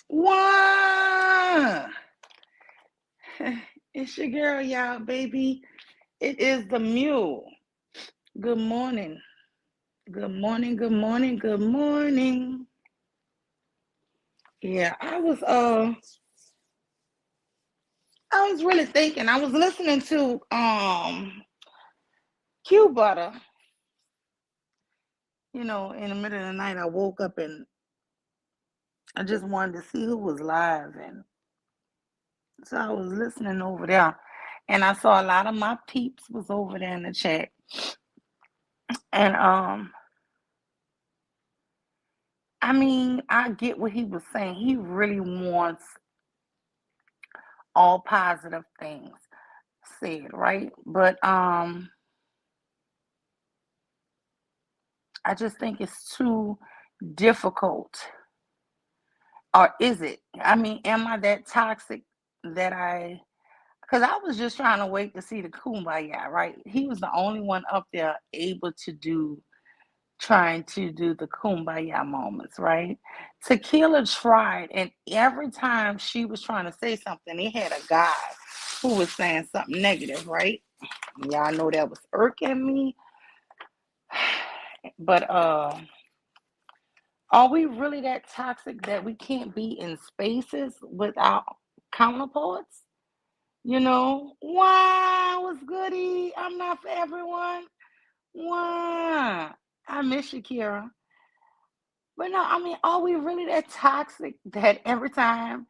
What? It's your girl, y'all, baby. It is the mule. Good morning. Good morning. Good morning. Good morning. Yeah, I was really thinking. I was listening to Q Butter. In the middle of the night I woke up and I just wanted to see who was live, and so I was listening over there and I saw a lot of my peeps was over there in the chat. And I mean, I get what he was saying. He really wants all positive things said, right? But I just think it's too difficult. Or is it? I mean, am I that toxic that because I was just trying to wait to see the kumbaya, right? He was the only one up there able to trying to do the kumbaya moments, right? Tequila tried, and every time she was trying to say something, he had a guy who was saying something negative, right? Y'all know that was irking me. But are we really that toxic that we can't be in spaces with our counterparts? Why was goody? I'm not for everyone. Why? I miss you, Kira. But no, I mean, are we really that toxic that every time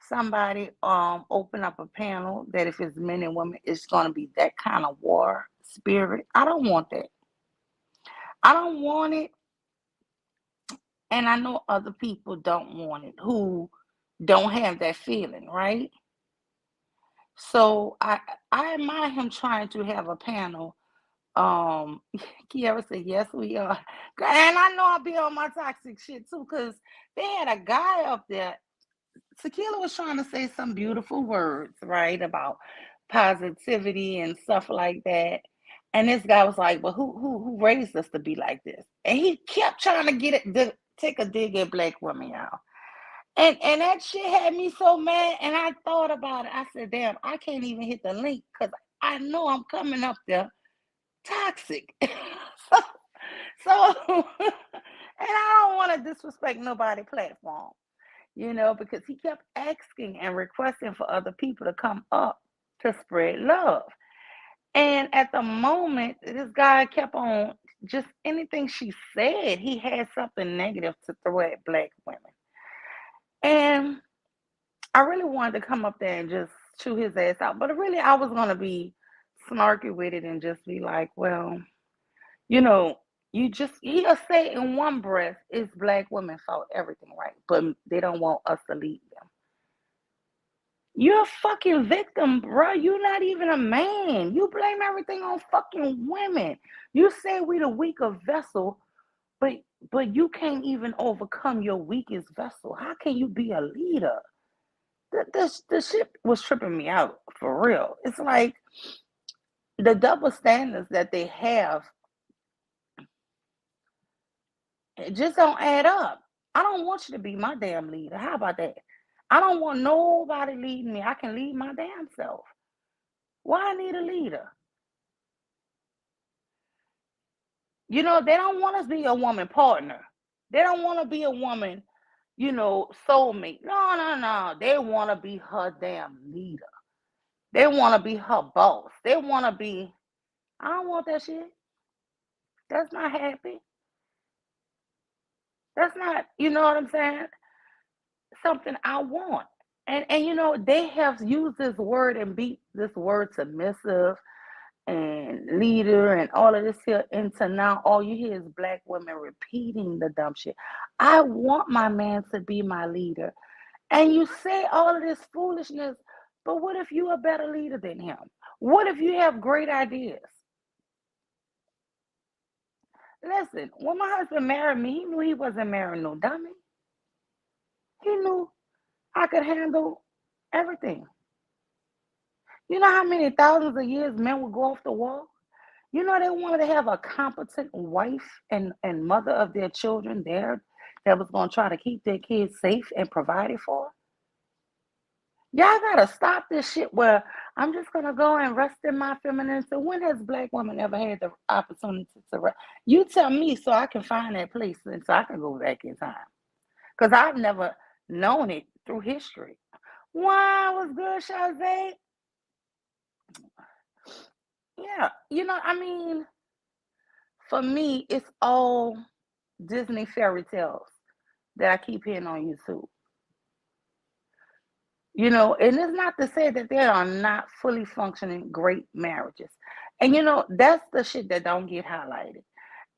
somebody open up a panel, that if it's men and women, it's gonna be that kind of war spirit? I don't want that. I don't want it, and I know other people don't want it who don't have that feeling, right? So I admire him trying to have a panel. Kiara said, yes, we are. And I know I'll be on my toxic shit too, because they had a guy up there. Tequila was trying to say some beautiful words, right, about positivity and stuff like that. And this guy was like, "Well, who raised us to be like this?" And he kept trying to take a dig at black women, y'all. And that shit had me so mad. And I thought about it. I said, "Damn, I can't even hit the link because I know I'm coming up there toxic." so, and I don't want to disrespect nobody platform, because he kept asking and requesting for other people to come up to spread love. And at the moment, this guy kept on just anything she said, he had something negative to throw at black women. And I really wanted to come up there and just chew his ass out. But really, I was going to be snarky with it and just be like, well, you know, he'll say in one breath, it's black women fault, everything, right? But they don't want us to lead them. You're a fucking victim, bro. You're not even a man. You blame everything on fucking women. You say we the weaker vessel, but you can't even overcome your weakest vessel. How can you be a leader? This shit was tripping me out for real. It's like the double standards that they have, it just don't add up. I don't want you to be my damn leader. How about that? I don't want nobody leading me. I can lead my damn self. Why I need a leader? They don't want us to be a woman partner. They don't want to be a woman, soulmate. No, no, no. They want to be her damn leader. They want to be her boss. They want to be. I don't want that shit. That's not happy. That's not, you know what I'm saying? Something I want. And they have used this word and beat this word submissive and leader and all of this here into now all you hear is black women repeating the dumb shit. I want my man to be my leader. And you say all of this foolishness, but what if you a better leader than him? What if you have great ideas? Listen, when my husband married me, he knew he wasn't marrying no dummy. He knew I could handle everything. You know how many thousands of years men would go off the wall? They wanted to have a competent wife and mother of their children there that was going to try to keep their kids safe and provided for. Y'all gotta stop this shit where I'm just gonna go and rest in my femininity. When has black women ever had the opportunity to rest? You tell me so I can find that place and so I can go back in time. Because I've never known it through history. Wow, was good, Shazay. Yeah, I mean, for me, it's all Disney fairy tales that I keep hearing on YouTube. And it's not to say that there are not fully functioning great marriages. And that's the shit that don't get highlighted.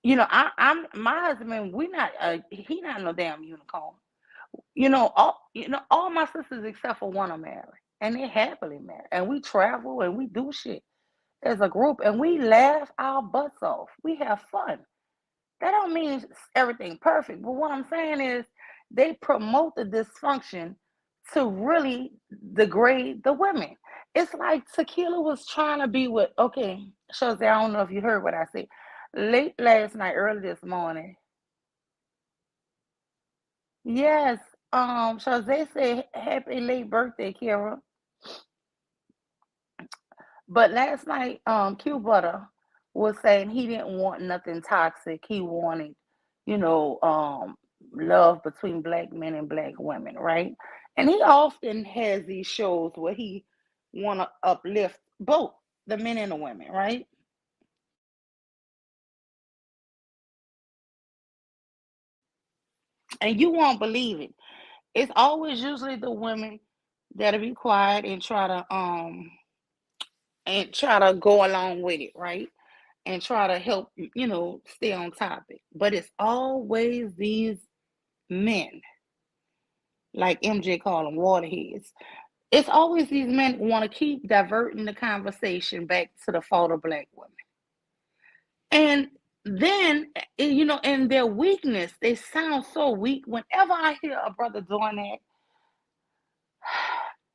I'm my husband, he not no damn unicorn. All my sisters except for one are married. And they're happily married. And we travel and we do shit as a group and we laugh our butts off. We have fun. That don't mean everything perfect, but what I'm saying is they promote the dysfunction to really degrade the women. It's like Tequila was trying to be with, okay, Jose, I don't know if you heard what I said. Late last night, early this morning. Yes, Jose said happy late birthday, Kara. But last night, Q Butter was saying he didn't want nothing toxic. He wanted, love between black men and black women, right? And he often has these shows where he want to uplift both the men and the women, right? And you won't believe it. It's always usually the women that'll be quiet and try to go along with it, right? And try to help, stay on topic. But it's always these men, like MJ call them waterheads. It's always these men who want to keep diverting the conversation back to the fault of black women. And then, in their weakness, they sound so weak. Whenever I hear a brother doing that,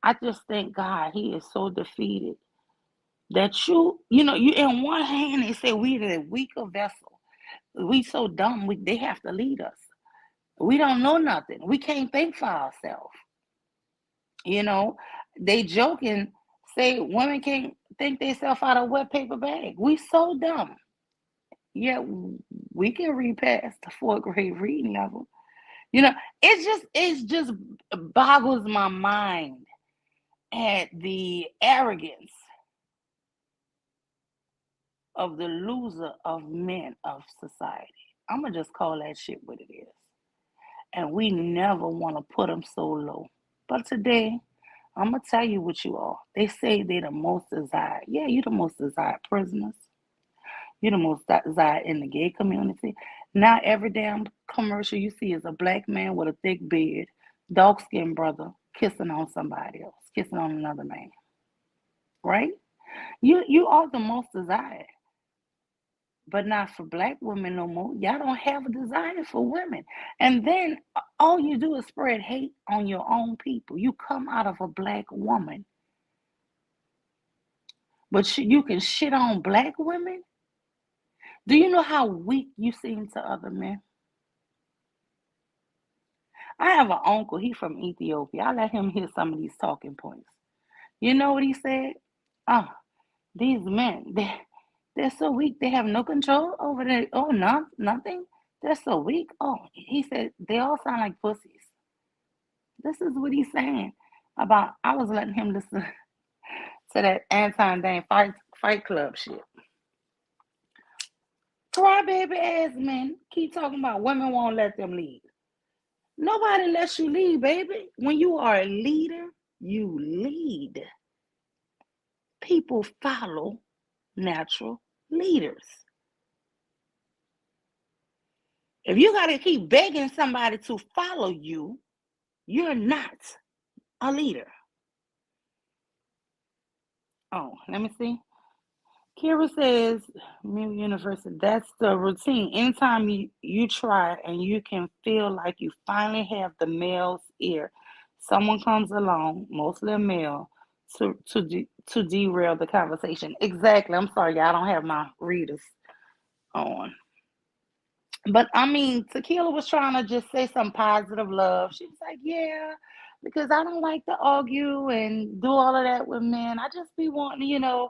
I just think, God, he is so defeated that you in one hand, they say we the weaker vessel. We so dumb, they have to lead us. We don't know nothing. We can't think for ourselves. You know, they joking, say women can't think themselves out of a wet paper bag. We so dumb. Yeah, we can read past the fourth grade reading level. You know, it's just boggles my mind at the arrogance of the loser of men of society. I'm gonna just call that shit what it is. And we never want to put them so low. But today, I'm gonna tell you what you are. They say they're the most desired. Yeah, you're the most desired prisoners. You're the most desired in the gay community. Now every damn commercial you see is a black man with a thick beard, dark skinned brother kissing on somebody else, kissing on another man. Right? You are the most desired. But not for black women no more. Y'all don't have a desire for women. And then all you do is spread hate on your own people. You come out of a black woman, but you can shit on black women. Do you know how weak you seem to other men? I have an uncle, he from Ethiopia. I let him hear some of these talking points. You know what he said? Oh, these men, they're so weak. They have no control over their, oh, nothing. They're so weak. Oh, he said, they all sound like pussies. This is what he's saying about, I was letting him listen to that Anton Dane fight club shit. Crybaby ass men keep talking about women won't let them lead. Nobody lets you lead, baby. When you are a leader, you lead. People follow natural leaders. If you got to keep begging somebody to follow you, you're not a leader. Oh, let me see. Kira says, Mill University, that's the routine. Anytime you try and you can feel like you finally have the male's ear, someone comes along, mostly a male, to derail the conversation. Exactly. I'm sorry, y'all don't have my readers on. But I mean, Tequila was trying to just say some positive love. She was like, "Yeah, because I don't like to argue and do all of that with men. I just be wanting to,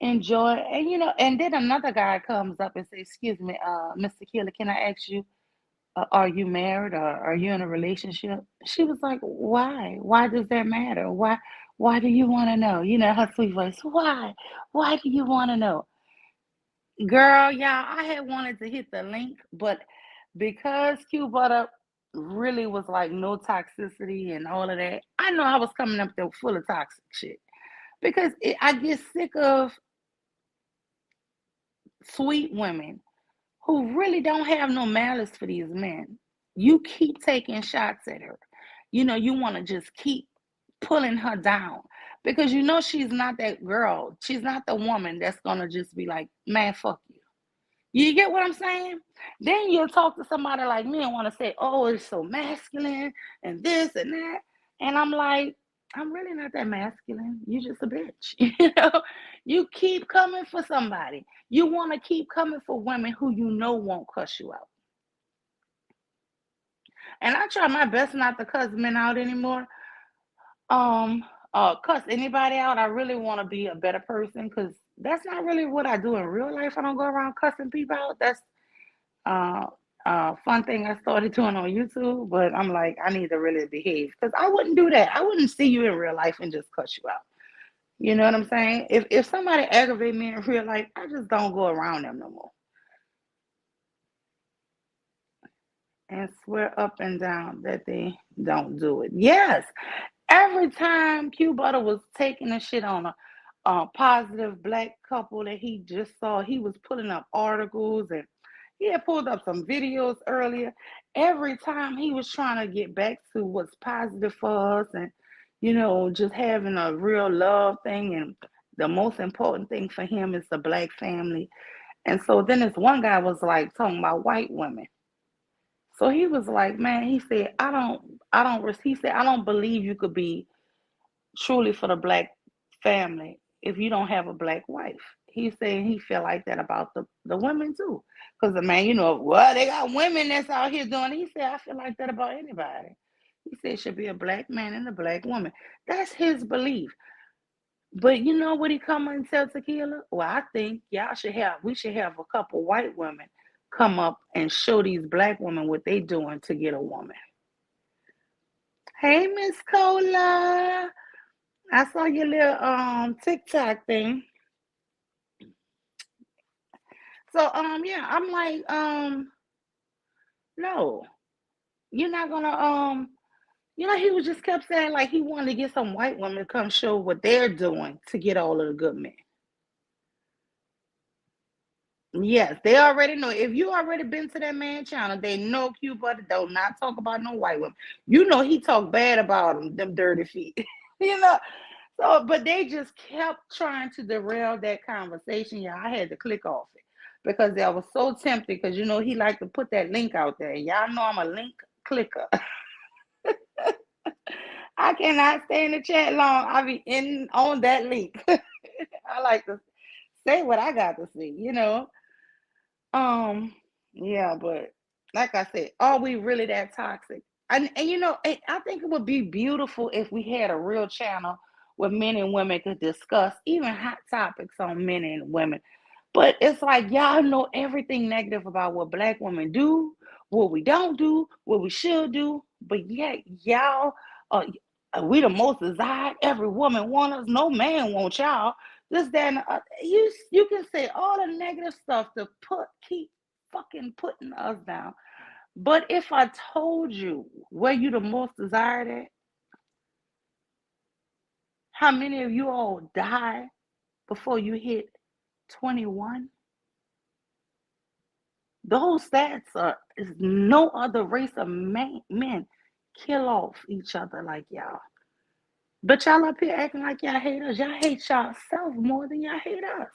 enjoy." And and then another guy comes up and says, "Excuse me, Miss Tequila, can I ask you, are you married or are you in a relationship?" She was like, "Why? Why does that matter? Why do you want to know?" Her sweet voice. Why? Why do you want to know? Girl, yeah, I had wanted to hit the link, but because Q Butter really was like no toxicity and all of that, I know I was coming up there full of toxic shit. Because I get sick of sweet women who really don't have no malice for these men. You keep taking shots at her. You want to just keep pulling her down because she's not that girl. She's not the woman that's going to just be like, man, fuck you. You get what I'm saying? Then you'll talk to somebody like me and want to say, oh, it's so masculine and this and that. And I'm like, I'm really not that masculine. You just a bitch. You keep coming for somebody. You want to keep coming for women who won't cuss you out. And I try my best not to cuss men out anymore. Um, cuss anybody out. I really want to be a better person because that's not really what I do in real life. I don't go around cussing people out. That's uh fun thing I started doing on YouTube, but I'm like, I need to really behave because I wouldn't do that. I wouldn't see you in real life and just cuss you out. You know what I'm saying? If somebody aggravate me in real life, I just don't go around them no more and swear up and down that they don't do it. Yes, every time Q Butter was taking a shit on a positive black couple that he just saw, he was putting up articles and he had pulled up some videos earlier. Every time he was trying to get back to what's positive for us and, just having a real love thing. And the most important thing for him is the black family. And so then this one guy was like talking about white women. So he was like, man, he said, he said, I don't believe you could be truly for the black family if you don't have a black wife. He's saying he feel like that about the women too. Because the man, well, they got women that's out here doing it. He said, I feel like that about anybody. He said it should be a black man and a black woman. That's his belief. But you know what he come and tell Tequila? Well, I think we should have a couple white women come up and show these black women what they doing to get a woman. Hey, Miss Cola. I saw your little TikTok thing. So yeah, I'm like no, you're not gonna he was just kept saying like he wanted to get some white women to come show what they're doing to get all of the good men. Yes, they already know. If you already been to that man channel, they know Q Butter do not talk about no white women. He talk bad about them dirty feet. you know. So, but they just kept trying to derail that conversation. Yeah, I had to click off it because I was so tempted because he liked to put that link out there. Y'all know I'm a link clicker. I cannot stay in the chat long. I be in on that link. I like to say what I got to say. Um, yeah, but like I said, are we really that toxic? And I think it would be beautiful if we had a real channel where men and women could discuss even hot topics on men and women. But it's like y'all know everything negative about what black women do, what we don't do, what we should do, but yet y'all we the most desired. Every woman want us. No man want y'all. This, that, and you can say all the negative stuff to keep fucking putting us down. But if I told you where you the most desired at, how many of you all die before you hit 21? Those stats is no other race of men kill off each other like y'all. But y'all up here acting like y'all hate us. Y'all hate yourself more than y'all hate us.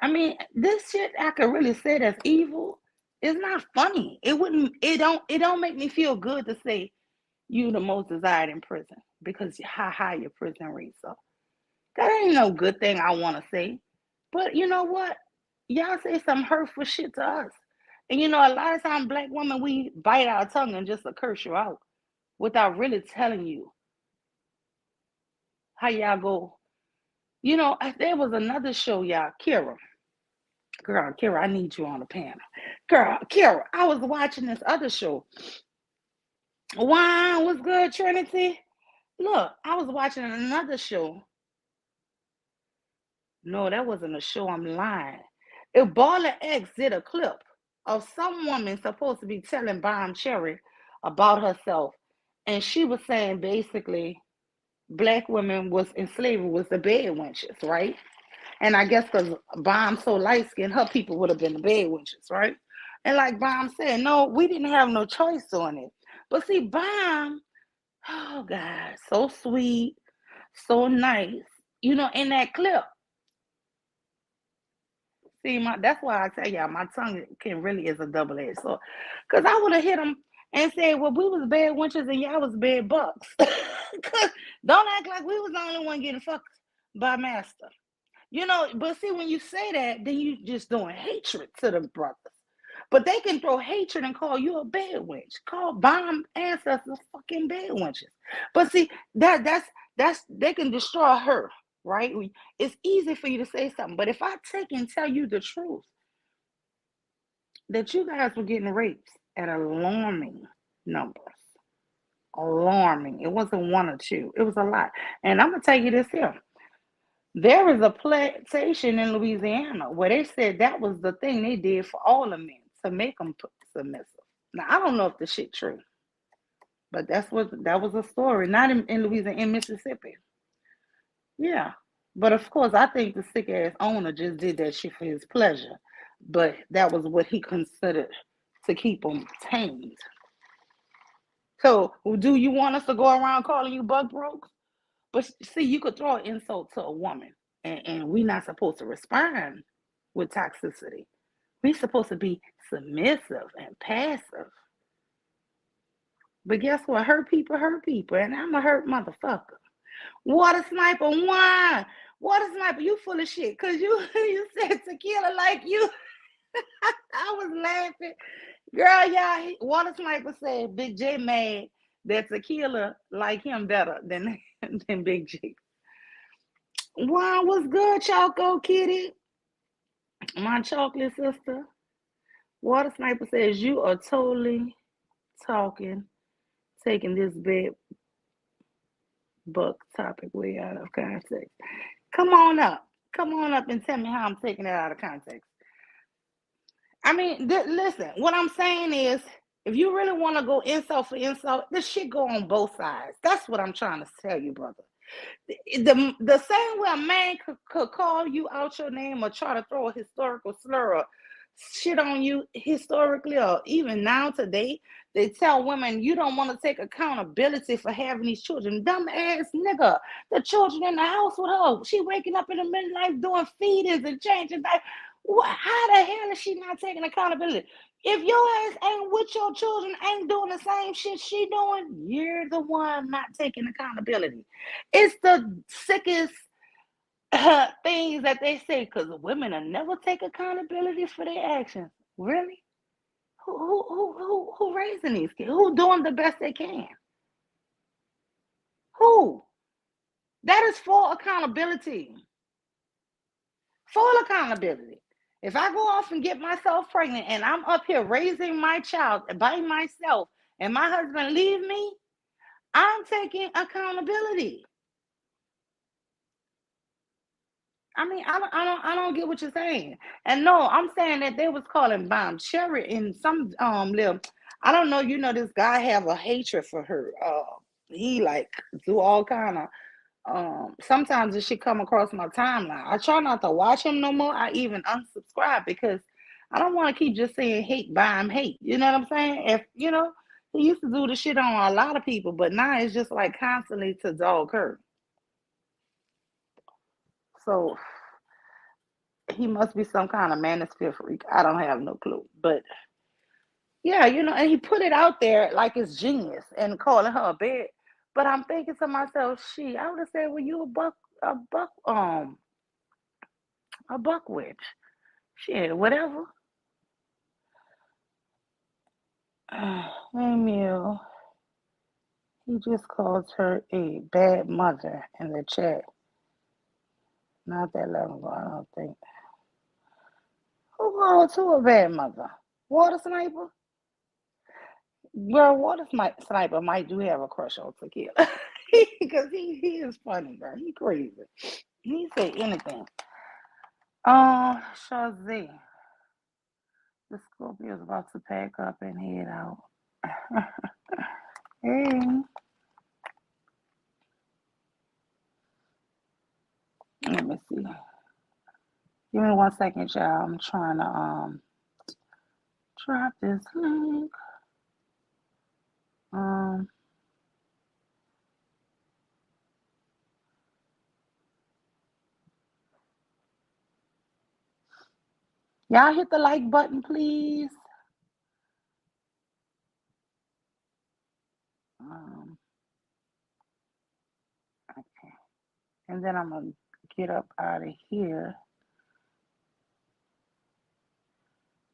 I mean, this shit I could really say that's evil. It's not funny. It don't make me feel good to say you the most desired in prison because how high your prison rates are. That ain't no good thing I want to say. But you know what? Y'all say some hurtful shit to us. And a lot of times black women, we bite our tongue and just to curse you out without really telling you how y'all go. There was another show, y'all, Kira. Girl, Kira, I need you on the panel. Girl, Kira, I was watching this other show. Wine was good, Trinity. Look, I was watching another show. No, that wasn't a show. I'm lying. If Baller X did a clip of some woman supposed to be telling Bomb Cherry about herself, and she was saying basically black women was in slavery was the bed wenches, right? And I guess because Bomb so light skinned, her people would have been the bed wenches, right? And like Bomb said, no, we didn't have no choice on it. But see, Bomb, oh God, so sweet, so nice. In that clip, see, that's why I tell y'all, my tongue can really is a double-edged sword. Because I would have hit him and said, well, we was bad wenches and y'all was bad bucks. Because don't act like we was the only one getting fucked by master. But see, when you say that, then you just doing hatred to the brothers. But they can throw hatred and call you a bad wench. Call Bomb ancestors fucking bad wenches. But see, that's they can destroy her, right? It's easy for you to say something. But if I take and tell you the truth, that you guys were getting raped at alarming numbers. Alarming. It wasn't one or two. It was a lot. And I'm gonna tell you this here. There is a plantation in Louisiana where they said that was the thing they did for all the men to make them submissive. Now I don't know if the shit true, but that was a story. Not in Louisiana, in Mississippi. Yeah, but of course I think the sick ass owner just did that shit for his pleasure, but that was what he considered to keep them tamed. So do you want us to go around calling you buck broke? But see, you could throw an insult to a woman, and we're not supposed to respond with toxicity. We're supposed to be submissive and passive. But guess what? Hurt people, and I'm a hurt motherfucker. Water sniper, why? Water sniper, you full of shit. Cause you said tequila like you. I was laughing. Girl, y'all, water sniper said Big J mad that tequila like him better than than Big J. Wine was good, Choco Kitty. My chocolate sister. Water Sniper says you are totally talking, taking this bed buck topic way out of context. Come on up. Come on up and tell me how I'm taking it out of context. I mean, listen, what I'm saying is, if you really want to go insult for insult, this shit go on both sides. That's what I'm trying to tell you, brother. The same way a man could call you out your name or try to throw a historical slur or shit on you historically or even now today, they tell women you don't want to take accountability for having these children. Dumb ass nigga. The children in the house with her. She waking up in the middle of the night doing feedings and changing that. How the hell is she not taking accountability? If your ass ain't with your children, ain't doing the same shit she doing, you're the one not taking accountability. It's the sickest things that they say because women will never take accountability for their actions. Really? Who raising these kids? Who doing the best they can? Who? That is full accountability. Full accountability. If I go off and get myself pregnant and I'm up here raising my child by myself and my husband leave me, I'm taking accountability. I mean, I don't get what you're saying. And no, I'm saying that they was calling Bomb Cherry in some little. I don't know. This guy have a hatred for her. He like do all kind of. Sometimes it should come across my timeline. I try not to watch him no more. I even unsubscribe because I don't want to keep just saying hate, Bomb hate. You know what I'm saying? If he used to do the shit on a lot of people, but now it's just like constantly to dog her. So he must be some kind of manosphere freak. I don't have no clue. But yeah, and he put it out there like it's genius and calling her a bed. But I'm thinking to myself, I would have said, well, you a buck witch. Shit, whatever. Emil, he just called her a bad mother in the chat. Not that long ago, I don't think. Who called to a bad mother? Water sniper? Girl, sniper might do have a crush on Tequila. Because he is funny, bro. He crazy. He say anything. Shazzy. The Scorpio is about to pack up and head out. Hey. Let me see. Give me 1 second, y'all. I'm trying to drop this link. Y'all hit the like button, please. Okay. And then I'm gonna get up out of here.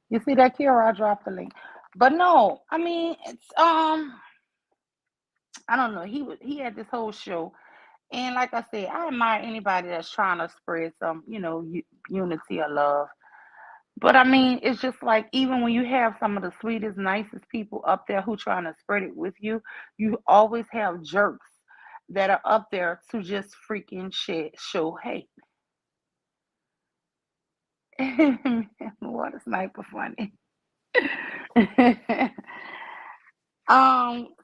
You see that, Kira? I dropped the link. But no, I mean it's I don't know. He had this whole show, and like I said, I admire anybody that's trying to spread some, unity or love. But I mean, it's just like even when you have some of the sweetest, nicest people up there who trying to spread it with you always have jerks that are up there to just freaking show hate. What a sniper funny.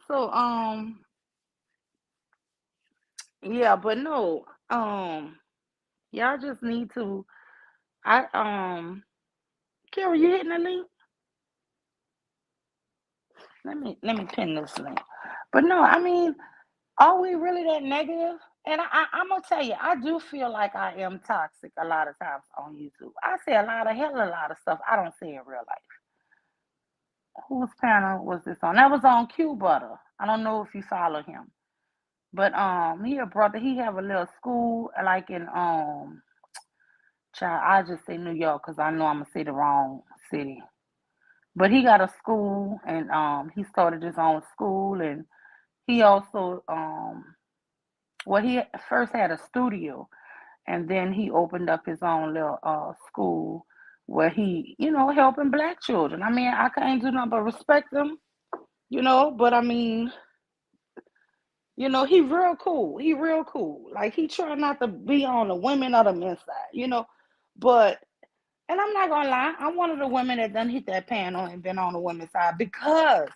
So yeah, but no, y'all just need to I Kara, you hitting the link? Let me pin this link. But no, I mean, are we really that negative? And I'm gonna tell you, I do feel like I am toxic a lot of times on YouTube. I say a lot of stuff I don't say in real life. Whose panel was this on? That was on Q Butter. I don't know if you follow him, but he a brother. He have a little school like in child. I just say New York because I know I'm gonna say the wrong city. But he got a school, and he started his own school, and he also well, he first had a studio, and then he opened up his own little school where he, helping black children. I mean, I can't do nothing but respect him, but I mean, he real cool. He real cool. Like he try not to be on the women or the men's side. But and I'm not gonna lie, I'm one of the women that done hit that panel and been on the women's side because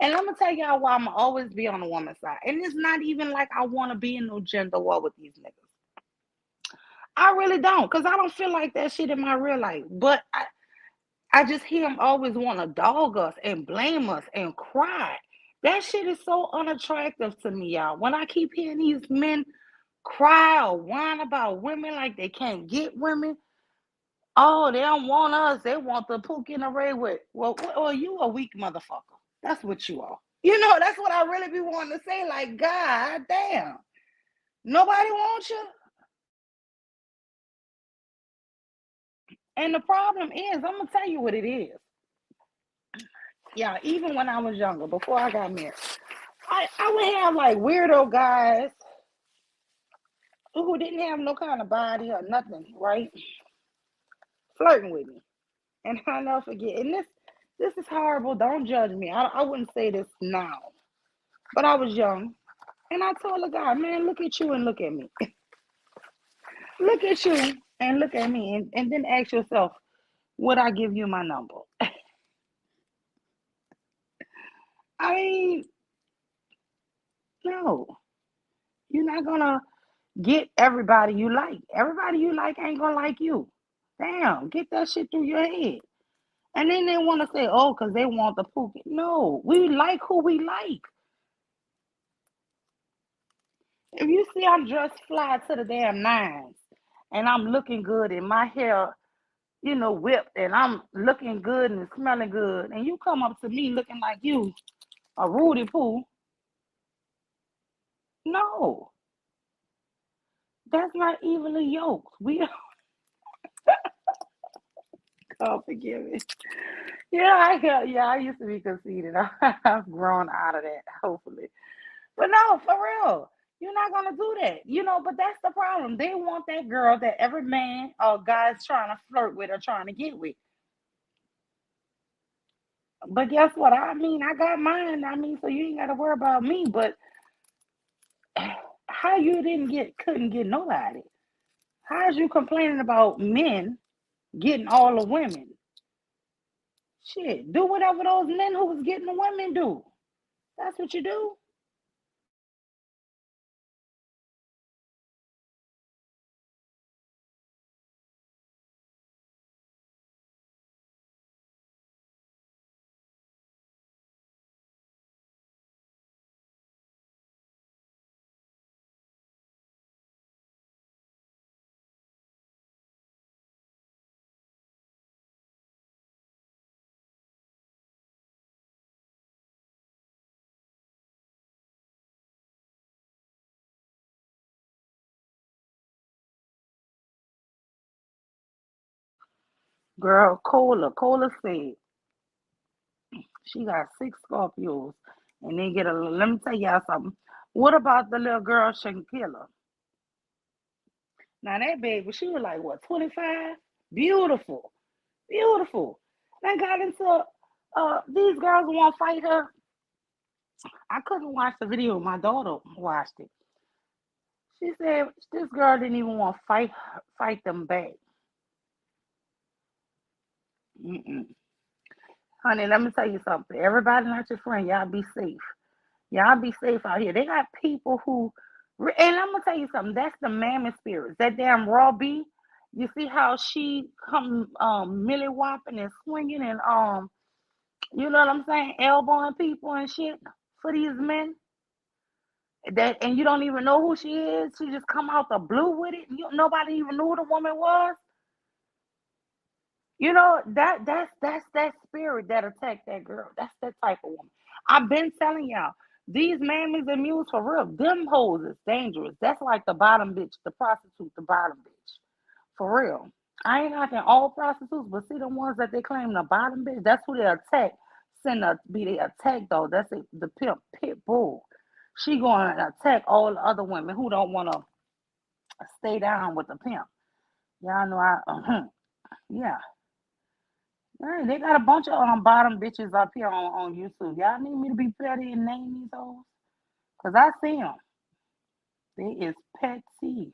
and I'm gonna tell y'all why I'm always be on the woman's side. And it's not even like I wanna be in no gender war with these niggas. I really don't, because I don't feel like that shit in my real life. But I just hear them always want to dog us and blame us and cry. That shit is so unattractive to me, y'all. When I keep hearing these men cry or whine about women like they can't get women, oh, they don't want us. They want the pook in the ray with. Well, you a weak motherfucker. That's what you are. That's what I really be wanting to say. Like, God damn. Nobody wants you. And the problem is, I'm going to tell you what it is. Yeah, even when I was younger, before I got married, I would have like weirdo guys who didn't have no kind of body or nothing, right? Flirting with me. And I'll never forget. And this is horrible. Don't judge me. I wouldn't say this now. But I was young. And I told the guy, man, look at you and look at me. Look at you and look at me. And then ask yourself, would I give you my number? I mean, no. You're not going to get everybody you like. Everybody you like ain't going to like you. Damn, get that shit through your head. And then they want to say, oh, because they want the pookie. No, we like who we like. If you see I'm dressed fly to the damn nines and I'm looking good and my hair, whipped and I'm looking good and smelling good, and you come up to me looking like you, a Rudy Poo, no, that's not evenly yoked. God forgive me. Yeah, I used to be conceited. I've grown out of that, hopefully. But no, for real. You're not gonna do that. But that's the problem. They want that girl that every man or guy's trying to flirt with or trying to get with. But guess what? I mean, I got mine. I mean, so you ain't gotta worry about me. But how you couldn't get nobody? How's you complaining about men getting all the women? Shit, do whatever those men who was getting the women do. That's what you do. Girl, Cola said she got 6 Scorpios, and they get a. Let me tell y'all something. What about the little girl Shanquilla? Now that baby, she was like what, 25? Beautiful, beautiful. I got into these girls want to fight her. I couldn't watch the video. My daughter watched it. She said this girl didn't even want to fight them back. Mm-mm. Honey, let me tell you something. Everybody not your friend. Y'all be safe. Y'all be safe out here. They got people who, and I'm gonna tell you something. That's the mammy spirits. That damn raw B. You see how she come milly whopping and swinging and you know what I'm saying, elbowing people and shit for these men. That and you don't even know who she is. She just come out the blue with it. Nobody even knew who the woman was. That's that spirit that attacked that girl. That's that type of woman. I've been telling y'all, these mammies and mules for real, them hoes is dangerous. That's like the bottom bitch, the prostitute, the bottom bitch. For real. I ain't knocking all prostitutes, but see the ones that they claim the bottom bitch, that's who they attack. Send a be they attack though. That's the pimp pit bull. She going to attack all the other women who don't want to stay down with the pimp. Y'all know yeah. Hey, they got a bunch of bottom bitches up here on YouTube. Y'all need me to be petty and name these hoes? Because I see them. They is petty.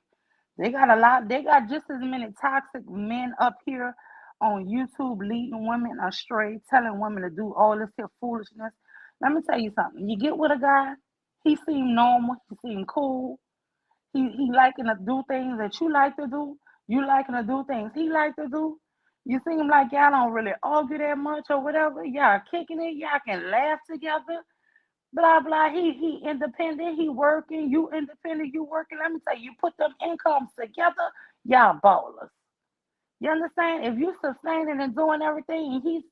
They got a lot. They got just as many toxic men up here on YouTube leading women astray, telling women to do all this here foolishness. Let me tell you something. You get with a guy, he seem normal, he seem cool, he liking to do things that you like to do. You liking to do things he like to do. You seem like y'all don't really argue that much or whatever. Y'all kicking it. Y'all can laugh together. Blah blah. He independent. He working. You independent. You working. Let me tell you, you put them incomes together. Y'all ballers. You understand? If you sustaining and doing everything, and he's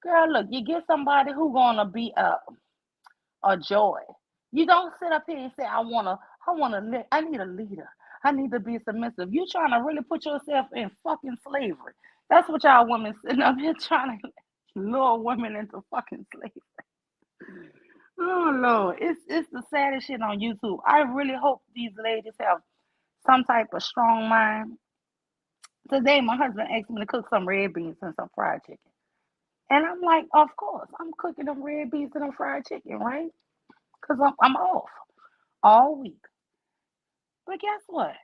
girl. Look, you get somebody who gonna be a joy. You don't sit up here and say, I need a leader. I need to be submissive. You trying to really put yourself in fucking slavery. That's what y'all women sitting up here trying to lure women into fucking slavery. Oh Lord, it's the saddest shit on YouTube. I really hope these ladies have some type of strong mind. Today, my husband asked me to cook some red beans and some fried chicken, and I'm like, of course, I'm cooking them red beans and them fried chicken, right? Cause I'm off all week. But guess what?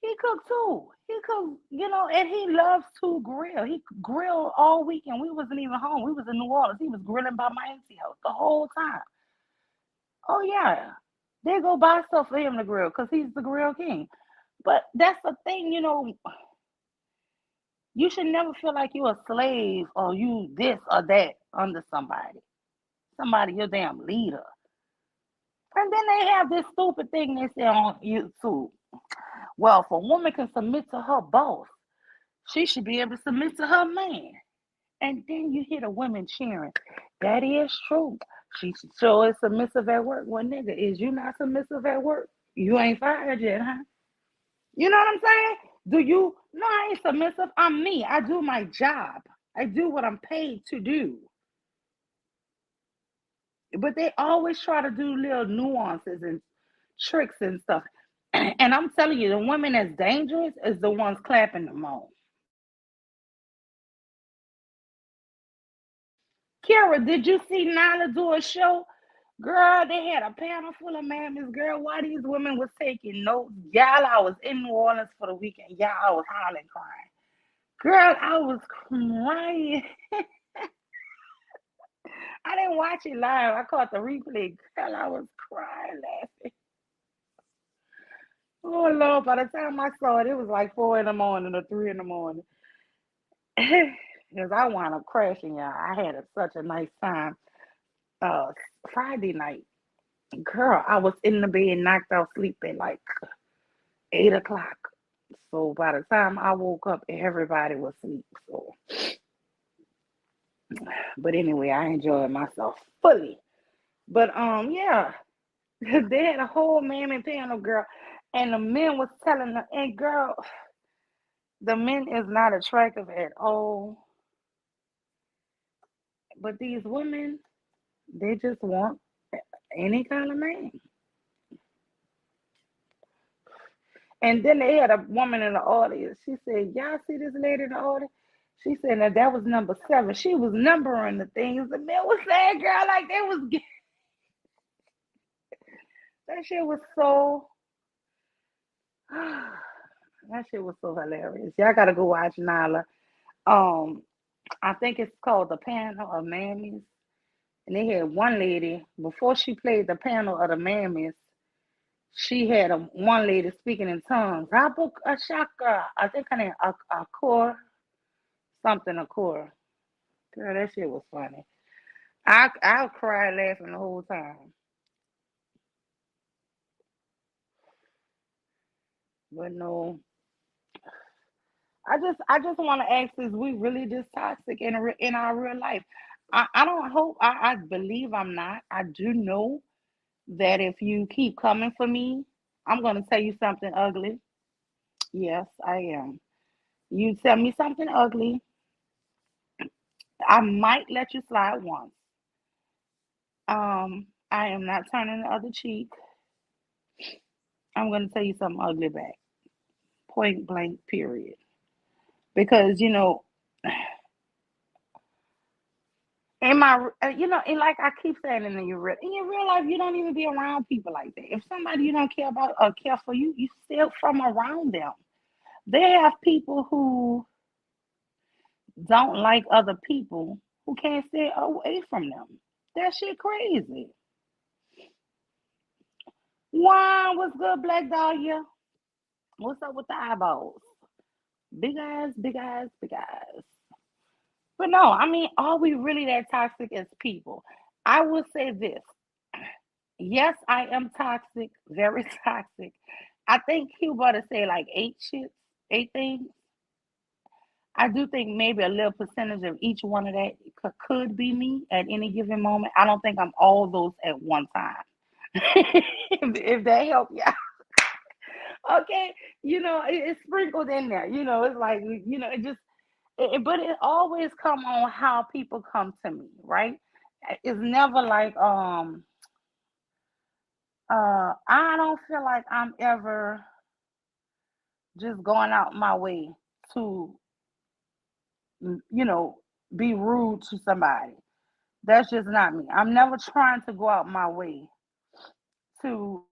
He cooked too. He cooked, and he loves to grill. He grilled all weekend. We wasn't even home. We was in New Orleans. He was grilling by my auntie house the whole time. Oh yeah. They go buy stuff for him to grill because he's the grill king. But that's the thing, you should never feel like you're a slave or you this or that under somebody. Somebody, your damn leader. And then they have this stupid thing they say on YouTube. Well, if a woman can submit to her boss, she should be able to submit to her man. And then you hear the women cheering. That is true. She sure is submissive at work. Well, nigga, is you not submissive at work? You ain't fired yet, huh? You know what I'm saying? Do you? No, I ain't submissive. I'm me. I do my job. I do what I'm paid to do. But they always try to do little nuances and tricks and stuff. And I'm telling you, the women that's dangerous is the ones clapping them on. Kara, did you see Nyla do a show? Girl, they had a panel full of mammies. Girl, why these women was taking notes? Y'all, I was in New Orleans for the weekend. Y'all, I was hollering, crying. Girl, I was crying. I didn't watch it live. I caught the replay. Girl, I was crying, laughing. Oh, Lord, by the time I saw it, it was like 4 in the morning or 3 in the morning. Because I wound up crashing, y'all. I had such a nice time. Uh, Friday night. Girl, I was in the bed, knocked out sleep at like 8 o'clock. So by the time I woke up, everybody was asleep. So, but anyway, I enjoyed myself fully. But yeah, they had a whole mammy panel, girl, and the men was telling them, and girl, the men is not attractive at all. But these women, they just want any kind of man. And then they had a woman in the audience. She said, "Y'all see this lady in the audience?" She said, "Now that was number 7." She was numbering the things. The men was saying, "Girl, like they was that shit was so that shit was so hilarious." Y'all gotta go watch Nyla. Um, I think it's called the panel of mammies. And they had one lady before she played the panel of the mammies. She had one lady speaking in tongues. Abu Ashaka, I think her name Akor, something Akor. Girl, that shit was funny. I cried laughing the whole time. But no, I just want to ask: is we really this toxic in our real life? I don't hope. I believe I'm not. I do know that if you keep coming for me, I'm gonna tell you something ugly. Yes, I am. You tell me something ugly, I might let you slide once. I am not turning the other cheek. I'm gonna tell you something ugly back. Point blank. Period. Because in my, and like I keep saying in your real life, you don't even be around people like that. If somebody you don't care about or care for you, you still from around them. They have people who don't like other people who can't stay away from them. That shit crazy. Wow, what's good, Black Dahlia? What's up with the eyeballs? Big eyes, big eyes, big eyes. But no, I mean, are we really that toxic as people? I will say this. Yes, I am toxic, very toxic. I think he about to say like 8 shits, 8 things. I do think maybe a little percentage of each one of that could be me at any given moment. I don't think I'm all those at one time. If that help you, okay, it's sprinkled in there. It's like it just, but it always come on how people come to me, right? It's never like I don't feel like I'm ever just going out my way to you know be rude to somebody. That's just not me. I'm never trying to go out my way to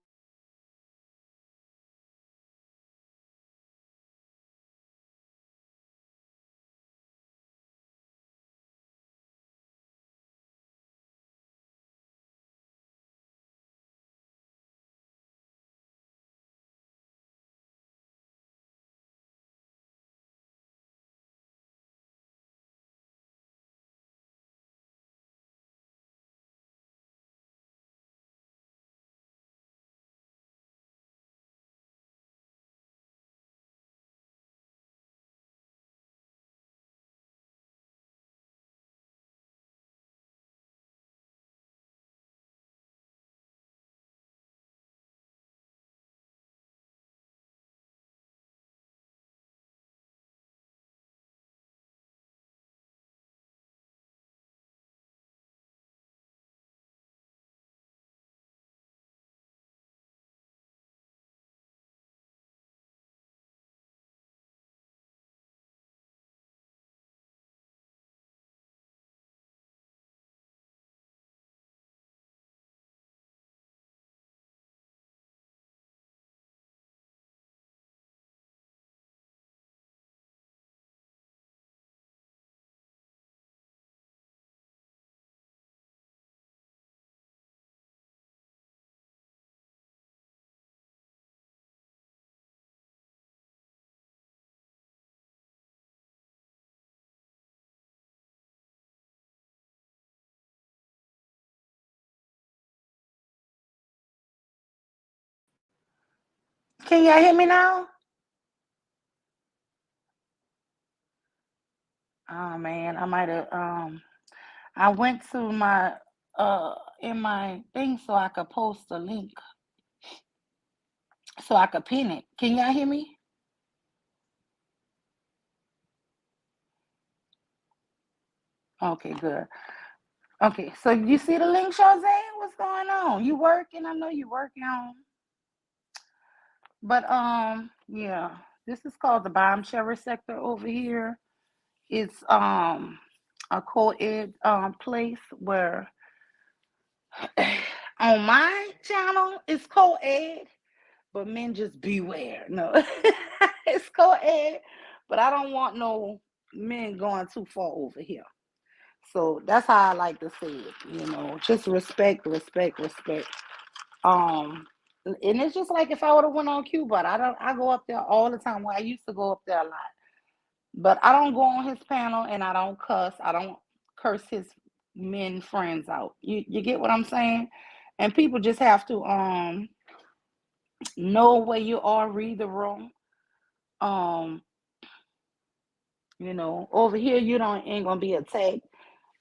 Can y'all hear me now? Oh man, I might have I went to my in my thing so I could post a link so I could pin it. Can y'all hear me? Okay, good. Okay, so you see the link, Jose? What's going on? You working? I know you working on. But yeah, this is called the bomb shelter sector over here. It's a co-ed place where on my channel it's co-ed, but men just beware. No, it's co-ed, but I don't want no men going too far over here. So that's how I like to say it, just respect, respect, respect. Um, and it's just like if I would have went on Cuba, I go up there all the time. Well, I used to go up there a lot, but I don't go on his panel and I don't cuss. I don't curse his men friends out. You get what I'm saying? And people just have to know where you are, read the room. Um, over here you don't ain't gonna be attacked.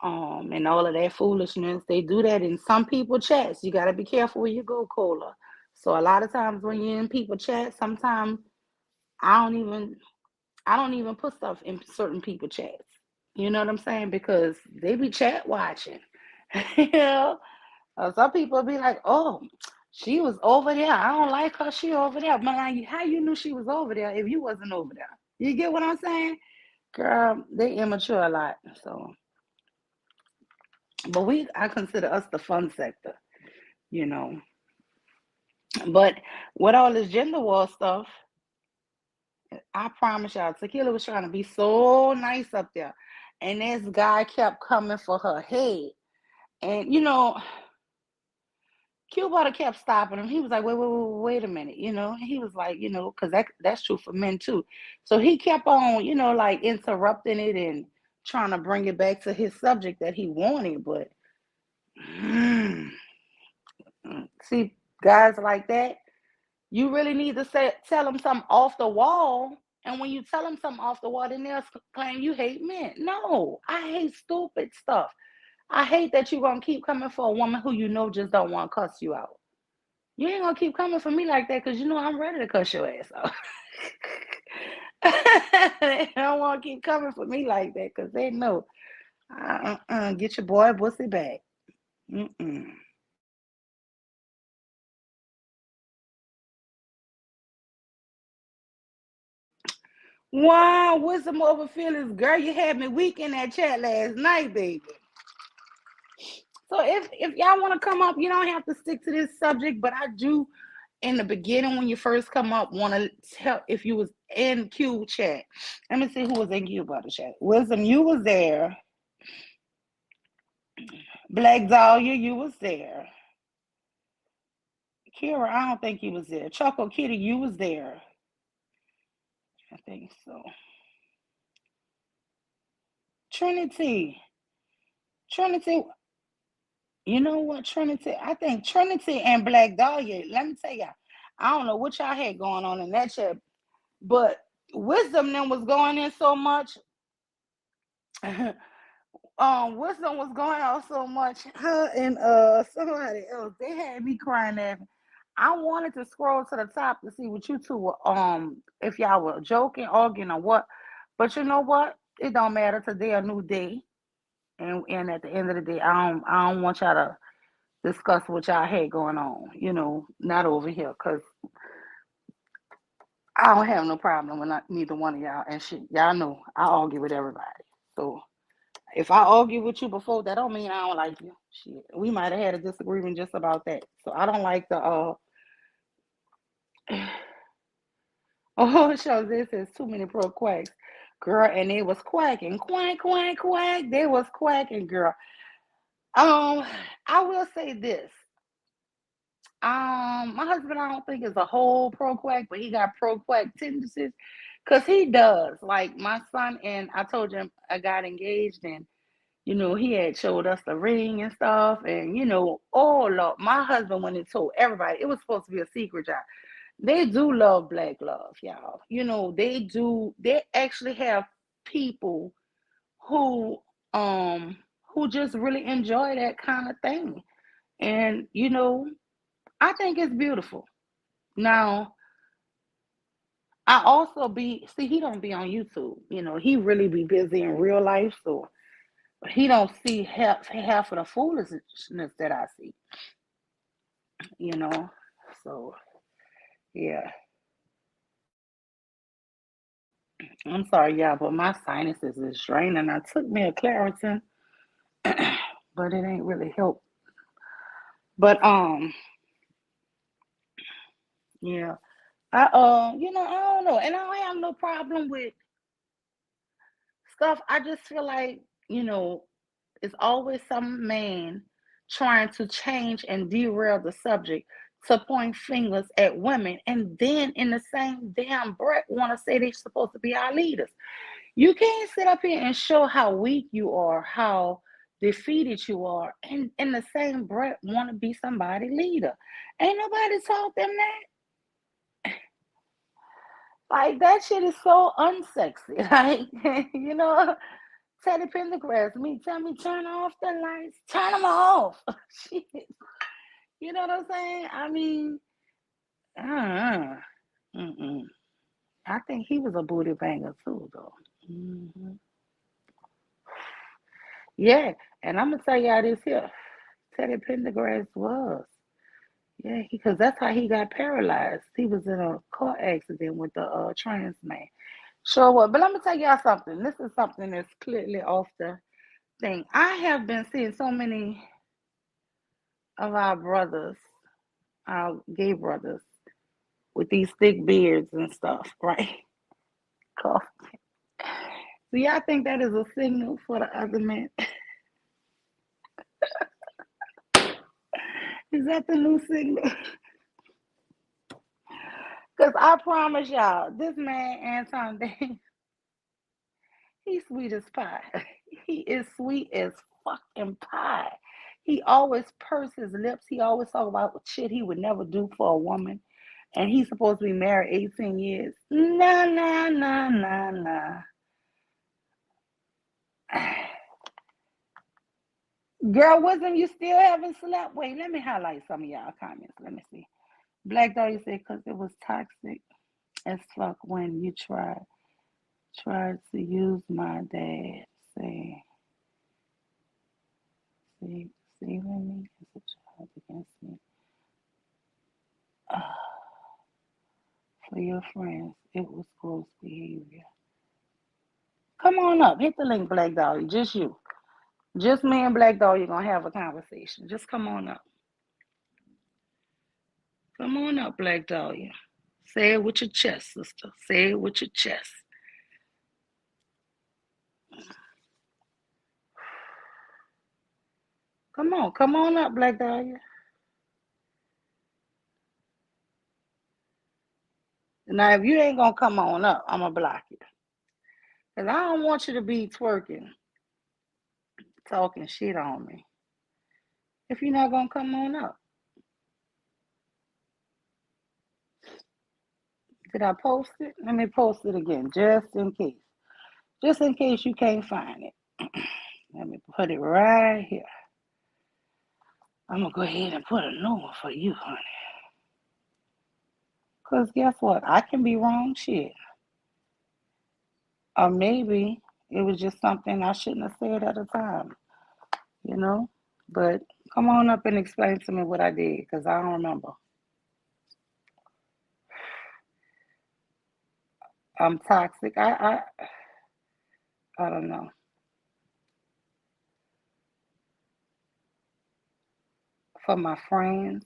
And all of that foolishness. They do that in some people chats. You gotta be careful where you go, Cola. So a lot of times when you're in people chat, sometimes I don't even I don't even put stuff in certain people chats. You know what I'm saying? Because they be chat watching. you know, some people be like, "Oh, she was over there. I don't like her. She over there." But like, how you knew she was over there if you wasn't over there? You get what I'm saying, girl? They immature a lot. So, but I consider us the fun sector. You know, but with all this gender war stuff, I promise y'all, Tequila was trying to be so nice up there, and this guy kept coming for her head, and Cuba kept stopping him. He was like, wait a minute, And he was like, because that's true for men too. So he kept on, like interrupting it and trying to bring it back to his subject that he wanted. But see, guys like that, you really need to tell them something off the wall. And when you tell them something off the wall, then they'll claim you hate men. No, I hate stupid stuff. I hate that you're going to keep coming for a woman who just don't want to cuss you out. You ain't gonna keep coming for me like that because I'm ready to cuss your ass out. They don't want to keep coming for me like that because they know. Get your boy pussy back. Mm-mm. Wow, wisdom over feelings, girl. You had me weak in that chat last night, baby. So if y'all want to come up, you don't have to stick to this subject, but I do in the beginning when you first come up want to tell if you was in Q chat. Let me see who was in Q about the chat. Wisdom, you was there. Black Dahlia, you was there. Kira, I don't think you was there. Choco Kitty, you was there. I think so. Trinity. Trinity, you know what, Trinity? I think Trinity and Black Dahlia, let me tell y'all, I don't know what y'all had going on in that chat, but Wisdom then was going in so much. Wisdom was going on so much. Her and somebody else, they had me crying at me. I wanted to scroll to the top to see what you two were if y'all were joking, arguing, or what. But you know what? It don't matter. Today a new day, and at the end of the day, I don't want y'all to discuss what y'all had going on. Not over here, cause I don't have no problem with neither one of y'all. And shit, y'all know I argue with everybody. So if I argue with you before, that don't mean I don't like you. Shit, we might have had a disagreement just about that. So I don't like the oh, it shows this is too many pro quacks, girl, and it was quacking, quack, quack, quack. They was quacking, girl. I will say this. My husband, I don't think is a whole pro quack, but he got pro quack tendencies, cause he does. Like my son, and I told him I got engaged, and he had showed us the ring and stuff, and oh Lord, my husband went and told everybody it was supposed to be a secret job. They do love black love, y'all. They do. They actually have people who um who just really enjoy that kind of thing. And I think it's beautiful. Now, I also be see he don't be on YouTube. He really be busy in real life, so he don't see half of the foolishness that I see. You know, so yeah. I'm sorry, y'all, but my sinuses is draining. I took me a Claritin, but it ain't really helped. But yeah. I don't know, and I don't have no problem with stuff. I just feel like it's always some man trying to change and derail the subject to point fingers at women, and then in the same damn breath want to say they're supposed to be our leaders. You can't sit up here and show how weak you are, how defeated you are, and in the same breath want to be somebody leader. Ain't nobody taught them that. Like that shit is so unsexy. Like Teddy Pendergrass, me tell me turn off the lights, turn them off. Shit. You know what I'm saying? I mean, uh, mm-mm. I think he was a booty banger too, though. Hmm. Yeah, and I'm gonna tell y'all this here. Teddy Pendergrass was. Yeah, because that's how he got paralyzed. He was in a car accident with the trans man. Sure was. But let me tell y'all something. This is something that's clearly off the thing. I have been seeing so many of our brothers, our gay brothers, with these thick beards and stuff, right? Cough. Do y'all think that is a signal for the other men? Is that the new signal? Because I promise y'all, this man, Anton Day, he's sweet as pie. He is sweet as fucking pie. He always purse his lips. He always talk about shit he would never do for a woman. And he's supposed to be married 18 years. Nah, nah, nah, nah, nah. Girl, wisdom, you still haven't slept? Wait, let me highlight some of y'all comments. Let me see. Black Dog, you said, because it was toxic as fuck when you tried to use my dad. Say, see, seeing me as a child against me. For your friends, it was gross behavior. Come on up. Hit the link, Black Dog. Just you. Just me and Black Dog, you're going to have a conversation. Just come on up. Come on up, Black Dahlia. Say it with your chest, sister. Say it with your chest. Come on up, Black Dahlia. Now, if you ain't gonna come on up, I'm gonna block you. Cause I don't want you to be twerking, talking shit on me. If you're not gonna come on up, did I post it? Let me post it again, just in case. Just in case you can't find it. Let me put it right here. I'm gonna go ahead and put a new one for you, honey. Cause guess what? I can be wrong, shit. Or maybe it was just something I shouldn't have said at the time, you know? But come on up and explain to me what I did, because I don't remember. I'm toxic. I don't know. For my friends,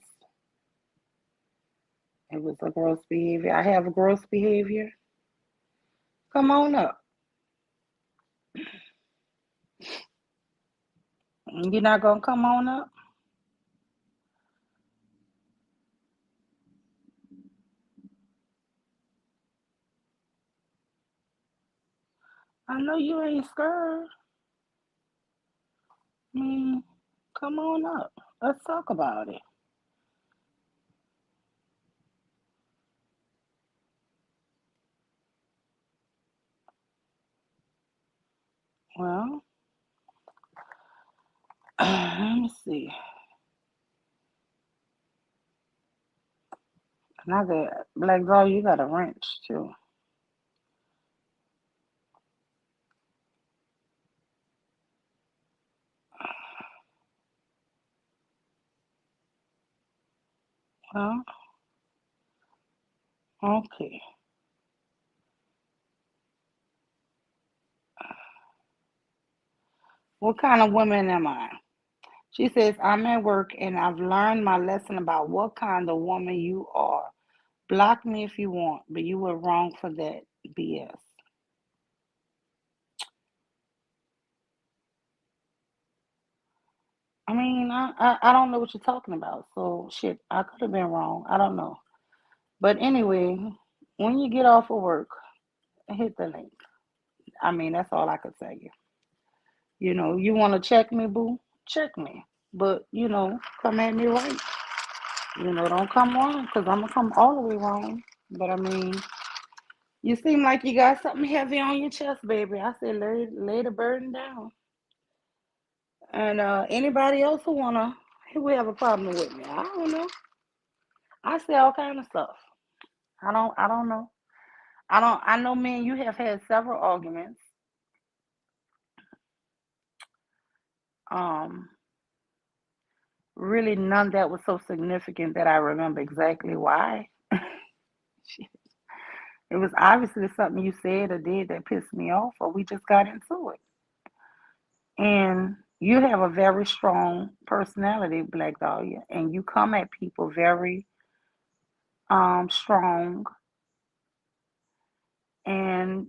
it was a gross behavior. I have a gross behavior. Come on up. You're not gonna come on up? I know you ain't scared. I mean, come on up. Let's talk about it. Well, let me see. And I got Black Doll, you got a wrench too. Well, okay. What kind of woman am I? She says, I'm at work and I've learned my lesson about what kind of woman you are. Block me if you want, but you were wrong for that BS. I mean, I don't know what you're talking about. So, shit, I could have been wrong. I don't know. But anyway, when you get off of work, hit the link. I mean, that's all I could tell you. You want to check me, boo? Check me. But, come at me right. Don't come wrong because I'm going to come all the way wrong. But I mean, you seem like you got something heavy on your chest, baby. I said, lay the burden down. And anybody else who have a problem with me, I don't know. I say all kind of stuff. I don't know. I know, man, you have had several arguments. Um, Really none that was so significant that I remember exactly why. It was obviously something you said or did that pissed me off, or we just got into it. And you have a very strong personality, Black Dahlia, and you come at people very strong, and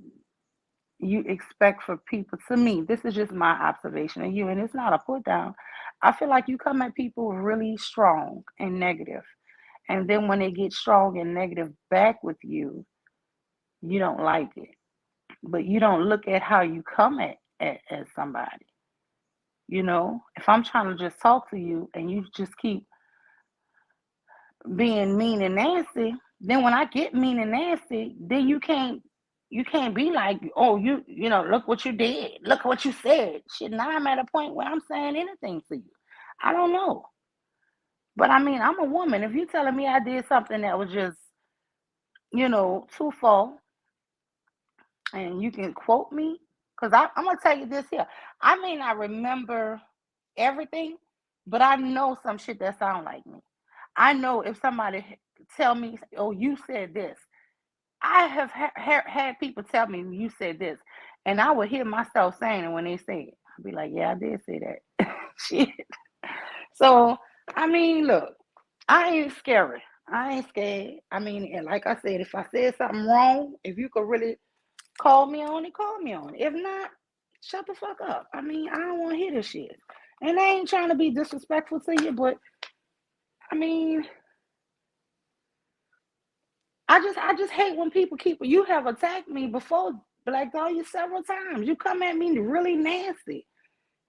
you expect for people, to me, this is just my observation of you, and it's not a put down. I feel like you come at people really strong and negative, and then when they get strong and negative back with you don't like it, but you don't look at how you come at somebody. If I'm trying to just talk to you and you just keep being mean and nasty, then when I get mean and nasty, then you can't be like, oh, look what you did, look what you said. Shit, now I'm at a point where I'm saying anything to you. I don't know, but I mean, I'm a woman. If you're telling me I did something that was just, too far, and you can quote me, because I'm gonna tell you this here. I may not remember everything, but I know some shit that sound like me. I know if somebody tell me, "Oh, you said this," I have had people tell me you said this, and I would hear myself saying it when they say it. I'd be like, "Yeah, I did say that." Shit. So I mean, look, I ain't scary. I ain't scared. I mean, and like I said, if I said something wrong, if you could really call me on it, call me on it. If not, shut the fuck up. I mean, I don't want to hear this shit. And I ain't trying to be disrespectful to you, but I mean, I just hate when people keep. You have attacked me before, Black Dahlia, several times. You come at me really nasty,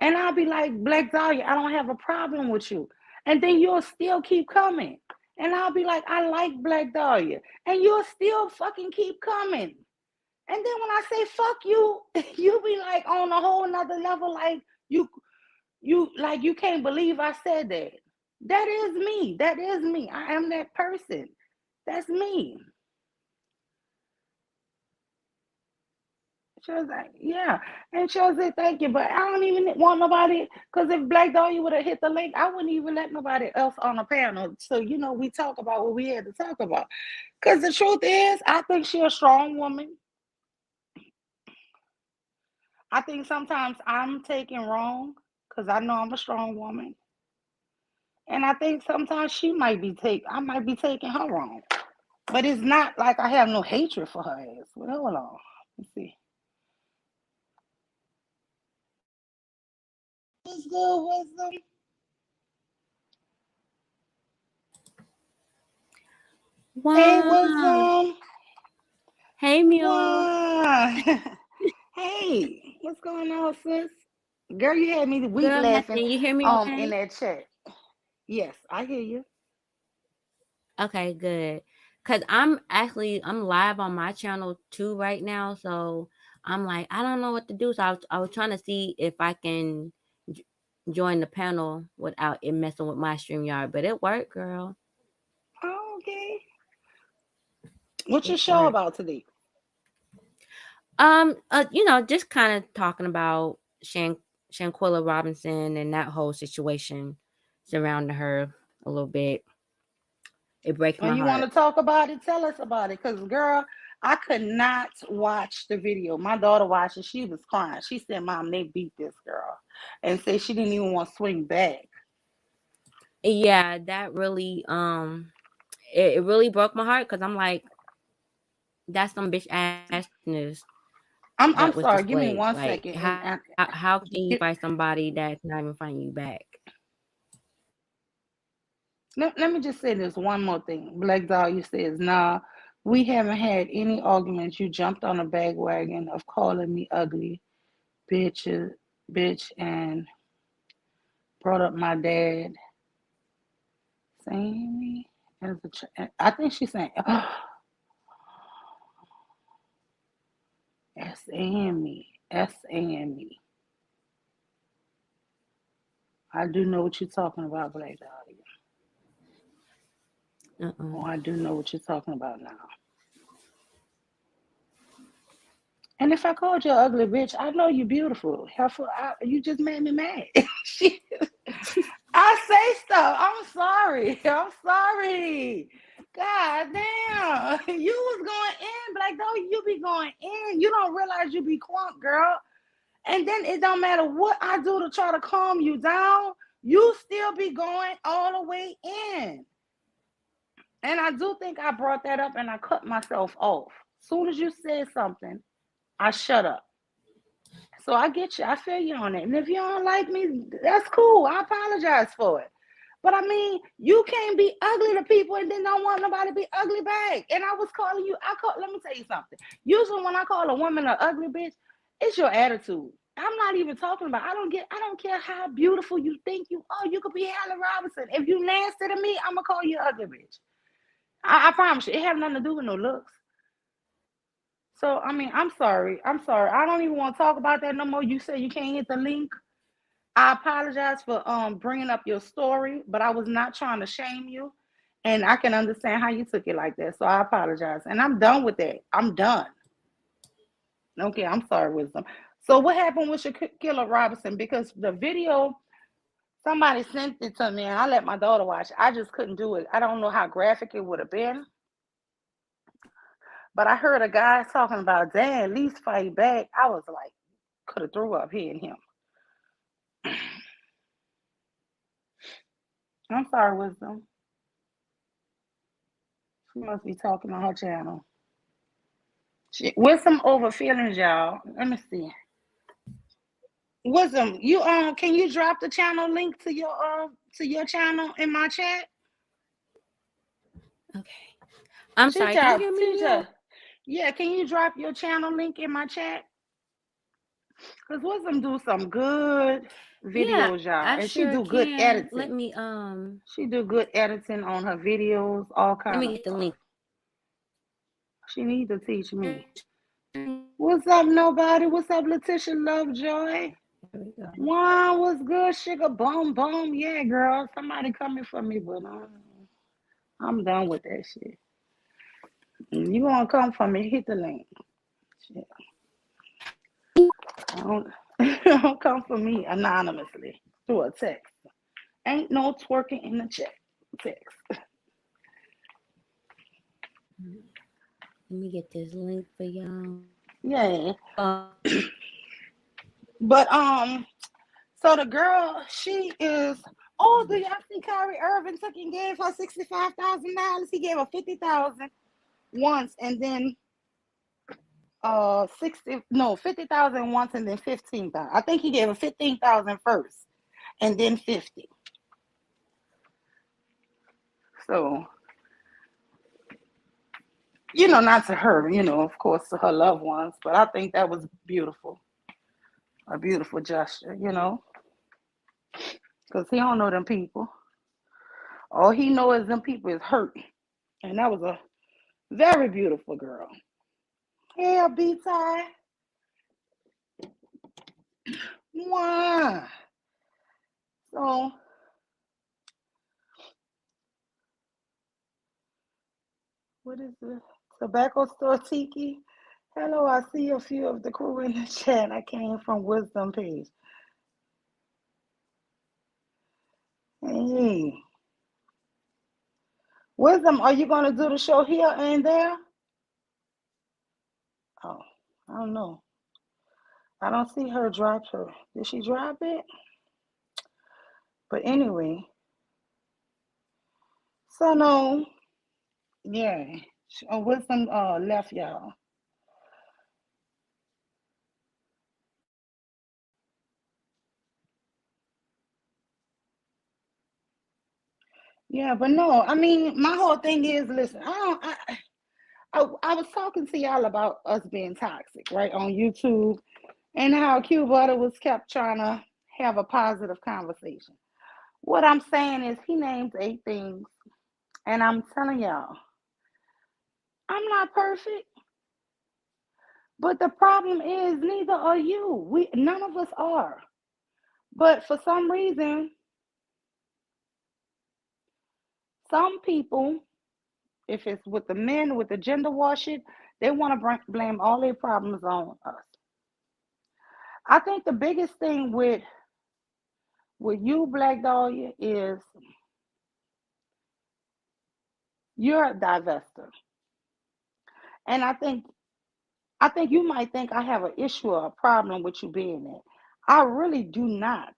and I'll be like, Black Dahlia, I don't have a problem with you, and then you'll still keep coming, and I'll be like, I like Black Dahlia, and you'll still fucking keep coming. And then when I say fuck you, you be like on a whole nother level, like you you can't believe I said that. That is me. That is me. I am that person. That's me. She was like, yeah. And she was like, thank you. But I don't even want nobody, because if Black Dahlia would have hit the link, I wouldn't even let nobody else on the panel. So, we talk about what we had to talk about. Because the truth is, I think she's a strong woman. I think sometimes I'm taken wrong because I know I'm a strong woman. And I think sometimes I might be taking her wrong. But it's not like I have no hatred for her ass. Well, hold on. Let's see. What's good, wisdom? Hey, Wow. wisdom. Hey, Mule. Wow. Hey, what's going on, sis? Girl, you had me the week Girl, laughing nothing. You hear me in okay? that chat. Yes, I hear you. Okay, good. Cause I'm live on my channel too right now. So I'm like, I don't know what to do. So I was trying to see if I can j- join the panel without it messing with my StreamYard, but it worked, girl. Oh, okay. What's your It show worked. about today? Just kind of talking about Shanquilla Robinson and that whole situation surrounding her a little bit. It breaks And my you want heart. to talk about it? Tell us about it. Because, girl, I could not watch the video. My daughter watched it. She was crying. She said, Mom, they beat this girl. And said she didn't even want to swing back. Yeah, that really it really broke my heart because I'm like, that's some bitch assness that was I'm sorry. displayed. Give me Like, one second. how can you fight somebody that's not even fighting you back? let me just say this one more thing. Black Dahlia says, nah, we haven't had any arguments. You jumped on a bandwagon of calling me ugly, bitch, bitch, and brought up my dad, saying me as a I think she's saying, S-A-N me, S-A-N me. I do know what you're talking about, Black Dahlia. Uh-uh. Oh, I do know what you're talking about now. And if I called you an ugly bitch, I know you're beautiful. You just made me mad. I say stuff. I'm sorry. I'm sorry. God damn. You was going in, Black Dog. You be going in. You don't realize you be crunk, girl. And then it don't matter what I do to try to calm you down. You still be going all the way in. And I do think I brought that up and I cut myself off. Soon as you said something, I shut up. So I get you. I feel you on it. And if you don't like me, that's cool. I apologize for it. But I mean, you can't be ugly to people and then don't want nobody to be ugly back. And I was calling you, let me tell you something. Usually when I call a woman an ugly bitch, it's your attitude. I'm not even talking about, I don't care how beautiful you think you are. You could be Halle Robinson. If you nasty to me, I'm gonna call you ugly bitch. I promise you, it have nothing to do with no looks. So I mean, I'm sorry. I'm sorry. I don't even want to talk about that no more. You say you can't hit the link. I apologize for bringing up your story, but I was not trying to shame you, and I can understand how you took it like that. So I apologize, and I'm done with that. I'm done. Okay, I'm sorry, Wisdom. So what happened with Shanquilla Robinson? Because the video, somebody sent it to me, and I let my daughter watch. I just couldn't do it. I don't know how graphic it would have been, but I heard a guy talking about, "Dad, at least fight back." I was like, could have threw up hearing him. I'm sorry, Wisdom. She must be talking on her channel. Wisdom over feelings, y'all. Let me see. Wisdom, you can you drop the channel link to your channel in my chat? Okay. I'm She sorry. Can you hear just, me, she Mule? just, yeah. Can you drop your channel link in my chat? Cause Wisdom do some good Yeah, videos, y'all, I and she sure do good can. Let editing. me She do good editing on her videos, all let kind me of get the stuff. link. She need to teach me. What's up, nobody? What's up, Letitia Lovejoy? There we go. Wow, what's good, sugar? Boom, boom. Yeah, girl. Somebody coming for me, but I'm done with that shit. You want to come for me? Hit the link. Shit. Don't, don't come for me anonymously through a text. Ain't no twerking in the chat. Text. Let me get this link for y'all. Yeah. But so the girl, she is. Oh, do y'all see Kyrie Irving took and gave her $65,000? He gave her 50,000 once, and then 50,000 once, and then 15,000. I think he gave her 15,000 first, and then 50. So not to her, of course to her loved ones, but I think that was beautiful, a beautiful gesture, because he don't know them people. All he knows them people is hurt, and that was a very beautiful girl. Hey, B-Tie. Why? So, what is the tobacco store Tiki? Hello, I see a few of the crew in the chat. I came from Wisdom Page. Hey, Wisdom, are you going to do the show here and there? Oh, I don't know. I don't see her drop her. Did she drop it? But anyway, so no, yeah. Wisdom left y'all. Yeah, but no, I mean, my whole thing is, listen, I was talking to y'all about us being toxic, right, on YouTube, and how Q Butter was kept trying to have a positive conversation. What I'm saying is, he named 8 things, and I'm telling y'all, I'm not perfect, but the problem is, neither are you. None of us are. But for some reason, some people, if it's with the men, with the gender war shit, they want to blame all their problems on us. I think the biggest thing with you, Black Dahlia, is you're a divester, and I think you might think I have an issue or a problem with you being there. I really do not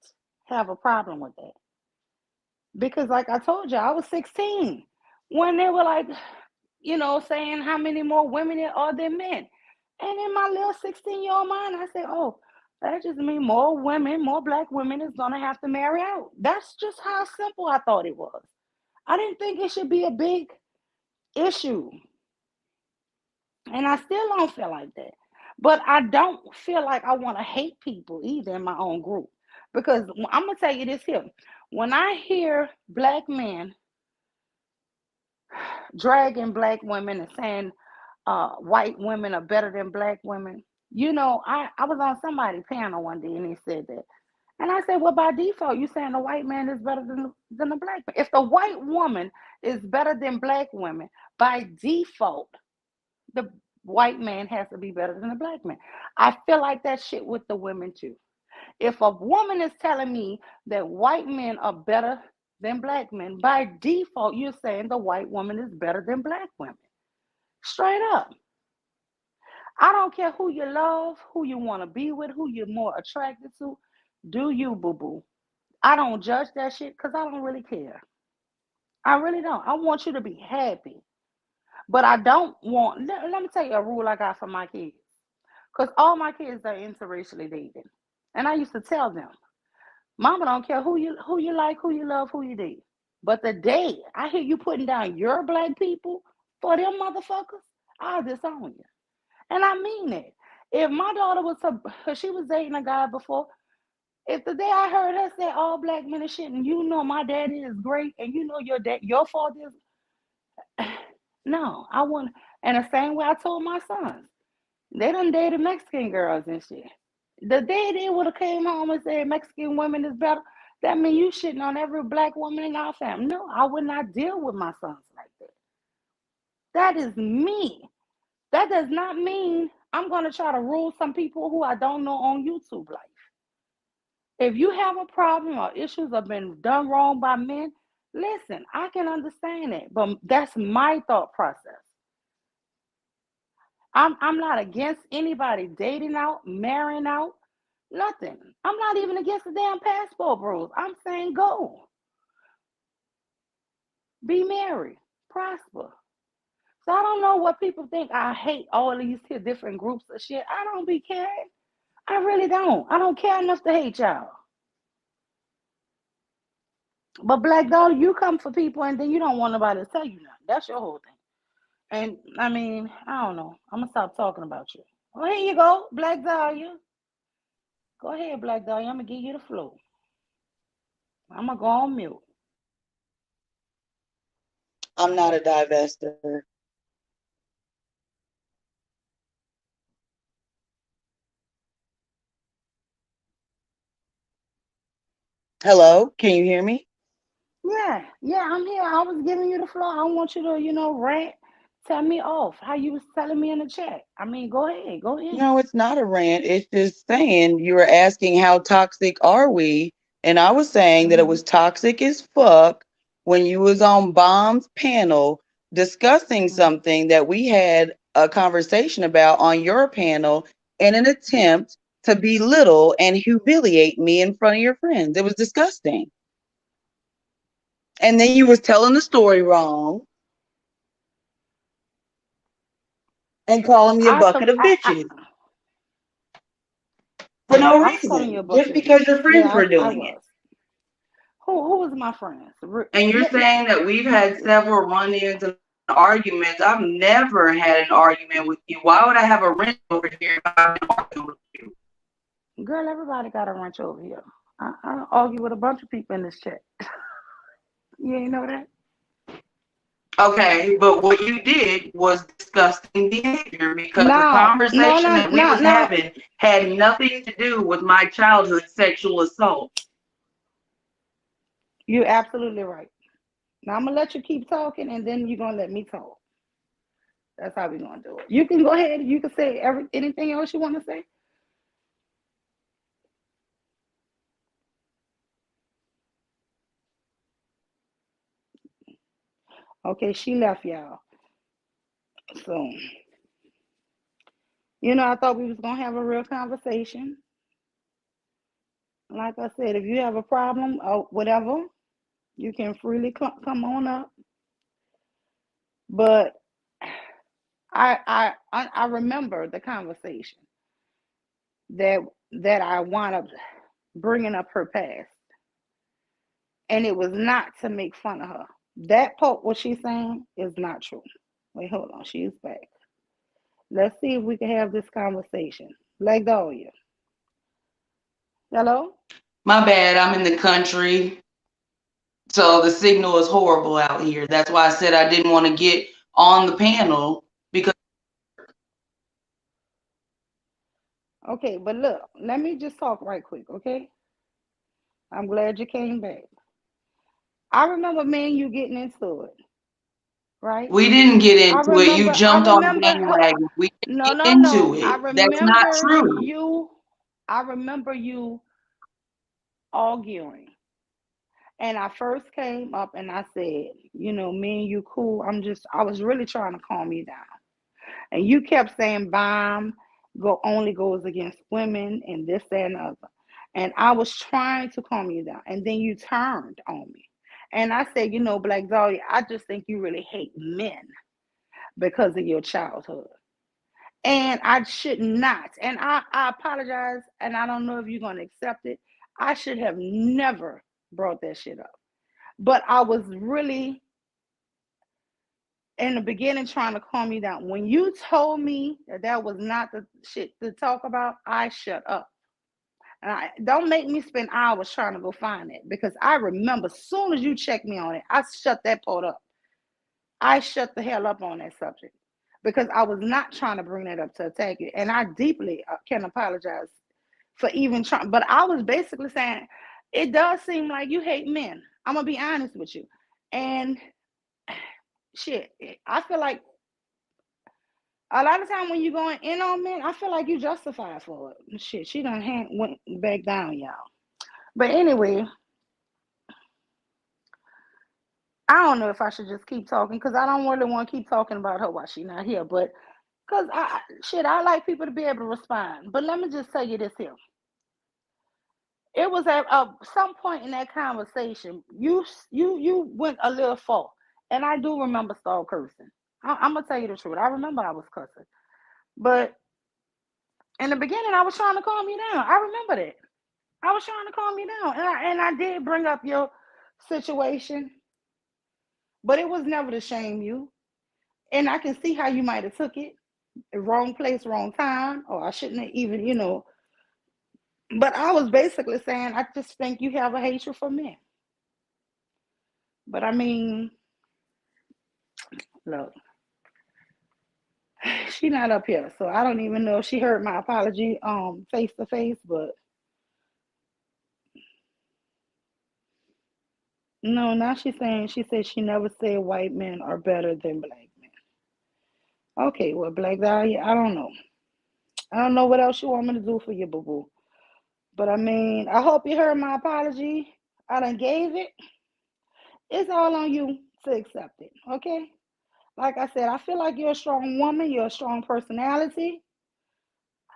have a problem with that because, like I told you, I was 16 when they were like, saying how many more women there are than men. And in my little 16-year-old mind, I said, oh, that just means more women, more black women is going to have to marry out. That's just how simple I thought it was. I didn't think it should be a big issue. And I still don't feel like that. But I don't feel like I want to hate people either in my own group. Because I'm going to tell you this here. When I hear black men dragging black women and saying white women are better than black women. I was on somebody's panel one day and he said that. And I said, well, by default, you saying the white man is better than the black man. If the white woman is better than black women, by default, the white man has to be better than the black man. I feel like that shit with the women too. If a woman is telling me that white men are better than black men, by default, you're saying the white woman is better than black women. Straight up. I don't care who you love, who you want to be with, who you're more attracted to. Do you, boo boo? I don't judge that shit because I don't really care. I really don't. I want you to be happy. But I don't want, let me tell you a rule I got for my kids. Because all my kids are interracially dating. And I used to tell them, Mama don't care who you like, who you love, who you date. But the day I hear you putting down your black people for them motherfuckers, I'll disown you. And I mean it. If my daughter was she was dating a guy before, if the day I heard her say all black men are shit and you know my daddy is great and you know your father is no, I want and the same way I told my sons. They done dated Mexican girls and shit. The day they would have came home and said Mexican women is better, that mean you shitting on every black woman in our family. No, I would not deal with my sons like that. That is me. That does not mean I'm going to try to rule some people who I don't know on YouTube life. If you have a problem or issues have been done wrong by men, listen, I can understand it, but that's my thought process. I'm not against anybody dating out, marrying out, nothing. I'm not even against the damn passport rules. I'm saying go, be married, prosper. So I don't know what people think. I hate all these here different groups of shit. I don't be caring. I really don't. I don't care enough to hate y'all. But Black Dollar, you come for people and then you don't want nobody to tell you nothing. That's your whole thing. And I mean, I don't know. I'm gonna stop talking about you. Well, here you go, Black Dahlia. Go ahead, Black Dahlia. I'm gonna give you the floor. I'm gonna go on mute. I'm not a divester. Hello, can you hear me? Yeah, yeah, I'm here. I was giving you the floor. I want you to, rant, tell me off how you was telling me in the chat. I mean, go ahead, go ahead. No, it's not a rant. It's just saying you were asking how toxic are we, and I was saying that it Hmm. was toxic as fuck when you was on Bomb's panel discussing something that we had a conversation about on your panel in an attempt to belittle and humiliate me in front of your friends. It was disgusting. And then you was telling the story wrong and calling me a I, bucket com- of bitches for no I was calling you a reason, just bucket of because your bitches. friends Yeah, were I doing it. was. Who was my friends? And you're saying that we've had several run-ins and arguments. I've never had an argument with you. Why would I have a wrench over here if I've been arguing with you? Girl, everybody got a wrench over here. I argue with a bunch of people in this chat. You ain't know that? Okay, but what you did was disgusting behavior because the No, no, conversation no, that we no, was no. having had nothing to do with my childhood sexual assault. You're absolutely right. Now I'm gonna let you keep talking, and then you're gonna let me talk. That's how we're gonna do it. You can go ahead. You can say anything else you want to say. Okay, she left y'all. So I thought we was gonna have a real conversation. Like I said, if you have a problem or whatever, you can freely come on up. But I remember the conversation that that I wound up bringing up her past, and it was not to make fun of her. That part, what she's saying, is not true. Wait, hold on, she's back. Let's see if we can have this conversation. Like Dahlia. Hello? My bad, I'm in the country, so the signal is horrible out here. That's why I said I didn't want to get on the panel because Okay, but look, let me just talk right quick, okay? I'm glad you came back. I remember me and you getting into it, right? we didn't get I into it. You remember, I jumped on the remember, bandwagon. We no, didn't no, get into no. it. That's not true. I remember you arguing. And I first came up and I said, me and you cool. I was really trying to calm you down. And you kept saying bomb only goes against women and this, that, and the other. And I was trying to calm you down. And then you turned on me. And I said, Black Dahlia, I just think you really hate men because of your childhood. And I should not. And I apologize. And I don't know if you're going to accept it. I should have never brought that shit up. But I was really in the beginning trying to calm you down. When you told me that was not the shit to talk about, I shut up. And don't make me spend hours trying to go find it because I remember as soon as you checked me on it, I shut that part up. I shut the hell up on that subject because I was not trying to bring that up to attack you. And I deeply can apologize for even trying. But I was basically saying, it does seem like you hate men. I'm going to be honest with you. And shit, I feel like a lot of time when you're going in on men, I feel like you justified for it. Shit, she done went back down, y'all. But anyway, I don't know if I should just keep talking because I don't really want to keep talking about her while she's not here. But because I like people to be able to respond. But let me just tell you this here. It was at some point in that conversation, you went a little far, and I do remember start cursing. I'm gonna tell you the truth. I remember I was cussing, but in the beginning, I was trying to calm you down. I remember that. I was trying to calm you down, and I did bring up your situation, but it was never to shame you. And I can see how you might have took it, wrong place, wrong time, or I shouldn't have even. But I was basically saying I just think you have a hatred for men. But I mean, look, she not up here, so I don't even know if she heard my apology face to face. But No, now she's saying she said she never said white men are better than black men. Okay, well, Black Dahlia, I don't know. I don't know what else you want me to do for you, boo boo. But I mean, I hope you heard my apology. I done gave it. It's all on you to accept it. Okay? Like I said, I feel like you're a strong woman. You're a strong personality.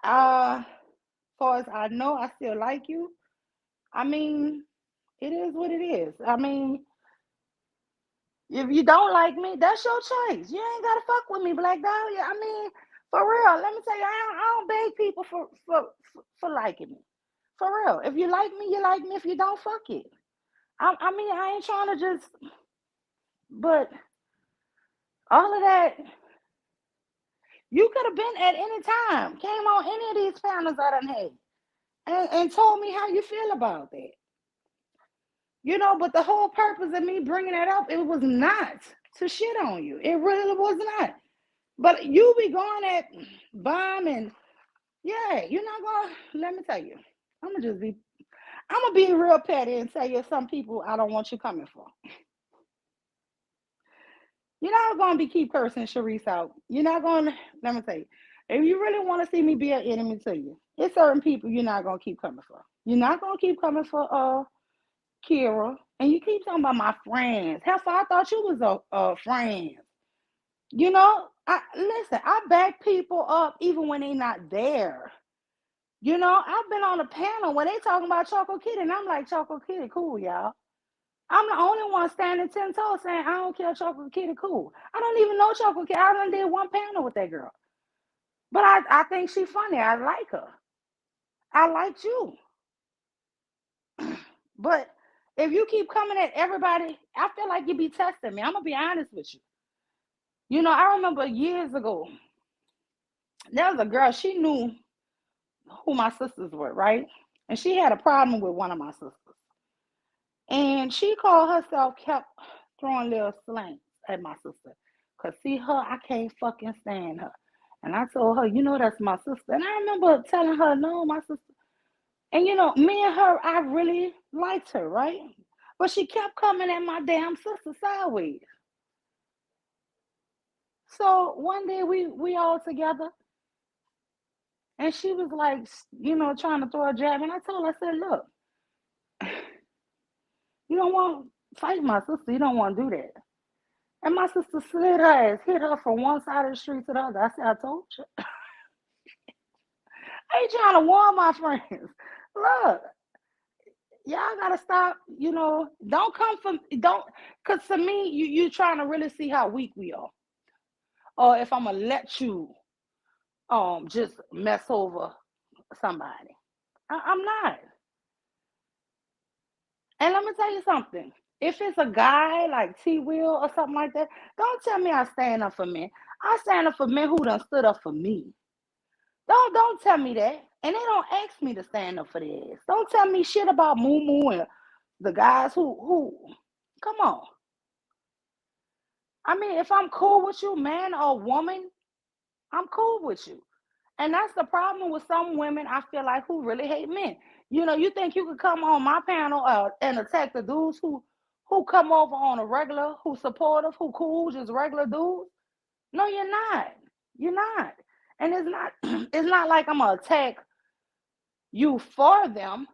As far as I know, I still like you. I mean, it is what it is. I mean, if you don't like me, that's your choice. You ain't gotta fuck with me, Black Dahlia. I mean, for real. Let me tell you, I don't beg people for liking me. For real. If you like me, you like me. If you don't, fuck it. I mean, I ain't trying to just. But all of that, you could have been at any time, came on any of these panels I done had, and told me how you feel about that. But the whole purpose of me bringing that up, it was not to shit on you. It really was not. But you be going at bomb and yeah, you're not gonna. Let me tell you, I'm gonna just be. I'm gonna be real petty and tell you some people I don't want you coming for. You're not gonna be keep cursing Sharice out. You're not gonna. Let me tell you, if you really want to see me be an enemy to you, it's certain people you're not gonna keep coming for. You're not gonna keep coming for Kira, and you keep talking about my friends. Hell, I thought you was a friend. I listen. I back people up even when they not there. I've been on a panel when they talking about Choco Kitty, and I'm like, Choco Kitty, cool, y'all. I'm the only one standing 10 toes saying I don't care, Choco Kitty, cool. I don't even know Choco Kitty. I done did one panel with that girl, but I think she funny. I like her. I like you, but if you keep coming at everybody, I feel like you be testing me. I'm gonna be honest with you. I remember years ago, there was a girl. She knew who my sisters were, right? And she had a problem with one of my sisters. And she called herself, kept throwing little slangs at my sister. Cause see her, I can't fucking stand her. And I told her, that's my sister. And I remember telling her, no, my sister. And me and her, I really liked her, right? But she kept coming at my damn sister sideways. So one day we all together, and she was like, trying to throw a jab. And I told her, I said, look, you don't want to fight my sister. You don't want to do that. And my sister slid her ass, hit her from one side of the street to the other. I said, I told you. I ain't trying to warn my friends. Look, y'all gotta stop, don't come from don't cause to me, you trying to really see how weak we are. Or if I'm gonna let you just mess over somebody. I'm not. And let me tell you something. If it's a guy like T Will or something like that, don't tell me I stand up for men. I stand up for men who done stood up for me. Don't tell me that. And they don't ask me to stand up for this. Don't tell me shit about Moo Moo and the guys who come on. I mean, if I'm cool with you, man or woman, I'm cool with you. And that's the problem with some women, I feel like, who really hate men. You think you could come on my panel and attack the dudes who come over on a regular, who supportive, who cool, just regular dudes? No, you're not. You're not. And it's not it's not like I'm gonna attack you for them,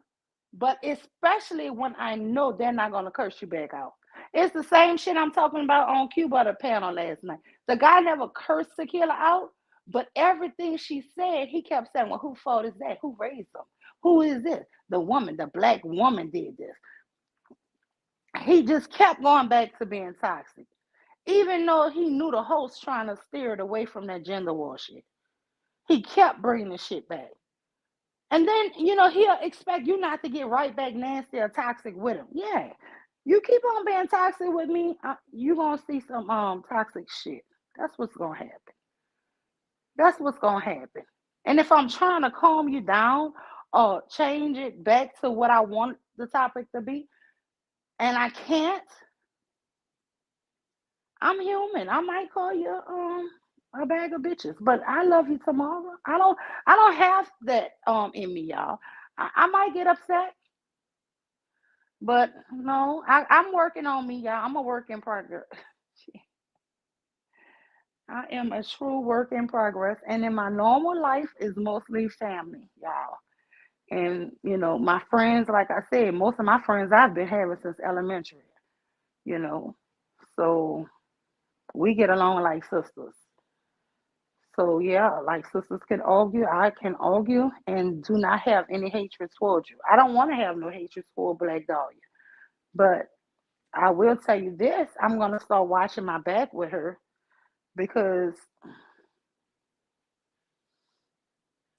but especially when I know they're not gonna curse you back out. It's the same shit I'm talking about on Cuba the panel last night. The guy never cursed Tequila out, but everything she said, he kept saying, well, who fault is that? Who raised them? Who is this? The woman, the black woman did this. He just kept going back to being toxic. Even though he knew the host trying to steer it away from that gender war shit. He kept bringing the shit back. And then, he'll expect you not to get right back nasty or toxic with him. Yeah. You keep on being toxic with me, you're going to see some toxic shit. That's what's going to happen. That's what's going to happen. And if I'm trying to calm you down or change it back to what I want the topic to be, and I can't, I'm human. I might call you a bag of bitches, but I love you tomorrow. I don't have that in me, y'all. I might get upset, But no, I'm working on me, y'all. I'm a work in progress. I am a true work in progress. And in my normal life is mostly family, y'all. And my friends, like I said, most of my friends I've been having since elementary, you know. So we get along like sisters. So yeah, like sisters can argue, I can argue, and do not have any hatred towards you. I don't want to have no hatred toward Black Dahlia, but I will tell you this: I'm gonna start watching my back with her because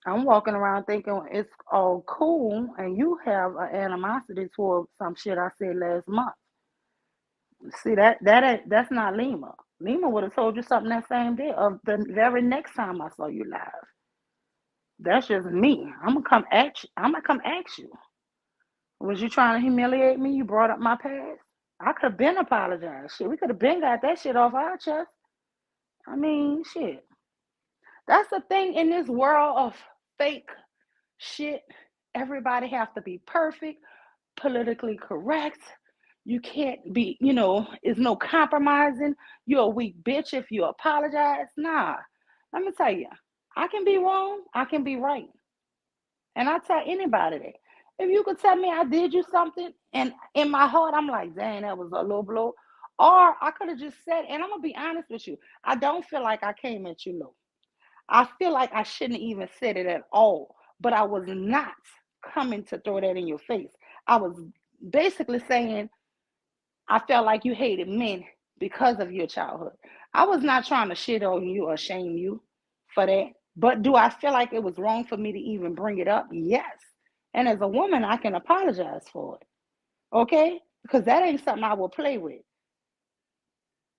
I'm walking around thinking it's all cool, and you have an animosity toward some shit I said last month. See that's not Lima. Lima would have told you something that same day or the very next time I saw you live. That's just me. I'm gonna come at you. I'm gonna come at you. Was you trying to humiliate me? You brought up my past. I could have been apologized. Shit, we could have been got that shit off our chest. I mean, shit. That's the thing in this world of fake shit. Everybody have to be perfect, politically correct. You can't be, it's no compromising. You're a weak bitch if you apologize. Nah. Let me tell you, I can be wrong, I can be right. And I tell anybody that. If you could tell me I did you something and in my heart I'm like, dang, that was a low blow. Or I could have just said, and I'm gonna be honest with you, I don't feel like I came at you low. I feel like I shouldn't even said it at all. But I was not coming to throw that in your face. I was basically saying I felt like you hated men because of your childhood. I was not trying to shit on you or shame you for that. But do I feel like it was wrong for me to even bring it up? Yes. And as a woman, I can apologize for it. Okay? Because that ain't something I will play with.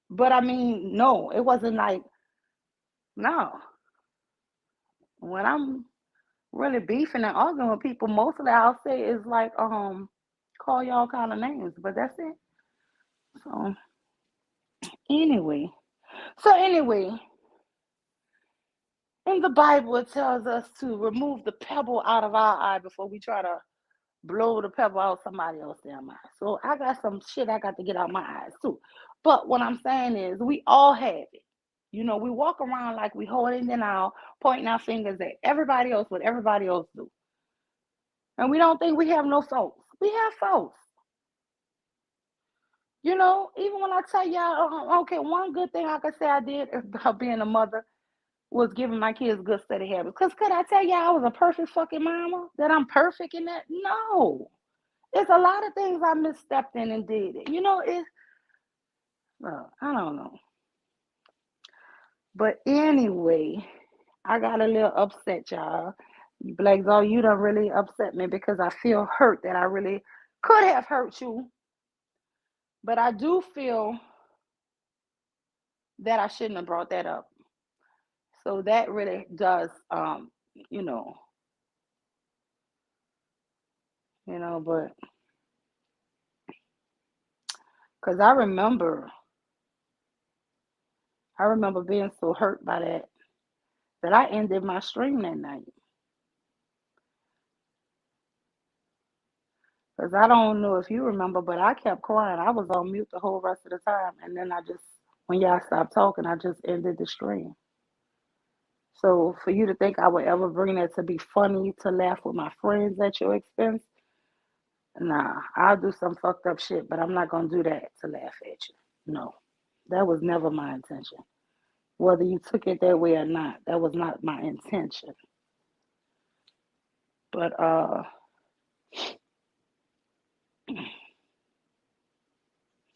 But I mean, no, it wasn't like, no. When I'm really beefing and arguing with people, mostly I'll say is like, call y'all kind of names, but that's it. So anyway, anyway, in the Bible it tells us to remove the pebble out of our eye before we try to blow the pebble out somebody else's damn eye. So I got some shit I got to get out my eyes too. But what I'm saying is we all have it. We walk around like we holding it out, pointing our fingers at everybody else, what everybody else do. And we don't think we have no faults. We have faults. Even when I tell y'all, okay, one good thing I could say I did about being a mother was giving my kids good study habits. Because could I tell y'all I was a perfect fucking mama? That I'm perfect in that? No. It's a lot of things I misstepped in and did. I don't know. But anyway, I got a little upset, y'all. Black Zol, you done really upset me because I feel hurt that I really could have hurt you. But I do feel that I shouldn't have brought that up. So that really does, you know, but because I remember being so hurt by that I ended my stream that night. Because I don't know if you remember, but I kept crying. I was on mute the whole rest of the time. And then when y'all stopped talking, I just ended the stream. So for you to think I would ever bring that to be funny, to laugh with my friends at your expense, nah, I'll do some fucked up shit, but I'm not going to do that to laugh at you. No, that was never my intention. Whether you took it that way or not, that was not my intention. But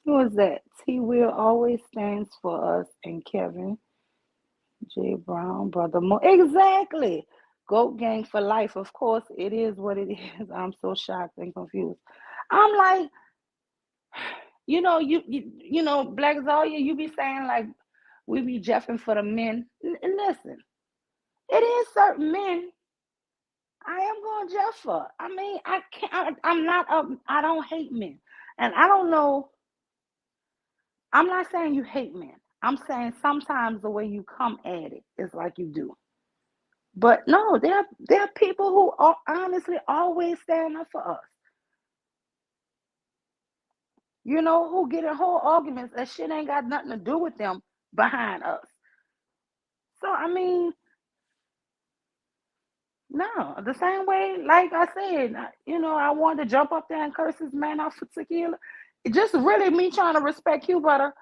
who is that? T Will always stands for us and Kevin J Brown, brother Mo. Exactly. Goat gang for life. Of course, it is what it is. I'm so shocked and confused. I'm like, Black Zoya, you be saying like we be jeffing for the men. Listen, it is certain men I am going to jeff for. I mean, I can't. I'm not. I don't hate men, and I don't know. I'm not saying you hate men. I'm saying sometimes the way you come at it is like you do. But no, there are people who are honestly always stand up for us. who get in whole arguments that shit ain't got nothing to do with them behind us. So I mean, no, the same way, like I said, I wanted to jump up there and curse this man out for tequila. It just really me trying to respect you, but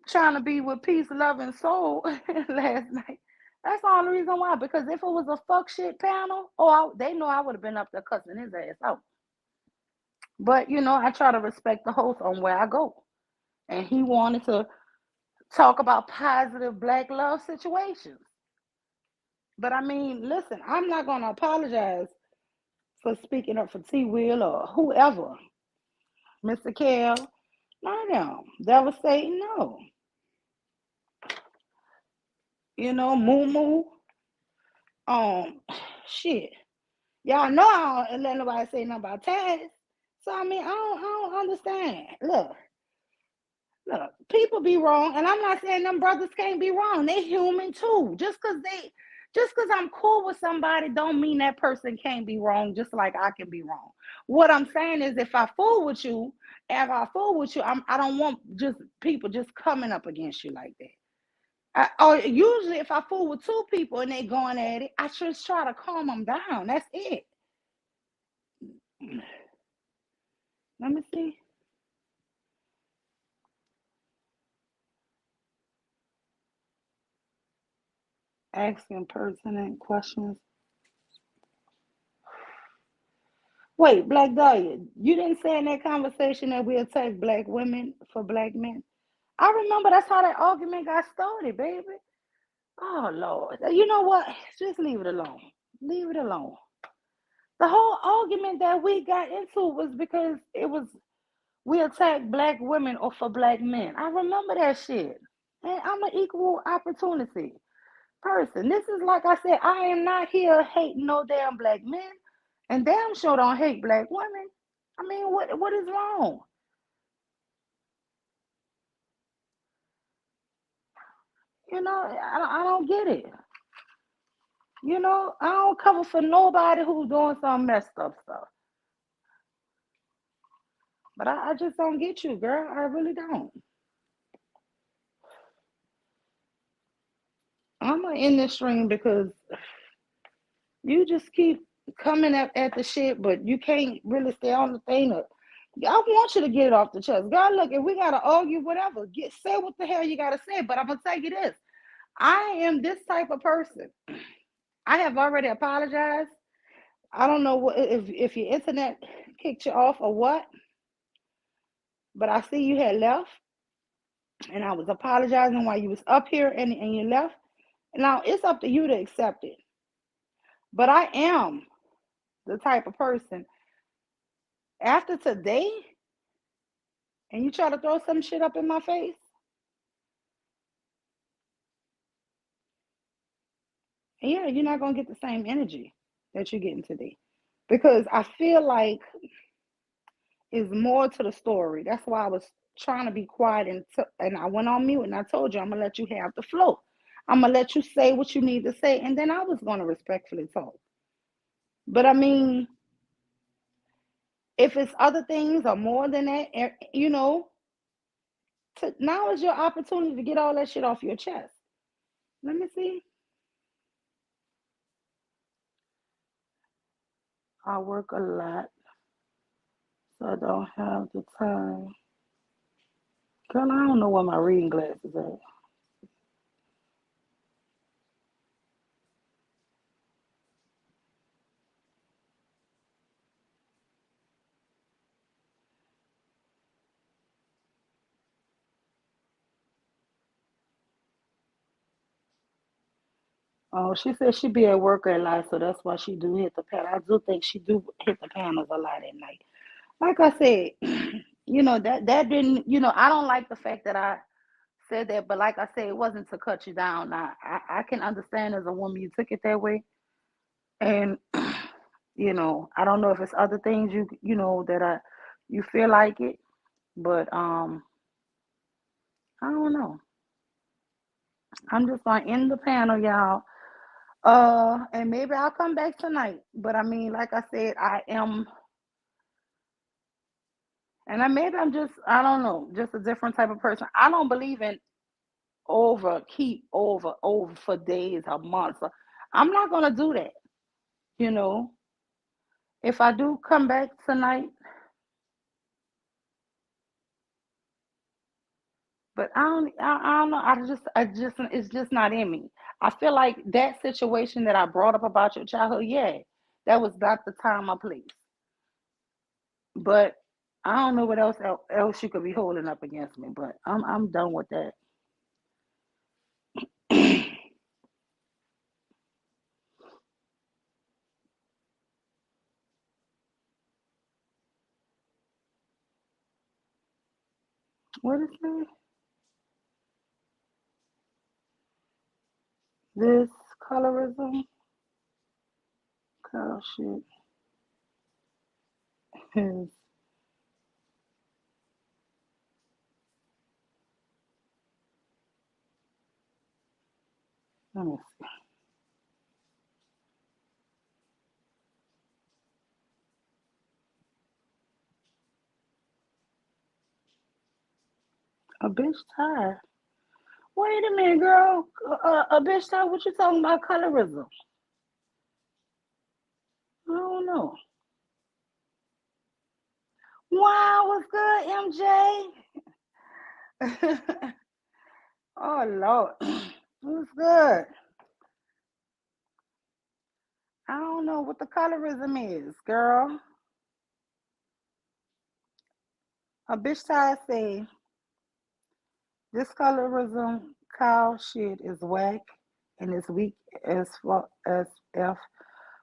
trying to be with peace, love, and soul last night. That's the only reason why. Because if it was a fuck shit panel, they know I would have been up there cussing his ass out. But I try to respect the host on where I go, and he wanted to talk about positive black love situations. But I mean, listen, I'm not gonna apologize for speaking up for T. Will or whoever, Mr. Cal. None of them. Devastating, no. Moo Moo. Um, shit. Y'all know I don't let nobody say nothing about Taz. So I mean, I don't understand. Look, people be wrong, and I'm not saying them brothers can't be wrong. They human too. Just cause I'm cool with somebody, don't mean that person can't be wrong. Just like I can be wrong. What I'm saying is, if I fool with you, I don't want just people just coming up against you like that. Or usually, if I fool with two people and they going at it, I just try to calm them down. That's it. Let me see. Asking pertinent questions. Wait, Black Dahlia, you didn't say in that conversation that we attack black women for black men. I remember that's how that argument got started, baby. Oh Lord, you know what? Just leave it alone. Leave it alone. The whole argument that we got into was because it was we attack black women or for black men. I remember that shit. And I'm an equal opportunity person. This is like I said, I am not here hating no damn black men, and damn sure don't hate black women. I mean, what is wrong? I don't get it. I don't cover for nobody who's doing some messed up stuff. But I just don't get you, girl. I really don't. I'm gonna end this stream because you just keep coming at the shit, but you can't really stay on the thing. I want you to get it off the chest. God, look, if we gotta argue, whatever, say what the hell you gotta say. But I'm gonna tell you this: I am this type of person. I have already apologized. I don't know if your internet kicked you off or what, but I see you had left, and I was apologizing while you was up here and you left. Now it's up to you to accept it. But I am the type of person after today, and you try to throw some shit up in my face, yeah, you're not gonna get the same energy that you're getting today. Because I feel like it's more to the story. That's why I was trying to be quiet and I went on mute and I told you I'm gonna let you have the flow. I'm gonna let you say what you need to say, and then I was gonna respectfully talk. But I mean, if it's other things or more than that, now is your opportunity to get all that shit off your chest. Let me see. I work a lot, so I don't have the time. Girl, I don't know where my reading glasses are. Oh, she said she be at work a lot, so that's why she do hit the panel. I do think she do hit the panels a lot at night. Like I said, that didn't, I don't like the fact that I said that, but like I said, it wasn't to cut you down. Now, I can understand as a woman you took it that way, and I don't know if it's other things that you feel like it, but I don't know. I'm just gonna end the panel, y'all. And maybe I'll come back tonight. But I mean, like I said, I am And maybe I'm just, I don't know, just a different type of person. I don't believe in keep over for days or months. I'm not gonna do that. You know, if I do come back tonight, but I don't know. It's just not in me. I feel like that situation that I brought up about your childhood, yeah, that was not the time or place. But I don't know what else you could be holding up against me. But I'm done with that. What is this? This colorism? Oh shit. Is let me see. A bitch tired. Wait a minute, girl. A bitch tired. What you talking about colorism? I don't know. Wow, what's good, MJ? Oh Lord, what's good? I don't know what the colorism is, girl. A bitch tired say this colorism cow shit is whack and is weak as if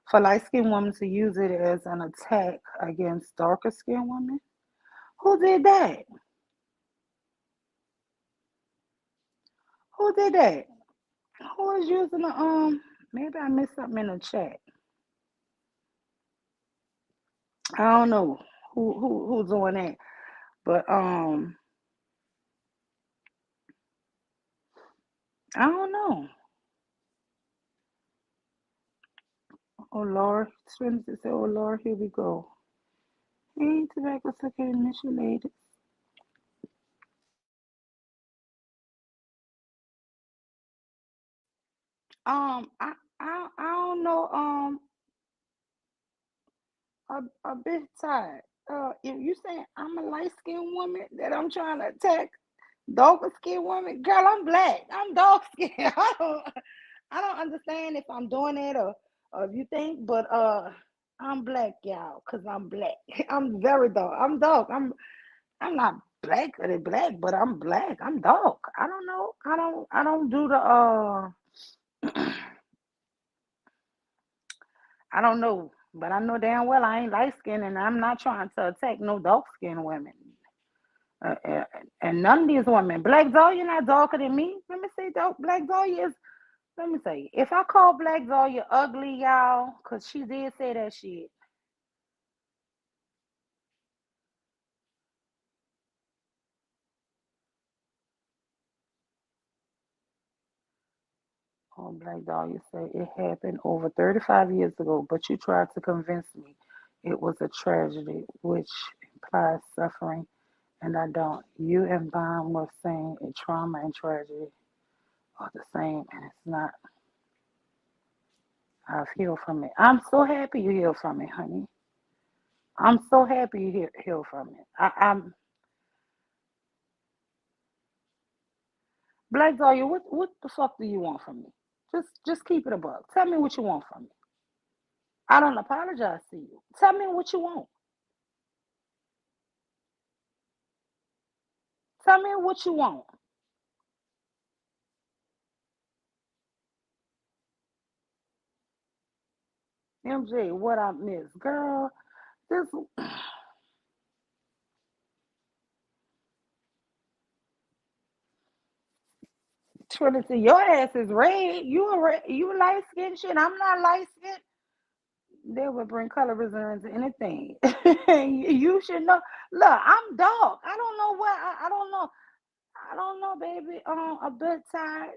for light skinned women to use it as an attack against darker skinned women. Who did that? Who did that? Who is using the maybe I missed something in the chat. I don't know who's doing that. But I don't know. Oh Lord, Trinity said, "Oh Lord, here we go." Hey, tobacco sucker initiated. I don't know. A bit tired. If you saying I'm a light skinned woman that I'm trying to attack darker skinned woman, girl, I'm black. I'm dark skinned. I don't understand if I'm doing it or if you think, but I'm black, y'all, cause I'm black. I'm very dark. I'm dark. I'm not black or black, but I'm black. I'm dark. I don't know. I don't do the I don't know. But I know damn well I ain't light skinned and I'm not trying to attack no dark skinned women. And none of these women, Black Zoya not darker than me. Let me say, Black Zoya is. Let me say, if I call Black Zoya ugly, y'all, cause she did say that shit. Oh, Black Dahlia said it happened over 35 years ago, but you tried to convince me it was a tragedy, which implies suffering, and I don't. You and Bond were saying a trauma and tragedy are the same, and it's not. I've healed from it. I'm so happy you healed from it, honey. I'm so happy you healed from it. I'm Black Dahlia. What the fuck do you want from me? Just keep it a buck. Tell me what you want from me. I don't apologize to you. Tell me what you want. Tell me what you want. MJ, what I miss, girl. This Trinity, your ass is red. You light skin shit. I'm not light skin. They would bring colorism into anything. You should know. Look, I'm dark. I don't know what. I don't know. I don't know, baby. A bit tired.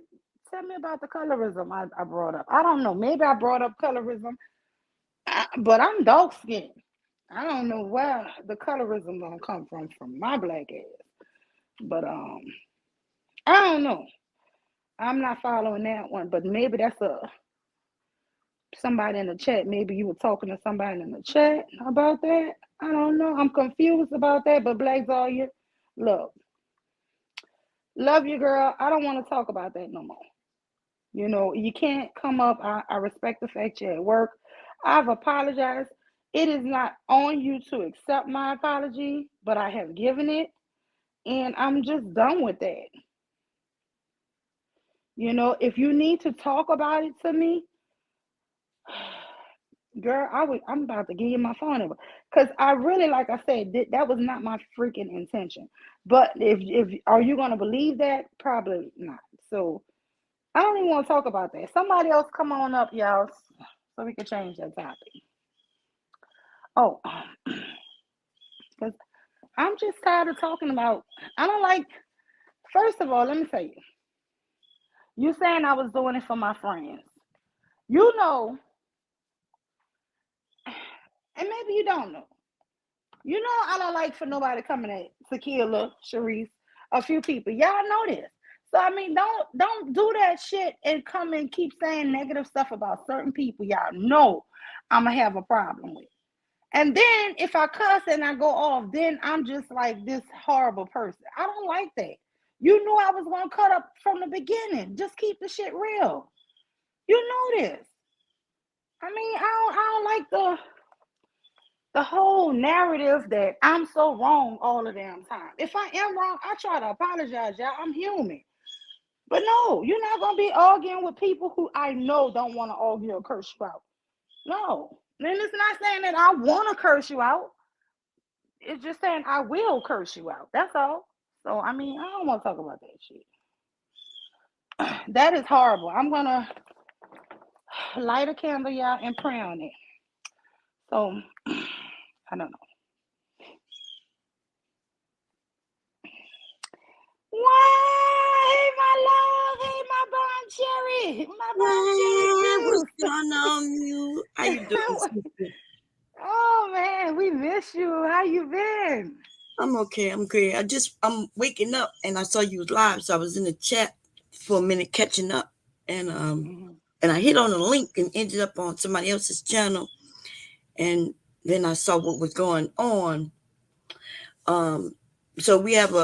Tell me about the colorism I brought up. I don't know. Maybe I brought up colorism, but I'm dark skinned. I don't know where the colorism gonna come from my black ass. But I don't know. I'm not following that one, but maybe that's a somebody in the chat. Maybe you were talking to somebody in the chat about that. I don't know. I'm confused about that. But Black Zaria, look, love you, girl. I don't want to talk about that no more. You know, you can't come up. I respect the fact you're at work. I've apologized. It is not on you to accept my apology, but I have given it, and I'm just done with that. You know, if you need to talk about it to me, girl, I'm about to give you my phone number because I really, like I said, that was not my freaking intention. But if are you gonna believe that? Probably not. So I don't even want to talk about that. Somebody else come on up, y'all, so we can change that topic. Oh, because I'm just tired of talking about. I don't like. First of all, let me tell you. You saying I was doing it for my friends. You know, and maybe you don't know. You know, I don't like for nobody coming at Tequila, Sharice, a few people. Y'all know this. So I mean, don't do that shit and come and keep saying negative stuff about certain people. Y'all know I'm gonna have a problem with. And then if I cuss and I go off, then I'm just like this horrible person. I don't like that. You knew I was gonna cut up from the beginning. Just keep the shit real. You know this. I mean, I don't like the whole narrative that I'm so wrong all the damn time. If I am wrong, I try to apologize, y'all. I'm human. But no, you're not gonna be arguing with people who I know don't want to argue or curse you out. No. And it's not saying that I want to curse you out. It's just saying I will curse you out. That's all. So I mean, I don't want to talk about that shit. That is horrible. I'm gonna light a candle, y'all, and pray on it. So I don't know. Why? Hey, my love. Hey, my bomb cherry. My bomb cherry Hey, what's juice. going on, you? How you doing, sister? Oh man, we miss you. How you been? I'm okay. I'm great. I'm waking up and I saw you was live, so I was in the chat for a minute catching up, and Mhm. and I hit on a link and ended up on somebody else's channel, and then I saw what was going on. Um, so we have,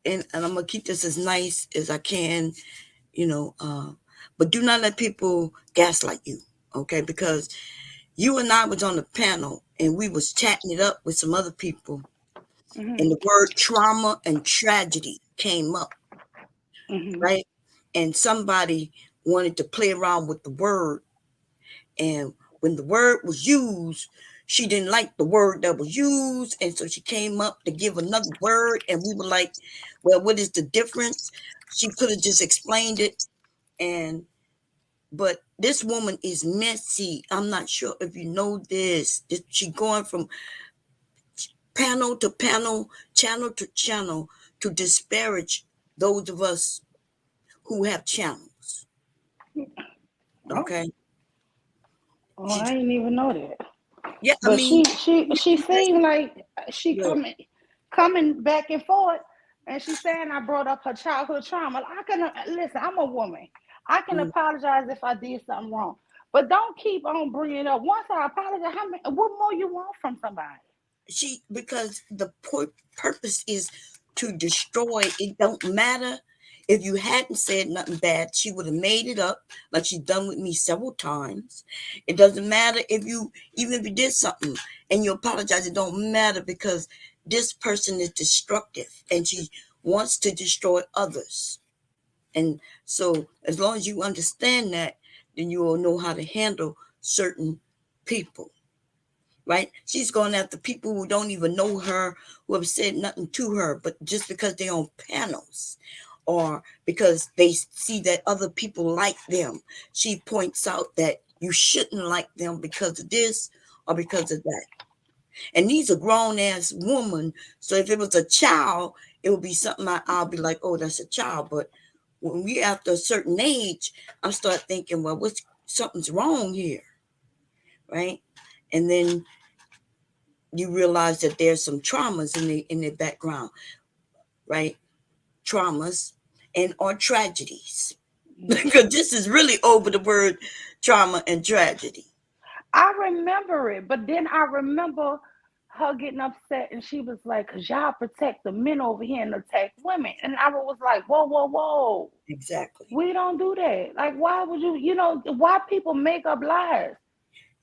and I'm gonna keep this as nice as I can, you know. But do not let people gaslight you, okay? Because you and I was on the panel and we was chatting it up with some other people, and Mhm. the word trauma and tragedy came up, Mhm. right? And somebody wanted to play around with the word, and when the word was used, she didn't like the word that was used, and so she came up to give another word, and we were like, well, what is the difference? She could have just explained it. And but this woman is messy. I'm not sure if you know this. She going from panel to panel, channel to channel, to disparage those of us who have channels. Oh, Okay. oh, She, I didn't even know that. yeah, I But mean, she seemed like she look, coming back and forth, and she's saying I brought up her childhood trauma. I can listen. I'm a woman. I can mm, apologize if I did something wrong, but don't keep on bringing it up. Once I apologize, what more you want from somebody? because the purpose is to destroy. It don't matter if you hadn't said nothing bad, she would have made it up like she's done with me several times. It doesn't matter if you, even if you did something and you apologize, it don't matter because this person is destructive and she wants to destroy others. And so as long as you understand that, then you will know how to handle certain people, right? She's going after people who don't even know her, who have said nothing to her, but just because they're on panels or because they see that other people like them, she points out that you shouldn't like them because of this or because of that. And these are grown ass women. So if it was a child, it would be something I'll be like, oh, that's a child. But when we after a certain age, I start thinking, well, what's something's wrong here, right? And then you realize that there's some traumas in their background, right? Traumas and or tragedies. Because this is really over the word trauma and tragedy. I remember it, but then I remember her getting upset and she was like, "Cause y'all protect the men over here and attack women." And I was like, "Whoa, whoa, whoa. Exactly. We don't do that. Like, why would you, why people make up lies?"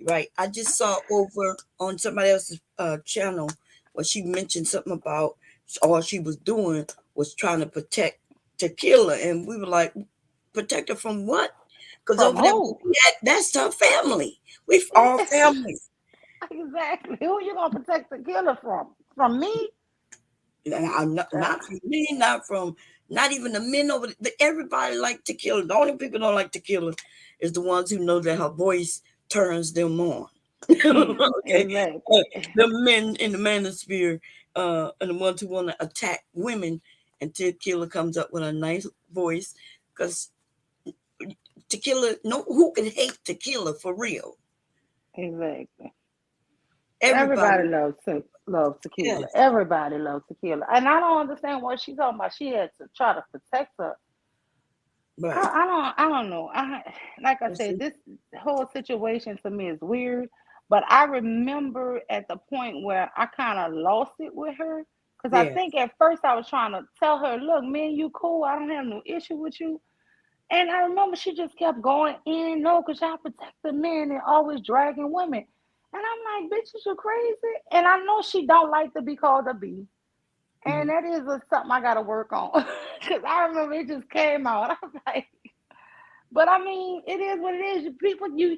Right. I just saw over on somebody else's channel where she mentioned something about all she was doing was trying to protect Tequila, and we were like, protect her from what? Because From over there, who? that's her family. We all family. Exactly. Who you gonna protect the killer from? From me? And I'm Uh, not from me, not from, not even the men over there. Everybody like Tequila. The only people don't like Tequila is the ones who know that her voice turns them on. Okay, exactly. the men in the manosphere, and the ones who want to attack women, and Tequila comes up with a nice voice, because Tequila, no, who can hate Tequila for real? Exactly. Everybody, Everybody loves tequila. yes, Everybody loves tequila. And I don't understand what she's talking about. She had to try to protect her. right. I don't know. Like I You said, see? this whole situation to me is weird. But I remember at the point where I kind of lost it with her. Because I Yes. think at first I was trying to tell her, "Look, man, you cool. I don't have no issue with you." And I remember she just kept going in, "No, because y'all protect the men and always dragging women." And I'm like, "Bitch, is you crazy?" And I know she don't like to be called a B. Mhm. And that is something I got to work on. Because I remember it just came out. I was like, but I mean, it is what it is. People, you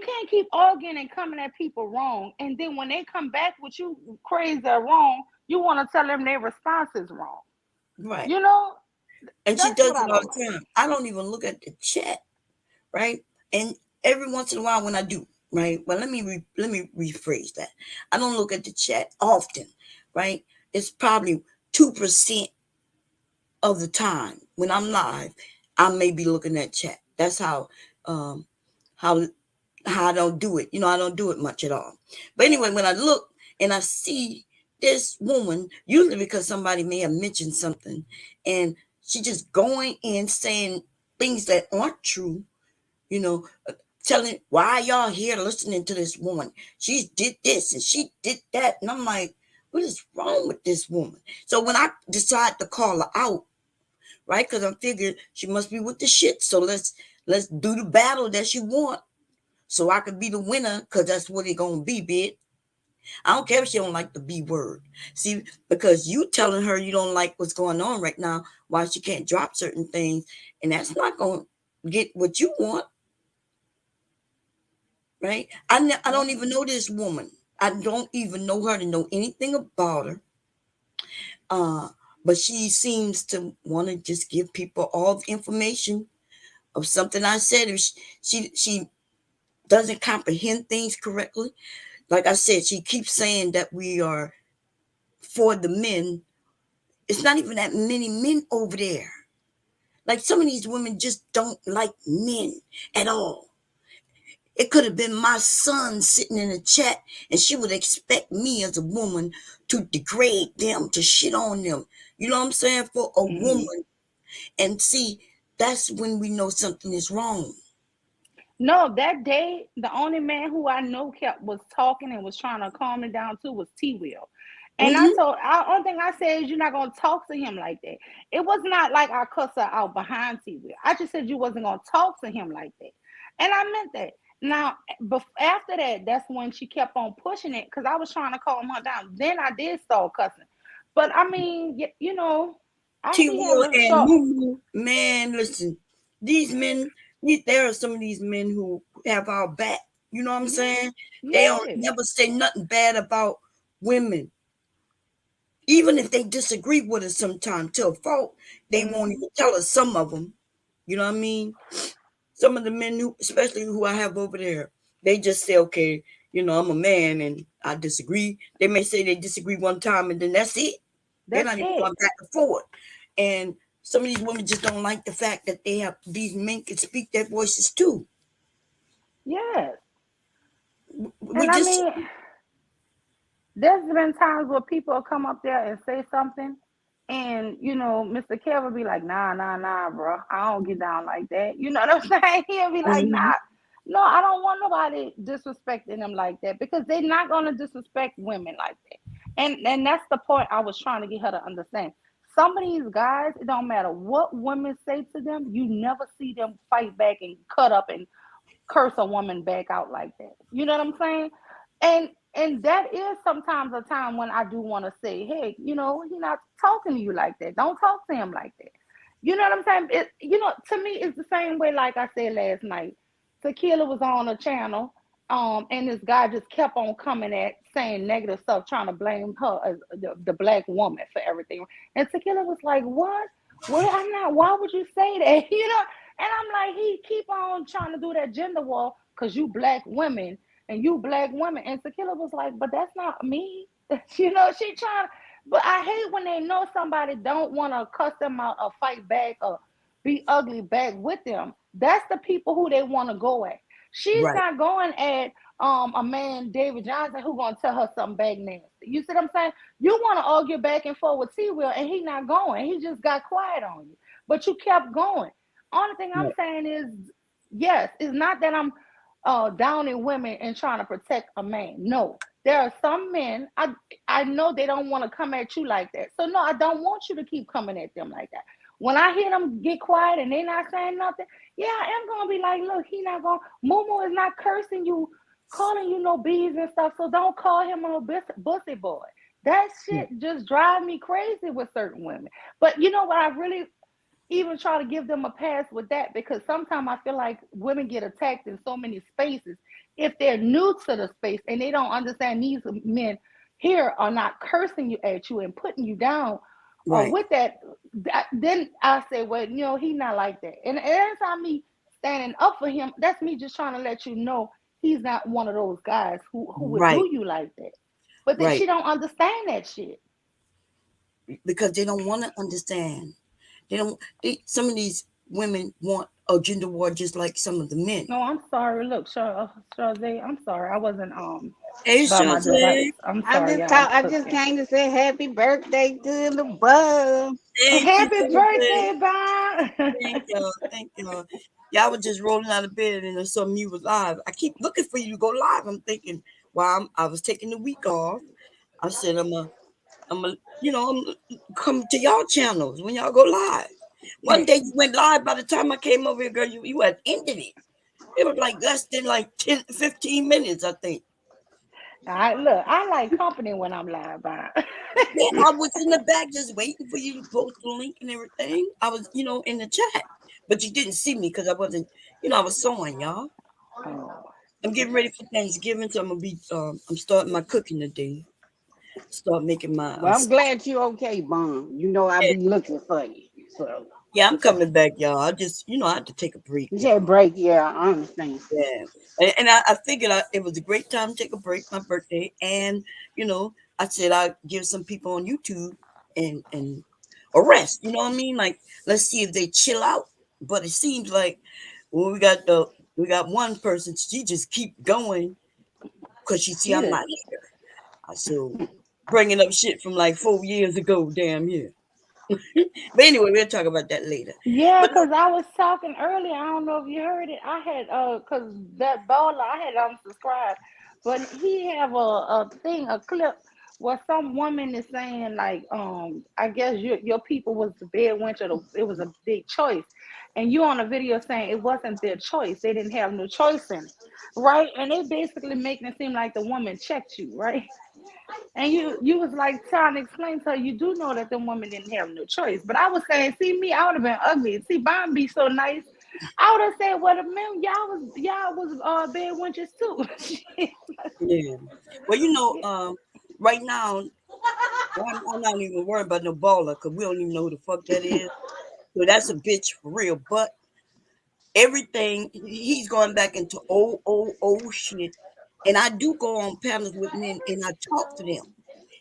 can't keep arguing and coming at people wrong. And then when they come back with you crazy or wrong, you want to tell them their response is wrong. Right. You know, And she that's does what I it all don't like. the time. I don't even look at the chat, right? And every once in a while when I do, right? Well, let me rephrase that. I don't look at the chat often, right? It's probably 2% of the time when I'm live, I may be looking at chat. That's um how how I don't do it. I don't do it much at all. But anyway, when I look and I see this woman, usually because somebody may have mentioned something, and she just going in saying things that aren't true, you know, uh, telling why y'all here listening to this woman. She did this and she did that. And I'm like, what is wrong with this woman? So when I decide to call her out, right? Because I'm figured she must be with the shit. So let's do the battle that she want, so I could be the winner, because that's what it gonna be, bitch. I don't care if she don't like the B word. See, because you telling her you don't like what's going on right now, why she can't drop certain things, and that's not gonna get what you want, right? I don't Right. even know this woman. I don't even know her to know anything about her. Uh, but she seems to want to just give people all the information of something I said. If she doesn't comprehend things correctly. Like I said, she keeps saying that we are for the men. It's not even that many men over there. Like, some of these women just don't like men at all. It could have been my son sitting in the chat, and she would expect me as a woman to degrade them, to shit on them. You know what I'm saying? For a Hmm. woman. And see, that's when we know something is wrong. No, that day, the only man who I know kept was talking and was trying to calm it down too was T Will. And Hmm. only thing I said is you're not gonna talk to him like that. It was not like I cussed her out behind T Will. I just said you wasn't gonna talk to him like that, and I meant that. Now, after that, that's when she kept on pushing it because I was trying to calm her down. Then I did start cussing, but I mean, I T be Will having and short. Moo, man, listen, these men, there are some of these men who have our back. You know what I'm Yeah, saying? They don't yeah. never say nothing bad about women. Even if they disagree with us sometimes to a fault, they won't Hmm. even tell us, some of them. You know what I mean? Some of the men, who, especially who I have over there, they just say, okay, I'm a man and I disagree. They may say they disagree one time and then that's it. They're That's not even it. going back and forth. And some of these women just don't like the fact that these men can speak their voices too. Yes. We And I just, mean, there's been times where people will come up there and say something, and Mr. Kev will be like, nah, nah, nah, bro, I don't get down like that. You know what I'm saying? He'll be like, Mhm. nah, no, I don't want nobody disrespecting them like that, because they're not gonna disrespect women like that. And that's the point I was trying to get her to understand. Some of these guys, it don't matter what women say to them, you never see them fight back and cut up and curse a woman back out like that. You know what I'm saying? And that is sometimes a time when I do want to say, hey, he's not talking to you like that. Don't talk to him like that. You know what I'm saying? To me, it's the same way. Like I said last night, Tequila was on a channel, and this guy just kept on coming at saying negative stuff, trying to blame her as the black woman for everything. And Tequila was like, "What? Well, I'm not. Why would you say that?" And I'm like, he keep on trying to do that gender war because you black women and you black women. And Tequila was like, but that's not me. She trying. But I hate when they know somebody don't want to cuss them out or fight back or be ugly back with them. That's the people who they want to go at. She's Right, not going at a man, David Johnson, who gonna tell her something back nasty. You see what I'm saying? You want to argue back and forth with T Will, and he not going. He just got quiet on you, but you kept going. Only thing I'm right, saying is, yes, it's not that I'm downing women and trying to protect a man. No, there are some men. I know they don't want to come at you like that. So no, I don't want you to keep coming at them like that. When I hear them get quiet and they not saying nothing, yeah, I am gonna be like, look, he not gonna. Momo is not cursing you, calling you no bees and stuff. So don't call him a bussy boy. That right, shit just drive me crazy with certain women. But you know what? I really even try to give them a pass with that, because sometimes I feel like women get attacked in so many spaces if they're new to the space and they don't understand these men here are not cursing you at you and putting you down right. with that. Then I say, well, he's not like that. And every time me standing up for him, that's me just trying to let you know he's not one of those guys who would Right, do you like that. But then right. she don't understand that shit. Because they don't want to understand. They don't. Some of these women want a gender war just like some of the men. No, I'm sorry. Look, Charze, I'm sorry. I wasn't Hey, by my device. Shante. I'm sorry, y'all. I'm I just cooking. came to say happy birthday to the bug. Thank you, Happy Shante. birthday, Bob. Thank y'all. Thank y'all. Yeah, I was just rolling out of bed and I saw you was live. I keep looking for you to go live. I'm thinking, while I was taking the week off, I said I'm come to y'all channels when y'all go live. One day you went live. By the time I came over here, girl, you had ended it. It was like less than like 10, 15 minutes, I think. Look, I like company when I'm live, Bob. Yeah, I was in the back just waiting for you to post the link and everything. I was, in the chat, but you didn't see me because I wasn't, I was sewing, y'all. Oh, I'm getting ready for Thanksgiving, so I'm starting my cooking today. Start making my, Well, I'm glad you're okay, Bon. You know I yeah, be looking for you. So yeah, I'm coming back, y'all. I just, I had to take a break, you said y'all. break, yeah, I understand. Yeah, and I figured it was a great time to take a break, my birthday, and I said I'd give some people on YouTube and a rest. You know what I mean? Like, let's see if they chill out. But it seems like well, we got one person. She just keep going because she see I'm shit. not here. I so bringing up shit from like 4 years ago. Damn yeah. But anyway, we'll talk about that later. Yeah, But no, cause I was talking earlier. I don't know if you heard it. I had cause that baller I had unsubscribed, but he have a thing, a clip where some woman is saying like, I guess your people was the bed winter. It was a big choice, and you on a video saying it wasn't their choice. They didn't have no choice in it, right? And they basically making it seem like the woman checked you, right? And you was like trying to explain to her, you do know that the woman didn't have no choice. But I was saying, see me, I would have been ugly. See, Bond be so nice. I would have said, well, the men, y'all was bed wenches too. yeah. Well, right now I'm not even worried about no baller because we don't even know who the fuck that is. So that's a bitch for real. But everything he's going back into old shit. And I do go on panels with men and I talk to them.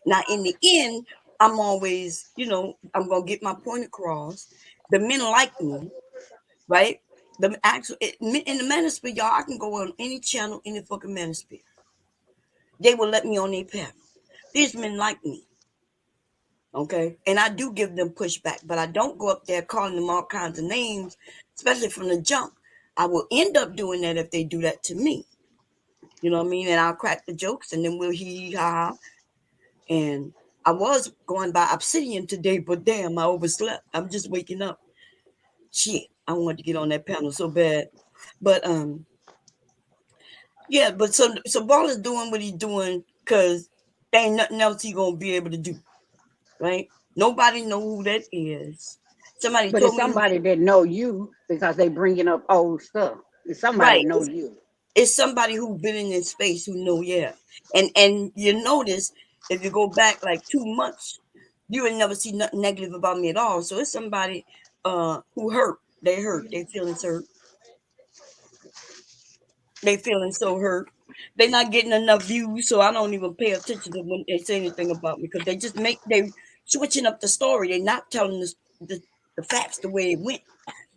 Now in the end, I'm always, I'm gonna get my point across. The men like me, right? The actual in the manosphere, y'all, I can go on any channel, any fucking manosphere. They will let me on their panel These men like me. Okay. And I do give them pushback, but I don't go up there calling them all kinds of names, especially from the jump. I will end up doing that if they do that to me. You know what I mean? And I'll crack the jokes and then we'll hee hee ha ha. And I was going by Obsidian today, but damn, I overslept. I'm just waking up. Shit. I wanted to get on that panel so bad. But yeah, but so Ball is doing what he's doing because there ain't nothing else he gonna be able to do, right? Nobody know who that is. Somebody But told it's me who somebody that know you because they bringing up old stuff. It's somebody right. know you. It's somebody who been in this space who know, yeah. And you notice if you go back like 2 months, you would never see nothing negative about me at all. So it's somebody who hurt. They hurt. They feeling hurt. They feeling so hurt. They not getting enough views, so I don't even pay attention to when they say anything about me because they switching up the story. They not telling the facts the way it went.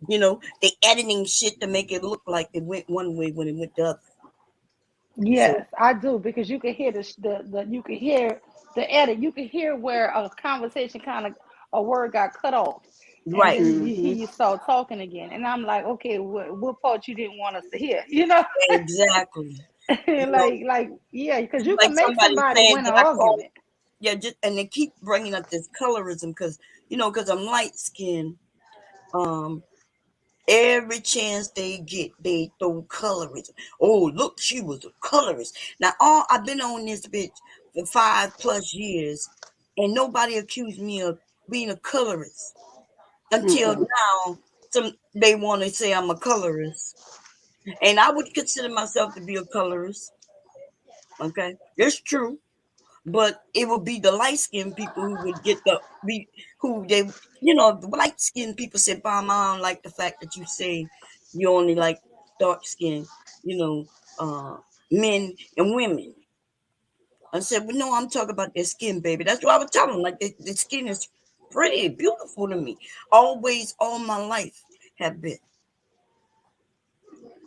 You know, they editing shit to make it look like it went one way when it went the other. So Yes, I do because you can hear the you can hear the edit. You can hear where a conversation kind of a word got cut off, and right, then you Hmm. hear you start talking again. And I'm like, okay, what part you didn't want us to hear? You know, exactly. You know, like yeah, because it's you like can make somebody somebody saying win an that I call argument. yeah, just and they keep bringing up this colorism because because I'm light skinned. Um, every chance they get, they throw colorism. Oh, look, she was a colorist. Now, all I've been on this bitch for 5+ years, and nobody accused me of being a colorist until Mm-mm. now. Some they want to say I'm a colorist, and I would consider myself to be a colorist. Okay, it's true. But it would be the light skinned people who would get the be who they the light skinned people say, "Bomb, I don't like the fact that you say you only like dark skin, you know, uh, men and women." I said, "Well, no, I'm talking about their skin, baby." That's what I was telling them. Like the skin is pretty, beautiful to me. Always, all my life have been.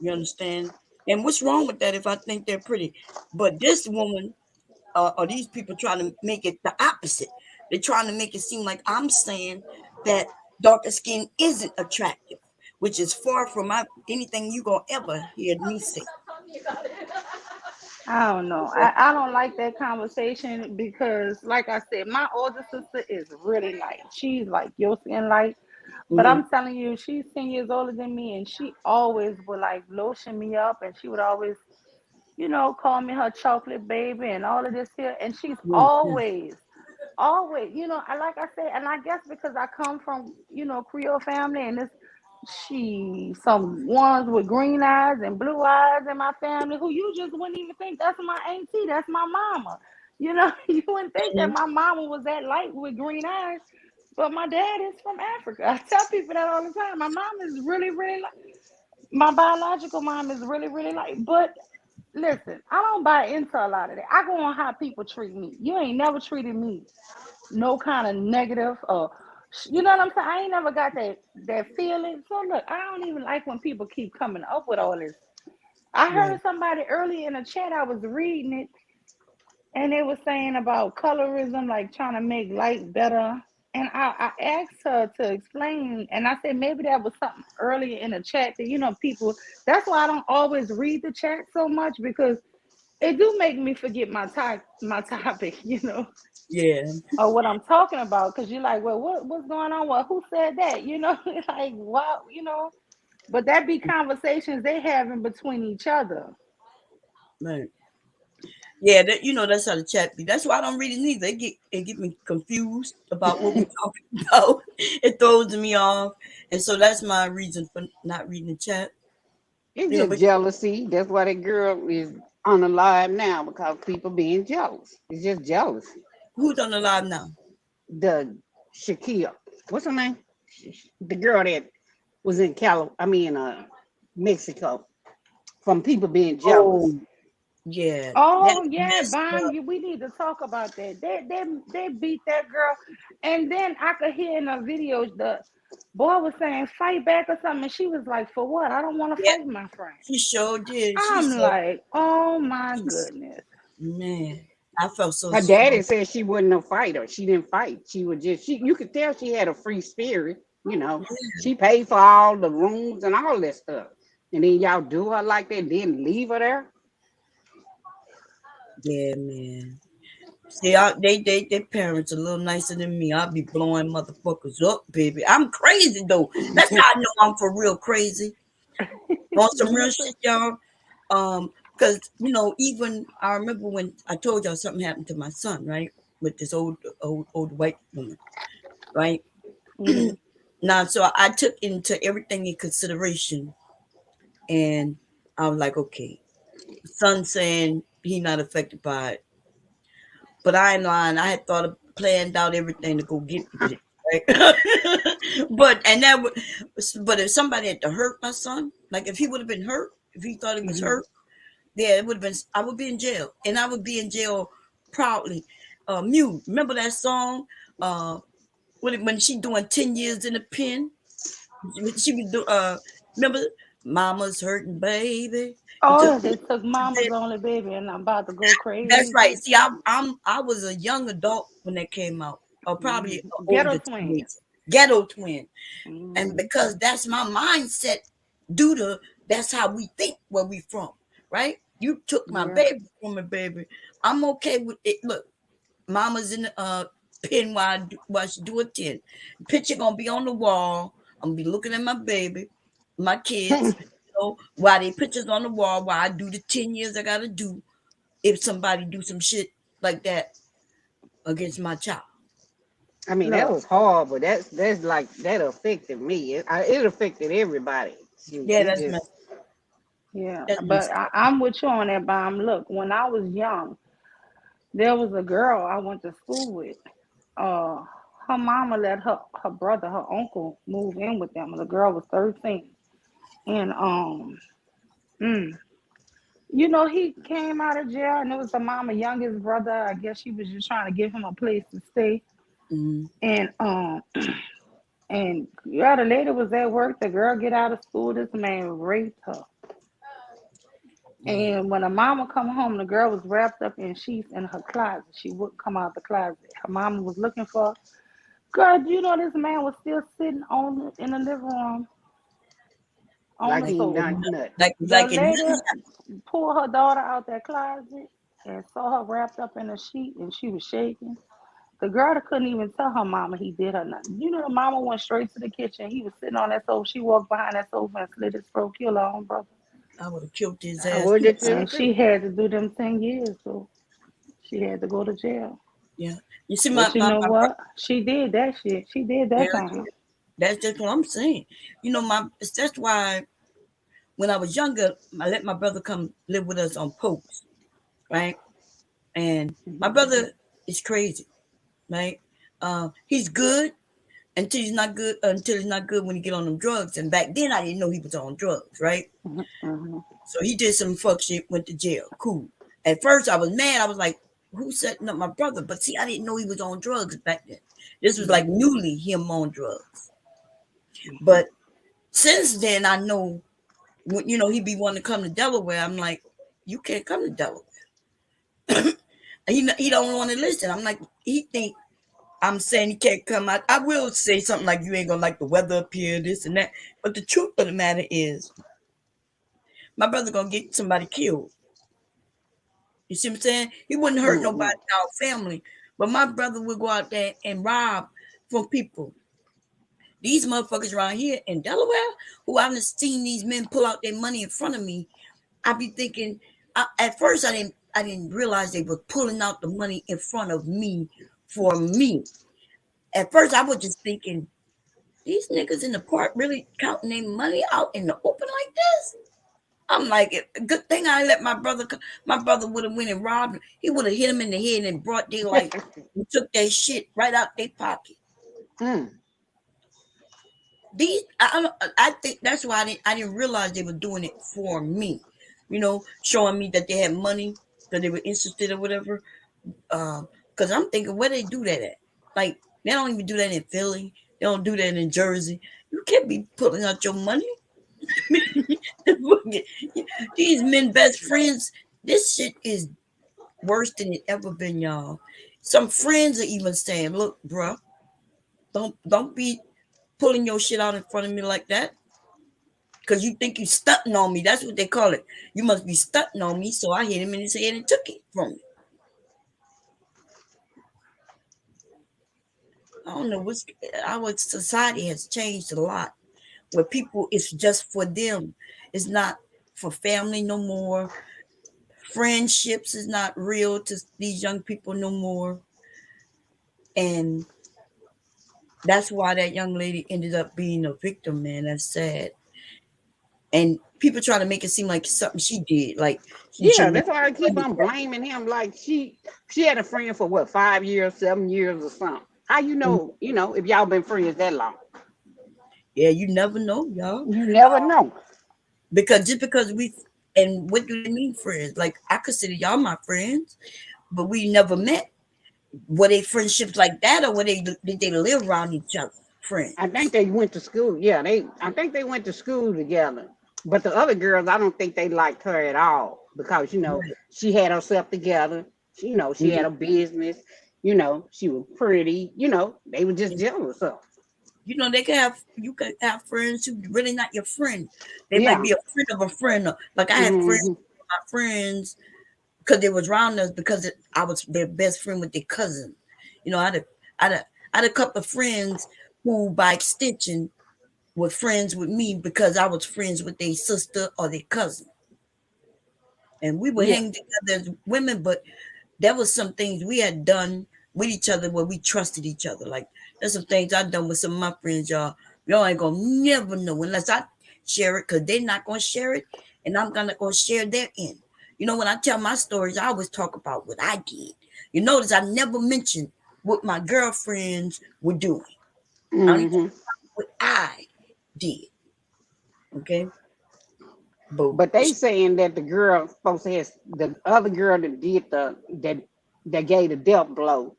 You understand? And what's wrong with that if I think they're pretty? But this woman or these people trying to make it the opposite. They're trying to make it seem like I'm saying that darker skin isn't attractive, which is far from anything you gonna ever hear me say. I don't know. I don't like that conversation because, like I said, my older sister is really light. She's like your skin light. But Hmm. I'm telling you, she's 10 years older than me, and she always would like lotion me up, and she would always, call me her chocolate baby and all of this here. And she's Yeah. always, I like I said, and I guess because I come from, Creole family, and this, some ones with green eyes and blue eyes in my family who you just wouldn't even think that's my auntie, that's my mama. You wouldn't think that Mhm. my mama was that light with green eyes. But my dad is from Africa. I tell people that all the time. My mom is really, really like my biological mom is really, really like. But listen, I don't buy into a lot of that. I go on how people treat me. You ain't never treated me no kind of negative or you know what I'm saying? I ain't never got that feeling. So look, I don't even like when people keep coming up with all this. I Right. heard somebody earlier in the chat, I was reading it, and it was saying about colorism, like trying to make light better. And I asked her to explain, and I said maybe that was something earlier in the chat that people. That's why I don't always read the chat so much because it do make me forget my topic, Yeah. or what I'm talking about. Because you're like, well, what's going on? Well, who said that? Like what? But that be conversations they having between each other. Right. Yeah. That's how the chat be. That's why I don't read it neither. They get me confused about what we're talking about. It throws me off, and so that's my reason for not reading the chat. It's just But jealousy. That's why that girl is on the live now because people being jealous. It's just jealousy. who's on the live now? The Shaquille, what's her name? The girl that was in Mexico, from people being Oh, jealous. yeah, Oh that's yeah, messed Bond, up. we need to talk about that. They beat that girl, and then I could hear in the video the boy was saying fight back or something, and she was like, "For what? I don't want to Yeah, fight my friend." she sure did. She I'm said, like, "Oh my she's, goodness." man. I felt so Her sorry. daddy said she wasn't a fighter. She didn't fight. She was just she. You could tell she had a free spirit. You know, she paid for all the rooms and all that stuff. And then y'all do her like that, then leave her there. Yeah, man. See, their parents a little nicer than me. I'll be blowing motherfuckers up, baby. I'm crazy though. That's how I know I'm for real crazy. On some real shit, y'all. Because even I remember when I told y'all something happened to my son, right? With this old white woman, right? Mhm. Now, so I took into everything in consideration, and I was like, okay, son saying he not affected by it, but I ain't lying. I had thought of planned out everything to go get the bitch, right? But if somebody had to hurt my son, like if he would have been hurt, if he thought he was Mhm. hurt, yeah, it would have been. I would be in jail, and I would be in jail proudly. Mute. Remember that song? When she doing 10 years in the pen, she would do. Remember, Mama's hurting, baby. You took Oh, me they took to mama's bed. only baby, and I'm about to go That's right. crazy. See, I was a young adult when that came out, or probably Mhm. an Ghetto older twins. teenager, ghetto twin, and Mhm. because that's my mindset, due to that's how we think where we from, right? You took my Yeah. baby from me, baby. I'm okay with it. Look, mama's in the pen while she do a 10. Picture gonna be on the wall. I'm gonna be looking at my baby, my kids. While they pictures on the wall, while I do the 10 years I gotta do if somebody do some shit like that against my child. I mean, that Look, was horrible. That's like that affected me. It affected everybody. Yeah, It that's just messed. yeah, That's but messed. I'm with you on that, Bomb. Look, when I was young, there was a girl I went to school with. Uh, Her mama let her brother, her uncle, move in with them. The girl was 13, and mm, he came out of jail, and it was the mama youngest brother. I guess she was just trying to give him a place to stay, Mm-hmm. and and yeah, the lady was at work. The girl get out of school. This man raped her. Yeah. And when the mama come home, the girl was wrapped up in sheets in her closet. She wouldn't come out the closet. Her mama was looking for her. Girl, do you know this man was still sitting in the living room on like the Like, he ain't sofa. done nothing. The like it lady really happened. pulled her daughter out that closet and saw her wrapped up in a sheet, and she was shaking. The girl couldn't even tell her mama he did her nothing. The mama went straight to the kitchen. He was sitting on that sofa. She walked behind that sofa and slit his throat, killed her own brother. I would have killed his I ass would too. have too And too. she had to do them 10 years, so she had to go to jail. Yeah. You see, But you know my brother. what? She did that shit. She did Yeah, that time. that's just what I'm saying. That's why when I was younger, I let my brother come live with us on post, right? And my Mhm. brother is crazy, right? He's good until he's not good when he get on them drugs. And back then, I didn't know he was on drugs, right? Mhm. Mhm. So he did some fuck shit, went to jail. Cool. At first, I was mad. I was like, "Who's setting up my brother?" But see, I didn't know he was on drugs back then. This was like Mhm. newly him on drugs. But since then, I know when he be wanting to come to Delaware. I'm like, you can't come to Delaware. He don't want to listen. I'm like, he think I'm saying he can't come out. I will say something like, you ain't gonna like the weather up here, this and that. But the truth of the matter is, my brother gonna get somebody killed. You see what I'm saying? He wouldn't hurt nobody Mm-mm. in our family, but my brother would go out there and rob from people. These motherfuckers around here in Delaware, who I've seen these men pull out their money in front of me, I be thinking. At first, I didn't realize they were pulling out the money in front of me for me. At first, I was just thinking, these niggas in the park really counting their money out in the open like this. I'm like, good thing I let my brother. My brother would have went and robbed him. He would have hit him in the head and brought daylight and took that shit right out their pocket. Mm. I think that's why I didn't realize they were doing it for me. Showing me that they had money, that they were interested or whatever. Because I'm thinking, where they do that at? Like, they don't even do that in Philly. They don't do that in Jersey. You can't be pulling out your money. These men best friends. This shit is worse than it ever been, y'all. Some friends are even saying, "Look, bruh, don't be pulling your shit out in front of me like that, because you think you stunting on me." That's what they call it. You must be stunting on me. So I hit him in his head and took it from him. I don't know what's our society has changed a lot. Where people, it's just for them. It's not for family no more. Friendships is not real to these young people no more. And that's why that young lady ended up being a victim, man. That's sad. And people try to make it seem like something she did. Like she Yeah, should never. that's why I keep on blaming him. Like she had a friend for what, 5 years, 7 years or something. How if y'all been friends that long? Yeah, you never know, y'all. You never know. Because just because we, and what do they mean friends? Like I consider y'all my friends, but we never met. Were they friendships like that, or were they did they live around each other? Friends. I think they went to school. Yeah, I think they went to school together. But the other girls, I don't think they liked her at all because Right. she had herself together. She had a business. She was pretty. They were just jealous of her. They could have friends who really not your friend. They might Yeah. be a friend of a friend. Like I had friends, Hmm. my friends, because they was around us because I was their best friend with their cousin. I had a, I had a couple of friends who, by extension, were friends with me because I was friends with their sister or their cousin, and we would Yeah. hang together as women. But there was some things we had done with each other where we trusted each other. Like there's some things I done with some of my friends, y'all. Y'all ain't gonna never know unless I share it, because they're not gonna share it, and I'm gonna go share their end. When I tell my stories, I always talk about what I did. You notice I never mentioned what my girlfriends were doing. I only talk Hmm. about what I did. Okay, but But they saying that the girl supposed to have the other girl that did that gave the death blow.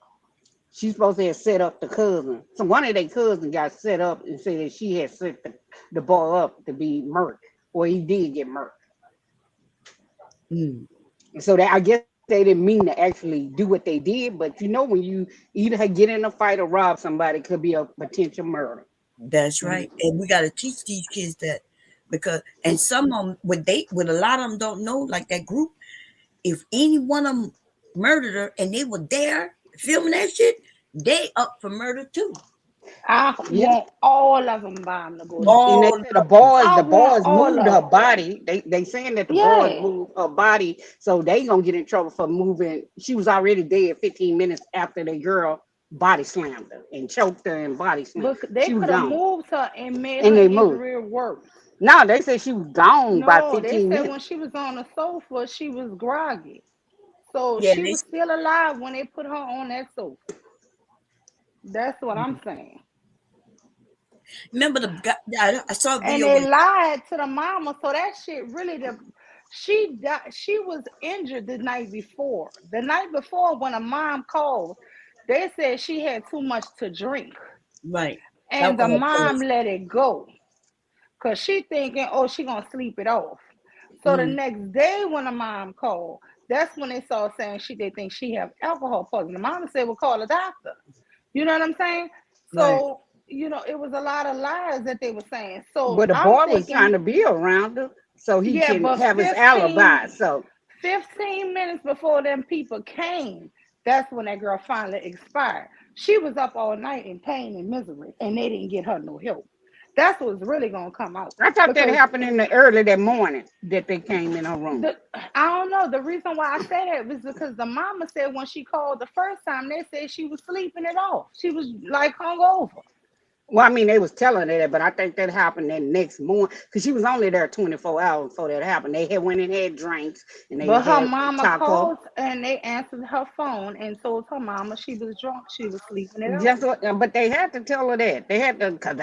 She's supposed to have set up the cousin. So one of their cousins got set up and said that she had set the boy up to be murdered, or he did get murdered. mm, So that I guess they didn't mean to actually do what they did, but when you either get in a fight or rob somebody, it could be a potential murder. that's right. And we gotta teach these kids that, because and some of them, what a lot of them don't know, like that group, if any one of them murdered her and they were there filming that shit, they up for murder too. I Yeah. want all of them bomb to go to And they All jail. said the of them. boys, I the want boys all moved of her them. body. They saying that the boys Yeah. moved her body, so they gonna get in trouble for moving. She was already dead 15 minutes after the girl body slammed her and choked her and body slammed. But they She was could have gone, moved her and made and her they moved. injury worse. No, they said she was gone by No, they 15 said when minutes. she was on the sofa, she was groggy. So Yeah, she was still alive when they put her on that sofa. That's what I'm saying. remember the guy. I saw a And video they where lied to the mama, so that shit really she died. She was injured the night before. The night before, when a mom called, they said she had too much to drink, right, and the alcohol mom poisoning. let it go because she thinking, oh, she gonna sleep it off. So the Mm, next day, when the mom called, that's when they saw saying they think she have alcohol poisoning. The mama said, well, call a doctor. You know what I'm saying? right. So it was a lot of lies that they were saying. So But the I'm boy was trying thinking, to be around her so he yeah, can but have his alibi. So 15 minutes before them people came, that's when that girl finally expired. She was up all night in pain and misery, and they didn't get her no help. That's what's really gonna come out I thought that because happened in the early that morning that they came in her room. I don't know. The reason why I say that was because the mama said when she called the first time, they said she was sleeping it off. She was like hungover. Well, I mean, they was telling her that, but I think that happened that next morning because she was only there 24 hours before that happened. They had went and had drinks and they But her had mama taco. called and they answered her phone and told her mama she was drunk. She was sleeping it off. Just what, but they had to tell her that. They had to, because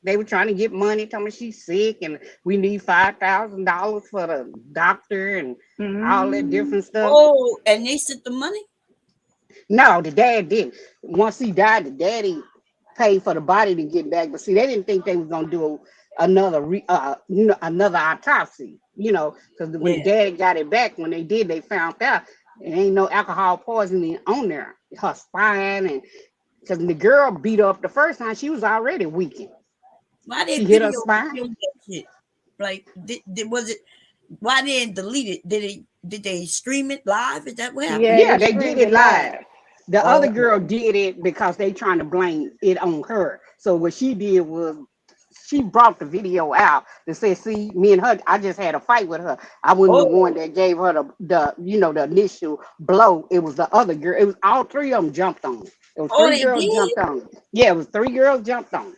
they were trying to get money, telling me she's sick and we need $5,000 for the doctor and all that Mm. different stuff. Oh, and they sent the money. No, the dad didn't. Once he died, the daddy paid for the body to get back. But see, they didn't think they was gonna do another autopsy. Because when the Yeah, daddy got it back, when they did, they found out There ain't no alcohol poisoning on there. Her spine and because the girl beat her up the first time, she was already weakened. Why She did hit her video spine. film that shit? Like, was it? Why didn't delete it? Did they stream it live? Is that what happened? Yeah, Yeah, they they did streamed it it live. live. The other Oh, girl did it because they trying to blame it on her. So what she did was she brought the video out to say, see, me and her, I just had a fight with her. I wasn't the one oh, that gave her the initial blow. It was the other girl. It was all three of them jumped on. It was oh, three they girls did. jumped on. Yeah, it was three girls jumped on.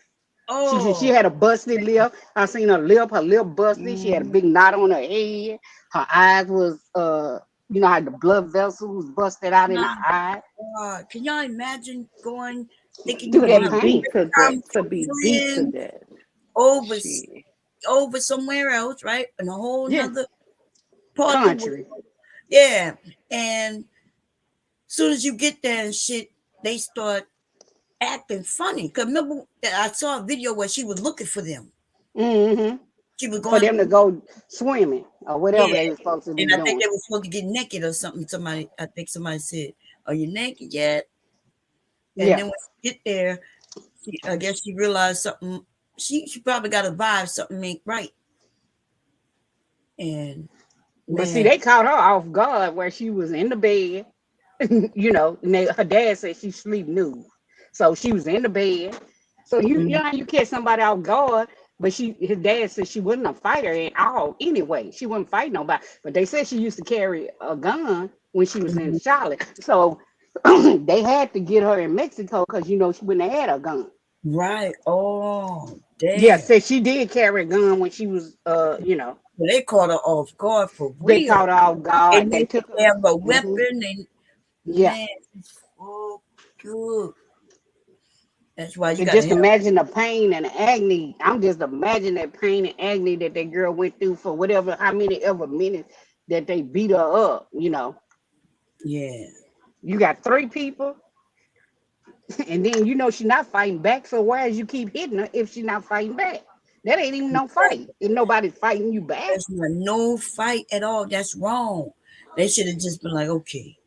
She Oh, had a busted lip. I seen her lip busted. She had a Hmm. big knot on her head. Her eyes was how the blood vessels was busted out in my her eye. God! Can y'all imagine going, thinking Through you're To that gonna be have a pain. beat great to time death. with To your be beat to friends death. over Shit. over somewhere else, right? In a whole Yeah. nother part of the world. Country. Yeah, and soon as you get there and shit, they start acting funny. Cause remember, I saw a video where she was looking for them. Hmm. She was For going, them to go swimming or whatever yeah, they were supposed to be and I think doing. they were supposed to get naked or something. I think somebody said, "Are you naked yet?" And Yeah. then when she get there, I guess she realized something. She probably got a vibe something ain't right. And But see, man, they caught her off guard where she was in the bed, and her dad said she sleep nude. So she was in the bed. So mm, you catch somebody off guard, but his dad said she wasn't a fighter at all anyway. She wouldn't fight nobody. But they said she used to carry a gun when she was in mhm, Charlotte. So they had to get her in Mexico because she wouldn't have had a gun. right? Oh, Yeah, damn! said she did carry a gun when she was So they caught her off guard for they real. caught her off They guard. They knew took they her. have a Hmm. weapon. And Yeah. man, oh, good. That's why you And got to just have. imagine the pain and the agony. I'm just imagining that pain and agony that girl went through for whatever, how many ever minutes that they beat her up. Yeah, You got three people, and then she's not fighting back. So why is you keep hitting her if she's not fighting back? That ain't even no fight. If nobody's fighting you back. there's no fight at all. That's wrong. They should have just been like, okay.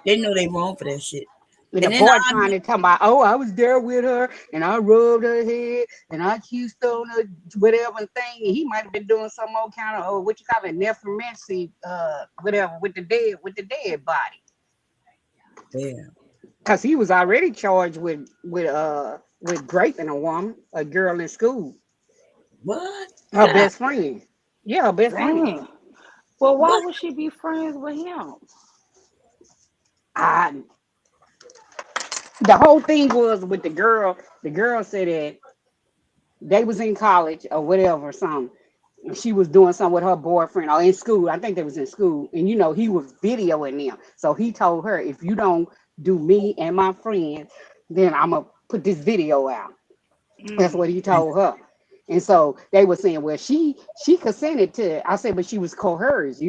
They know they wrong for that shit. And the And then boy I trying to tell about, oh, I was there with her and I rubbed her head and I kissed on her, whatever thing. And he might have been doing some old kind of, what you call it, necromancy, whatever, with the dead body. yeah. Because he was already charged with raping a woman, a girl in school, What? her best friend. Yeah, her best friend. Damn. Well, why What? would she be friends with him? I, the whole thing was with the girl. The girl said that they was in college or whatever, something. And she was doing something with her boyfriend or in school. I think they was in school. And he was videoing them. So he told her, if you don't do me and my friends, then I'm gonna put this video out. That's Mm. what he told her. And so they were saying, well, she consented to it. I said, but she was coerced.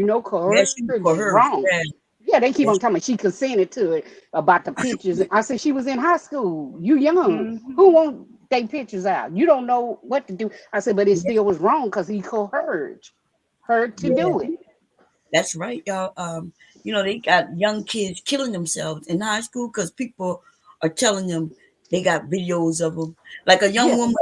Yeah, she Coercion was is coerced. wrong. Yeah. Yeah, they keep Yes. on telling me she consented to it about the pictures. I said she was in high school. You young. Who Hmm. won't take pictures out? You don't know what to do. I said, but it still was wrong because he coerced her to Yeah. do it. That's right, y'all. They got young kids killing themselves in high school because people are telling them they got videos of them. Like a young Yeah, woman,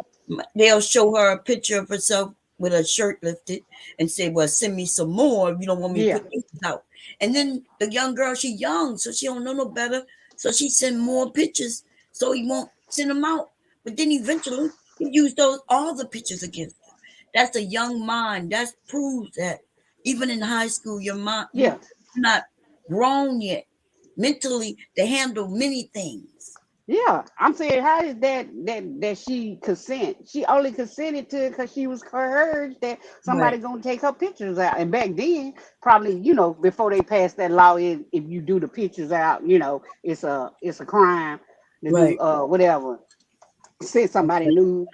they'll show her a picture of herself with her shirt lifted and say, "Well, send me some more if you don't want me to yeah, put these out." And then the young girl, she young, so she don't know no better, so she send more pictures so he won't send them out. But then eventually he used those all the pictures against her. That's a young mind. That proves that even in high school, your mind yeah. you're not grown yet mentally to handle many things. Yeah, I'm saying, how is that she consent? She only consented to it because she was coerced that somebody Right, gonna take her pictures out. And back then, probably before they passed that law, if you do the pictures out, it's a crime to do right. whatever, send somebody Right. nude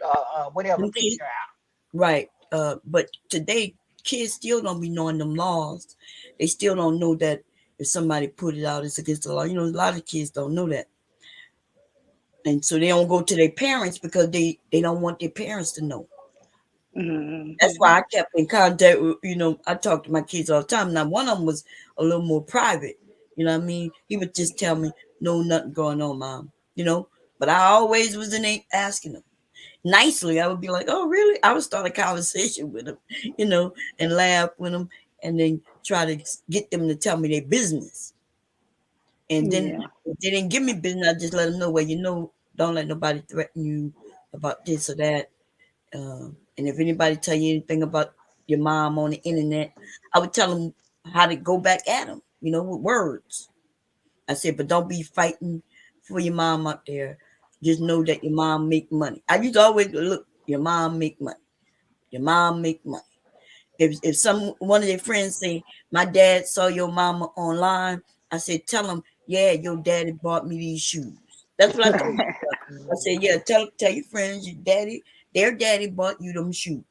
whatever Them kids, picture out. right. But today kids still don't be knowing them laws. They still don't know that if somebody put it out, it's against the law. A lot of kids don't know that, and so they don't go to their parents because they don't want their parents to know. That's Hmm. why I kept in contact with, I talk to my kids all the time. Now, one of them was a little more private. You know what I mean? He would just tell me, no, nothing going on, mom. You know, but I always was in there asking him nicely. I would be like, oh, really? I would start a conversation with him, you know, and laugh with him, and then try to get them to tell me their business. And then Yeah. if they didn't give me business, I just let them know, well, you know, don't let nobody threaten you about this or that. And if anybody tell you anything about your mom on the internet, I would tell them how to go back at them, you know, with words. I said, but don't be fighting for your mom out there. Just know that your mom make money. I used to always look, your mom make money. Your mom make money. If some one of their friends say, my dad saw your mama online, I said, tell him, yeah, your daddy bought me these shoes. That's what I told them. I said, yeah, tell your friends their daddy bought you them shoes.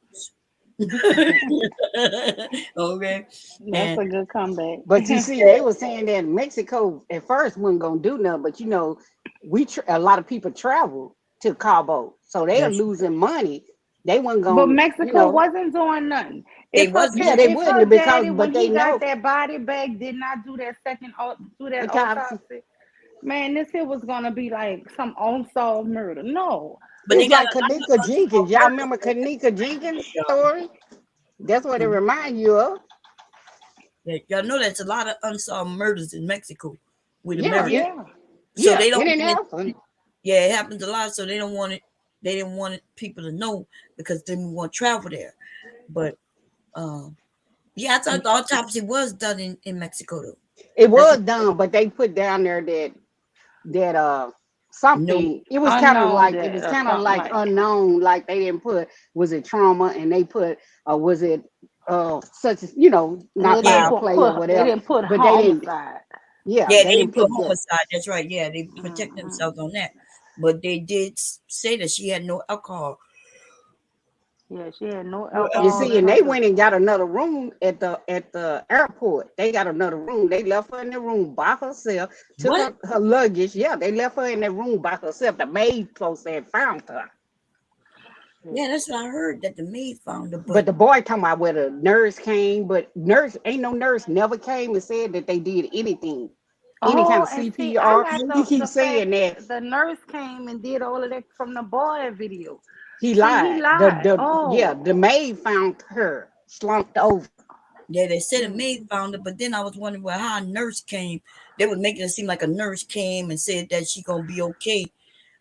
Okay. That's And a good comeback. But you see, they were saying that Mexico at first wasn't gonna do nothing, but a lot of people travel to Cabo, so they are that's losing money. They weren't But gonna, Mexico wasn't doing nothing. they If her wasn't yeah, doing they if her wouldn't because, daddy, but when they he got know that body bag, did not do that do that autopsy. autopsy, man, this here was gonna be like some unsolved murder. No. but they It's got like a lot Kanika of Jenkins. unsolved Y'all murders remember there, Kanika Jenkins y'all. story? That's what it Mhm. remind you of. Yeah, y'all know that's a lot of unsolved murders in Mexico with Yeah, Americans. Yeah. So yeah, they it don't ain't want happen. it. Yeah, it happens a lot. So they don't want it. They didn't want it, people to know because then we want to travel there. But um, yeah, I thought the autopsy was done in Mexico though. It That's was done, but they put down there that no. something. It was kind of Unknown like it death was or kind of something like like that. unknown. Like they didn't put, was it trauma, and they put, was it such as not They Yeah, didn't foul put, play or they whatever. didn't put But they didn't. homicide. Yeah, yeah, they they didn't didn't put put that. homicide. That's right. Yeah, they protect Hmm. themselves on that. But they did say that she had no alcohol. Yeah, she had no No You alcohol see, in and her they went system. and got another room at the airport. They got another room. They left her in the room by herself. Took What? her luggage. Yeah, they left her in that room by herself. The maid folks had found her. Yeah, that's what I heard that the maid found her. But But the boy talking about where the nurse came, but nurse ain't no nurse never came and said that they did anything, any kind Oh, of and see, I CPR. got He the keeps fact saying that the nurse came and did all of that from the boy video. he See, he lied. The lied. the yeah, Oh, the maid found her slumped over. yeah, they said a mm. maid found her. But then I was wondering, well, how a nurse came. They was making it seem like a nurse came and said that she gonna be okay.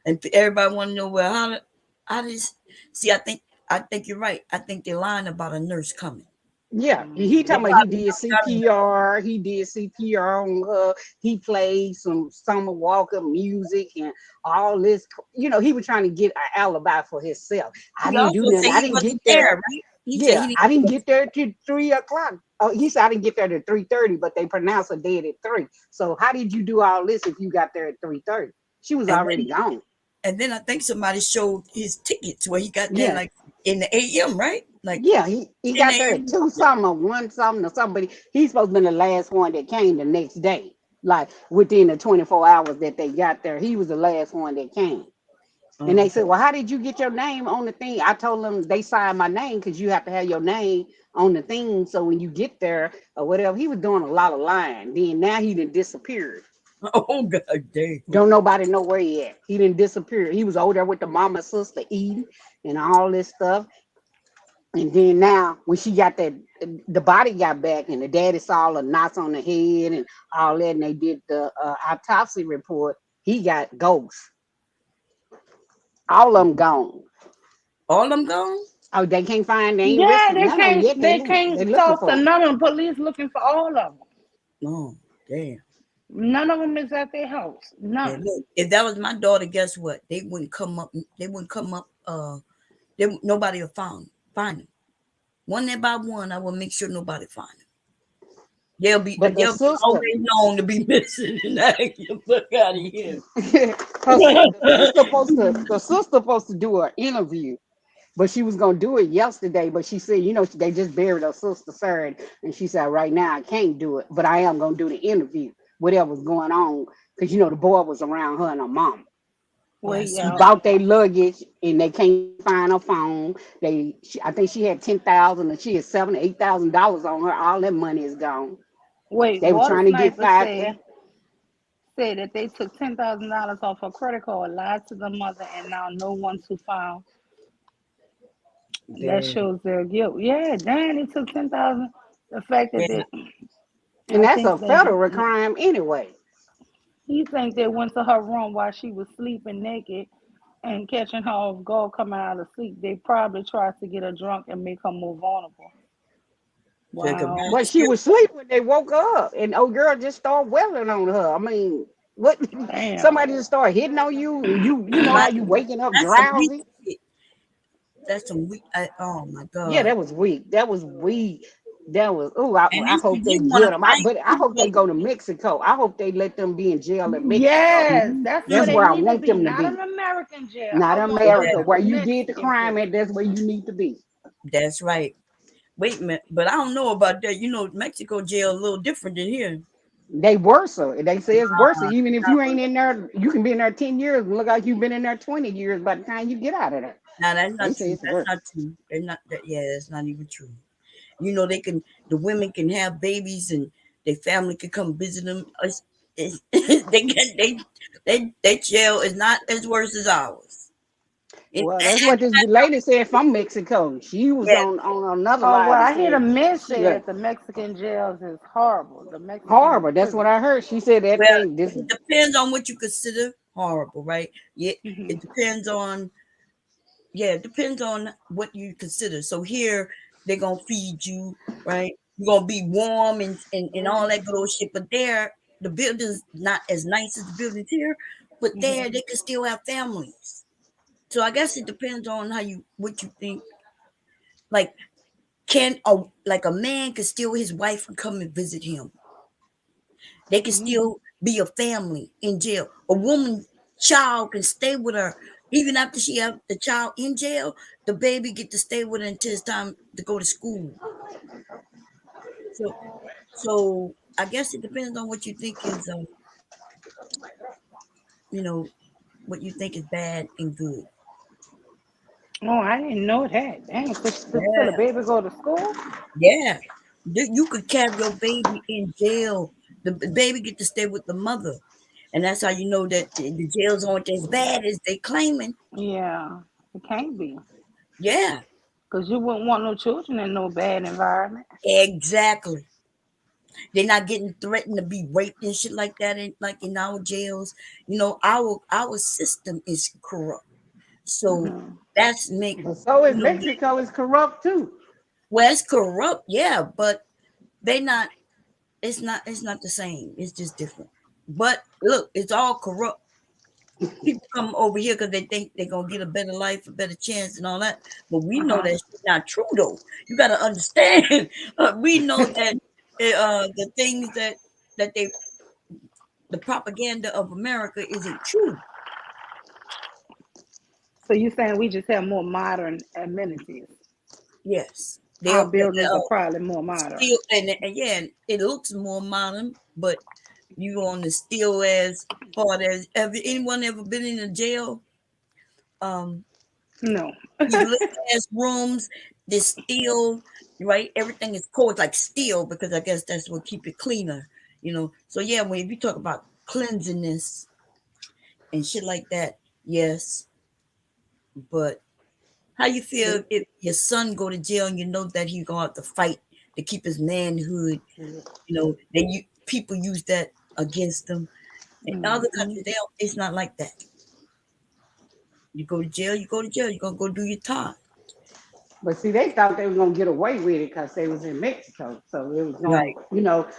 And everybody want to know, well, how did see? I think you're right. I think they're lying about a nurse coming. Yeah, he They talking about he Mhm. probably did got a nurse. CPR. He did CPR on her. He played some Summer Walker music and all this. He was trying to get an alibi for himself. I He didn't do also nothing. said I he didn't get wasn't there, there. right? He said Yeah, he didn't. I didn't get there till 3 o'clock. Oh, he said I didn't get there till 3:30, but they pronounced her dead at 3. So how did you do all this if you got there at 3:30? She was And already then gone. I think somebody showed his tickets where he got there Yeah, like in the AM, right? Like yeah. He 10 got there at a.m. 2 something or 1 something or something. But he's supposed to be the last one that came the next day. Like within the 24 hours that they got there, he was the last one that came. And they said, Okay. well, how did you get your name on the thing? I told them they signed my name because you have to have your name on the thing. So when you get there or whatever, he was doing a lot of lying. Then now he done disappeared. Oh God, dang. Don't nobody know where he at. He didn't disappear. He was over there with the mama sister eating and all this stuff. And then now when she got that, the body got back and the daddy saw all the knots on the head and all that, and they did the autopsy report. He got ghosts. All of them gone. All them gone? Oh, they can't find. They ain't Yeah, arrested none of them yet. they They can't looking talk to for them. none of them. Police looking for all of them. No, damn. None of them is at their house. Yeah, None. look, if that was my daughter, guess what? They wouldn't come up. They wouldn't come up. Nobody will find them. One there by one, I will make sure nobody find them. But the They'll be sister, always known to be missing, and I get the fuck out of here. the sister supposed to do an interview, but she was gonna do it yesterday. But she said, they just buried her sister Sarah, and she said, right now I can't do it, but I am gonna do the interview, whatever's going on, because the boy was around her and her mom. Well, Yeah, She yeah. bought their luggage and they can't find her phone. I think she had 10,000 and she had $7,000 to $8,000 on her. All that money is gone. Wait, They were water trying to get sniper five. said. said that they took $10,000 off her credit card, lied to the mother, and now no one's who found. That Damn. shows their guilt. Yeah, damn, they took 10,000. The fact that Yeah. they, And I that's a think that federal crime anyway. he think they went to her room while she was sleeping naked and catching her off guard coming out of sleep. They probably tried to get her drunk and make her more vulnerable. So it could Wow. really But she still, was asleep when they woke up, and old girl just started wailing on her. I mean, what? Damn. Somebody just start hitting on you, and you know how right? you waking up That's some weak drowsy. shit. That's some weak. Oh my Yeah, god. that was weak. That was weak. That was. Oh, I, And I this hope you they didn't want get to them. fight But I hope they anyway. go to Mexico. I hope they let them be in jail in Mexico. Yes, that's where That's they where I need to want be. them to Not an be. American jail. Not I want them America, Yeah, in where you did the Mexican crime at. prison. That's where you need to be. that's right. Wait a minute, but I don't know about that. You know, Mexico jail a little different than here. They worse. They say it's worse. Even if Not you ain't really. in there, you can be in there 10 years and look like you've been in there 20 years by the time you get out of there. Now that's They not say true. it's That's worse. not true. They're not that. Yeah, that's not even true. You know, they can. The women can have babies, and their family can come visit them. They get they jail is not as worse as ours. And, Well, that's what this lady said from Mexico. She was yeah, on another Oh line well, and I hear the said men she say that the Mexican jails is horrible. The Mexican horrible. That's what prison. I heard. She said that well, thing. This it depends on what you consider horrible, right? Yeah, Hmm. it depends on it depends on what you consider. So here they're gonna feed you, right? You're gonna be warm and all that good old shit. But there, the building's not as nice as the buildings here, but Hmm. there they can still have families. So I guess it depends on how you what you think. Like, can a like a man can still his wife can come and visit him. They can Hmm. still be a family in jail. A woman child can stay with her even after she have the child in jail. The baby get to stay with her until it's time to go to school. So, so I guess it depends on what you think is, you know, what you think is bad and good. Oh, I didn't know that. Damn, so till the Yeah, baby go to school? yeah. You could carry your baby in jail. The baby get to stay with the mother, and that's how you know that the jails aren't as bad as they claiming. Yeah, it can't be. Yeah, Because you wouldn't want no children in no bad environment. exactly. They're not getting threatened to be raped and shit like that in like in our jails. You know, our system is corrupt. So Hmm. that's make but so is you know Mexico is corrupt too. well it's corrupt, yeah, but they not it's not the same. It's just different. But look, it's all corrupt. People come over here because they think they're gonna get a better life, a better chance, and all that. But we know Uh-huh. that's not true, though. You gotta understand. We know that the things that they the propaganda of America isn't true. So you saying we just have more modern amenities? Yes, Our buildings are probably more modern. still and yeah, it looks more modern, but you on the still as hard as have anyone ever been in a jail? Um, No. these little ass rooms, this steel, right? Everything is cold like steel because I guess that's what keep it cleaner, you know. So yeah, when you talk about cleanliness and shit like that, yes, but how you feel if your son go to jail and you know that he gonna have to fight to keep his manhood? You know, then you people use that against them. In other Hmm. countries, they don't, it's not like that. You go to jail, you go to jail. You're gonna go do your time. But see, they thought they was gonna get away with it because they was in Mexico, so it was gonna, Right.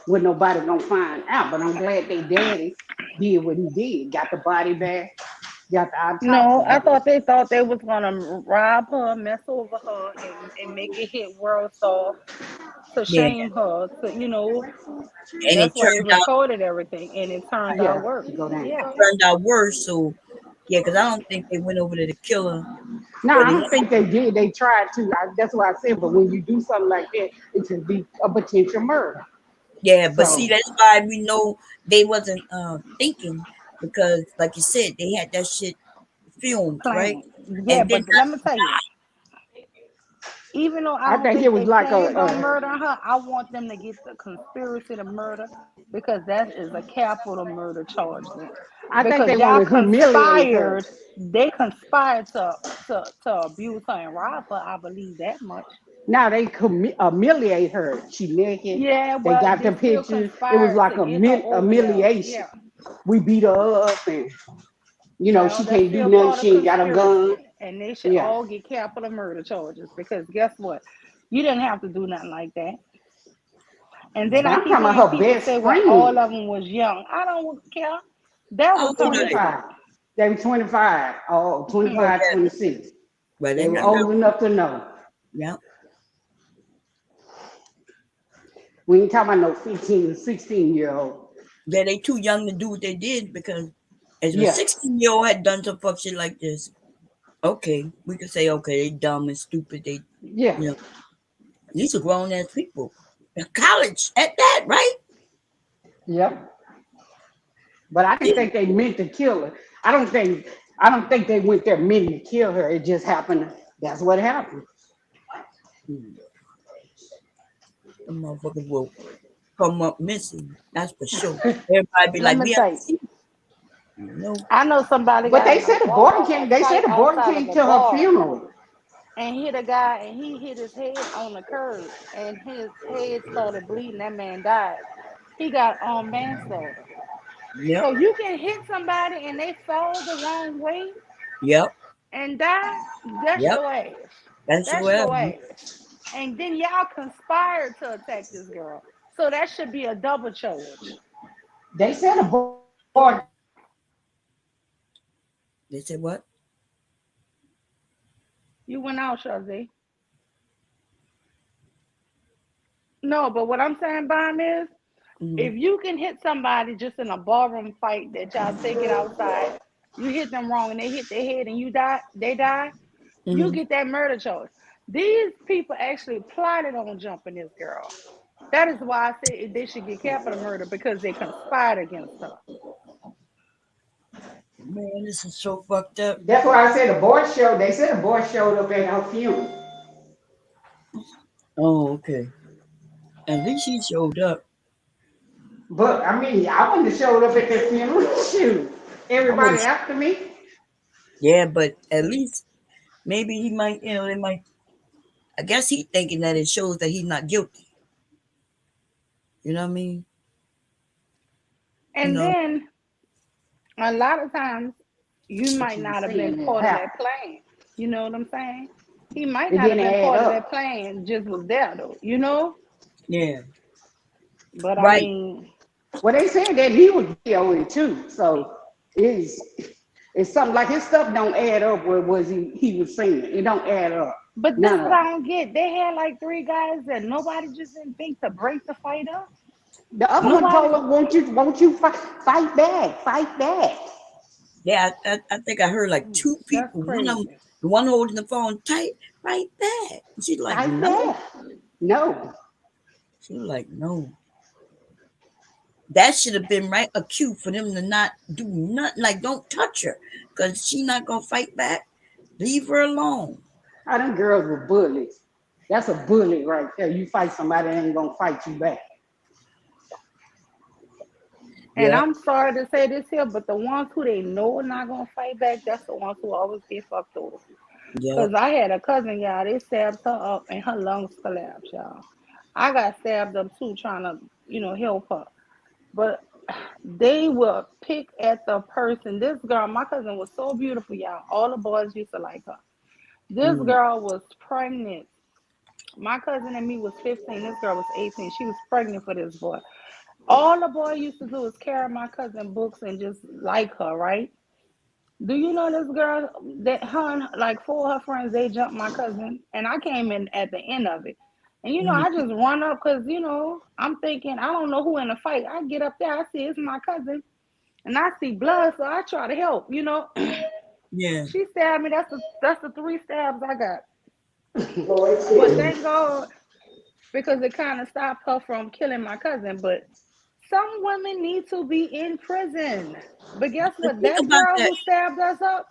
with nobody gonna find out. But I'm glad they daddy did what he did, got the body back, got the No, autopsy I done. thought they was gonna rob her, mess over her, and make it hit World Star to Yeah. shame her. To And it that's why they turned out recorded everything, and it turned out Yeah, worse. to go down. Yeah. turned out worse. So yeah, because I don't think they went over there to kill her. No, But I it don't think they did. They tried to. That's what I said. But when you do something like that, it could be a potential murder. yeah, but see, So, that's why we know they wasn't thinking because, like you said, they had that shit filmed, right? Playing. Yeah, And then but let me tell you, Even though I I don't think think it was they like planned on murdering her, I want them to get the conspiracy to murder because that is a capital murder charge then. I think Because they want y'all to humiliate her. they conspired to abuse her and rob her. I believe that much. Now they humiliate her. She naked. Yeah, They but got they the still pictures. It was conspired like to get her a over there. humiliation. Yeah. We beat her up, and Well, she that's can't do still nothing. part of She ain't got a gun. conspiracy, and they should Yeah, all get capital murder charges because guess what? You didn't have to do nothing like that. And then but I I'm keep talking hearing about her people best say, "Well, all friend. of them was young." I don't care. That How was old her are they? baby. 25. They were 25. Oh, Hmm. Oh, 25, yeah. 26. Well, They they're were not that old old. enough to know. Yeah. We ain't talking about no 15 or 16-year old. Yeah, they too young to do what they did because as a Yeah, 16-year-old had done some fuck shit like this, okay, we could say, okay, they dumb and stupid. They, yeah, you know, these are grown ass people. In college at that, right? yep. But I didn't These, think they meant to kill her. I don't think I don't think they went there meaning to kill her. It just happened. That's what happened. the motherfuckers will come up missing. That's for sure. Everybody be Let like, me we tell haven't you. seen you. No. I know somebody But got they in a said the bar, boy a came. They said fight the boy outside of came a to her bar, funeral. and hit a guy, and he hit his head on the curb, and his head started bleeding. That man died. He got manslaughter. Yep. So you can hit somebody and they fall the wrong way Yep. and die. That's Yep. your ass. That's That's your your ass. ass. And then y'all conspired to attack this girl. So that should be a double charge. They said the boy. They said what? You went out, Shazzy. No, but what I'm saying, Bomb, is Mm-hmm. if you can hit somebody just in a ballroom fight that y'all take it outside, you hit them wrong and they hit their head and they die, you Mm-hmm. get that murder charge. These people actually plotted on jumping this girl. That is why I said they should get capital murder because they conspired against her. Man, this is so fucked up. That's why I said the boy showed. They said the boy showed up at her funeral. Oh, okay. At least he showed up. But I mean, I wouldn't have showed up at that funeral. Shoot, I would everybody have. after me. Yeah, but at least maybe he might, they might. I guess he thinking that it shows that he's not guilty. You know what I mean? You And know? then a lot of times you What might you were not have been saying it part of that happened. plan. You know what I'm saying? He might It not didn't have been add part of that up. plan, just was there though, you know? Yeah. But I Right. mean, Well, they said that he was DOA too. So it's it's something like his stuff don't add up. What was he was saying? It don't add up. but this None what of I it. don't get. They had like three guys that nobody just didn't think to break the fight up. The other one Nobody. told him, won't you fight back, fight back, Yeah, I think I heard like two That's people. One of them, crazy. the one holding the phone tight, right back. She's like, fight no. back. No, She's like, no. That should have been right a cue for them to not do nothing. Like, don't touch her, cause she not gonna fight back. Leave her alone. I them girls were bullies. That's a bully right there. You fight somebody that ain't gonna fight you back. And Yep. I'm sorry to say this here, but the ones who they know are not gonna fight back, that's the ones who always get fucked over. Yep. Cause I had a cousin, y'all, they stabbed her up and her lungs collapsed, y'all. I got stabbed up too, trying to, help her. But they will pick at the person. This girl, my cousin was so beautiful, y'all. All the boys used to like her. This Mm. girl was pregnant. My cousin and me was 15. This girl was 18. She was pregnant for this boy. All the boy used to do is carry my cousin books and just like her, right? Do you know this girl that her and like four of her friends they jumped my cousin and I came in at the end of it. And Mm. I just run up because I'm thinking I don't know who in the fight. I get up there, I see it's my cousin, and I see blood, so I try to help. Yeah. She stabbed me. That's the three stabs I got. But Mm. thank God because it kind of stopped her from killing my cousin. But some women need to be in prison. But guess But what? think That about girl that. who stabbed us up,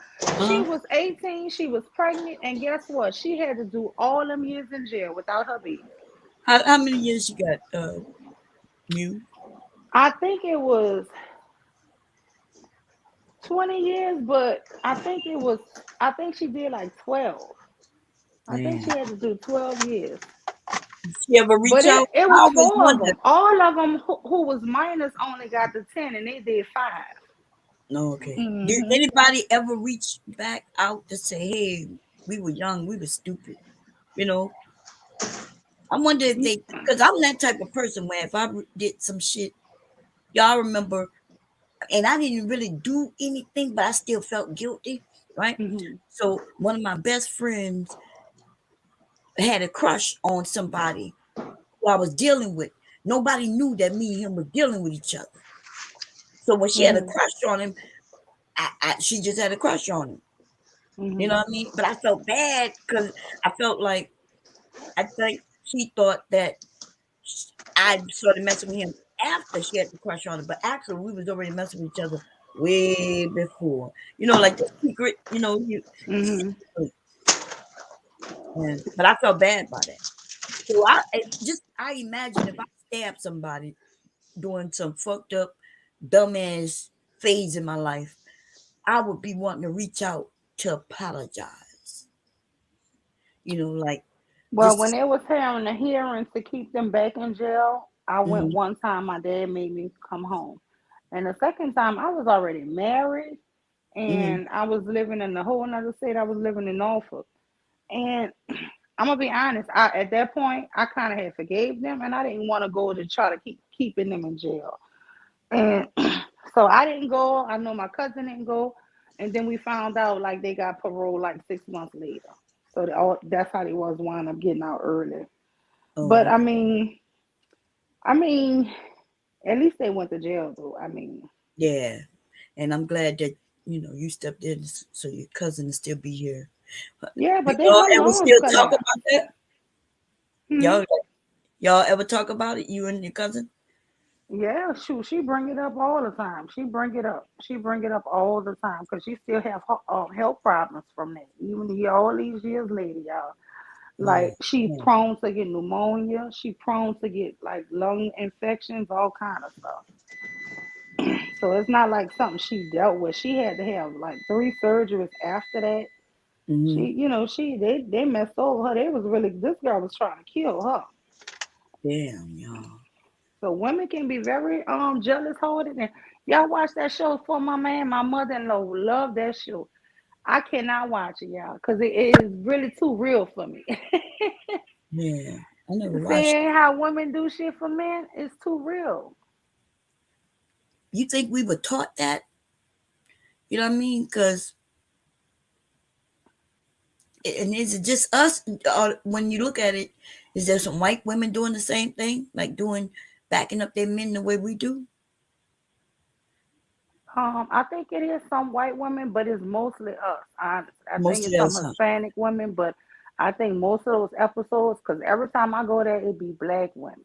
she Uh, was 18, she was pregnant, and guess what? She had to do all them years in jail without her baby. how many years you got? You? I think it was 20 years, but I think she did like 12. I think Man, she had to do 12 years. she ever reach But out? it I was always four of wonder. them. All of them who was minors only got the 10, and they did 5. No, okay. Did Hmm. anybody ever reach back out to say, "Hey, we were young, we were stupid"? You know, I wonder if they, because I'm that type of person where if did some shit, y'all remember, and I didn't really do anything, but I still felt guilty, right? Hmm. So one of my best friends had a crush on somebody who I was dealing with. Nobody knew that me and him were dealing with each other. So when she had a Hmm. crush on him, she just had a crush on him. You know Hmm. what I mean? But I felt bad because I felt like I think she thought that I started messing with him after she had the crush on him. But actually, we was already messing with each other way before. You know, like the secret. You know, you Hmm. secretly. And but I felt bad about that. So I imagine if I stabbed somebody doing some fucked up, dumbass phase in my life, I would be wanting to reach out to apologize. You know, like Well, just. when they was having the hearings to keep them back in jail, I went Mhm, one time. My dad made me come home, and the second time I was already married, mhm, and I was living in a whole another state. I was living in Norfolk, and I'm gonna be honest. At that point, I kind of had forgave them, and I didn't want to go to try to keep keeping them in jail. And so I didn't go. I know my cousin didn't go, and then we found out like they got parole like 6 months later. So that's how they was wind up getting out early. But oh, I mean, at least they went to jail though. I mean, yeah, and I'm glad that you stepped in so your cousin will still be here. yeah, Do but then y'all her ever lungs still talk collapsed. about that? Hmm. Y'all y'all ever talk about it? You and your cousin? Yeah, shoot, she bring it up all the time. She bring it up. She bring it up all the time because she still have health problems from that. Even all these years later, y'all. Yeah. Like she Yeah. prone to get pneumonia. She prone to get like lung infections, all kind of stuff. So it's not like something she dealt with. She had to have like 3 surgeries after that. Hmm. They messed over her. They was really this girl was trying to kill her. Damn, y'all. So women can be very jealous hearted. And y'all watch that show for my man. My mother in law love that show. I cannot watch it, y'all, because it is really too real for me. Yeah. I never watched it. Seeing how women do shit for men is too real. You think we were taught that? You know what I mean? Because and is it just us? Or when you look at it, is there some white women doing the same thing, like backing up their men the way we do? I think it is some white women, but it's mostly us. I think Most of it's some us, huh? Hispanic women, but I think most of those episodes, because every time I go there, it be black women.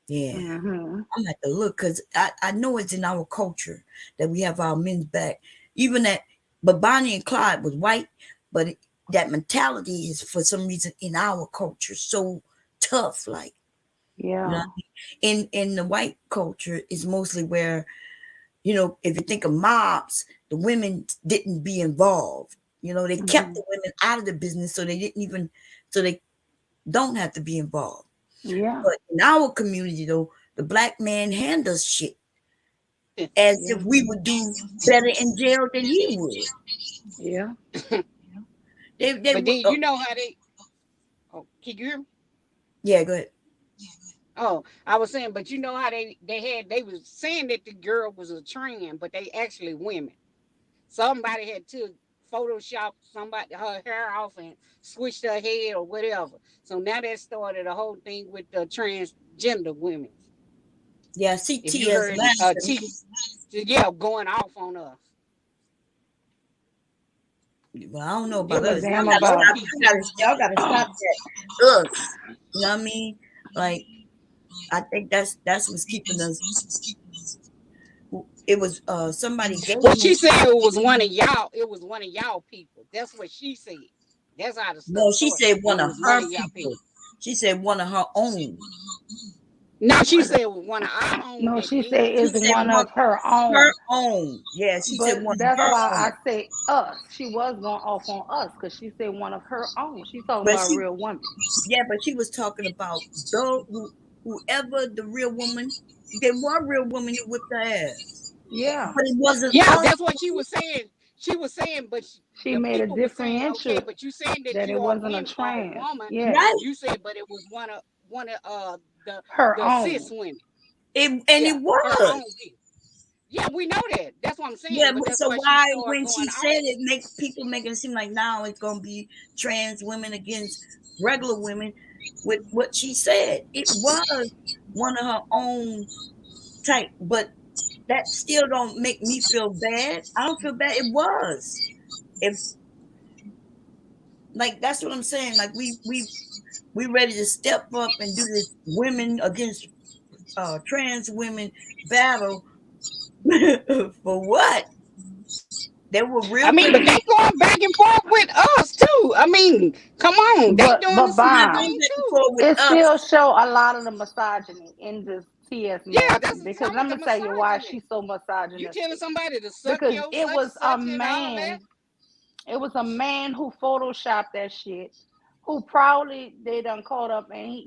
Yeah. Hmm. I'm at to look because I know it's in our culture that we have our men's back. Even that, but Bonnie and Clyde was white, but that mentality is for some reason in our culture so tough. Like you know, Yeah. in the white culture is mostly where if you think of mobs, the women didn't be involved. They kept Hmm. the women out of the business, so they didn't even so they don't have to be involved. Yeah. But in our community, though, the black man handles shit as Yeah. if we would do better in jail than he would. Yeah. They But would. then Oh, you know how they. Oh, can you hear me? yeah, go ahead. Oh, I was saying, but you know how they was saying that the girl was a trans, but they actually women. Somebody had to Photoshop somebody her hair off and switched her head or whatever. So now that started a whole thing with the transgender women. Yeah, If CT you has heard lasted. T, yeah, going off on us. Well, I don't know It about Give a us. was damn really about. spooky. Y'all gotta stop that. Us. You know what I mean? Like I think that's what's keeping us. It was somebody gave Well, me. she said it was one of y'all. It was one of y'all people. That's what she said. That's how the stuff No, she started. said It one of was one her of y'all people. people. She said one of her own. No, she said it was one of our own No, that she did said it. She it's said one one of her her own. own. Yeah, she said But one of that's her why I own. say us. She was going off on us because she said one of her own. She's talking But about she, real women. yeah, but she was talking about whoever the real woman. There were real women who whipped her ass, Yeah. but it wasn't Yeah, us. that's what she was saying. She was saying, but She the made a people were saying, okay, differential but you saying that that you it are wasn't a women are a trans. woman. Yeah. Right? You said, but it was one of the Her the cis own. women. And Yeah, it her was. own people. Yeah, we know that. That's what I'm Yeah, saying. But that's so why she why started when going she said on. it make people making it seem like now it's gonna be trans women against regular women with what she said. It was one of her own type, but that still don't make me feel bad. I don't feel bad. It was. If like that's what I'm saying. Like we ready to step up and do this women against trans women battle for what? There were I real mean, but women. they going back and forth with us too. I mean, come on, they doing the But Not same going bomb. thing back and too. forth with It still us. show a lot of the misogyny in this T.S. Yeah, that's Madison the because song, let the me tell you why misogyny. she's so You telling misogynistic. somebody to suck Because your it such was and a such and all that? man, it was a man who photoshopped that shit, who proudly they done caught up and he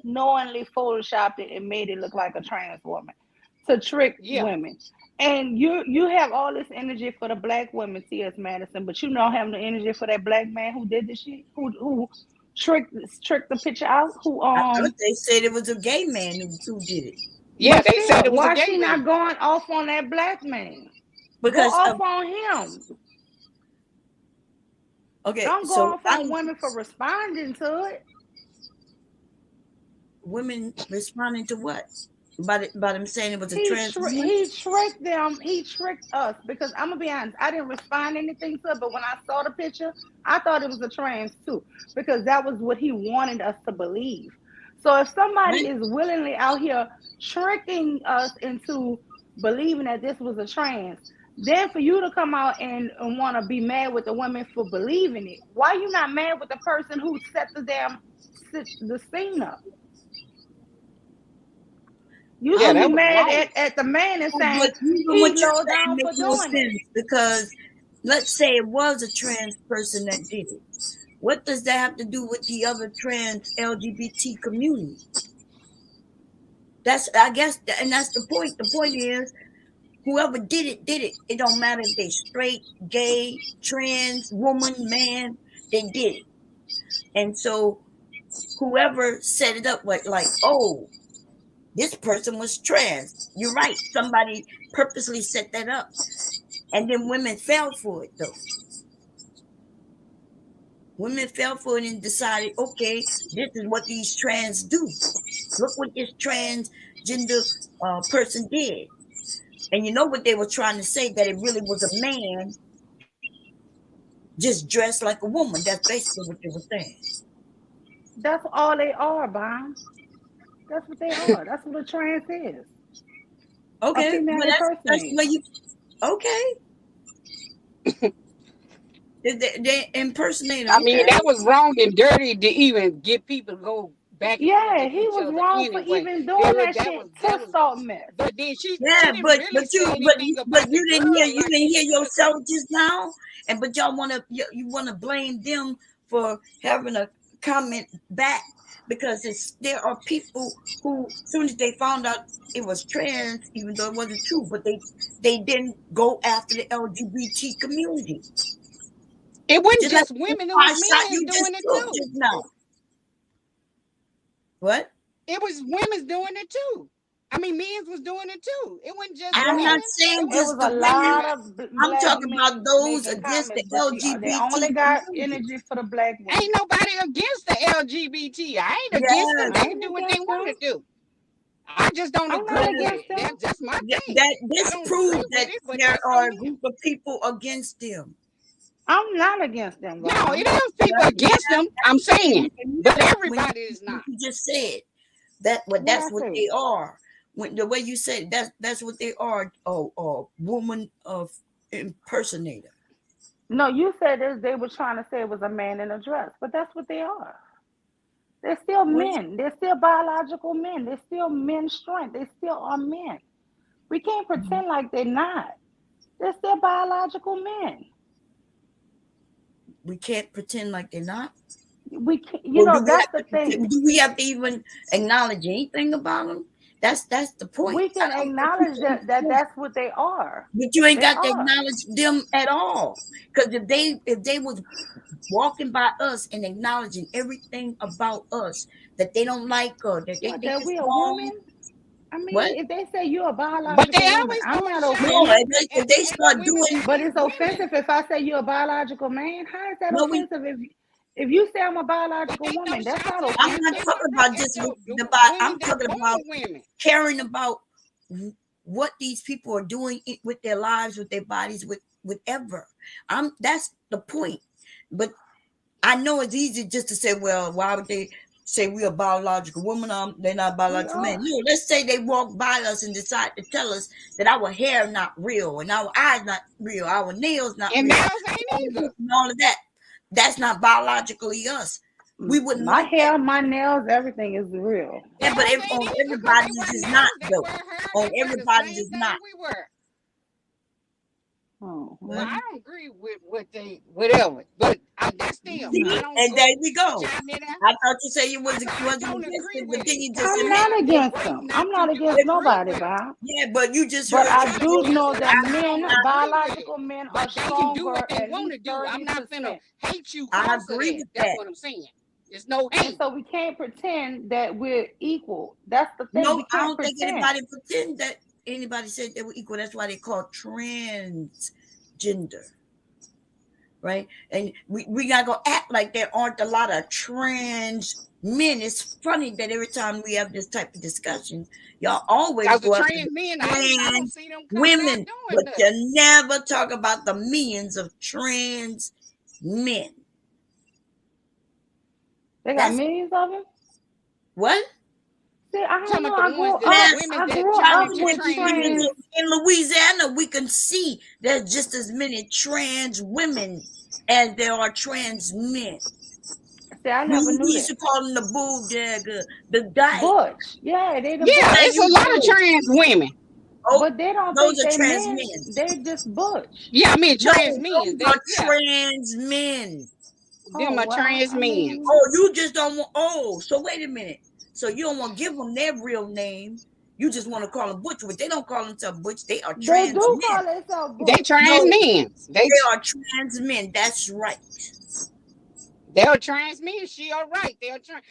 knowingly photoshopped it and made it look like a trans woman to trick Yeah. women. And you have all this energy for the black women, T.S. Madison, but you don't have the energy for that black man who did the shit, who tricked the picture out, who I thought they said it was a gay man who did it Yeah, but they said still, it was a why gay she not man. going off on that black man? Go because off on him. okay, Don't go so off on women for responding to it. women responding to what? By them saying it was a He trans tri- woman? he tricked them. He tricked us because I'm gonna be honest. I didn't respond anything to it, but when I saw the picture, I thought it was a trans too because that was what he wanted us to believe. So if somebody Right? is willingly out here tricking us into believing that this was a trans, then for you to come out and want to be mad with the women for believing it, why you not mad with the person who set the scene up? You Yeah, should I'm be that was mad wrong. at the man and but saying even he what you're low saying down for makes no doing it. sense because let's say it was a trans person that did it. What does that have to do with the other trans LGBT community? That's I guess, and that's the point. The point is whoever did it did it. It don't matter if they straight, gay, trans, woman, man. They did it, and so whoever set it up like, oh, this person was trans. You're right. Somebody purposely set that up, and then women fell for it though. Women fell for it and decided, okay, this is what these trans do. Look what this transgender person did. And you know what they were trying to say? That it really was a man just dressed like a woman. That's basically what they were saying. That's all they are, Bomb. That's what they are. That's what a trans is. A Okay, female well that's impersonator. where you okay. They impersonate. I mean, Okay. that was wrong and dirty to even get people to go back and forth Yeah, with he each was other wrong for anyway. even doing that shit That to was. Salt Mess. But then she Yeah, didn't really say anything but about the you didn't hear girl like she should have yourself said. just now, and but y'all you want to blame them for having a comment back because there are people who soon as they found out it was trans, even though it wasn't true, but they didn't go after the LGBT community. It wasn't Just like just the women; it was five shot men you just doing it took too. just now. What? It was women's doing it too. I mean, men's was doing it too. It wasn't just I'm women. not Yes, saying it just was the a women. lot of I'm black talking about men those making against the comments, but they only LGBT got community. energy for the black Ain't women. nobody against the LGBT. I ain't against them. Yes, I They can ain't do what they against want them. to do. I just don't I'm agree not with yes. against it. them. That's my thing. That I this don't agree proves with that it, but there that's are on a them. group of people against them. I'm not against them, No, Bob. it is people against them. I'm saying, but everybody is not. You just said that, well, What I that's what say? they are. When the way you said that's what they are. Woman of impersonator. No, you said this, they were trying to say it was a man in a dress, but that's what they are. They're still Which men. They're still biological men. They're still men's strength. They still are men. We can't pretend like they're not. They're still biological men. we can't pretend like they're not. We can, you Or know, that's the thing. do we have to even acknowledge anything about them? That's the point. We I can don't think acknowledge that that's what they are. but you ain't They got to are. acknowledge them at all. Because if they was walking by us and acknowledging everything about us that they don't like or that they What, think that is we a wrong, woman? I what? mean, if they say you're a But they biological woman, always I'm throwing not shots No, offended. if they at the start women doing that But be it's women. offensive if I say you're a biological man. How is that no, we. offensive if you say I'm a But biological they throw woman? That's shots not I'm at not offensive. the talking women, about at just the about. women I'm that's talking about born women. caring about what these people are doing with their lives, with their bodies, with whatever. That's the point. But I know it's easy just to say, well, why would they say we're a biological woman? They're not We biological men. are. No, let's say they walk by us and decide to tell us that our hair not real and our eyes not real, our nails not And real, nails ain't either. and all of that. That's not biologically us. We wouldn't My like that. hair, my nails, everything is real. Yeah, but Nails ain't on either because they everybody's wear is not nails, they though. wear hair, On they wear the everybody's same is thing not. we wear. Oh, So Well, I don't agree with what they whatever. But that's them. I see, don't and go there we go. shouting it out. I thought you said you So I wasn't don't against agree it, but with then it you because just I'm I admitted. not have the against right them. not I'm to not against agree nobody, with it. Bob. Yeah, but you just But heard I I'm somebody do against know it that because I men, don't agree with it. biological men, are But they can do stronger what they at want least to do. I'm not finna 30%. hate you I cause of agree that. with That's that. what I'm saying. It's no And hate. so we can't pretend that we're equal. That's the thing. No, We I can't don't think pretend. anybody pretend that anybody said they were equal. That's why they call transgender, right? And we not gonna act like there aren't a lot of trans men. It's funny that every time we have this type of discussion, y'all always Cause the go after trans men, I don't trans see them coming out women, doing but nothing. you never talk about the millions of trans men. They got That's millions of them. what. See, I I'm don't talking know. about the ones that the Yes, women I that grew turn up into with trans. trans. in Louisiana, we can see there's just as many trans women as there are trans men. See, I We, never we knew used that. to call them the bulldagger, the dyke. Butch, yeah, they the Yeah, butch. it's a lot of Oh, trans women. oh, But they don't those think are they trans men. men. They just butch. Yeah, I mean No, trans men. those are Yeah, trans men. Oh them are well, trans I men. mean, Oh, you just don't want. Oh, so wait a minute. So you don't want to give them their real name. You just want to call them butch, but they don't call themselves butch. They are they trans do men. call themselves They butch. trans No, men. they are trans men. That's right. They're trans men. She all right. They're trans.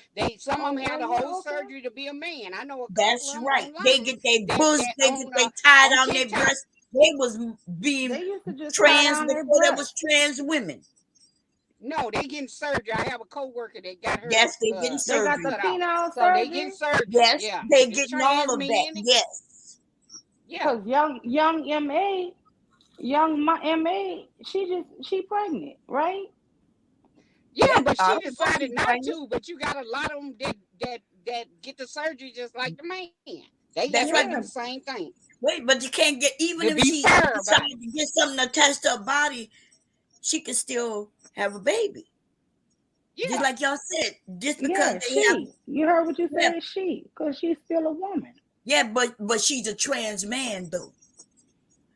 Some of Oh them had well, a yeah, whole okay. surgery to be a man. I know a couple That's of them right. They online get their buzz, that they get they on tie on down their TikTok. breasts. They was being They used to just tie trans down their before there breasts. was trans women. No, they getting surgery. I have a coworker that got Yes, hers they getting They got the surgery. cut off. penile So they getting surgery. surgery. Yes, Yeah, they it's getting all trans of that. men. Yes. Yeah, Cause young my ma, she pregnant, right? yeah, Yes, but I she don't know decided she's not pregnant. to. But you got a lot of them that get the surgery just like the man. They got That's they right. do Yeah, the same thing. Wait, but you can't get even To if be she fair about decided to get something attached to her body, she can still have a baby. it. Just Yeah, like y'all said, just because yeah. they have You heard what you yeah, said? Cause she's still a woman. yeah, but she's a trans man though.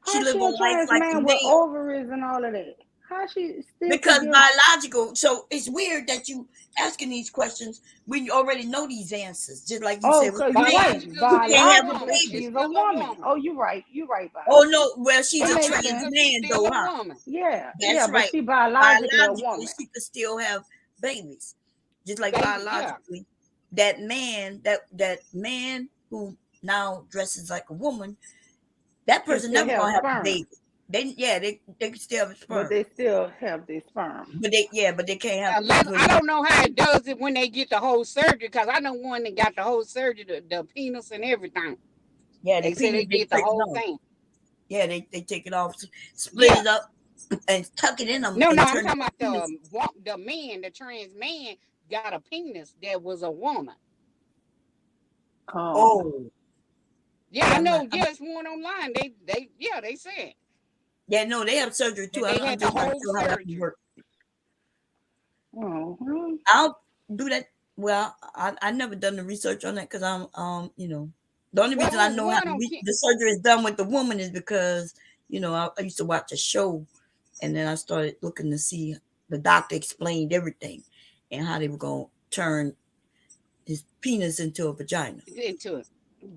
She How live she a a life trans like a man with male. ovaries and all of that? How she still could Because give? biological, so it's weird that you asking these questions when you already know these answers. Just like you Oh, said with cause the you're man, right. biologically you still can't a have a woman. Biologically, It's baby. she's a still a woman. woman. Oh, you're right. You're right, Bob. Oh no, well she's It a makes trans sense. Biologically, man still though, a huh? woman. Yeah, That's but right. she biologically a Biologically, woman. she could still have babies, just like Baby, yeah. biologically, that man who now dresses like a woman, that Can person still never have gonna have a sperm, baby. They can still have a but sperm, they still have the sperm. but they can't have. Unless But I don't know how it does it when they get the whole surgery, because I know one that got the whole surgery, the penis and everything. yeah, the They said penis they they did the take it whole off. thing. Yeah, they take it off, split Yeah, it up. and tuck it in them No, and no, I'm turn it talking about penis. the man, the trans man got a penis that was a woman. Oh, Oh, Yeah, I yeah, know. Yeah, it's one online. They said yeah, no, they have surgery too. that they I'm had the just not whole sure how that would surgery. work. oh, hmm. I'll do that. Well, I never done the research on that because I'm the only Well, reason it I was know how one on the surgery is done with the woman is because I used to watch a show, and then I started looking to see the doctor explained everything and how they were gonna turn his penis into a vagina. into it.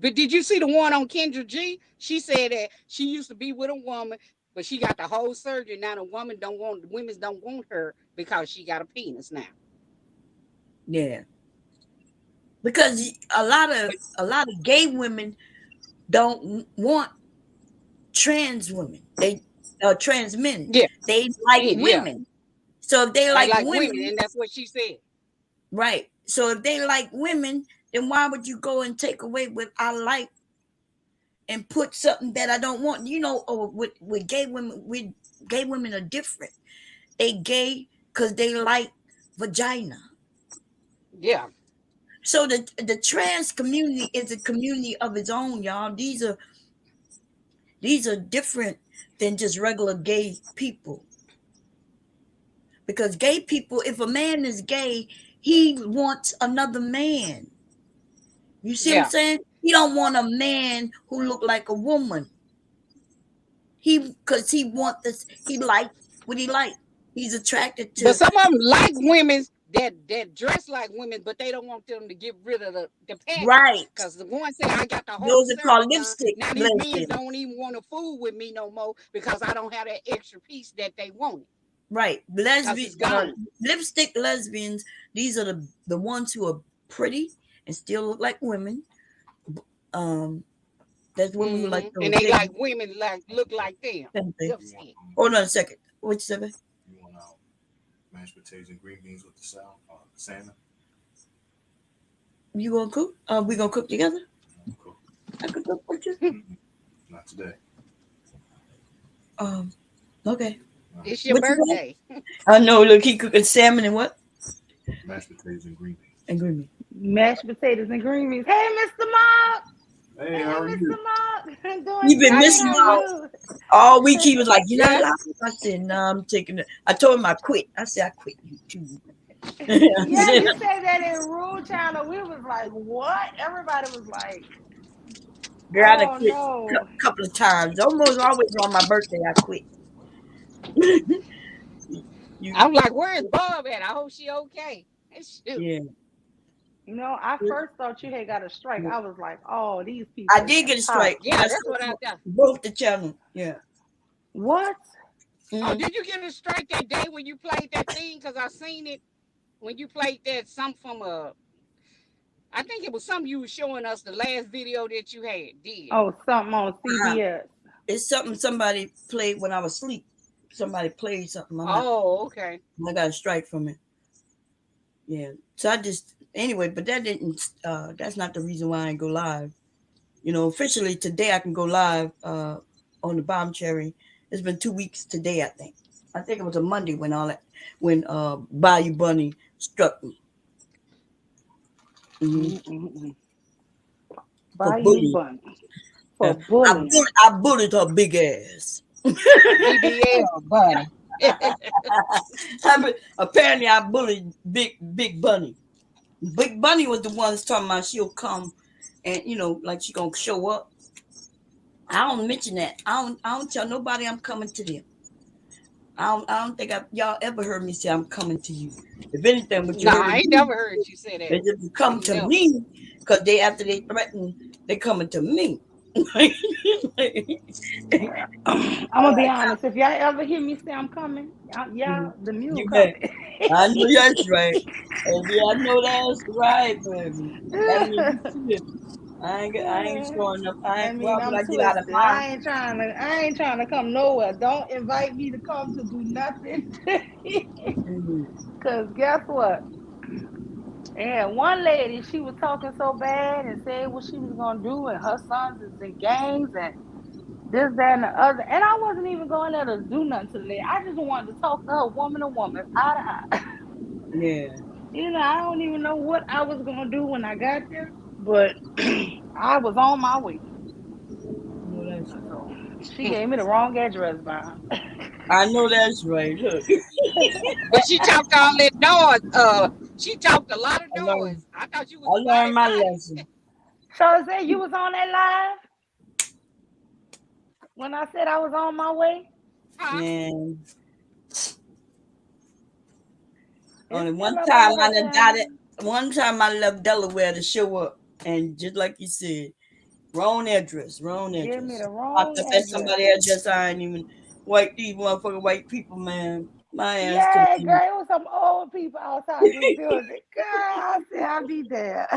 But did you see the one on Kendra G? She said that she used to be with a woman, but she got the whole surgery. Now the women don't want her because she got a penis now. Yeah, because a lot of gay women don't want trans women. They trans men. Yeah, They like yeah. women. So if they They like like women, women, and that's what she said. right? So if they like women, then why would you go and take away what I like and put something that I don't want? Or with gay women are different. They gay because they like vagina. Yeah, So the trans community is a community of its own, y'all. These are different than just regular gay people. Because gay people, if a man is gay, he wants another man. You see what I'm yeah. saying? He don't want a man who look like a woman. Because he want this, he like what he like. He's attracted But to some of them like women that dress like women, but they don't want them to get rid of the patches. right. Cause the one said I got the whole Those are called surgery done. lipstick Now these men lesbians. don't even want to fool with me no more because I don't have that extra piece that they wanted. Right. Cause it's gone. Lipstick lesbians, these are the ones who are pretty and still look like women. Um, that's what we would like And those. they like women like look like them. Lipstick. Hold on a second. What you say? You want mashed potatoes and green beans with the salmon? You gonna cook? We gonna cook together? Cool. I could cook with you. Not today. Okay. It's your What you want? birthday. I know. Look, he cooking salmon and what? Mashed potatoes and green beans. And green beans. Mashed potatoes and green beans. Hey, Mr. Mark. Hey, Hey, how are Mr. you? Mark. I'm doing He been great. missing How out are all week. He was like, "You not Yeah. live?" I said, "No, I'm taking it." I told him I quit. I said, "I quit YouTube." you? I Yeah, said, you said that in Rule Channel. We was like, what? Everybody was like, "Girl, I done oh quit no. a couple of times. Almost always on my birthday, I quit." you, I'm like, where's Bob at? I hope she okay. Shoot. yeah. I first thought you had got a strike. I was like, oh, these I people did get a strike. impossible. Yeah, I that's what I still thought. broke the channel. Yeah. What? Oh, Mhm. did you get a strike that day when you played that thing? Because I seen it when you played that some from I think it was something you were showing us the last video that you had did. Oh, something on Uh, CBS. it's something somebody played when I was asleep. Somebody played something. Oh, okay. I got a strike from it. Yeah. So I just anyway, but that didn't. That's not the reason why I go live. Officially today I can go live. On the bomb cherry. It's been 2 weeks today. I think. I think it was a Monday when Bayou Bunny struck me. Hmm. Mm-mm-mm. For Bayou bullying. Bunny. For bullying. I bullied her big ass. BBL, buddy. Apparently, I bullied Big Bunny. Big Bunny was the one that's talking about she'll come, and like she gonna show up. I don't mention that. I don't tell nobody I'm coming to them. I don't think y'all ever heard me say I'm coming to you. If anything, what you Nah, heard I me ain't do never heard you say that. is if you come to Never. me, because after they threaten, they coming to me. I'm gonna be honest. If y'all ever hear me say I'm coming, y'all the mule You bet. coming. I know that's right. Baby, I know that's right, baby. That means you too. I ain't showing up. I Why mean, would I'm I get out of twisted. mine? I ain't trying to come nowhere. Don't invite me to come to do nothing. Mhm. Cause guess what? And one lady, she was talking so bad and said what she was gonna do, and her sons is in gangs, and this, that, and the other. And I wasn't even going there to do nothing to the lady. I just wanted to talk to her woman to woman, eye to eye. Yeah. I don't even know what I was gonna do when I got there, but I was on my way. No, that's So right. she gave me the wrong address, Bob. I know that's right. Look, But she talked all that noise. She talked a lot of I learned. noise. I thought you I was learned body my body. lesson. So say you was on that live when I said I was on my way. Huh? And It's only still one up on time I her done got it. channel. One time I left Delaware to show up, and just like you said, wrong address, wrong Give me address. the Popped wrong up at address. somebody address. I ain't even white. These motherfucking white people, man. My ass to Yeah, the girl, it was some old people outside this building. Girl, I said I'll be there.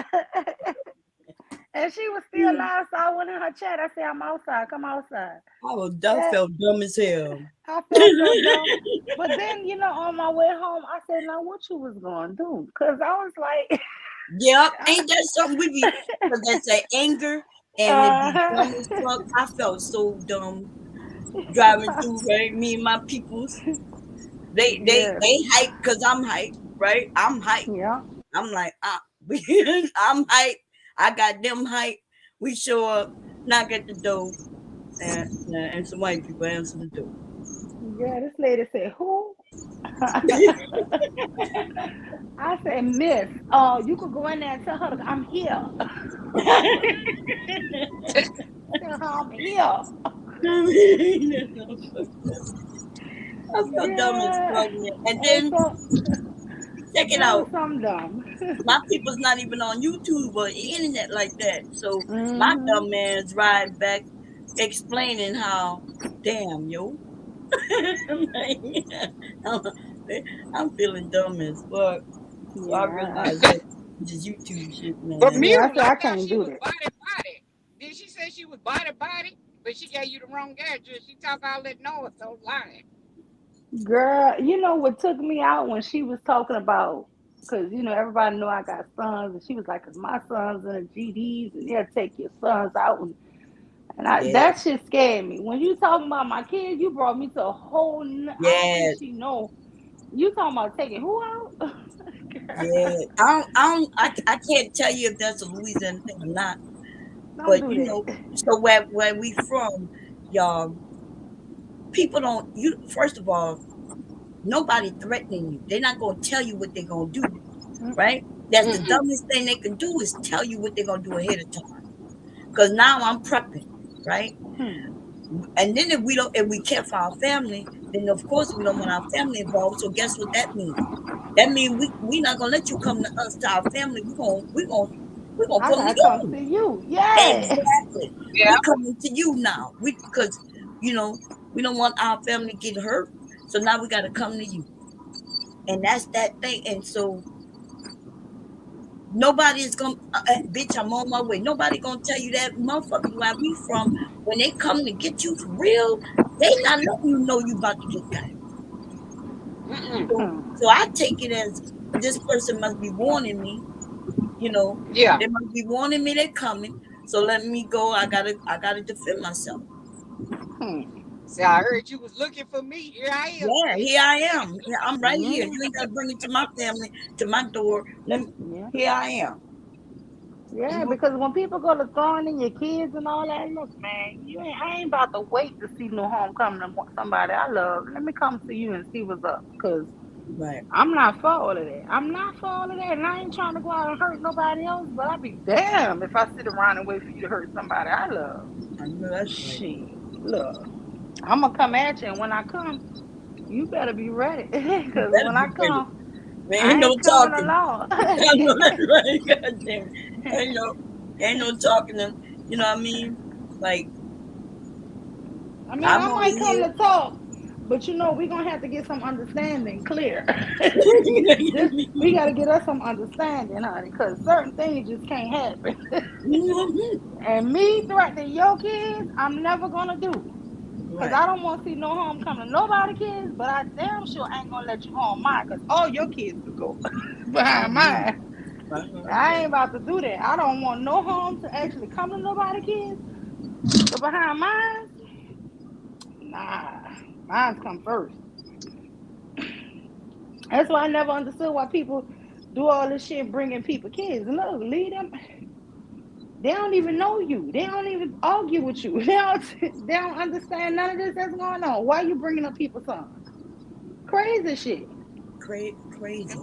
And she was still alive, so I went in her chat. I said, I'm outside. Come outside. I That felt dumb as hell. I felt so dumb. But then, on my way home, I said, now what you was gonna do? Cause I was like, Yep, ain't that something we be? Cause that's that anger and it be uh-huh. dumb as fuck. I felt so dumb driving through, right? Me and my peoples, Yeah, they hype because I'm hype, right? I'm hype. yeah, I'm like, I'm hype. I got them hype. We show up, knock at the door, and some white people answer the door. yeah. This lady said, who? I said, Miss, you could go in there and tell her I'm here. Tell her I'm here. I felt dumb as Yeah. fuck, man. And And then so check it that was out. some dumb. My people's not even on YouTube or internet like that. So my Hmm. dumb man's riding back explaining how, damn, yo. I'm, like, I'm feeling dumb as fuck. So I Yeah. realized that this YouTube shit, But man. Yeah, I Mule, said I I thought can't she do was that. body body. Did she say she was body body? But she gave you the wrong address. She talked all that noise, so lying. Girl, what took me out when she was talking about, because, everybody know I got sons, and she was like, because my sons are GDs, and they'll take your sons out. Yeah, That shit scared me. When you talking about my kids, you brought me to a whole, I don't think yeah, she know. You talking about taking who out? yeah. I can't tell you if that's a Louisiana thing or not. Don't But do that. so where we from, y'all, people don't you first of all, nobody threatening you. They're not gonna tell you what they're gonna do, right? That's the Mm-mm. dumbest thing they can do is tell you what they're gonna do ahead of time. Because now I'm prepping, right? Hmm. And then if we care for our family, then of course we don't want our family involved. So guess what that means? That means we not gonna let you come to us to our family. We're gonna I come to gotta come you. see you. Yeah. Exactly. Yeah. We coming to you now. We because you know we don't want our family to get hurt. So now we gotta come to you. And that's that thing. And so nobody is gonna bitch, I'm on my way. Nobody gonna tell you that motherfuckers where we from, when they come to get you for real, they not letting you know you about to get got. Mm-mm. Hmm. So I take it as this person must be warning me, you know, Yeah. they must be warning me they're coming. So let me go. I gotta defend myself. Hmm. See, I heard you was looking for me. Here I am. Yeah, here I am. Yeah, I'm right here. Hmm. You ain't gotta bring it to my family, to my door. Yeah. Here I am. Yeah, Mhm. because when people go to throwing in your kids and all that, look, man, I ain't about to wait to see no homecoming to somebody I love. Let me come to you and see what's up, because Right. I'm not for all of that. I'm not for all of that, and I ain't trying to go out and hurt nobody else. But I'd be damn if I sit around and wait for you to hurt somebody I love. I know that's right. Shit, look, I'm gonna come at you, and when I come, you better be ready, You because better when be I ready. come, There ain't I no ain't coming talking. alone. I know that's right. God damn it. Ain't no talking. You know what I mean? Like, I mean, I'm I on might come here. to talk, but we're gonna have to get some understanding clear. Just we gotta get us some understanding, honey, because certain things just can't happen. And me threatening your kids, I'm never gonna do. Cause Right. I don't want to see no homecoming nobody kids, but I damn sure ain't gonna let you home mine, cause all your kids could go I behind know. mine. I know that's I ain't right. about to do that. I don't want no home to actually come to nobody kids, but behind mine. Nah, mine's come first. That's why I never understood why people do all this shit bringing people kids. Look, lead them. They don't even know you. They don't even argue with you. They don't understand none of this that's going on. Why are you bringing up people's sons? Crazy shit. Crazy.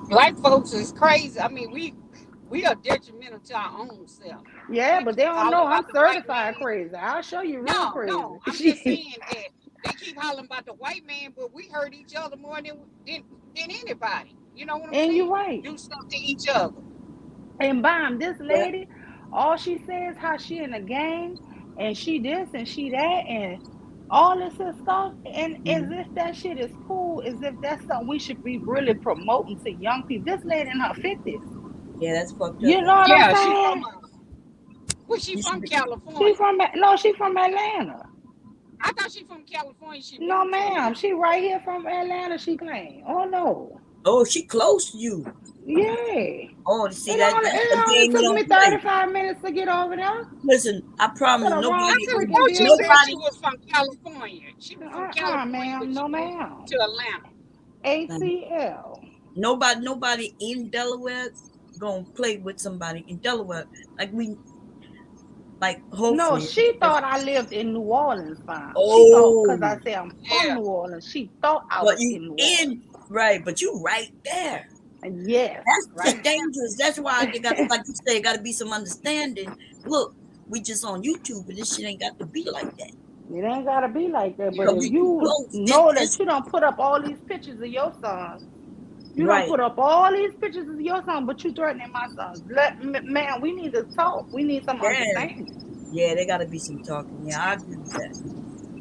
Black folks is crazy. I mean, we are detrimental to our own self. Yeah, We but they keep don't know hollering I'm about the white certified man. crazy. I'll show you real No, crazy. no, I'm just Shit. saying that they keep hollering about the white man, but we hurt each other more than anybody. You know what I'm And you're saying? right. Do stuff to each other. And bam, this But lady, all she says how she in the game and she this and she that and all this and stuff. And as mhm. if that shit is cool, as if that's something we should be really promoting to young people. This lady in her 50s. Yeah, that's fucked up You know right what there. I'm Yeah, she from saying? where she You should from? be, She California. from no, she from Atlanta. I thought she from California. She No, moved to ma'am. Atlanta. She right here from Atlanta, she claimed. Oh no. oh, she close to you. Yeah. Oh, see It that only that's it the only game you took me don't play. 35 minutes to get over there. Listen, I To promise the I wrong nobody, just freaking know she said building. she nobody. was from California. She was from California, but Ma'am. she No, moved ma'am. to Atlanta. ACL. Nobody in Delaware gonna play with somebody in Delaware. Like we, like No, hopefully. she thought I lived in New Orleans, fam. She thought because Oh, I say I'm from Yeah. New Orleans, she thought I but was you in New in Orleans. right, but you right there. And yes, That's the right dangerous. That's why they got, there. like you say, got to be some understanding. Look, we just on YouTube, and this shit ain't got to be like that. It ain't gotta be like that. But Cause if we too you close. know that This you don't put up all these pictures of your son, you don't right. put up all these pictures of your son, but you threatening my son. Man, we need to talk. We need some Yeah, understanding. yeah. There got to be some talking. Yeah, I agree with that.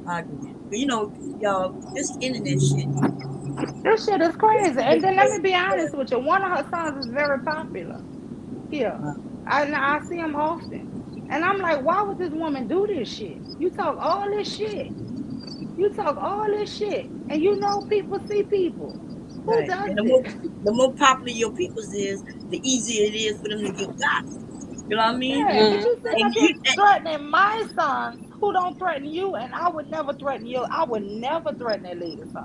I agree. But you know, y'all, this internet shit. This shit is This crazy. And shit then let me is be crazy. honest with you. One of her sons is very popular here. Uh, I see him often. And I'm like, why would this woman do this shit? You talk all this shit. You talk all this shit. And you know people see people. Who right. does And this? the more popular your peoples is, the easier it is for them to get got. You know what I mean? Yeah, but Mm-hmm. you sitting And up here you, threatening my sons who don't threaten you, and I would never threaten you. I would never threaten that lady's son.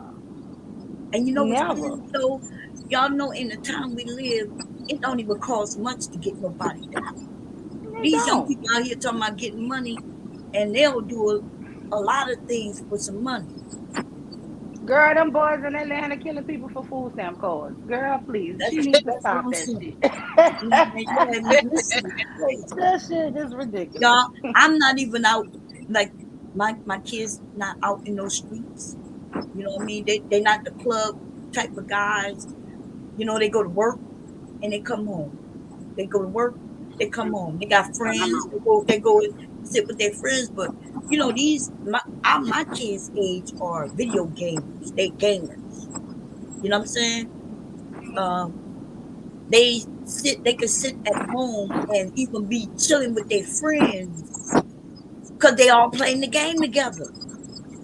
and you know what's Never. crazy though? Y'all know in the time we live, it don't even cost much to get nobody down. They These young don't. people out here talking about getting money, and they'll do a lot of things for some money. Girl, them boys in Atlanta killing people for food stamp cards. Girl, please. That's She needs to that's what stop I'm that saying. shit. Yeah, man, this is crazy. That shit is ridiculous. Y'all, I'm not even out like my kids not out in those streets. You know what I mean? They not the club type of guys. You know, they go to work and they come home. They go to work, they come home. They got friends. They go and sit with their friends. But you know, my kids' age are video gamers. They gamers. You know what I'm saying? Um, they could sit at home and even be chilling with their friends because they all playing the game together.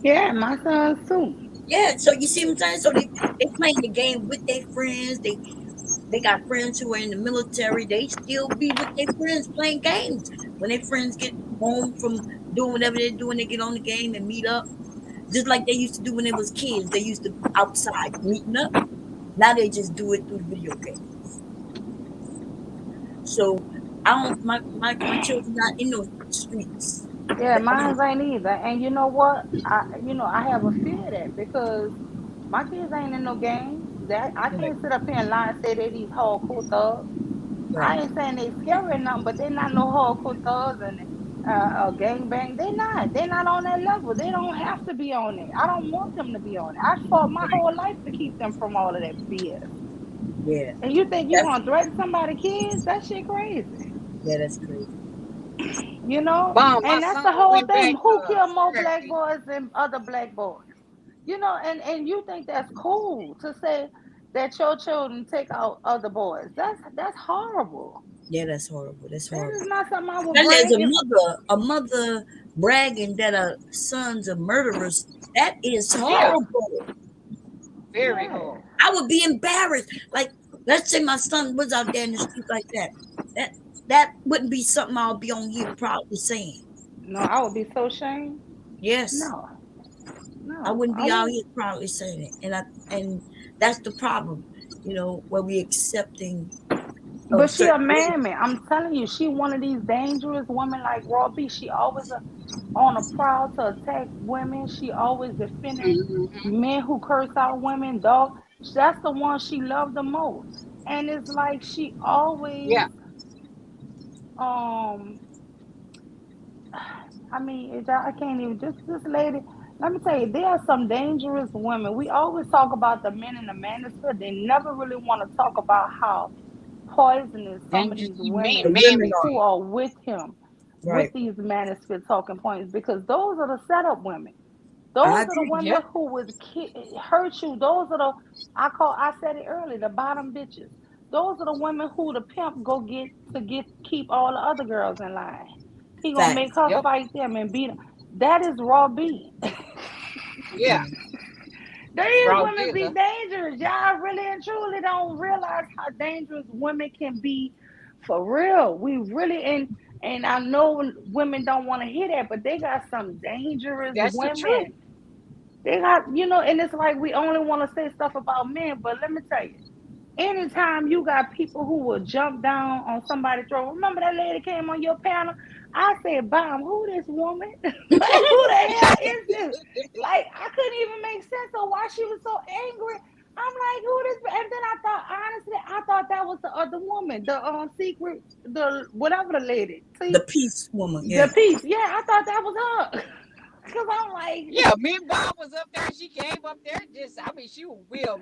Yeah, my sons too. Yeah, so you see what I'm saying? So they playing the game with their friends. They got friends who are in the military. They still be with their friends playing games. When their friends get home from doing whatever they're doing, they get on the game and meet up. Just like they used to do when they was kids. They used to outside meeting up. Now they just do it through the video games. So I don't my children not in those streets. Yeah, mine ain't either. And you know what? I have a fear of that because my kids ain't in no games. That I Right, can't sit up here and lie and say they these hardcore thugs. right, I ain't saying they scary or nothing, but they're not no hardcore thugs and gang bang. They not. They're not on that level. They don't have to be on it. I don't want them to be on it. I fought my right. whole life to keep them from all of that BS. Yeah. And you think you That's gonna threaten somebody kids? That shit crazy. yeah, that's crazy. You know? Mom, my And that's son the whole went back thing. Who kill more black Saturday. boys than other black boys? You know, and you think that's cool to say that your children take out other boys. That's horrible. Yeah, that's horrible. That's That horrible. is not something I would Especially as brag. a mother bragging that her sons are murderers. That is Yeah, horrible. very Yeah. hard. I would be embarrassed. Like, let's say my son was out there in the street like that. That that wouldn't be something I'll be on here proudly saying. No, I would be so ashamed. Yes. No. I wouldn't I be out would. here proudly saying it. And that's the problem, where we accepting of But she a certain ways. man. I'm telling you, she one of these dangerous women like Raw B. She always on a prowl to attack women. She always defending Mm-hmm. men who curse out women. Dog, that's the one she loved the most. And it's like she Yeah, always um I mean, I can't even just this lady. Let me tell you, there are some dangerous women. We always talk about the men in the manosphere. They never really want to talk about how poisonous some of dangerous these The women women are who are with him, with right. these manosphere talking points, because those are the setup women. I Those are the agree. yeah. women who would hurt you. Those are the I said it earlier, the bottom bitches. Those are the women who the pimp go get to get keep all the other girls in line. He gonna make Facts. her Yep. fight them and beat them. That is raw B. Yeah. Yeah. These Raw women be dealer. dangerous. Y'all really and truly don't realize how dangerous women can be for real. We really and I know women don't want to hear that, but they got some dangerous That's the truth. women. They got, and it's like we only want to say stuff about men, but let me tell you, anytime you got people who will jump down on somebody's throat, remember that lady came on your panel? I said, Bomb, who this woman? Like, who the hell is this? Like, I couldn't even make sense of why she was so angry. I'm like, who this? And then I thought, honestly, I thought that was the other woman, the secret, the whatever the lady. The See, peace woman, the yeah. piece. Yeah, I thought that was her. Cause I'm like, Yeah, me and Bob was up there. She came up there. I mean, she was real,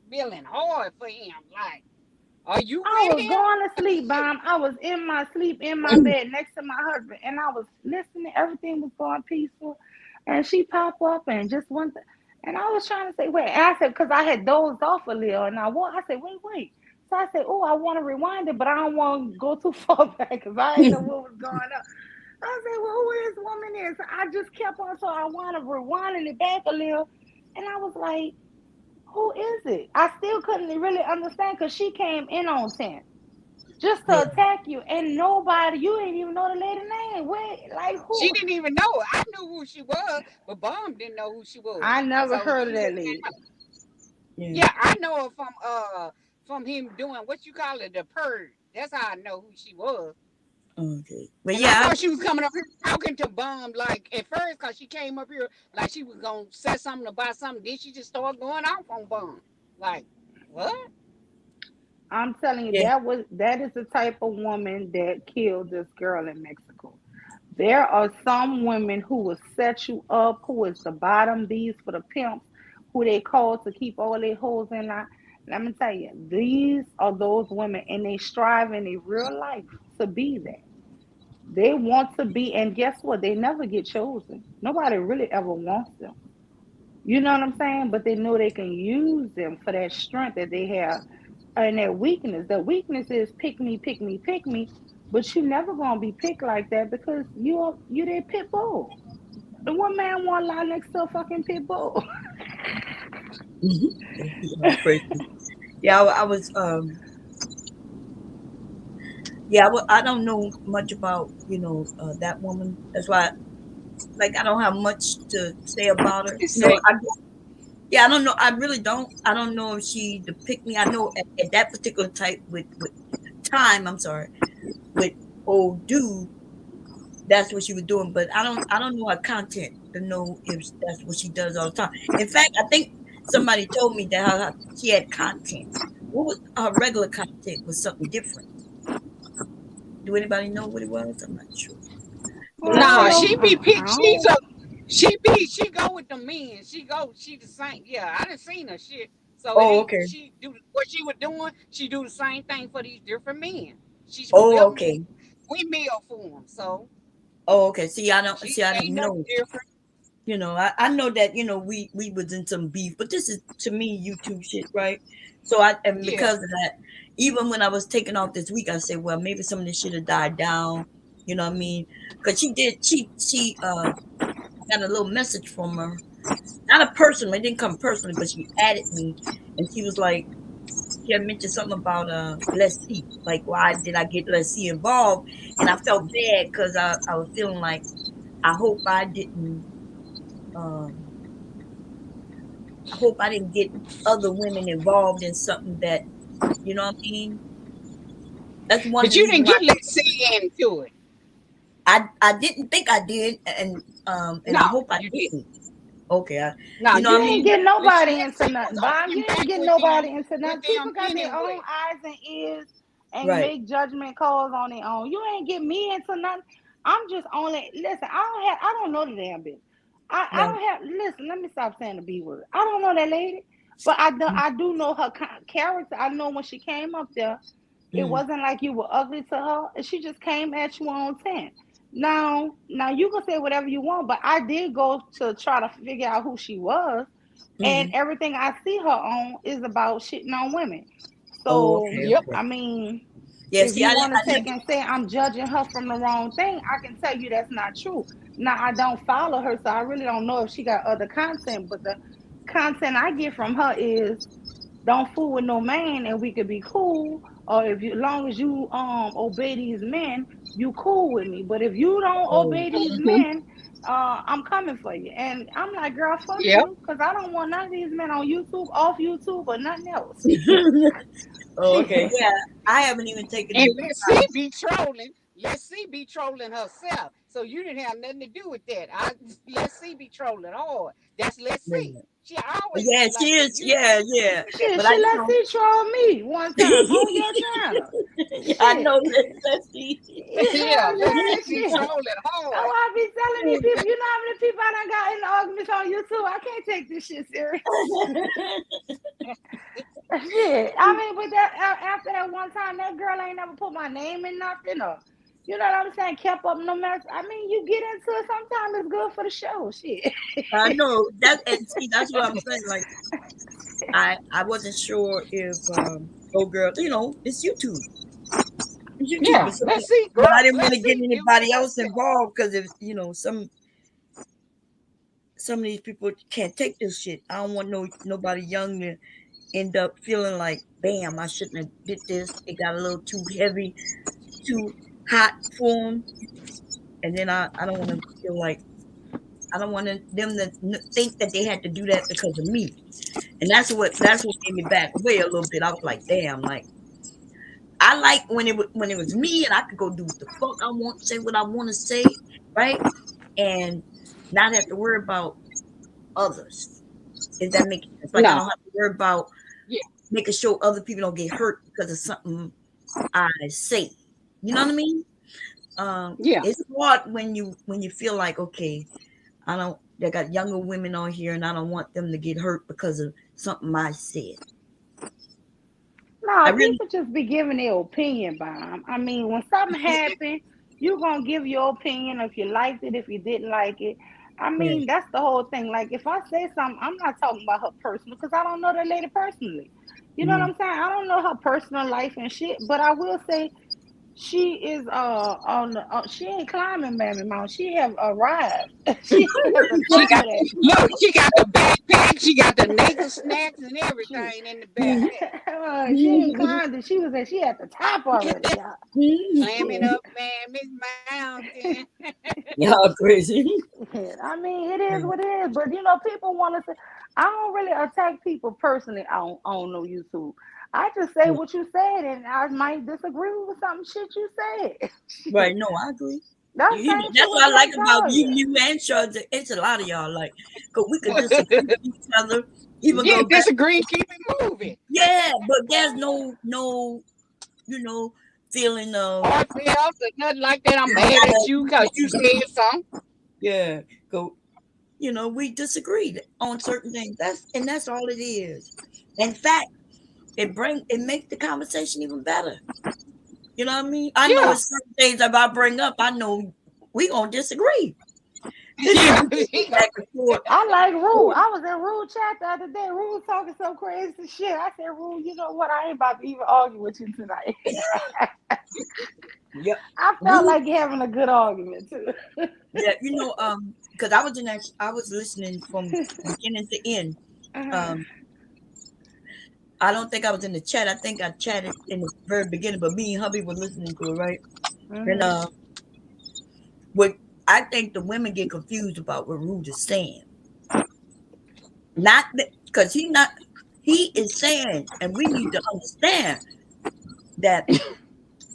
feeling hard for him. Like, are you I with was him? going to sleep, Bomb. I was in my sleep in my bed next to my husband, and I was listening. Everything was going peaceful, and she popped up and just went. And I was trying to say, wait. And I said, because I had dozed off a little, and I said, wait. So I said, oh, I want to rewind it, but I don't want to go too far back because I didn't know what was going on. I said, well, who is woman is? I just kept on, so I want to rewinding it back a little, and I was like, who is it? I still couldn't really understand because she came in on 10 just to Yeah. attack you, and nobody, you ain't even know the lady name. Where, like She who? didn't even know. I knew who she was, but Bomb didn't know who she was. I never So heard of she said, that lady. Yeah. "Yeah, I know her from him doing what you call it, the purge. That's how I know who she was." Okay. But And I yeah, thought she was coming up here talking to Bomb like at first, cause she came up here like she was gonna say something about something. Then she just started going off on Bomb. Like, what? I'm telling you, yeah. that is the type of woman that killed this girl in Mexico. There are some women who will set you up, who is the bottom these for the pimps, who they call to keep all their hoes in line. Let me tell you, these are those women, and they strive in their real life to be that. They want to be, and guess what? They never get chosen. Nobody really ever wants them. You know what I'm saying? But they know they can use them for that strength that they have and their weakness. The weakness is pick me, pick me, pick me. But you never gonna be picked like that because you their pit bull. The one man won't lie next to a fucking pit bull. All praises. Yeah, I was yeah, I don't know much about, that woman. That's why like I don't have much to say about her. To say, Yeah, I don't know. I really don't. I don't know if she depict me. I know at that particular type with time, I'm sorry, with old dude, that's what she was doing. But I don't know her content to know if that's what she does all the time. In fact, I think somebody told me that she had content. What was her regular content was something different. Do anybody know what it was? I'm not sure. But I that's don't nah, why. know. she be I picked. don't. She go with the men. She the same. Yeah, I done seen her shit. So it Oh, ain't okay. she do what she was doing. She do the same thing for these different men. She Oh, will okay. we meal for them. So Oh, okay. See, I don't she see. I ain't didn't no know. different. I know that we was in some beef, but this is to me YouTube shit, right? So and Yeah. because of that, even when I was taking off this week, I said, well, maybe some of this shit have died down. You know what I mean? Because she got a little message from her, not a personal. It didn't come personally, but she added me, and she was like, she had mentioned something about Let's See, like why did I get Let's See involved, and I felt bad because I was feeling like I hope I didn't Um, I hope I didn't get other women involved in something that, you know what I mean? That's one of But the you reasons didn't why get let's see into it. I didn't think I did, and I No, hope I you didn't. didn't. Okay, No, you know you You what I didn't. ain't mean? get Let's nobody into see was nothing, Bob. You arguing ain't back get nobody into with nothing. them People got their own anyway. eyes and ears and Right. make judgment calls on their own. You ain't get me into nothing. I'm just only listen. I don't know the damn bitch. I Right. don't have. Listen, let me stop saying the B word. I don't know that lady, but I do know her character. I know when she came up there, it Mm. wasn't like you were ugly to her, and she just came at you on 10. Now you can say whatever you want, but I did go to try to figure out who she was, and Mm. everything I see her on is about shitting on women. Oh, So okay, Yep. okay. I mean, Yeah. if See, you want to I take never. and say I'm judging her from the wrong thing, I can tell you that's not true. Now I don't follow her, so I really don't know if she got other content, but the content I get from her is don't fool with no man and we could be cool. Or if you as long as you obey these men, you cool with me. But if you don't Oh. obey these Mhm. men, I'm coming for you. And I'm like, girl, fuck Yep. you, because I don't want none of these men on YouTube, off YouTube, or nothing else. Oh, okay. Shit. Yeah, I haven't even taken And the let's see time. be trolling. Let's see be trolling herself. So you didn't have nothing to do with that. Let's see be trolling hard. That's let's see. Yeah, She always yeah, been she like that. is. You know. Yeah, yeah. Shit, But I, she let's see troll me one time on your channel. yeah, I know. Shit. Let's see. You know Yeah, what let's I'm see saying? be Shit. trolling Oh, hard. I be telling these people, you know how many people I done got in arguments on YouTube? I can't take this shit serious. Shit. I mean, but that after that one time, that girl ain't never put my name in nothing, or you know what I'm saying, kept up no mess. I mean, you get into it. Sometimes it's good for the show. Shit. I know that, and see, that's what I'm saying. Like, I wasn't sure if oh girl, it's YouTube. It's YouTube, Yeah, so let's see, but I girl. didn't want Let's to get see. Do anybody it else herself. involved because if some of these people can't take this shit. I don't want nobody young to end up feeling like, bam, I shouldn't have did this. It got a little too heavy, too hot for them, and then I don't want to feel like I don't want them to think that they had to do that because of me. And that's what made me back away a little bit. I was like, damn, like I like when it was me and I could go do what the fuck I want, say what I want to say, right? And not have to worry about others. If that makes sense. Like I No. don't have to worry about Yeah. making sure other people don't get hurt because of something I say. You know what I mean? Yeah. It's hard when you feel like, okay, I don't they got younger women on here and I don't want them to get hurt because of something I said. I No, really people just be giving their opinion, Bomb. I mean, when something happen, you gonna give your opinion if you liked it, if you didn't like it. I yeah. mean, that's the whole thing. Like, if I say something, I'm not talking about her personal because I don't know that lady personally. You know what Mhm. I'm saying? I don't know her personal life and shit, but I will say she is on the she ain't climbing Mammy Mountain. She have arrived. She at the She top got of that. she got the backpack, she got the naked snacks and She everything in the backpack. she ain't climbed it. She at the top already, y'all. Climbing Shit. up Mammy's mountain. Y'all crazy. Yeah, I mean, it is what it is. But people want to say, I don't really attack people personally on no YouTube. I just say what you said, and I might disagree with some shit you said. Right, no, I agree. That same shit That's with what I like Black about Dahlia. you and Charles. It's a lot of y'all like, cause we could disagree with each other, even Yeah, go back. disagree, keep it moving. Yeah, but there's no, you know, feeling of Heartfelt or nothing like that. I'm mad at you because you said something. yeah, go. We disagreed on certain things. That's all it is. In fact, it makes the conversation even better. You know what I mean? I know Yeah. it's certain things if I bring up, I know we gonna disagree. Yeah. Back and forth. I like Rue. I was in Rue chat the other day. Rue was talking some crazy shit. I said, Rue, you know what? I ain't about to even argue with you tonight. Yep. I felt like having a good argument too. Yeah, because I was listening from beginning to end. Uh-huh. Um, I don't think I was in the chat. I think I chatted in the very beginning, but me and hubby were listening to it, right? And Mm-hmm. what I think the women get confused about what Rude is saying. Not because he is saying, and we need to understand that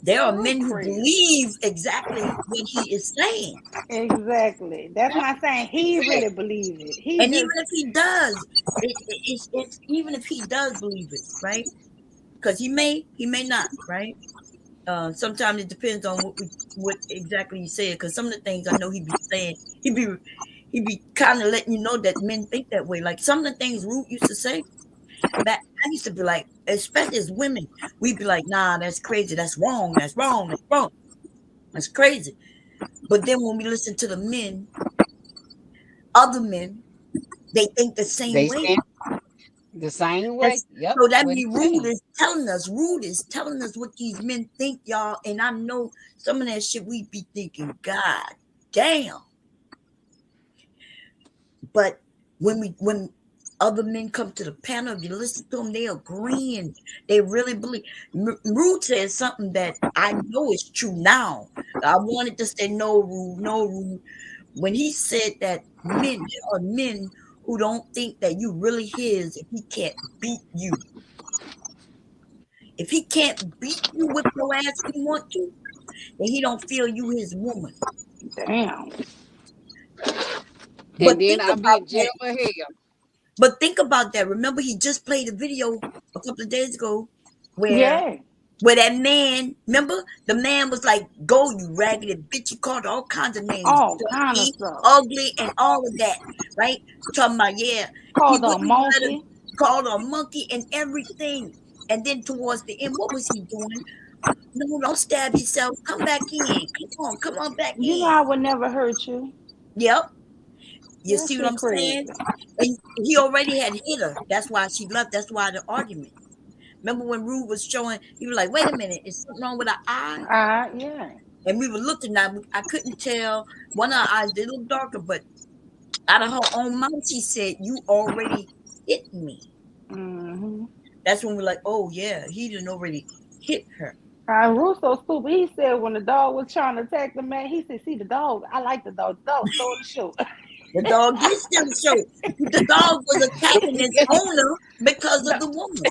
there are You men who crazy. believe exactly what he is saying. Exactly. That's That's not saying he really believe it. He And even just if he does, it's even if he does believe it, right? Because he may not, right? Sometimes it depends on what exactly he said. Because some of the things I know he be saying, he be kind of letting you know that men think that way. Like some of the things Root used to say back, I used to be like, especially as women, we'd be like, nah, that's crazy, that's wrong, that's wrong, that's wrong, that's crazy. But then when we listen to the men, other men, they think the same they way. stand the same way. That's Yep, so that what means he's saying. Rude is telling us what these men think, y'all. And I know some of that shit we be thinking, God damn. But when other men come to the panel, if you listen to them, they agreeing. They really believe. Rude says something that I know is true now. I wanted to say no, Rude, no, Rude. When he said that there are men who don't think that you really his if he can't beat you. If he can't beat you with your ass if he want to, then he don't feel you his woman. damn. And But then think I'll be about in jail that. for hell. But think about that. Remember, he just played a video a couple of days ago where Yeah. that man, remember, the man was like, "Go, you raggedy bitch." He called her all kinds of names, All kind of dirty, stuff. ugly, and all of that, right? Talking about, yeah, he Called a wouldn't even let her monkey. call her a monkey and everything. And then towards the end, what was he doing? No, don't stab yourself. Come back in. Come on back You know in. I would never hurt you. Yep. You That see what shit I'm saying? crazy. And he already had hit her. That's why she left. That's why the argument. Remember when Rude was showing, he was like, wait a minute, is something wrong with her eye? Yeah. And we were looking at, I couldn't tell. One of her eyes did a little darker, but out of her own mouth, she said, you already hit me. Mm-hmm. That's when we're like, oh, yeah, he didn't already hit her. Russo stupid. He said when the dog was trying to attack the man, he said, "See the dog. I like the dog. The dog stole the show." The dog did still show. The dog was attacking its owner because of The- the woman.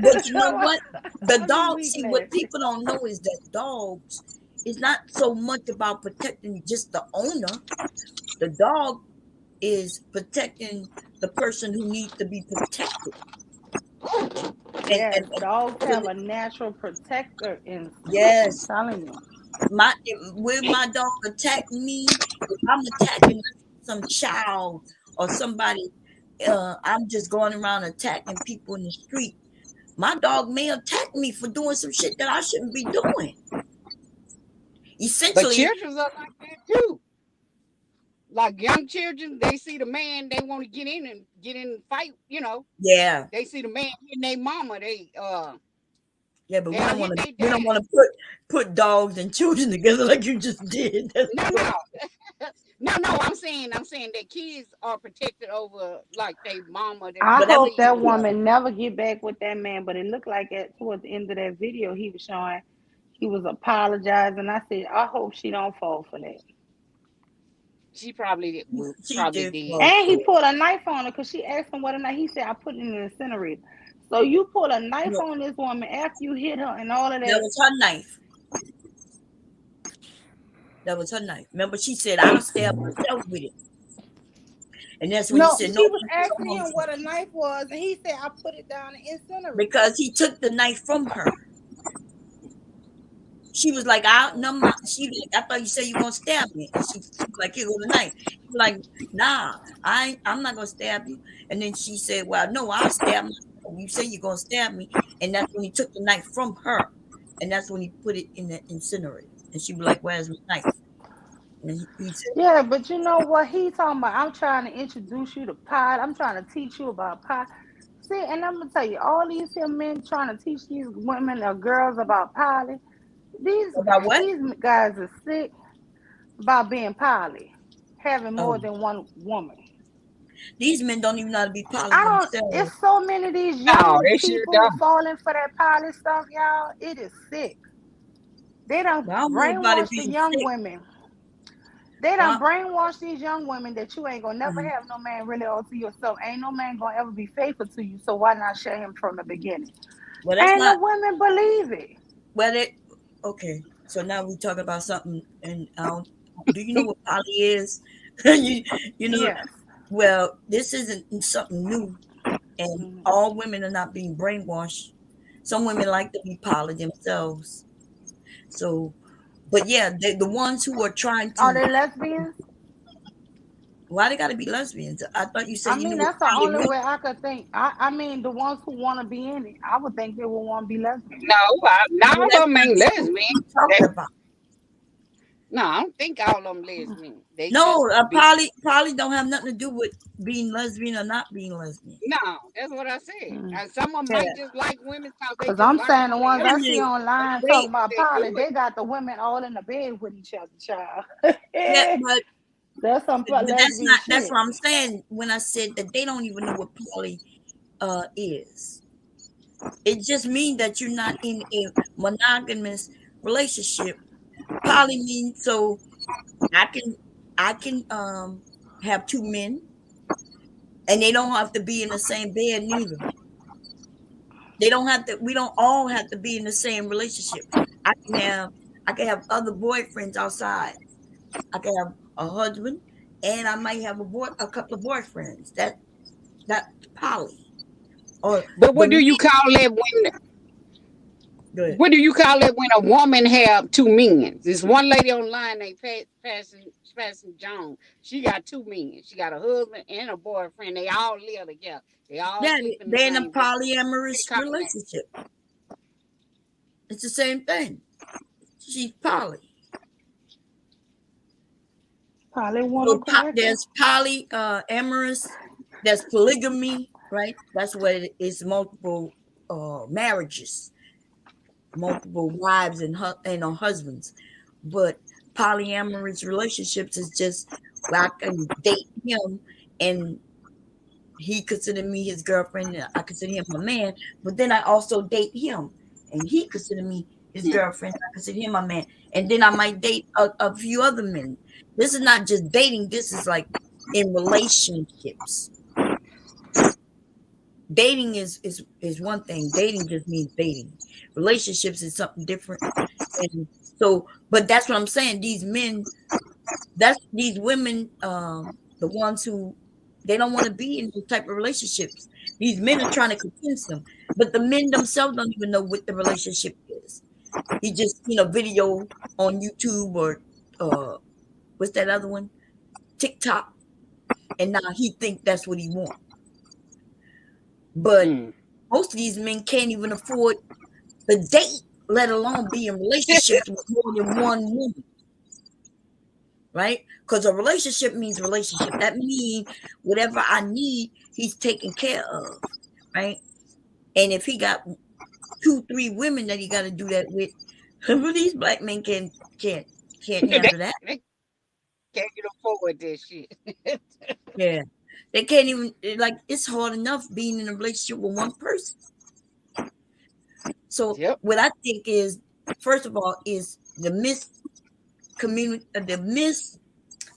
But you know I what? The be dog, weak see, what laughing. people don't know is that dogs is not so much about protecting just the owner. The dog is protecting the person who needs to be protected. Yes, And dogs have really, a natural protector instinct. I'm yes, telling you. will my dog attack me if I'm attacking some child or somebody? I'm just going around attacking people in the street. My dog may attack me for doing some shit that I shouldn't be doing. But Essentially, children are like that too. Like young children, they see the man, they want to get in and fight. yeah, They see the man hitting their mama, yeah, but they'll hit their we don't dad. want to put dogs and children together like you just did. That's No, what. no, no. I'm saying that kids are protected over like their mama, their I But that was hope daddy, that or yeah, woman never get back with that man. But it looked like towards the end of that video, he was showing he was apologizing. I said, I hope she don't fall for that. she probably she probably did did. fall And for he it. pulled a knife on her because she asked him what a knife. He said, I put it in the incinerator. So you pull a knife No, on this woman after you hit her and all of that that. was her knife. That was her knife. Remember, she said, "I'll stab myself with it," and that's when he No, said, "No, she was don't be so asking him emotional," what a knife was, and he said, I put it down the incinerator. because he took the knife from her. She was like, "I no, she like, I thought you said you gonna stab me," and she was like, "Here go the knife." He was like, "Nah, I'm not gonna stab you." And then she said, "Well, no, I'll stab myself. You say you're gonna stab me," and that's when he took the knife from her, and that's when he put it in the incinerator. And she was like, "Where's my knife?" And he said, Yeah, but you know what he talking about? I'm trying to introduce you to pot. I'm trying to teach you about pot. See, and I'm gonna tell you, all these here men trying to teach these women or girls about poly. "About what?" These guys are sick about being poly, having more Um, than one woman. these men don't even know how to be poly I don't. themselves. It's so many of these No, young they sure people don't. falling for that poly stuff, y'all. It is sick. They don't Well, I don't know about it brainwash the being young sick. women. They Well, done brainwash these young women that you ain't gonna never mhm. have no man really all to yourself. Ain't no man gonna ever be faithful to you. So why not share him from the beginning? Well, that's And the not women believe it. well. It okay. So now we talking about something, and do you know what poly is? you you know. Yes. Well, this isn't something new, and Mhm. all women are not being brainwashed. Some women like to be poly themselves. So, but yeah, the ones who are trying Are to, they lesbians? why they got to be lesbians? I thought you I said you mean, knew what that's the poly only was. way I could think. I mean, the ones who want to be in it, I would think they would want to be lesbians. No, not Well, all that's of them not ain't true. What lesbian. you talking They, about? no, I don't think all of them lesbian. They No, just be. poly don't have nothing to do with being lesbian or not being lesbian. No, that's what I said. Mm. And some of them Yeah. might just like women because they Cause just I'm like saying the the way ones Wait a I they see minute. online Wait. talking about they poly, do it. they got the women all in the bed with each other, child. Yeah, That's some but that's lesbian not. That's shit. what I'm saying when I said that they don't even know what poly is. It just means that you're not in a monogamous relationship. Poly means so I can I can have two men and they don't have to be in the same bed neither. They don't have to we don't all have to be in the same relationship. I can have I can have other boyfriends outside. I can have a husband and I might have a couple of boyfriends. That's poly. Or But but what do me, you call that when? good. What do you call it when a woman have two men? This one lady online named Passing Jones. She got two men. She got a husband and a boyfriend. They all live together. They all Yeah, sleep in the they're in a same bed. What do you polyamorous call that? relationship. It's the same thing. She's poly. Poly want So a cracker. there's poly amorous, there's polygamy, right? That's what it is, multiple marriages, multiple wives and husbands. But polyamorous relationships is just where I can date him and he considered me his girlfriend and I consider him my man, but then I also date him and he considered me his girlfriend and I consider him my man. And then I might date a few other men. This is not just dating, this is like in relationships. Dating is one thing. Dating just means dating. Relationships is something different. And so, but that's what I'm saying. These men, that's these women, the ones who they don't want to be in those type of relationships. These men are trying to convince them, but the men themselves don't even know what the relationship is. He just seen a video on YouTube or uh, what's that other one, TikTok, and now he think that's what he want. But Mm. most of these men can't even afford the date, let alone be in relationships with more than one woman. Right? Because a relationship means relationship. That means whatever I need, he's taken care of. Right? And if he got two, three women that he got to do that with, these black men can't can't they, handle that. they can't get afford this shit. Yeah, they can't even like. It's hard enough being in a relationship with one person. So Yep. what I think is, first of all, is the miscommunication. The mis.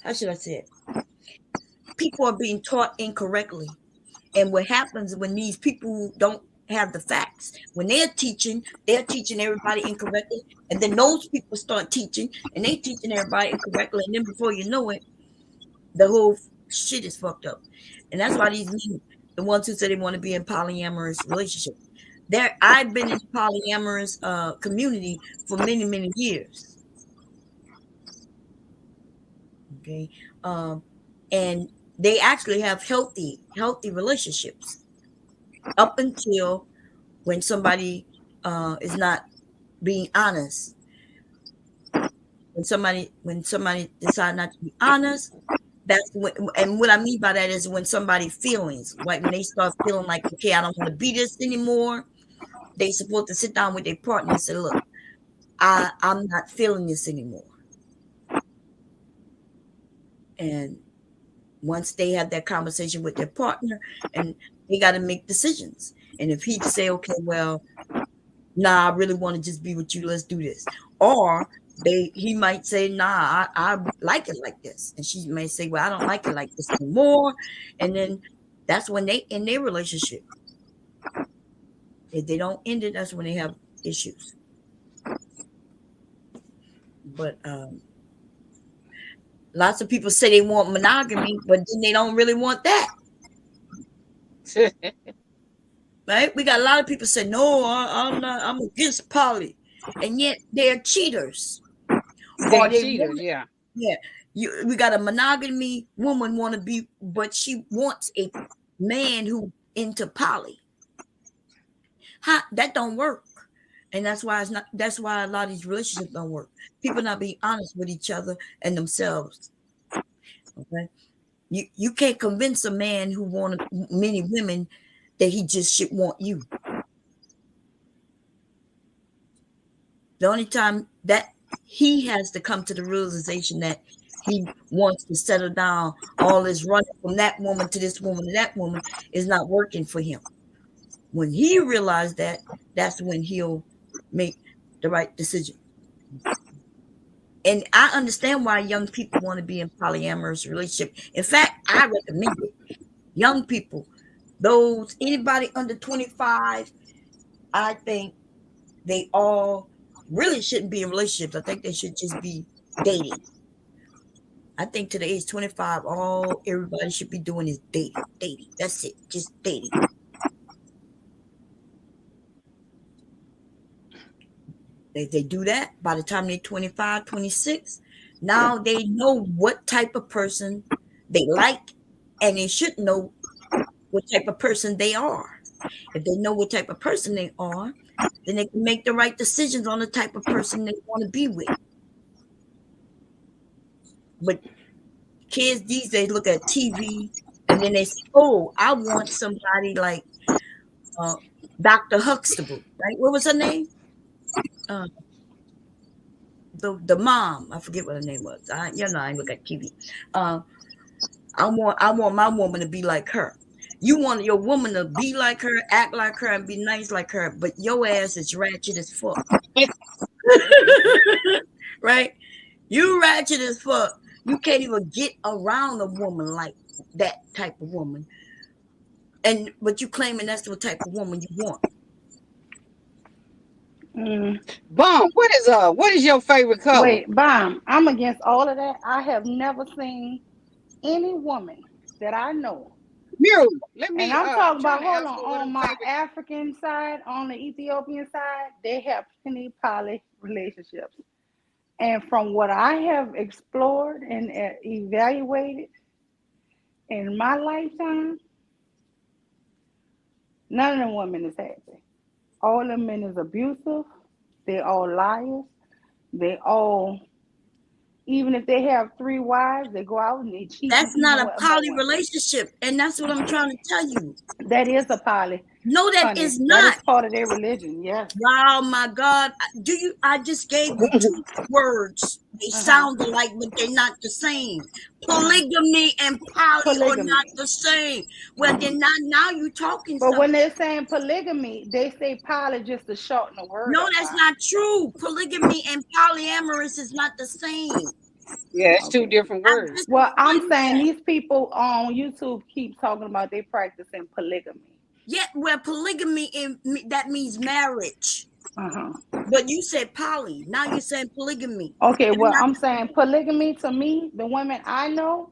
How should I say it? People are being taught incorrectly. And what happens when these people don't have the facts, when they're teaching everybody incorrectly. And then those people start teaching and they teaching everybody incorrectly. And then before you know it, the whole shit is fucked up. And that's why these men, the ones who say they want to be in polyamorous relationships, I've been in polyamorous community for many, many years. Okay. Um, and they actually have healthy relationships up until when somebody is not being honest. When somebody decide not to be honest, that's when, and what I mean by that is when somebody feelings, like when they start feeling like, okay, I don't want to be this anymore, they supposed to sit down with their partner and say, look, I'm not feeling this anymore. And once they have that conversation with their partner, and they got to make decisions. And if he say, okay, well, nah, I really want to just be with you, let's do this. Or He might say, nah, I like it like this. And she may say, well, I don't like it like this anymore. And then that's when they end their relationship. If they don't end it, that's when they have issues. But lots of people say they want monogamy, but then they don't really want that. Right? We we got a lot of people say, no, I'm not, I'm against poly. And yet they're cheaters. They Or they cheaters, want, yeah. yeah. We got a monogamy woman want to be, but she wants a man who into poly. That don't work. And that's why it's not, that's why a lot of these relationships don't work. People not being honest with each other and themselves. Okay. You can't convince a man who wanted many women that he just should want you. The only time that he has to come to the realization that he wants to settle down, all this running from that woman to this woman to that woman is not working for him. When he realizes that, that's when he'll make the right decision. And I understand why young people want to be in polyamorous relationship. In fact, I recommend it. Young people, those anybody under 25, I think they all really shouldn't be in relationships. I think they should just be dating. I think to the age 25, all everybody should be doing is dating. Dating. That's it. Just dating. They do that by the time they're 25, 26. Now they know what type of person they like, and they should know what type of person they are. If they know what type of person they are, then they can make the right decisions on the type of person they want to be with. But kids these days look at TV and then they say, oh, I want somebody like Dr. Huxtable, right? What was her name? Uh, the mom, I forget what her name was. I look at TV. I want my woman to be like her. You want your woman to be like her, act like her, and be nice like her, but your ass is ratchet as fuck. Right? You ratchet as fuck. You can't even get around a woman like that type of woman. But you claiming that's the type of woman you want. Bomb, what is your favorite color? Wait, Bomb, I'm against all of that. I have never seen any woman that I know, Muriel, let and me I'm I'm talking trying about, to hold ask on, her what her on my favorite. African side, on the Ethiopian side, they have plenty poly relationships. And from what I have explored and evaluated in my lifetime, none of the women is happy. All the men is abusive. They all liars. They all, even if they have 3 wives, they go out and they cheat That's with not even a with more poly women. relationship, and that's what I'm trying to tell you. That is a poly, No, that honey. is That not. is part of their religion. Yes. Wow, my God. I just gave you two words. They Uh huh. sound alike, but they're not the same. Uh huh. Polygamy and poly are not Polygamy. the same. Well, they're not, now you talking But when something. they're saying polygamy, they say poly just to shorten the word No, up, that's Bob. not true. Polygamy and polyamorous is not the same. Yeah, it's two Okay. different I words. just Well, I'm explained saying that. these people on YouTube keep talking about they practicing polygamy. Yeah, well, polygamy that means marriage. Uh huh. But you said poly. Now you're saying polygamy. Okay. They're Well, not I'm the saying same. polygamy to me, the women I know,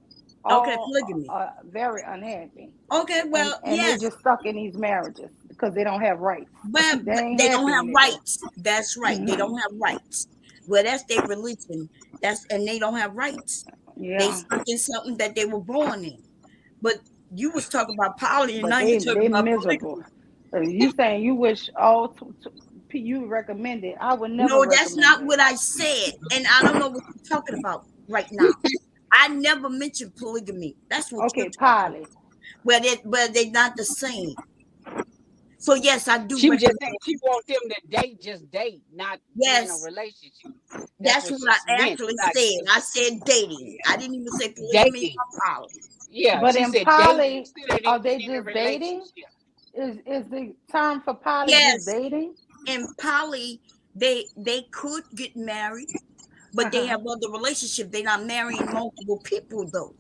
Okay, all polygamy. are very unhappy, Okay, and well, they yes. just stuck in these marriages because they don't have rights. They But ain't they don't happy have when they do. rights. That's right. They Hmm. don't have rights. Well, that's their religion. And they don't have rights. They Yeah. stuck in something that they were born in. But you was talking about poly, and But now you're they talking about miserable. polygamy. You saying you wish all you recommend it? I would never No, that's recommend not it. what I said. And I don't know what you're talking about right now. I never mentioned polygamy. That's what you're Okay, talking Polly. about. But they're not the same. So yes, I do She was just recommend. saying she wants them to date, just date, not be in a Yes, relationship. That's that's what what she I meant. actually Like said. I said dating. I didn't even say polygamy dating. or poly. Yeah, But she in said dating poly, instead of them are they being in a just dating? relationship. Is the term for poly just Yes, dating? in poly, they could get married, but they have other relationships. They're not marrying multiple people though.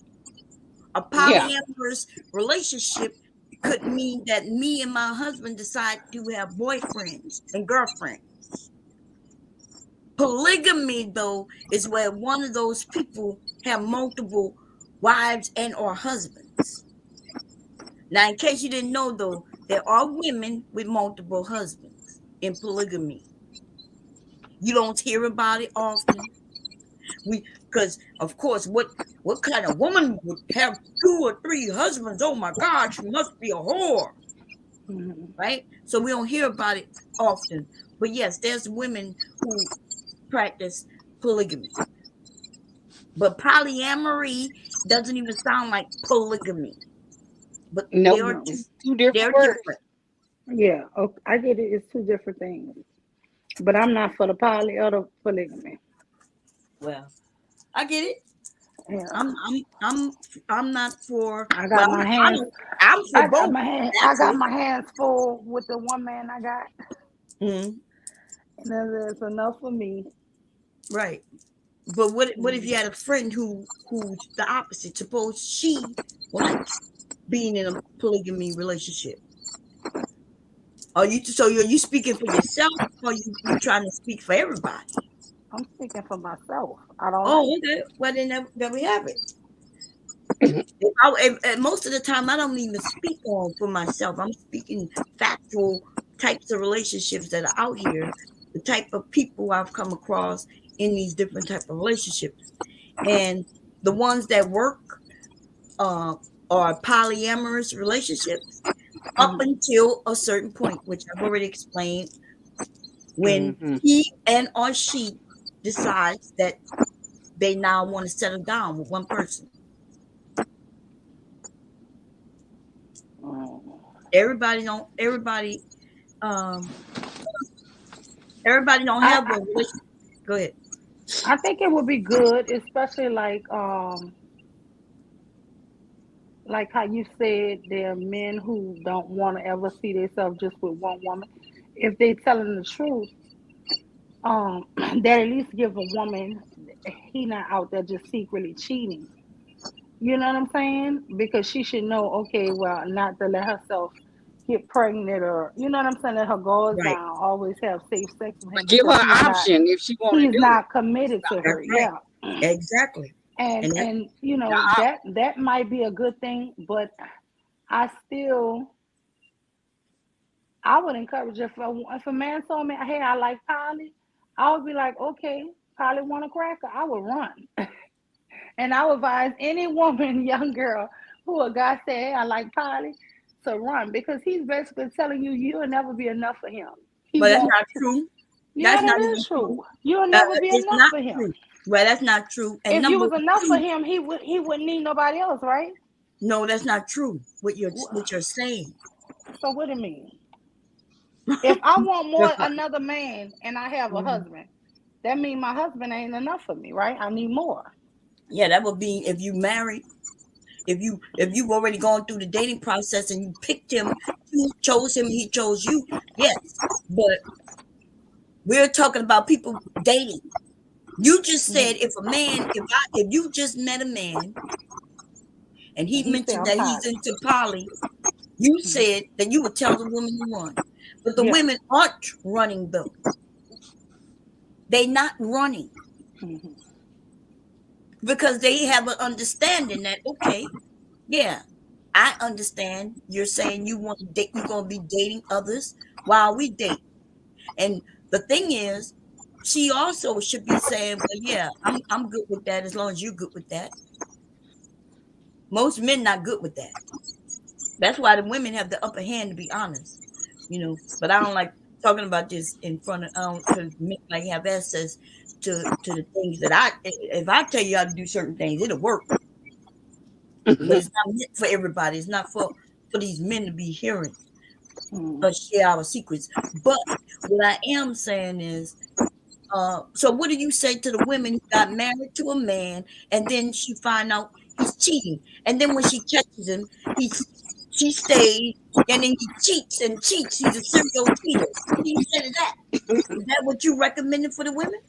A Yeah. polyamorous relationship could mean that me and my husband decide to have boyfriends and girlfriends. Polygamy, though, is where one of those people have multiple wives and or husbands. Now, in case you didn't know, though, there are women with multiple husbands in polygamy. You don't hear about it often. Because of course, what kind of woman would have 2 or 3 husbands? Oh my God, she must be a whore, right? So we don't hear about it often. But yes, there's women who practice polygamy. But polyamory doesn't even sound like polygamy. But Nope. they are No, two. it's 2 different They're words. different. Yeah, okay, I get it. It's two different things, but I'm not for the poly or the polygamy. Well, I get it. Yeah, I'm not for. I Well, got my hands. I'm for both. I got Actually. my hands full with the one man I got, Mhm. and then there's enough for me. Right. But what if you had a friend who's the opposite? Suppose she likes being in a polygamy relationship. Are you speaking for yourself or you trying to speak for everybody? I'm speaking for myself. I don't like Oh, it. okay. Well then there we have it. And most of the time I don't even speak on for myself. I'm speaking factual types of relationships that are out here, the type of people I've come across in these different type of relationships. And the ones that work uh, are polyamorous relationships up Mhm. until a certain point, which I've already explained, when Mm-hmm. he and or she decides that they now want to settle down with one person. Mm. Everybody don't um everybody don't have a I relationship. Go ahead. I think it would be good, especially like how you said there are men who don't want to ever see themselves just with one woman. If they telling the truth, that at least give a woman he not out there just secretly cheating. You know what I'm saying? Because she should know, okay, well, not to let herself get pregnant or you know what I'm saying, let her guards Right. down, always have safe sex with him But give her because an option if she want to he's do it. not committed to That's her. right. Yeah. Exactly. And And that you know that might be a good thing, but I still I would encourage if a man told me, hey, I like Polly, I would be like, okay, Polly want a cracker, I would run. And I would advise any woman, young girl, who a guy say, hey, I like Polly, to run because he's basically telling you you'll never be enough for him. He but that's won't. not true. Yeah, That's that not is even true. true. You'll never be It's enough not for him. true. Well, that's not true. And If you number was enough for two, him, he wouldn't need nobody else, right? no, that's not true. What you're saying. So what do you mean? If I want more another man and I have a husband, that means my husband ain't enough for me, right? I need more. Yeah, that would be if you married. If you've already gone through the dating process and you picked him, you chose him, he chose you. Yes, but we're talking about people dating. You just said Mhm. if you just met a man and he And he said, mentioned I'm that he's tired. into poly, you Mhm. said that you would tell the woman to run. But the Yeah. women aren't running though. They not running Mhm. because they have an understanding that okay, yeah, I understand you're saying you want to date, you're gonna be dating others while we date. And the thing is, she also should be saying, well, yeah, I'm good with that as long as you're good with that. Most men not good with that. That's why the women have the upper hand, to be honest. But I don't like talking about this in front of because men might have access to the things that if I tell you how to do certain things, it'll work. But it's not meant for everybody. It's not for these men to be hearing Mhm. us share our secrets. But what I am saying is, so what do you say to the women who got married to a man and then she find out he's cheating, and then when she catches him, she stays, and then he cheats and cheats. He's a serial cheater. What do you say to that? Is that what you recommended for the women?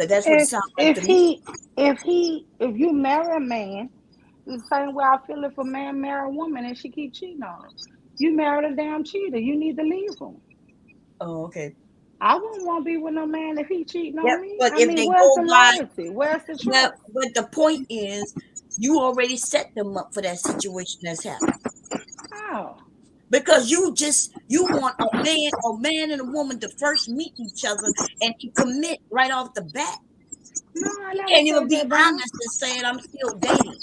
That's what it sounds like to me. If you marry a man, the same way I feel if a man marry a woman and she keep cheating on him. You married a damn cheater. You need to leave him. Oh, okay. I wouldn't want to be with no man if he cheating Yep. on me. But I if mean, they where's go the by, loyalty? Where's the well, trust? but the point is, you already set them up for that situation that's happened. How? Because you want a man and a woman to first meet each other and to commit right off the bat. No, I He never can't even said be that, Bum. honest and saying I'm still dating.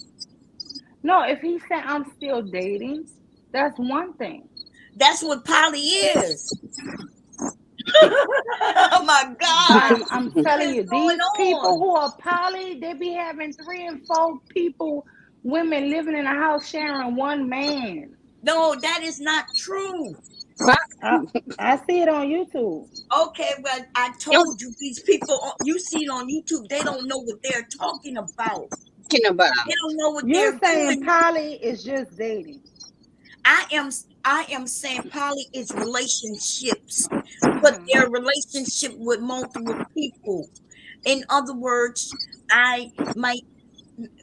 No, if he said I'm still dating, that's one thing. That's what poly is. Oh my God. Bum, I'm What telling is you, going these people on? who are poly, they be having 3 and 4 people, women living in a house sharing one man. No, that is not true. I, I see it on YouTube. Okay, well, I told you these people you see it on YouTube, they don't know what they're talking about. Talking about. They don't know what You're they're saying doing. poly is just dating. I am I am saying poly is relationships, but Uh-huh. they're relationship with multiple people. In other words, I might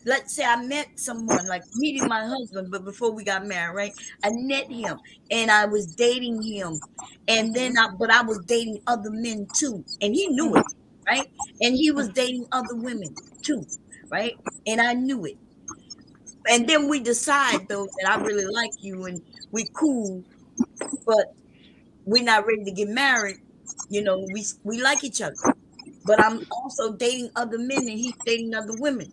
let's say I met someone like meeting my husband, but before we got married, right? I met him and I was dating him, and then Uh-huh. I was dating other men too, and he knew it, right? And he was dating other women too, right? And I knew it. And then we decide though that I really like you and we cool, but we're not ready to get married. We like each other, but I'm also dating other men and he's dating other women.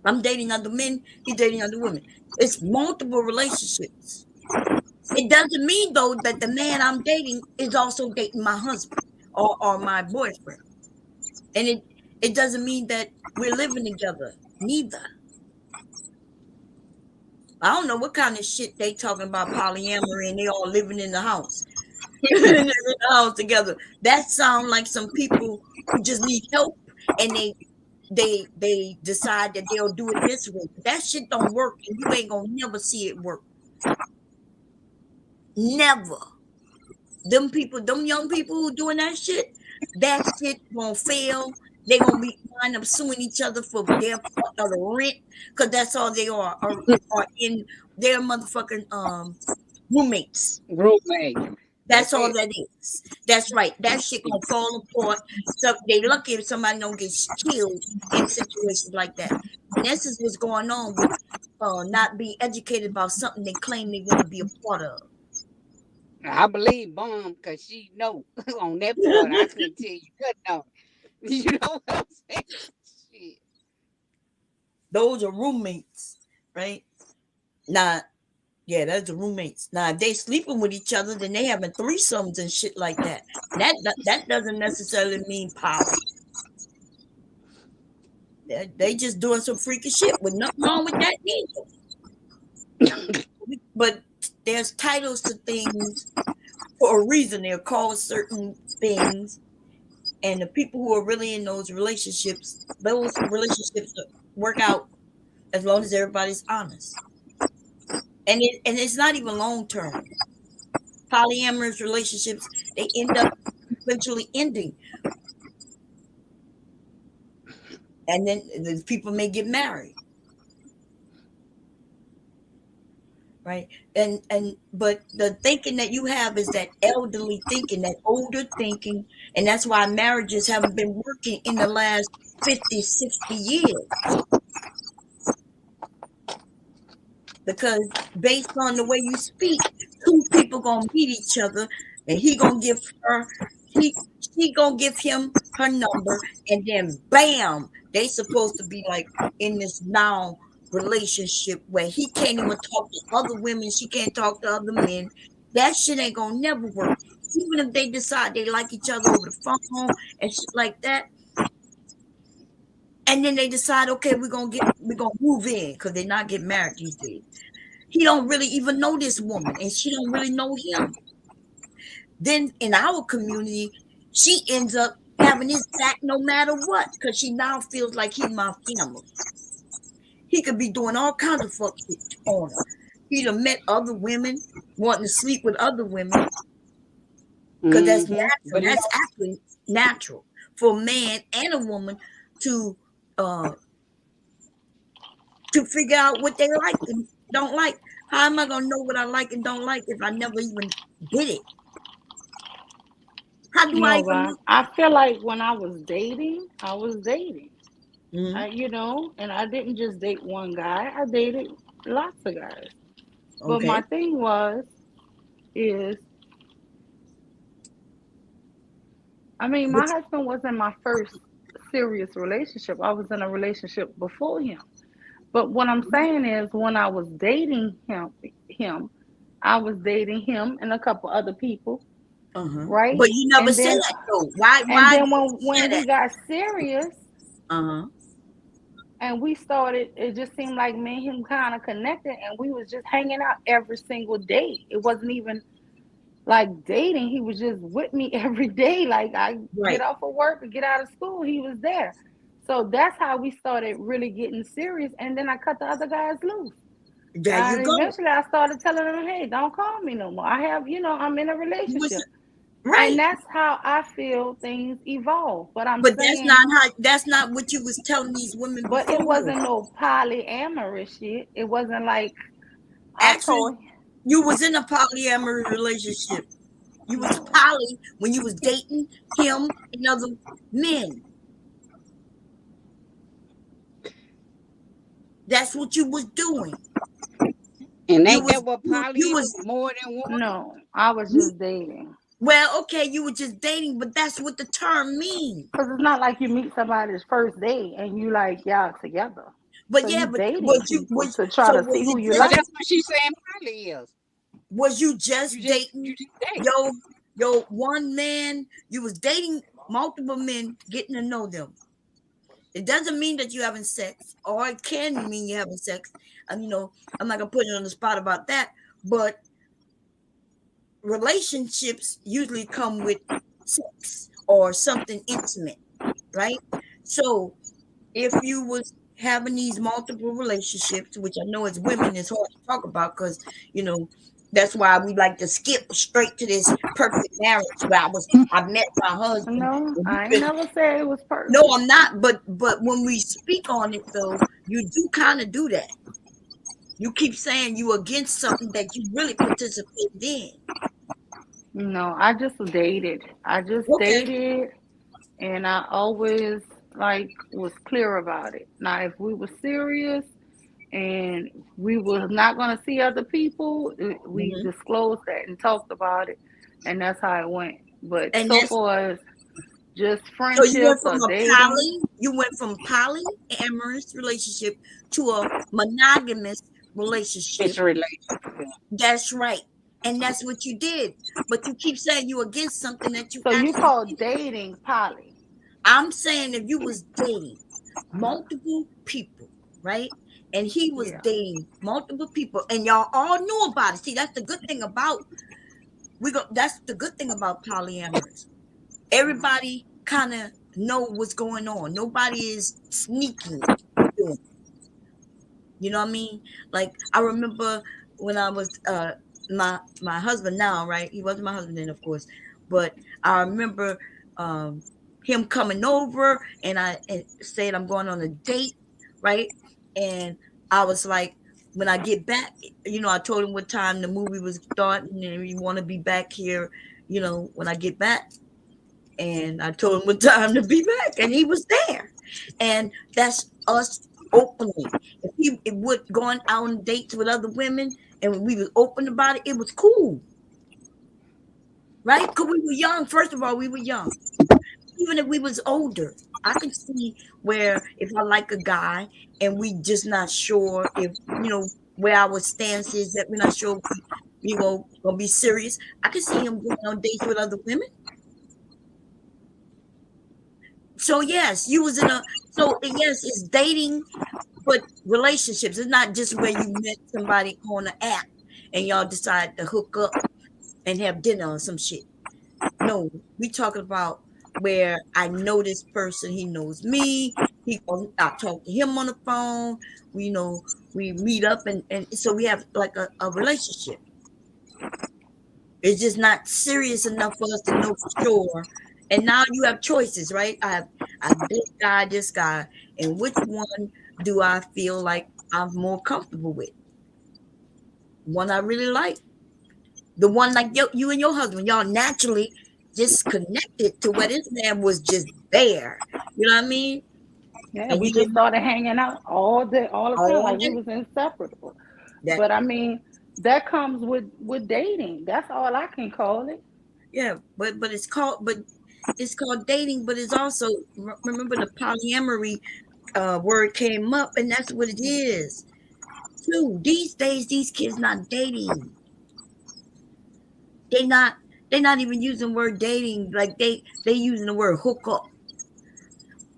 I'm dating other men, he's dating other women. It's multiple relationships. It doesn't mean though that the man I'm dating is also dating my husband or my boyfriend. And it doesn't mean that we're living together. Neither. I don't know what kind of shit they talking about polyamory and they all living in the house. In the house together. That sound like some people who just need help and they decide that they'll do it this way. But that shit don't work and you ain't gonna never see it work. Never. Them young people who doing that shit gonna fail. They gonna be wind up suing each other for their part of the rent, cause that's all they are in their motherfucking roommates. Roommate. That's That's all it. that is. That's right. That shit gonna fall apart. So they lucky if somebody don't get killed in situations like that. And this is what's going on with not being educated about something they claim they want to be a part of. I believe Bomb because she know on that part. I couldn't tell you nothing on it. You know what I'm saying? Shit. Those are roommates, right? Now, yeah, that's the roommates. Now, if they sleeping with each other, then they having threesomes and shit like that. That doesn't necessarily mean poly. They just doing some freaky shit with nothing wrong with that either. But there's titles to things for a reason. They're called certain things, and the people who are really in those relationships work out as long as everybody's honest. And it's not even long term. Polyamorous relationships, they end up eventually ending, and then the people may get married, right? And but the thinking that you have is that elderly thinking, that older thinking, and that's why marriages haven't been working in the last 50, 60 years, because based on the way you speak, two people gonna meet each other, and she gonna give him her number, and then bam, they supposed to be like in this now relationship where he can't even talk to other women, she can't talk to other men. That shit ain't gonna never work. Even if they decide they like each other over the phone and shit like that, and then they decide, okay, we're gonna move in because they're not getting married these days. He don't really even know this woman, and she don't really know him. Then in our community, she ends up having his back no matter what, because she now feels like he's my family. He could be doing all kinds of fuck shit on her. He'd have met other women, wanting to sleep with other women, because that's Mm-hmm. natural. But he That's actually natural for a man and a woman to uh figure out what they like and don't like. How am I gonna know what I like and don't like if I never even did it? How do I No, even God. know? I feel like when I was dating, I was dating. Mhm. And I didn't just date one guy. I dated lots of guys. But my Okay. thing is, I mean, my Which, husband wasn't my first serious relationship. I was in a relationship before him. But what I'm saying is, when I was dating him, I was dating him and a couple other people, uh-huh. right? But you never And said then, that though. Why and then didn't you when say we that? got serious, Uh-huh. and we started, it just seemed like me and him kind of connected, and we was just hanging out every single day. It wasn't even like dating. He was just with me every day. Like I get Right. off of work or get out of school, he was there. So that's how we started really getting serious. And then I cut the other guys loose. There you And go. eventually I started telling them, hey, don't call me no more. I have, I'm in a You was relationship. And right. that's how I feel things evolve. But I'm But saying, that's not what you was telling these women but it before. wasn't no polyamorous shit. It wasn't like I Actually, told you was in a polyamorous relationship. You was no. poly when you was dating him and other men. That's what you was doing. And You ain't was that what you poly is? was More than one? No. I was you, just dating. well, okay, you were just dating, but that's what the term means. Because it's not like you meet somebody's first date and you like y'all together. But So yeah, you but dating was you people was to try so to see was who it you Well, like. that's what she's saying poly is. was you You just just dating you just date. yo one man? You was dating multiple men, getting to know them. It doesn't mean that you're having sex, or it can mean you're having sex. And I'm not gonna put you on the spot about that, but relationships usually come with sex or something intimate, right? So if you was having these multiple relationships, which I know as women is hard to talk about because you know that's why we like to skip straight to this perfect marriage where I met my husband No, and we've I ain't been. never say it was No, perfect. I'm not. But when we speak on it, though, you do kind of do that. You keep saying you against something that you really participated in. No, I just dated. I just Okay. dated and I always like was clear about it. Now if we were serious and we were not gonna see other people, we Hmm. disclosed that and talked about it and that's how it went. But And so that's far as just so you went friendships from or a dating, polyamorous relationship to a monogamous It's relationship. a relationship. That's right. And that's what you did. But you keep saying you against something that you so you actually call did. dating poly. I'm saying if you was dating multiple people, right? And he was Yeah. dating multiple people, and y'all all knew about it. See, that's the good thing about That's the good thing about polyamorous. Everybody kind of know what's going on. Nobody is sneaking. Doing it. You know what I mean? Like I remember when I was my husband now, right? He wasn't my husband then, of course, but I remember um him coming over and I said I'm going on a date, right? And I was like, when I get back, I told him what time the movie was starting and we want to be back here, when I get back. And I told him what time to be back, and he was there. And that's us openly. If he it would going out on dates with other women, and we was open about it, it was cool, right? Because we were young. First of all, we were young. Even if we was older, I could see where if I like a guy and we just not sure if where our stance is that we're not sure we gonna be serious. I could see him going on dates with other women. So yes, you was in a so yes, it's dating, but relationships. It's not just where you met somebody on an app and y'all decide to hook up and have dinner or some shit. No, we talking about where I know this person, he knows me. I talk to him on the phone. We meet up and so we have like a relationship. It's just not serious enough for us to know for sure And now you have choices, right? I this guy, and which one do I feel like I'm more comfortable with? One I really like, the one like you and your husband, y'all naturally just connected to where this man was just there. You know what I mean? Yeah, And we you just didn't started hanging out all day, all the time, all like we day. was inseparable. That But I mean, that comes with dating. That's all I can call it. yeah, but it's called dating, but it's also remember the polyamory word came up, and that's what it is. Too. These days, these kids not dating. They not they not even using word dating. Like they using the word hook up.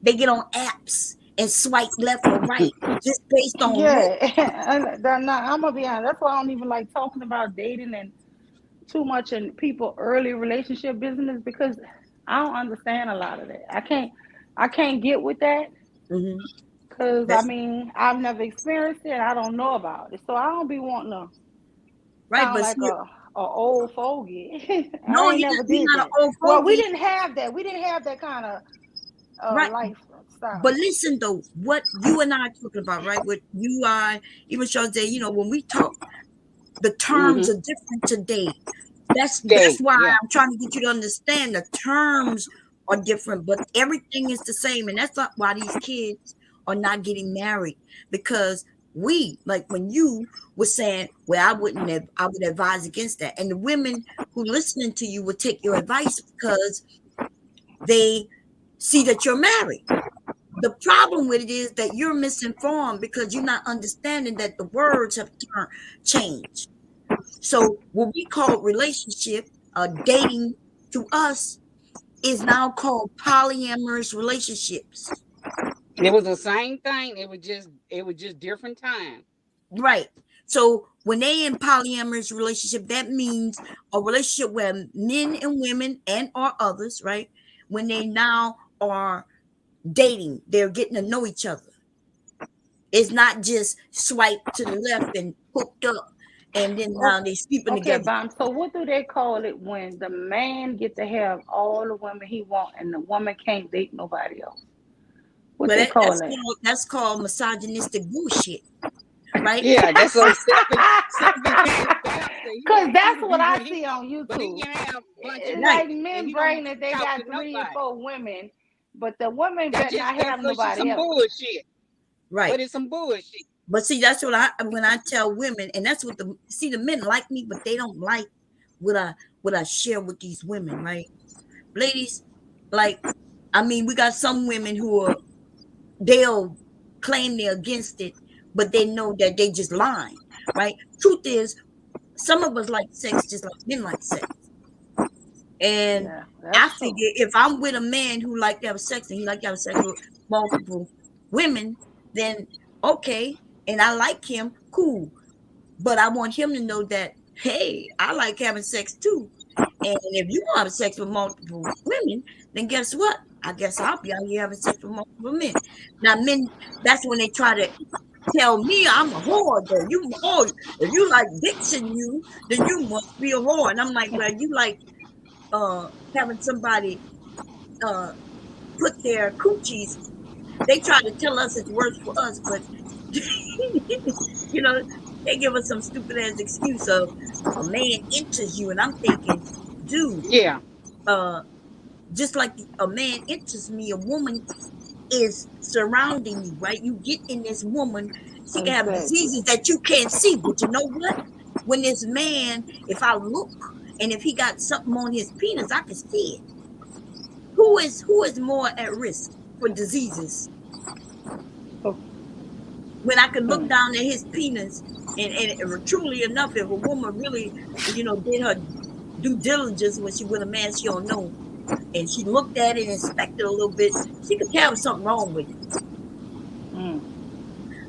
They get on apps and swipe left or right just based on look. Yeah, and I'm gonna be honest. That's why I don't even like talking about dating and too much in people early relationship business because I don't understand a lot of that. I can't get with that Mm-hmm. because I That's mean I've never experienced it. I don't know about it, so I don't be wanting to right, sound but like see, a old fogey. no, I ain't never you're did not that. an old Well, we fogey, didn't have that. We didn't have that kind of right? But lifestyle. listen though, what you and I are talking about, right? What you are, even Jose, when we talk, the terms Mm-hmm. are different today. That's Date. why Yeah. I'm trying to get you to understand the terms are different, but everything is the same, and that's not why these kids are not getting married because we like when you were saying, "Well, I would advise against that," and the women who listening to you would take your advice because they see that you're married. The problem with it is that you're misinformed because you're not understanding that the words have changed. So what we call relationship, dating to us is now called polyamorous relationships. It was the same thing. It was just different time. Right. So when they in polyamorous relationship, that means a relationship where men and women and or others, right? When they now are dating, they're getting to know each other. It's not just swipe to the left and hooked up and then now Okay, they sleeping okay, together. Bam. So what do they call it when the man get to have all the women he want and the woman can't date nobody else? What Well, they call that's that? that's called misogynistic bullshit, right? Yeah, that's so selfish bastard. He Cause want you that's to what be I with him, see on but he YouTube. can have a bunch of It's Right. like women, and men he don't bragging want that you they to talk got to 3 and 4 women, but the nobody. women better not have That's just nobody some else. bullshit. Right. But it's some bullshit. But see, that's what I when I tell women, and that's what the men like me, but they don't like what I share with these women, right? Ladies, like, I mean, we got some women who are they'll claim they're against it, but they know that they just lying, right? Truth is, some of us like sex just like men like sex. And Yeah, I that's true. figure if I'm with a man who like to have sex and he like to have sex with multiple women, then okay, and I like him, cool. But I want him to know that, hey, I like having sex too. And if you want to have sex with multiple women, then guess what? I guess I'll be out here having sex with multiple men. Now, men, that's when they try to tell me I'm a whore. Though if you like dicks in you, then you must be a whore. And I'm like, well, you like uh having somebody uh put their coochies. They try to tell us it's worse for us, but you know, they give us some stupid ass excuse of a man enters you, and I'm thinking, dude, Yeah. uh, just like a man enters me, a woman is surrounding you, right? You get in this woman, she can have Exactly. diseases that you can't see, but you know what? When this man, if I look and if he got something on his penis, I can see it. Who is more at risk for diseases? Oh, When I can look mm, down at his penis and truly enough, if a woman really, did her due diligence when she with a man she don't know, and she looked at it and inspected a little bit, she could tell something wrong with it. mm.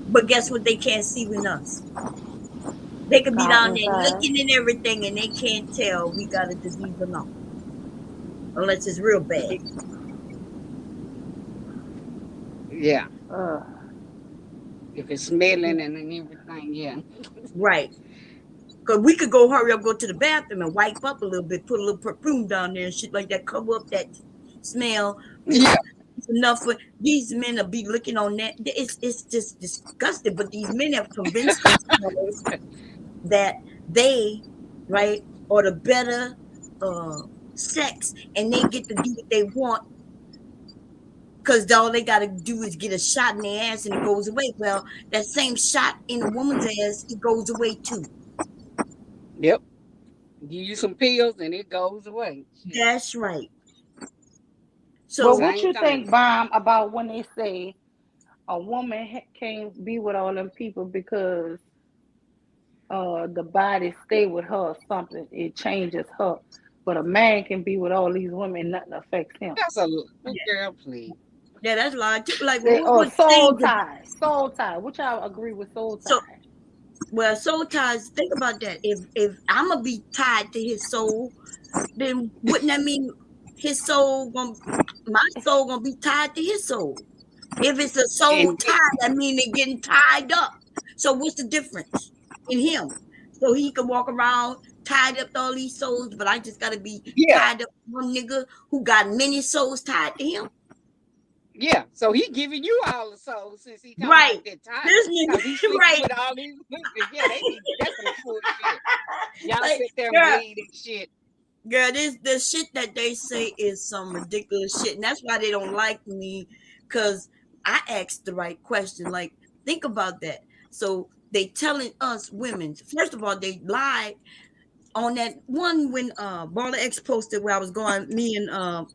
But guess what? They can't see with us. They could be God down there inside. looking and everything, and they can't tell we got a disease or not, unless it's real bad. Yeah. Uh, If it's smelling and everything, yeah. Right. Because we could hurry up, go to the bathroom and wipe up a little bit, put a little perfume down there and shit like that, cover up that smell Yeah. is enough for these men to be looking on that. It's just disgusting. But these men have convinced themselves that they, right, are the better uh sex, and they get to do what they want because all they got to do is get a shot in their ass and it goes away. Well, that same shot in a woman's ass, it goes away too. Yep. Give you some pills and it goes away. Shit. That's right. But So what Same you thing. think, Bomb, about when they say a woman can't be with all them people because the body stay with her or something, it changes her. But a man can be with all these women, nothing affects him. That's a yeah, girl, please. yeah, that's a lie too. Like, well, They what or would soul change the tie, soul tie. Which I agree with soul so tie. well soul ties? Think about that. If I'm gonna be tied to his soul, then wouldn't that mean his soul gonna my soul gonna be tied to his soul? If it's a soul And tie, that mean they're getting tied up. So what's the difference in him? So he can walk around tied up to all these souls, but I just gotta be yeah, tied up to one nigga who got many souls tied to him. yeah. So he giving you all the souls since he talking Right. about that time. This nigga, Cause he sleeping right. with all these niggas. Yeah, they be that's some bullshit. Y'all Like, sit there and girl, believe that shit. girl, this the shit that they say is some ridiculous shit. And that's why they don't like me. Cause I asked the right question. Like, think about that. So they telling us women, first of all, they lied on that one when Baller X posted where I was going, me and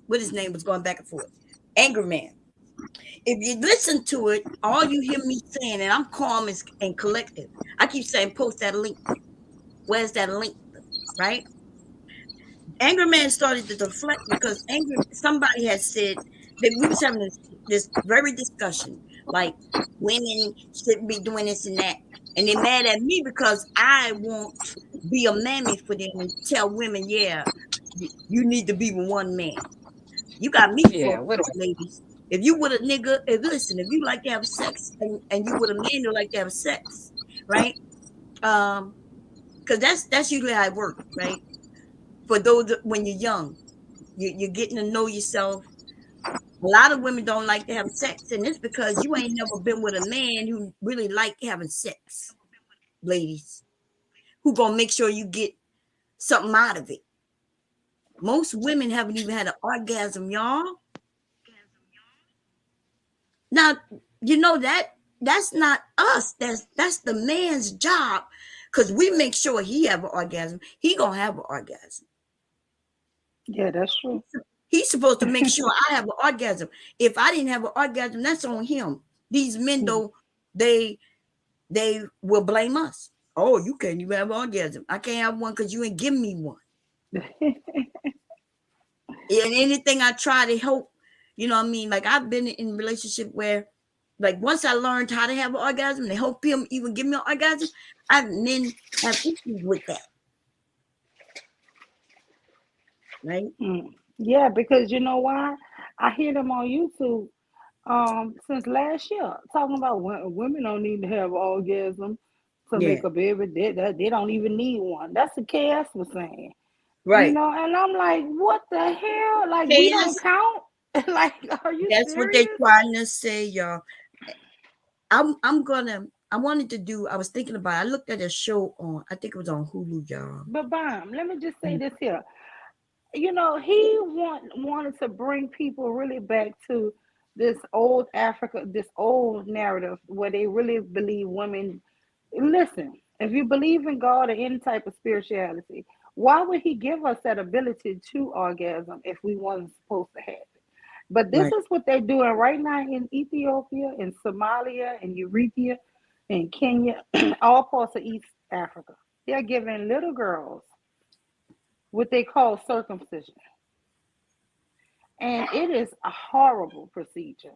what his name was going back and forth. Anger Man. If you listen to it, all you hear me saying, and I'm calm and collective. I keep saying, post that link. Where's that link? Right? Anger Man started to deflect because somebody had said that we was having this very discussion, like women shouldn't be doing this and that. And they're mad at me because I won't be a mammy for them and tell women, yeah, you need to be with one man. You got me Yeah, fucked what up, ladies. If you with a nigga, listen, if you like to have sex and you with a man who like to have sex, right? Because that's usually how it works, right? For those when you're young, you're getting to know yourself. A lot of women don't like to have sex, and it's because you ain't never been with a man who really like having sex, ladies. Who gonna make sure you get something out of it? Most women haven't even had an orgasm, y'all. Now, you know that's not us. That's the man's job, because we make sure he have an orgasm. He gonna have an orgasm. Yeah, that's true. He's supposed to make sure I have an orgasm. If I didn't have an orgasm, that's on him. These men though, they will blame us. Oh, you can't even have an orgasm. I can't have one because you ain't giving me one. And anything I try to help, you know what I mean? Like I've been in a relationship where, like once I learned how to have an orgasm, to help him even give me an orgasm, men have issues with that, right? Yeah, because you know why? I hear them on YouTube since last year talking about women don't need to have orgasm to Yeah, make a baby. They don't even need one. That's what KS was saying. You right. know, and I'm like, what the hell? Like we Yes, don't count? Like, are you that's what they're serious? trying to say, y'all. I'm gonna. I wanted to do. I was thinking about. I looked at a show on. I think it was on Hulu, y'all. But Bam, let me just say this here. You know, he wanted to bring people really back to this old Africa, this old narrative where they really believe women. Listen, if you believe in God or any type of spirituality, why would he give us that ability to orgasm if we wasn't supposed to have it? But this Right. is what they're doing right now in Ethiopia, in Somalia, in Eritrea, in Kenya, all parts of East Africa. They're giving little girls what they call circumcision. And it is a horrible procedure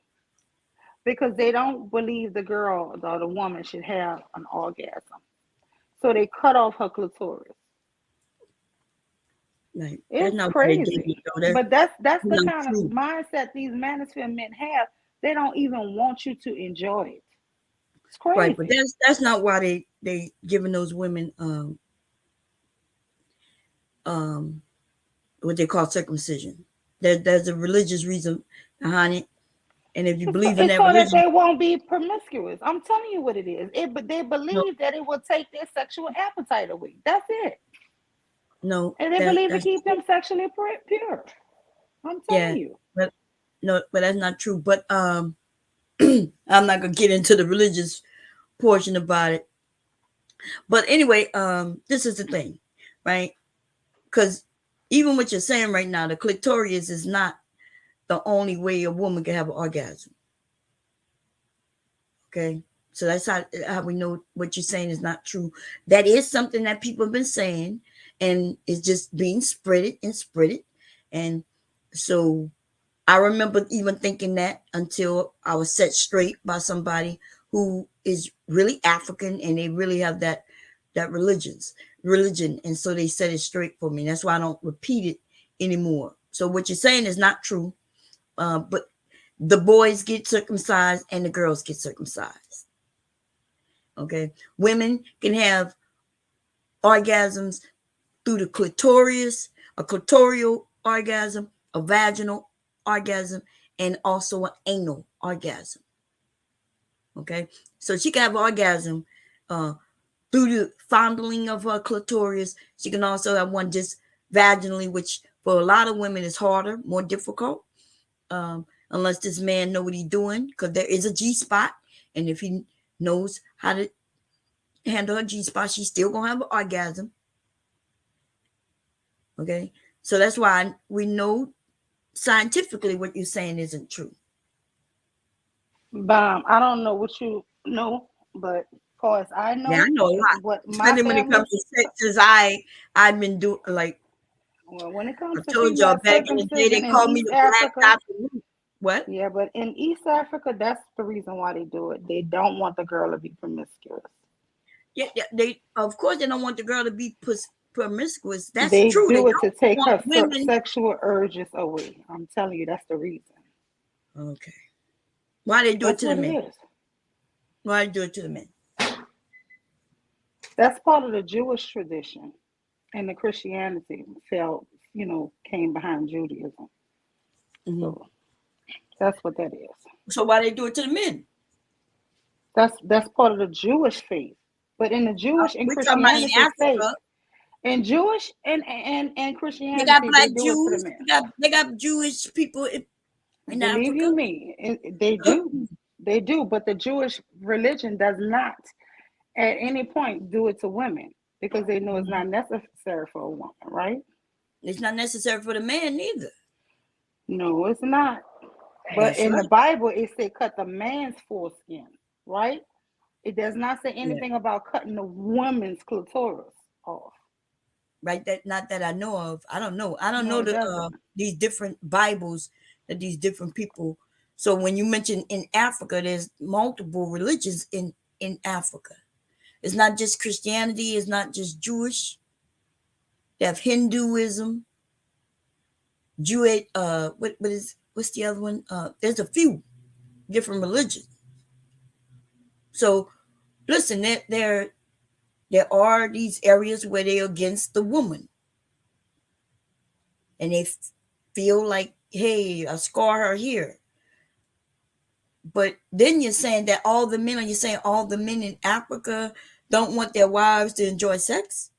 because they don't believe the girl or the woman should have an orgasm. So they cut off her clitoris. Right. That's It's not what they did, crazy. though. That's But that's the not kind of true. mindset these manosphere men have. They don't even want you to enjoy it. It's Right, but crazy. that's not why they giving those women um what they call circumcision. There's a religious reason behind it. And if you believe in It's that so that religion, they won't be promiscuous. I'm telling you what it is. But they no, believe that it will take their sexual appetite away. That's it. no, And they believe to that's keep them sexually pure. I'm telling yeah, you. but no, but that's not true. But I'm not gonna get into the religious portion about it. But anyway, this is the thing, right? Because even what you're saying right now, the clitoris is not the only way a woman can have an orgasm. Okay. So that's how we know what you're saying is not true. That is something that people have been saying, and it's just being spreaded and spreaded. And so I remember even thinking that until I was set straight by somebody who is really African and they really have that religion, and so they set it straight for me. That's why I don't repeat it anymore. So what you're saying is not true, but the boys get circumcised and the girls get circumcised. Okay, women can have orgasms through the clitoris, a clitoral orgasm, a vaginal orgasm, and also an anal orgasm. Okay, so she can have orgasm uh, through the fondling of her clitoris. She can also have one just vaginally, which for a lot of women is harder, more difficult, unless this man know what he's doing, because there is a G spot, and if he knows how to handle her G spot, she's still gonna have an orgasm. Okay, so that's why we know scientifically what you're saying isn't true. But I don't know what you know, but of course I Yeah, I know know a lot, what my especially when it family. comes to sex. Since I've been doing, like Well, when it comes I to told y'all female back in the day, they circumcision in called me East the black Africa, Dr. Ruth. What? yeah, but in East Africa, that's the reason why they do it. They don't want the girl to be promiscuous. Yeah, yeah, they of course they don't want the girl to be promiscuous. That's They true. They do it to don't take want her women. sexual urges away. I'm telling you, that's the reason. Okay, why they do it That's to the what it men? is. Why they do it to the men? That's part of the Jewish tradition, and the Christianity fell, came behind Judaism. Mm-hmm. So that's what that is. So why they do it to the men? That's part of the Jewish faith. But in the Jewish and We're talking about in Christianity faith, Africa. in Jewish and They got Christianity, they black do it to the Jews. men. They got Jewish people in Believe Africa. you me, they do. They do. But the Jewish religion does not at any point do it to women because they know it's not necessary for a woman, right? It's not necessary for the man neither. No, it's not. But That's in the right. Bible, it say cut the man's foreskin, right? It does not say Yeah. anything about cutting the woman's clitoris off. Right. That not that I know of. I don't know. I don't No, know it doesn't. these different Bibles that these different people. So when you mention in Africa, there's multiple religions in Africa. It's not just Christianity. It's not just Jewish. They have Hinduism, Jewish. What's the other one? There's a few different religions. So listen, there are these areas where they're against the woman, and they feel like, hey, I scar her here. But then you're saying that all the men, are you saying all the men in Africa don't want their wives to enjoy sex?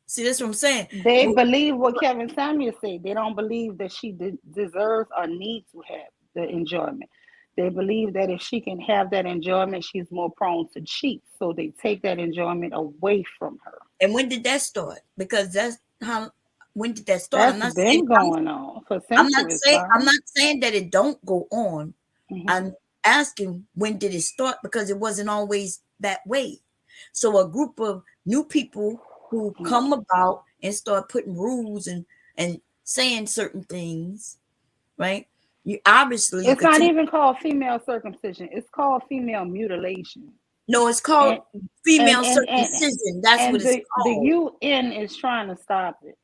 See, that's what I'm saying. They believe what Kevin Samuel said. They don't believe that she deserves or needs to have the enjoyment. They believe that if she can have that enjoyment, she's more prone to cheat. So they take that enjoyment away from her. And when did that start? Because that's how. When did that start? That's been going on for I'm not centuries, saying I'm Bob. not saying that it don't go on. Mhm. I'm asking when did it start, because it wasn't always that way. So a group of new people who come about and start putting rules and saying certain things, right? You It's could not see. even called female circumcision. It's called female mutilation. No, it's And called and female and and, circumcision. That's what and it's the called. UN is trying to stop it.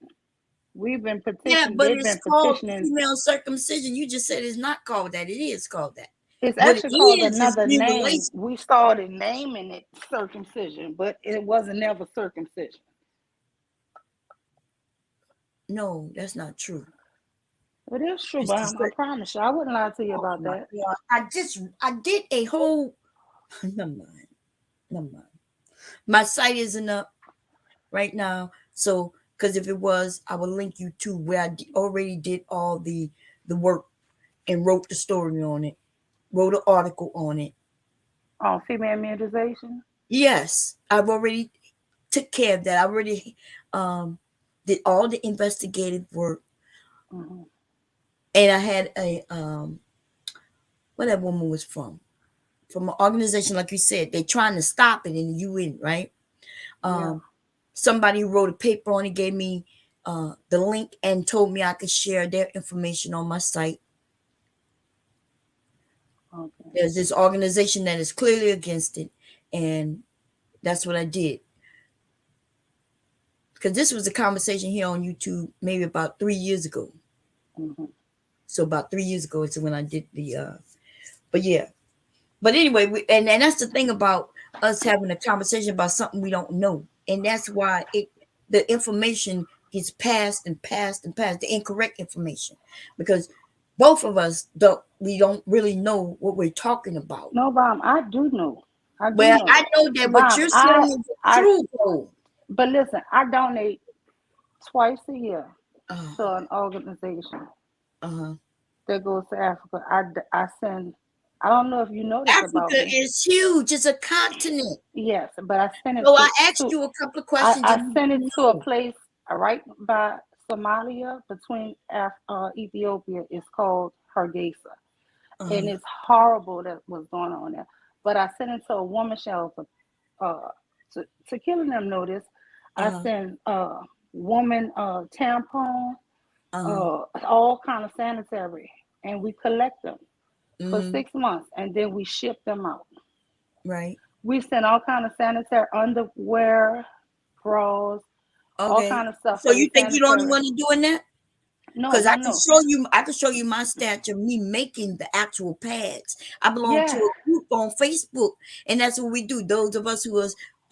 We've been Yeah, petitioning. but They've it's been called petitioning. female circumcision. You just said it's not called that. It is called that. It's What it actually called is another name. mutilation. We started naming it circumcision, but it wasn't never circumcision. No, that's not true. It is true, It's but the I promise you, I wouldn't lie to you oh about my that. God. I did a whole never mind. Never mind. My site isn't up right now. So because if it was, I will link you to where already did all the work and wrote the story on it, wrote an article on it. Female immunization. Yes, I've already took care of that. I already did all the investigative work, Hmm. and I had a where that woman was from an organization like you said. They're trying to stop it in the UN, right? Yeah. Um, Somebody wrote a paper on it, gave me the link, and told me I could share their information on my site. Okay. There's this organization that is clearly against it, and that's what I did. Because this was a conversation here on YouTube maybe about 3 years ago. Hmm. So about 3 years ago is when I did the but yeah. But anyway, and that's the thing about us having a conversation about something we don't know. And that's why the information gets passed and passed and passed, the incorrect information. Because both of us don't really know what we're talking about. No, Bomb, I do know. I do Well, know. I know that what Bomb, you're saying is I, true though. but listen, I donate twice a year Uh, to an organization uh-huh. that goes to Africa. I send, I don't know if you know this about Africa me. is huge. It's a continent. Yes, but I send it So I to, asked to you a couple of questions I and you sent it didn't to a know. place right by Somalia between Ethiopia. It's called Hargeisa, and Uh-huh. it's horrible that was going on there. But I sent it to a woman shelter. Uh, to killing them notice, I Uh-huh. send woman tampon, Uh-huh. all kind of sanitary, and we collect them for Mm-hmm. 6 months, and then we ship them out. Right. We send all kind of sanitary underwear, bras, all Okay. kind of stuff So for the you think you're the only sanitary. one doing that? No, Because no, no. I can show you my stats of me making the actual pads. I belong to Yeah. a group on Facebook, and that's what we do. Those of us who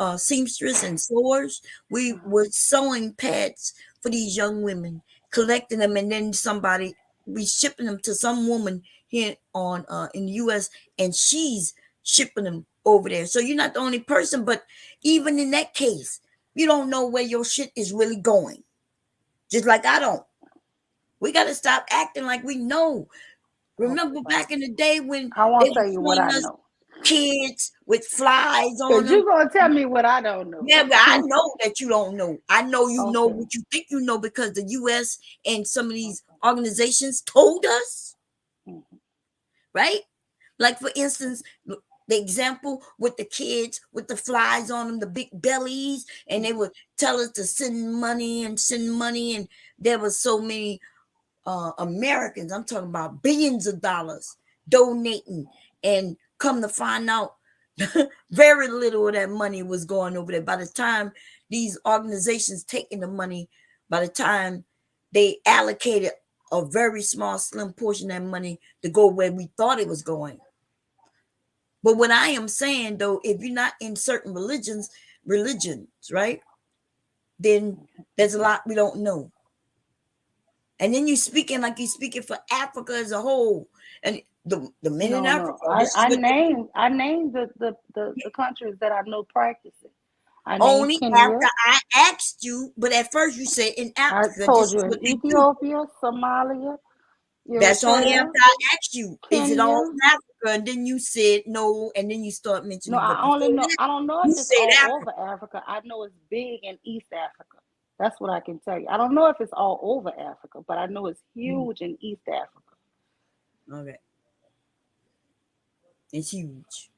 are seamstress and sewers, we Uh-huh. were sewing pads for these young women, collecting them, and then we shipping them to some woman here on in the US, and she's shipping them over there. So you're not the only person, but even in that case, you don't know where your shit is really going. Just like I don't. We got to stop acting like we know. Okay, Remember bye. back in the day when I they won't tell were you what showing I us know. kids with flies on Cause them? you gonna tell me what I don't know. Yeah, but I know that you don't know. I know you know Okay. what you think you know because the US and some of these organizations told us, Mhm. right? Like for instance, the example with the kids with the flies on them, the big bellies, and they Mhm. would tell us to send money, and there was so many Americans, I'm talking about billions of dollars donating, and come to find out, very little of that money was going over there. By the time these organizations taking the money, by the time they allocated a very small, slim portion of that money to go where we thought it was going. But what I am saying though, if you're not in certain religions, right, then there's a lot we don't know. And then you're speaking like you're speaking for Africa as a whole. And the men in No, no. Africa, this is what they do. I named the countries that I know practice it. I named Only after Kenya. I asked you, but at first you said in I Africa, told this you is in what they do. Ethiopia, Somalia, That's only Eritrea, after I asked you, is it all Kenya. in Africa? And then you said no, and then you start No, mentioning, but I before only know. that, I don't know if you it's said all Africa. over Africa. I know it's big in East Africa. That's what I can tell you. I don't know if it's all over Africa, but I know it's Mhm. huge in East Africa. Okay, it's huge.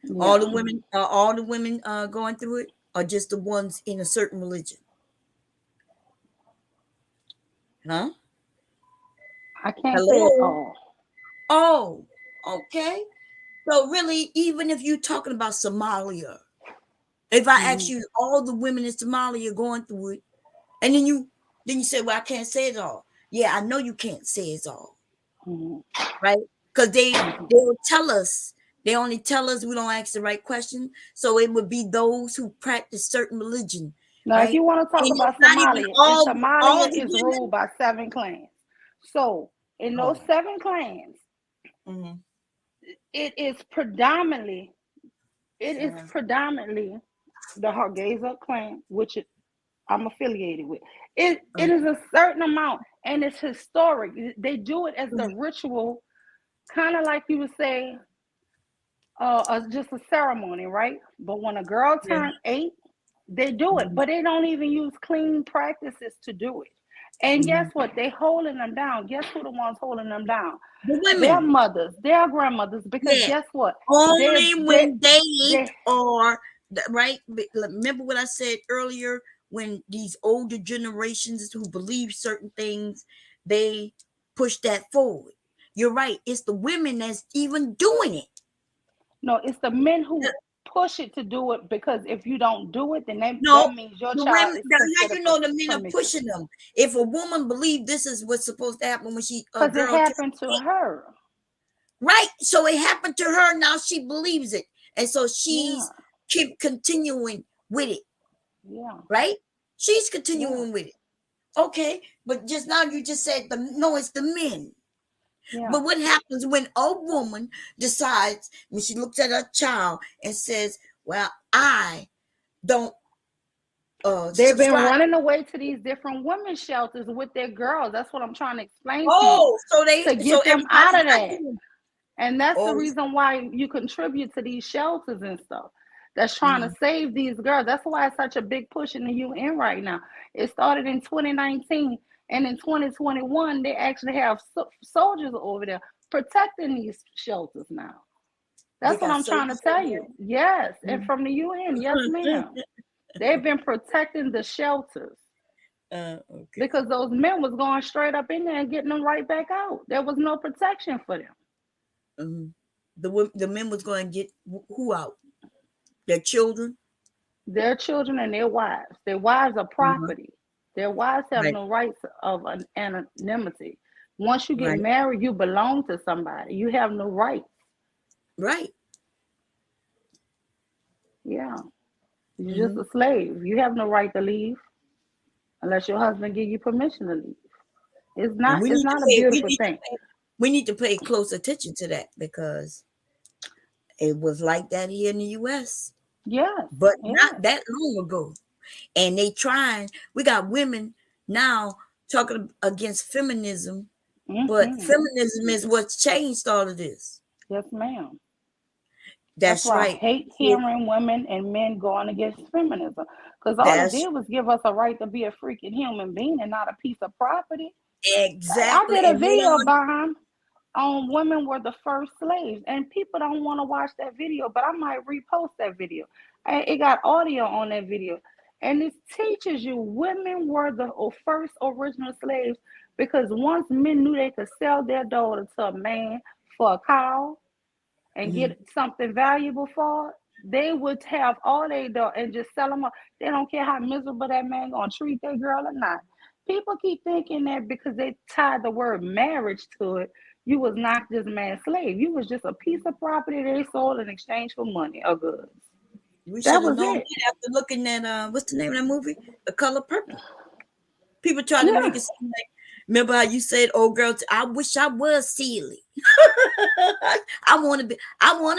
Yeah, All the women going through it, or just the ones in a certain religion, huh? I can't say it's Hello. all. Oh, okay. So really, even if you're talking about Somalia, if I ask Hmm. you all the women in Somalia going through it, and then you say, well, I can't say it all. Yeah, I know you can't say it's all, Hmm. right? Because Hmm. they'll tell us, they only tell us we don't ask the right question. So it would be those who practice certain religion Now, if right? you want to talk And about it's not even Somalia, in all Somalia the is women. ruled by 7 clans. So in those Oh. 7 clans, Mm-hmm. it is predominantly it is Uh, predominantly the Hargeisa clan, which I'm affiliated with. It uh, is a certain amount, and it's historic. They do it as the ritual, kind of like you would say, just a ceremony, right? But when a girl yeah. turns 8, they do it, Mm-hmm. but they don't even use clean practices to do it. And Mm-hmm. guess what? They holding them down. Guess who the ones holding them down? The Their women. mothers, their grandmothers. Because Yeah. guess what? Only They when they they are right. Remember what I said earlier, when these older generations who believe certain things, they push that forward. You're right. It's the women that's even doing it. No, it's the men who The- push it to do it, because if you don't do it, then that no, means your the child women. is How considered you know the men are promiscuous. pushing them? If a woman believes this is what's supposed to happen when she a Because it girl turns happened to her. right, so it happened to her. Now she believes it, and so Yeah, she's keep continuing with it. yeah, Right? She's yeah, continuing with it. Okay, but just now you just said the no, it's the men. yeah. But what happens when a woman decides, when she looks at her child and says, "Well, I don't They've been subscribe." running away to these different women's shelters with their girls. That's what I'm trying to explain to you. Oh, so To so get them out everybody's of not that. doing. And that's the Oh, reason why you contribute to these shelters and stuff that's trying to mm, save these girls. That's why it's such a big push in the UN right now. It started in 2019, and in 2021, they actually have soldiers over there protecting these shelters now. they That's what got I'm trying to soldiers tell over you. Yes, and there. from the UN, yes, ma'am. They've been protecting the shelters Okay. because those men was going straight up in there and getting them right back out. There was no protection for them. The men was going to get who out? Their children. Their children and their wives. Their wives are Mhm. property. Their wives have Right. no rights of anonymity. Once you get Right. married, you belong to somebody. You have no rights. Right. Yeah, you're just Hmm. a slave. You have no right to leave unless your husband give you permission to leave. It's And not. It's not a beautiful thing. we need to pay close attention to that, because it was like that here in the US, Yes. but not Yes. that long ago. And they trying, we got women now talking against feminism, but Hmm. feminism is what's changed all of this. Yes, ma'am. That's That's why I right. hate hearing women and men going against feminism. Because all it That's did was give us a right to be a freaking human being and not a piece of property. I exactly. did a And they video don't. behind on women were the first slaves, and people don't want to watch that video, but I might repost that video. It got audio on that video, and it teaches you women were the first original slaves, because once men knew they could sell their daughter to a man for a cow and Mhm. get something valuable for it, they would have all they do and just sell them up. They don't care how miserable that man gonna treat their girl or not. People keep thinking that because they tied the word marriage to it, you was not this man's slave. You was just a piece of property they sold in exchange for money or goods. We That should have was known it. that after looking at what's the name of that movie? The Color Purple. People try to make Yeah. it seem like, remember how you said, "Oh, girl, I wish I was Sealy. I want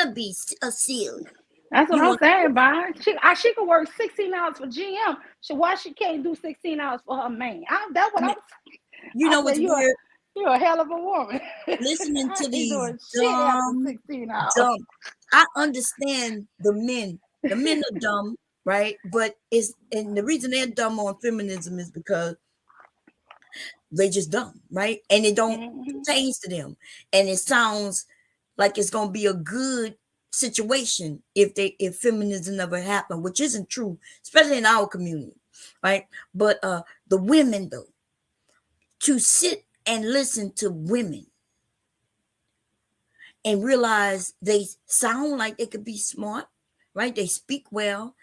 to be a Sealy." That's what You I'm want saying, Brian. She could work 16 hours for GM. So why she can't do 16 hours for her man? That's what I'm saying. you I know said what's weird? you're a hell of a woman. Listening I to ain't these doing shit after 16 hours. dumb. I understand the men. The men are dumb, right? But it's, and the reason they're dumb on feminism is because they just dumb, right? And it don't Hmm. pertain to them. And it sounds like it's gonna be a good situation if feminism never happened, which isn't true, especially in our community, right? But the women though, to sit and listen to women and realize they sound like they could be smart, right? They speak well,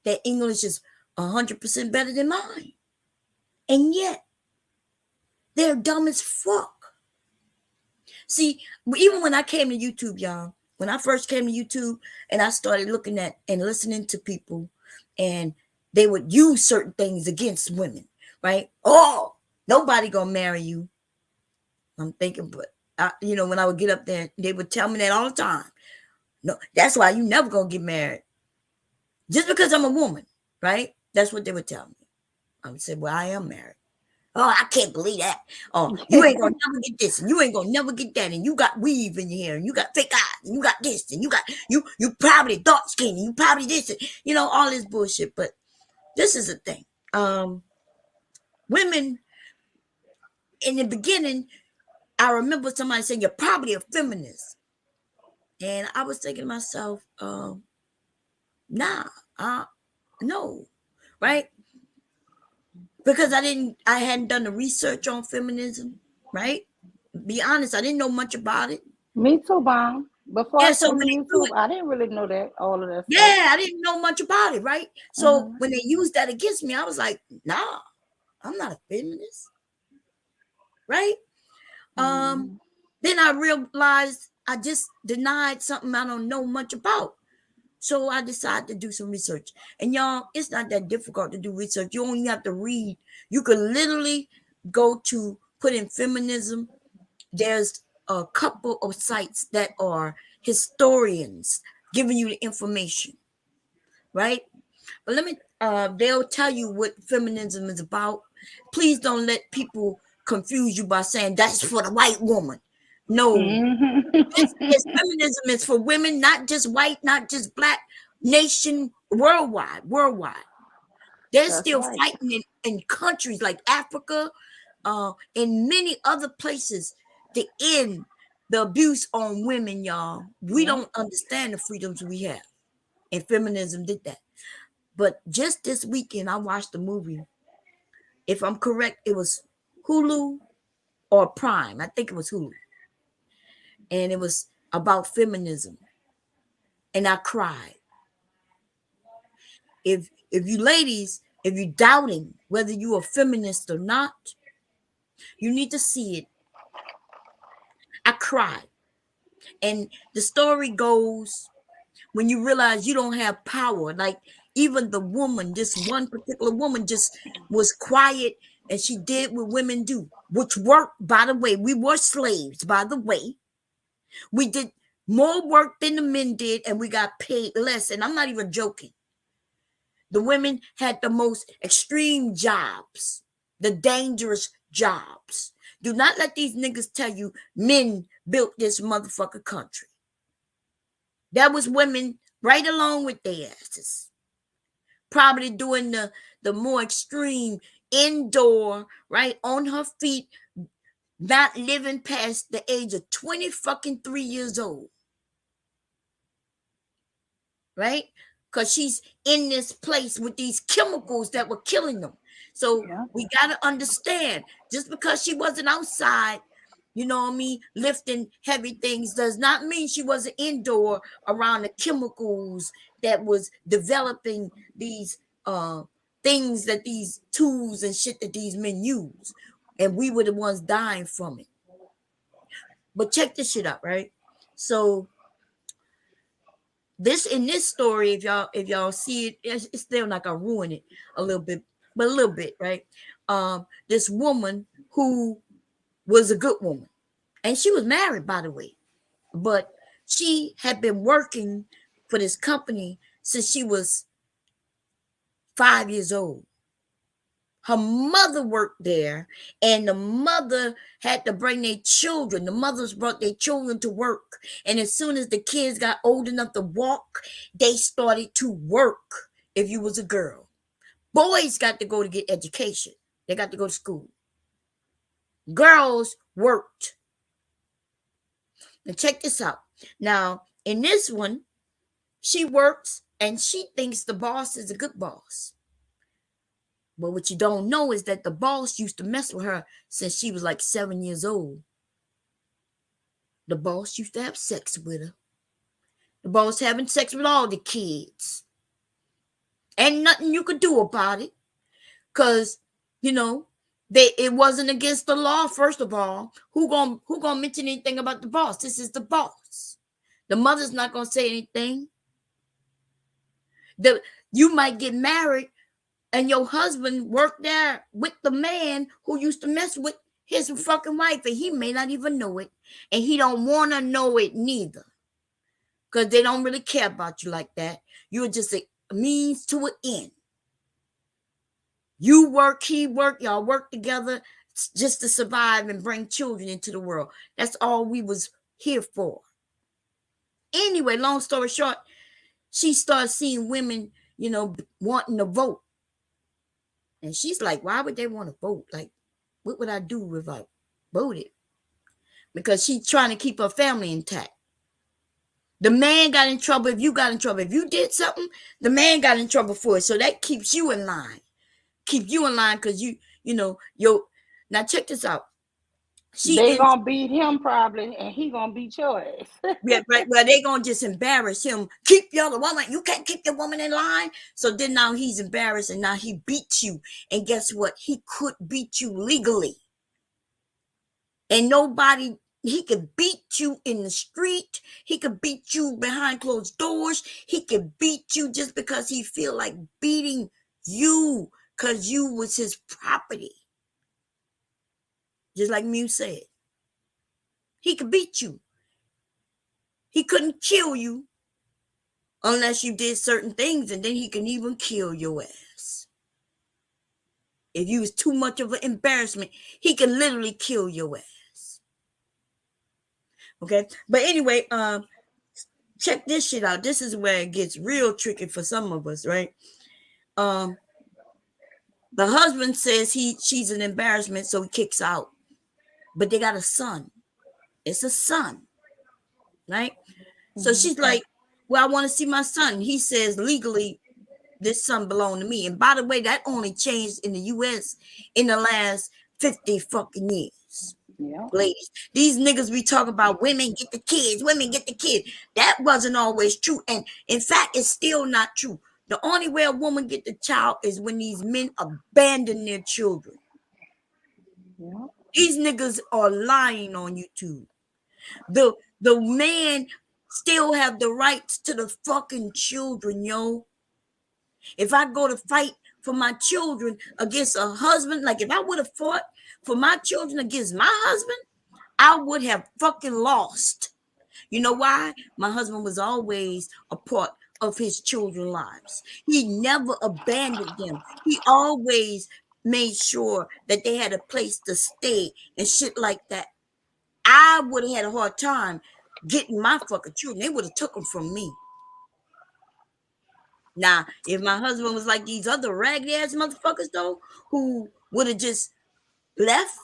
their English is 100% better than mine. And yet they're dumb as fuck. See, even when I came to YouTube, y'all, when I first came to YouTube and I started looking at and listening to people, and they would use certain things against women, right? Oh, nobody gonna marry you. I'm thinking, but when I would get up there, they would tell me that all the time. No, that's why you never gonna get married. Just because I'm a woman, right? That's what they would tell me. I would say, well, I am married. Oh, I can't believe that. Oh, you ain't gonna never get this, and you ain't gonna never get that, and you got weave in your hair, and you got fake eyes, and you got this, and you probably dark skin, and you probably this, and, all this bullshit. But this is the thing. Women in the beginning, I remember somebody saying, you're probably a feminist. And I was thinking to myself, nah, no, right? Because I hadn't done the research on feminism, right? Be honest, I didn't know much about it. Me too, Bomb. Before I So came when to they do YouTube, it, I didn't really know that all of that stuff. I didn't know much about it, right? So when they used that against me, I was like, nah, I'm not a feminist, right? Then I realized I just denied something I don't know much about. So I decided to do some research. And y'all, it's not that difficult to do research. You only have to read. You can literally go to put in feminism. There's a couple of sites that are historians giving you the information, right? But let me, they'll tell you what feminism is about. Please don't let people confuse you by saying that's for the white woman. No, this feminism is for women, not just white, not just black, nation, worldwide. They're That's still right. fighting in countries like Africa, and many other places to end the abuse on women, y'all. We don't understand the freedoms we have. And feminism did that. But just this weekend, I watched a movie. If I'm correct, it was Hulu or Prime. I think it was Hulu. And it was about feminism. And I cried. If you ladies, if you're doubting whether you're a feminist or not, you need to see it. I cried. And the story goes, when you realize you don't have power, like even the woman, this one particular woman just was quiet and she did what women do, which worked, by the way. We were slaves, by the way. We did more work than the men did and we got paid less. And I'm not even joking. The women had the most extreme jobs, the dangerous jobs. Do not let these niggas tell you men built this motherfucker country. That was women right along with their asses. Probably doing the more extreme indoor, right, on her feet, not living past the age of 3 years old. Right? Because she's in this place with these chemicals that were killing them. So we got to understand, just because she wasn't outside, you know what I mean, lifting heavy things, does not mean she wasn't indoor around the chemicals that was developing these things, that these tools and shit that these men use. And we were the ones dying from it. But check this shit out, right? So in this story, if y'all see it, it's still not gonna ruin it a little bit, but a little bit, right? This woman who was a good woman, and she was married, by the way, but she had been working for this company since she was 5 years old. Her mother worked there, and the mother had to bring their children. The mothers brought their children to work. And as soon as the kids got old enough to walk, they started to work if you was a girl. Boys got to go to get education. They got to go to school. Girls worked. Now check this out. Now, in this one, she works and she thinks the boss is a good boss. But what you don't know is that the boss used to mess with her since she was like 7 years old. The boss used to have sex with her. The boss having sex with all the kids. Ain't nothing you could do about it. Because, it wasn't against the law, first of all. Who gonna mention anything about the boss? This is the boss. The mother's not gonna say anything. You might get married and your husband worked there with the man who used to mess with his fucking wife, and he may not even know it, and he don't want to know it neither, because they don't really care about you like that. You're just a means to an end. You work, he work, y'all work together just to survive and bring children into the world. That's all we was here for. Anyway, long story short, she started seeing women, wanting to vote. And she's like, why would they want to vote? Like, what would I do if I voted? Because she's trying to keep her family intact. The man got in trouble if you got in trouble. If you did something, the man got in trouble for it. So that keeps you in line. Keep you in line because now check this out. They gonna beat him probably, and he gonna beat your ass. Yeah, right. Well, they gonna just embarrass him. Keep your woman. You can't keep your woman in line. So then now he's embarrassed, and now he beats you. And guess what? He could beat you legally. And he could beat you in the street. He could beat you behind closed doors. He could beat you just because he feel like beating you because you was his property. Just like Mew said. He could beat you. He couldn't kill you unless you did certain things, and then he can even kill your ass. If you was too much of an embarrassment, he can literally kill your ass. Okay? But anyway, check this shit out. This is where it gets real tricky for some of us, right? The husband says she's an embarrassment, so he kicks out. But they got a son. It's a son, right? So she's like, well, I want to see my son. He says legally this son belonged to me. And by the way, that only changed in the U.S. in the last 50 fucking years. Yeah. Ladies, these niggas we talk about women get the kids, women get the kid. That wasn't always true. And in fact, it's still not true. The only way a woman get the child is when these men abandon their children. Yeah. These niggas are lying on YouTube. The man still have the rights to the fucking children, yo. If I go to fight for my children against a husband, like if I would have fought for my children against my husband, I would have fucking lost. You know why? My husband was always a part of his children's lives. He never abandoned them. He always made sure that they had a place to stay and shit like that. I would have had a hard time getting my fucking children. They would have took them from me. Now, if my husband was like these other raggedy ass motherfuckers though, who would have just left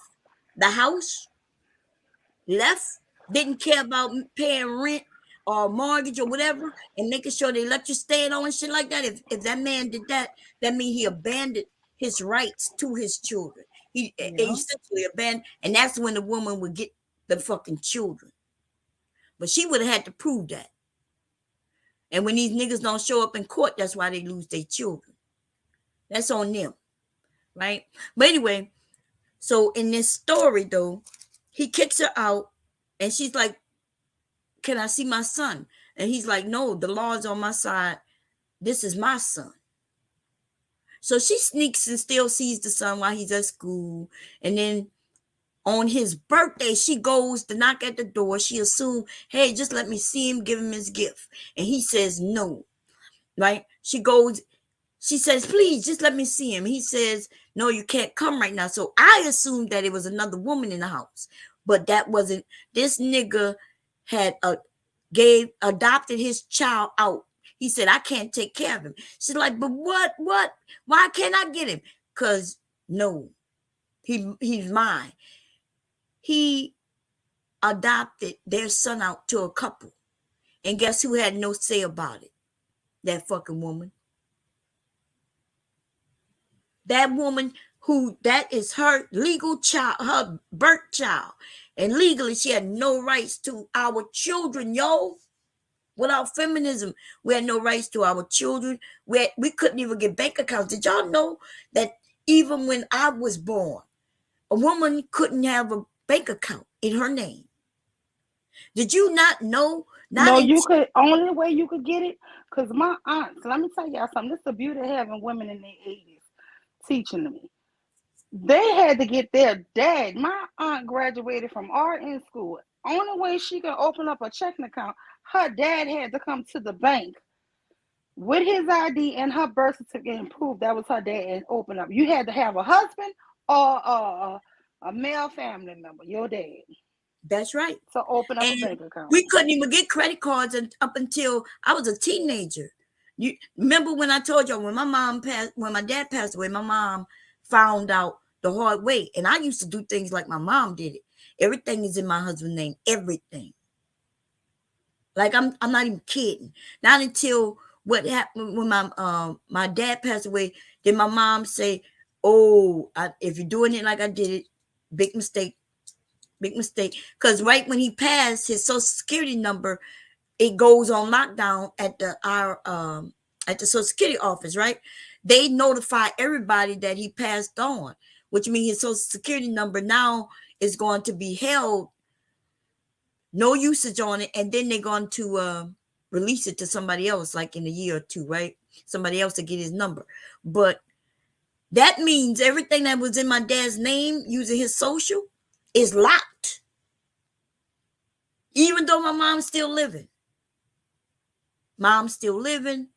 the house, didn't care about paying rent or mortgage or whatever, and making sure they let you stay at home and shit like that. If that man did that, that means he abandoned his rights to his children. He essentially abandoned, and that's when the woman would get the fucking children. But she would have had to prove that. And when these niggas don't show up in court, that's why they lose their children. That's on them, right? But anyway, so in this story, though, he kicks her out, and she's like, can I see my son? And he's like, no, the law's on my side. This is my son. So she sneaks and still sees the son while he's at school. And then on his birthday, she goes to knock at the door. She assumes, hey, just let me see him, give him his gift. And he says no, right? She says, please, just let me see him. He says, no, you can't come right now. So I assumed that it was another woman in the house. But that wasn't. This nigga had adopted his child out. He said, I can't take care of him. She's like, but what? Why can't I get him? Because no, he's mine. He adopted their son out to a couple. And guess who had no say about it? That fucking woman. That woman that is her legal child, her birth child. And legally, she had no rights to our children, yo. Without feminism, we had no rights to our children. We couldn't even get bank accounts. Did y'all know that even when I was born, a woman couldn't have a bank account in her name? Did you not know? Only way you could get it, because my aunts, let me tell y'all something. This is the beauty of having women in their 80s. teaching me. They had to get their dad. My aunt graduated from art in school. Only way she could open up a checking account, her dad had to come to the bank with his ID and her birth certificate and prove that was her dad and open up. You had to have a husband or a male family member, your dad, That's right. to open up a And bank account. we couldn't even get credit cards up until I was a teenager. You remember when I told you when my dad passed away, my mom found out the hard way. And I used to do things like my mom did it. Everything is in my husband's name. Everything. Like I'm not even kidding. Not until what happened when my dad passed away, did my mom say, "Oh, if you're doing it like I did it, big mistake, big mistake." Because right when he passed, his Social Security number, it goes on lockdown at the Social Security office, right? They notify everybody that he passed on, which means his Social Security number now is going to be held, no usage on it, and then they're going to release it to somebody else, like in a year or two, right? Somebody else to get his number. But that means everything that was in my dad's name using his social is locked, even though my mom's still living. Mom's still living.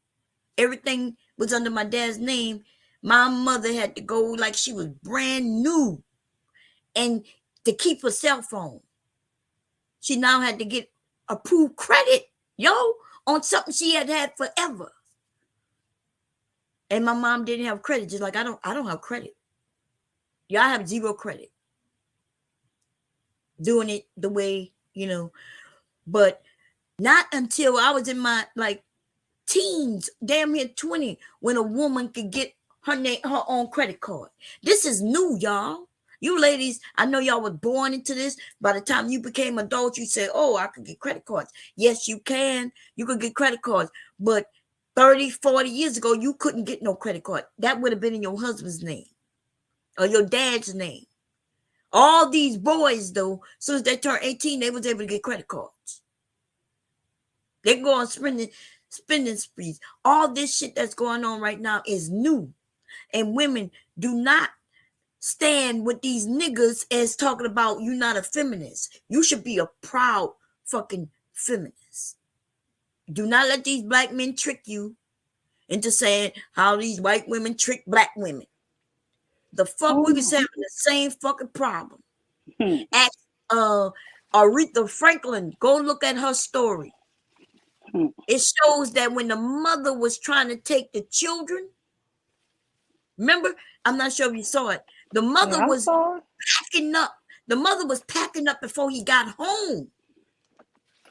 Everything was under my dad's name. My mother had to go like she was brand new, and to keep her cell phone, she now had to get approved credit, on something she had had forever. And my mom didn't have credit, just like I don't have credit. Y'all have zero credit. Doing it the way, but not until I was in my teens, damn near 20, when a woman could get her own credit card. This is new, y'all. You ladies, I know y'all was born into this. By the time you became adults, you said, "Oh, I could get credit cards." Yes, you can. You could get credit cards. But 30, 40 years ago, you couldn't get no credit card. That would have been in your husband's name or your dad's name. All these boys, though, as soon as they turned 18, they was able to get credit cards. They can go on spending sprees. All this shit that's going on right now is new. And women, do not stand with these niggas as talking about you not a feminist. You should be a proud fucking feminist. Do not let these black men trick you into saying how these white women trick black women. The fuck, we was having the same fucking problem. Ask Aretha Franklin, go look at her story. It shows that when the mother was trying to take the children, remember, I'm not sure if you saw it. The mother was packing up. The mother was packing up before he got home.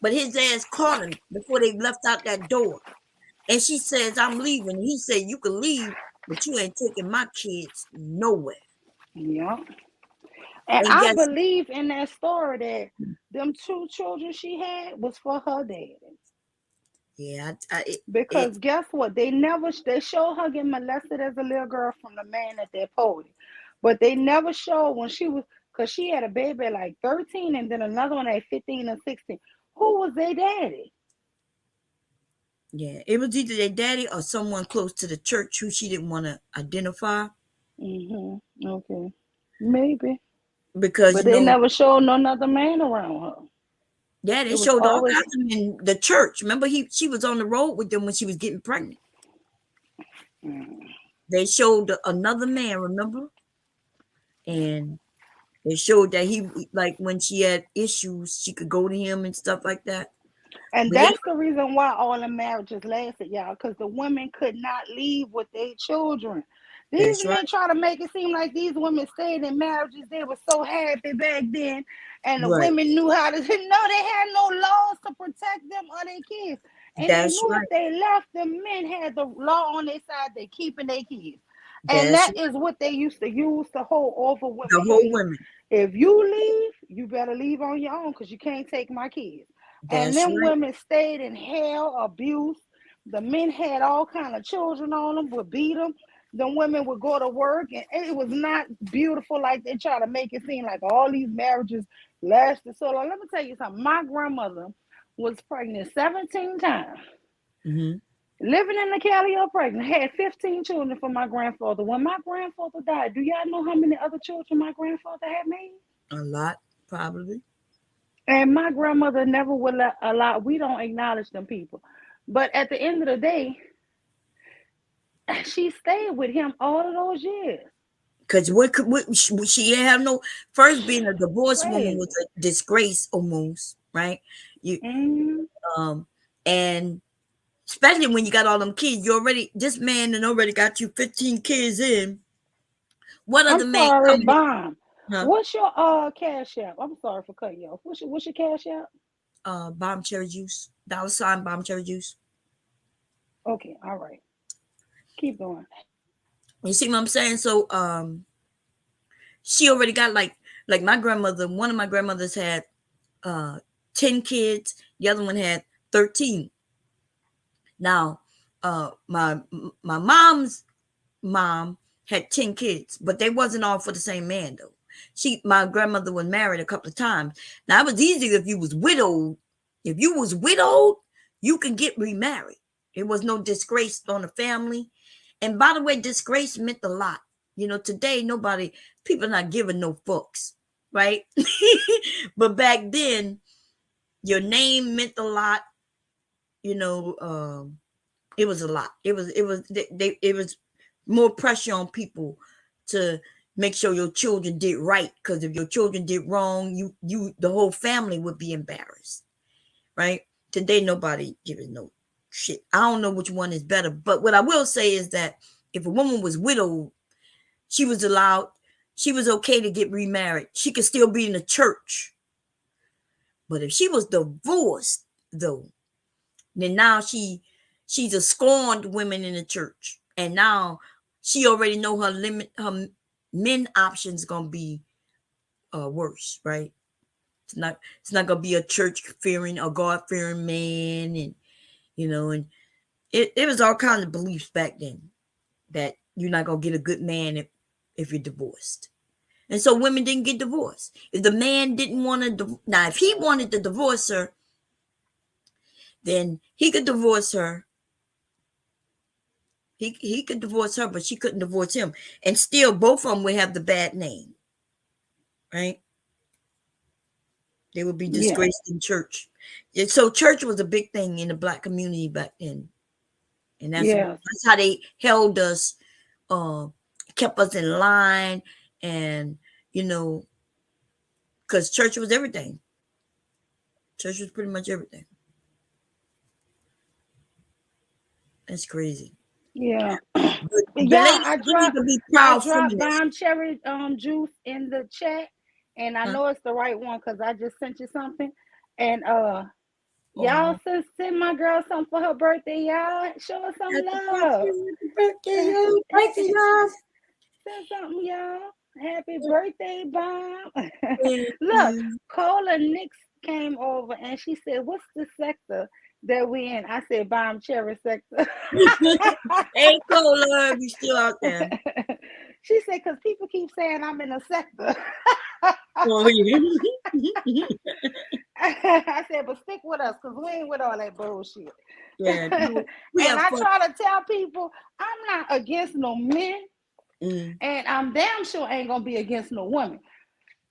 But his ass caught him before they left out that door. And she says, "I'm leaving." He said, "You can leave, but you ain't taking my kids nowhere." Yeah. And I believe in that story that them 2 children she had was for her daddy. Yeah. Because guess what? They showed her getting molested as a little girl from the man at that podium. But they never showed when she was, because she had a baby at like 13 and then another one at 15 or 16. Who was their daddy? Yeah, it was either their daddy or someone close to the church who she didn't want to identify. Okay. Maybe. Because, but they never showed no other man around her. Yeah, they showed all kinds of them in the church. Remember, she was on the road with them when she was getting pregnant. They showed another man, remember? And they showed that he, like, when she had issues, she could go to him and stuff like that. And that's the reason why all the marriages lasted, y'all, because the women could not leave with their children. These men try to make it seem like these women stayed in marriages. They were so happy back then. And the women knew how to. No, they had no laws to protect them or their kids. And they knew if they left, the men had the law on their side. They're keeping their kids. And that is what they used to use to hold over women. The whole women. If you leave, you better leave on your own because you can't take my kids. And them women stayed in hell, abuse. The men had all kind of children on them, would beat them. The women would go to work, and it was not beautiful like they try to make it seem like all these marriages lasted so long. Let me tell you something. My grandmother was pregnant 17 times. Living in the Cali or pregnant, had 15 children for my grandfather. When my grandfather died, do y'all know how many other children my grandfather had made? A lot, probably. And my grandmother never would allow, we don't acknowledge them people. But at the end of the day, she stayed with him all of those years. Because she didn't have no, first being a divorced woman was Crazy. a disgrace almost, right? You Mm, um and especially when you got all them kids, you already, this man and already got you 15 kids in. What I'm other man sorry, coming in? Bomb. Huh? What's your cash app? I'm sorry for cutting you off. What's your cash app? Bomb cherry juice, $ bomb cherry juice. Okay, all right. Keep going. You see what I'm saying? So she already got like my grandmother, one of my grandmothers had uh 10 kids, the other one had 13. Now my mom's mom had 10 kids, but they wasn't all for the same man though. My grandmother was married a couple of times. Now it was easy if you was widowed. If you was widowed, you can get remarried. There was no disgrace on the family. And by the way, disgrace meant a lot. Today people not giving no fucks, right? But back then, your name meant a lot. You know, it was a lot. It was more pressure on people to make sure your children did right, because if your children did wrong, the whole family would be embarrassed, right? Today nobody giving no shit. I don't know which one is better, but what I will say is that if a woman was widowed, she was allowed, she was okay to get remarried. She could still be in the church. But if she was divorced though, then now she's a scorned woman in the church. And now she already know her limit, her men options gonna be worse, right? It's not gonna be a church fearing or God fearing man, and and it was all kinds of beliefs back then that you're not gonna get a good man if you're divorced. And so women didn't get divorced. If the man didn't want to, now if he wanted to divorce her, then he could divorce her. He could divorce her, but she couldn't divorce him. And still both of them would have the bad name, right? They would be Yeah, disgraced in church. And so church was a big thing in the Black community back then. And yeah, that's how they held us, uh, kept us in line, and because church was everything. Church was pretty much everything. That's crazy. yeah. But Yeah, ladies, I you need dropped to be I proud dropped feminists. bomb cherry juice in the chat, and I Huh? know it's the right one because I just sent you something. And y'all Oh, send my girl something for her birthday, y'all. Show her some happy birthday, love. happy birthday, yo. Birthday love. Send something, y'all. Happy birthday, Bomb. Thank Look, you. Cola Nix came over and she said, "What's the sector that we in?" I said, "Bomb Cherry sector." Hey, Cola, we still out there. She said, "Because people keep saying I'm in a sector." Oh, yeah. I said, "But stick with us because we ain't with all that bullshit." Yeah, no, we And have I fun. try to tell people I'm not against no men, Mm, and I'm damn sure ain't gonna be against no women.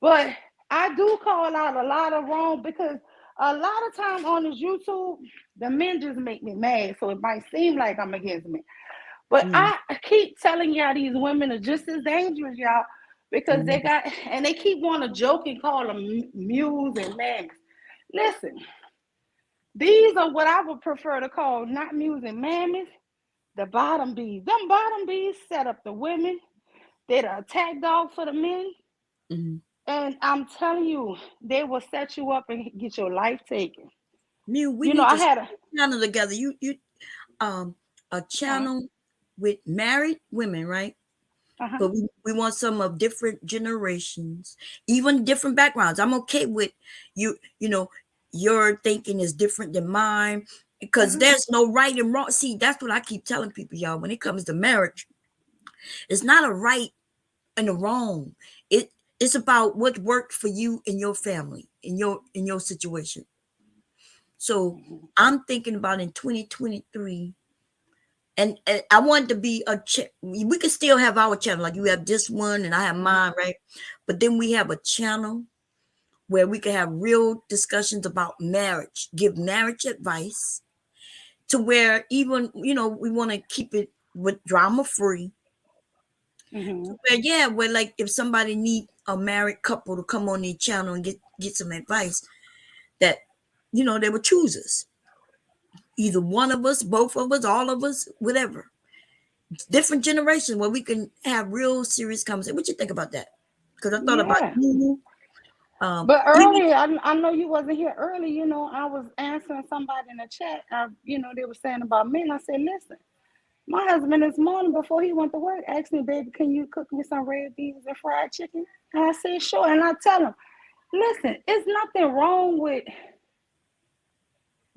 But I do call out a lot of wrong because a lot of time on this YouTube, the men just make me mad. So it might seem like I'm against men. But mm, I keep telling y'all these women are just as dangerous, y'all, because mm, they got, and they keep wanting to joke and call them mules and mammies. Listen, these are what I would prefer to call not mules and mammies, the bottom bees. Them bottom bees set up the women. They're the attack dog for the men. mm. And I'm telling you, they will set you up and get your life taken. Mew, we You know, need I to had a channel together. Um, a uh channel with married women, right? huh. But we want some of different generations, even different backgrounds. I'm okay with you. Your thinking is different than mine, because Uh-huh. there's no right and wrong. See, that's what I keep telling people, y'all. When it comes to marriage, it's not a right and a wrong. It's about what worked for you and your family, in your situation. So I'm thinking about in 2023. And I want to be we could still have our channel, like you have this one and I have mine, right? But then we have a channel where we can have real discussions about marriage, give marriage advice, to where even we want to keep it with drama free. Mm-hmm. Where like if somebody need a married couple to come on their channel and get some advice, that they would choose us, either one of us, both of us, all of us, whatever. Different generations where we can have real serious conversation. What you think about that? Because I thought about Yeah. you. But Even earlier, I know you wasn't here early. I was answering somebody in the chat. They were saying about men. I said, listen, my husband this morning before he went to work asked me, baby, can you cook me some red beans and fried chicken? And I said, sure. And I tell him, listen, it's nothing wrong with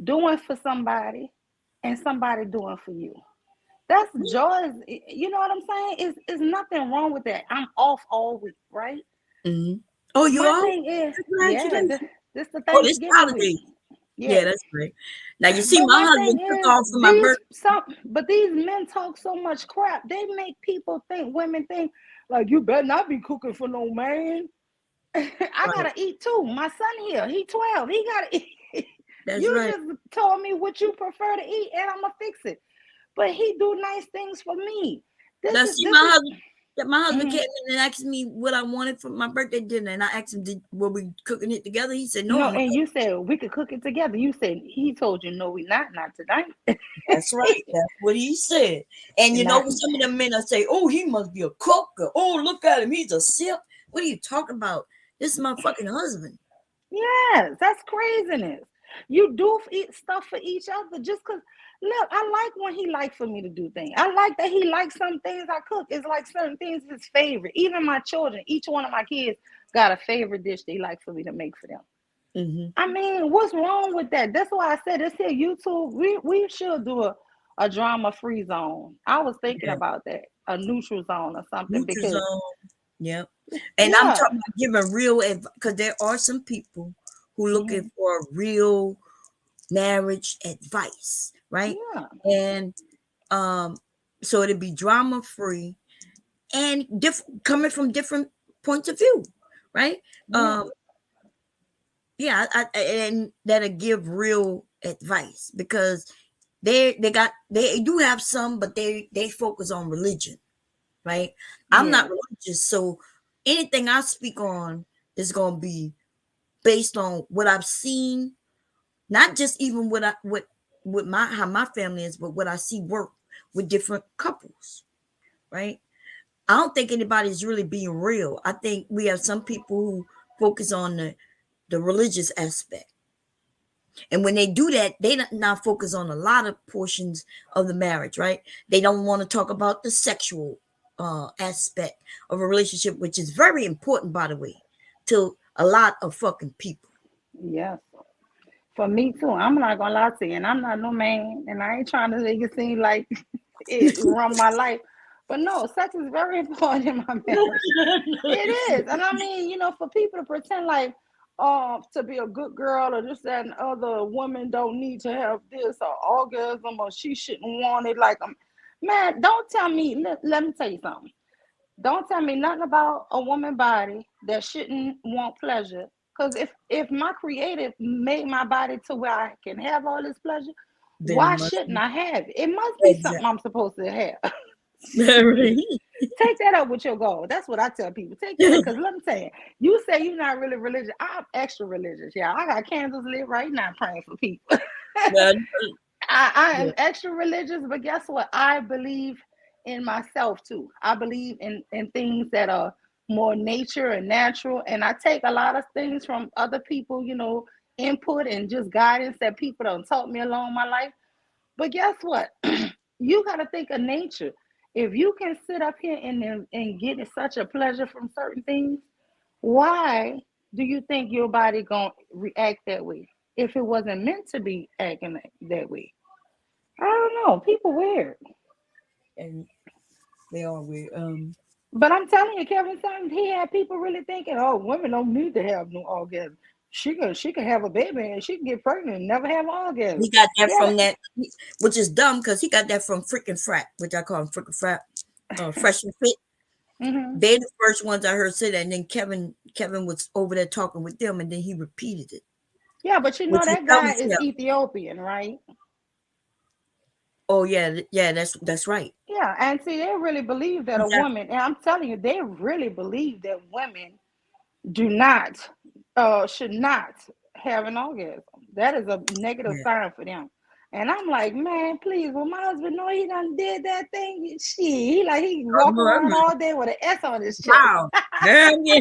doing for somebody and somebody doing for you. That's joy. You know what I'm saying? It's nothing wrong with that. I'm off all week, right? Mhm. Oh, you My all? thing is, yeah, Congratulations. this the Oh, this Thanksgiving week. holiday. Yeah, Yeah. that's great. Now you see, But my my thing husband took is, off for my birthday. these men talk so much crap. They make people think, women think, like, you better not be cooking for no man. I Right. gotta eat too. My son here, he 12. He gotta eat. That's You right. just told me what you prefer to eat, and I'm gonna fix it. But he do nice things for me. This Now is see, this is. my husband Mhm. came in and asked me what I wanted for my birthday dinner, and I asked him, were we cooking it together? He said, no, No, I'm not. and you said we could cook it together. You said he told you no, we not tonight. That's right. That's what he said. And Not. some of the men I say, oh, he must be a cook. Or, oh, look at him. He's a simp. What are you talking about? This is my fucking husband. Yes, that's craziness. You do eat stuff for each other just because. Look, I like when he likes for me to do things. I like that he likes some things I cook. It's like certain things his favorite. Even my children, each one of my kids got a favorite dish they like for me to make for them. Mm-hmm. I mean, what's wrong with that? That's why I said this here YouTube. We should do a drama free zone. I was thinking Yeah. about that, a neutral zone or something Neutral because zone. Yep. And I'm yeah, talking about giving real advice, because there are some people who looking mhm, for real marriage advice, right? yeah, And um, so it'd be drama free and coming from different points of view, right? yeah, Um, yeah, and that'll give real advice, because they do have some, but they focus on religion, right? I'm not yeah, religious, so anything I speak on is gonna be based on what I've seen, not just even what my how my family is, but what I see work with different couples, right? I don't think anybody's really being real. I think we have some people who focus on the religious aspect. And when they do that, they not focus on a lot of portions of the marriage, right? They don't want to talk about the sexual aspect of a relationship, which is very important, by the way, to a lot of fucking people. yes. For me too. I'm not gonna lie to you, and I'm not no man, and I ain't trying to make it seem like it run my life. But no, sex is very important in my marriage. It is, and I mean, for people to pretend like, to be a good girl or this, that, and other, women don't need to have this or orgasm or she shouldn't want it. Like, man, don't tell me. Let me tell you something. Don't tell me nothing about a woman body that shouldn't want pleasure. Because if my creator made my body to where I can have all this pleasure, Then it why must shouldn't be I have it? It must be something exactly I'm supposed to have. right. Take that up with your goal. That's what I tell people. Take that, because let me tell you, you say you're not really religious. I'm extra religious. Yeah, I got candles lit right now praying for people. Well, I yeah, am extra religious, but guess what? I believe in myself too. I believe in things that are more nature and natural. And I take a lot of things from other people, input and just guidance that people don't taught me along my life. But guess what? You got to think of nature. If you can sit up here and get such a pleasure from certain things, why do you think your body gonna react that way if it wasn't meant to be acting that way? I don't know. People weird. and they are weird. But I'm telling you, Kevin Samuels, he had people really thinking, oh, women don't need to have no orgasm. she could have a baby and she can get pregnant and never have an orgasm. He got that Yeah. from that, which is dumb because he got that from freaking frat, which I call him freaking frat, fresh and fit. Mm-hmm. They're the first ones I heard say that, and then Kevin was over there talking with them, and then he repeated it, Yeah, but which is that dumb guy as is hell. Ethiopian, right? Oh yeah, that's right. Yeah, and see, they really believe that a Exactly. woman, and I'm telling you, they really believe that women do not, should not have an orgasm. That is a negative Yeah. sign for them. And I'm like, man, please, will my husband know he done did that thing? Shit, he walk around all day with an S on his chest. Wow. Damn yeah.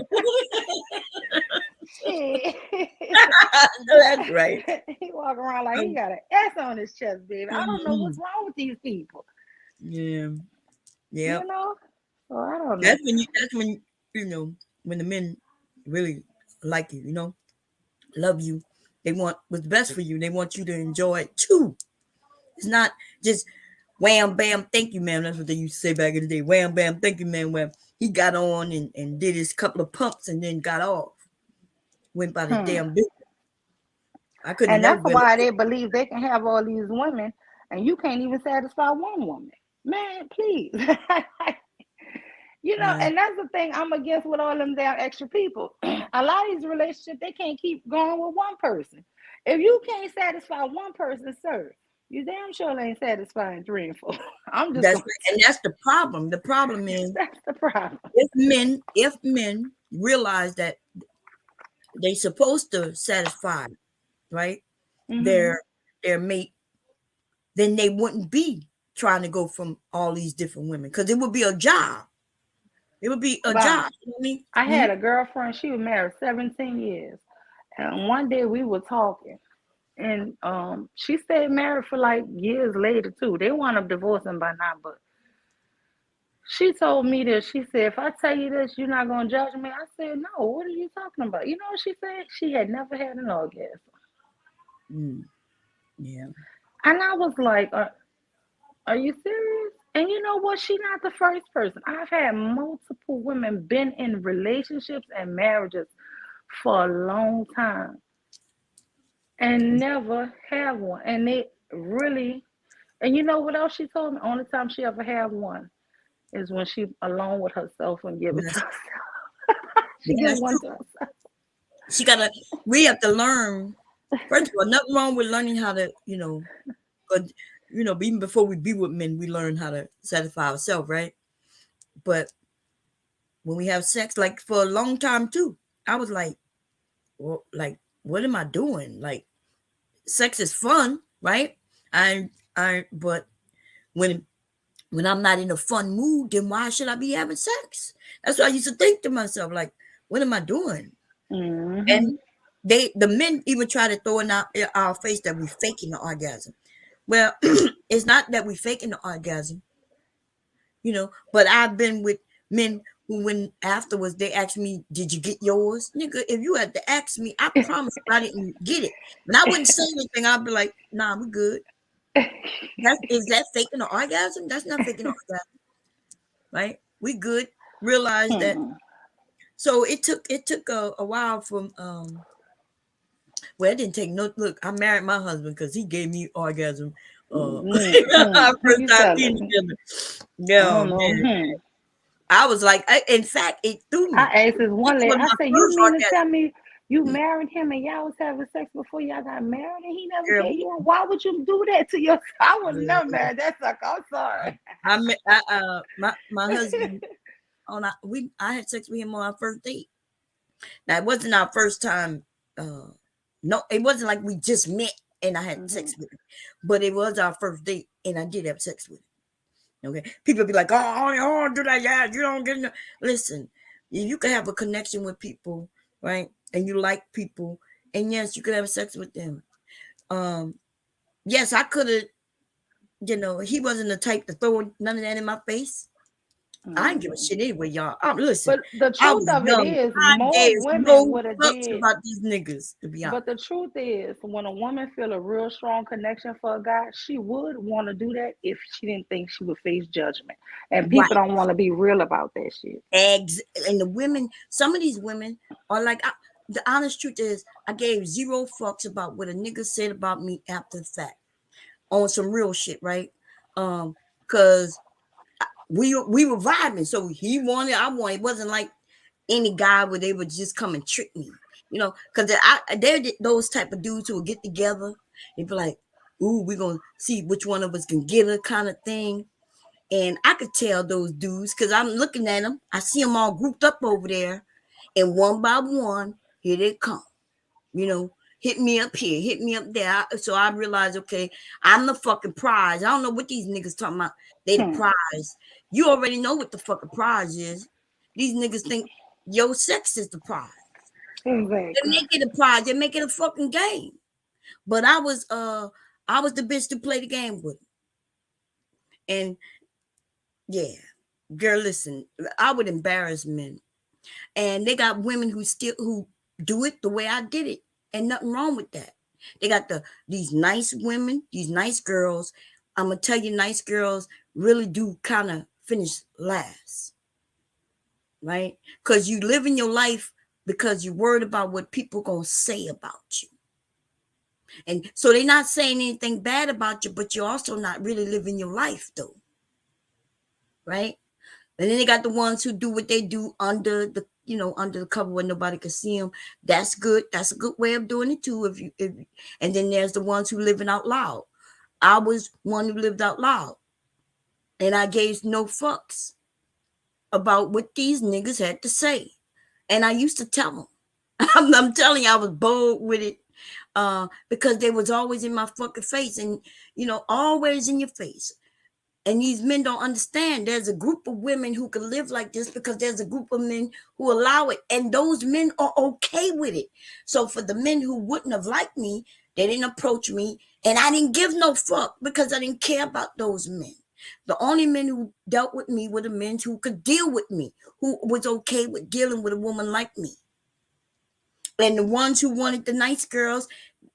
Shit. That's right. He walk around like he got an S on his chest, baby. I don't know what's wrong with these people. Yeah. Yeah. You know? So I don't know. That's when you know when the men really like you, love you. They want what's best for you. They want you to enjoy it too. It's not just wham bam, thank you, ma'am. That's what they used to say back in the day. Wham bam, thank you, ma'am. Wham. He got on and did his couple of pumps and then got off. Went by the damn business. I couldn't And have that's never why they believe they can have all these women and you can't even satisfy one woman. Man, please. Yeah. And that's the thing I'm against with all them damn extra people. A lot of these relationships, they can't keep going with one person. If you can't satisfy one person, sir, you damn sure ain't satisfying three and four. I'm just That's going and that's the problem. The problem is that's the problem. if men realize that they supposed to satisfy, right, Mm-hmm. their mate, then they wouldn't be trying to go from all these different women because it would be a job. It would be a Wow. job. You know what I mean? I had a girlfriend, she was married 17 years. And one day we were talking. And she stayed married for like years later too. They wound up divorcing by now, but she told me this. She said, if I tell you this, you're not gonna judge me. I said, no, what are you talking about? You know what she said? She had never had an orgasm. Yeah. And I was like, are you serious? And you know what? She's not the first person. I've had multiple women been in relationships and marriages for a long time and never have one. And they really, and you know what else she told me? Only time she ever had one is when she alone with herself and give it to That's, herself. She yeah, give that's one true. to herself. We have to learn. First of all, nothing wrong with learning how to, but even before we be with men, we learn how to satisfy ourselves, right? But when we have sex, like for a long time too, I was like, well, like, what am I doing? Like, sex is fun, right? But when I'm not in a fun mood, then why should I be having sex? That's what I used to think to myself, like, what am I doing? Mm-hmm. And the men even try to throw in our face that we faking the orgasm. Well, it's not that we faking the orgasm, but I've been with men who, when afterwards they ask me, did you get yours? Nigga, if you had to ask me, I promise you I didn't get it. And I wouldn't say anything. I'd be like, nah, we good. Is that faking the orgasm? That's not faking the orgasm, right? We good. Realize that. So it took a while from well, it didn't take no look. I married my husband because he gave me orgasm. Our first You time tell being it. together. I Yeah, don't know. man. I was like, in fact, it threw me. I asked this one It lady, was I my said, you first mean to orgasm. tell me you married him and y'all was having sex before y'all got married and he never Girl, gave you one? Why would you do that to yourself? I would never marry that sucker. I'm sorry. my husband I had sex with him on our first date. Now it wasn't our first time. No, it wasn't like we just met and I had sex with him, but it was our first date and I did have sex with him. Okay, people be like, "Oh, you don't do that, yeah, you don't get no." Listen, you can have a connection with people, right? And you like people, and yes, you could have sex with them. Yes, I could have. He wasn't the type to throw none of that in my face. I didn't give a shit anyway, y'all. Listen, But the I truth was of it young. is, I more gave women no would have fucks did. about these niggas, to be honest. But the truth is, when a woman feel a real strong connection for a guy, she would want to do that if she didn't think she would face judgment. And people Right. don't want to be real about that shit. Eggs and the women, some of these women are like, the honest truth is, I gave zero fucks about what a nigga said about me after the fact on some real shit, right? Cause we were vibing, so he wanted, I wanted. It wasn't like any guy where they would just come and trick me, because they're those type of dudes who will get together and be like, "Ooh, we're gonna see which one of us can get her," kind of thing. And I could tell those dudes because I'm looking at them. I see them all grouped up over there, and one by one, here they come. You know, hit me up here, hit me up there. So I realized, okay, I'm the fucking prize. I don't know what these niggas talking about. They the prize. You already know what the fucking prize is. These niggas think your sex is the prize. They Exactly. make it a prize. They make it a fucking game. But I was the bitch to play the game with. And yeah, girl, listen, I would embarrass men. And they got women who do it the way I did it, and nothing wrong with that. They got these nice women, these nice girls. I'm gonna tell you, nice girls really do kind of finish last, right? Because you live in your life because you're worried about what people gonna say about you, and so they're not saying anything bad about you, but you're also not really living your life, though, right? And then they got the ones who do what they do under the cover where nobody can see them. That's good. That's a good way of doing it too. And then there's the ones who living out loud. I was one who lived out loud, and I gave no fucks about what these niggas had to say. And I used to tell them. I'm telling you, I was bold with it, because they was always in my fucking face, and always in your face. And these men don't understand there's a group of women who can live like this because there's a group of men who allow it. And those men are okay with it. So for the men who wouldn't have liked me, they didn't approach me. And I didn't give no fuck because I didn't care about those men. The only men who dealt with me were the men who could deal with me, who was okay with dealing with a woman like me. And the ones who wanted the nice girls,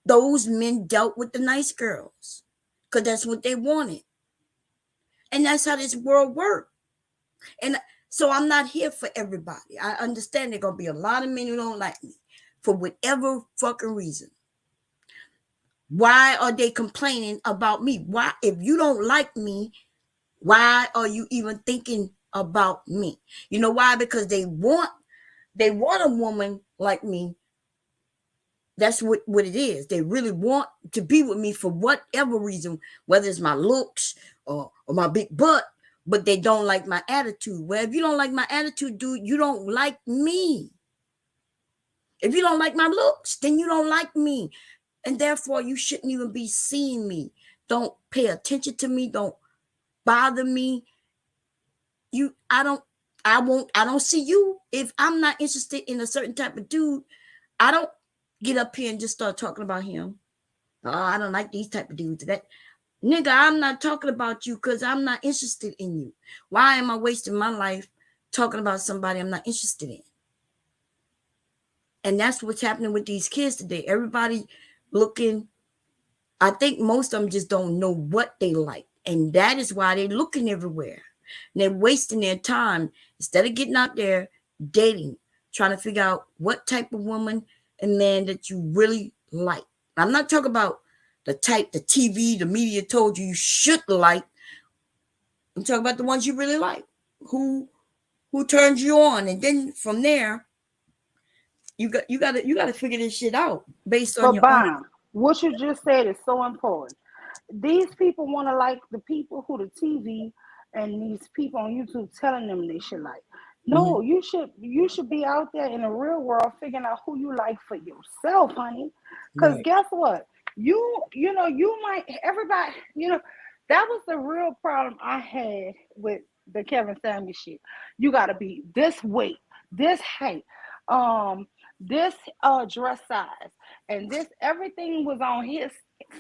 those men dealt with the nice girls because that's what they wanted. And that's how this world works. And so I'm not here for everybody. I understand there going to be a lot of men who don't like me for whatever fucking reason. Why are they complaining about me? Why, if you don't like me, why are you even thinking about me? You know why? Because they want a woman like me. That's what it is. They really want to be with me for whatever reason, whether it's my looks or my big butt, but they don't like my attitude. Well, if you don't like my attitude, dude, you don't like me. If you don't like my looks, then you don't like me. And therefore, you shouldn't even be seeing me. Don't pay attention to me. Don't bother me. I don't see you. If I'm not interested in a certain type of dude, I don't get up here and just start talking about him. Oh, I don't like these type of dudes. That nigga, I'm not talking about you because I'm not interested in you. Why am I wasting my life talking about somebody I'm not interested in? And that's what's happening with these kids today. Everybody looking, I think most of them just don't know what they like. And that is why they're looking everywhere. And they're wasting their time instead of getting out there dating, trying to figure out what type of woman and man that you really like. I'm not talking about the type the TV, the media told you should like. I'm talking about the ones you really like, who turns you on, and then from there, you got to figure this shit out based on But your own. Bomb, what you just said is so important. These people want to like the people who the TV and these people on YouTube telling them they should like. Mm-hmm. No, you should be out there in the real world figuring out who you like for yourself, honey. Cause Right. guess what? You might everybody that was the real problem I had with the Kevin Samuel shit. You gotta be this weight, this height, um, this dress size, and this everything was on his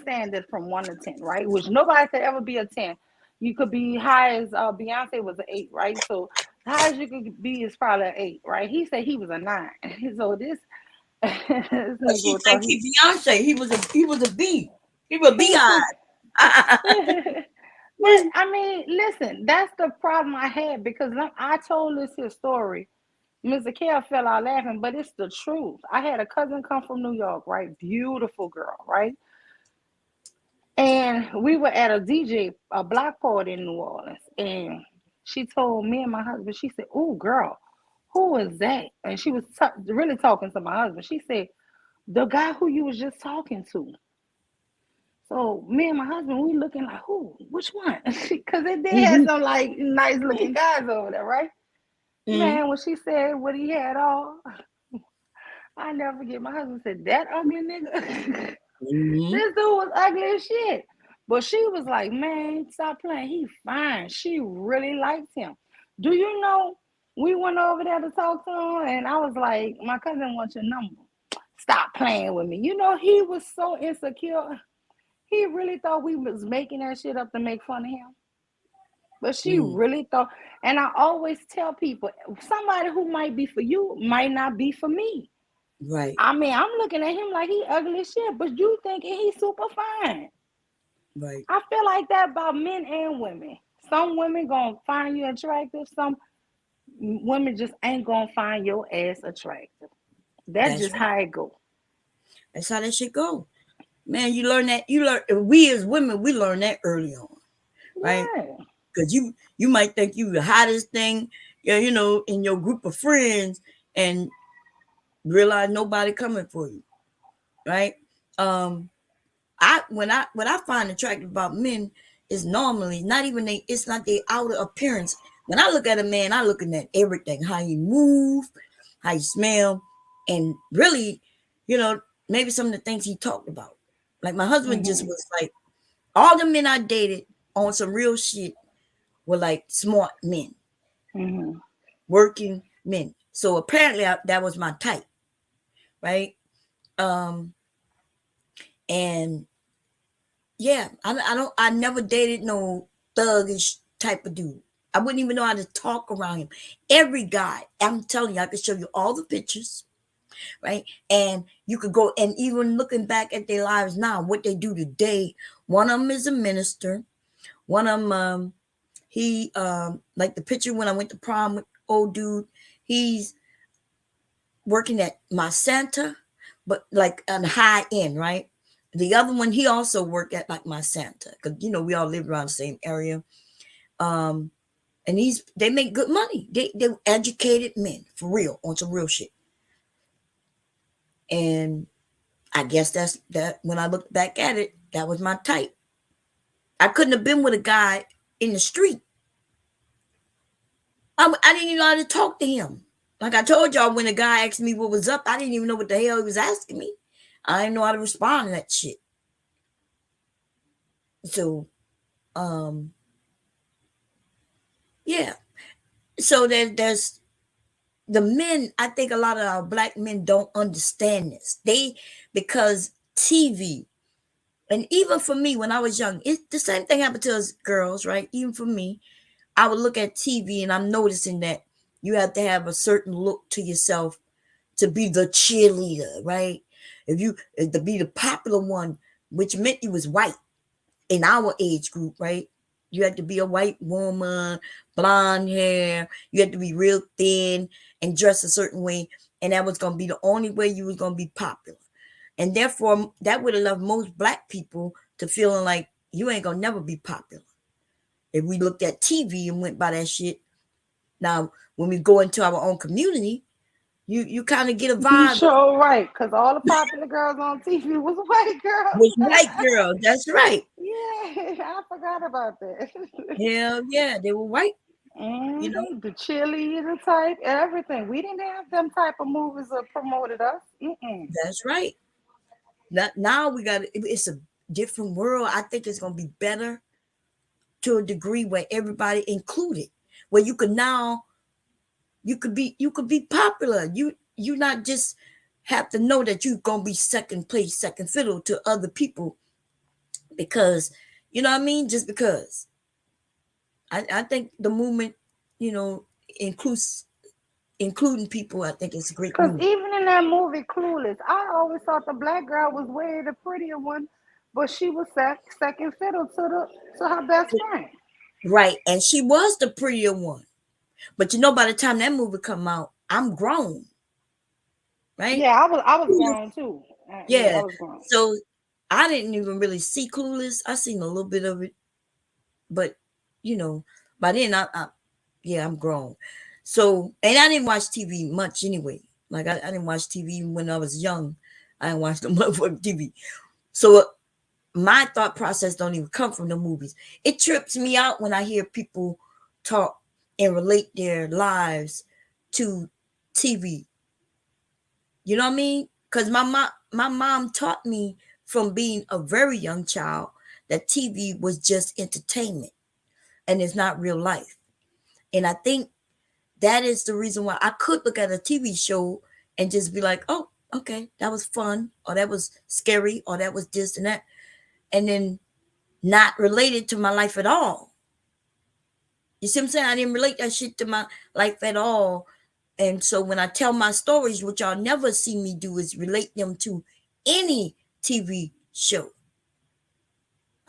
standard from 1 to 10, right? Which nobody could ever be a 10. You could be high as Beyonce was an 8, right? So high as you could be is probably an 8, right? He said he was a 9. So this this But nigga she thought think he Beyonce. He was a B. He was a he. beehive. But I mean, listen, that's the problem I had because I told this here story Mr. Kale fell out laughing, but it's the truth. I had a cousin come from New York, right? Beautiful girl, right? And we were at a DJ, a block party in New Orleans, and she told me and my husband, she said, "Oh, girl, who is that?" And she was really talking to my husband. She said, "The guy who you was just talking to." So me and my husband, we looking like, who? Which one? Because they did have Mm-hmm. some like nice looking guys over there, right? Mm-hmm. Man, when she said what he had all, I never forget. My husband said, "That ugly nigga." Mm-hmm. This dude was ugly as shit. But she was like, "Man, stop playing. He fine." She really liked him. Do you know? We went over there to talk to him, and I was like, "My cousin wants your number. Stop playing with me." You know, he was so insecure. He really thought we was making that shit up to make fun of him. But she Mm. really thought, and I always tell people, somebody who might be for you might not be for me. Right. I mean, I'm looking at him like he ugly as shit, but you thinking he's super fine. Right. I feel like that about men and women. Some women gonna find you attractive. Some women just ain't gonna find your ass attractive. That's That's just right. how it go. That's how that shit go. Man, you learn that. You learn. We as women, we learn that early on, right? Yeah. Because you might think you the hottest thing, yeah, in your group of friends, and realize nobody coming for you, right? Um, what I find attractive about men is normally not even they. It's not their outer appearance. When I look at a man, I looking at everything: how you move, how you smell, and really, you know, maybe some of the things he talked about. Like my husband just Mhm. was like all the men I dated on some real shit were like smart men, Mhm. working men. So apparently that was my type, right? Um, and yeah, I never dated no thuggish type of dude. I wouldn't even know how to talk around him. Every guy, I'm telling you, I could show you all the pictures, right? And you could go and even looking back at their lives now, what they do today. One of them is a minister. One of them, he like the picture when I went to prom with old dude. He's working at my Santa, but like on the high end, right? The other one, he also worked at like my Santa, because we all live around the same area. Um, and they make good money. They educated men for real on some real shit. And I guess that's that. When I look back at it, that was my type. I couldn't have been with a guy in the street. I didn't even know how to talk to him. Like I told y'all, when a guy asked me what was up, I didn't even know what the hell he was asking me. I didn't know how to respond to that shit. So, um, yeah. So there's the men. I think a lot of our black men don't understand this. Because TV, and even for me when I was young, it's the same thing happened to us girls, right? Even for me, I would look at TV and I'm noticing that you have to have a certain look to yourself to be the cheerleader, right? To be the popular one, which meant you was white in our age group, right? You had to be a white woman, blonde hair. You had to be real thin and dress a certain way, and that was gonna be the only way you was gonna be popular. And therefore, that would have left most black people to feeling like you ain't gonna never be popular. If we looked at TV and went by that shit, now when we go into our own community, you kind of get a You vibe of sure right, because all the popular girls on TV was white girls. which white girls. That's right. Yeah, I forgot about that. Hell yeah, they were white. You know, The cheerleader type, everything. We didn't have them type of movies that promoted us. Mm-mm. that's right. Now we got it's a different world. I think it's gonna be better to a degree where everybody included, where you could be popular. You not just have to know that you're gonna be second place, second fiddle to other people because you know what I mean. Just because I think the movement, you know, includes including people. I think it's a great Because movement. even in that movie Clueless, I always thought the black girl was way the prettier one, but she was second fiddle to her best friend. Right, and she was the prettier one. But by the time that movie come out, I'm grown, right? Yeah, I was grown too. Yeah, Yeah. I was grown. So I didn't even really see Clueless. I seen a little bit of it, but you know, by then yeah, I'm grown. So, and I didn't watch TV much anyway. Like I didn't watch TV even when I was young. I didn't watch the motherfucking TV. So my thought process don't even come from the movies. It trips me out when I hear people talk and relate their lives to TV. You know what I mean? Because my mom taught me from being a very young child that TV was just entertainment and it's not real life. And I think that is the reason why I could look at a TV show and just be like, oh, okay, that was fun, or that was scary, or that was this and that, and then not related to my life at all. You see what I'm saying? I didn't relate that shit to my life at all. And so when I tell my stories, what y'all never see me do is relate them to any TV show.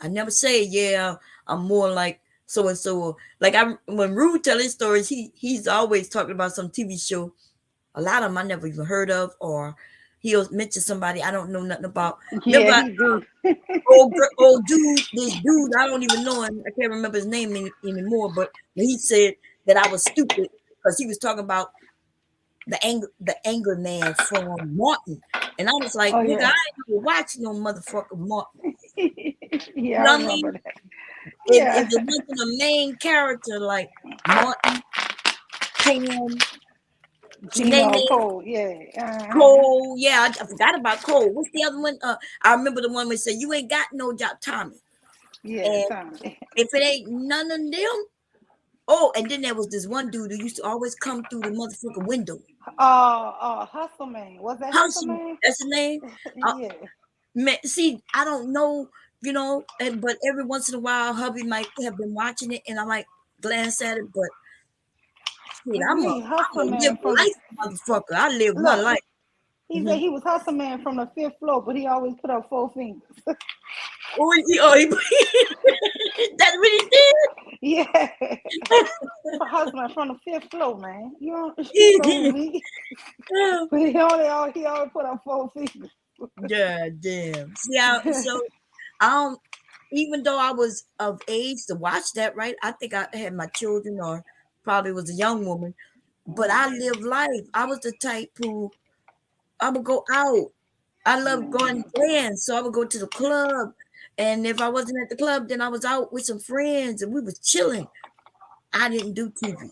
I never say, yeah, I'm more like so and so. Like when Rude tell his stories, he's always talking about some TV show. A lot of them I never even heard of, or he'll mention somebody I don't know nothing about. Yeah, Remember, he do. old dude, this dude I don't even know him. I can't remember his name anymore. But when he said that I was stupid because he was talking about the anger man from Martin, and I was like, Oh nigga, I yeah. ain't even watching no motherfucker Martin. You Yeah, I know what I mean? remember that. If Yeah. it wasn't a main character like Martin, Pam, Gino Janae, Cole. Yeah. Cole, yeah, I forgot about Cole. What's the other one? I remember the one where said, "You ain't got no job, Tommy." Yeah, And Tommy. if it ain't none of them, oh, and then there was this one dude who used to always come through the motherfucking window. Hustle Man. Was that Hustle Hustle, Man? that's the name. Uh, Yeah. man, see, I don't know, but every once in a while, hubby might have been watching it, and I might glance at it. But shit, Ooh, I'm a Hustle I'm a live Man from the life motherfucker. I live my look. life. He said Mhm. he was Hustle Man from the fifth floor, but he always put up 4 fingers. That's what he did. Yeah. Hustle Man from the fifth floor, man. You know me. But he always put up 4 fingers. Yeah, damn. See how so I don't even though I was of age to watch that, right? I think I had my children or probably was a young woman, but I lived life. I was the type who I would go out. I loved going to dance, so I would go to the club. And if I wasn't at the club, then I was out with some friends and we was chilling. I didn't do TV.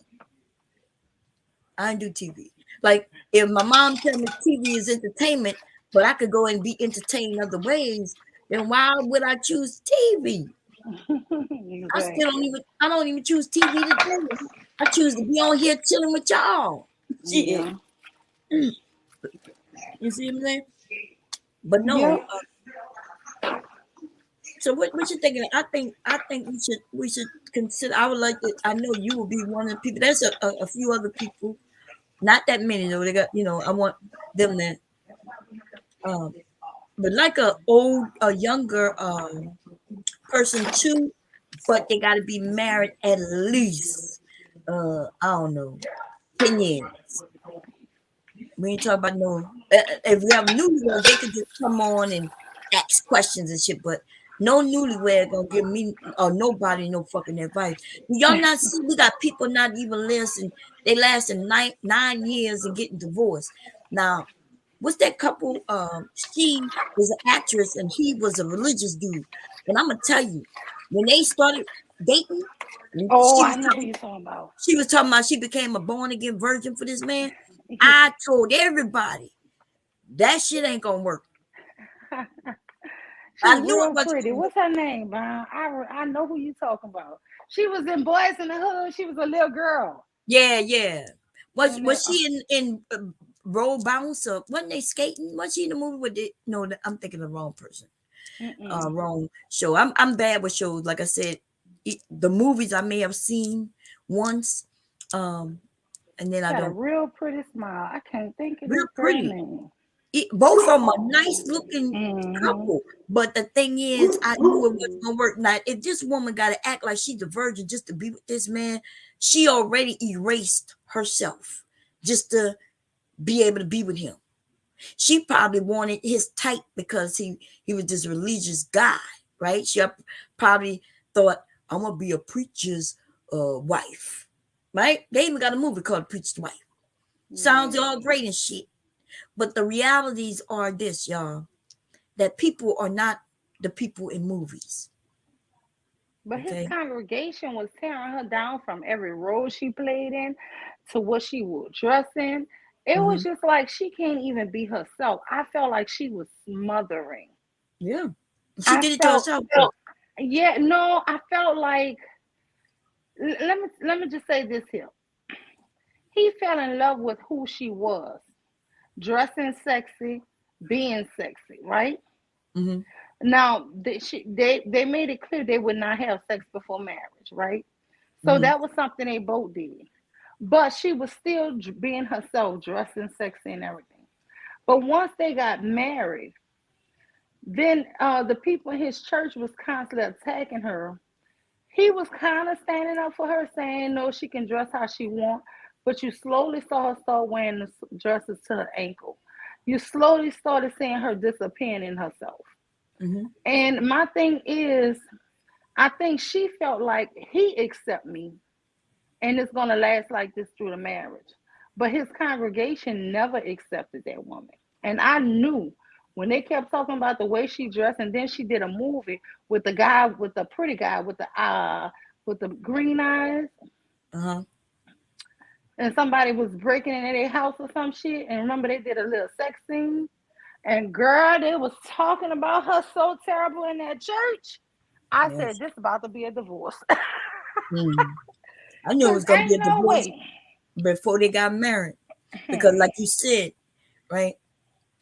I didn't do TV. Like if my mom tell me TV is entertainment, but I could go and be entertained other ways, then why would I choose TV? Exactly. I don't even choose TV today. I choose to be on here chilling with y'all. Shit. Yeah. You see what I'm saying? But no. Yeah. So what you thinking? I think we should consider. I would like to. I know you will be one of the people. There's a few other people, not that many though. They got I want them to um, but like a younger person too, but they got to be married at least I don't know 10 years. We ain't talking about no. If we have newlyweds, they could just come on and ask questions and shit. But no newlywed gonna give me or nobody no fucking advice. Do y'all not see? We got people not even listening. They lasting 9 years and getting divorced. Now, what's that couple? She was an actress and he was a religious dude. And I'm gonna tell you, when they started dating, Oh, she I was know who you're talking about. she was talking about she became a born again virgin for this man. I told everybody that shit ain't gonna work. She I was knew it real wasn't pretty. gonna work. What's her name, man? I know who you talking about. She was in Boys in the Hood. She was a little girl. Yeah, yeah. Was And was she in roll bounce or wasn't they skating? Was she in the movie with it? No, I'm thinking of the wrong person. mm-mm. Wrong show. I'm bad with shows. Like I said, the movies I may have seen once, and then I Got a don't. real pretty smile. I can't think of Real this girl pretty. name. Both of them are nice looking Mm-hmm. couple. But the thing is, I knew it wasn't gonna work. Now, if this woman got to act like she's a virgin just to be with this man, she already erased herself. just to be able to be with him. She probably wanted his type because he was this religious guy, right? She probably thought, I'm gonna be a preacher's wife, right? They even got a movie called Preacher's Wife. Sounds all great and shit, but the realities are this, y'all, that people are not the people in movies. But his Okay. congregation was tearing her down from every role she played in to what she would dress in. It Mm-hmm. was just like she can't even be herself. I felt like she was smothering. Yeah, she I did it to felt, herself. yeah, no, I felt like, let me just say this here. He fell in love with who she was, dressing sexy, being sexy, right? Mm-hmm. Now they made it clear they would not have sex before marriage, right? So Mm-hmm. that was something they both did. But she was still being herself, dressing sexy and everything. But once they got married, then the people in his church was constantly attacking her. He was kind of standing up for her, saying no, she can dress how she want. But you slowly saw her start wearing the dresses to her ankle. You slowly started seeing her disappearing in herself. Mm-hmm. And my thing is, I think she felt like he accept me and it's going to last like this through the marriage. But his congregation never accepted that woman. And I knew when they kept talking about the way she dressed, and then she did a movie with the guy, with the pretty guy with the green eyes, Uh-huh. and somebody was breaking into their house or some shit. And remember, they did a little sex scene. And girl, they was talking about her so terrible in that church. I said, Yes. this about to be a divorce. Mm. I knew it Cause was gonna be ain't a no divorce way. before they got married. Because like you said, right?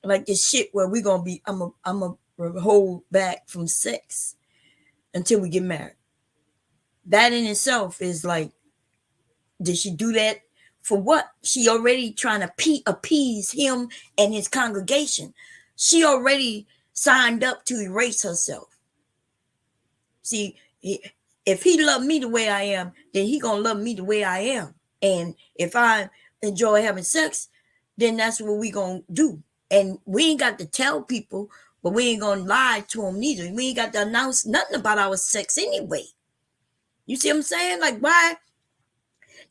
Like this shit where we gonna be I'm a hold back from sex until we get married. That in itself is like, did she do that for what? She already trying to appease him and his congregation. She already signed up to erase herself. See, if he loved me the way I am, then he gonna love me the way I am. And if I enjoy having sex, then that's what we gonna do. And we ain't got to tell people, but we ain't gonna lie to them neither. We ain't got to announce nothing about our sex anyway. You see what I'm saying? Like, why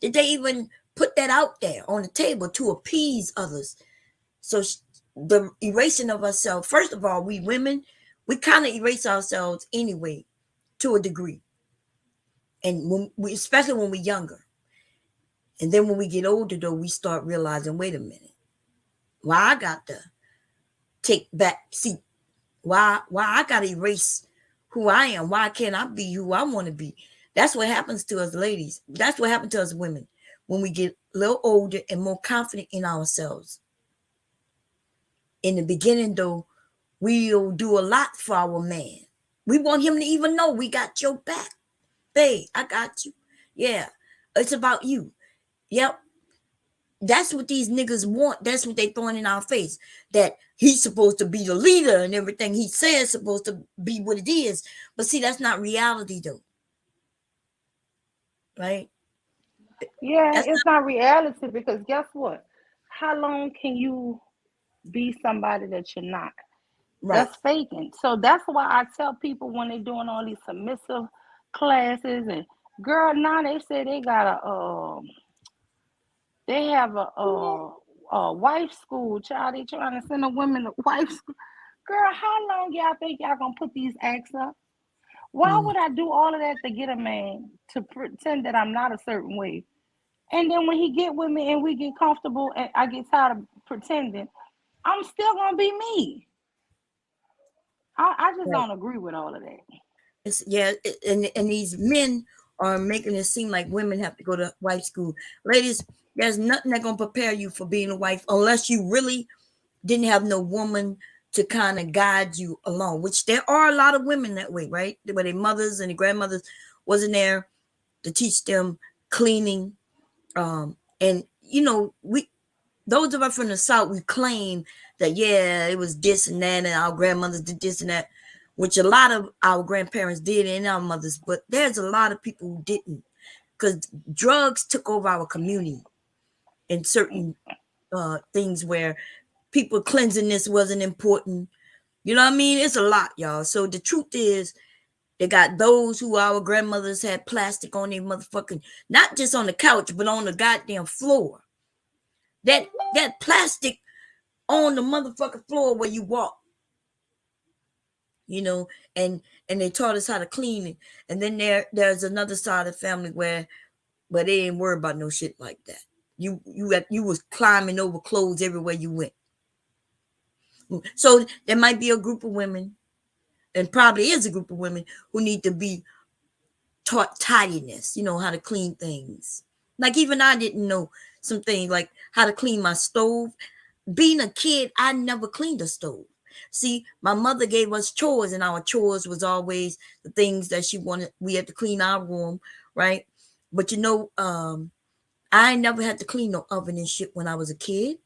did they even put that out there on the table to appease others? So the erasing of ourselves, first of all, we women, we kind of erase ourselves anyway to a degree. And when we, especially when we're younger. And then when we get older, though, we start realizing, wait a minute, why I got to take back seat? Why I got to erase who I am? Why can't I be who I want to be? That's what happens to us ladies. That's what happens to us women when we get a little older and more confident in ourselves. In the beginning, though, we'll do a lot for our man. We want him to even know we got your back. Babe, I got you. Yeah, it's about you. Yep. That's what these niggas want. That's what they throwing in our face. That he's supposed to be the leader and everything he says supposed to be what it is. But see, that's not reality though. Right? Yeah, That's it's not reality because guess what? How long can you be somebody that you're not? not right. That's faking. So that's why I tell people when they're doing all these submissive classes and girl, now they say they got they have a wife school, child. They trying to send a women to wife school. Girl, how long y'all think y'all gonna put these acts up? Why Mm, would I do all of that to get a man to pretend that I'm not a certain way? And then when he get with me and we get comfortable and I get tired of pretending, I'm still gonna be me. I just right. don't agree with all of that. It's, yeah, and these men are making it seem like women have to go to wife school. Ladies, there's nothing that gonna prepare you for being a wife unless you really didn't have no woman to kind of guide you along, which there are a lot of women that way, right? Where their mothers and their grandmothers wasn't there to teach them cleaning. And you know, we those of us from the South, we claim that yeah, it was this and that, and our grandmothers did this and that, which a lot of our grandparents did and our mothers, but there's a lot of people who didn't because drugs took over our community. and certain things where people cleanliness wasn't important. You know what I mean? It's a lot, y'all. So the truth is, they got those who our grandmothers had plastic on their motherfucking, not just on the couch, but on the goddamn floor. That plastic on the motherfucking floor where you walk, you know, and they taught us how to clean it. And then there's another side of the family where they didn't worry about no shit like that. You was climbing over clothes everywhere you went. So there might be a group of women, and probably is a group of women who need to be taught tidiness, you know, how to clean things. Like even I didn't know some things like how to clean my stove. Being a kid, I never cleaned a stove. See, my mother gave us chores, and our chores was always the things that she wanted. We had to clean our room, right? But you know, I never had to clean no oven and shit when I was a kid.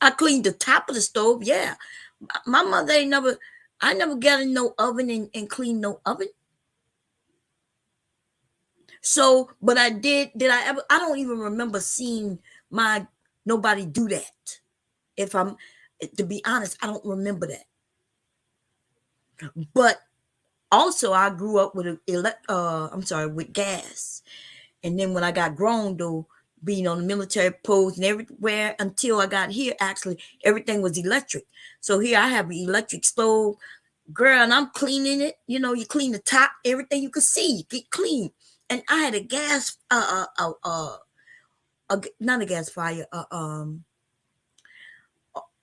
I cleaned the top of the stove, yeah. My mother ain't never, I never got in no oven and cleaned no oven. So, but did I ever, I don't even remember seeing nobody do that. If I'm, to be honest, I don't remember that. But also I grew up with with gas. And then when I got grown though, being on the military post and everywhere until I got here, actually everything was electric. So here I have an electric stove, girl, and I'm cleaning it. You know, you clean the top, everything you could see, you get clean. And I had a gas, not a gas fire,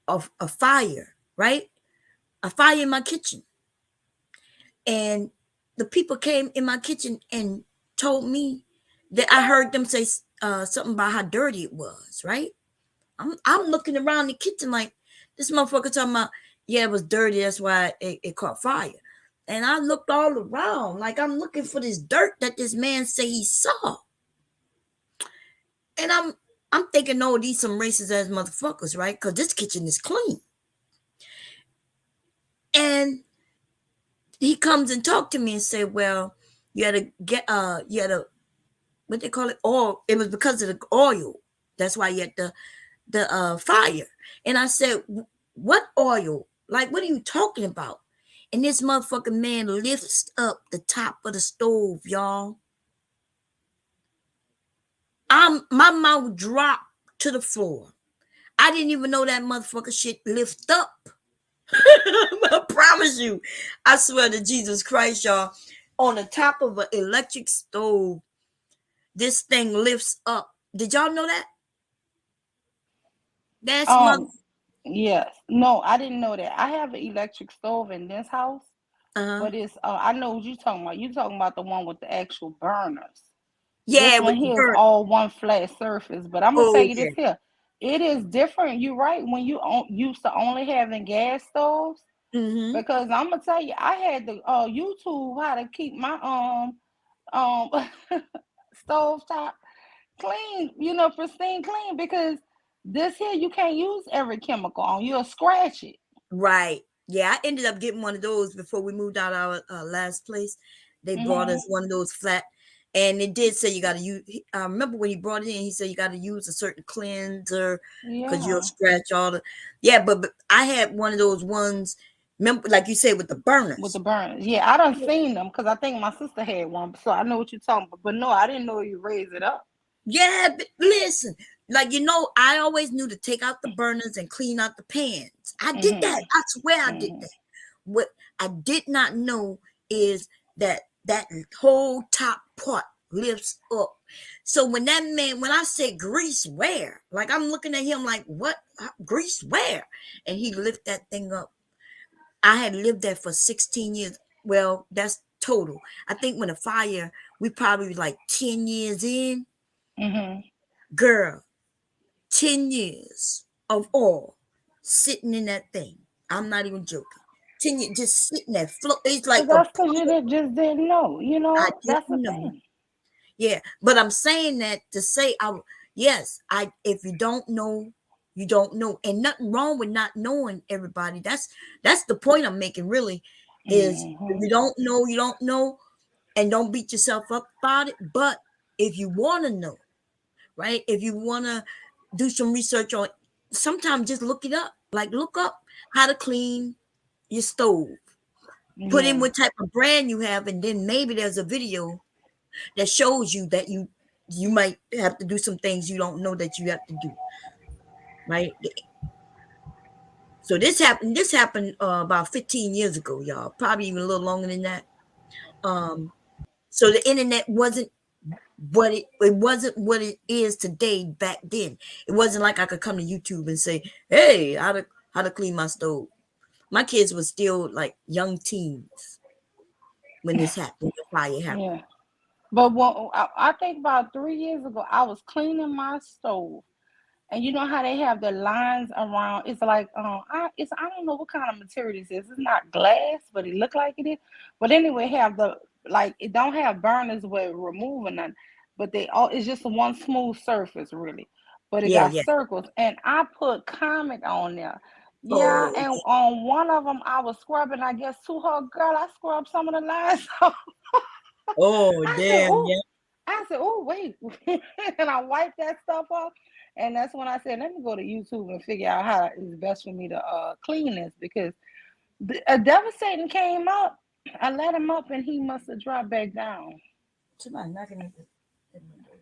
a fire, right? A fire in my kitchen. And the people came in my kitchen and told me that I heard them say something about how dirty it was, right? I'm looking around the kitchen like this motherfucker talking about, yeah, it was dirty, that's why it caught fire. And I looked all around like I'm looking for this dirt that this man say he saw. And I'm thinking, no, these some racist ass motherfuckers, right? Because this kitchen is clean. And he comes and talked to me and said, well, you had to get you had to, what they call it, oil. It was because of the oil. That's why you had the fire. And I said, what oil? Like, what are you talking about? And this motherfucking man lifts up the top of the stove, y'all. My mouth dropped to the floor. I didn't even know that motherfucker shit lift up. I promise you. I swear to Jesus Christ, y'all. On the top of an electric stove, this thing lifts up. Did y'all know that? That's mother. Yes. No, I didn't know that. I have an electric stove in this house, Uh-huh. but it's I know what you're talking about. You're talking about the one with the actual burners. This Yeah, one with the here is bird. all one flat surface. But I'm gonna tell Oh you yeah. this here. It is different. You're right. When you used to only having gas stoves, Mm-hmm. because I'm gonna tell you, I had to YouTube how to keep my stove top clean, pristine clean, because this here you can't use every chemical on. You'll scratch it. Right. Yeah, I ended up getting one of those before we moved out our last place. They brought us Hmm. one of those flat, and it did say you got to use. I remember when he brought it in, he said you got to use a certain cleanser because you'll Yeah, scratch all the. Yeah, but I had one of those ones. Remember, like you said, with the with the burners. burns. Yeah, I done seen them because I think my sister had one, so I know what you're talking about. But no, I didn't know you raise it up. Yeah, but listen, like I always knew to take out the burners and clean out the pans. I did that. Hmm. I swear I did Hmm. that. What I did not know is that whole top part lifts up. So when I said grease where, like I'm looking at him like, what grease where? And he lift that thing up. I had lived there for 16 years. Well, that's total. I think when the fire, we probably was like 10 years in. Hmm. Girl, 10 years of oil sitting in that thing. I'm not even joking. 10 years just sitting there. It's But like a that's because you just didn't know. I That's the didn't know. thing. Yeah, but I'm saying that to say yes, I if you don't know, you don't know. And nothing wrong with not knowing, everybody. That's the point I'm making really is if Hmm. you don't know, you don't know, and don't beat yourself up about it. But if you want to know, right? If you want to do some research on. Sometimes just look it up. Like look up how to clean your stove. Put in Yeah. what type of brand you have, and then maybe there's a video that shows you that you might have to do some things you don't know that you have to do. Right. So this happened about 15 years ago, y'all. Probably even a little longer than that. Um, so the internet wasn't what it is today back then. It wasn't like I could come to YouTube and say, "Hey, how to clean my stove." My kids were still like young teens when this happened. The fire happened. Yeah. But I think about 3 years ago, I was cleaning my stove, and you know how they have the lines around. It's like I don't know what kind of material this is. It's not glass, but it look like it is. But anyway, have the like it don't have burners where removing none, but they all it's just one smooth surface really. But it Yeah, got yeah. circles, and I put comment on there. Yeah, Oh, and on one of them I was scrubbing. I guess to her girl, I scrubbed some of the lines off. oh, I said, damn, "Oh, yeah. wait," and I wiped that stuff off. And that's when I said, "Let me go to YouTube and figure out how it's best for me to clean this because a devastating came up. I let him up, and he must have dropped back down." Somebody knocking at my door.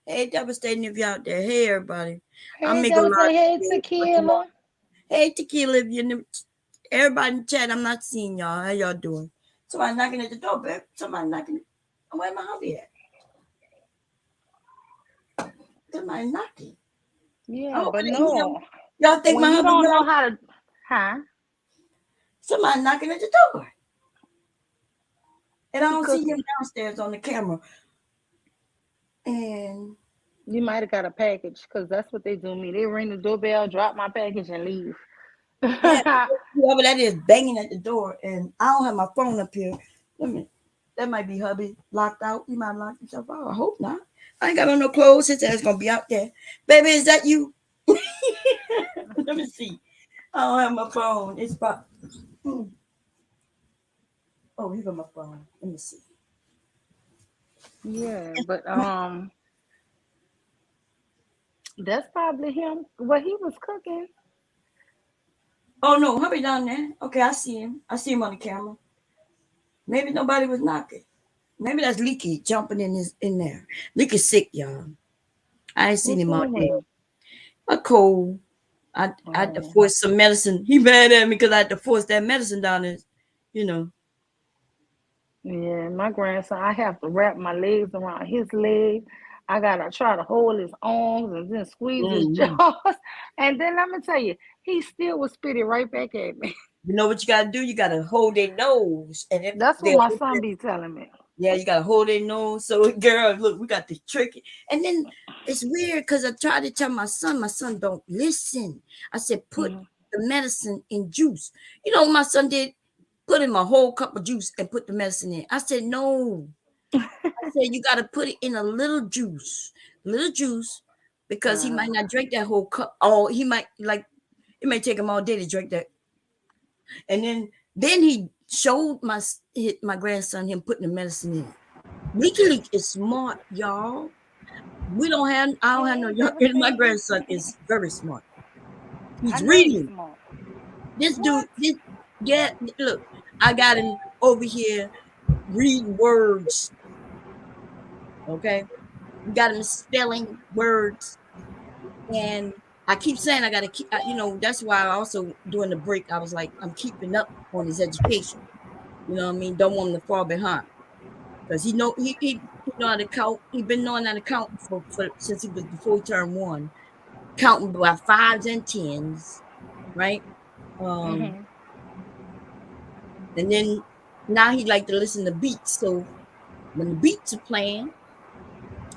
Hey, devastating if you out there. Hey, everybody. I Hey, make a lot devastating. Hey, of what you want. Tequila. Hey, Tequila, if you everybody in the chat, I'm not seeing y'all. How y'all doing? Somebody knocking at the door, babe. Somebody knocking. Where my hubby at? Somebody knocking. Yeah, Oh, but y'all, no, y'all think when my you hubby don't know? know how to, huh? Somebody knocking at the door. And I He don't see him cooking. downstairs on the camera. And You might have got a package because that's what they do to me. They ring the doorbell, drop my package, and leave. yeah, whoever that is banging at the door. And I don't have my phone up here. Let me. That might be hubby locked out. He might lock himself out. I hope not. I ain't got on no clothes. His ass gonna be out there. Baby, is that you? Let me see. I don't have my phone. It's about. Oh, here go my phone. Let me see. Yeah, but that's probably him. Well, he was cooking. Oh no, hubby down there. Okay, I see him. I see him on the camera. Maybe nobody was knocking. Maybe that's Leaky jumping in there. Leaky's sick, y'all. I ain't seen What's him all wrong with day. him? A cold. I had to Oh, force some medicine. He mad at me because I had to force that medicine down his, you know. yeah, my grandson, I have to wrap my legs around his leg. I gotta try to hold his arms and then squeeze his Mhm. jaws. And then let me tell you, he still was spitting right back at me. You know what you gotta do? You gotta hold their nose, and if That's what they'll my open son it, be telling me. yeah, you gotta hold their nose. So, girl, look, we got the trick. And then it's weird because I tried to tell my son don't listen. I said put Mhm. the medicine in juice. You know what my son did? Put in a whole cup of juice and put the medicine in. I said no. I said you gotta put it in little juice, because he Uh, might not drink that whole cup. Oh, he might like it may take him all day to drink that. And then he showed my grandson him putting the medicine in. Leaky Leak is smart, y'all. We don't have I don't have no hey, young and my devastating. grandson is very smart. I He's know he's reading. smart. This dude, What? this yeah, look, I got him over here reading words. Okay. Got him spelling words. And I keep saying I gotta keep that's why I also during the break I was like, I'm keeping up on his education. You know what I mean? Don't want him to fall behind. Because he know how to count. He been knowing how to count for since he was before he turned one, counting by fives and tens, right? Um, Hmm. and then now he like to listen to beats. So when the beats are playing,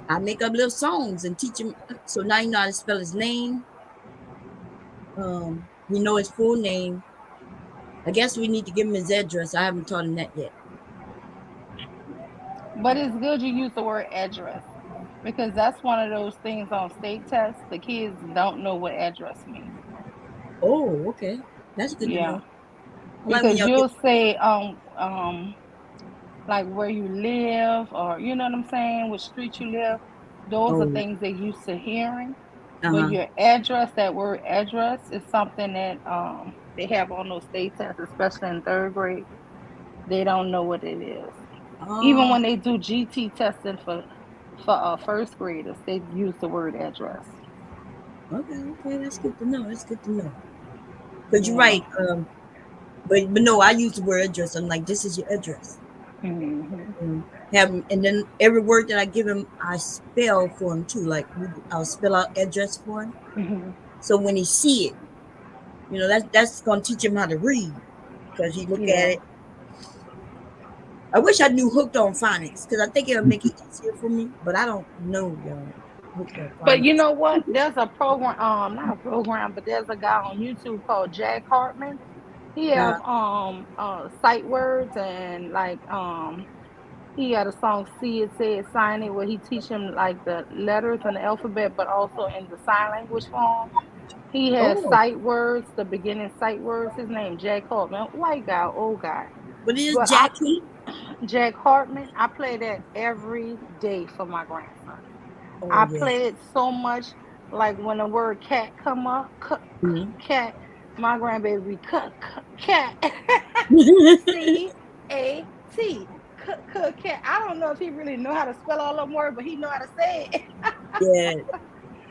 I make up little songs and teach him. So now you know how to spell his name. We know his full name. I guess we need to give him his address. I haven't taught him that yet. But it's good you use the word address because that's one of those things on state tests. The kids don't know what address means. Oh, okay, that's good to Yeah, know. I like when because y'all get. you'll say like where you live or you know what I'm saying, which street you live. Those are Oh, things they're used to hearing. But Uh-huh. your address, that word address, is something that they have on those state tests, especially in third grade. They don't know what it is. Even Oh, when they do GT testing for first graders, they use the word address. okay, okay. That's good to know. That's good to know. Because you're Yeah. right. But no, I use the word address. I'm like, this is your address. Hmm. And have him, and then every word that I give him, I spell for him too. Like I'll spell out address for him. Hmm. So when he see it, that's gonna teach him how to read because he look at Yeah. it. I wish I knew hooked on phonics because I think it'll make it easier for me. But I don't know, y'all. Hooked on But you phonics. know what? There's a program, not a program, but there's a guy on YouTube called Jack Hartman. He Uh, have sight words, and like he had a song "See It, Say It, Sign It," where he teach him like the letters and the alphabet, but also in the sign language form. He has oh, sight words, the beginning sight words. His name Jack Hartman, white guy, old guy. what is But I Jackie? Jack Hartman, I play that every day for my grandson. Oh I yeah. play it so much, like when the word cat come up, Mhm. cat. My grandbaby be cat. CAT. Cat. I don't know if he really know how to spell all them words, but he know how to say it. Yeah.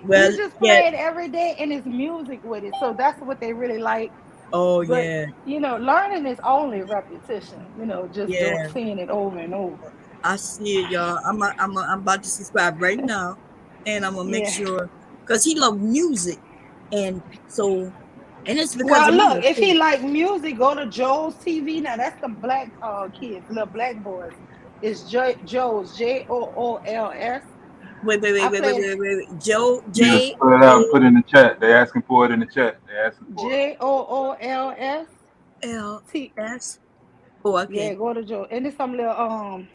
Well, We just yeah. play it every day, and it's music with it. So that's what they really like. Oh But yeah. learning is only repetition. Just doing Yeah. seeing it over and over. I see it, y'all. I'm about to subscribe right now, and I'm gonna make Yeah. sure because he loved music, and so, and it's because Well, of me. look, Of if he course. like music, go to Joe's TV. Now that's the black kids, little black boys. It's Joe's JOOLS. Wait, wait, wait, I wait, wait, play wait, wait. Joe You just J put it out and O put it in the chat. They asking for it in the chat. They asking for it. JOOLS. L T. S. Oh, Yeah, okay. go to Joe. And it's some little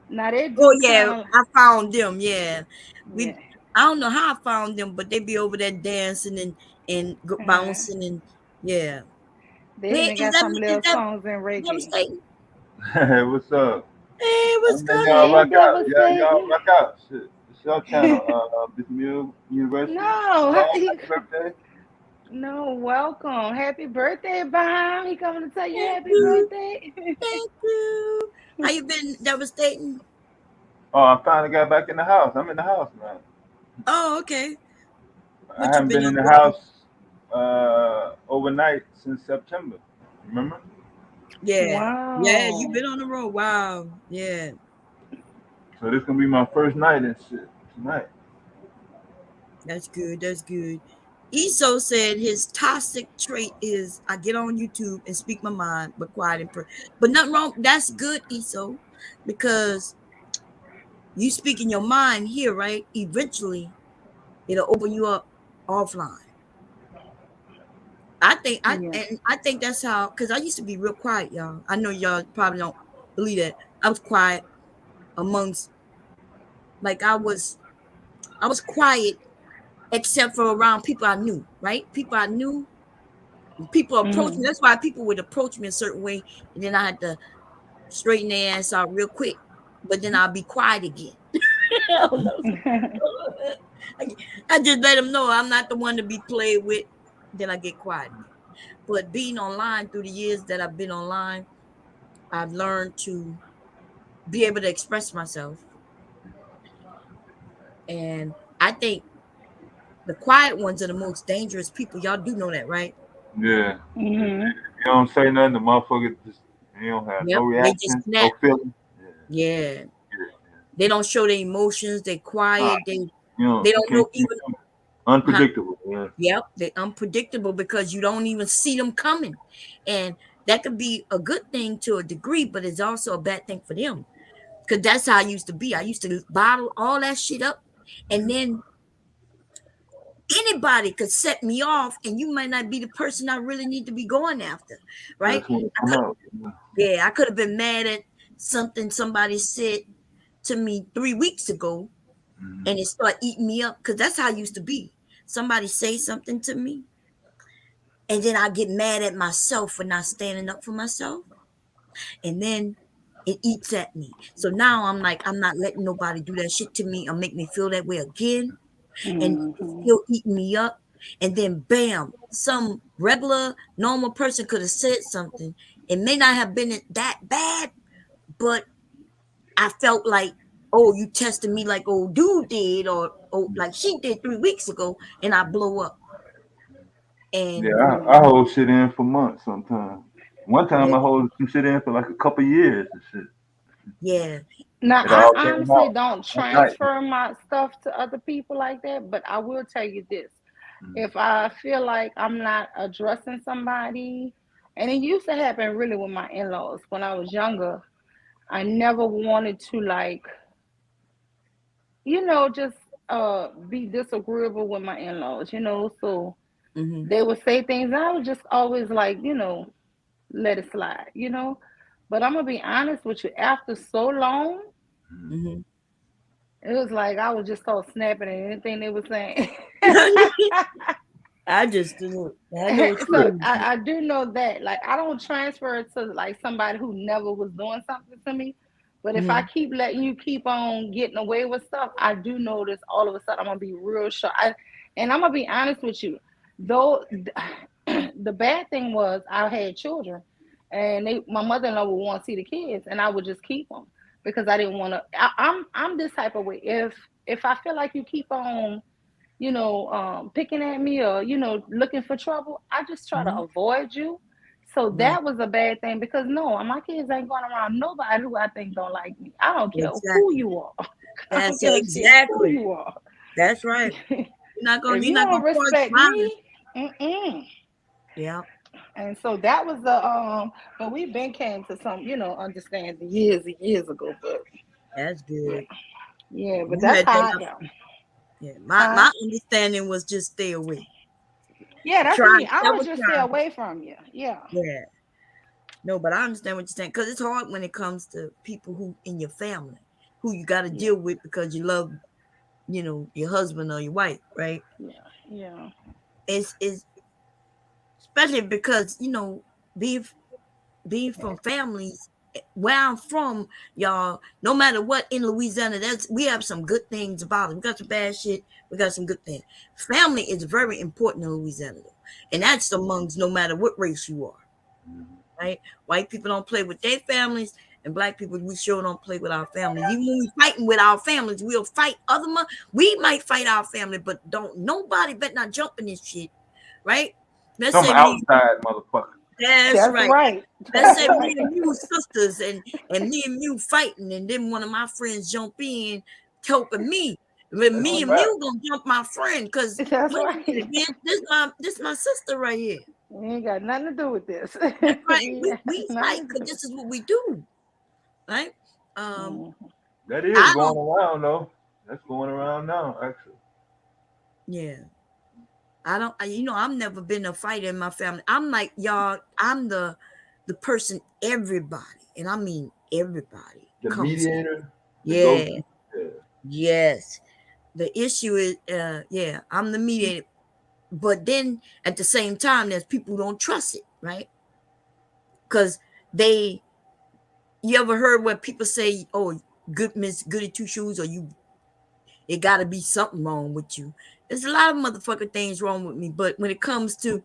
Now they Oh do yeah, kind of. I found them. Yeah, we. Yeah. I don't know how I found them, but they be over there dancing and Uh-huh. bouncing and yeah. They Hey, even got some is little that songs in reggae. devastating? Hey, what's up? Hey, what's I'm letting good? y'all Hey, rock out. Y'all devastating. rock out. Shit. It's your channel, Miss Mill University. No, Shalom. Happy birthday. no, welcome. Happy birthday, Bob. He coming to tell you Thank happy you. birthday. Thank you. How you been devastating? Oh, I finally got back in the house. I'm in the house, man. Oh, okay. I What you haven't been been in up the to? house overnight since September. Remember? Yeah. Yeah, you Wow. been on the road. Wow. Yeah. So this gonna be my first night and shit tonight. That's good. That's good. Eso said his toxic trait is I get on YouTube and speak my mind, but quiet and pray. But nothing wrong. That's good, Eso, because you speak in your mind here, right? Eventually, it'll open you up offline. Yeah. I think that's how because I used to be real quiet, y'all. I know y'all probably don't believe that. I was quiet amongst like I was quiet except for around people I knew, right? People I knew, people approach me. Hmm. That's why people would approach me a certain way, and then I had to straighten their ass out real quick. But then I'll be quiet again. I don't know. I just let them know I'm not the one to be played with. Then I get quiet again. But being online through the years that I've been online, I've learned to be able to express myself. And I think the quiet ones are the most dangerous people. Y'all do know that, right? Yeah. If Hmm. you don't say nothing, the motherfucker just you don't have no Yep. They just reaction, snap. no feeling. Yeah. Yeah. Yeah. They don't show their emotions. They Nah, quiet. you They don't can't know see even it. huh? Unpredictable. Yeah. Yep. They unpredictable because you don't even see them coming. And that could be a good thing to a degree, but it's also a bad thing for them. Because that's how I used to be. I used to bottle all that shit up. And then anybody could set me off, and you might not be the person I really need to be going after. Right? That's when it I come could out. Yeah. yeah, I could have been mad at something somebody said to me 3 weeks ago Mhm. and it start eating me up because that's how I used to be. Somebody say something to me, and then I get mad at myself for not standing up for myself, and then it eats at me. So now I'm like, I'm not letting nobody do that shit to me or make me feel that way again. and Mhm. still eating me up. And then bam, some regular normal person could have said something. It may not have been that bad, but I felt like, oh, you tested me like old dude did, or oh, like she did 3 weeks ago, and I blow up. Yeah, And I hold shit in for months sometimes. One time yeah, I hold some shit in for like a couple years and shit. yeah, Now, It I all came honestly out don't one night. transfer my stuff to other people like that, but I will tell you this. Mm. If I feel like I'm not addressing somebody, and it used to happen really with my in laws when I was younger, I never wanted to, like, just be disagreeable with my in laws, so mm-hmm, they would say things, and I would just always, like, let it slide. But I'm gonna be honest with you, after so long, mm-hmm. it was like I was just so snapping at anything they were saying. I just do it. I know what you So mean. I do know that. Like, I don't transfer it to, like, somebody who never was doing something to me. But if I Mm-hmm. keep letting you keep on getting away with stuff, I do notice all of a sudden I'm gonna be real sure. And I'm gonna be honest with you. Though the bad thing was I had children, and my mother-in-law would want to see the kids, and I would just keep them because I didn't want to. I'm this type of way. If I feel like you keep on picking at me, or, looking for trouble, I just try to Mm-hmm. avoid you. So Right. that was a bad thing because no, my kids ain't going around nobody who I think don't like me. I don't care who Exactly. you are. I don't That's give a shit who exactly. you are. That's right. If You're you not don't gonna cross respect mine. me, mm-mm. Yeah, And so that was but we been came to some, understanding years and years ago. But that's yeah, good. yeah, but You that's had how I that. am. Yeah, Huh? my understanding was just stay away. Yeah, I that's tried me. I would several just stay times. away from you. Yeah. Yeah, no, but I understand what you're saying because it's hard when it comes to people who in your family who you got to Yeah. deal with because you love, your husband or your wife, right? Yeah. Yeah. It's especially because being being from families where I'm from, y'all. No matter what in Louisiana, we have some good things about it. We got some bad shit. We got some good things. Family is very important in Louisiana, though, and that's amongst no matter what race you are. Right? White people don't play with their families, and black people we sure don't play with our families. Even when we fighting with our families, we'll fight we might fight our family, but don't nobody better not jump in this shit, right? Let's Some say me. outside motherfucker. That's That's right. right. Let's That's say me right. and you sisters, and me and you fighting, and then one of my friends jump in helping me. When That's me a Oh, and fact. you gonna jump my friend, cause that's wait a right. minute, man, this my sister right here. You ain't got nothing to do with this. That's right. Yeah, We fight nothing to because do. this is what we do, right? Um, Mm. That is I going don't. around though. That's going around now, actually. Yeah, I don't. I've never been a fighter in my family. I'm like y'all. I'm the person everybody, and I mean everybody, The comes to. mediator, the go Yeah. to. Yeah. Yes. The issue is, yeah, I'm the mediator. But then at the same time, there's people who don't trust it, right? Because they, you ever heard where people say, "Oh, good Miss Goody Two Shoes," or it got to be something wrong with you. There's a lot of motherfucking things wrong with me, but when it comes to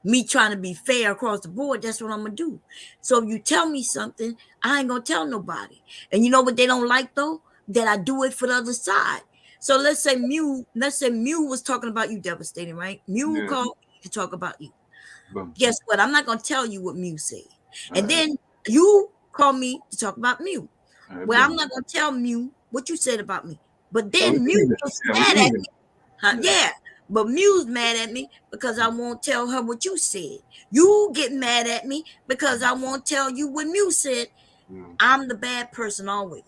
me trying to be fair across the board, that's what I'm gonna do. So if you tell me something, I ain't gonna tell nobody. And you know what they don't like though? That I do it for the other side. So let's say Mew was talking about you devastating, right? Mew Yeah. called me to talk about you. Boom. Guess what? I'm not gonna tell you what Mew said. All And right. then you call me to talk about Mew. All right. Well, I'm Boom. not gonna tell Mew what you said about me. But So we then Mew even. gets Yeah, we mad at even. me. Huh? Yeah. Yeah, but Mew's mad at me because I won't tell her what you said. You get mad at me because I won't tell you what Mew said. Mm. I'm the bad person always.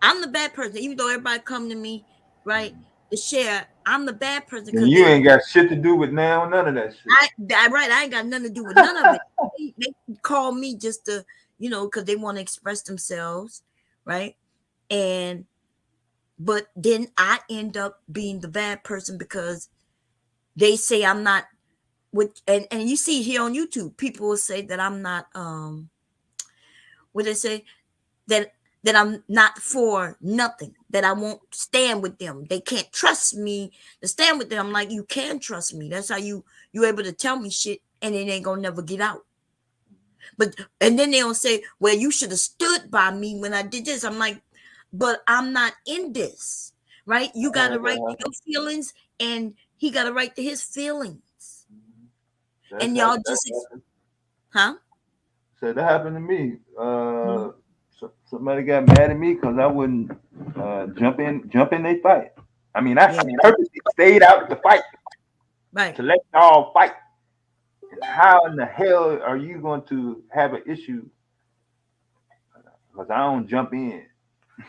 I'm the bad person, even though everybody come to me, right, to share. I'm the bad person And because you ain't got shit to do with now, none of that shit. I ain't got nothing to do with none of it. They call me just to, because they want to express themselves, right? And but then I end up being the bad person because they say I'm not and you see here on YouTube, people will say that I'm not what they say that that I'm not for nothing, that I won't stand with them. They can't trust me to stand with them. I'm like, you can trust me. That's how you able to tell me shit and it ain't gonna never get out. But and then they'll say, well, you should have stood by me when I did this. I'm like, but I'm not in this, right? You got to right to your feelings, and he got to right to his feelings. And y'all just, huh? So that happened to me. Somebody got mad at me because I wouldn't jump in they fight. I mean, I purposely stayed out to fight, right, to let y'all fight. And how in the hell are you going to have an issue? Because I don't jump in.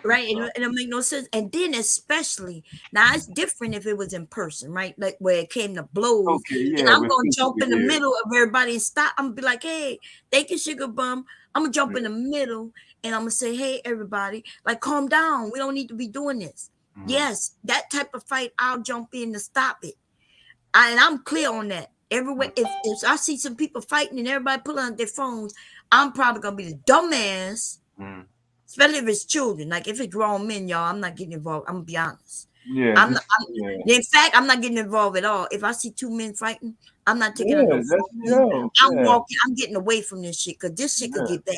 Right, and it'll make no sense. And then especially now, it's different if it was in person, right? Like where it came to blows, Okay, and yeah, I'm with gonna people, jump in the yeah. middle of everybody and stop. I'm gonna be like, hey, thank you, sugar bum. I'm gonna jump in the middle and I'm gonna say, hey, everybody, like calm down. We don't need to be doing this. Yes, that type of fight, I'll jump in to stop it. And I'm clear on that. Everywhere, if I see some people fighting and everybody pulling out their phones, I'm probably gonna be the dumbass. Especially if it's children. Like if it's grown men, y'all, I'm not getting involved. I'm gonna be honest. Yeah, In fact, I'm not getting involved at all. If I see two men fighting, I'm not taking on no phone. I'm walking. I'm getting away from this shit because this shit could get bad.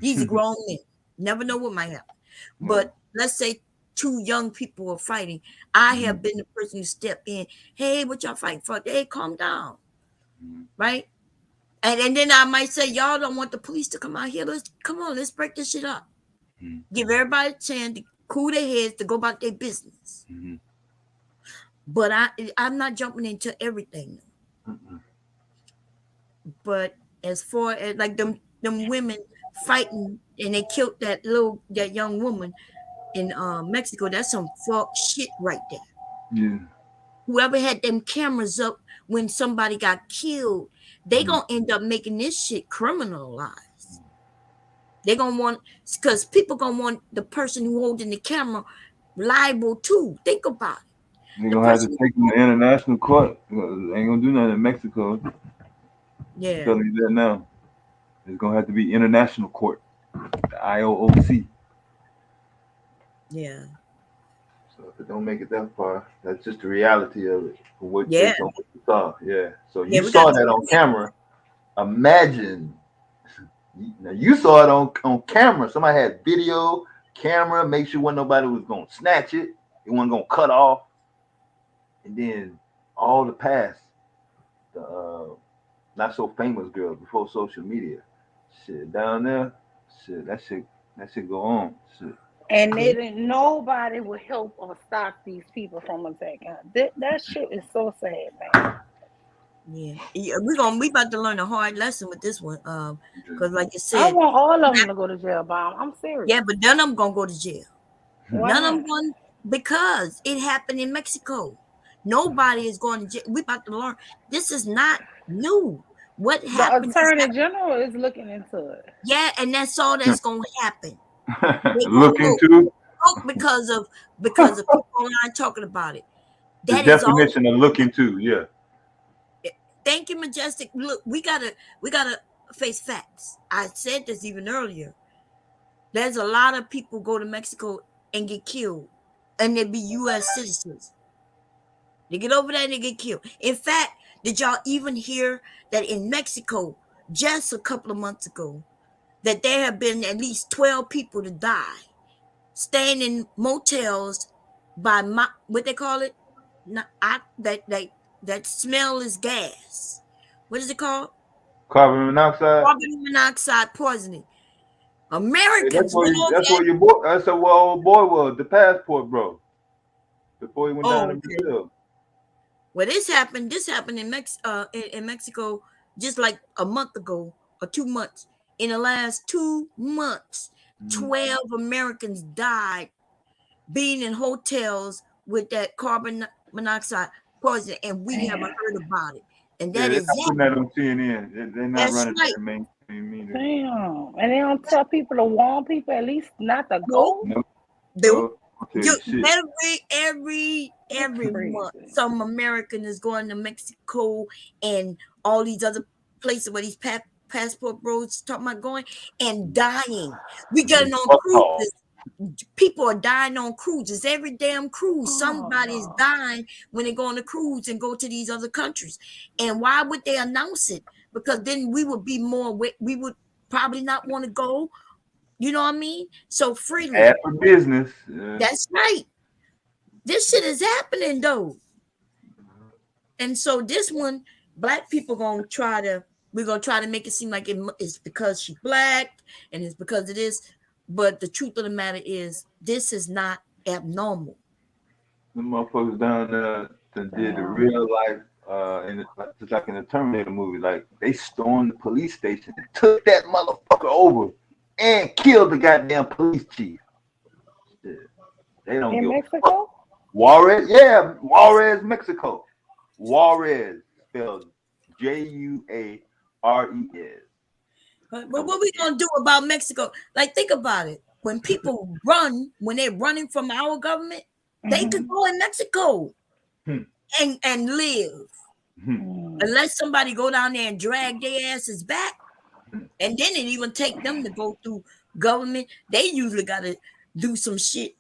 These are grown men. Never know what might happen. But let's say two young people are fighting. I have been the person to step in. Hey, what y'all fighting for? Hey, calm down. Right? And then I might say, y'all don't want the police to come out here. Let's break this shit up. Give everybody a chance to cool their heads to go about their business. But I'm not jumping into everything. But as far as like them women fighting and they killed that young woman in Mexico, that's some fuck shit right there. Yeah. Whoever had them cameras up when somebody got killed, they gonna end up making this shit criminalized. They gonna want, because people gonna want the person who holding the camera liable too. Think about it. They're gonna have to take them to international court. They ain't gonna do nothing in Mexico. Yeah. I'm telling you that now. It's gonna have to be international court, the IOOC. Yeah. So if it don't make it that far, that's just the reality of it. For what based on what you saw. Yeah. So you saw that on camera. Imagine. Now you saw it on camera. Somebody had video, camera, make sure when nobody was gonna snatch it, it wasn't gonna cut off. And then all the past, the not so famous girls before social media, shit down there, shit that shit go on, shit. And they didn't. Nobody would help or stop these people from attacking her. That shit is so sad, man. Yeah, we about to learn a hard lesson with this one. Because like you said, I want all of them to go to jail, Bomb. I'm serious. Yeah, but none of them gonna go to jail. Why None of not? them going because it happened in Mexico. Nobody is going to jail. We about to learn. This is not new. What happened? The Attorney General is looking into it. Yeah, and that's all that's gonna happen. Look into because of people online talking about it. The definition of look into, yeah. Thank you, Majestic. Look, we gotta face facts. I said this even earlier. There's a lot of people go to Mexico and get killed, and they be U.S. citizens. They get over there and they get killed. In fact, did y'all even hear that in Mexico, just a couple of months ago, that there have been at least 12 people to die, staying in motels by what they call it? That smell is gas. What is it called? Carbon monoxide. Carbon monoxide poisoning. Americans. Hey, that's where your boy. That's where old boy was. The passport, bro. Before he went down in Brazil. Well, this happened in Mexico just like a month ago or 2 months. In the last 2 months, 12 Americans died being in hotels with that carbon monoxide poison, and we haven't heard about it. And that is it. That on CNN. They're not running that mainstream either. Damn. And they don't tell people to warn people at least not to go? No. Every month, some American is going to Mexico and all these other places where these passport bros talking about going and dying. We getting on Fuck off. cruises. People are dying on cruises. Every damn cruise, somebody's dying when they go on a cruise and go to these other countries. And why would they announce it? Because then we would be more. We would probably not want to go. You know what I mean? So freely. Bad for business. Yeah. That's right. This shit is happening though. And so this one, black people we're gonna try to make it seem like it's because she's black and it's because it is. But the truth of the matter is, this is not abnormal. The motherfuckers down there that did the real life, just like in the Terminator movie, like they stormed the police station and took that motherfucker over and killed the goddamn police chief. Yeah. They don't In give Mexico? a fuck. Juarez, Mexico. Juarez, spelled Juares. But what we gonna do about Mexico? Like, think about it. When people when they're running from our government, they could go in Mexico and live. Unless somebody go down there and drag their asses back. And then it even take them to go through government. They usually gotta do some shit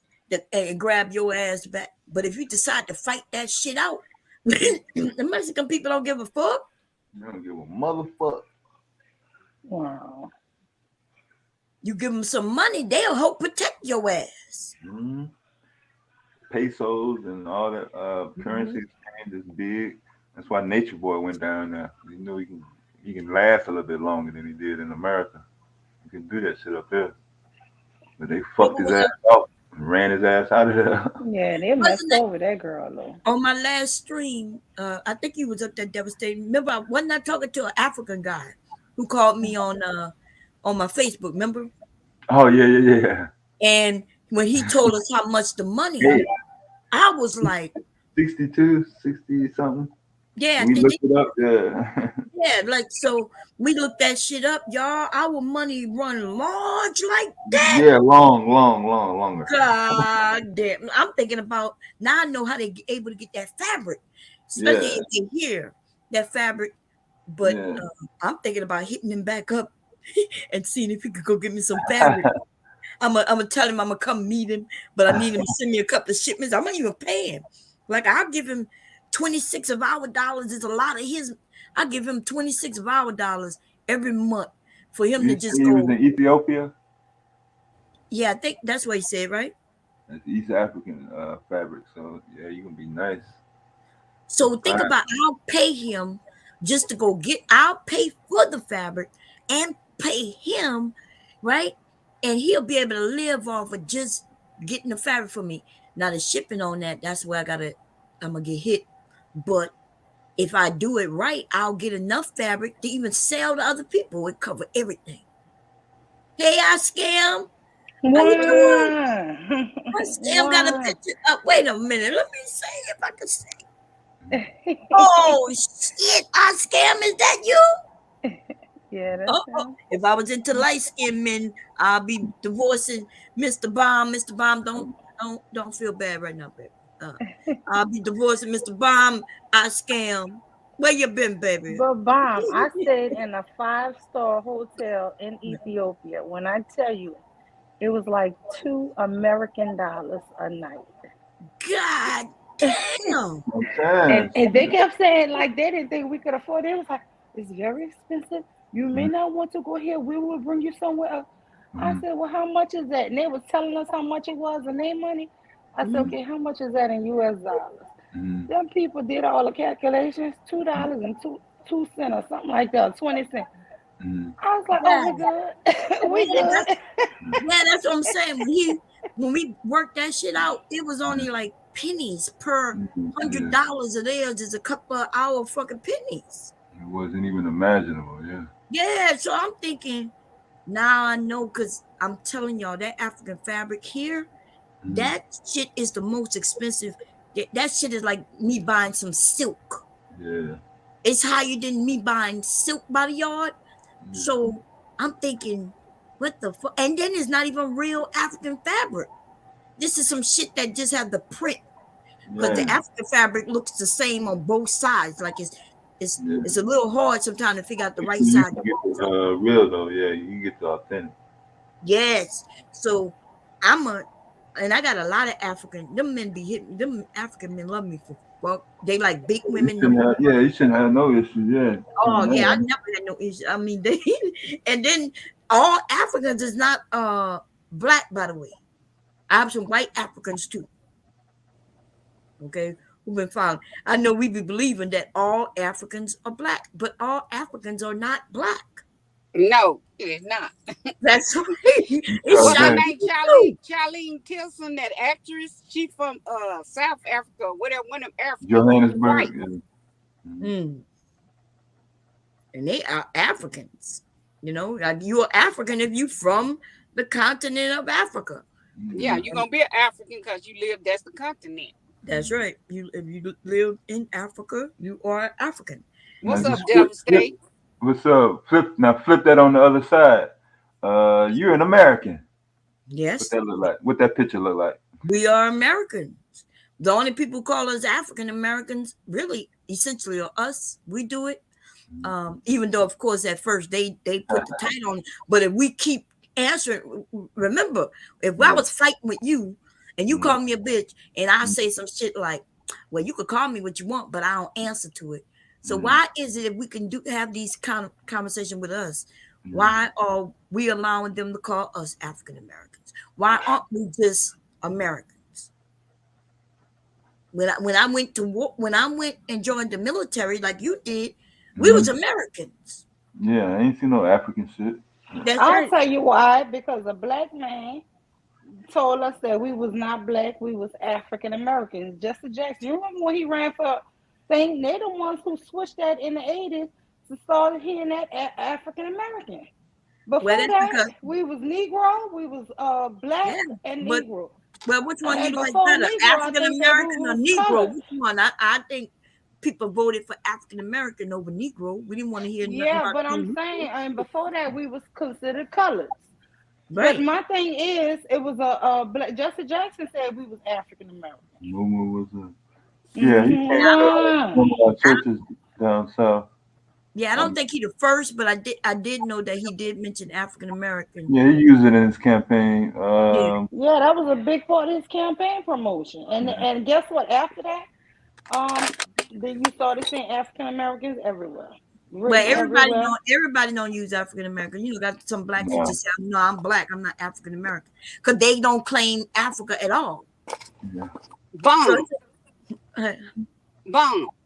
and grab your ass back. But if you decide to fight that shit out, the Mexican people don't give a fuck. They don't give a motherfucker. Wow. You give them some money, they'll help protect your ass. Pesos and all that currency exchange is big. That's why Nature Boy went down there. You know he can last a little bit longer than he did in America. You can do that shit up there. But they fucked his ass out and ran his ass out of there. Yeah, they messed over that girl though. On my last stream, I think he was up there devastated. Remember, I wasn't talking to an African guy who called me on my Facebook, remember? Oh, yeah. And when he told us how much the money is, I was like 62, 60 something. Yeah. We looked it up, yeah. Yeah, like, so we looked that shit up, y'all. Our money run large like that. Yeah, longer. God damn. I'm thinking about, now I know how they able to get that fabric. Especially if they hear that fabric. But I'm thinking about hitting him back up and seeing if he could go get me some fabric. I'm gonna tell him I'm gonna come meet him, but I need him to send me a couple of shipments. I'm gonna even pay him. Like, I'll give him 26 of our dollars. Is a lot of his. I'll give him 26 of our dollars every month for him to just go. He was in Ethiopia? Yeah, I think that's what he said, right? That's East African fabric. So, yeah, you're going to be nice. So think about, I'll pay him just to go I'll pay for the fabric and pay him, right? And he'll be able to live off of just getting the fabric for me. Now, the shipping on that's where I'm going to get hit. But if I do it right, I'll get enough fabric to even sell to other people. It cover everything. Hey, I scam. How you doing? I scam got a picture up. Wait a minute. Let me see if I can see. Oh, shit. I scam. Is that you? Yeah, that's if I was into light skinned men, I'll be divorcing Mr. Bomb. Mr. Bomb, don't feel bad right now, baby. I'll be divorcing Mr. Bomb. I scam. Where you been, baby? But Bomb, I stayed in a 5-star hotel in Ethiopia. When I tell you, it was like $2 American a night. God damn. And they kept saying, like, they didn't think we could afford it. It was like, it's very expensive. You may not want to go here. We will bring you somewhere else. I said, well, how much is that? And they was telling us how much it was in their money. I said, okay, how much is that in US dollars? Them people did all the calculations, $2 and 2 cents or something like that, 20 cents. I was like, oh, we good. We good. Yeah, that's what I'm saying. When we worked that shit out, it was only like pennies per $100 of theirs is a couple of our fucking pennies. It wasn't even imaginable, yeah. Yeah, so I'm thinking, now I know, because I'm telling y'all, that African fabric here, that shit is the most expensive. That shit is like me buying some silk. Yeah. It's higher than me buying silk by the yard. So I'm thinking, what the fuck? And then it's not even real African fabric. This is some shit that just have the print. Because the African fabric looks the same on both sides. Like it's a little hard sometimes to figure out the right You side. can get the real though, yeah. You can get the authentic. Yes. So and I got a lot of African. Them men be hitting. Them African men love me for well. They like big women. You shouldn't have no issues. Yeah. Oh yeah, I never had no issue. I mean, they and then all Africans is not black, by the way. I have some white Africans too. Okay, who've been found. I know we be believing that all Africans are black, but all Africans are not black. No, it is not. That's right. What's her It's name? Charlene Tilson, that actress. She from South Africa, whatever, one of them African Johannesburg. And they are Africans. You know, you're African if you from the continent of Africa. Yeah, you're gonna be an African because you live. That's the continent. That's right. If you live in Africa, you are African. What's up, Devil State? What's up? Flip that on the other side. You're an American. Yes. What that look like? What that picture look like? We are Americans. The only people who call us African Americans, really, essentially, are us. We do it. Even though, of course, at first they put the title on it. But if we keep answering, remember, if I was fighting with you and you call me a bitch and I say some shit like, well, you could call me what you want, but I don't answer to it. So why is it if we can have these kind of conversation with us, why are we allowing them to call us African Americans? Why aren't we just Americans? When I went to war, when I went and joined the military like you did, we was Americans. Yeah, I ain't seen no African shit. I'll tell you why. Because a black man told us that we was not black, we was African Americans. Jesse Jackson, you remember when he ran for thing? They the ones who switched that in the 80s to start hearing that African American. Before that, we was Negro, we was black and Negro. Well, which one you like better, African American or Negro? Which one? I think people voted for African American over Negro. We didn't want to hear nothing about but I'm saying, and before that, we was considered colors. Right. But my thing is, it was a black. Jesse Jackson said we was African American. Was yeah, he came to one of our churches down south. Yeah, I don't think he the first, but I did know that he did mention African American. Yeah, he used it in his campaign. Yeah, that was a big part of his campaign promotion. And guess what? After that, then you started seeing African Americans everywhere. Well, everybody don't use African American. You know, got some black people just say, "No, I'm black. I'm not African American," because they don't claim Africa at all. Yeah. Bone.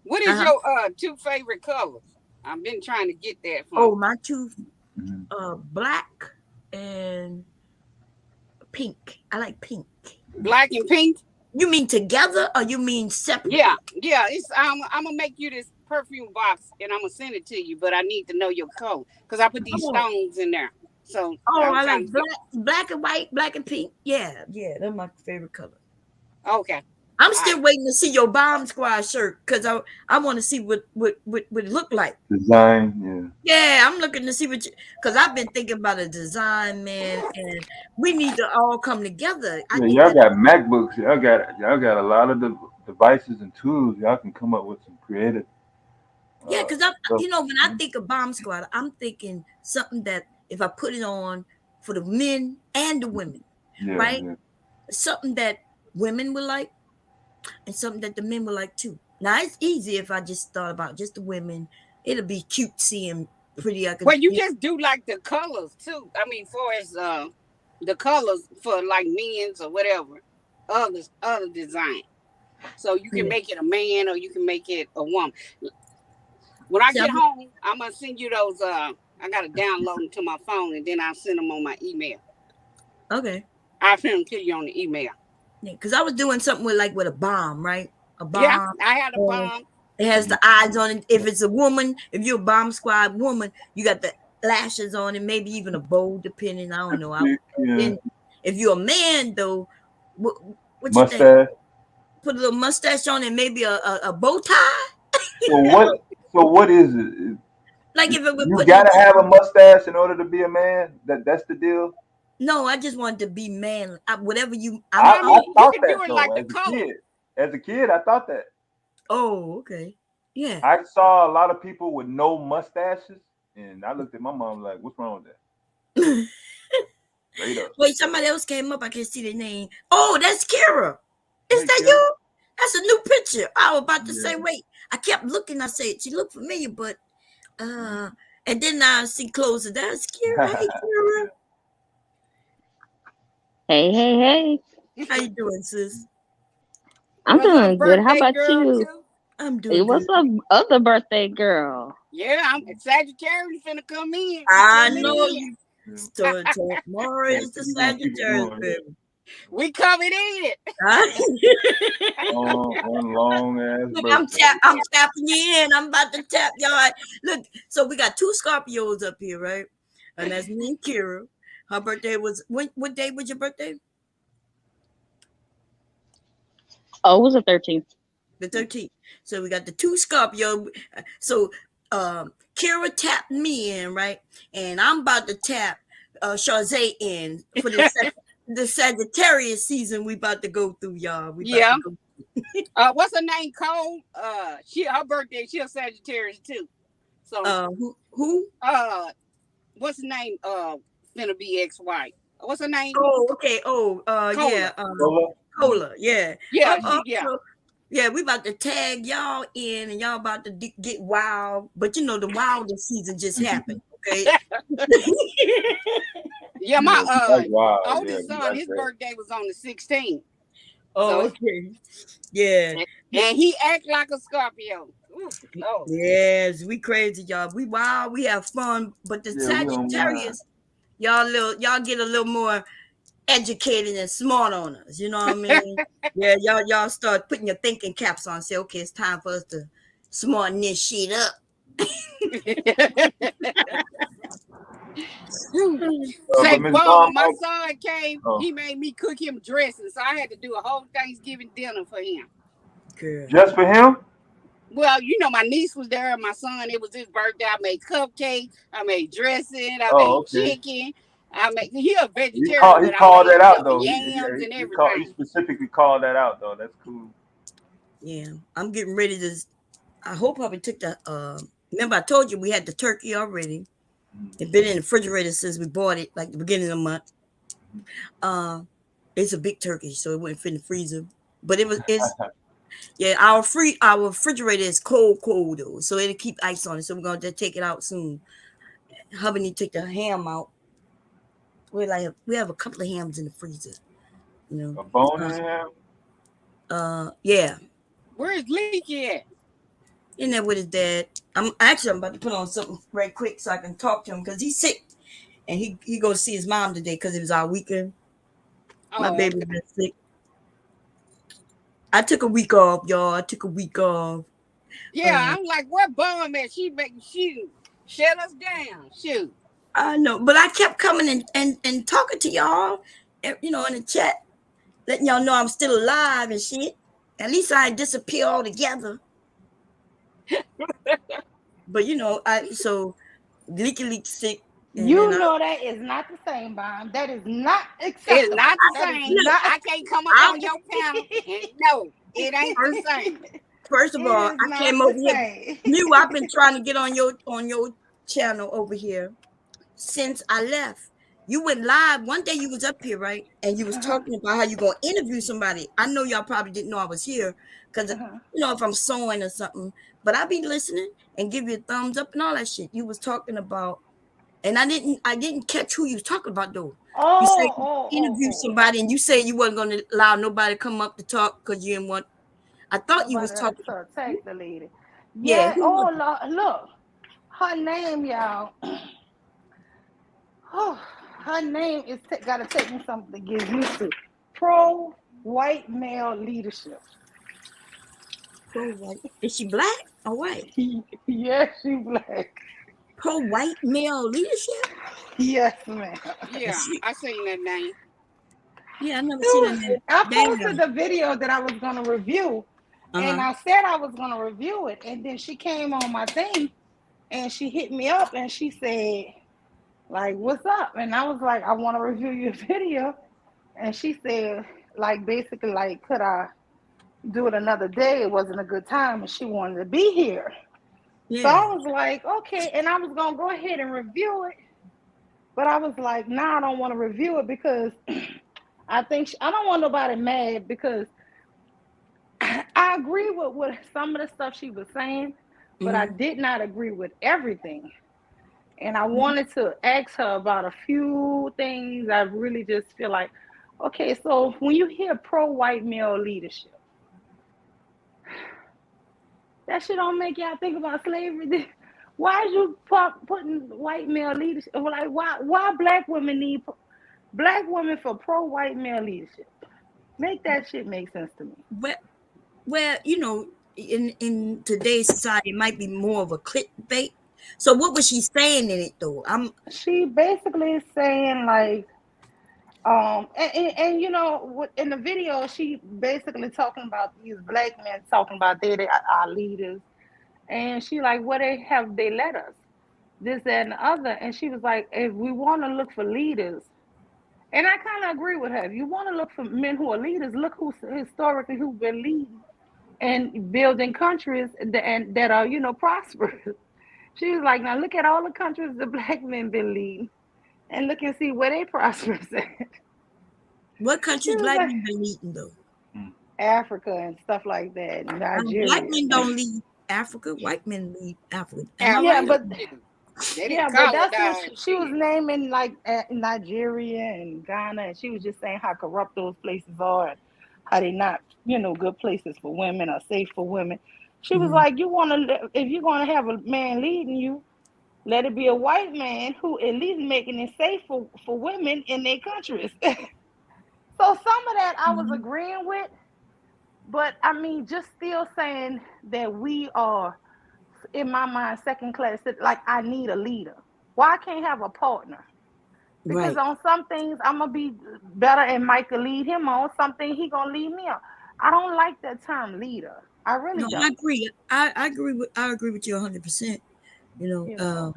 What is your two favorite colors? I've been trying to get that from. My two, black and pink. I like pink. Black and pink. You mean together or you mean separate? Yeah. It's I'm gonna make you this perfume box and I'm gonna send it to you, but I need to know your color because I put these stones in there. So I like black and white, black and pink. Yeah, they're my favorite color. Okay. I'm still waiting to see your Bomb Squad shirt because I want to see what it look like. Design, yeah. I'm looking to see what because I've been thinking about a design, man, and we need to all come together. Y'all got MacBooks. Y'all got a lot of the devices and tools. Y'all can come up with some creative. Yeah, because when I think of Bomb Squad, I'm thinking something that if I put it on for the men and the women, right? Yeah. Something that women would like. And something that the men would like too. Now it's easy if I just thought about just the women. It'll be cutesy and pretty. Well, you just do like the colors too. I mean, for as the colors for like men's or whatever, other design. So you can make it a man or you can make it a woman. When I get home, I'm gonna send you those. I gotta download them to my phone and then I'll send them on my email. Okay. I'll send them to you on the email. Because I was doing something with a bomb, right? A bomb. Yeah, I had a bomb. It has the eyes on it. If it's a woman, if you're a Bomb Squad woman, you got the lashes on it, maybe even a bow, depending. I don't know. Then if you're a man, though, what you think? Put a little mustache on and maybe a bow tie. So what is it? Like if it would you gotta have a mustache in order to be a man. That's the deal. No, I just wanted to be man. Whatever you. I thought you can that do it like the as a kid, I thought that. Oh, okay. Yeah. I saw a lot of people with no mustaches, and I looked at my mom like, "What's wrong with that?" Straight up. Wait, somebody else came up. I can't see their name. Oh, that's Kira. Is Hey, that Kara. you? That's a new picture. I was about to say, Yeah. wait. I kept looking. I said she looked familiar, but and then I see closer. That's Kira. Hey, Kira. Hey, hey, hey. How you doing, sis? I'm Was a doing good. How birthday about girl you? too. I'm Hey, doing what's good. up, other birthday girl? Yeah, I'm Sagittarius finna come in. We I coming know in. you. Yeah. Tomorrow Yeah, is the we gonna keep it Sagittarius, going. baby. We coming in. One long ass Look, birthday. I'm tapping you in. I'm about to tap y'all. Look, so we got two Scorpios up here, right? And that's me and Kira. Her birthday was what day was your birthday? Oh, it was a 13th. The 13th. So we got the two Scorpio. So Kira tapped me in, right? And I'm about to tap Shazay in for the Sagittarius season we about to go through, y'all. We about to Yeah. go. What's her name? Cole. Her birthday. She a Sagittarius too. So Who? what's the name? Finna be ex-wife. What's her name? Oh, okay. Oh, Cola. yeah. Cola. Yeah. Yeah. Yeah. So, yeah, we about to tag y'all in, and y'all about to get wild. But you know, the wilder season just happened. Okay. Yeah. Yeah, My that's wild. Yeah, oldest we son, like his that. birthday was on the 16th. Oh, So okay. Yeah. and he act like a Scorpio. Ooh, Lord. Yes, we crazy, y'all. We wild, we have fun, but the Yeah, we don't mind. Sagittarius, y'all get a little more educated and smart on us. You know what I mean? Yeah, y'all start putting your thinking caps on. Say, okay, it's time for us to smarten this shit up. But Say, Miss Bum, Bomb, when my son came, oh, he made me cook him dressing, so I had to do a whole Thanksgiving dinner for him. Good. just for him? Well, my niece was there, and my son. It was his birthday. I made cupcakes. I made dressing. I Oh, made okay. chicken. He a He vegetarian, called. He but I called made that out though. yams and He everything. specifically called that out though. That's cool. Yeah, I'm getting ready to. I hope I took the. Remember, I told you we had the turkey already. It's been in the refrigerator since we bought it, like the beginning of the month. Uh, it's a big turkey, so it wouldn't fit in the freezer. But it's yeah, our refrigerator is cold though, so it'll keep ice on it. So we're gonna just take it out soon. Hubby need to take the ham out. We have a couple of hams in the freezer, you know. A bone in him. Yeah, Where's Leaky at? in there with his dad. I'm about to put on something right quick so I can talk to him because he's sick and he go to see his mom today because it was our weekend. My Oh, baby okay. been sick. I took a week off, y'all. I took a week off. Yeah, I'm like, where Bum at? She shut us down. Shoot. I know, but I kept coming and talking to y'all, you know, in the chat, letting y'all know I'm still alive and shit. At least I ain't disappear altogether. But you know, so leaky sick, and then You know that is not the same, Bomb. That is not It's acceptable. not the That is same. not. I can't come up I on your panel and no, it ain't the same. first of It all, is I not came the over here. same. Knew I've been trying to get on your channel over here since I left. You went live one day. You was up here, right? And you was Uh-huh, talking about how you gonna interview somebody. I know y'all probably didn't know I was here because uh-huh. if I'm sewing or something, but I be listening and give you a thumbs up and all that shit. You was talking about, and I didn't catch who you was talking about though. You said Oh, you oh, oh, interview oh. somebody, and you said you wasn't gonna allow nobody to come up to talk because you didn't want. I thought you was Nobody had talking. to attack the lady. Yeah, Yeah. who was Oh, it? look. Her name, y'all. Oh, her name is got to take me something to get used to. Pro white male leadership. Pro white. Is she black or white? Yes, she black. Pro white male leadership. Yes, ma'am. Yeah, I seen that name. Yeah, I never seen that name. I posted Damn. the video that I was going to review, and Uh-huh. I said I was going to review it, and then she came on my thing, and she hit me up, and she said, like, what's up? And I was like, I want to review your video, and she said, like, basically, like, could I, do it another day. It wasn't a good time, and she wanted to be here. So Yeah. I was like, okay, and I was gonna go ahead and review it, but I was like, nah, I don't want to review it because I don't want nobody mad because I agree with some of the stuff she was saying, but I Mm-hmm. did not agree with everything. And I wanted to ask her about a few things. I really just feel like, okay, so when you hear pro white male leadership, that shit don't make y'all think about slavery. Why is you putting white male leadership? Like, why black women need black women for pro white male leadership? Make that shit make sense to me. Well, well, in today's society, it might be more of a clickbait. So, what was she saying in it though? She basically saying like, and in the video, she basically talking about these black men talking about they are our leaders, and she like, what they let us this that, and the other, and she was like, if we want to look for leaders, and I kind of agree with her. If you want to look for men who are leaders, look who's historically who've been leading and building countries that are prosperous. She was like, now look at all the countries the black men been leading, and look and see where they prosperous at. What She countries was black like men been eating though? Africa and stuff like that, Black Nigeria. men don't leave Africa. White men leave Africa. Am I Yeah, right? Africa but didn't. They didn't yeah, but that's what colonize she was shit. naming, like Nigeria and Ghana, and she was just saying how corrupt those places are and how they not, good places for women or safe for women. She was Mhm. like, you want to, if you're going to have a man leading you, let it be a white man who at least making it safe for women in their countries. So some of that I was Mhm. agreeing with, but I mean, just still saying that we are, in my mind, second class. Like, I need a leader. Why I can't have a partner? Because Right. on some things I'm gonna be better, and Mike will lead him on. Something he gonna lead me on. I don't like that term leader. I really No, I don't. agree. I agree with you 100%. You know, You know.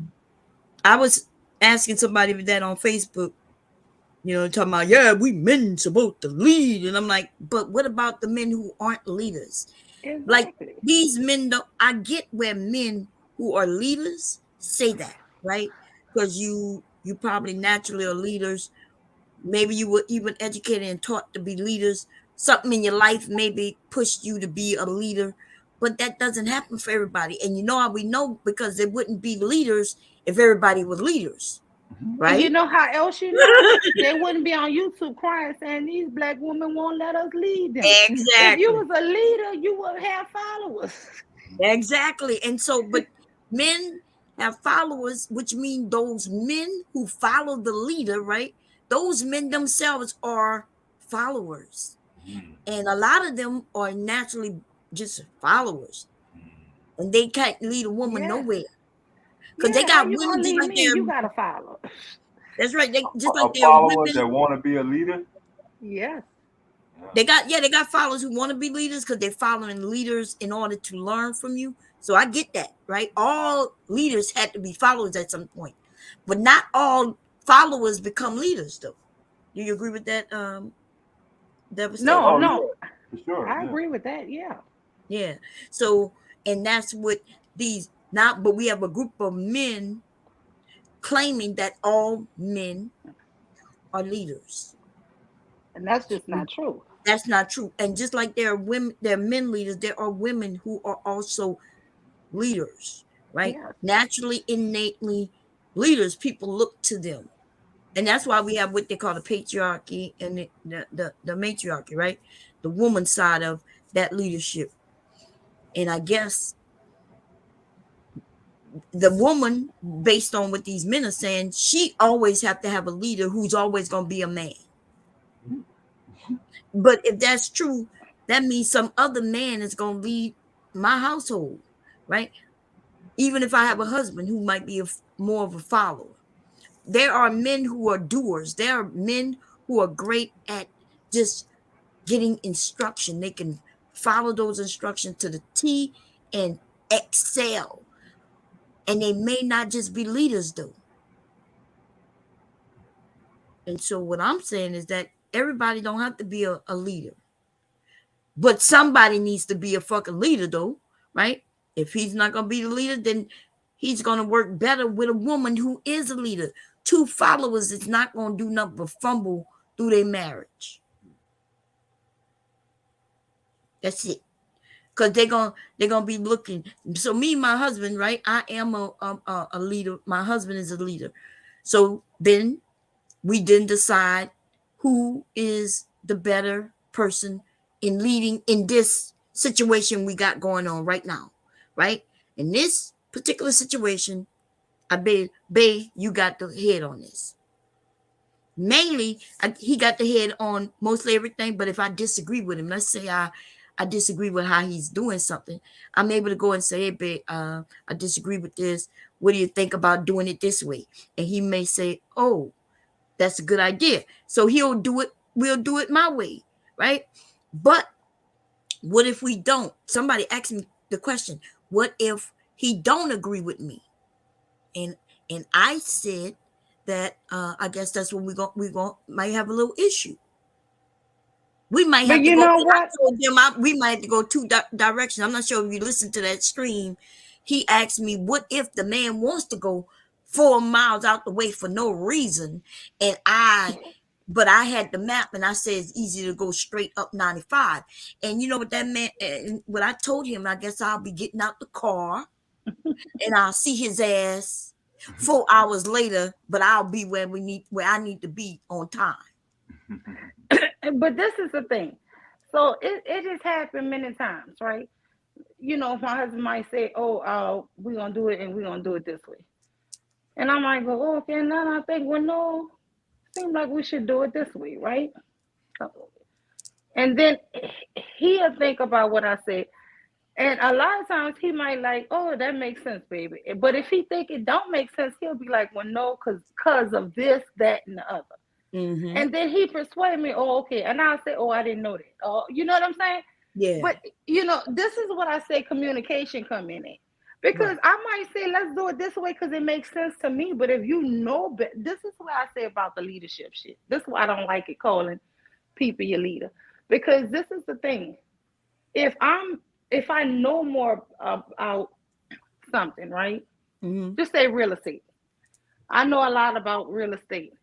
I was asking somebody that on Facebook, talking about, yeah, we men supposed to lead. And I'm like, but what about the men who aren't leaders? Like Exactly. these men don't, I get where men who are leaders say that, right? Because you probably naturally are leaders. Maybe you were even educated and taught to be leaders. Something in your life maybe pushed you to be a leader, but that doesn't happen for everybody. And you know how we know? Because they wouldn't be leaders if everybody was leaders, And you right? know how else you know? They wouldn't be on YouTube crying saying these black women won't let us lead them. If you Exactly. was a leader, you would have followers. Exactly. And so, but men have followers, which mean those men who follow the leader, right? Those men themselves are followers. And a lot of them are naturally just followers. And they can't lead a woman Yes. nowhere. Because they Yeah, how got you women gonna just lead like me and they're, you gotta follow? that's right. They just like A they're follower that women. want to be a leader. Yes. They got followers who want to be leaders because they're following leaders in order to learn from you. So I get that, right? All leaders had to be followers at some point, but not all followers become leaders, though. Do you agree with that, No, Devastator? Oh no. yeah, for sure. I Yeah. agree with that. Yeah. Yeah. So, and that's what these now, but we have a group of men claiming that all men are leaders. And that's just not true. That's not true. And just like there are women, there are men leaders, there are women who are also leaders, right? Yes. Naturally, innately leaders, people look to them. And that's why we have what they call the patriarchy and the matriarchy, right? The woman side of that leadership. And I guess the woman, based on what these men are saying, she always have to have a leader who's always going to be a man. But if that's true, that means some other man is going to lead my household, right? Even if I have a husband who might be more of a follower. There are men who are doers. There are men who are great at just getting instruction. They can follow those instructions to the T and excel. And they may not just be leaders, though. And so what I'm saying is that everybody don't have to be a leader. But somebody needs to be a fucking leader, though, right? If he's not gonna be the leader, then he's gonna work better with a woman who is a leader. Two followers is not gonna do nothing but fumble through their marriage. That's it. Because they're gonna be looking. So me, my husband, right? I am a leader. My husband is a leader. So then we didn't decide who is the better person in leading in this situation we got going on right now, right? In this particular situation, I bet, babe, you got the head on this. Mainly, he got the head on mostly everything, but if I disagree with him, let's say I disagree with how he's doing something, I'm able to go and say, hey, babe, I disagree with this. What do you think about doing it this way? And he may say, oh, that's a good idea. So he'll do it. We'll do it my way, right? But what if we don't? Somebody asked me the question, what if he don't agree with me? And I said that I guess that's when we might have a little issue. We might have But to you go. know I what? told them we might have to go two directions. I'm not sure if you listened to that stream. He asked me, what if the man wants to go 4 miles out the way for no reason, but I had the map and I said it's easy to go straight up 95. And you know what that meant? And what I told him, I guess I'll be getting out the car and I'll see his ass 4 hours later, but I'll be where I need to be on time. But this is the thing. So it has happened many times, right? You know, my husband might say, "Oh, we're gonna do it, and we're gonna do it this way," and I might go, "Oh, okay." And then I think, "Well, no, seems like we should do it this way, right?" And then he'll think about what I said, and a lot of times he might like, "Oh, that makes sense, baby." But if he think it don't make sense, he'll be like, "Well, no, cause of this, that, and the other." Mm-hmm. And then he persuade me, "Oh, okay," and I'll say, "Oh, I didn't know that." Oh, you know what I'm saying? Yeah. But you know, this is what I say communication come in it. Because Right. I might say, let's do it this way because it makes sense to me. But if you know, this is what I say about the leadership shit. This is why I don't like it calling people your leader. Because this is the thing. If if I know more about something, right? Mm-hmm. Just say real estate. I know a lot about real estate.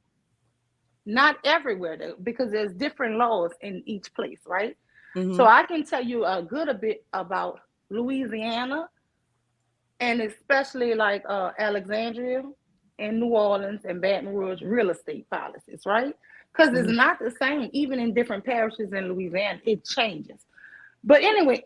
Not everywhere though, because there's different laws in each place, right? So Mm-hmm. I can tell you a bit about Louisiana and especially like Alexandria and New Orleans and Baton Rouge real estate policies, right? Because it's Mm-hmm. not the same, even in different parishes in Louisiana, it changes. But anyway,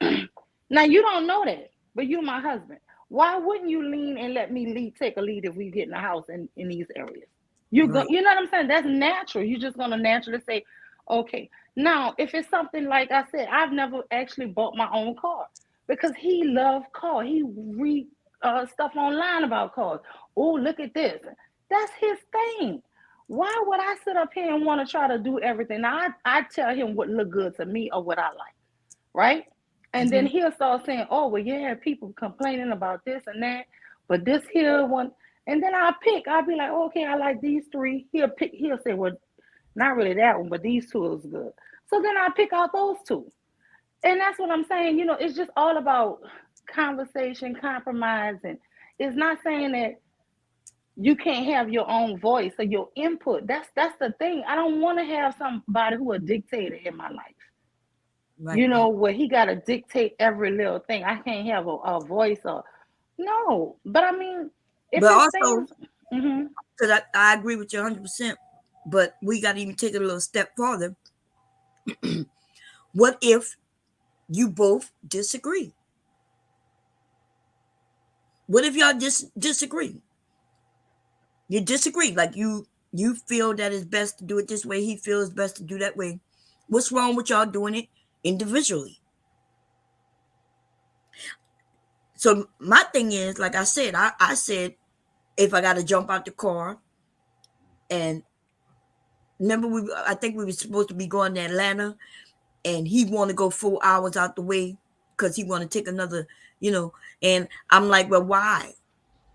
now you don't know that, but you're my husband. Why wouldn't you lean and let me take a lead if we get in the house in these areas? Right. You know what I'm saying? That's natural. You're just gonna naturally say, okay. Now, if it's something like I said, I've never actually bought my own car because he loved cars. He read stuff online about cars. Oh, look at this. That's his thing. Why would I sit up here and want to try to do everything? Now, I tell him what look good to me or what I like, right? And then Mm-hmm. he'll start saying, "Oh, well, yeah, people complaining about this and that, but this here one." And then I'll be like, "Okay, I like these three." He'll say, "Well, not really that one, but these two is good." So then I pick out those two, and that's what I'm saying. You know, it's just all about conversation, compromise, and it's not saying that you can't have your own voice or your input. That's the thing. I don't want to have somebody who a dictator in my life. Right. You know, Right. where he got to dictate every little thing. I can't have a voice or no. But I mean, if But it's also, things, hmm because I agree with you 100%, but we got to even take it a little step farther. What if you both disagree? What if y'all disagree? You disagree, like you feel that it's best to do it this way. He feels best to do that way. What's wrong with y'all doing it individually? So my thing is, like I said, I said if I got to jump out the car, and remember I think we were supposed to be going to Atlanta, and he want to go 4 hours out the way because he want to take another, you know. And I'm like, well, why?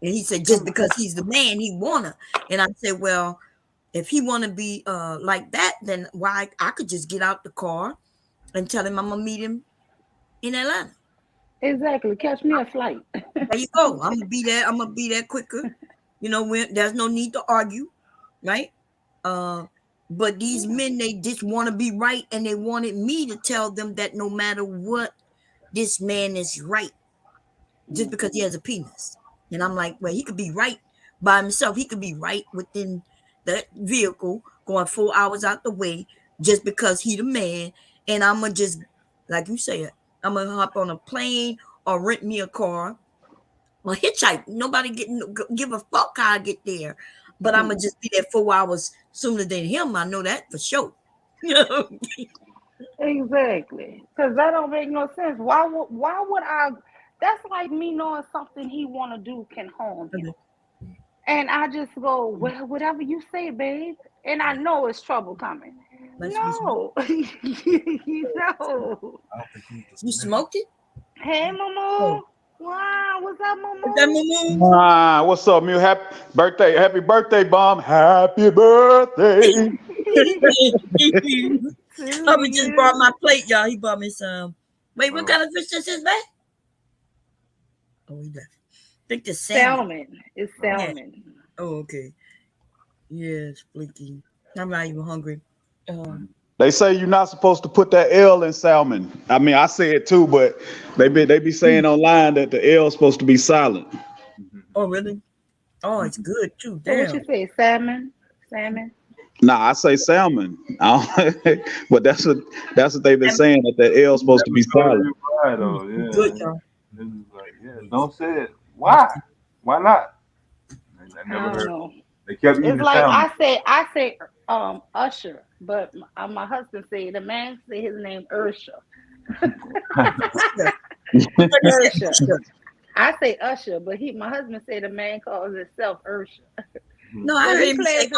And he said, just because he's the man, he wanna. And I said, well, if he want to be like that, then why I could just get out the car and tell him I'm gonna meet him in Atlanta. Exactly. Catch me a flight. There you go. I'm gonna be there. I'm gonna be there quicker. When there's no need to argue, right? Uh, but these men, they just want to be right, and they wanted me to tell them that no matter what, this man is right just because he has a penis. And I'm like, well, he could be right by himself. He could be right within that vehicle going 4 hours out the way just because he the man. And I'm gonna just, like you said, I'm gonna hop on a plane or rent me a car or hitchhike. Nobody give a fuck how I get there. But I'm gonna just be there 4 hours sooner than him. I know that for sure. Exactly. Because that don't make no sense. Why would I? That's like me knowing something he want to do can harm him. And I just go, well, whatever you say, babe. And I know it's trouble coming. No. You know. You smoked it? Hey, Momo. Wow, what's up, Momo? What's up, Mew? Happy birthday, Bomb. Happy birthday. Tommy just brought my plate, y'all. He brought me some. Wait, what kind of fish this is, man? Oh, he left. I think the salmon. It's salmon. Yeah. Oh, okay. Yes, Blinky. I'm not even hungry. They say you're not supposed to put that L in salmon. I mean, I say it too, but they be saying online that the L is supposed to be silent. Oh, really? Oh, it's good too. So what you say? Salmon? Nah, I say salmon. But that's what they've been saying, that the L is supposed to be silent. Good, y'all. Don't say it. Why? Why not? I don't know. They kept eating it's the like salmon. I say Usher, but my husband say the man say his name Ursha. Ursha. I say Usher, but my husband say the man calls himself Ursha. No, I heard him say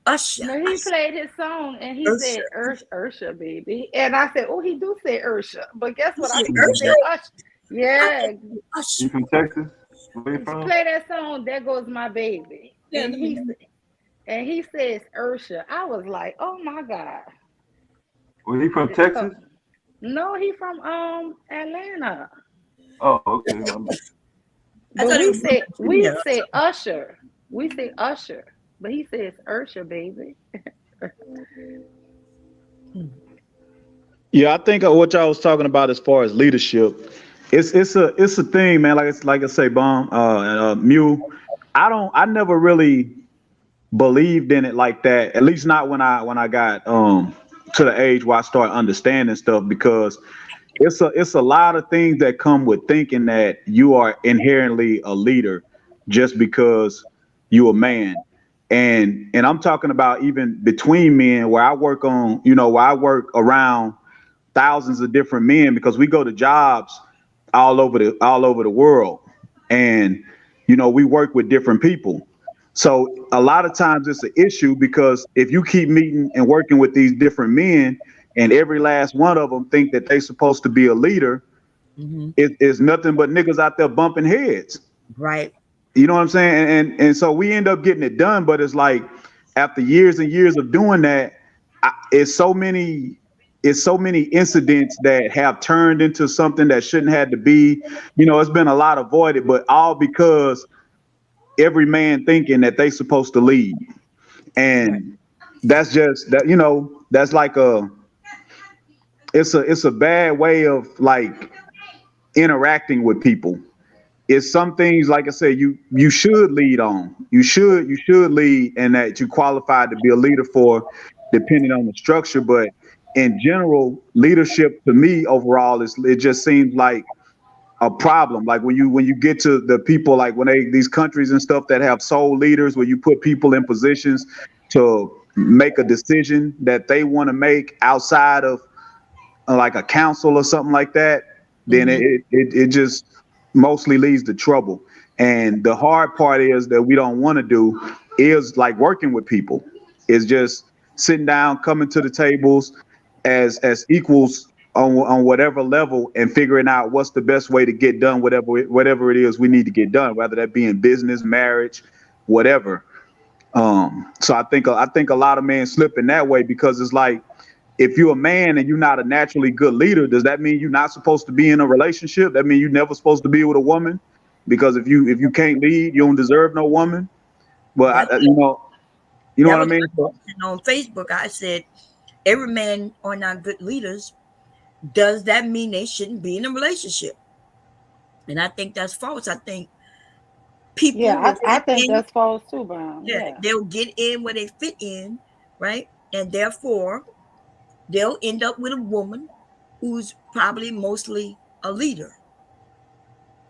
Usher. No, he played his song and he said Ursha, baby. And I said, oh, he do say Ursha. But guess what? I think he say Usher. Yeah. You from Texas? Where you from? Play that song, There Goes My Baby. And he says Ursha. I was like, oh my God. Was he from Texas? No, he from Atlanta. Oh, okay. But we say Usher. We say Usher, but he says Ursha, baby. Yeah, I think what y'all was talking about as far as leadership, it's a thing, man. Like I say, Bomb, Mew. I never really believed in it like that. At least not when I got to the age where I started understanding stuff, because it's a lot of things that come with thinking that you are inherently a leader just because you're a man. And I'm talking about even between men, where I work around thousands of different men, because we go to jobs all over the world, and we work with different people. So a lot of times it's an issue, because if you keep meeting and working with these different men, and every last one of them think that they're supposed to be a leader, it's nothing but niggas out there bumping heads. Right. You know what I'm saying? And so we end up getting it done, but it's like after years and years of doing that, it's so many incidents that have turned into something that shouldn't have to be. It's been a lot avoided, but all because every man thinking that they supposed to lead. And that's just that, that's like it's a bad way of like interacting with people. It's some things, like I said, you should lead on. You should lead, and that you qualified to be a leader for, depending on the structure. But in general, leadership to me overall it just seems like a problem. Like when you get to the people, like these countries and stuff that have sole leaders, where you put people in positions to make a decision that they want to make outside of like a council or something like that, then it just mostly leads to trouble. And the hard part is that we don't want to do is like working with people. It's just sitting down, coming to the tables as equals on whatever level, and figuring out what's the best way to get done whatever it is we need to get done, whether that be in business, marriage, whatever. So I think a lot of men slip in that way, because it's like if you're a man and you're not a naturally good leader, does that mean you're not supposed to be in a relationship? That means you're never supposed to be with a woman? Because if you can't lead, you don't deserve no woman. But you know That what I was mean? my question on Facebook. I said, every man are not good leaders. Does that mean they shouldn't be in a relationship? And I think that's false. I think people will Yeah, I fit think in. that's false too, Brown. Yeah, Yeah. they'll get in where they fit in, right? And therefore, they'll end up with a woman who's probably mostly a leader.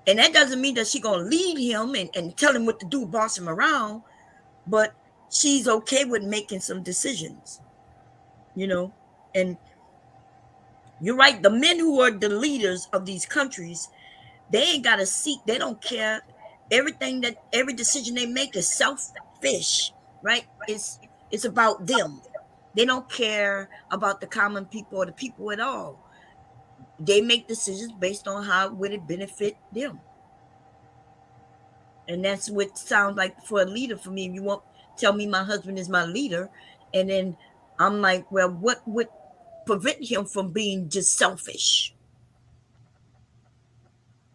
And that doesn't mean that she's gonna lead him and tell him what to do, boss him around, but she's okay with making some decisions, you know. And you're right, the men who are the leaders of these countries, they ain't got a seat, they don't care. Every decision they make is selfish, right? It's about them. They don't care about the common people or the people at all. They make decisions based on how would it benefit them. And that's what sounds like for a leader for me. If you won't tell me my husband is my leader, and then I'm like, well, what would prevent him from being just selfish?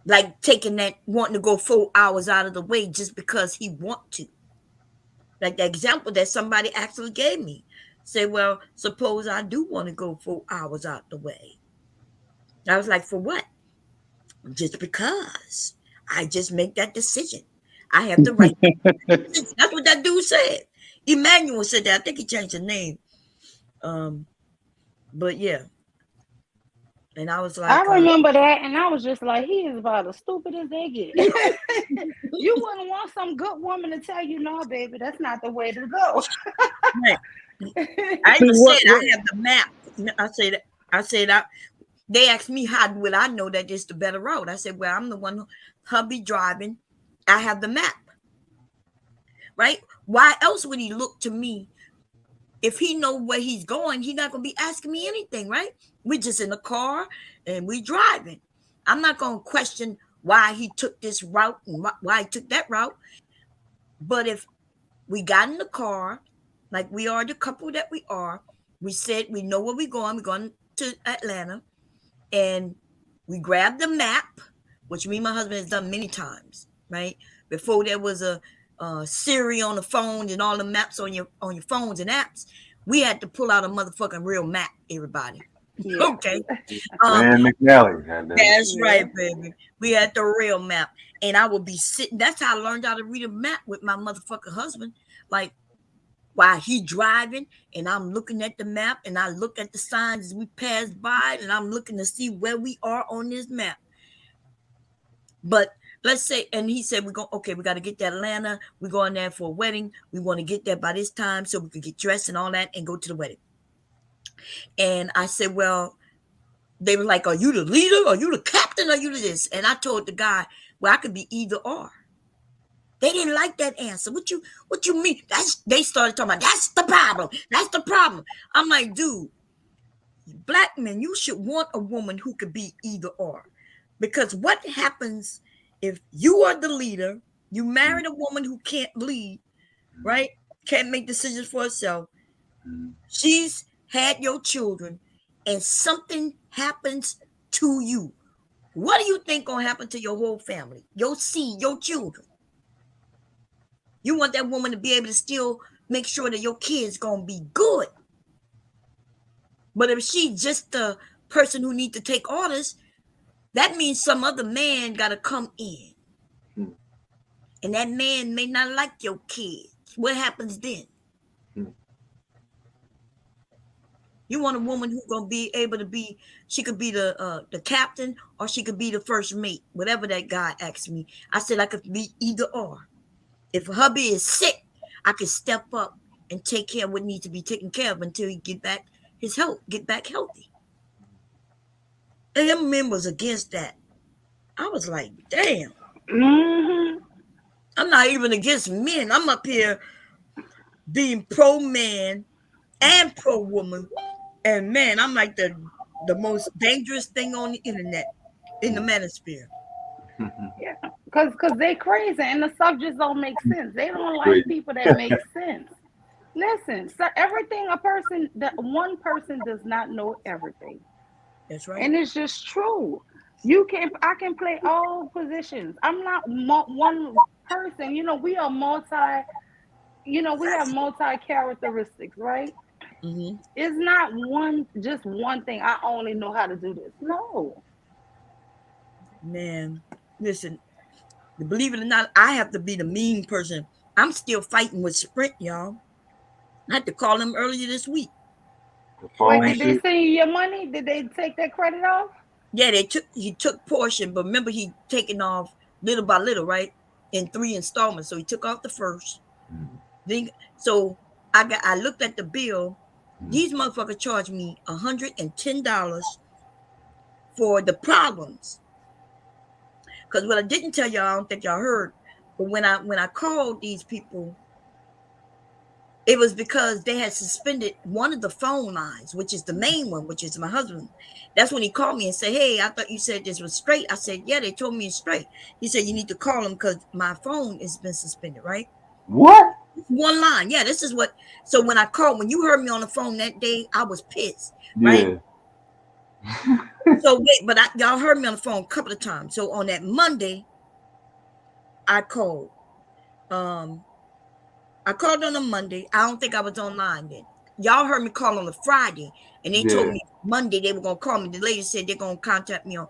Like taking that, wanting to go 4 hours out of the way just because he want to. Like the example that somebody actually gave me. Say, well, suppose I do want to go 4 hours out the way. I was like, for what? Just because. I just make that decision. I have the right. That's what that dude said. Emmanuel said that. I think he changed the name. Um, but yeah. And I was I like, remember that, and I was just like, he is about as stupid as they get. You wouldn't want some good woman to tell you, no, baby, that's not the way to go. I even said I have the map. I said they asked me how would I know that it's the better road. I said, well, I'm the one who hubby driving. I have the map. Right? Why else would he look to me? If he know where he's going, he's not gonna be asking me anything, right? We're just in the car and we driving. I'm not gonna question why he took this route and why he took that route. But if we got in the car, like we are the couple that we are, we said we know where we're going. We're going to Atlanta, and we grabbed the map, which me and my husband has done many times, right? Before there was a Siri on the phone and all the maps on your phones and apps, we had to pull out a motherfucking real map, everybody. Yeah. Okay. Rand McNally. Goddamn. That's right, baby. We had the real map. And I would be sitting. That's how I learned how to read a map with my motherfucking husband. Like while he driving and I'm looking at the map and I look at the signs as we pass by and I'm looking to see where we are on this map. But let's say, and he said, we got to get to Atlanta. We're going there for a wedding. We want to get there by this time so we could get dressed and all that and go to the wedding. And I said, well, they were like, are you the leader? Are you the captain? Are you this? And I told the guy, well, I could be either or. They didn't like that answer. What you mean? They started talking about, that's the problem. That's the problem. I'm like, dude, black men, you should want a woman who could be either or. Because what happens if you are the leader, you married a woman who can't lead, right? Can't make decisions for herself. She's had your children and something happens to you. What do you think gonna happen to your whole family? Your seed, your children. You want that woman to be able to still make sure that your kids gonna be good. But if she's just the person who needs to take orders, that means some other man gotta come in. And that man may not like your kids. What happens then? You want a woman who's gonna be able to be, she could be the captain or she could be the first mate, whatever that guy asked me. I said I could be either or. If hubby is sick, I could step up and take care of what needs to be taken care of until he get back his health, get back healthy. And them men was against that. I was like, damn. Mm-hmm. I'm not even against men. I'm up here being pro man and pro woman. And man, I'm like the most dangerous thing on the internet, in the manosphere. Yeah, because they crazy and the subjects don't make sense. They don't like people that make sense. Listen, so everything a person that one person does not know everything. That's right. And it's just true. I can play all positions. I'm not one person. We are multi, we have multi characteristics, right? Mm-hmm. It's not just one thing. I only know how to do this. No. Man, listen, believe it or not, I have to be the mean person. I'm still fighting with Sprint, y'all. I had to call them earlier this week. The Wait, phone did they shit. send you your money? Did they take that credit off? Yeah, he took portion, but remember he taken off little by little, right? In 3 installments. So he took off the first. Then so I looked at the bill. These motherfuckers charged me $110 for the problems. Because what I didn't tell y'all, I don't think y'all heard, but when I called these people, it was because they had suspended one of the phone lines, which is the main one, which is my husband. That's when he called me and said, "Hey, I thought you said this was straight." I said, "Yeah, they told me it's straight." He said, "You need to call them because my phone has been suspended, right?" What? One line. Yeah, this is what. So when I called, when you heard me on the phone that day, I was pissed, right? Yeah. So wait, but y'all heard me on the phone a couple of times. So on that Monday, I called. Um, I called on a Monday. I don't think I was online then. Y'all heard me call on a Friday, and they told Yeah. me Monday they were gonna call me. The lady said they're gonna contact me on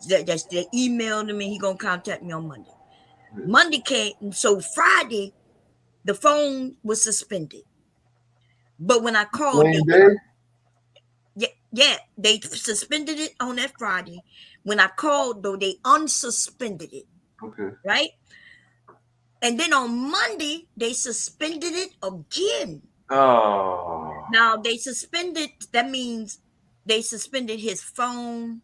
that. They emailed him and he gonna contact me on Monday. Monday came, so Friday the phone was suspended. But when I called, Same day? yeah, they suspended it on that Friday. When I called though, they unsuspended it, Okay. right? And then on Monday they suspended it again. Oh. Now they suspended, that means they suspended his phone,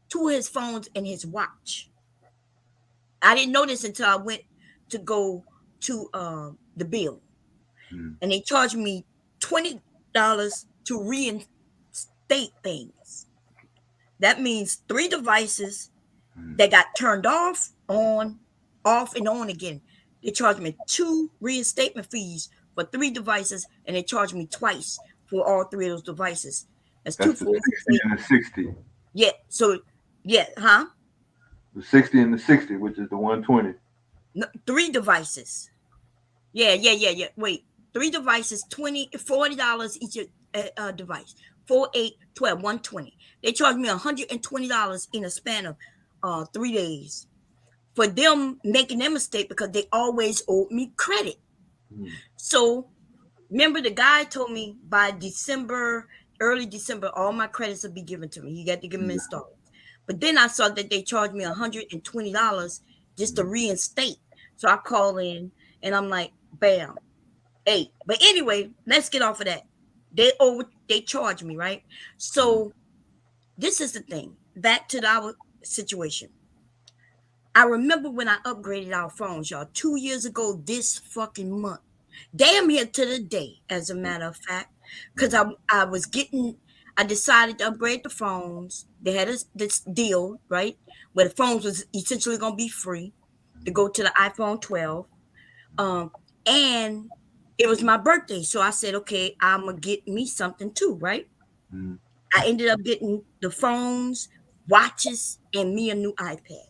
two of his phones and his watch. I didn't know this until I went to go to the bill. And they charged me $20 to reinstate things. That means 3 devices that got turned off and on again. They charged me 2 reinstatement fees for 3 devices, and they charged me twice for all 3 of those devices. That's That's the 60 and the 60. Yeah. So yeah, huh? The 60 and the 60, which is the 120. No, 3 devices. Yeah. Wait, 3 devices, $40 each device. 4, 8, 12, 120. They charged me $120 in a span of 3 days for them making their mistake because they always owed me credit. So remember, the guy told me by December, early December, all my credits will be given to me. You got to give them installments. But then I saw that they charged me $120 just to reinstate. So I call in and I'm like, bam, 8. But anyway, let's get off of that. They charge me, right? So this is the thing. Back to our situation. I remember when I upgraded our phones, y'all, 2 years ago this fucking month. Damn near to the day, as a matter of fact. Because I decided to upgrade the phones. They had this deal, right? Where the phones was essentially going to be free to go to the iPhone 12. And it was my birthday. So I said, okay, I'm going to get me something too, right? I ended up getting the phones, watches, and me a new iPad.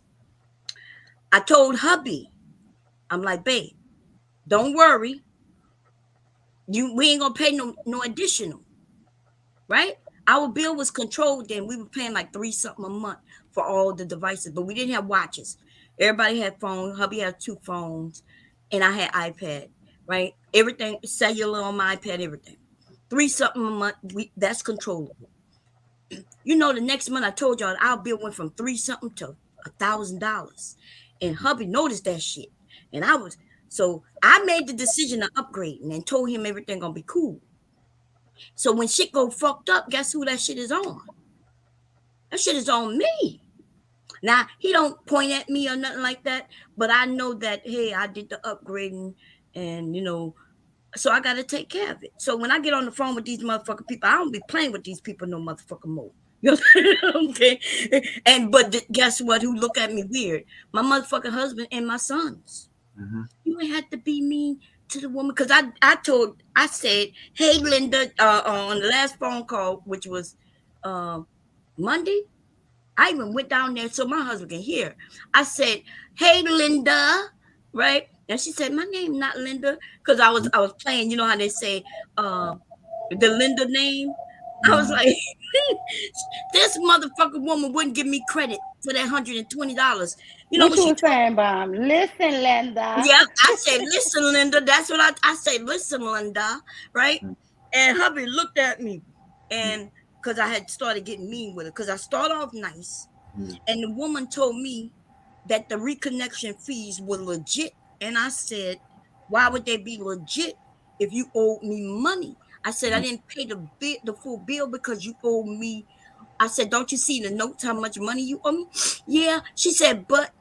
I told hubby, I'm like, babe, don't worry. We ain't gonna pay no additional, right? Our bill was controlled then. We were paying like 3 something a month for all the devices, but we didn't have watches. Everybody had phones. Hubby had 2 phones, and I had iPad, right? Everything cellular on my iPad, everything. 3 something a month. That's controllable. The next month I told y'all our bill went from 3 something to $1,000, and hubby noticed that shit, and so I made the decision to upgrade and told him everything gonna be cool. So when shit go fucked up, guess who that shit is on? That shit is on me. Now he don't point at me or nothing like that, but I know that hey, I did the upgrading, and so I gotta take care of it. So when I get on the phone with these motherfucking people, I don't be playing with these people no motherfucking more. Okay. But guess what? Who look at me weird? My motherfucking husband and my sons. You ain't had to be mean to the woman because I said, hey Linda, on the last phone call, which was Monday. I even went down there so my husband can hear. I said, hey Linda, right? And she said, my name not Linda. Because I was playing, you know how they say the Linda name. I was like, this motherfucking woman wouldn't give me credit for that $120. You know What what you she was told saying, Bob? Listen, Linda. Yeah, I said, listen, Linda. That's what I said, listen, Linda, right? And hubby looked at me, and because I had started getting mean with her, because I started off nice, and the woman told me that the reconnection fees were legit, and I said, why would they be legit if you owed me money? I said I didn't pay the full bill because you owed me. I said, don't you see the notes how much money you owe me? Yeah. She said, but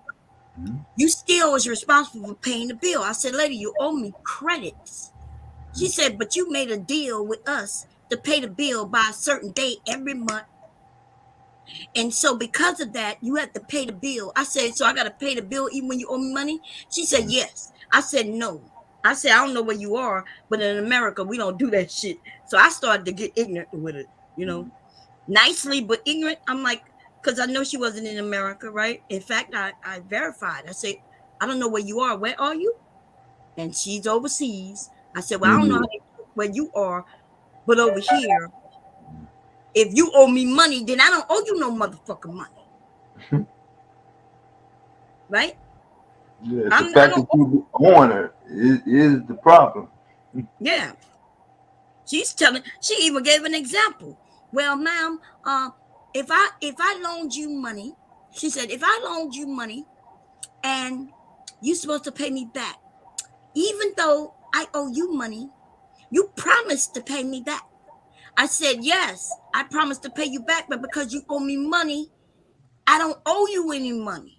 you still was responsible for paying the bill. I said, lady, you owe me credits. She said, but you made a deal with us to pay the bill by a certain date every month. And so because of that, you have to pay the bill. I said, so I got to pay the bill even when you owe me money? She said, yes. I said, no. I said, I don't know where you are, but in America, we don't do that shit. So I started to get ignorant with it, you know, nicely, but ignorant. I'm like, because I know she wasn't in America, right? In fact, I verified. I said, I don't know where you are. Where are you? And she's overseas. I said, well, I don't know where you are, but over here, if you owe me money, then I don't owe you no motherfucking money. Right? Yeah, the fact that you on her is the problem. Yeah. She even gave an example. Well, ma'am, if I loaned you money, she said, if I loaned you money and you're supposed to pay me back, even though I owe you money, you promised to pay me back. I said, yes, I promised to pay you back, but because you owe me money, I don't owe you any money.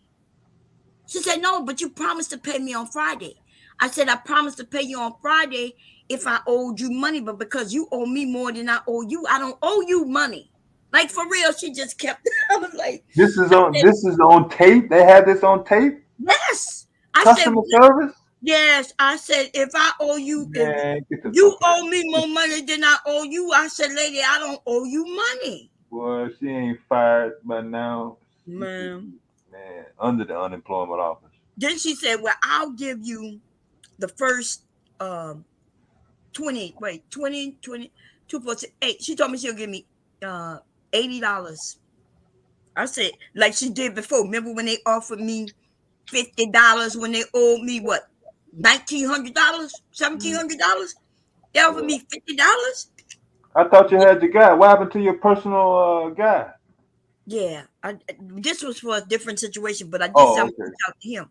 She said, no, but you promised to pay me on Friday. I said, I promised to pay you on Friday if I owed you money, but because you owe me more than I owe you, I don't owe you money. Like for real, she just kept. I was like, This is on tape. They have this on tape. yes. I said, Customer service. yes. I said, if I owe you, Man, if you owe me more money than I owe you, I said, lady, I don't owe you money. Boy, she ain't fired by now. Man, under the unemployment office. Then she said, well, I'll give you the first 20, 2.8. She told me she'll give me $80. I said, like she did before. Remember when they offered me $50 when they owed me what? $1,900, $1,700? They offered me $50. I thought you had your guy. What happened to your personal guy? Yeah, this was for a different situation, but I did Oh, something okay. to talk to him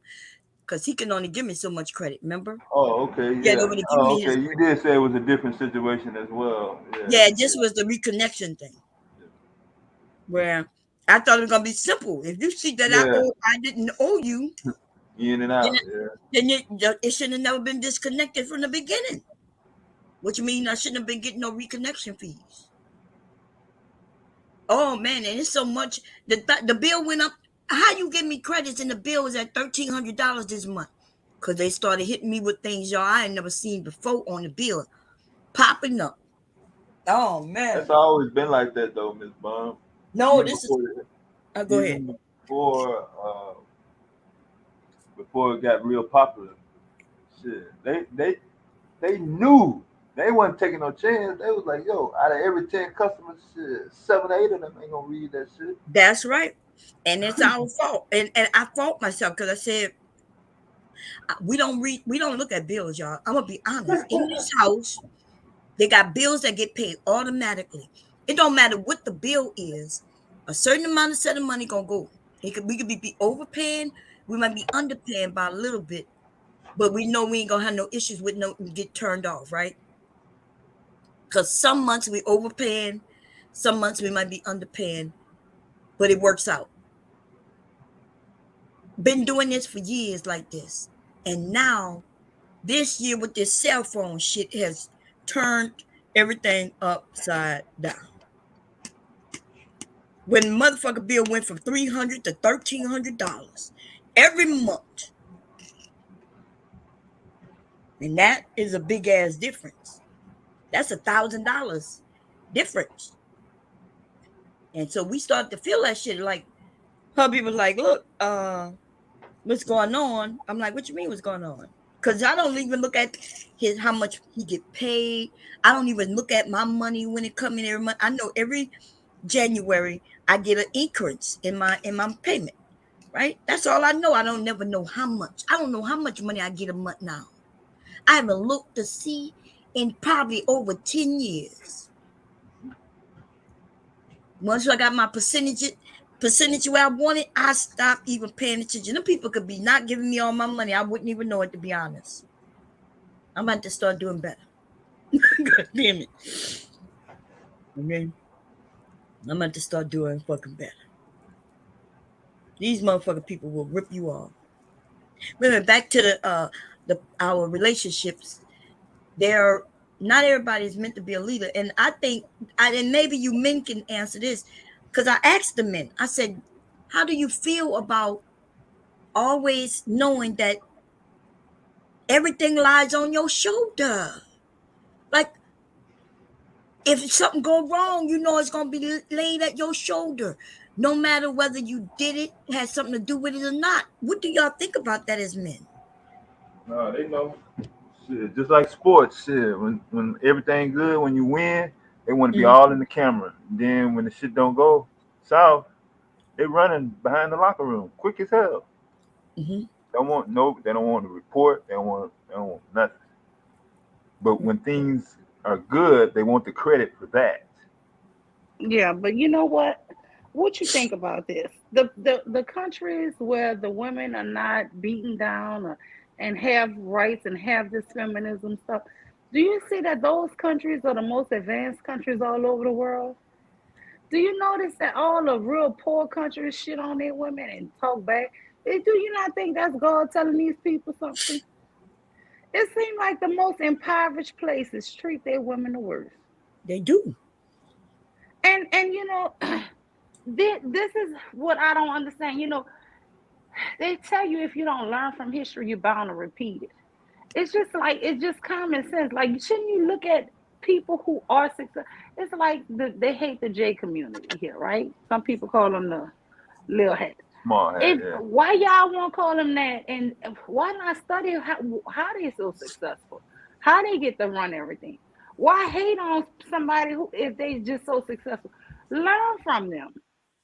because he can only give me so much credit. Remember? Oh, okay. Yeah, Yeah. nobody give Oh, me okay. his. You did say it was a different situation as well. Yeah, this was the reconnection thing where I thought it was gonna be simple. If you see that Yeah. I didn't owe you, In and out. then it shouldn't have never been disconnected from the beginning. Which means I shouldn't have been getting no reconnection fees. Oh man, and it's so much. The bill went up. How you give me credits and the bill was at $1,300 this month? Because they started hitting me with things y'all I ain't never seen before on the bill, popping up. Oh man, That's always been like that though, Miss Bum. no, Even this is. Go ahead. even before it got real popular. Shit, they knew they wasn't taking no chance. They was like, yo, out of every 10 customers, shit, 7 or 8 of them ain't gonna read that shit. That's right, and it's our fault, and I fault myself because I said we don't look at bills, y'all. I'm gonna be honest. In this house, they got bills that get paid automatically. It don't matter what the bill is. A certain amount of set of money gonna go. We could be overpaying. We might be underpaying by a little bit, but we know we ain't gonna have no issues with no get turned off, right? Because some months we overpaying, some months we might be underpaying, but it works out. Been doing this for years like this, and now this year with this cell phone shit has turned everything upside down. When motherfucker bill went from $300 to $1,300 every month. And that is a big ass difference. That's $1,000 difference. And so we started to feel that shit. Like hubby was like, look, what's going on? I'm like, what you mean what's going on? Because I don't even look at how much he get paid. I don't even look at my money when it come in every month. I know every January I get an increase in my payment. Right? That's all I know. I don't never know how much. I don't know how much money I get a month now. I haven't looked to see in probably over 10 years. Once I got my percentage where I wanted, I stopped even paying attention. Them people could be not giving me all my money. I wouldn't even know it, to be honest. I'm about to start doing better. God damn it. Okay. I'm about to start doing fucking better. These motherfucking people will rip you off. Remember, back to our relationships. They're not everybody is meant to be a leader, and I think, and maybe you men can answer this, because I asked the men. I said, "How do you feel about always knowing that everything lies on your shoulder? Like, if something go wrong, you know it's gonna be laid at your shoulder, no matter whether you did it, had something to do with it or not." What do y'all think about that as men? No, they know. Shit, just like sports, shit. When everything good, when you win, they want to be Mhm. all in the camera. Then when the shit don't go south, they running behind the locker room, quick as hell. Mhm. Don't want no. They don't want to report. They don't want. They don't want nothing. But when things are good, they want the credit for that. Yeah, but you know what? What you think about this? The countries where the women are not beaten down and have rights and have this feminism stuff. Do you see that those countries are the most advanced countries all over the world? Do you notice that all the real poor countries shit on their women and talk back? Do you not think that's God telling these people something? It seems like the most impoverished places treat their women the worst. They do. And you know, this is what I don't understand. You know, they tell you if you don't learn from history, you're bound to repeat it. It's just like it's just common sense. Like, shouldn't you look at people who are successful? It's like they hate the J community here, right? Some people call them the little hat. Smart hat, If yeah. why y'all won't call them that, and why not study how they so successful, how they get to run everything? Why hate on somebody who if they just so successful? Learn from them.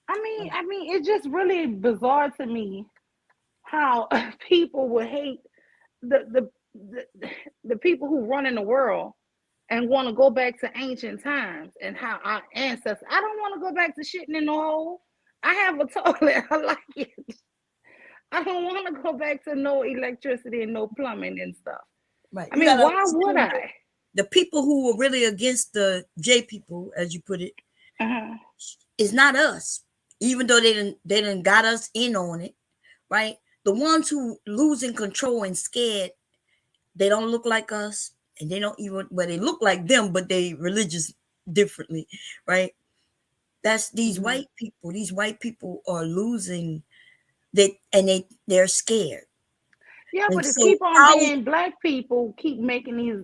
I mean, it's just really bizarre to me how people would hate the the the people who run in the world and want to go back to ancient times and how our ancestors. I don't want to go back to shitting in the hole. I have a toilet. I like it. I don't want to go back to no electricity and no plumbing and stuff. Right. I You mean, gotta why would understand I? the people who were really against the J people, as you put it, Uh-huh. is not us. Even though they didn't got us in on it, right? The ones who losing control and scared, they don't look like us, and they don't even well, they look like them, but they religious differently, right? That's these Mm-hmm. white people. These white people are losing they're scared. Yeah, And but it's so keep on our being black people keep making these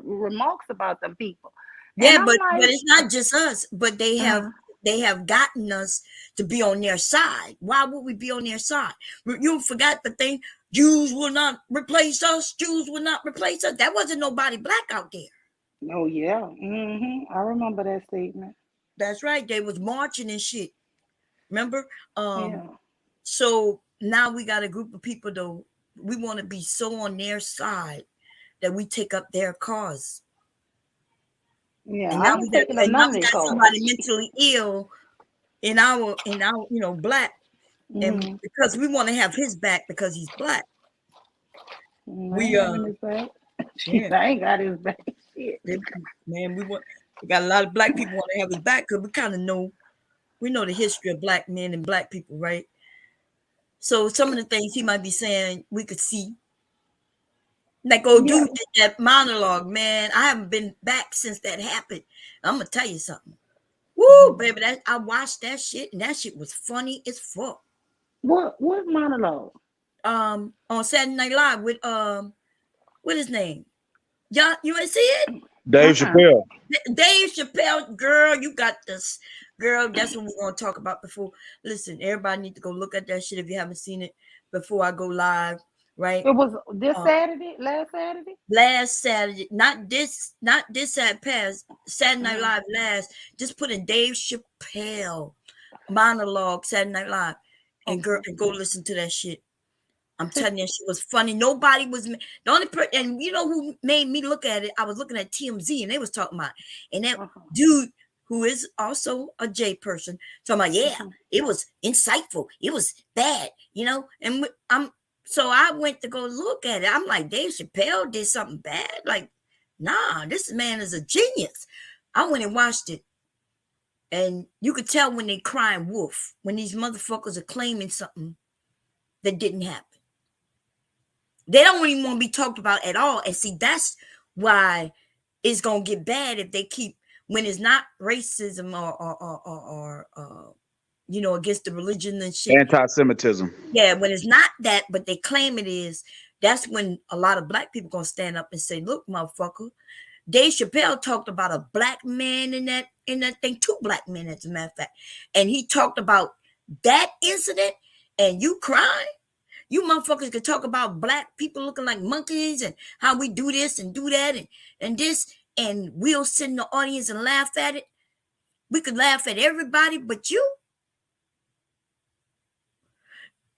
remarks about them people, and Yeah, I'm but like, it's not just us, but uh, they have gotten us to be on their side. Why would we be on their side? You forgot the thing. Jews will not replace us. Jews will not replace us. That wasn't nobody black out there. oh yeah, I remember that statement. That's right. They was marching and shit. Remember? Um, Yeah, so now we got a group of people though. We want to be so on their side that we take up their cause. yeah, And I ain't taking up and now none of we their got calls. somebody mentally ill in our black, and Mm-hmm. because we want to have his back because he's black. I We ain't having his back. Yeah, I ain't got his back. Shit. man, we got a lot of black people want to have his back because we kind of know we know the history of black men and black people, right? So some of the things he might be saying we could see. Like old Yeah. dude did that monologue, man. I haven't been back since that happened. I'm gonna tell you something. Woo, Mhm. baby, that I watched that shit and that shit was funny as fuck. What monologue? On Saturday Night Live with What his name? Y'all, you ain't see it? Dave Chappelle. Dave Chappelle, girl, you got this. Girl, that's what we're going to talk about before. Listen, everybody need to go look at that shit if you haven't seen it before I go live, right? It was this Saturday, last Saturday? Last Saturday, not this Saturday past, Saturday Night Live last. Just put in Dave Chappelle monologue, Saturday Night Live, and girl, and go listen to that shit. I'm telling you, she was funny. Nobody was the only person, and you know who made me look at it? I was looking at TMZ, and they was talking about, and that dude who is also a J person talking about, yeah, it was insightful, it was bad, you know. And so I went to go look at it. I'm like, Dave Chappelle did something bad? Like, nah, this man is a genius. I went and watched it, and you could tell when they crying wolf, when these motherfuckers are claiming something that didn't happen. They don't even want to be talked about at all. And see, that's why it's going to get bad if they keep, when it's not racism or you know, against the religion and shit. Anti-Semitism. Yeah, when it's not that, but they claim it is, that's when a lot of black people going to stand up and say, look, motherfucker, Dave Chappelle talked about a black man in that thing, 2 black men, as a matter of fact. And he talked about that incident, and you crying? You motherfuckers could talk about black people looking like monkeys and how we do this and do that and this, and we'll sit in the audience and laugh at it. We could laugh at everybody but you.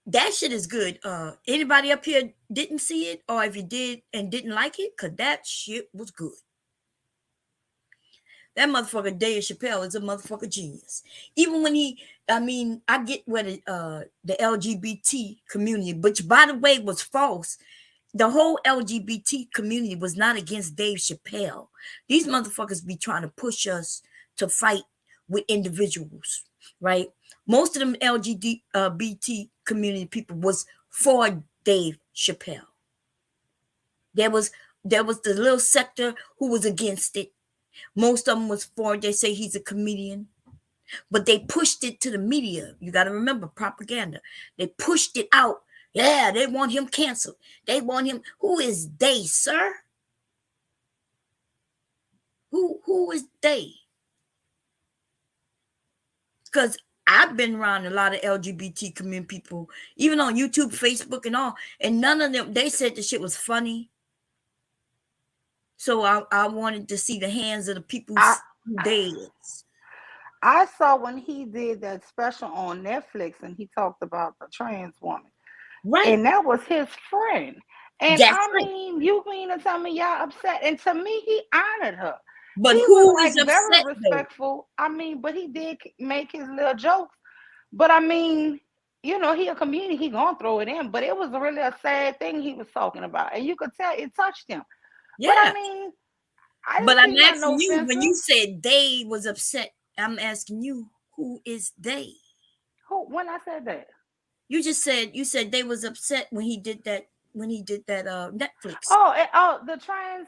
That shit is good. Anybody up here didn't see it, or if you did and didn't like it, because that shit was good. That motherfucker Dave Chappelle is a motherfucker genius. Even when I get where the LGBT community, which by the way was false. The whole LGBT community was not against Dave Chappelle. These motherfuckers be trying to push us to fight with individuals, right? Most of them LGBT community people was for Dave Chappelle. There was the little sector who was against it. Most of them was for, they say he's a comedian, but they pushed it to the media. You got to remember, propaganda. They pushed it out. Yeah, they want him canceled. They want him. Who is they, sir? Who is they? Because I've been around a lot of LGBT community people, even on YouTube, Facebook, and all, and none of them, they said the shit was funny. So I wanted to see the hands of the people who they is. I saw when he did that special on Netflix and he talked about the trans woman. Right. And that was his friend. And That's mean, you mean to tell me y'all upset? And to me, he honored her. But he who was is upset, very respectful. Though? I mean, but he did make his little jokes. But I mean, you know, he a comedian, he gonna throw it in. But it was really a sad thing he was talking about. And you could tell it touched him. Yeah. But I mean, but I'm asking you, when you said they was upset, I'm asking you, who is they? Who? When I said that? You said they was upset when he did that Netflix. Oh, the trans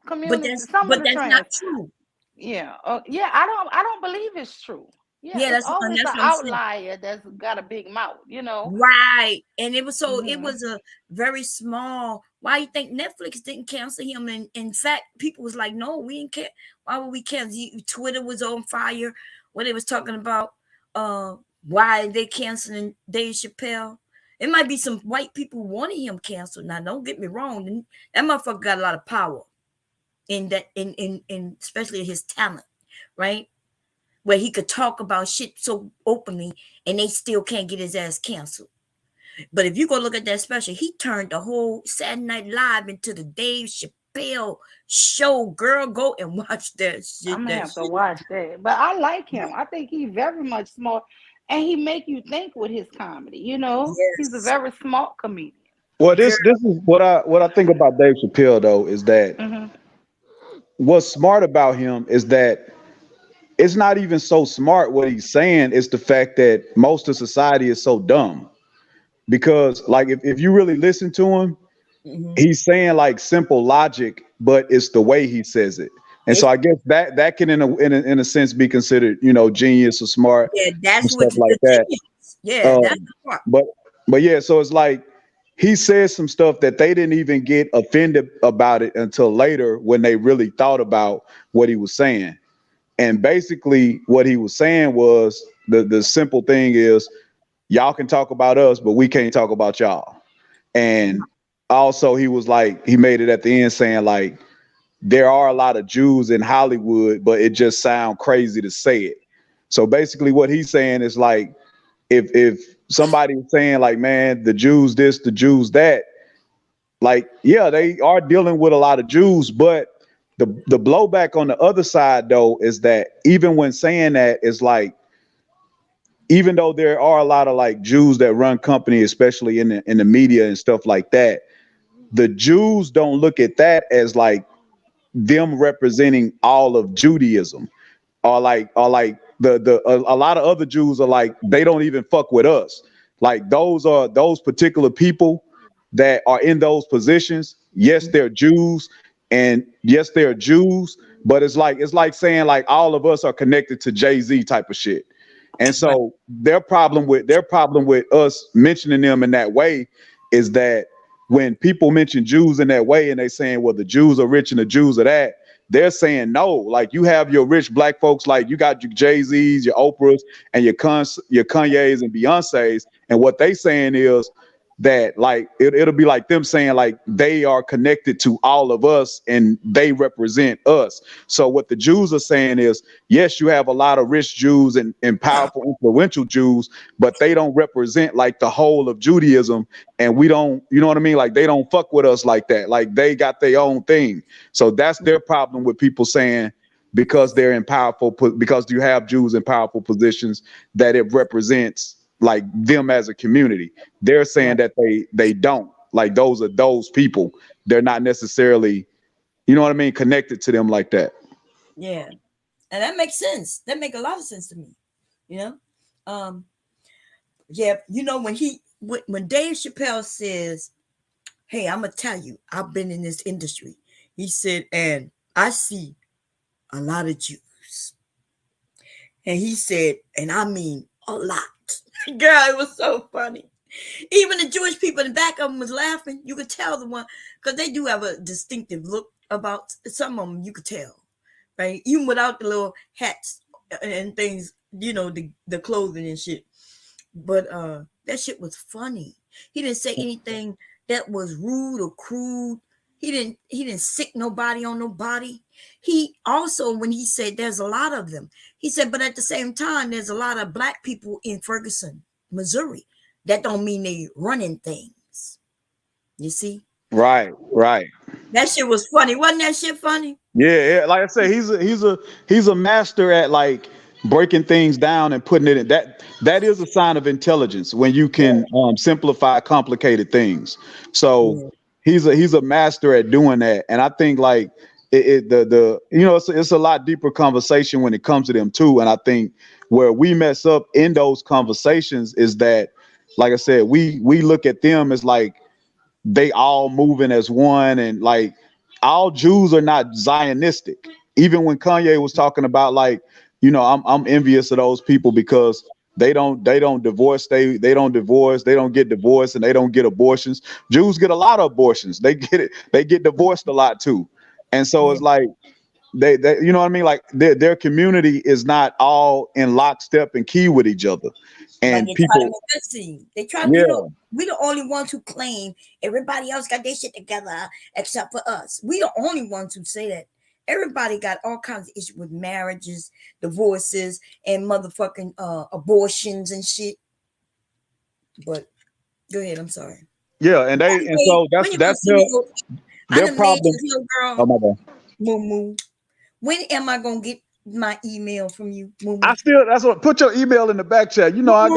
community. But that's not true. Yeah. Yeah. I don't believe it's true. Yeah, it's always an outlier that's got a big mouth, you know. Right. And it was it was a very small. Why you think Netflix didn't cancel him? And in fact, people was like, no, we didn't care. Why would we cancel? Twitter was on fire when they was talking about why they canceling Dave Chappelle. It might be some white people wanting him canceled. Now, don't get me wrong. That motherfucker got a lot of power in that, in especially his talent, right? Where he could talk about shit so openly and they still can't get his ass canceled. But if you go look at that special, he turned the whole Saturday Night Live into the Dave Chappelle show. Girl, go and watch that shit. I'm gonna have to watch that. But I like him. I think he's very much smart, and he make you think with his comedy. You know, he's a very smart comedian. Well, this is what I think about Dave Chappelle though, is that what's smart about him is that it's not even so smart what he's saying. It's the fact that most of society is so dumb. Because like if you really listen to him, he's saying like simple logic, but it's the way he says it. And so I guess that can in a sense be considered, you know, genius or smart. Yeah, that's what like that. Yeah, that's but yeah, so it's like he said some stuff that they didn't even get offended about it until later when they really thought about what he was saying. And basically what he was saying was the simple thing is y'all can talk about us, but we can't talk about y'all. And also he was like, he made it at the end saying like, there are a lot of Jews in Hollywood, but it just sounds crazy to say it. So basically what he's saying is like, if somebody is saying like, man, the Jews this, the Jews that, like, yeah, they are dealing with a lot of Jews, but the blowback on the other side though is that even when saying that, is like, even though there are a lot of like Jews that run company, especially in the media and stuff like that, the Jews don't look at that as like them representing all of Judaism, or like a lot of other Jews are like, they don't even fuck with us. Like those particular people that are in those positions. Yes, they're Jews, and yes, they're Jews, but it's like saying like all of us are connected to Jay-Z type of shit. And so their problem with us mentioning them in that way is that when people mention Jews in that way and they saying, well, the Jews are rich and the Jews are that, they're saying no. Like you have your rich black folks, like you got your Jay-Z's, your Oprahs, and your Kanye's and Beyonce's, and what they saying is that like it'll be like them saying like they are connected to all of us and they represent us. So what the Jews are saying is, yes, you have a lot of rich Jews and powerful, influential Jews, but they don't represent like the whole of Judaism. And we don't, you know what I mean? Like they don't fuck with us like that. Like they got their own thing. So that's their problem with people saying, because they're in powerful, because you have Jews in powerful positions, that it represents like them as a community. They're saying that they don't, like those are those people. They're not necessarily, you know what I mean, connected to them like that. Yeah. And that makes sense. That make a lot of sense to me. You know? Yeah, you know, when Dave Chappelle says, hey, I'm gonna tell you, I've been in this industry. He said, and I see a lot of Jews. And he said, and I mean a lot. Girl, it was so funny. Even the Jewish people in the back of them was laughing. You could tell the one, because they do have a distinctive look about some of them, you could tell, right? Even without the little hats and things, you know, the clothing and shit. But that shit was funny. He didn't say anything that was rude or crude. He didn't sick nobody on nobody. He also, when he said there's a lot of them, he said, but at the same time, there's a lot of black people in Ferguson, Missouri. That don't mean they running things. You see? Right. That shit was funny. Wasn't that shit funny? Yeah, like I say, he's a master at like breaking things down and putting it in. That is a sign of intelligence when you can simplify complicated things. So he's a master at doing that. And I think like the you know, it's a lot deeper conversation when it comes to them too. And I think where we mess up in those conversations is that, like I said, we look at them as like they all moving as one, and like all Jews are not Zionistic. Even when Kanye was talking about like, you know, I'm envious of those people because they don't divorce, they don't divorce, they don't get divorced, and they don't get abortions. Jews get a lot of abortions. They get divorced a lot too. And so it's like they you know what I mean? Like their community is not all in lockstep and key with each other. And they people try to make that scene. They try to, yeah. you know, we the only ones who claim everybody else got their shit together except for us. We the only ones who say that. Everybody got all kinds of issues with marriages, divorces, and motherfucking abortions and shit. But go ahead, I'm sorry. Yeah, and so that's their problem. Little girl, Oh my God. Moo Moo. When am I gonna get my email from you, Moo Moo? That's what, put your email in the back chat. You know, I done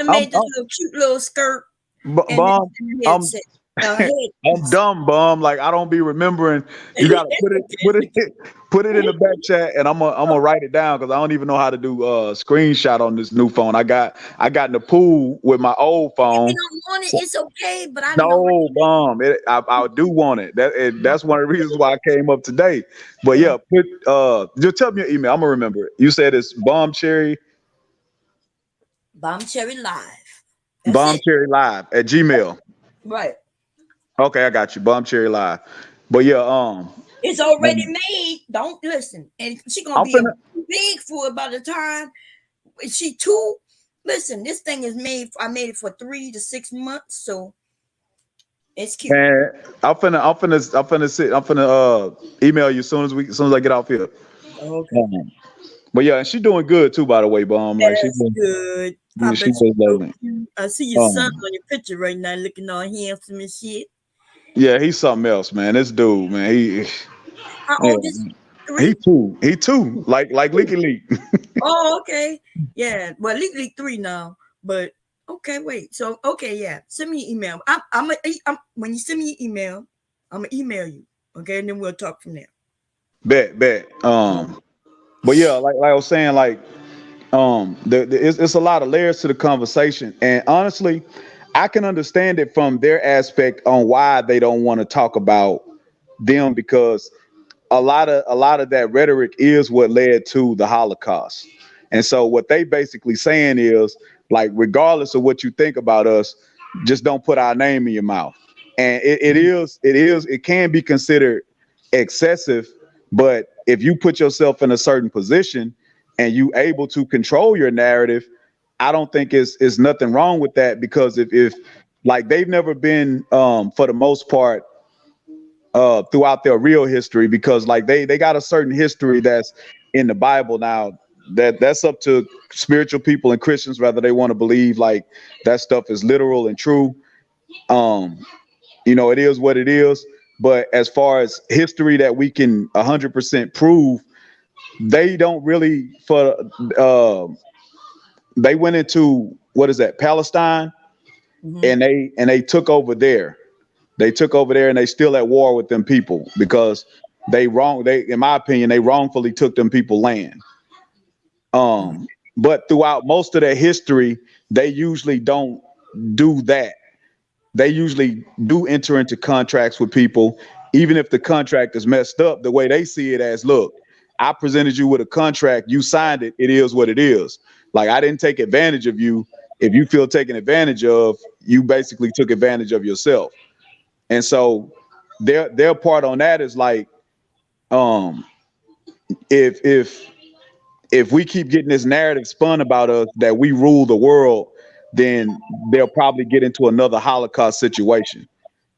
made this little cute little skirt and Bum, this headset. I'm dumb, bum. Like I don't be remembering. You gotta put it in the back chat, and I'm gonna write it down because I don't even know how to do screenshot on this new phone. I got in the pool with my old phone. If you don't want it, it's okay. But I know. Bum. I do want it. That's one of the reasons why I came up today. But yeah, just tell me your email. I'm gonna remember it. You said it's bombcherry Live. Bombcherry Live at Gmail. Right. Okay, I got you. Bum Cherry Live. But yeah, It's already made. Don't listen. And she gonna I'm be a finna big fool by the time she two. Listen, this thing is made. I made it for 3 to 6 months, so it's cute. man, I'm finna email you as soon as I get off here. Okay. Um, but yeah, and she doing good too, by the way, Bum. Like That's good. I she bet was you so lovely. cute. I see your son Um, on your picture right now, looking all handsome and shit. yeah, he's something else, man. This dude, man, How yeah, old is he? 3? he too, like Leaky Leak. Oh, okay. Yeah. Well, legally 3 now. But okay, wait. So okay, yeah. Send me an email. I'm when you send me an email, I'm gonna email you. Okay, and then we'll talk from there. Bet. But yeah, like I was saying, like it's a lot of layers to the conversation, and honestly, I can understand it from their aspect on why they don't want to talk about them because a lot of that rhetoric is what led to the Holocaust. And so what they basically saying is like, regardless of what you think about us, just don't put our name in your mouth. And it can be considered excessive, but if you put yourself in a certain position and you able to control your narrative, I don't think it's nothing wrong with that because if like they've never been for the most part throughout their real history because like they got a certain history that's in the Bible now that's up to spiritual people and Christians whether they want to believe like that stuff is literal and true. Um, it is what it is. But as far as history that we can 100% prove, they don't really for they went into what is that Palestine Mm-hmm. and they took over there. They took over there and they still at war with them people because they in my opinion they wrongfully took them people land. But throughout most of their history, they usually don't do that. They usually do enter into contracts with people, even if the contract is messed up. The way they see it as, look, I presented you with a contract, you signed it, it is what it is. Like I didn't take advantage of you. If you feel taken advantage of, you basically took advantage of yourself. And so their part on that is like, um, if we keep getting this narrative spun about us that we rule the world, then they'll probably get into another Holocaust situation.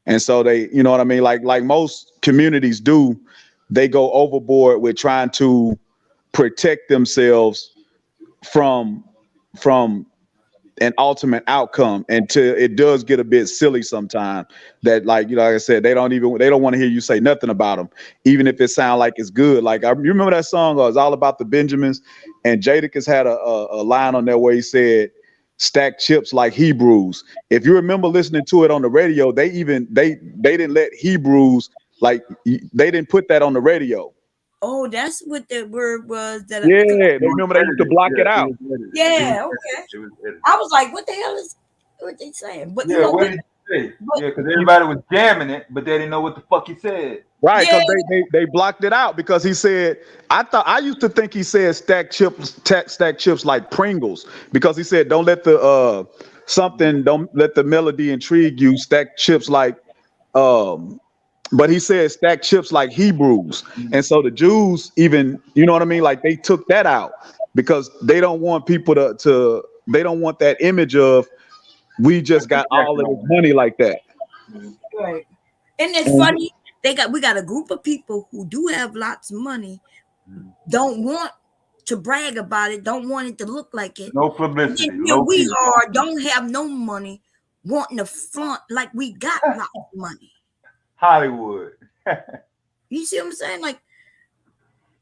And so they, you know what I mean? Like most communities do, they go overboard with trying to protect themselves from from an ultimate outcome until it does get a bit silly sometimes that like I said, they don't want to hear you say nothing about them, even if it sounds like it's good. Like you remember that song, it's all about the Benjamins, and Jadakiss had a line on there where he said, stack chips like Hebrews. If you remember listening to it on the radio, they didn't let Hebrews, like they didn't put that on the radio. Oh, that's what the word was that Yeah, because they It was remember they used to edited. block Yeah, it it out. was edited. yeah, okay. It was edited. I was like, what the hell is what they saying? But you Yeah, know what what? did you say? But Yeah, because everybody was jamming it, but they didn't know what the fuck he said. Right, yeah, because they blocked it out because he said I used to think he said stack chips like Pringles because he said don't let the melody intrigue you, stack chips like um but he said stack chips like Hebrews. And so the Jews even, you know what I mean, like they took that out because they don't want people to they don't want that image of we But just they got all jacking of this on money like that. it. right. And it's And funny. We got a group of people who do have lots of money, Mhm. don't want to brag about it, don't want it to look like it. No And then publicity, here low we key. are, don't have no money, wanting to front like we got lots of money. Hollywood. You see what I'm saying? Like,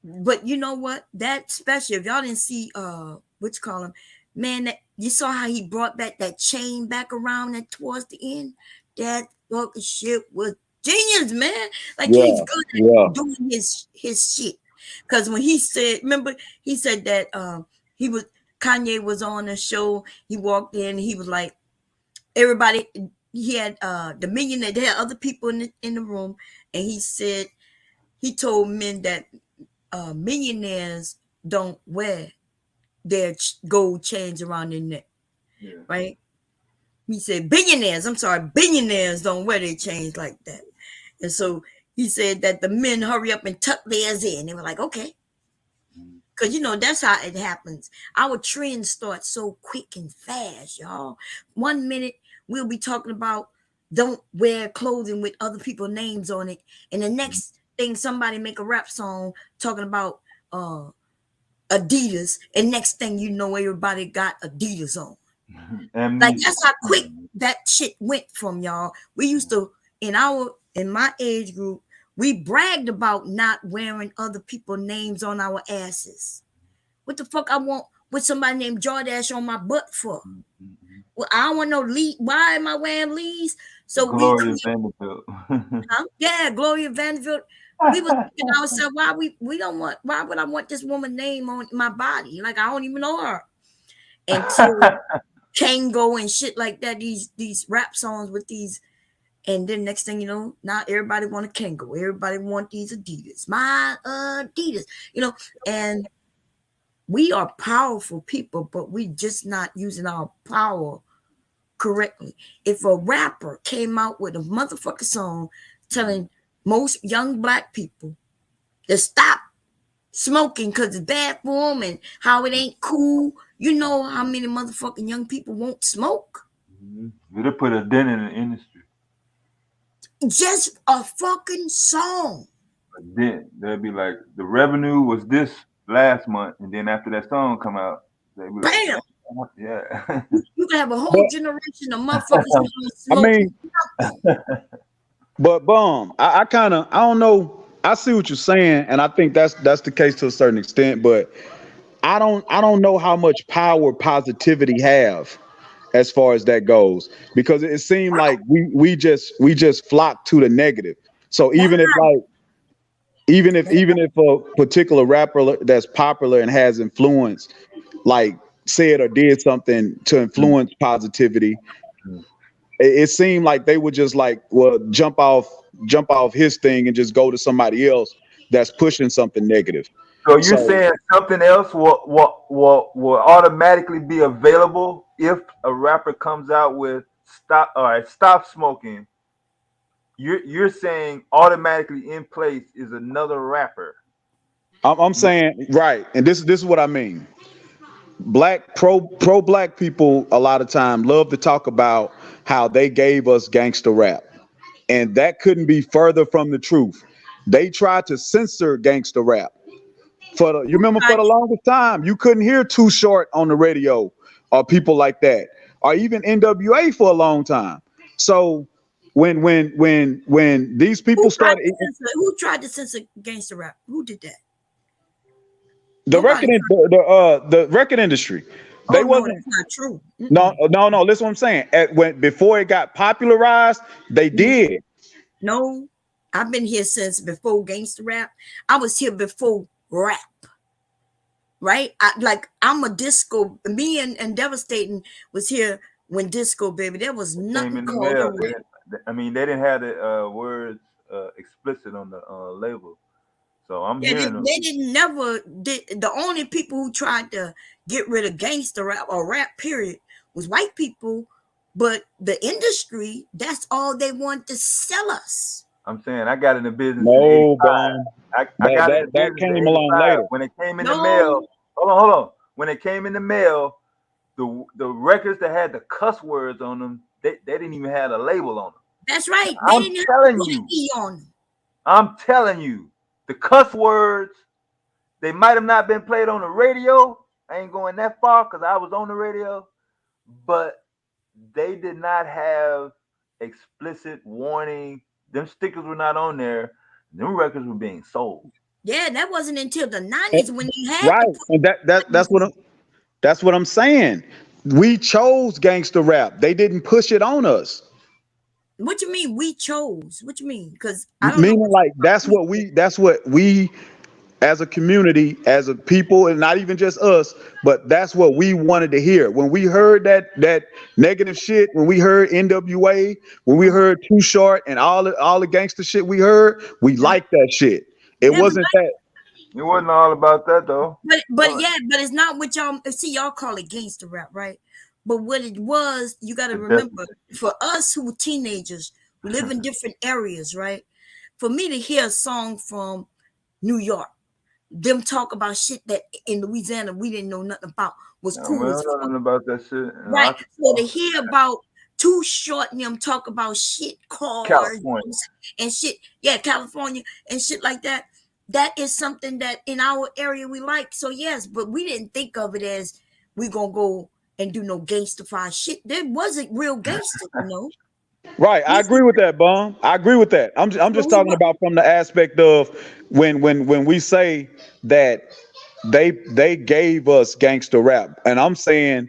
but you know what? That special, if y'all didn't see what you call him, man, that you saw how he brought back that chain back around and towards the end. That fucking shit was genius, man. Like he's yeah, good yeah. at doing his shit. Cause when he said, remember, he said that he was Kanye was on the show, he walked in, he was like, everybody, he had the millionaire, there had other people in the room, and he said he told men that millionaires don't wear their gold chains around their neck, Yeah. right? He said billionaires don't wear their chains like that. And so he said that the men hurry up and tuck theirs in. They were like, okay. Because, you know, that's how it happens. Our trends start so quick and fast, y'all. 1 minute, we'll be talking about don't wear clothing with other people's names on it. And the next thing, somebody make a rap song talking about Adidas. And next thing you know, everybody got Adidas on. Like, that's how quick that shit went from, y'all. We used to, in my age group, we bragged about not wearing other people's names on our asses. What the fuck I want with somebody named Jordash on my butt for? Well, I don't want no Lee. Why am I wearing Lee's? So Gloria Vanderbilt. Yeah, Gloria Vanderbilt. We was thinking ourselves, why would I want this woman's name on my body? Like, I don't even know her. Until Kango and shit like that, these rap songs with these. And then next thing you know, now everybody want a Kango. Everybody want these Adidas. My Adidas. You know, and we are powerful people, but we just not using our power correctly. If a rapper came out with a motherfucking song telling most young black people to stop smoking because it's bad for them and how it ain't cool, you know how many motherfucking young people won't smoke? Would have put a dent in the industry. Just a fucking song. Then they'd be like, the revenue was this last month, and then after that song come out, they'd be like, bam. Yeah. You can have a whole generation of motherfuckers smoking. I mean, but I don't know. I see what you're saying, and I think that's the case to a certain extent, but I don't know how much power positivity have as far as that goes, because it seemed like we just flock to the negative. So even if a particular rapper that's popular and has influence, like said or did something to influence positivity, it seemed like they would just like, well, jump off his thing and just go to somebody else that's pushing something negative. So you're saying something else will automatically be available if a rapper comes out with stop smoking. You're saying automatically in place is another rapper. I'm saying, right, and this is what I mean. Black pro black people a lot of time love to talk about how they gave us gangster rap, and that couldn't be further from the truth. They tried to censor gangster rap. You remember for the longest time, you couldn't hear Too Short on the radio or people like that, or even NWA for a long time. So when these people started, who tried to censor gangster rap? Who did that? the record industry. They wasn't. That's not true. No. Listen, what I'm saying. Before it got popularized, they did. No, I've been here since before gangster rap. I was here before rap. Right? I'm a disco. Me and Devastating was here when disco, baby. There was nothing called rap. I mean, they didn't have the words explicit on the label. So I'm hearing them. They didn't never did. The only people who tried to get rid of gangster rap or rap period was white people, but the industry, that's all they want to sell us. I'm saying I got in the business. No, I got in the business came along later. When it came in the mail, hold on. When it came in the mail, the records that had the cuss words on them, they didn't even have a label on them. That's right. I'm telling you, the cuss words, they might have not been played on the radio. I ain't going that far because I was on the radio, but they did not have explicit warning. Them stickers were not on there. Them records were being sold. Yeah, that wasn't until the 90s when you had right. And that's what I'm saying. We chose gangster rap. They didn't push it on us. What you mean we chose? What you mean? Because meaning like that's what we as a community, as a people, and not even just us, but that's what we wanted to hear. When we heard that negative shit, when we heard NWA, when we heard Too Short and all the gangster shit we heard, we liked that shit. It wasn't all about that though. But it's not what y'all see. Y'all call it gangster rap, right? But what it was, you got to remember, for us who were teenagers, who live in different areas, right? For me to hear a song from New York, them talk about shit that in Louisiana we didn't know nothing about, was cool. We don't know nothing about that shit. Right. So to hear about Too Short and them talk about shit, cars California and shit, yeah, California and shit like that. That is something that in our area we like. So yes, but we didn't think of it as we gonna go and do no gangsterfied shit. There wasn't real gangster, you know. Right, I agree with that, Bum. I agree with that. I'm just talking about from the aspect of when we say that they gave us gangster rap, and I'm saying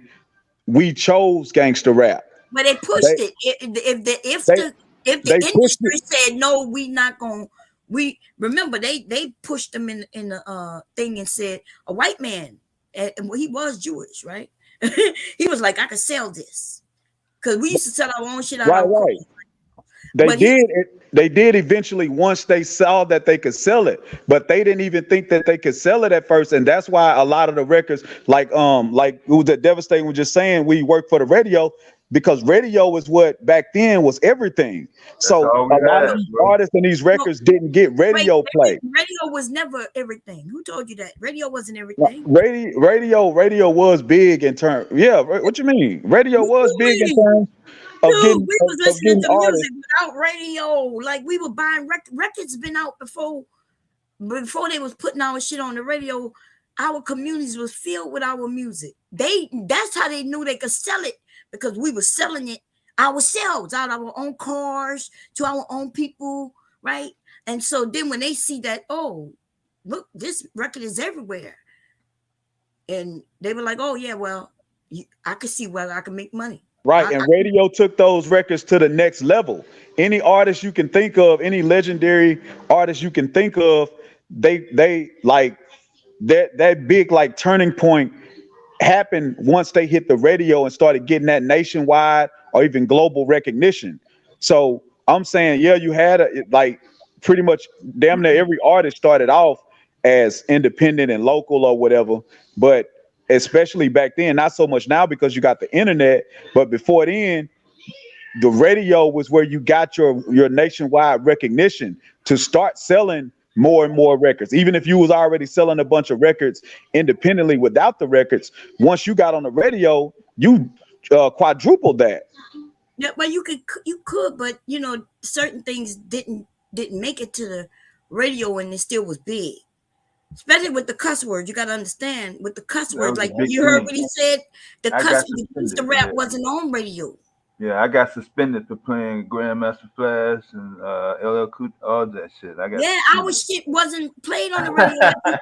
we chose gangster rap. But they pushed it. If the industry said no, we not gonna. We remember they pushed them in the thing and said a white man, and he was Jewish, right? He was like, I could sell this because we used to sell our own shit out. Right. They did eventually once they saw that they could sell it, but they didn't even think that they could sell it at first, and that's why a lot of the records, like it was that Devastating was just saying, we work for the radio because radio was what back then was everything. So a lot of these artists and these records didn't get radio play. Radio was never everything. Who told you that? Radio wasn't everything. Radio was big in terms. Yeah, what you mean? Radio was big in terms. Dude, we was listening to music without radio. Like we were buying records been out before they was putting our shit on the radio. Our communities was filled with our music. That's how they knew they could sell it, because we were selling it ourselves out of our own cars to our own people, right? And so then when they see that, oh, look, this record is everywhere, and they were like, oh yeah, well, I could see where I can make money. Right, and radio took those records to the next level. Any artist you can think of, any legendary artist you can think of, they like that big like turning point happened once they hit the radio and started getting that nationwide or even global recognition. So I'm saying, yeah, you had like pretty much damn near every artist started off as independent and local or whatever, but especially back then, not so much now because you got the internet, but before then, the radio was where you got your nationwide recognition to start selling more and more records. Even if you was already selling a bunch of records independently without the records, once you got on the radio, you quadrupled that. Yeah, well, you could, but you know, certain things didn't make it to the radio, and it still was big. Especially with the cuss words, you got to understand with the cuss words. Like you heard what he said, the cuss words, the rap wasn't on radio. Yeah, I got suspended for playing Grandmaster Flash and LL Cool, all that shit. Our shit wasn't played on the radio.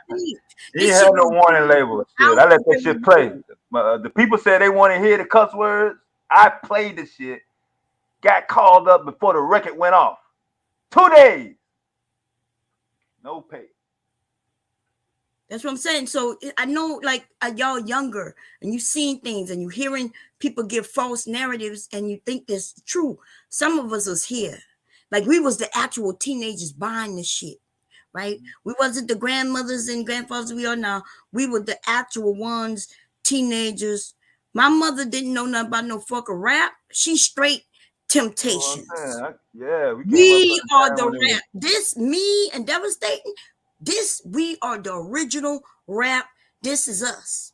He had no warning label. Shit. I let that shit play. The people said they want to hear the cuss words. I played the shit. Got called up before the record went off. 2 days. No pay. That's what I'm saying. So I know, like, y'all younger and you seen things and you hearing people give false narratives and you think that's true. Some of us was here. Like we was the actual teenagers buying the shit, right? We wasn't the grandmothers and grandfathers we are now. We were the actual ones, teenagers. My mother didn't know nothing about no fucking rap. She straight Temptations. We are the rap. This, me and Devastating. We are the original rap. This is us.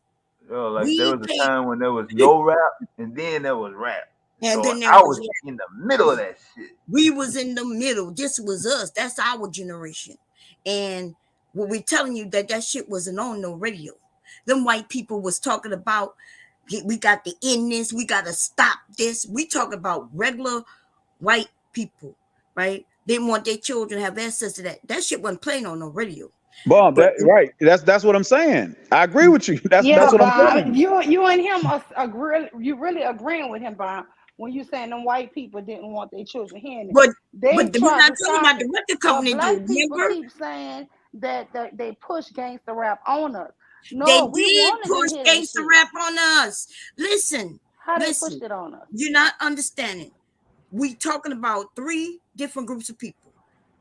Yo, like there was a time when there was no rap, and then there was rap. And so then I was in the middle of that shit. We was in the middle. This was us. That's our generation. And what we're telling you that shit wasn't on no radio. Them white people was talking about, we got to end this. We got to stop this. We talk about regular white people, right? They want their children to have access to that. That shit wasn't playing on no radio. Boom, right. That's what I'm saying. I agree with you. That's what I'm saying. You and him agree. You really agreeing with him, Bob, when you saying them white people didn't want their children hearing it. But we're not talking about the record company. Black people keep saying that they push gangster rap on us. No, they did push gangster rap on us. Listen, how they pushed it on us? You're not understanding. We talking about 3 different groups of people.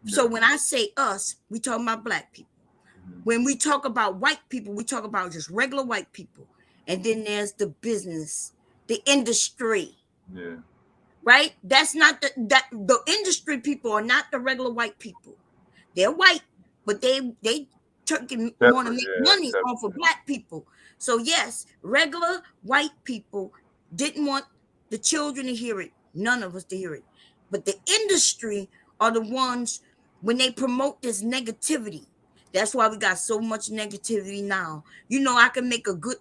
So when I say us, we talking about black people. When we talk about white people, we talk about just regular white people. And then there's the business the industry. Yeah. Right? That's not the industry people are not the regular white people. They're white, but they want to make money off of black people. So yes, regular white people didn't want the children to hear it. None of us to hear it. But the industry are the ones when they promote this negativity. That's why we got so much negativity now. You know, I can make a good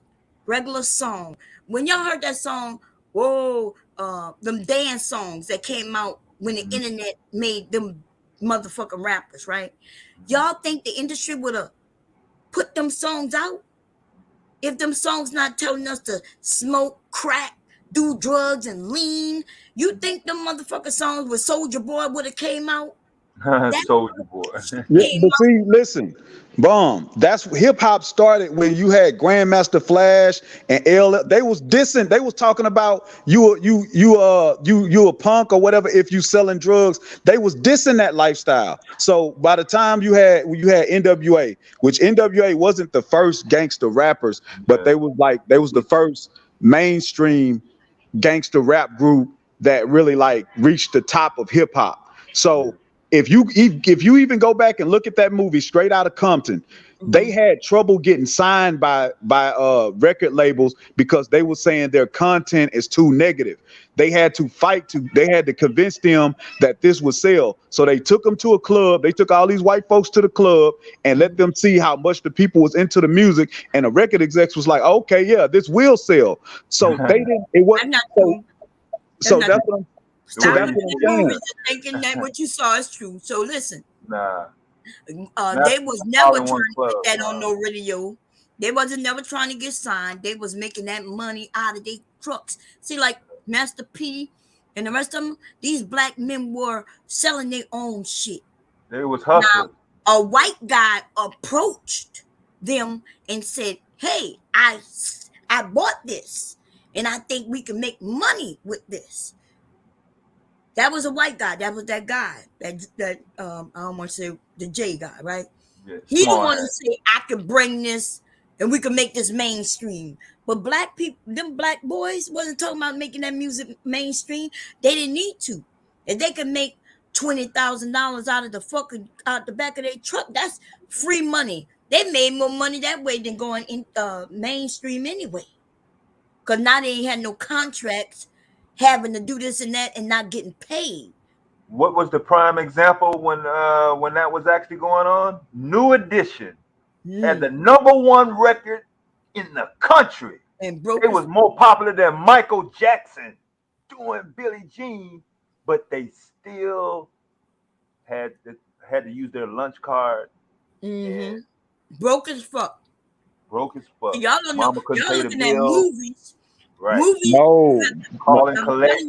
regular song. When y'all heard that song, whoa, them dance songs that came out when the internet made them motherfucking rappers, right? Y'all think the industry would have put them songs out if them songs not telling us to smoke crack, do drugs, and lean? You think them motherfucking songs with Soldier Boy would have came out? Soldier Boy. Yeah, but see, listen, Bomb. That's hip hop started when you had Grandmaster Flash and L. They was dissing. They was talking about you a punk or whatever if you selling drugs. They was dissing that lifestyle. So by the time you had NWA, which NWA wasn't the first gangster rappers, but they was the first mainstream gangster rap group that really like reached the top of hip hop. So if you even go back and look at that movie Straight Outta Compton, they had trouble getting signed by record labels because they were saying their content is too negative. They had to convince them that this would sell. So they took them to a club. They took all these white folks to the club and let them see how much the people was into the music. And the record execs was like, okay, yeah, this will sell. So they didn't. It wasn't. So that's what I'm. Stop thinking that what you saw is true. So listen. Nah. They was never trying to get that on no radio. They wasn't never trying to get signed. They was making that money out of their trucks. See, like Master P and the rest of them, these black men were selling their own shit. They was hustling. Now, a white guy approached them and said, "Hey, I bought this, and I think we can make money with this." That was a white guy. That was that guy. That I don't want to say the J guy, right? Yeah, he didn't want to say I could bring this and we could make this mainstream. But black people, them black boys wasn't talking about making that music mainstream. They didn't need to. If they could make $20,000 out the back of their truck, that's free money. They made more money that way than going in mainstream anyway. Because now they ain't had no contracts having to do this and that and not getting paid. What was the prime example when that was actually going on? New Edition had the #1 record in the country. And it was more popular than Michael Jackson doing Billie Jean, but they still had to use their lunch card. Broke as fuck. Y'all don't know. Y'all looking at movies. Right. Movies. No. Call and collect.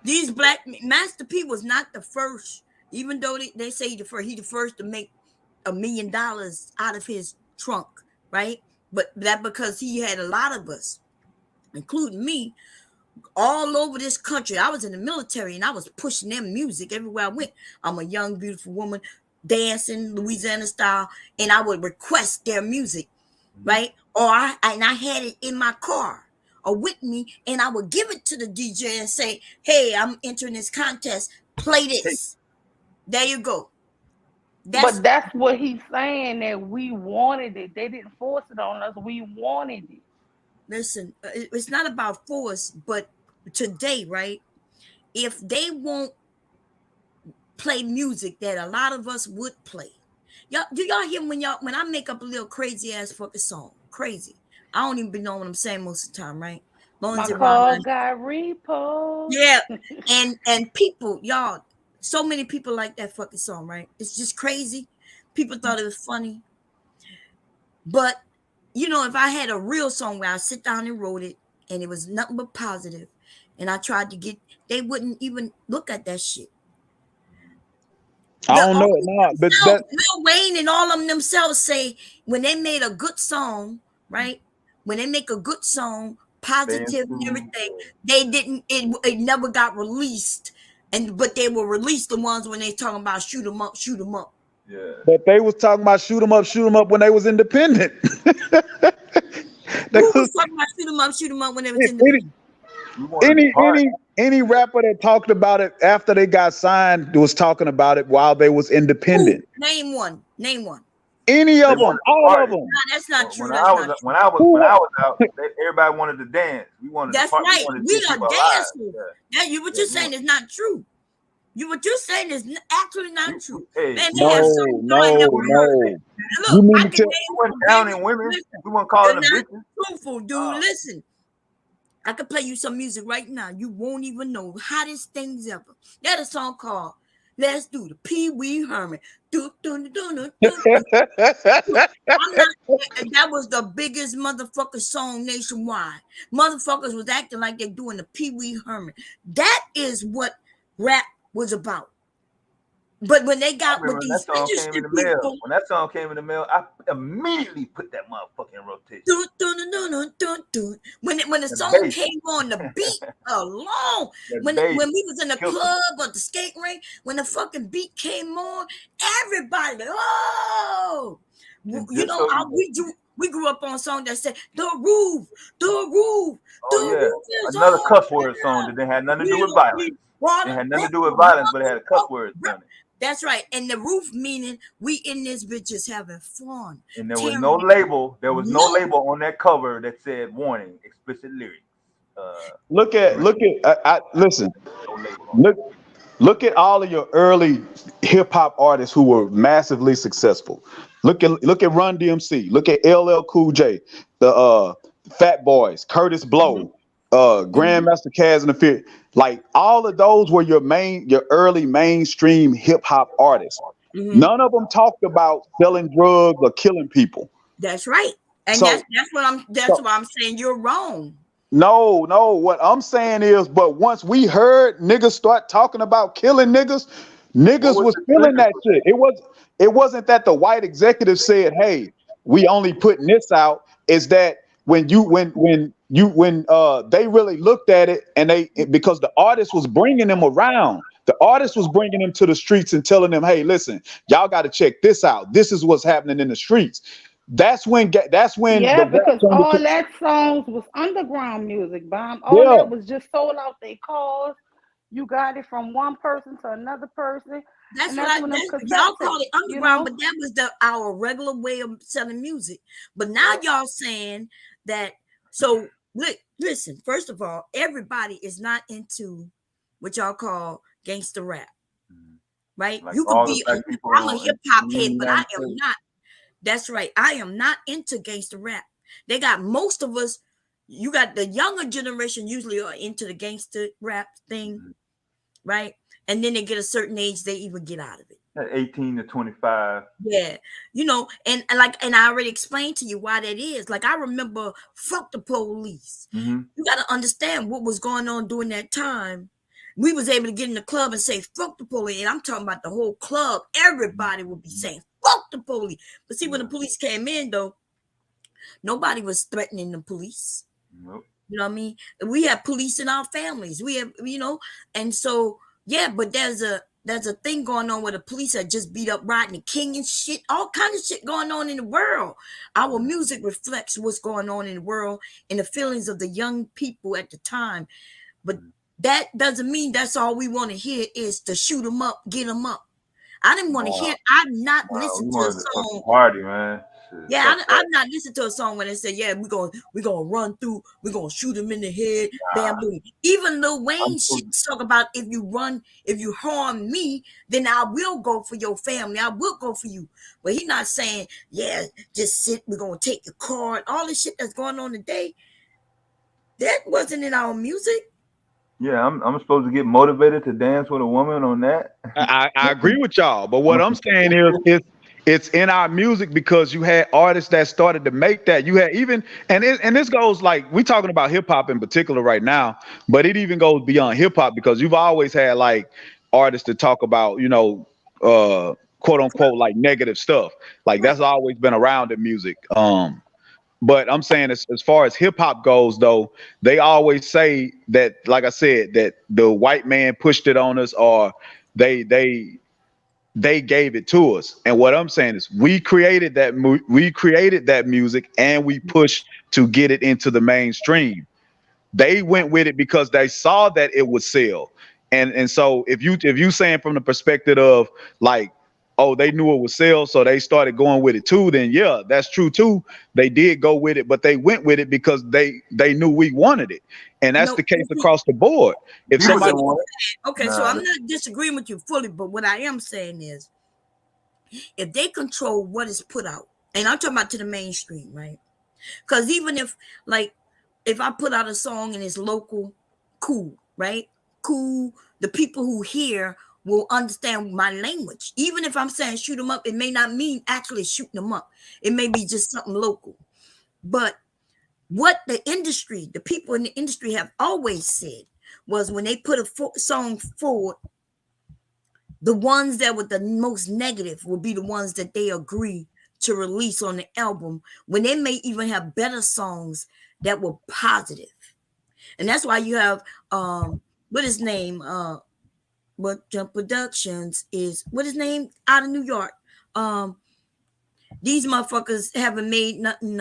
These black Master P was not the first, even though they say he the first to make $1 million out of his trunk, right? But that because he had a lot of us, including me, all over this country. I was in the military and I was pushing their music everywhere I went. I'm a young, beautiful woman dancing Louisiana style, and I would request their music, right? And I had it in my car or with me, and I would give it to the DJ and say, "Hey, I'm entering this contest. Play this." There you go. But that's what he's saying, that we wanted it. They didn't force it on us. We wanted it. Listen, it's not about force, but today, right? If they won't play music that a lot of us would play, do y'all hear when I make up a little crazy ass fucking song? Crazy. I don't even know what I'm saying most of the time, right? My car got repo. Yeah, and people, y'all, so many people like that fucking song, right? It's just crazy. People thought it was funny, but you know, if I had a real song where I sit down and wrote it, and it was nothing but positive, and I tried to they wouldn't even look at that shit. I don't know it now, but Lil Wayne and all of them themselves say when they made a good song, right? When they make a good song, positive and everything, they didn't. It never got released, but they will release the ones when they talking about shoot 'em up, shoot 'em up. Yeah. But they was talking about shoot 'em up when they was independent. Who was talking about shoot 'em up when they was independent? We wanted to party. Any rapper that talked about it after they got signed was talking about it while they was independent. Ooh, name one. Name one. Any They of them, wanted to all of party. them. Nah, that's not true. When That's I not was true. when I was out, everybody wanted to dance. We wanted to That's party. We right. wanted to We see are people alive. dancers. Yeah. That what Yeah, you're saying is not true. What you're saying is actually not true. hey, Man, they have No, songs I ain't no, never heard. no. You Look, mean I to can tell? we name weren't some down babies. in women. Listen, We weren't calling they're them not bitches. truthful, dude. Listen, I could play you some music right now. You won't even know. Hottest things ever. That a song called "Let's Do the Pee Wee Herman." Do, do, do, do, do, do. I'm not. That was the biggest motherfucker song nationwide. Motherfuckers was acting like they're doing the Pee Wee Herman. That is what rap was about. But when they I got remember with when that these song came in industry the mail. people, When that song came in the mail, I immediately put that motherfucker in rotation. when the The song bass, came on, the beat alone, the when bass we was in the killed them. club or the skate rink, when the fucking beat came on, everybody, oh, And you just know, so you know, we grew up on a song that said the roof oh yeah, is another on cuss word song that didn't have nothing to do we with don't violence. need water. It had nothing to do with violence, but it had a cuss word on it. That's right. And the roof meaning we in this bitch just having fun. And there was Tearing no label. There was no no. label on that cover that said "warning, explicit lyrics." Look at listen. No label on Look at all of your early hip hop artists who were massively successful. Look at Run DMC. Look at LL Cool J, the Fat Boys, Curtis Blow, Grandmaster Caz and the Fear. Like all of those were your early mainstream hip hop artists. None of them talked about selling drugs or killing people. That's right. And So that's why I'm saying you're wrong. no, what I'm saying is, but once we heard niggas start talking about killing niggas, What niggas was was the feeling trigger that for shit. that? It wasn't that the white executive said, "Hey, we only putting this out." Is that when they really looked at it and because the artist was bringing them around. The artist was bringing them to the streets and telling them, "Hey, listen, y'all got to check this out. This is what's happening in the streets." That's when the Yeah, rap because turned all into that songs was underground music, Bomb. All yeah. that was just sold out their cars. You got it from one person to another person. That's And what that's when them cassette y'all call tapes, it underground, but that was our regular way of selling music. But now y'all saying that. So listen. First of all, everybody is not into what y'all call gangster rap, right? Like You could all the be. black people I'm a hip hop in the head, but I United am States. not. That's right. I am not into gangster rap. They got most of us. You got the younger generation usually are into the gangster rap thing, right? And then they get a certain age, they even get out of it. 18 to 25. Yeah, and I already explained to you why that is. Like I remember, fuck the police. Mm-hmm. You got to understand what was going on during that time. We was able to get in the club and say fuck the police, and I'm talking about the whole club. Everybody would be saying fuck the police. But see, when the police came in, though, nobody was threatening the police. Nope. You know what I mean? We have police in our families. We have, and so yeah, but there's a thing going on where the police are just beat up Rodney King and shit, all kind of shit going on in the world. Our music reflects what's going on in the world and the feelings of the young people at the time. But that doesn't mean that's all we want to hear is to shoot them up, get them up. I didn't want to hear. I've not listened to a song. Party, man. Yeah, I've not listened to a song when they say, "Yeah, we're gonna run through, we're gonna shoot him in the head, bam boom." Even Lil Wayne shit talk about if you harm me, then I will go for your family. I will go for you. But he not saying, "Yeah, just sit. We're gonna take your car." All the shit that's going on today, that wasn't in our music. Yeah, I'm supposed to get motivated to dance with a woman on that. I agree with y'all, but what I'm saying is it's in our music because you had artists that started to make that. You had even and this goes like we talking about hip hop in particular right now, but it even goes beyond hip hop because you've always had like artists to talk about quote unquote like negative stuff. Like that's always been around in music. But I'm saying as far as hip hop goes, though, they always say that, like I said, that the white man pushed it on us, or they gave it to us. And what I'm saying is, we created that music, and we pushed to get it into the mainstream. They went with it because they saw that it would sell. And so if you saying from the perspective of like, oh, they knew it would sell, so they started going with it too, then yeah, that's true too. They did go with it, but they went with it because they knew we wanted it. And that's No, the case across the board. If People somebody didn't want okay, it. so Nah, I'm not disagreeing with you fully, but what I am saying is if they control what is put out, and I'm talking about to the mainstream, right? Because even if like if I put out a song and it's local, cool, right? Cool. The people who hear will understand my language. Even if I'm saying shoot them up, it may not mean actually shooting them up. It may be just something local. But what the industry, the people in the industry have always said was when they put a song forward, the ones that were the most negative will be the ones that they agree to release on the album when they may even have better songs that were positive. And that's why you have what his name what Jump Productions is, what his name out of New York. These motherfuckers haven't made nothing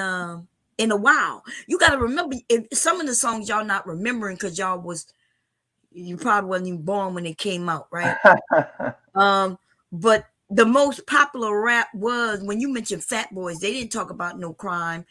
in a while. You got to remember if some of the songs y'all not remembering because you probably wasn't even born when they came out, right? But the most popular rap was when you mentioned Fat Boys, they didn't talk about no crime.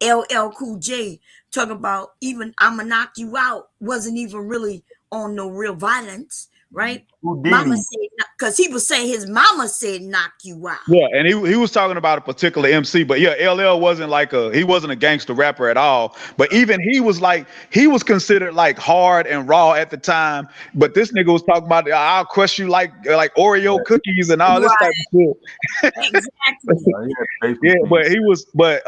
LL Cool J talking about even I'ma knock you out wasn't even really on no real violence, right? Mama said, because he was saying his mama said knock you out. Yeah, and he was talking about a particular MC, but yeah, LL wasn't he wasn't a gangster rapper at all. But even he was considered like hard and raw at the time. But this nigga was talking about I'll crush you like Oreo cookies and all this type of shit. Exactly. Yeah, but he was, but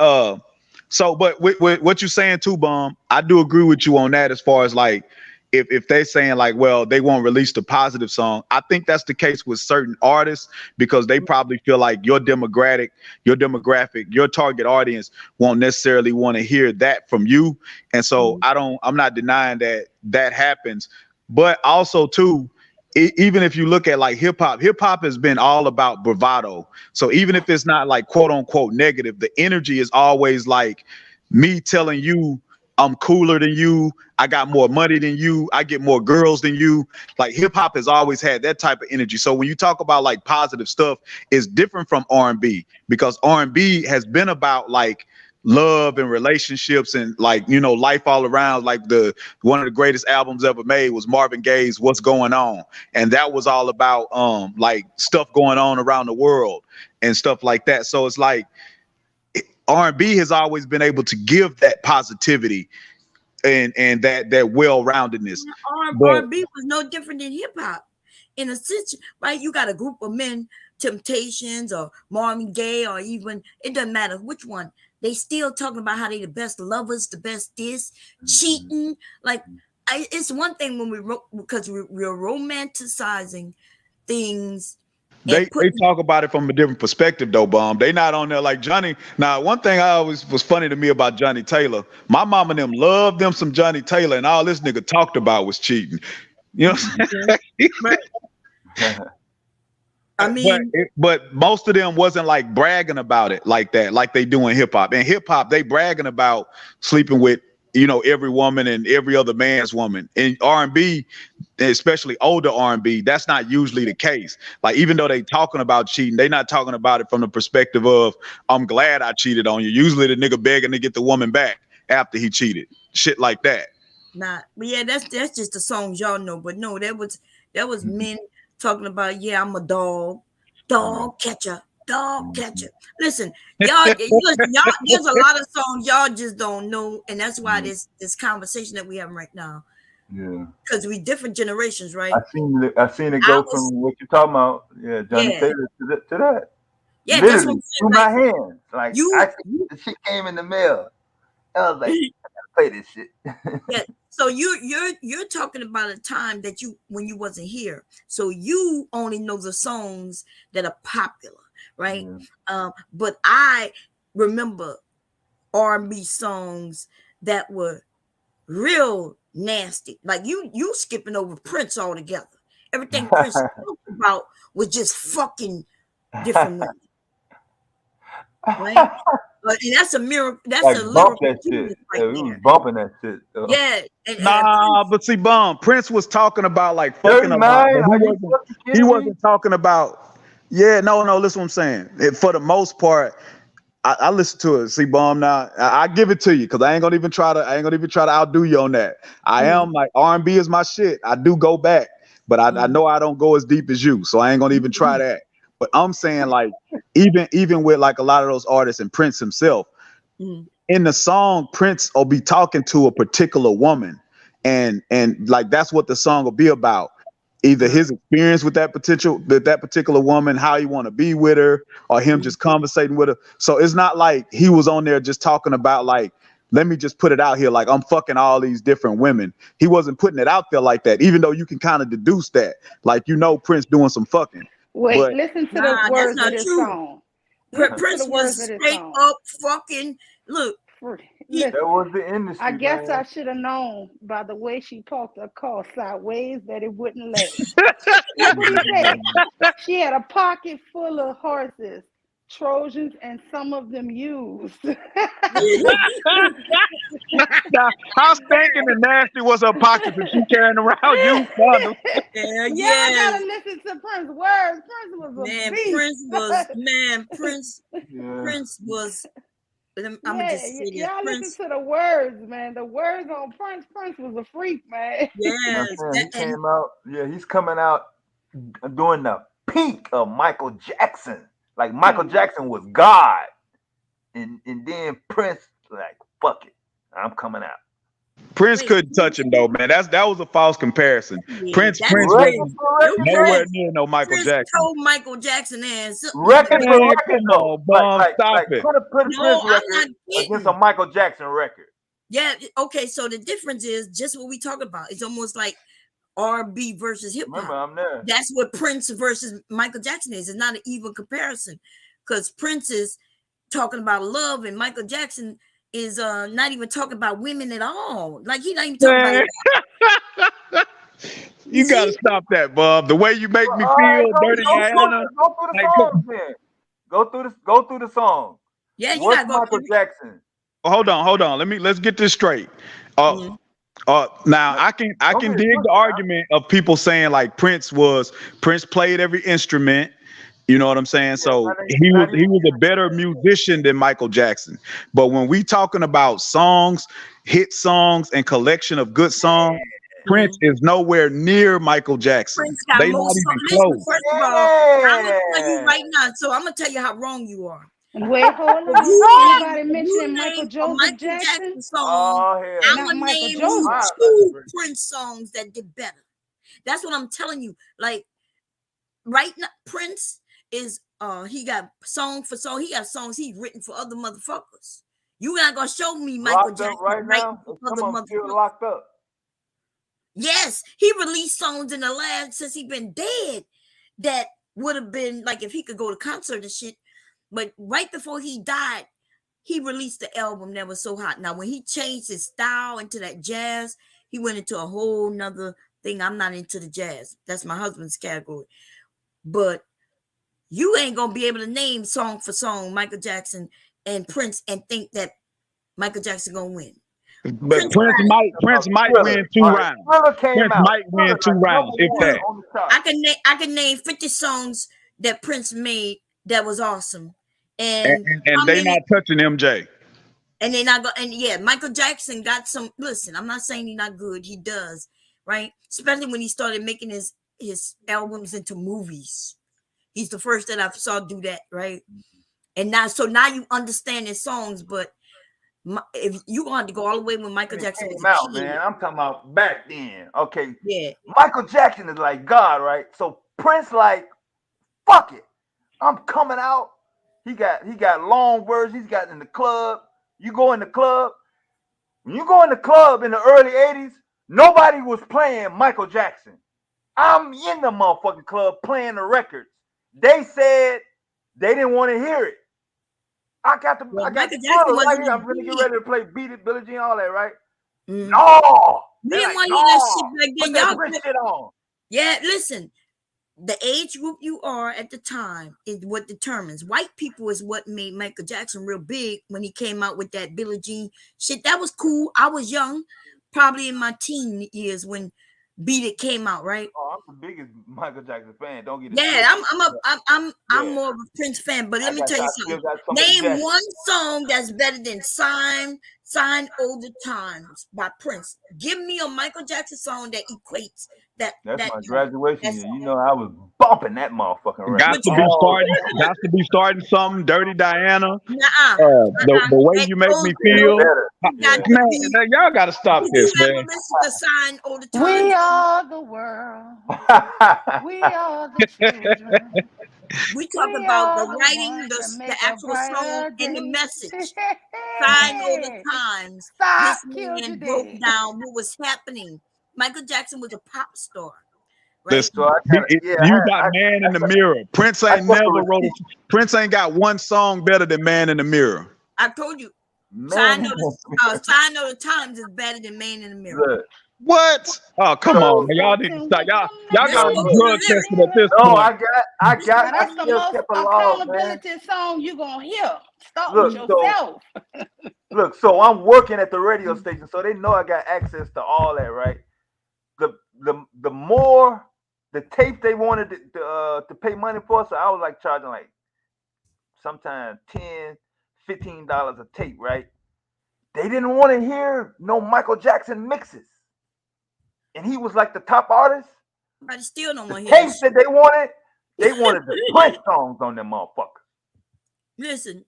with what you're saying too, Bum, I do agree with you on that as far as like if they're saying like, well, they won't release the positive song. I think that's the case with certain artists because they probably feel like your demographic, your target audience won't necessarily want to hear that from you. And so I'm not denying that happens, but also too, even if you look at like hip hop has been all about bravado. So even if it's not like quote unquote negative, the energy is always like me telling you I'm cooler than you. I got more money than you. I get more girls than you. Like hip hop has always had that type of energy. So when you talk about like positive stuff, it's different from R&B because R&B has been about like love and relationships and like, you know, life all around. Like one of the greatest albums ever made was Marvin Gaye's What's Going On. And that was all about like stuff going on around the world and stuff like that. So it's like R&B has always been able to give that positivity and that well-roundedness. R&B was no different than hip hop in a sense, right? You got a group of men, Temptations or Marvin Gaye, or even it doesn't matter which one. They still talking about how they the best lovers, the best this, cheating. Like it's one thing when because we're romanticizing things. They talk about it from a different perspective though, Bum. They not on there like Johnny. Now, one thing I always was funny to me about Johnny Taylor, my mom and them loved them some Johnny Taylor, and all this nigga talked about was cheating. You know what I'm saying? I mean, but most of them wasn't like bragging about it like that, like they do in hip hop. In hip hop, they bragging about sleeping with, you know, every woman and every other man's woman. In R&B, especially older R&B, that's not usually the case. Like even though they talking about cheating, they not talking about it from the perspective of I'm glad I cheated on you. Usually the nigga begging to get the woman back after he cheated, shit like that. But yeah, that's just the songs y'all know. But no, that was men talking about I'm a dog catcher. Listen, y'all, there's a lot of songs y'all just don't know, and that's why this conversation that we have right now. Yeah, because we different generations, right? I seen it go from what you're talking about, Johnny Taylor to that. Yeah, literally that's what I'm through saying. my hands. Like the shit came in the mail. I was like, I gotta play this shit. Yeah. So you're talking about a time that when you wasn't here. So you only know the songs that are popular, right? But I remember R&B songs that were real nasty. Like you skipping over Prince altogether. Everything Prince talked about was just fucking different women. Right? And that's a miracle. That's like a bump lyrical that shit. genius right Yeah, we was there. bumping that shit. Yeah, and Nah, but see, Prince was talking about like Dirty fucking a lot, but mind. Are you fucking he kidding me? wasn't talking about. Yeah, no, listen what I'm saying. For the most part, I listen to it. See, now I give it to you because I ain't gonna even try to outdo you on that. I am like R&B is my shit. I do go back, but I know I don't go as deep as you, so I ain't gonna even try that. But I'm saying like even with like a lot of those artists and Prince himself, in the song, Prince will be talking to a particular woman, and like that's what the song will be about. Either his experience with that particular woman, how he want to be with her, or him just conversating with her. So it's not like he was on there just talking about like, let me just put it out here, like I'm fucking all these different women. He wasn't putting it out there like that, even though you can kind of deduce that, like Prince doing some fucking. Wait, But listen to the that's words not of this true. song. Listen to Prince the words was of this straight song. up fucking look. Listen, That was the industry. I guess man. I should have known by the way she parked her car sideways that it wouldn't last. Look what he said. She had a pocket full of horses, Trojans, and some of them used. now, how stinking and nasty was her pockets if she carrying around used condoms? Y'all gotta listen to Prince's words. Prince was a beast. Prince was. I'm yeah, just say this. y'all Prince, listen to the words, man. The words on Prince. Prince was a freak, man. yes, he came out. Yeah, he's coming out during the peak of Michael Jackson. Like Michael Jackson was God, and then Prince like fuck it, I'm coming out. Prince couldn't touch him though, man. That was a false comparison. Prince was nowhere near no Michael Prince Jackson. told Michael Jackson ass. Record Man, for record, come on, Bum, stop it. Put a Prince record against a Michael Jackson record. Yeah, okay. So the difference is just what we talk about. It's almost like R&B versus hip hop. Remember, I'm there. That's what Prince versus Michael Jackson is. It's not an even comparison because Prince is talking about love and Michael Jackson is not even talking about women at all. Like he's not even talking about. You gotta stop that, Bub. The way you make me feel, Dirty Diana. Go through the songs, then. Go through the song. Yeah, you What's gotta go. Michael Jackson? Hold on. Let's get this straight. Now I can dig the argument of people saying like Prince played every instrument. You know what I'm saying? So he was a better musician than Michael Jackson. But when we talking about songs, hit songs, and collection of good songs, Prince is nowhere near Michael Jackson. They not even close. First of all, I'm gonna tell you right now. So I'm gonna tell you how wrong you are. Wait, hold on. Anybody mentioning Michael Joseph Jackson? Song, I'm gonna name you 2 Prince songs that did better. That's what I'm telling you. Like right now, Prince is he got song for song. He got songs he's written for other motherfuckers. You not gonna show me Michael Jackson right now? Some of them locked up. Yes, he released songs in the last since he been dead that would have been like if he could go to concert and shit. But right before he died, he released the album that was so hot. Now, when he changed his style into that jazz, he went into a whole nother thing. I'm not into the jazz. That's my husband's category. But you ain't gonna be able to name song for song Michael Jackson and Prince and think that Michael Jackson gonna win. But Prince might win 2 rounds. Prince might win 2 rounds, if that. I can name 50 songs that Prince made that was awesome. And they not touching MJ. And they not go. And yeah, Michael Jackson got some. Listen, I'm not saying he's not good. He does, right? Especially when he started making his albums into movies. He's the first that I saw do that, right? And now you understand his songs, but if you want to go all the way when Michael Jackson was out, man, I'm talking about back then. Okay, yeah. Michael Jackson is like God, right? So Prince, like, fuck it, I'm coming out. He got long words. He's got in the club. You go in the club. When you go in the club in the early 80s, nobody was playing Michael Jackson. I'm in the motherfucking club playing the records. They said they didn't want to hear it. I got the right here. I'm gonna get ready to play Beat It, Billie Jean, all that, right? Mm. No, we didn't want to hear that shit back then. Y'all put shit on. Yeah, listen. the age group you are at the time is what determines. White people is what made Michael Jackson real big when he came out with that Billie Jean shit. That was cool. I was young, probably in my teen years when Beat It came out, right? Oh, I'm the biggest Michael Jackson fan. Don't get it Yeah, twisted. I'm more of a Prince fan. But let me tell you I something. still got some of the Name jackets. one song that's better than Sign Older Times by Prince. Give me a Michael Jackson song that equates that. That's that my graduation that year. song. You know, I was bumping that motherfucking record. Got to be all starting. day. Got to be starting something. Dirty Diana. Nuh-uh. The way That you make goes me to feel. Better. you got Yeah. to Man, be. y'all got to stop Did this, you ever man. listen to Sign Older We Times? are the world. We are the children. We talk We about the are the writing, ones that the make a actual song, brighter and the day. message. Sign Older Times. Stop, This killed you man broke dead. down what was happening. Michael Jackson was a pop star, right? Listen, So I got yeah. you got Man in the Mirror. Prince I ain't kept never a wrote. receipt. Prince ain't got one song better than Man in the Mirror. I told you, Man, Sign Older Times is better than Man in the Mirror. look. What? Oh, come So on, man. Y'all need to stop. Y'all Let's got go to to be the drug lyrics. tested at this no, point. I Now that's the still most kept a log, man. accountability song you gonna hear. Start with Look, yourself. so I'm working at the radio station, so they know I got access to all that, right? The more the tape they wanted to pay money for, so I was like charging like sometimes $10, $15 a tape, right? They didn't want to hear no Michael Jackson mixes, and he was like the top artist. But still don't The want to hear tapes that they wanted the Prince songs on them motherfuckers. Listen,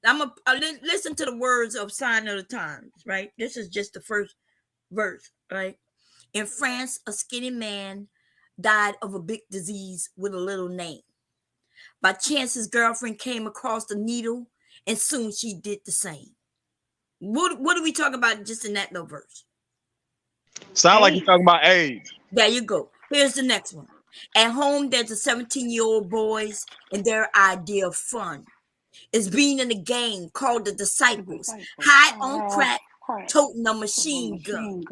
listen to the words of Sign of the Times, right? This is just the first verse, right? In France, a skinny man died of a big disease with a little name. By chance, his girlfriend came across the needle, and soon she did the same. What are we talking about just in that little verse? Sound like you're talking about AIDS. There you go. Here's the next one. At home, there's a 17-year-old boys and their idea of fun is being in a game called the Disciples, high on crack, toting a machine gun.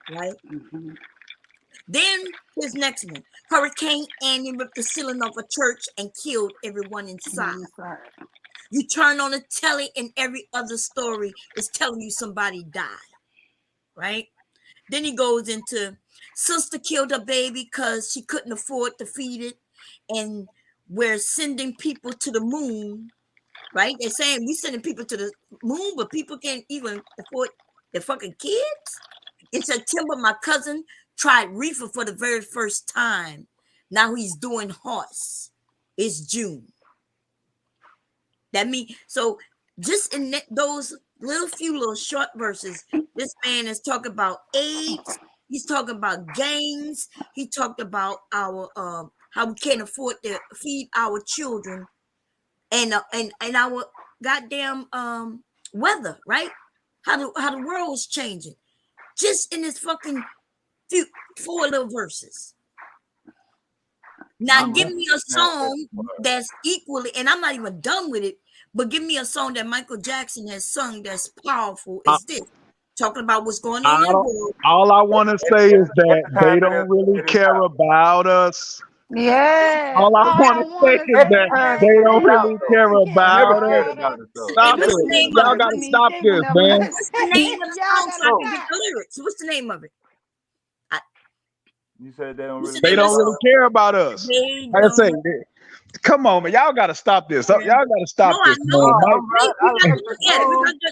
Right? Mm-hmm. Then his next one. Hurricane Annie ripped the ceiling of a church and killed everyone inside. You turn on the telly and every other story is telling you somebody died. Right? Then he goes into sister killed her baby because she couldn't afford to feed it. And we're sending people to the moon. Right? They're saying we're sending people to the moon, but people can't even afford their fucking kids. In September, my cousin tried reefer for the very first time. Now he's doing horse. It's June. That means so just in those few short verses, this man is talking about AIDS. He's talking about gangs. He talked about our how we can't afford to feed our children, and our goddamn weather, right? How the world is changing. Just in this fucking four little verses. Now give me a song that's equally, and I'm not even done with it, but give me a song that Michael Jackson has sung that's powerful. Is this talking about what's going on in the world? All I want to say is that they don't really care about us. Yeah. All I want to say is that they don't really care about us. Stop What's the it. name Y'all of it? got to stop this, man. What's the name of the song so I can get the lyrics? What's the name of it? You said they don't really. They don't really care about us. Like I say, come on, man. Y'all got to stop this. Y'all got to stop this, man.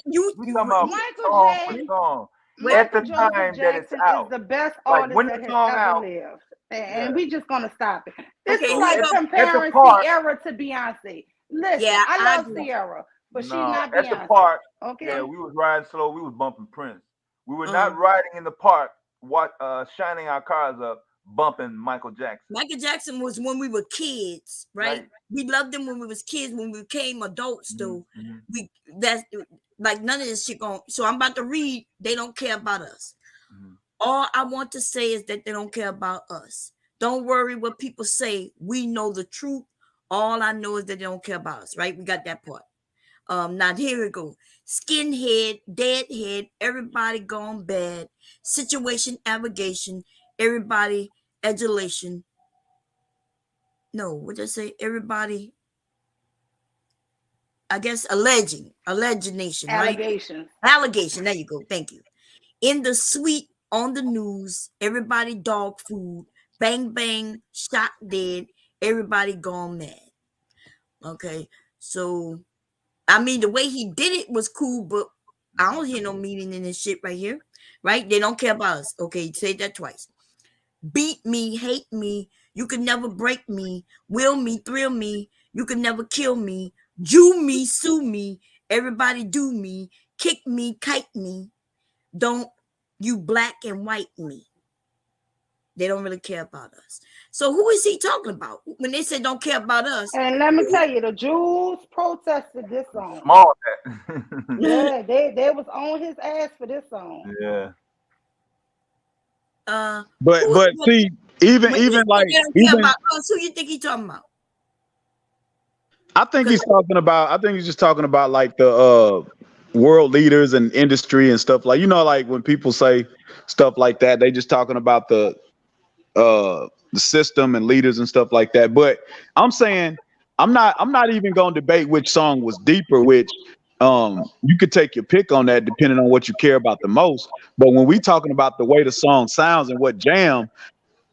We talking about song for song. At the time that it's out, is the best like artist when that the has song ever out, lived, and we just gonna stop it. This Okay, is like comparing Sierra to Beyonce. Listen, I love Sierra, but she's not Beyonce. At the park, okay, yeah, we was riding slow. We was bumping Prince. We were not riding in the park, shining our cars up, bumping Michael Jackson. Michael Jackson was when we were kids, right? We loved him when we was kids. When we became adults, though, that's like none of this shit going. So I'm about to read. They don't care about us. All I want to say is that they don't care about us. Don't worry what people say. We know the truth. All I know is that they don't care about us, right? We got that part. Now here we go. Skinhead, deadhead, everybody gone bad. Situation, allegation, everybody adulation. no, what did I say? Everybody, I guess, alleging, allegation, right? Allegations. Allegation. There you go. Thank you. In the suite, on the news, everybody dog food, bang bang, shot dead, everybody gone mad. Okay, so I mean the way he did it was cool, but I don't hear no meaning in this shit right here. Right? They don't care about us. Okay, say that twice. Beat me, hate me, you can never break me, will me, thrill me, you can never kill me, Jew me, sue me, everybody do me, kick me, kite me, don't you black and white me. They don't really care about us. So who is he talking about when they say don't care about us? And let me tell you, the Jews protested this song. Small. Yeah, they was on his ass for this song. Yeah. But see, even when even like they don't care even about us, who you think he talking about? I think he's talking about. I think he's just talking about like the world leaders and industry and stuff like like when people say stuff like that, they just talking about the system and leaders and stuff like that. But I'm saying I'm not even gonna debate which song was deeper, which you could take your pick on that depending on what you care about the most. But when we talking about the way the song sounds and what jam,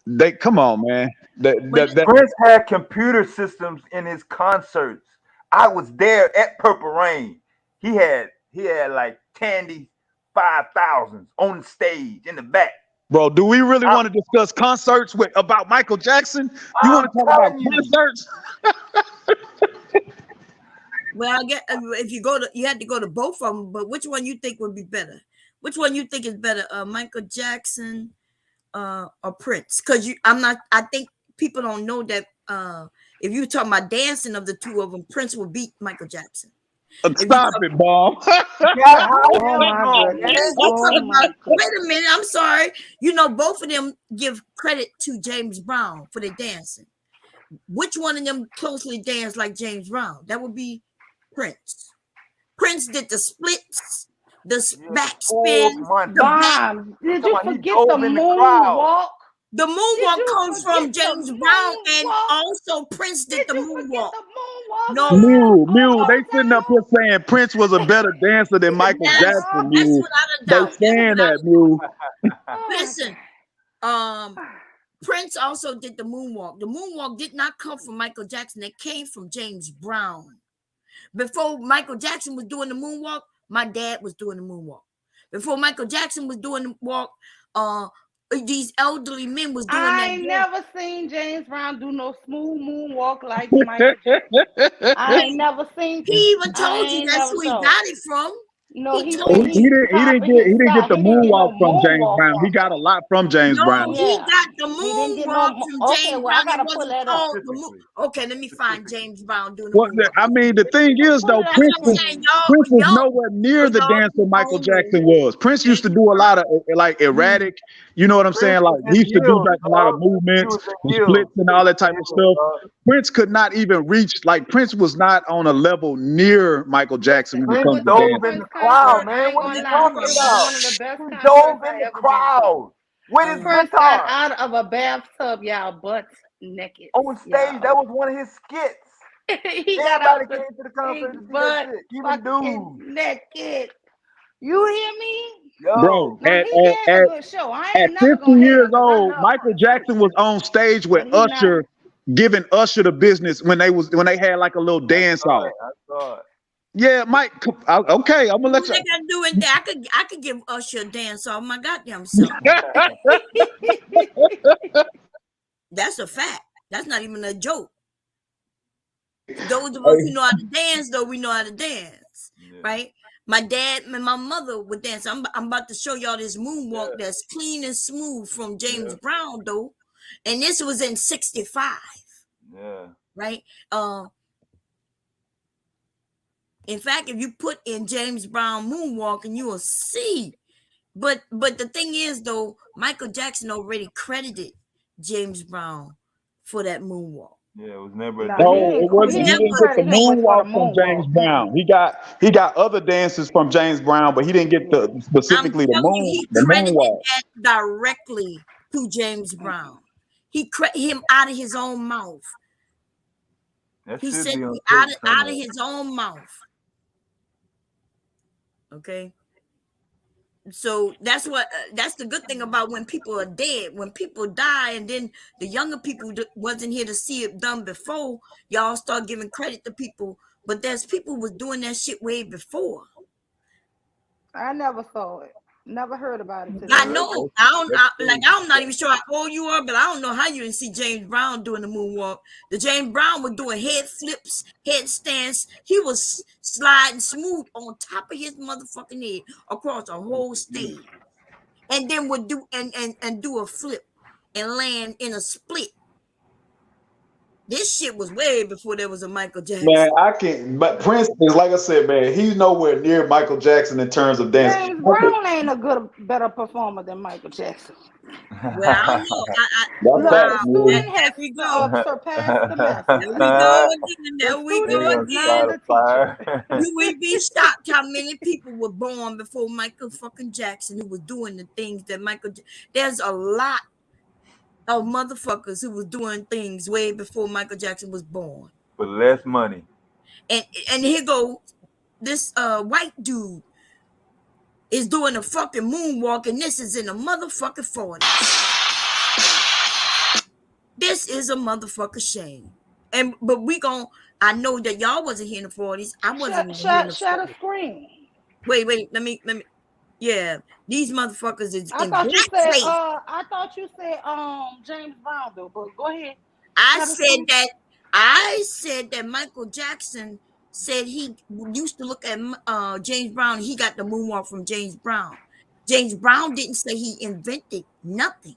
they come on, man. Prince had computer systems in his concerts. I was there at Purple Rain. He had like Tandy 5000s on stage in the back. Bro, do we really want to discuss concerts about Michael Jackson? You want to talk about concerts? Well, I get if you had to go to both of them, but which one you think would be better? Which one you think is better, Michael Jackson or Prince? Because I think people don't know that if you talking about dancing of the two of them, Prince will beat Michael Jackson. Stop it, Bob. Oh my goodness. Wait a minute, I'm sorry. Both of them give credit to James Brown for their dancing. Which one of them closely danced like James Brown? That would be Prince. Prince did the splits, the back spins, the back. Did you forget the moonwalk? The moonwalk comes from James Brown, and also Prince did the moonwalk. No, Mule, they sitting up here saying Prince was a better dancer than Michael Jackson. Mule, they saying that, Mule. Listen, Prince also did the moonwalk. The moonwalk did not come from Michael Jackson; it came from James Brown. Before Michael Jackson was doing the moonwalk, my dad was doing the moonwalk. Before Michael Jackson was doing the walk, these elderly men was doing that. I ain't never seen James Brown do no smooth moonwalk like Michael Jackson. I ain't never seen. He even told you that's who he got it from. No, he didn't get the moonwalk from James Brown. He got a lot from James Brown. He got the moonwalk from James Brown. I gotta pull that up. Okay, let me find James Brown doing the moonwalk. I mean, the thing is though, Prince was nowhere near the dancer Michael Jackson was. Prince used to do a lot of like erratic, you know what I'm saying? Like he used to do like a lot of movements, splits, and all that type of stuff. Prince could not even reach. Like Prince was not on a level near Michael Jackson when it comes to dancing. Crowd, man. What are you talking about? He dove in the crowd with his Prince guitar got out of a bathtub, y'all, butt naked on stage. Y'all. That was one of his skits. He got out came to the concert, butt even dudes naked. You hear me? Yo. Bro, at 50 years old, Michael Jackson was on stage with Usher, giving Usher the business when they had like a little dance off. I saw it. Yeah, Mike. Okay, I'm gonna let you. What they gotta do in there? I could give Usher a dance off my goddamn self. That's a fact. That's not even a joke. Those of us who know how to dance, though, we know how to dance, right? My dad and my mother would dance. I'm about to show y'all this moonwalk that's clean and smooth from James Brown, though, and this was in '65. Yeah. Right. In fact, if you put in James Brown moonwalk, and you will see. But the thing is, though, Michael Jackson already credited James Brown for that moonwalk. Yeah, it was never. No, it wasn't. He didn't get the moonwalk from James Brown. He got other dances from James Brown, but he didn't get specifically the moonwalk. That directly to James Brown. He credited him out of his own mouth. That He should said be on it tape out of somewhere. his own mouth. Okay. So that's what that's the good thing about when people are dead. When people die, and then the younger people wasn't here to see it done before, y'all start giving credit to people. But there's people was doing that shit way before. I never saw it. Never heard about it I today. Well, know. I don't that's I'm not even sure how old you are, but I don't know how you didn't see James Brown doing the moonwalk. The James Brown was doing head flips, headstands. He was sliding smooth on top of his motherfucking head across a whole stage. And then would do and do a flip and land in a split. This shit was way before there was a Michael Man, Jackson. I can't. But Prince is like I said, man. He's nowhere near Michael Jackson in terms of dance. James Brown ain't a better performer than Michael Jackson. Well, I don't know. That's Look, the fact, man. student There has we go. surpassed the master. There we go again. The There we student go is gonna now again. start a the teacher. fire. You would be shocked how many people were born before Michael fucking Jackson who was doing the things that there's a lot of motherfuckers who was doing things way before Michael Jackson was born. For less money. And here go this white dude is doing a fucking moonwalk, and this is in the motherfucking 40s. This is a motherfucker shame. But I know that y'all wasn't here in the 40s. I wasn't even here in the 40s. Shut a screen. Wait, let me yeah. These motherfuckers is I in thought you said blackface. James Brown though, but go ahead. I said that Michael Jackson said he used to look at James Brown. He got the moonwalk from James Brown. James Brown didn't say he invented nothing.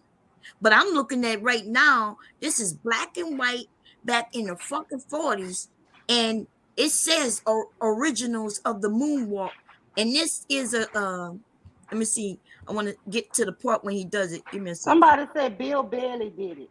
But I'm looking at right now, this is black and white back in the fucking 40s. And it says originals of the moonwalk. And this is let me see. I want to get to the part when he does it. Give me a second. Somebody said Bill Bailey did it.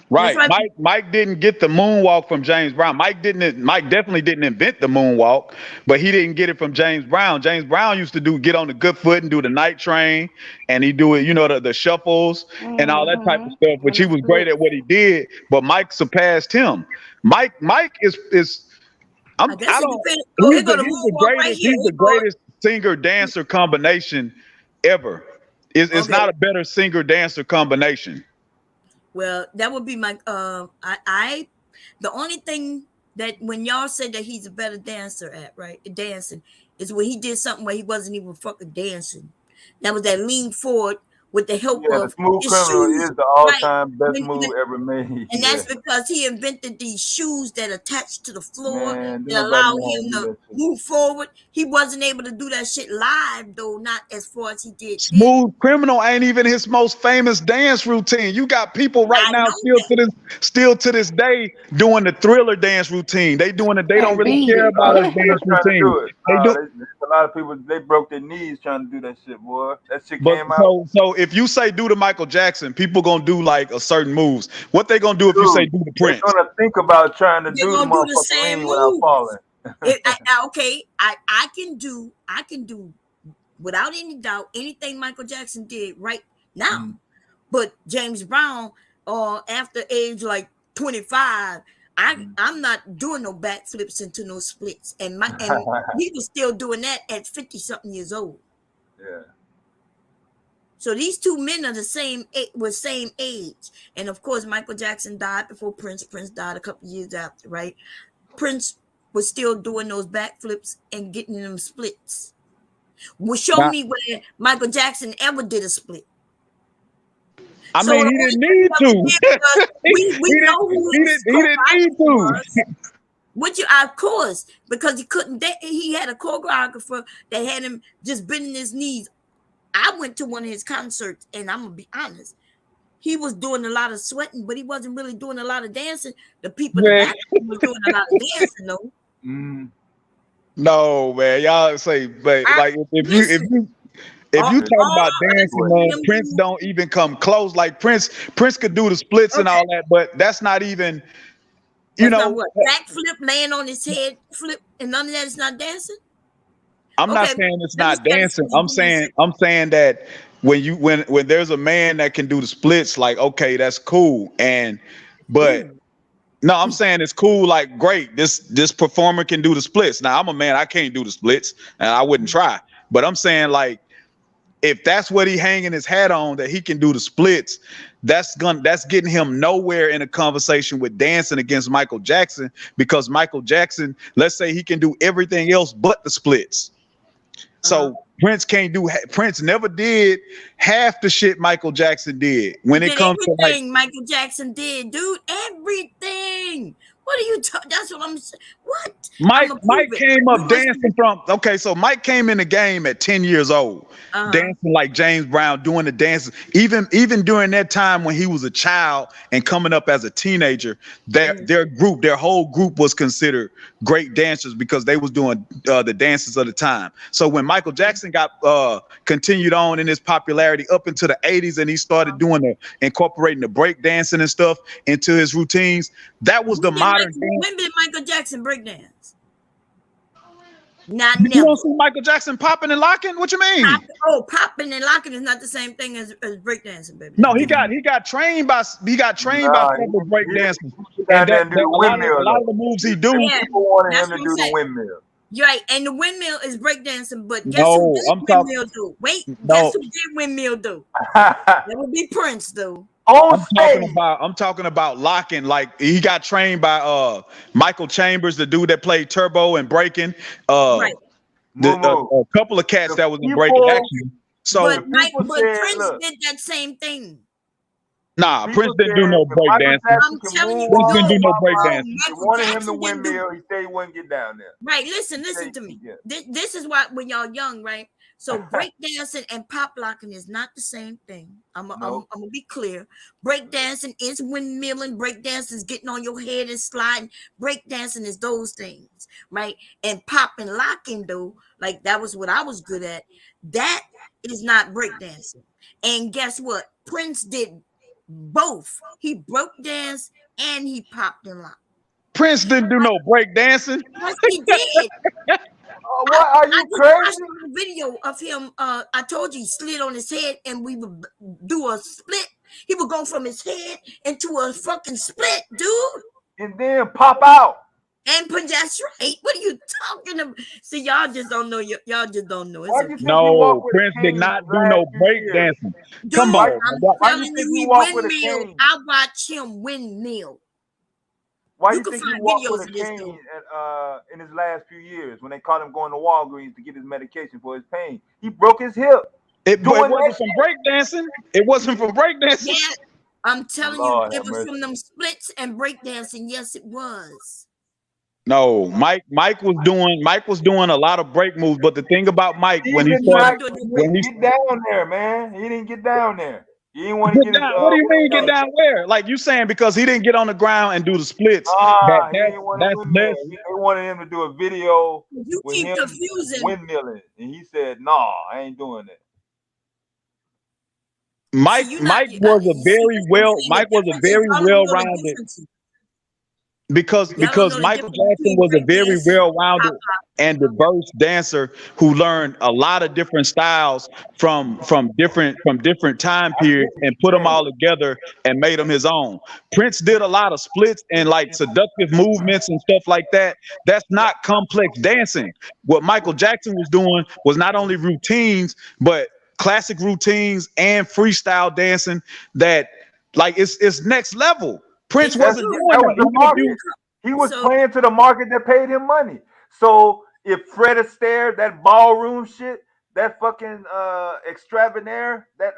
Right. Mike didn't get the moonwalk from James Brown. Mike definitely didn't invent the moonwalk, but he didn't get it from James Brown. James Brown used to get on the good foot and do the night train, and he do it, the shuffles and all that type of stuff, which he was great at what he did, but Mike surpassed him. Mike is he's the greatest singer dancer combination ever. It's not a better singer dancer combination. Well, that would be my the only thing that when y'all said that he's a better dancer dancing is when he did something where he wasn't even fucking dancing. That was that lean forward with the help the of Smooth his Criminal shoes. is the all-time best move ever made. And that's because he invented these shoes that attach to the floor Man, that allow him to move forward. He wasn't able to do that shit live though, not as far as he did. Smooth Criminal ain't even his most famous dance routine. You got people right now still to this day doing the Thriller dance routine. They doing it. They don't really care about his dance routine. A lot of people, they broke their knees trying to do that shit, boy. That shit came out. So if you say do the Michael Jackson, people gonna do like a certain moves. What they gonna do if you say do the Prince? They're gonna think about trying to do the motherfucking lean without falling. I can do without any doubt anything Michael Jackson did right now. But James Brown, after age like 25, I'm not doing no backflips into no splits, and he was still doing that at 50-something years old. Yeah. So these two men are the same age, and of course Michael Jackson died before Prince. Prince died a couple years after, right? Prince was still doing those backflips and getting them splits. Well, show me where Michael Jackson ever did a split. I mean, he didn't need to. We know who he didn't need to. Of course, because he couldn't. He had a choreographer that had him just bending his knees. I went to one of his concerts, and I'm gonna be honest. He was doing a lot of sweating, but he wasn't really doing a lot of dancing. The people in the back were doing a lot of dancing, though. No, man, y'all say, but like if you talk about dancing, man, Prince don't even come close. Like Prince could do the splits and all that, but that's not even, backflip, laying on his head, flip, and none of that is not dancing. I'm not saying it's not dancing. I'm saying that when there's a man that can do the splits, like, okay, that's cool. But No, I'm saying it's cool. Like, great, this performer can do the splits. Now, I'm a man, I can't do the splits, and I wouldn't try. But I'm saying, like, if that's what he hanging his hat on, that he can do the splits, that's getting him nowhere in a conversation with dancing against Michael Jackson, because Michael Jackson, let's say he can do everything else but the splits. So Prince never did half the shit Michael Jackson did when it comes to like Michael Jackson did, dude. Everything. What are you talking? That's what I'm saying. What? Mike came up dancing from. Okay, so Mike came in the game at 10 years old, dancing like James Brown, doing the dances. Even during that time when he was a child and coming up as a teenager, their whole group was considered great dancers because they was doing the dances of the time. So when Michael Jackson got continued on in his popularity up into the 80s, and he started doing incorporating the break dancing and stuff into his routines, that was the modern dance. When did Michael Jackson breakdance? You don't see Michael Jackson popping and locking? What you mean? Popping and locking is not the same thing as breakdancing, baby. No, he got trained by several breakdancers. And a lot of the moves he do. People wanted him to do the windmill. You're right, and the windmill is breakdancing, but guess who did windmill do? Wait, guess who did windmill do? That would be Prince, though. I'm talking about locking. Like, he got trained by Michael Chambers, the dude that played Turbo and Breaking. A couple of cats that was in Breaking actually. So, but Prince did that same thing. Nah, Prince didn't do no break dancing. I'm telling you, Prince didn't do no break dancing. They wanted him to windmill. He said he wouldn't get down there. Right, listen to me. This is why when y'all young, right? So break dancing and pop locking is not the same thing. I'm gonna be clear. Break dancing is windmilling. Break dancing is getting on your head and sliding. Break dancing is those things, right? And pop and locking, though, like that was what I was good at. That is not break dancing. And guess what? Prince did both. He broke dance and he popped and locked. Prince didn't do no break dancing. Yes, he did. What are you crazy? Watched a video of him. I told you he slid on his head, and we would do a split. He would go from his head into a fucking split, dude. And then pop out. And that's right. What are you talking about? See, y'all just don't know. Y'all just don't know. No, Prince did not do no break dancing. Come on. I'm telling you, he windmill. I watch him windmill. Why do you think he walked with a cane in his last few years when they caught him going to Walgreens to get his medication for his pain? He broke his hip. It wasn't from break dancing. It wasn't from break dancing. Yeah, I'm telling you, it was from them splits and break dancing. Yes, it was. No, Mike was doing a lot of break moves, but the thing about Mike when he get down there, man, he didn't get down there. He didn't want to get down. What do you mean get down where? Like you saying because he didn't get on the ground and do the splits. They wanted him to do a video with him windmilling, and he said, "No, I ain't doing that." Mike was a very well-rounded. Because Michael Jackson was a very well-rounded and diverse dancer who learned a lot of different styles from different time periods and put them all together and made them his own. Prince did a lot of splits and like seductive movements and stuff like that. That's not complex dancing. What Michael Jackson was doing was not only routines, but classic routines and freestyle dancing that like it's next level. Prince wasn't doing that. He was playing to the market that paid him money. So if Fred Astaire, that ballroom shit, that fucking extravagant, that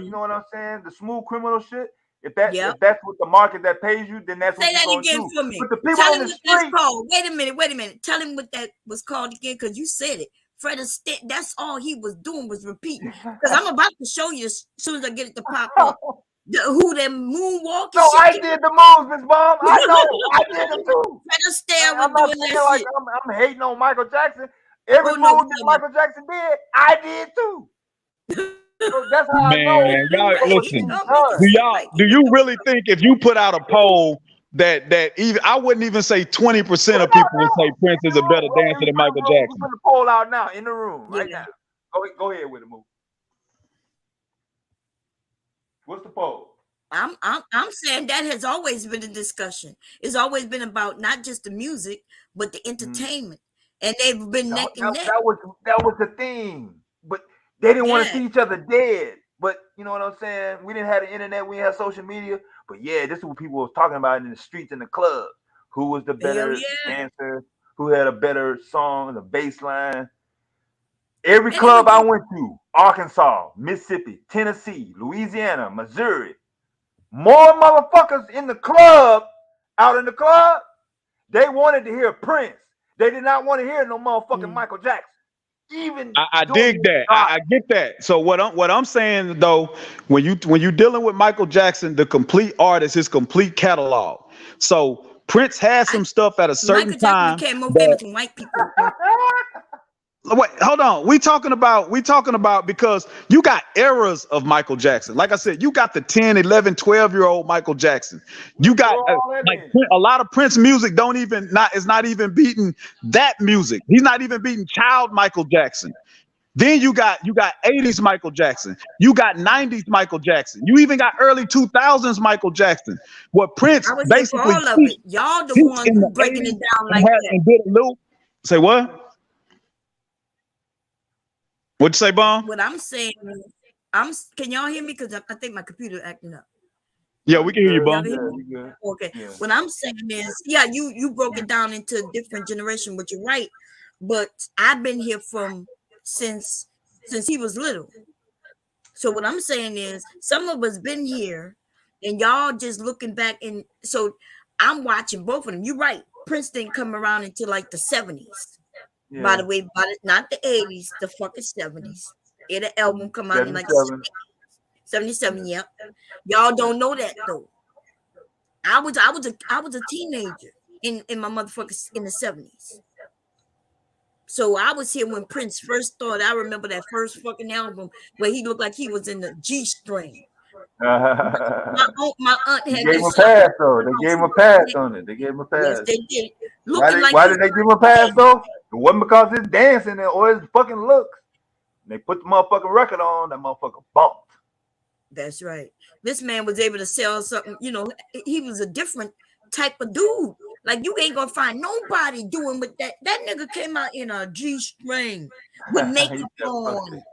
you know what I'm saying, the smooth criminal shit. If that's what the market that pays you, then that's what you're gonna do. For me. But the people Tell on him the what that's street, called. Wait a minute. Tell him what that was called again, because you said it. Fred Astaire. That's all he was doing was repeating. Because I'm about to show you as soon as I get it to pop up. Who them moonwalking? No, I did the moves, Miss Bomb. I know, I did them too. I'm not saying like I'm hating on Michael Jackson. Every move that Michael Jackson did, I did too. So that's how I know. Y'all, listen, do you really think if you put out a poll that even I wouldn't even say 20% of people would say Prince is a better dancer than Michael Jackson? We're putting the poll out now in the room right now. Go ahead with the move. What's the poll? I'm saying that has always been a discussion. It's always been about not just the music, but the entertainment, and they've been neck and neck. That was the thing. But they didn't want to Yeah, see each other dead. But you know what I'm saying? We didn't have the internet, we didn't have social media. But yeah, this is what people was talking about in the streets and the clubs. Who was the hell better yeah, dancer? Who had a better song, the bass line? Every and it was club I just went to, Arkansas, Mississippi, Tennessee, Louisiana, Missouri, more motherfuckers in the club, out in the club, they wanted to hear Prince. They did not want to hear no motherfucking Michael Jackson. Even I during dig that. I get that. So what I'm saying though, when you're dealing with Michael Jackson, the complete artist, his complete catalog. So Prince had I, some stuff at a certain Michael Jackson time became more that famous than white people. I think. wait, hold on. We talking about because you got eras of Michael Jackson. Like I said, you got the 10, 11, 12-year-old Michael Jackson. You got throw all that like in. a lot of Prince music is not even beating that music. He's not even beating child Michael Jackson. Then you got 80s Michael Jackson. You got 90s Michael Jackson. You even got early 2000s Michael Jackson. What Prince I was here for basically all of it. Y'all the peaked ones in the who breaking it 80s down and like had that. and did a little say what? What'd you say, Bon? What I'm saying is, can y'all hear me? Because I think my computer acting up. Yeah, No, we you can hear you, good. Y'all Bon. can hear Yeah, me? you good. Okay. Yeah. What I'm saying is, yeah, you broke it down into different generation, but you're right. But I've been here from since he was little. So what I'm saying is, some of us been here, and y'all just looking back, and so I'm watching both of them. You're right. Prince didn't come around until like the 70s. By Yeah. the way, not the 80s, the fucking 70s. The album come out in like 77. 77. Yeah. Yep. Y'all don't know that though. I was a teenager in my motherfuckers in the 70s. So I was here when Prince first started. I remember that first fucking album where he looked like he was in the G string. My aunt They had gave me him a shopping pass at though. They the gave house. him a pass on it. They gave him a Yes, pass. they did. Looking like Why he did they was give him a pass dead. though? It wasn't because his dancing or his fucking looks. They put the motherfucking record on, that motherfucker bumped. That's right. This man was able to sell something. He was a different type of dude. Like you ain't gonna find nobody doing with that. That nigga came out in a G string with He makeup said, "Fuck on. it."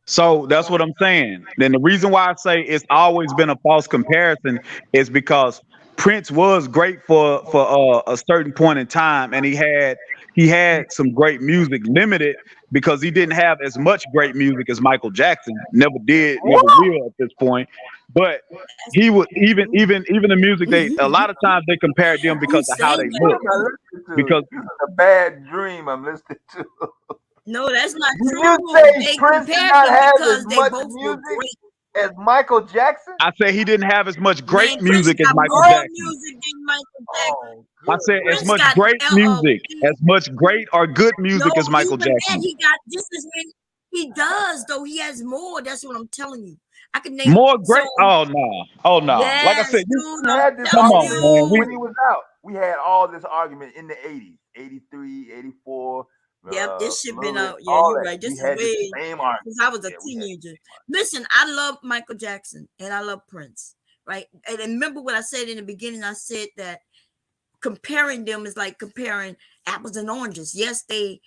So that's what I'm saying. Then the reason why I say it's always been a false comparison is because Prince was great for a certain point in time, and he had some great music, limited because he didn't have as much great music as Michael Jackson. Never did, never will at this point. But he was even the music they a lot of times they compared them because Who's of how saying they What that? look. am I listening to? Because This is a bad dream I'm listening to. No, that's not Did you true. say They Prince did compared not them have as because they much both were music great. as Michael Jackson? I said he didn't have as much Man, great Prince music as got Michael more Jackson. music than Michael Jackson. Oh, I good said as Prince much lord. got great music, as much great or good no, music as Michael even that Jackson. he got just as many. He does though. He has more. That's what I'm telling you. I can name More great. songs. Oh no. Oh no. Like I Yes, said, dude. We I'm had this come telling on, argument man. you. when he was out. We had all this argument in the 80s, 83, 84, Yep, this shit been fluid, out. Yeah, all you're that. right. We This is had this way same argument. since I was a Yeah, we had teenager. Listen, I love Michael Jackson and I love Prince, right? And remember what I said in the beginning? I said that comparing them is like comparing apples and oranges. Yes, they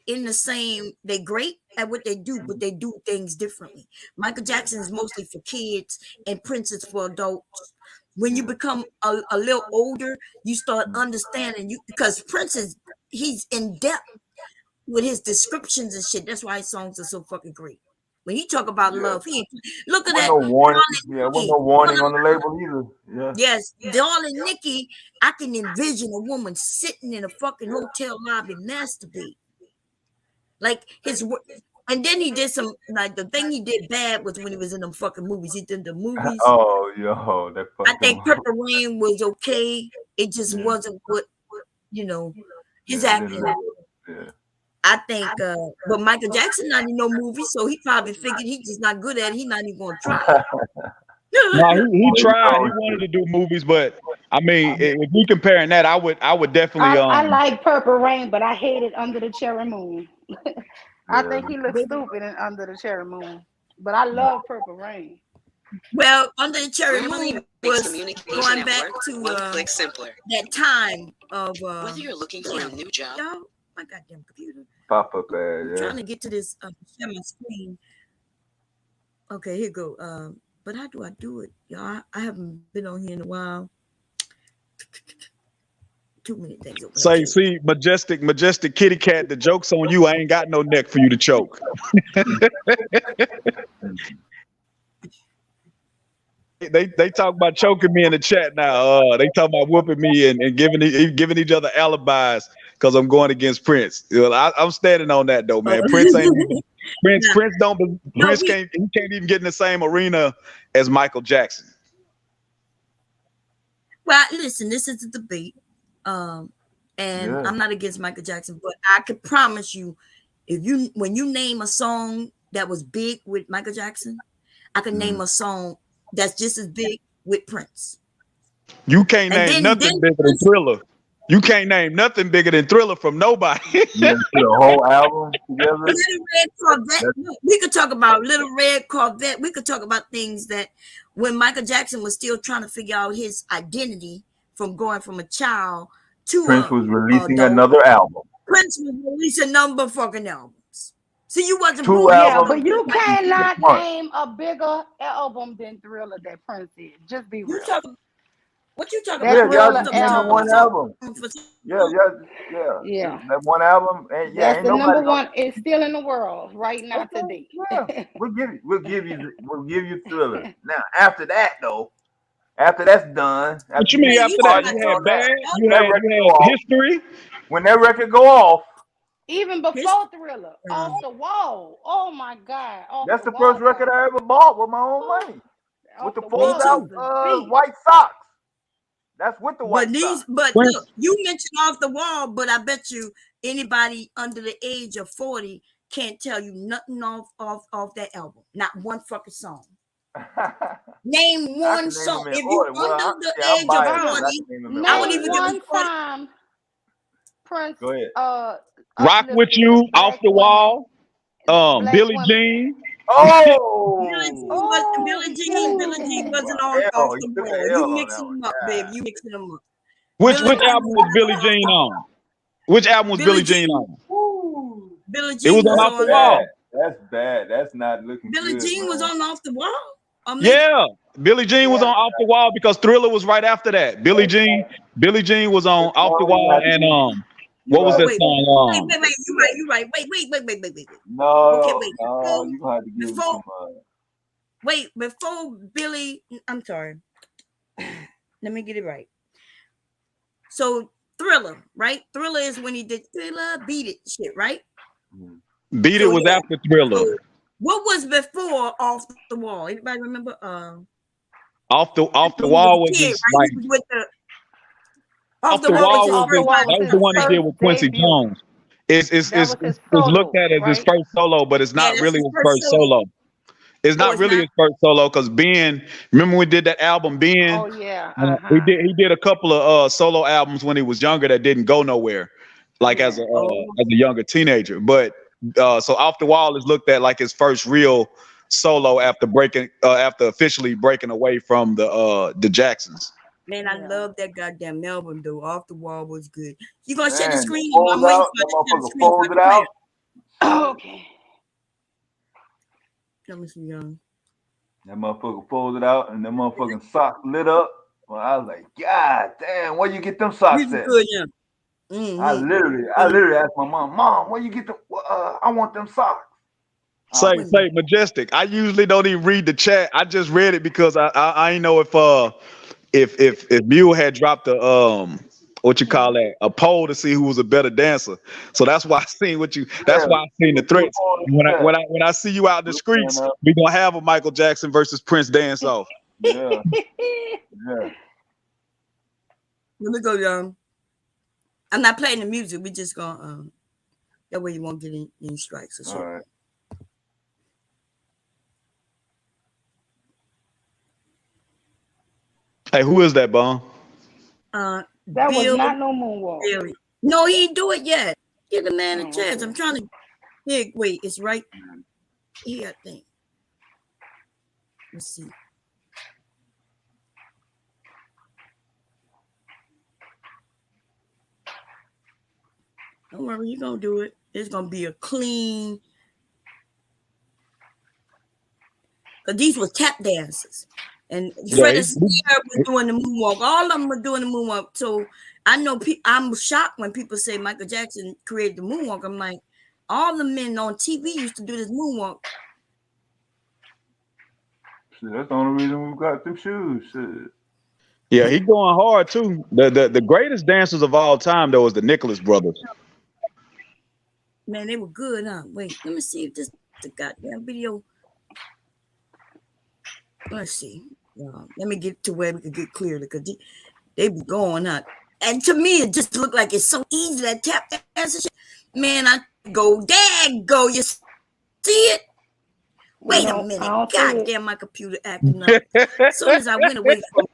in the same, they great at what they do, but they do things differently. Michael Jackson is mostly for kids and Prince is for adults. When you become a little older, you start understanding you because Prince he's in depth with his descriptions and shit. That's why his songs are so fucking great. When he talk about yeah. love, look at Wasn't that no warning. Darling Yeah, wasn't Nikki. no warning on the label either. Yeah. Yes, Darling Nikki. I can envision a woman sitting in a fucking hotel lobby masturbate. Like and then he did some like the thing he did bad was when he was in them fucking movies. He did the movies. Oh, yo, that I fucked him think up. Purple Rain was okay. It just Yeah, wasn't what you know his yeah, it didn't acting. live up. Yeah. I think, but Michael Jackson not in no movie, so he probably figured he's just not good at it. He's not even gonna try. No, he Maybe tried. He so. wanted to do movies, but I mean, if we comparing that, I would definitely I like Purple Rain, but I hate it Under the Cherry Moon. I Yeah. think he looks stupid in Under the Cherry Moon. But I love Purple Rain. Well, Under the Cherry Moon was going back to that time of whether you're looking for a new job. Y'all, my goddamn computer. Pop up ad, yeah. Trying to get to this share my screen. Okay, here you go. But how do I do it? Y'all, I haven't been on here in a while. Too many things open. Say, see, majestic kitty cat, the joke's on you. I ain't got no neck for you to choke. They talk about choking me in the chat now. They talk about whooping me and giving each other alibis because I'm going against Prince. I'm standing on that though, man. Prince ain't even, Prince can't even get in the same arena as Michael Jackson. Well, listen, this is a debate. And I'm not against Michael Jackson, but I could promise you, when you name a song that was big with Michael Jackson, I can name a song that's just as big with Prince. You can't name nothing bigger than Thriller. You can't name nothing bigger than Thriller from nobody. The whole album together. Little Red Corvette. We could talk about Little Red Corvette. We could talk about things that when Michael Jackson was still trying to figure out his identity from going from a child to Prince was releasing another album. Prince was releasing number fucking albums. See, you wasn't two albums. But you cannot name a bigger album than Thriller that Prince did. Just be real. What you talking about? Thriller Y'all just name one album. Yeah. That one album, and that's the number one. It's still in the world right now today. Yeah. We'll give you Thriller. Now after that though, after that's done. What you mean after that? You had Bad. You had History. When that record go off. Even before Thriller, Off the Wall. Oh my God! That's the first record I ever bought with my own money. With the fold out white socks. That's with the white socks. But look, you mentioned Off the Wall, but I bet you anybody under the age of 40 can't tell you nothing off that album. Not one fucking song. Name one song. If you under the age of 40, I wouldn't even give you time. Prince. Go ahead. Rock With You, Off the Wall, Billie Jean. Billie Jean wasn't on Off the Wall. You mixing them up, babe. You mixing them up. Which album was Billie Jean on? Which album was Billie Jean on? Billie Jean it was on Off the Wall. That's bad. That's not looking good. Billie Jean was on Off the Wall. Yeah, Billie Jean was on Off the Wall because Thriller was right after that. Billie Jean was on Off the Wall and what was that song? Wait, you're right. Wait. No, okay, wait. No, you have to give before, before Billie, I'm sorry. Let me get it right. So Thriller, right? Thriller is when he did Thriller, Beat It shit, right? Beat It was after Thriller. So what was before Off the Wall? Anybody remember? Off the Wall was just like with the Off the Wall was the one he did with Quincy Jones. It's looked at as his first solo, but it's not really his first solo. It's not really his first solo because Ben, remember we did that album Ben? Oh yeah. He did a couple of solo albums when he was younger that didn't go nowhere, like as a younger teenager. But so Off the Wall is looked at like his first real solo after officially breaking away from the Jacksons. Man, I love that goddamn album though. Off the Wall was good. You gonna shut the screen? I'm waiting for it out. Okay. Let me see, young. That motherfucker folded out and that motherfucking socks lit up. Well, I was like, God damn, where you get them socks at? Good, yeah. Mm-hmm. I literally asked my mom, where you get them? I want them socks. Say Majestic. I usually don't even read the chat. I just read it because I ain't know if Mule had dropped a a poll to see who was a better dancer. So that's why I seen that's why I seen the threats. When I see you out in the streets, we gonna have a Michael Jackson versus Prince dance off. Yeah. Let me go, young. I'm not playing the music. We just gonna that way you won't get any strikes or something. All right. Hey, who is that, Bon? That was not no moonwalk. Really? No, he ain't do it yet. Give the man a chance. I'm trying to. Wait, it's right here, I think. Let's see. Don't worry, you're gonna do it. It's gonna be a clean. Because these were tap dances. And Fred Astaire was doing the moonwalk. All of them were doing the moonwalk. So I know I'm shocked when people say Michael Jackson created the moonwalk. I'm like, all the men on TV used to do this moonwalk. Shit, that's the only reason we got them shoes. Shit. Yeah, he going hard too. The greatest dancers of all time though is the Nicholas brothers. Man, they were good, huh? Wait, let me see if this the goddamn video. Let's see. Let me get to where we can get clear because they be going up. And to me, it just looked like it's so easy that tap dance shit. Man, I go, dad, go. You see it? Wait a minute. God damn, my computer acting up. As soon as I went away from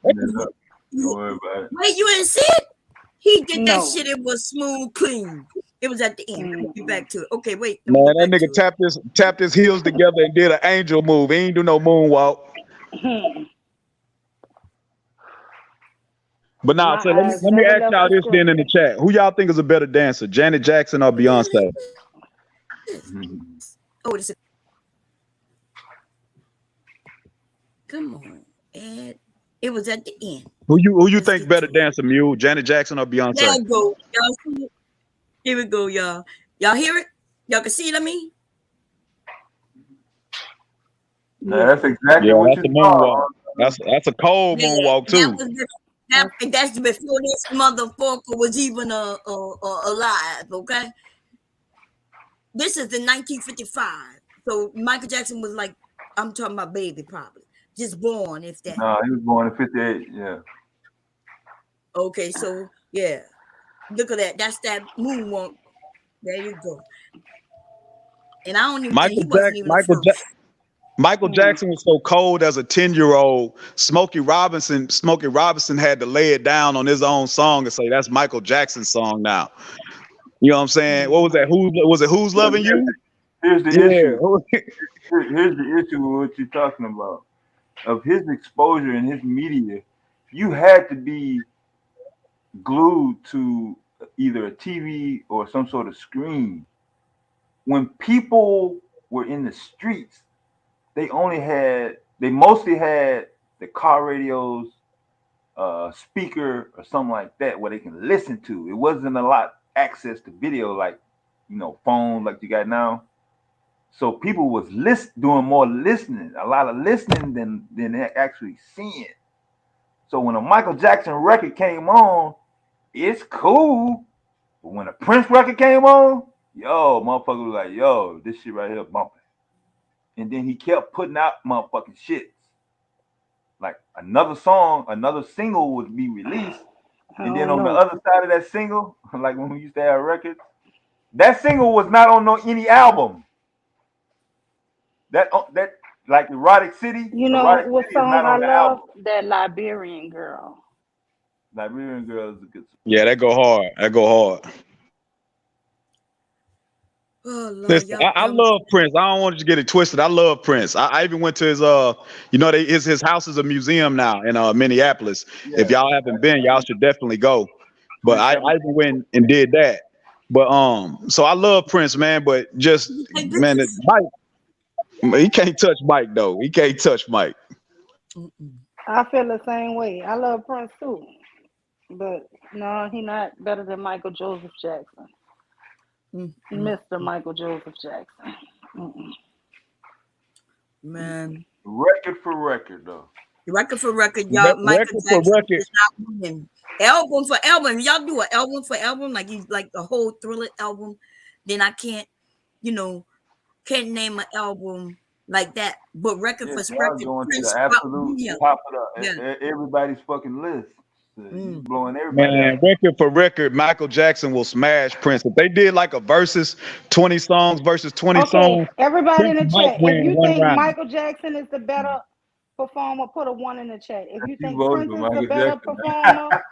Don't worry about it. Wait, you didn't see it? He did that shit. It was smooth, clean. It was at the end. Let me get back to it. Okay, wait. Man, that nigga tapped his heels together and did an angel move. He ain't do no moonwalk. But nah, so let me ask y'all this then in the chat. Who y'all think is a better dancer, Janet Jackson or Beyonce? Oh, this is. Come on, Ed. It was at the end. Who you think better dancer, Mule, Janet Jackson or Beyonce? There we go. Y'all see it? Here we go, y'all. Y'all hear it? Y'all can see it, I mean? Yeah, that's exactly what you moonwalk. That's a cold moonwalk too. That's before this motherfucker was even alive, okay? This is in 1955. So Michael Jackson was like, I'm talking about baby probably. Just born, if that. No, he was born in 58, yeah. Okay, so yeah. Look at that. That's that moonwalk. There you go. And I don't even Michael Jackson was so cold as a 10-year-old. Smokey Robinson had to lay it down on his own song and say that's Michael Jackson's song now. You know what I'm saying? What was that? Who's Loving You? Here's the issue. Here's the issue with what you're talking about. Of his exposure in his media, you had to be glued to either a TV or some sort of screen. When people were in the streets, they mostly had the car radios, speaker or something like that where they can listen to. It wasn't a lot access to video like, phone like you got now. So people was doing more listening, a lot of listening than actually seeing. So when a Michael Jackson record came on, it's cool. But when a Prince record came on, motherfucker was like, this shit right here bumping. And then he kept putting out motherfucking shits. Like another single would be released. And then on the other side of that single, like when we used to have records, that single was not on any album. That like Erotic City. You know what song I love? That Liberian Girl. Liberian Girl is a good song. Yeah, that go hard. Oh, Lord, listen, I love Prince. I don't want you to get it twisted. I love Prince. I even went to his his house is a museum now in Minneapolis. Yeah. If y'all haven't been, y'all should definitely go. But I even went and did that. But so I love Prince, man. But just man, Mike, he can't touch Mike though. He can't touch Mike. I feel the same way. I love Prince too, but no, he's not better than Michael Joseph Jackson. Mr. Michael Joseph Jackson. Man. Record for record, though. Record for record, y'all. Michael Jackson is not winning. Album for album. Y'all do an album for album, like the whole Thriller album. Then I can't name an album like that. But record for record. Going to the absolute top of everybody's fucking list. Blowing everybody man, out. Record for record, Michael Jackson will smash Prince. If they did like a versus 20 songs versus 20 songs. Everybody in the chat, if you think Michael Jackson is the better performer, put a 1 in the chat. If you think Prince is the better performer,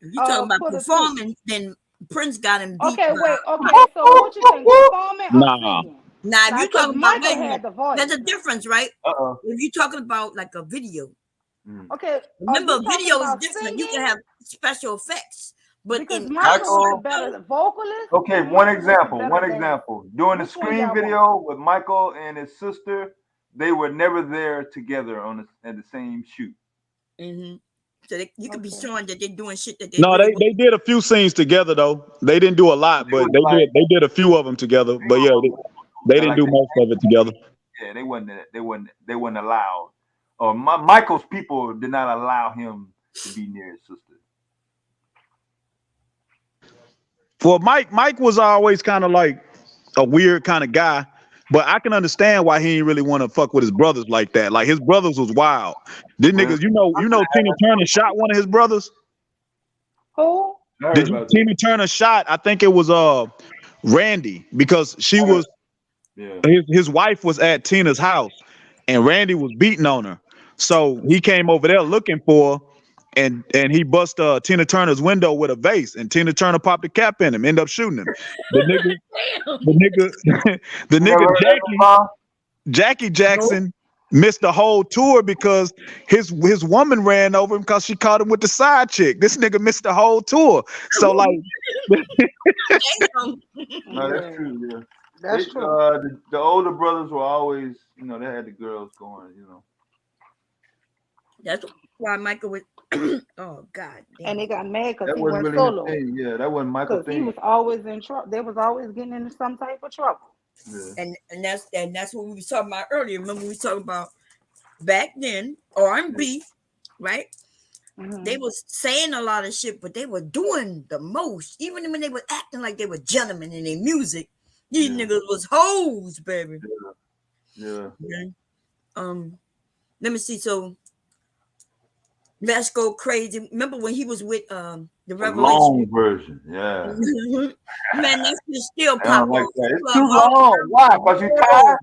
if you talking about performing, then Prince got him beat. Okay, wait. Okay, so what you think? Performing or singing? Now, if you talking about there's a difference, right? If you talking about like a video. Okay. Remember, video is different. Singing? You can have special effects, But Because in Michael was the Michael. better vocalist, Okay, and one Michael was the example. better One dancer. example. During the Which one Scream y'all want? video with Michael and his sister, they were never there together on at the same shoot. hmm So you could be Okay. showing that they're doing shit that they No, really they did a few scenes together though. They didn't do a lot, They but was like they did a few of them together. But yeah, they they're didn't like do the most of it together. yeah, they weren't allowed. Or Michael's people did not allow him to be near his sister. Well, Mike was always kind of like a weird kind of guy, but I can understand why he didn't really want to fuck with his brothers like that. Like his brothers was wild. This Well, niggas, Tina Turner shot one of his brothers. Who? I heard Did you about that. Tina Turner shot? I think it was Randy because she I heard, was yeah. his wife was at Tina's house and Randy was beating on her. So he came over there looking for her and he bust Tina Turner's window with a vase and Tina Turner popped a cap in him, ended up shooting him. The nigga, the nigga, the You never nigga heard that before? Jackie Nope. Jackson missed the whole tour because his woman ran over him because she caught him with the side chick. This nigga missed the whole tour. So like Damn. No, that's Yeah, true. Yeah. They, that's true. the older brothers were always, they had the girls going. That's why Michael was. Oh God And damn they it! got mad because That he wasn't went really his solo. thing. Yeah, that wasn't Michael Because he thing. was always in trouble. They was always getting into some type of trouble. Yeah. And that's what we was talking about earlier. Remember we was talking about back then R&B, right? They Hmm. was saying a lot of shit, but they were doing the most. Even when they were acting like they were gentlemen in their music, these Yeah. niggas was hoes, baby. Yeah. Okay. Let me see. So let's go crazy. Remember when he was with the The Revelation? long version. Yeah. Man, that shit still I don't pop like off the that. It's club too all long. Why? around Because the you world. tired?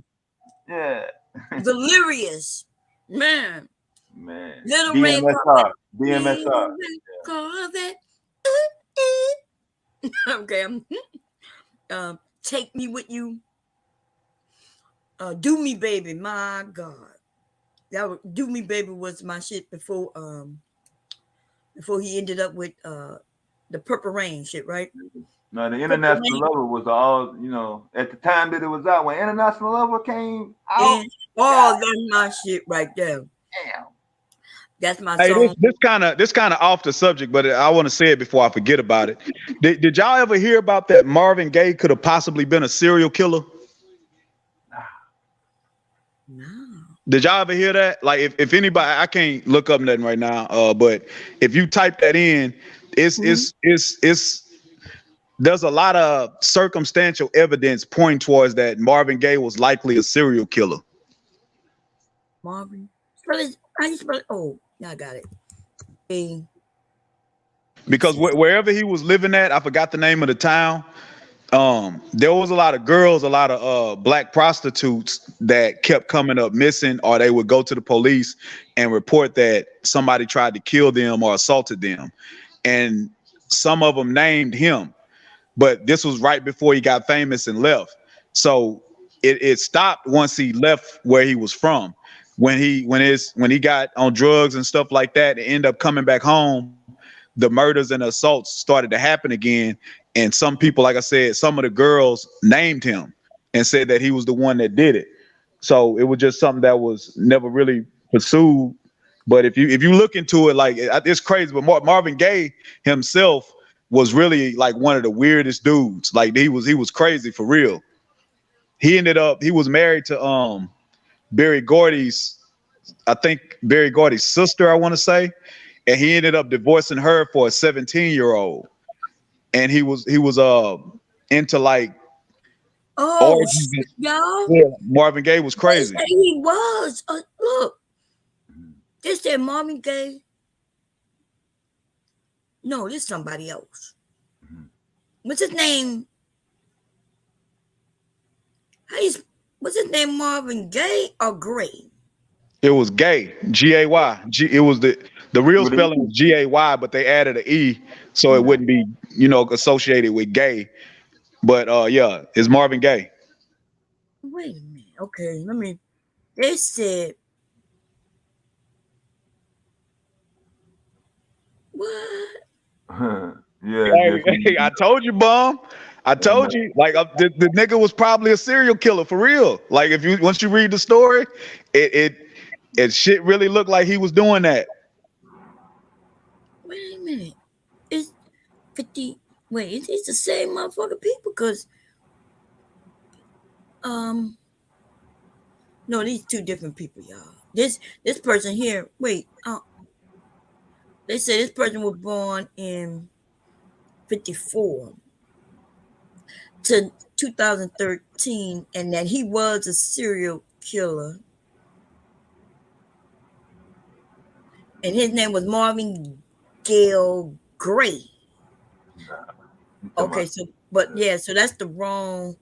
Yeah. Delirious. Man. Man. Little red carpet. DMSR. DMSR. Little red carpet. Okay. Take me with you. Do me baby. My God. Do me baby was my shit before he ended up with the Purple Rain shit, right? No, the Purple International Rain Lover was all, at the time that it was out. When International Lover came out, and God that's my shit right there. damn. That's my hey, song. this kind of off the subject, but I want to say it before I forget about it. Did y'all ever hear about that Marvin Gaye could have possibly been a serial killer? No. Did y'all ever hear that? Like, if anybody, I can't look up nothing right now. But if you type that in, it's there's a lot of circumstantial evidence pointing towards that Marvin Gaye was likely a serial killer. Marvin. Spell it. How you spell it? Oh, yeah, I got it. A. Because wherever he was living at, I forgot the name of the town. There was a lot of girls, a lot of black prostitutes that kept coming up missing, or they would go to the police and report that somebody tried to kill them or assaulted them. And some of them named him, but this was right before he got famous and left. So it stopped once he left where he was from. When he got on drugs and stuff like that, and ended up coming back home, the murders and assaults started to happen again. And some people, like I said, some of the girls named him and said that he was the one that did it. So it was just something that was never really pursued. But if you look into it, like it's crazy. But Marvin Gaye himself was really like one of the weirdest dudes. Like he was crazy for real. He was married to Berry Gordy's, I think Berry Gordy's sister, I want to say, and he ended up divorcing her for a 17-year-old. And he was into like Oh orgies. shit, y'all. Yeah, Marvin Gaye was They crazy. say he was. Look, this said Marvin Gaye. No, this is somebody else. What's his name? What's his name? Marvin Gaye or Gray? It was Gay, Gay. It was the real spelling was Gay, but they added an E so it wouldn't be associated with gay. But yeah, it's Marvin Gaye. Wait a minute. Okay, let me. They said what? Yeah, Hey, I told you, bum. I told you. Like the nigga was probably a serial killer for real. Like if you once you read the story, it shit really looked like he was doing that. Wait a minute. It's 50. Wait, it's the same motherfucking people because, um, no, these two different people, y'all. This person here, wait, they say this person was born in 54 to 2013 and that he was a serial killer. And his name was Marvin Gale Gray. Okay, so but yeah, so that's the wrong.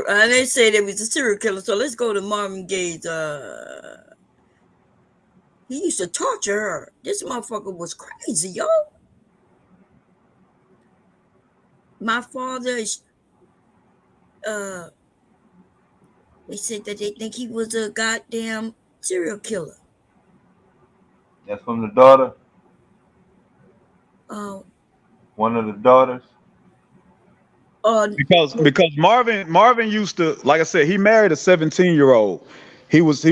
They say there was a serial killer. So let's go to Marvin Gaye's. He used to torture her. This motherfucker was crazy, yo. My father is. They said that they think he was a goddamn serial killer. That's from the daughter. Uh, One of the daughters. Because Marvin used to, like I said, he married a 17-year-old. He was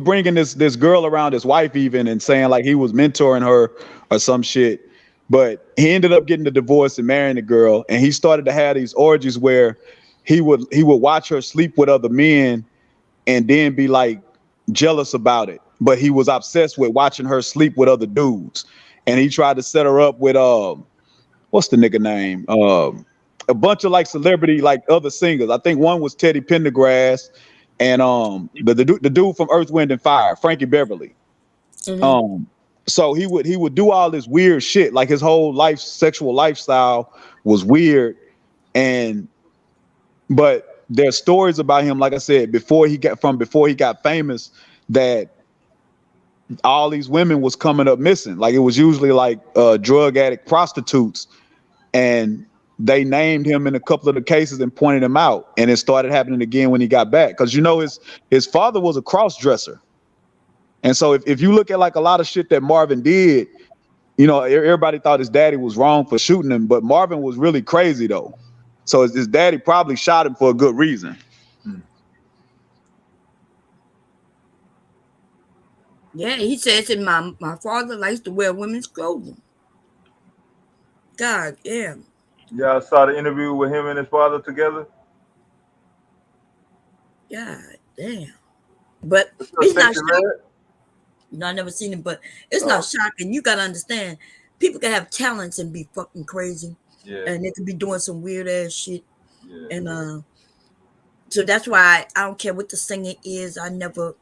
bringing this girl around his wife even and saying like he was mentoring her or some shit. But he ended up getting the divorce and marrying the girl, and he started to have these orgies where he would watch her sleep with other men and then be like jealous about it. But he was obsessed with watching her sleep with other dudes, and he tried to set her up with what's the nigga name? A bunch of like celebrity, like other singers. I think one was Teddy Pendergrass, and the dude from Earth, Wind and Fire, Frankie Beverly. mm-hmm. So he would do all this weird shit. Like his whole sexual lifestyle was weird, and but there's stories about him, like I said, before he got famous, that all these women was coming up missing. Like it was usually like drug addict prostitutes, and they named him in a couple of the cases and pointed him out, and it started happening again when he got back, because his father was a cross dresser. And so if you look at like a lot of shit that Marvin did, everybody thought his daddy was wrong for shooting him, but Marvin was really crazy though. So his daddy probably shot him for a good reason. Yeah, he says that my father likes to wear women's clothing. God damn. Y'all saw the interview with him and his father together? God damn. But What's it's up, not Sexy Red? shocking. No, I never seen it, but it's not shocking. You gotta understand, people can have talents and be fucking crazy. Yeah. And they could be doing some weird ass shit. Yeah. And so that's why I don't care what the singer is. I never,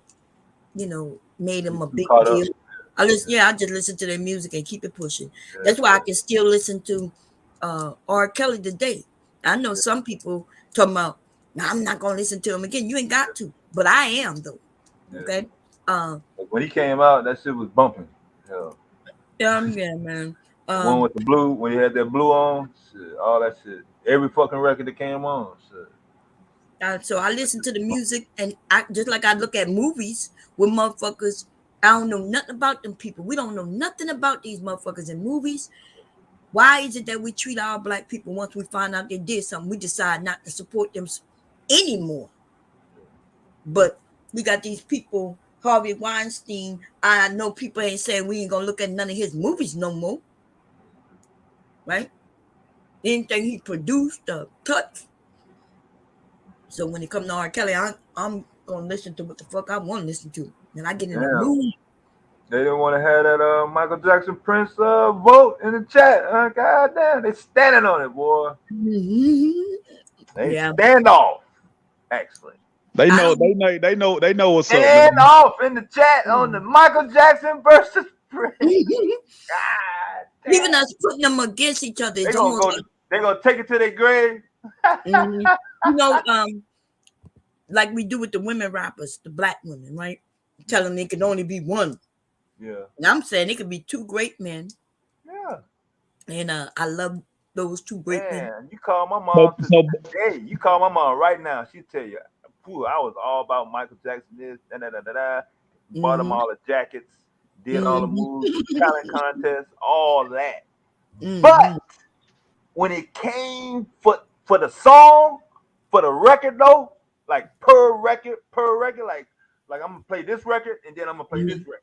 made him a big deal. I just listen to their music and keep it pushing. Yeah. That's why I can still listen to R. Kelly today. I know some people talking about, no, I'm not gonna listen to him again. You ain't got to, but I am though. Okay. Like when he came out, that shit was bumping. Hell. Yeah, man. The one with the blue, when he had that blue on, shit, all that shit. Every fucking record that came on, shit. So I listen to the music, and I just like I look at movies with motherfuckers. I don't know nothing about them people. We don't know nothing about these motherfuckers in movies. Why is it that we treat our black people, once we find out they did something, we decide not to support them anymore? But we got these people, Harvey Weinstein. I know people ain't saying we ain't gonna look at none of his movies no more, right? Anything he produced or touched. So when it comes to R. Kelly, I'm gonna listen to what the fuck I want to listen to, and I get in the mood. They didn't want to have that Michael Jackson Prince vote in the chat. God damn, they standing on it, boy. They stand off. Excellent. They know what's up. Stand off in the chat on the Michael Jackson versus Prince. God, even us putting them against each other, they're gonna take it to their grave. Like we do with the women rappers, the black women, right? Tell them they can only be one. Yeah. And I'm saying it could be two great men. Yeah. And I love those two great men. You call my mom today. You call my mom right now. She'll tell you, I was all about Michael Jackson. This, bought him all the jackets, did all the moves, talent contests, all that. But when it came for the song, for the record though, like per record, like I'm gonna play this record and then I'm gonna play this record.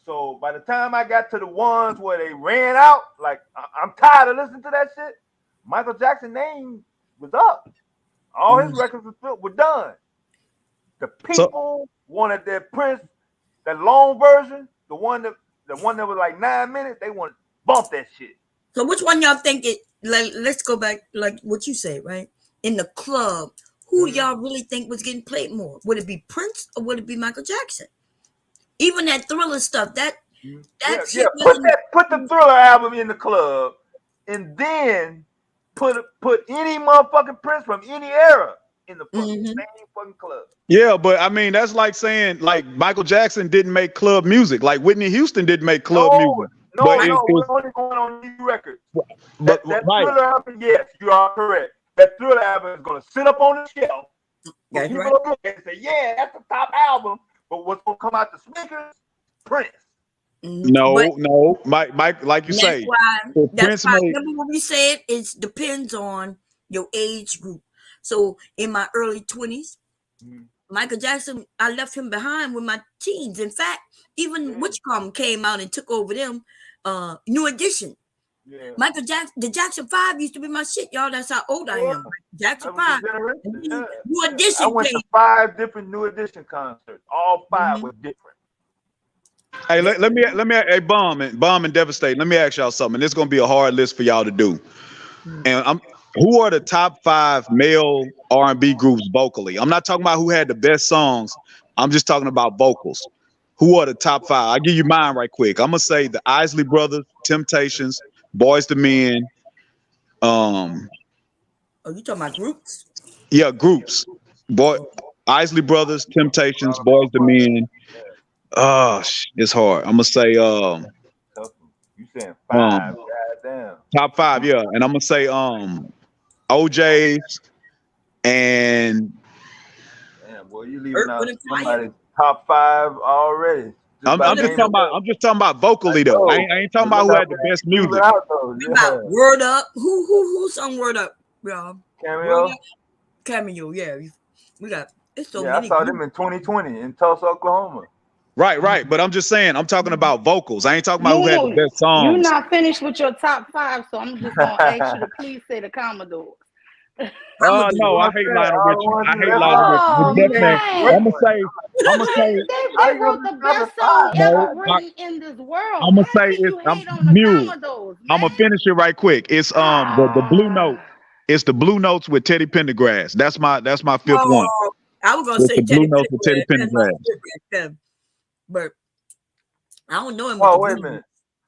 So by the time I got to the ones where they ran out, like I'm tired of listening to that shit. Michael Jackson's name was up. All his records were done. The people wanted their Prince, that long version, the one that was like 9 minutes. They want to bump that shit. So which one y'all think it? Like, let's go back, like what you say, right? In the club, who y'all really think was getting played more? Would it be Prince or would it be Michael Jackson? Even that Thriller stuff, that shit. Put the Thriller album in the club, and then put any motherfucking Prince from any era in the same fucking club. Yeah, but I mean that's like saying like Michael Jackson didn't make club music, like Whitney Houston didn't make club music. We're only going on new records. That Thriller album, yes, you are correct. That Thriller album is going to sit up on the shelf. People look at it and say, "Yeah, that's the top album." But what's going to come out the speakers? Prince. No, Mike, like you say. That's why. Remember what we said? It depends on your age group. So in my early 20s, Michael Jackson, I left him behind with my teens. In fact, even Witchcom came out and took over them. New Edition. Yeah. Michael Jackson, the Jackson 5 used to be my shit, y'all. That's how old I am. Jackson 5. New Edition. I went to 5 different New Edition concerts. All 5 were different. Hey, let me hey, Bomb and Devastate. Let me ask y'all something. This is gonna be a hard list for y'all to do. And who are the top 5 male R&B groups vocally? I'm not talking about who had the best songs. I'm just talking about vocals. Who are the top 5? I'll give you mine right quick. I'm gonna say the Isley Brothers, Temptations, Boys to Men. Oh, you talking about groups? Yeah, groups. Isley Brothers, Temptations, Boys to Men. It's hard. I'm gonna say you saying 5? Goddamn. Top 5, yeah. And I'm gonna say OJ's and damn boy, you leaving out somebody's top 5 already. I'm just talking about vocally though. I ain't talking about who had the best music. Word Up. Who sung Word Up, y'all? Cameo, yeah. We got it's so many. I saw them in 2020 in Tulsa, Oklahoma. Right. But I'm just saying, I'm talking about vocals. I ain't talking about who had the best songs. You're not finished with your top 5, so I'm just gonna ask you to please say the Commodores. No, I hate Lionel Richie. I hate Lionel Richie. I'm gonna say they wrote the best song ever written in this world. I'm gonna say it's Mule. I'm gonna finish it right quick. It's the Blue Note. It's the Blue Notes with Teddy Pendergrass. That's my 5th one. I was gonna say the Blue Notes with Teddy Pendergrass. But I don't know him. Oh, wait a minute.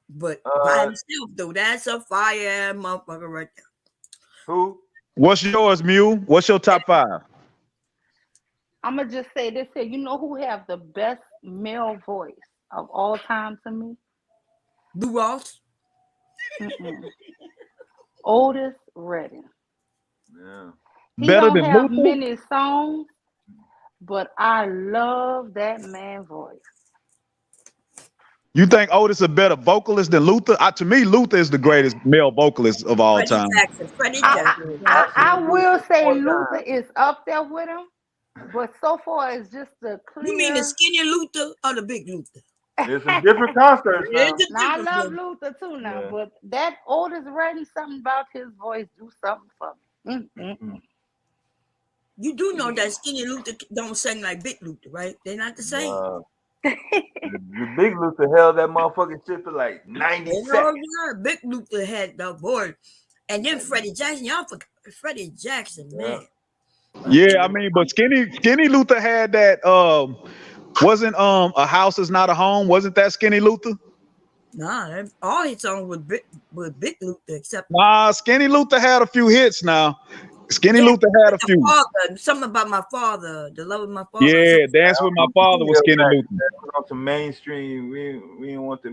But by himself though, that's a fire motherfucker right there. Who? What's yours, Mule? What's your top 5? I'm gonna just say this here. You know who have the best male voice of all time to me? Lou Ross. Otis Redding. Yeah. He don't have many songs, but I love that man's voice. You think Otis a better vocalist than Luther? To me, Luther is the greatest male vocalist of all time. Freddie Jackson. I will say Luther is up there with him, but so far it's just the clear. You mean the skinny Luther or the big Luther? There's some different concerts now. I love Luther too now, but that Otis Redding, something about his voice do something for me. You do know that skinny Luther don't sing like big Luther, right? They're not the same. The big Luther held that motherfucking shit for like 90 seconds. Big Luther had the voice. And then Freddie Jackson, y'all forgot Freddie Jackson, man. Yeah, I mean, but skinny Luther had that wasn't A House Is Not a Home, wasn't that Skinny Luther? Nah, all his songs with big Luther except Skinny Luther had a few hits now. Skinny Luther had a few. Something about my father, the love of my father. Yeah, Dance with My Father was Skinny Luther. That was some mainstream. We didn't want the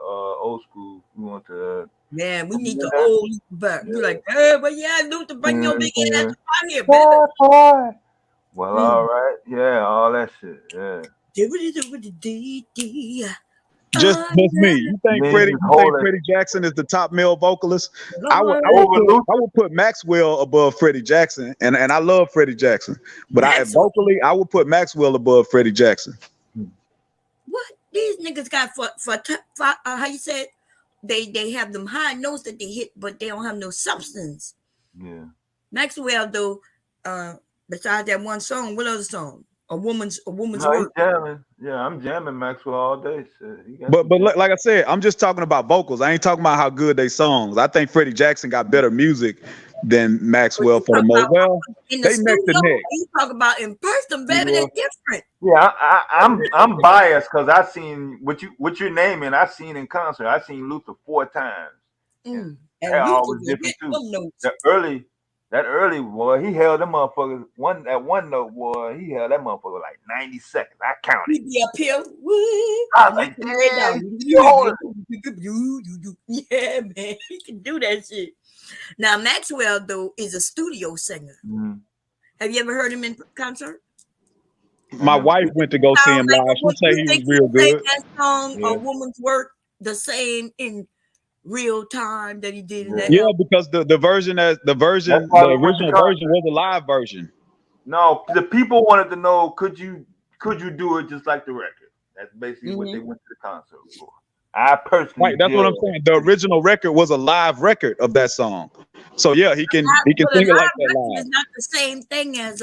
old school. We want the we need the old Luther back. We're like, hey, but Luther, bring your big ass out here, baby. Well, all right, all that shit, Just me. You think Then Freddie? just You think hold it Freddie Jackson is the top male vocalist? over Luther. I would put Maxwell above Freddie Jackson, and I love Freddie Jackson, but Maxwell. vocally I would put Maxwell above Freddie Jackson. What these niggas got for how you said they have them high notes that they hit, but they don't have no substance. Yeah. Maxwell though, besides that one song, what other song? A woman's No, work. he's jamming. Yeah, I'm jamming Maxwell all day. So But like I said, I'm just talking about vocals. I ain't talking about how good they songs. I think Freddie Jackson got better music than Maxwell for the most. Well, in the they neck to studio, neck. you talk about in person, baby, they're different. Yeah, I'm biased because I've seen what you're naming. I've seen in concert. I've seen Luther 4 times. And They're Luther always will different hit too. them notes. That early boy, he held them motherfuckers one note, boy. He held that motherfucker like 90 seconds. I counted. He'd be up here. I was like, damn, yeah, man, he can do that shit. Now Maxwell though is a studio singer. Mm-hmm. Have you ever heard him in concert? My wife went to go see him live. She said he was real good. That song, A Woman's Work, the same in real time that he did in that. Yeah, because the original version was a live version. No, the people wanted to know, could you do it just like the record? That's basically what they went to the concert for. I personally, that's what I'm saying. The original record was a live record of that song. So yeah, he can sing it like that live. It's not the same thing as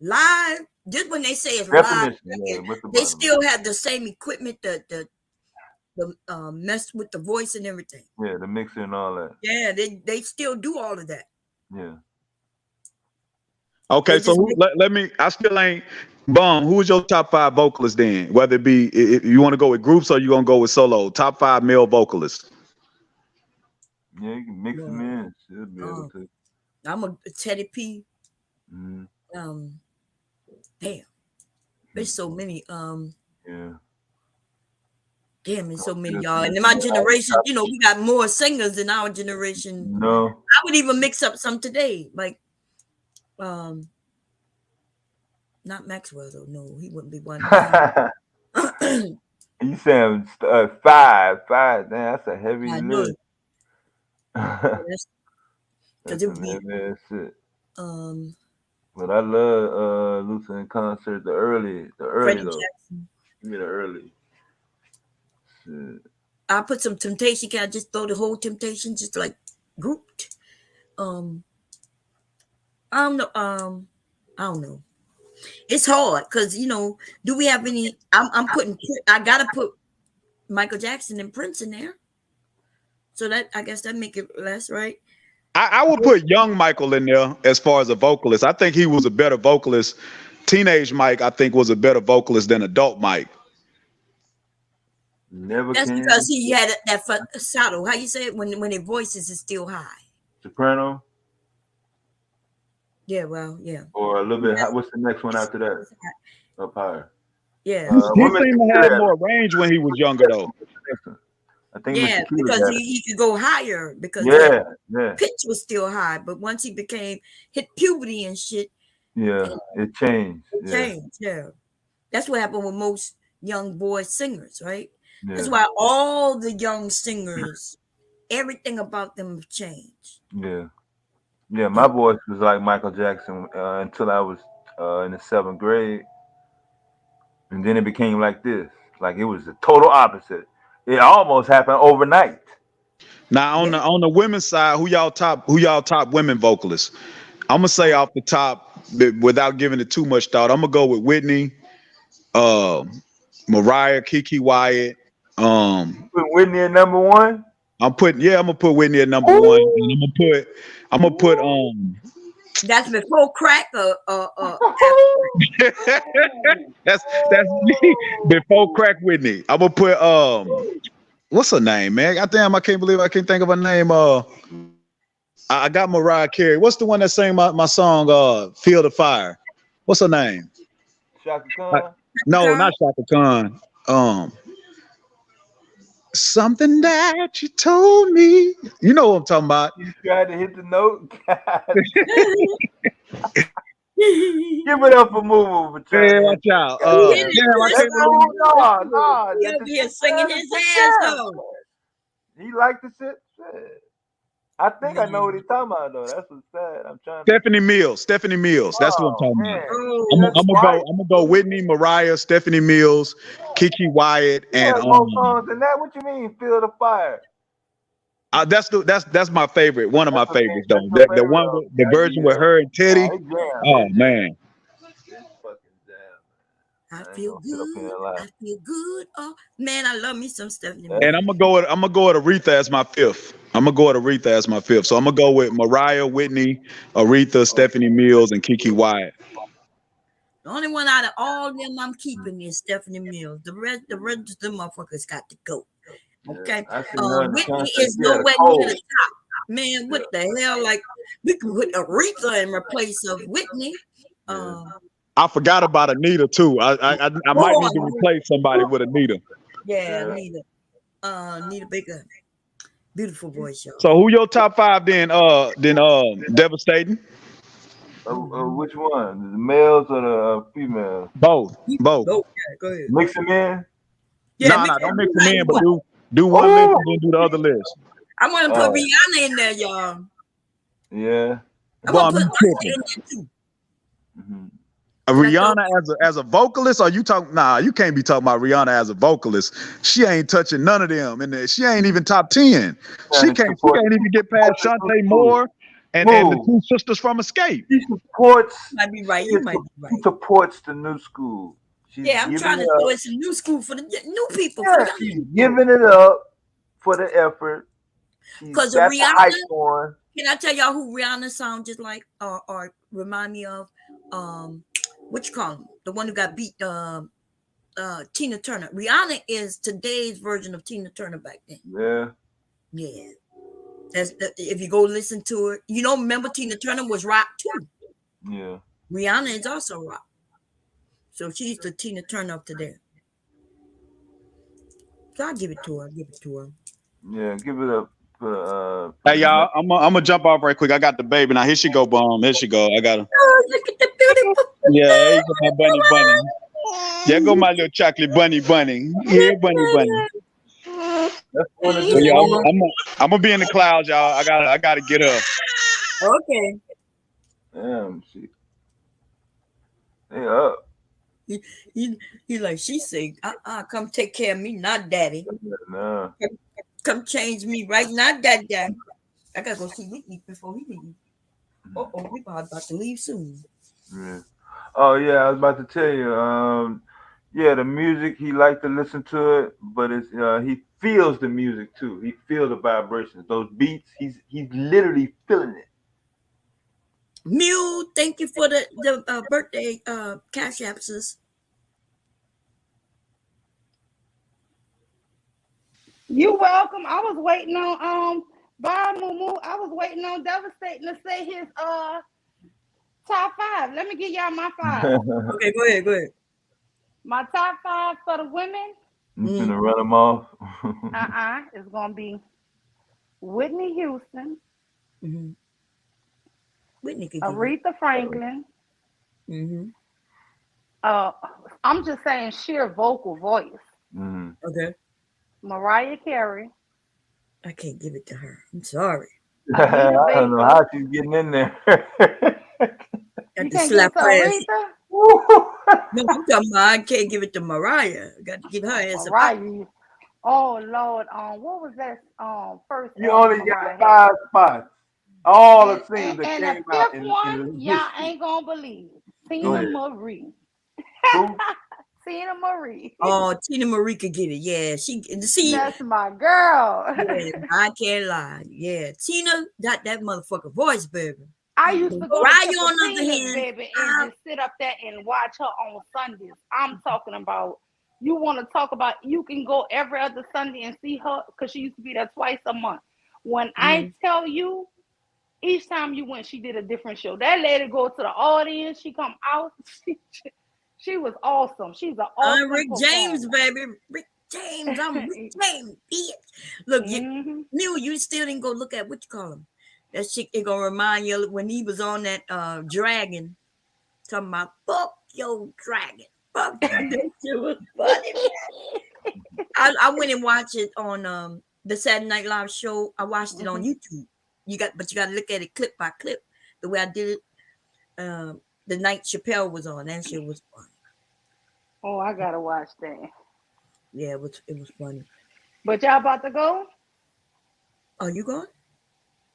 live. Just when they say it's live, they still have the same equipment, the mess with the voice and everything. Yeah, the mixer and all that. Yeah, they still do all of that. Yeah. Okay, so I still ain't bum. Who's your top 5 vocalists then? Whether it be if you want to go with groups or you gonna go with solo. Top 5 male vocalists. Yeah, you can mix them in. She'll be able to. I'm a Teddy P. Mm-hmm. Damn. There's so many. Yeah. Damn, there's so many, y'all. And in my generation, we got more singers than our generation. No. I would even mix up some today. Like, not Maxwell, though. No, he wouldn't be one. You saying 5. Damn, that's a heavy list. That's some heavy ass shit. But I love Luther in concert, the early though. Jackson. Give me the early. Shit. I put some Temptation. Can I just throw the whole Temptation just like grouped? I don't know. It's hard because do we have any? I gotta put Michael Jackson and Prince in there. So that I guess that make it less, right? I would put young Michael in there as far as a vocalist. I think he was a better vocalist. Teenage Mike, I think, was a better vocalist than adult Mike. That's because he had that falsetto. How you say it when their voices is still high? Soprano. Yeah, well, yeah. Or a little bit. What's the next one after that? Up higher. Yeah. He seemed to have more range when he was younger, though. I think because he could go higher because pitch was still high, but once he hit puberty and shit. Yeah, it changed. It changed, yeah. That's what happened with most young boy singers, right? Yeah. That's why all the young singers, everything about them changed. Yeah. Yeah, my voice was like Michael Jackson until I was in the 7th grade. And then it became like this. Like it was the total opposite. It almost happened overnight. Now on the women's side, who y'all top women vocalists? I'm gonna say off the top, without giving it too much thought, I'm gonna go with Whitney, Mariah, Kiki Wyatt. Put Whitney at number 1. I'm gonna put Whitney at number 1, and I'm gonna put That's before crack or that's me before crack Whitney. I'm gonna put what's her name, man? Goddamn, I can't believe I can't think of her name. I got Mariah Carey. What's the one that sang my song Feel the Fire? What's her name? Shaka Khan? No, not Shaka Khan. Something that you told me. You know what I'm talking about. You tried to hit the note. Give it up for Moo for Yeah, trying watch out. He in Damn, I it, can't No, believe. no. he over here singing his ass off. He liked the shit. Shit. I think I know what Man. he's talking about though. That's what's sad. I'm trying to. Stephanie Mills. Stephanie Mills. That's what I'm Oh talking about. man, I'm, Oh, that's I'm gonna quiet. go. I'm gonna go. Whitney, Mariah, Stephanie Mills, Kiki Wyatt, He and has more songs than that. What you mean? Feel the fire. that's my favorite. One of my That's the favorites that's though. your The favorite. one with the Okay, version with yeah. her and Teddy. They jam. Oh They jam. man. It's fucking jam. I I ain't feel gonna sit up here good. and lie. I feel good. Oh man, I love me some Stephanie That's And Mills. I'm gonna go at Aretha as my fifth. I'm gonna go at Aretha as my fifth. So I'm gonna go with Mariah, Whitney, Aretha, Stephanie Mills, and Kiki Wyatt. The only one out of all of them I'm keeping is Stephanie Mills. The rest of them motherfuckers got to go. Okay. I seen her in the Whitney concert. is She had a nowhere near cold. the top. Man, what the hell? Like we could put Aretha in replace of Whitney. I forgot about Anita too. I might need to replace somebody with Anita. Yeah, Anita Baker. Beautiful voice, y'all. So who your top five then? Devastating. Which one? The males or the females? Both. Oh, yeah, go ahead. Mix them in. Yeah, don't mix them in, but do one list and then do the other list. I want to put Rihanna in there, y'all. Yeah. I want to put Usher in there too. Rihanna as a vocalist, or you talk? Nah, you can't be talking about Rihanna as a vocalist. She ain't touching none of them, and she ain't even top 10. She can't even get past Shantae Moore and the two sisters from Escape. She supports. Might be right. You might be right. She supports the new school. She's I'm trying to throw in some new school for the new people. Yeah, she's giving it up for the effort. Because Rihanna, can I tell y'all who Rihanna sounds just like or remind me of? What you call him? The one who got beat Tina Turner. Rihanna is today's version of Tina Turner back then. Yeah. If you go listen to it, remember Tina Turner was rock too. Yeah. Rihanna is also rock. So she's the Tina Turner of today. So I'll give it to her. Yeah, give it up for Hey y'all, I'm gonna jump off right quick. I got the baby now. Here she go, Bomb. Here she go. I got her. Oh, look at the beautiful. Yeah, there you go, my bunny. There go my little chocolate bunny. Here, bunny. Yeah, I'm gonna be in the clouds, y'all. I gotta get up. Okay. Damn, they up. He like she say, come take care of me, not daddy. Nah. Come change me right now, daddy. I gotta go see Whitney before he leaves. We about to leave soon. Yeah. Oh yeah, I was about to tell you. Yeah, the music he liked to listen to it, but it's he feels the music too. He feels the vibrations, those beats. He's literally feeling it. Mew, thank you for the birthday cash apps. You welcome. I was waiting on Bob Moo. I was waiting on Devastating to say his top five. Let me give y'all my five. Okay, go ahead. My top five for the women. You gonna run them off? It's gonna be Whitney Houston, Whitney, Aretha Franklin. I'm just saying sheer vocal voice. Okay. Mariah Carey. I can't give it to her. I'm sorry. I don't know how she's getting in there. You can't give it to Aretha? No, I'm talking about I can't give it to Mariah. I got to give her ass Mariah. Oh Lord, what was that first? You only got 5 spots. All the things that and came the out fifth in one, y'all history. ain't gonna believe. Tina Marie. Tina Marie. Oh, Tina Marie could get it. Yeah, that's my girl. Yeah, I can't lie. Yeah, Tina got that motherfucker voice, baby. I used to go Mariah to on the other Tina's, hand, baby, and just sit up there and watch her on Sundays. I'm talking about. You want to talk about? You can go every other Sunday and see her because she used to be there twice a month. When I tell you, each time you went, she did a different show. That lady go to the audience. She come out. She was awesome. She's an awesome Rick James, performer. baby. Rick James. I'm Rick James, bitch. Look, you still didn't go look at what you call him. That shit, it gonna remind you when he was on that dragon. talking about fuck your dragon. Fuck that shit was funny. I went and watched it on the Saturday Night Live show. I watched it on YouTube. You got to look at it clip by clip. The way I did it, the night Chappelle was on, that shit was funny. Oh, I gotta watch that. Yeah, it was funny. But y'all about to go? Are you going?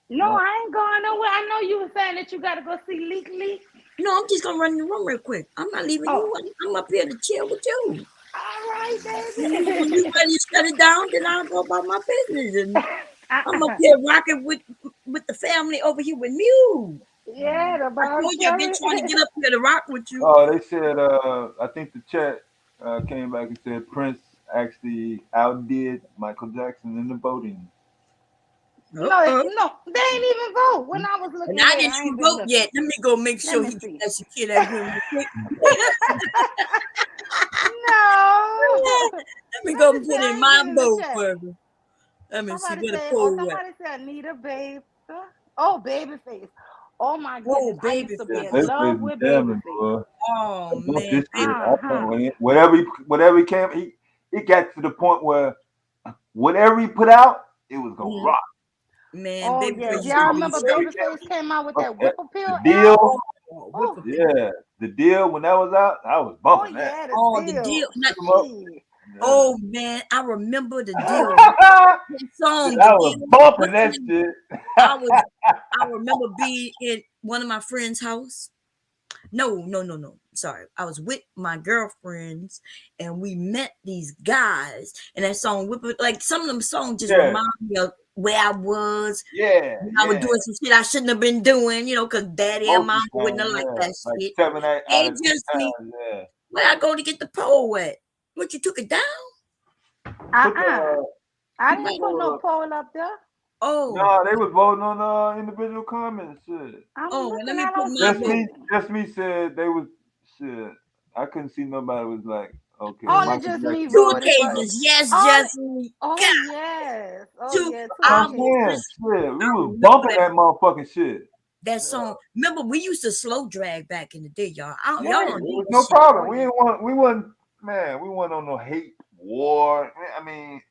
No, I ain't going nowhere. I know you were saying that you gotta go see Leak Leak. No, I'm just gonna run in the room real quick. I'm not leaving you. I'm up here to chill with you. All right, When baby. you ready to shut it down, then I'll go about my business. And I'm up here rocking with the family over here with you. Yeah, the I boss told you I've been trying to get up here to rock with you. Oh, they said. I think the chat came back and said Prince actually outdid Michael Jackson in the voting. No, they ain't even vote when I was looking. And I didn't even vote yet. Let me go make sure he gets that Shanquilla agreement quick. No. Let me go put in my vote for me. Let me see what the poll was. Somebody said Anita, babe. Oh, Babyface. Oh my goodness. Oh, I used to be in They love with Babyface. Oh man. Whatever he came, he got to the point where whatever he put out, it was gonna rock. Man, oh Babyface. yeah, y'all remember Babyface came out with that Whipple Pill The deal. album? Yeah, the deal when that was out, I was bumping that. The deal. Oh man, I remember the deal. The song. I was bumping that shit. I remember being in one of my friends' house. No. Sorry. I was with my girlfriends and we met these guys. And that song, like some of them songs just remind me of where I was. Yeah. I was doing some shit I shouldn't have been doing, because daddy and mom wouldn't have liked that like shit. 7 8 out of 10 times, where I go to get the pole at? What, you took it down? I didn't put no poll up there. Oh. No, they was voting on individual comments. Shit. Let me put my vote. Just me said they was shit. I couldn't see nobody was like, okay. Only just me Two voted. occasions, yes, just me. Oh yes. Oh Man, yes. shit. We was bumping that motherfucking shit. That song. Remember, we used to slow drag back in the day, y'all. Y'all don't do no problem. We wasn't on no hate war. I mean,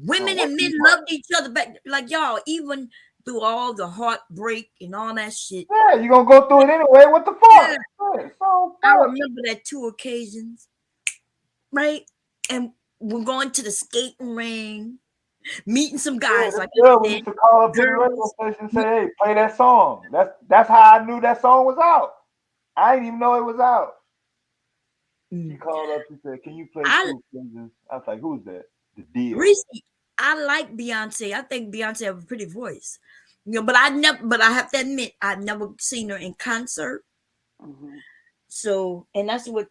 women and men loved each other back, like y'all, even through all the heartbreak and all that shit. Yeah, you gonna go through it anyway. What the fuck? Yeah. I remember that 2 occasions, right? And we're going to the skating ring, meeting some guys. Like we used to call up to the radio station and say, "Hey, play that song." That's how I knew that song was out. I didn't even know it was out. She called up and said, "Can you play 2 occasions?" I was like, "Who's that?" The Deal. I like Beyonce. I think Beyonce have a pretty voice. But I have to admit, I've never seen her in concert. So, and that's what,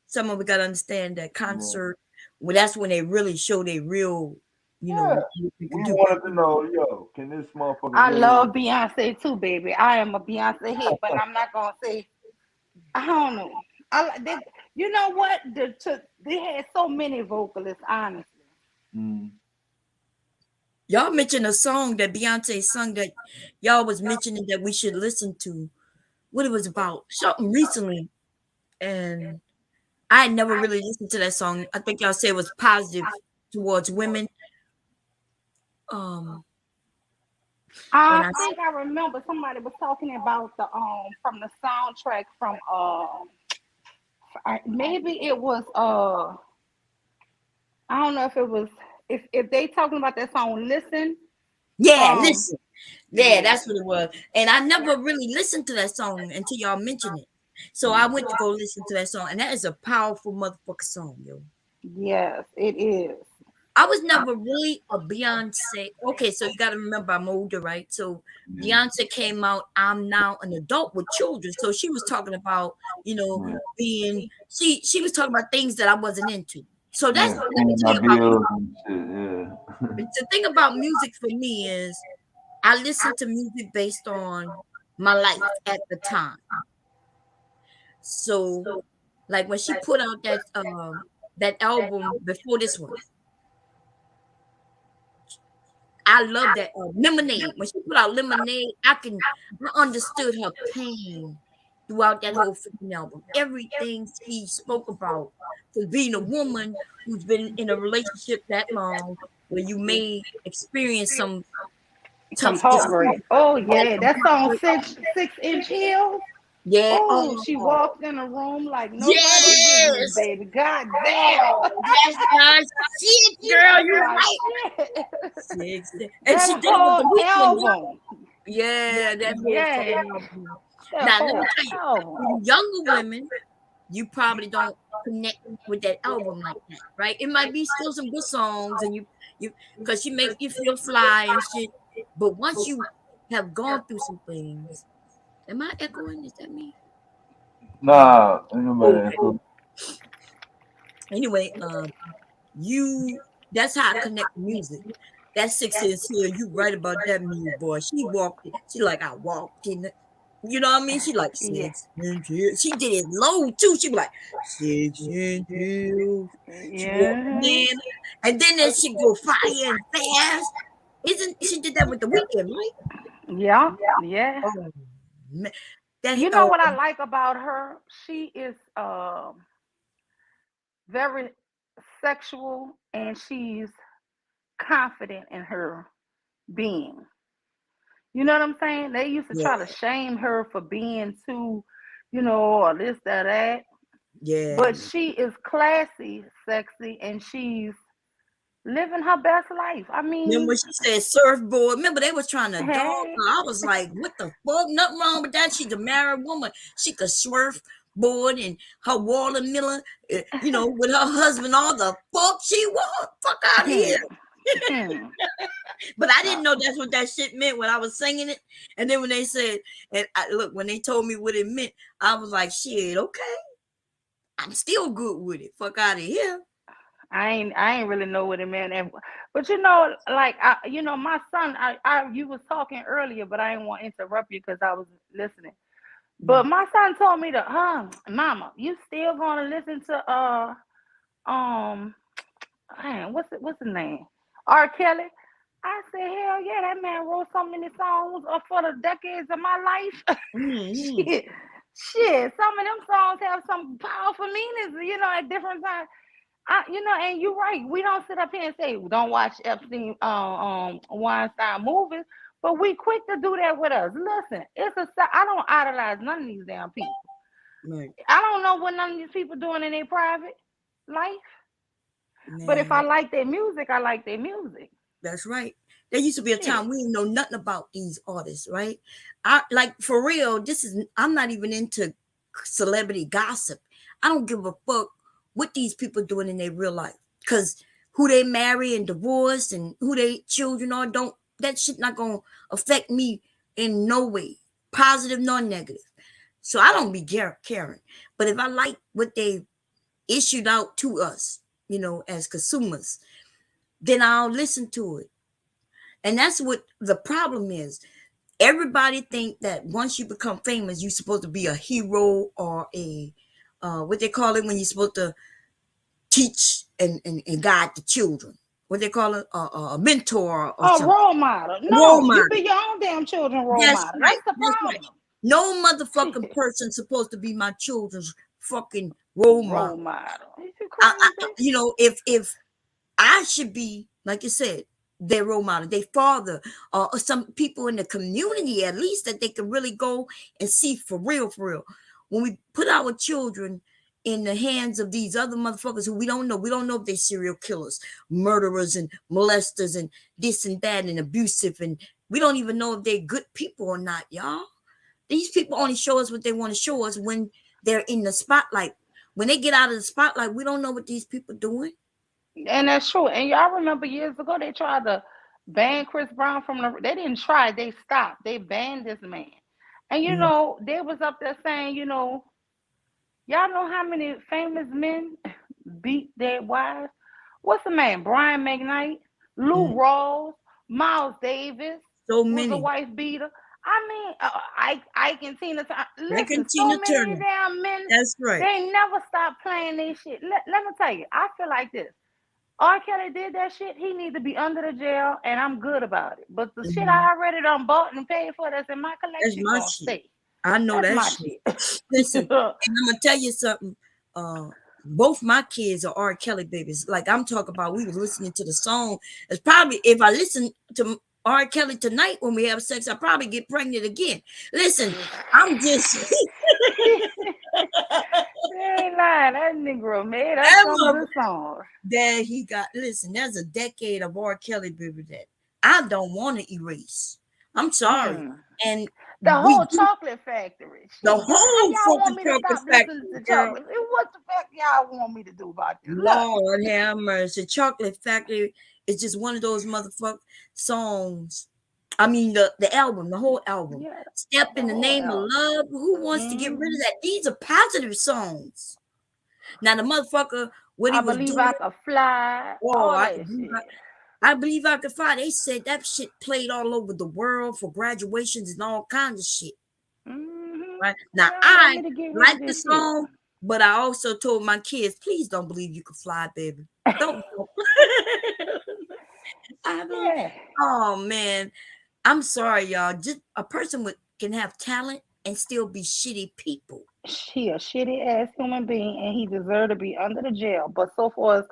some of we got to understand that concert, well, that's when they really show their real, we wanted to know, can this motherfucker? I love Beyonce too, baby. I am a Beyonce hit, but I'm not gonna say. I don't know. You know what? They had so many vocalists, honestly. Y'all mentioned a song that Beyonce sung that y'all was mentioning that we should listen to. What it was about? Something recently. And I never really listened to that song. I think y'all said it was positive towards women. I think I remember somebody was talking about the from the soundtrack from maybe it was I don't know if it was if they talking about that song Listen. Yeah, Listen. Yeah, that's what it was. And I never really listened to that song until y'all mentioned it. So I went to go listen to that song, and that is a powerful motherfucking song, yo. Yes, it is. I was never really a Beyonce. Okay, so you got to remember I'm older, right? So Beyonce came out. I'm now an adult with children, so she was talking about, being. She was talking about things that I wasn't into. So that's the thing about music for me is I listen to music based on my life at the time. So, like when she put out that album before this one, I love that Lemonade. When she put out Lemonade, I understood her pain throughout that whole freaking album. Everything she spoke about, for being a woman who's been in a relationship that long, where you may experience some Some tough heartbreak. decisions. Oh yeah, that song 6 inch heels. Yeah. Oh, she Oh, walked in a room like nobody's business, yes. baby. God damn. Oh, that's my shit, girl. I'm You're like right. shit. Six. And she That did it with whole the weekend. album. Yeah, that whole Yeah, fucking album. that Now, let me whole tell you, album. for you younger women, you probably don't connect with that album like that, right? It might be still some good songs, and because she make you feel fly and shit. But once you have gone through some things, am I echoing? Is that me? Nah, ain't nobody Okay. echo. Anyway, you that's how I connect with music. That 6 inch here, you right about that music, boy. She walked it. She like I walked in. You know what I mean? She like Yeah, 6 inch heels. She did it low too. She be like 6 inch heels. She walked yeah, in, and then she go fire and fast. Isn't she did that with the weekend, right? yeah, yeah. Oh man, that You know oh what I like about her? She is very sexual and she's confident in her being. You know what I'm saying? They used to yeah, try to shame her for being too, or this, that. yeah. But she is classy, sexy, and she's living her best life. I Then mean, when she said surfboard, remember they was trying to dog hey, her. I was like, what the fuck? Nothing wrong with that. She's a married woman. She could surfboard and her watermelon, with her husband, all the fuck she want. Fuck out of here. hmm, hmm. But I Uh, didn't know that's what that shit meant when I was singing it. And then when they said, look, when they told me what it meant, I was like, shit, okay. I'm still good with it. Fuck out of here. I ain't really know what it meant. But like my son, you was talking earlier, but I didn't want to interrupt you because I was listening. But Mm. my son told me Mama, you still gonna listen to um man, what's his name? R. Kelly. I said, hell yeah, that man wrote so many songs for the decades of my life. Mm-hmm. shit. Shit. Some of them songs have some powerful meanings, at different times. And you're right. We don't sit up here and say don't watch Epstein, Weinstein movies, but we quick to do that with us. Listen, I don't idolize none of these damn people. Right. I don't know what none of these people doing in their private life, but if I Man. like their music, I like their music. That's right. There used to be a Shit. time we didn't know nothing about these artists, right? I like for real. I'm not even into celebrity gossip. I don't give a fuck what these people doing in their real life, because who they marry and divorce and who they children are, don't that shit not gonna affect me in no way, positive nor negative. So I don't be caring. But if I like what they issued out to us, as consumers, then I'll listen to it. And that's what the problem is. Everybody think that once you become famous, you're supposed to be a hero or a what they call it when you're supposed to teach and guide the children. What they call it, a mentor or A something. role model. A role No, you model. be your own damn children role That's model. right. That's the That's right. problem. No motherfucking Shit. person supposed to be my children's fucking role Role model. model. Is you crazy? If I should be, like you said, their role model, their father, or some people in the community, at least, that they can really go and see for real, for real. When we put our children in the hands of these other motherfuckers who we don't know if they're serial killers, murderers, and molesters, and this and that, and abusive, and we don't even know if they're good people or not, y'all. These people only show us what they want to show us when they're in the spotlight. When they get out of the spotlight, we don't know what these people doing. And that's true. And y'all remember years ago they tried to ban Chris Brown from the. They didn't try. They stopped. They banned this man. And Yeah. they was up there saying, y'all know how many famous men beat their wives? What's the man? Brian McKnight, Lou Mm. Rawls, Miles Davis So was a many. wife beater. I mean, Ike and Tina. Beck Listen, and so Tina many Turner. damn men. That's right. They never stop playing this shit. Let me tell you, I feel like this. R. Kelly did that shit. He need to be under the jail, and I'm good about it. But the shit Mhm. I already done bought and paid for that's in my That's collection my gonna shit. stay. I know That's that my shit. shit. Listen, and I'm gonna tell you something. Both my kids are R. Kelly babies. Like I'm talking about, we was listening to the song. It's probably if I listen to R. Kelly tonight when we have sex, I probably get pregnant again. Listen, I'm just ain't lying. That Negro made up some Emma, good songs. that he got. Listen, there's a decade of R. Kelly baby that I don't want to erase. I'm sorry, Mm. and The we whole do Chocolate Factory. the Shit, how whole y'all want fucking me to chocolate stop listening factory, to girl. chocolate? What the fuck y'all want me to do about this? Look. Lord have mercy. Chocolate Factory is just one of those motherfucking songs. I mean, the album, the whole album. Yeah, Step the in the whole Name of album. Love. Who wants to get rid of that? These are positive songs. Now, the motherfucker, what he I was believe doing, I could fly. oh, All that shit. I believe I could fly. They said that shit played all over the world for graduations and all kinds of shit. Mm-hmm. Right now, Y'all want I me to get rid like of the this shit? song, but I also told my kids, please don't believe you can fly, baby. Don't. I don't. Yeah. Oh man, I'm sorry, y'all. Just a person can have talent and still be shitty people. He a shitty ass human being and he deserved to be under the jail. But so far as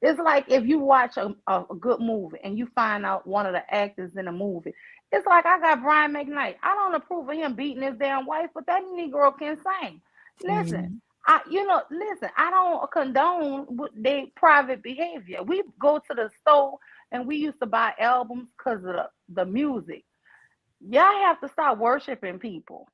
it's like if you watch a good movie and you find out one of the actors in the movie, it's like I got Brian McKnight. I don't approve of him beating his damn wife, but that Negro can sing. Listen, Mhm. listen, I don't condone their private behavior. We go to the store and we used to buy albums because of the music. Y'all have to stop worshiping people.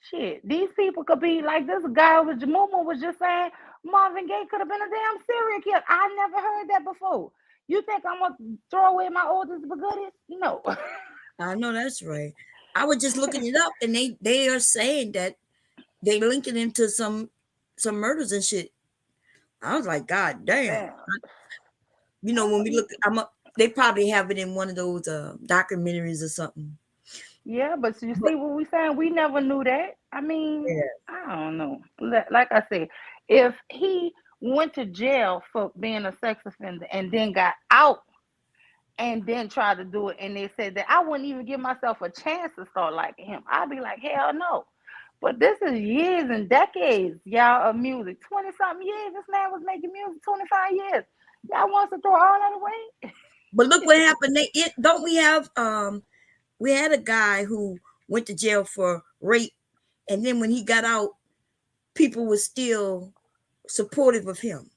Shit, these people could be like this guy with Jamuma was just saying Marvin Gaye could have been a damn serial killer. I never heard that before. You think I'm gonna throw away my oldest but goodies? No. I know that's right. I was just looking it up, and they are saying that they linking into some murders and shit. I was like, God damn. Damn. When we look, they probably have it in one of those documentaries or something. Yeah, but you But see what we saying? We never knew that. I mean, yeah, I don't know. Like I said, if he went to jail for being a sex offender and then got out and then tried to do it, and they said that I wouldn't even give myself a chance to start liking him. I'd be like, hell no. But this is years and decades, y'all, of music. 20 something years. This man was making music 25 years. Y'all wants to throw all that away? but look what happened. Don't we have we had a guy who went to jail for rape, and then when he got out, people were still supportive of him.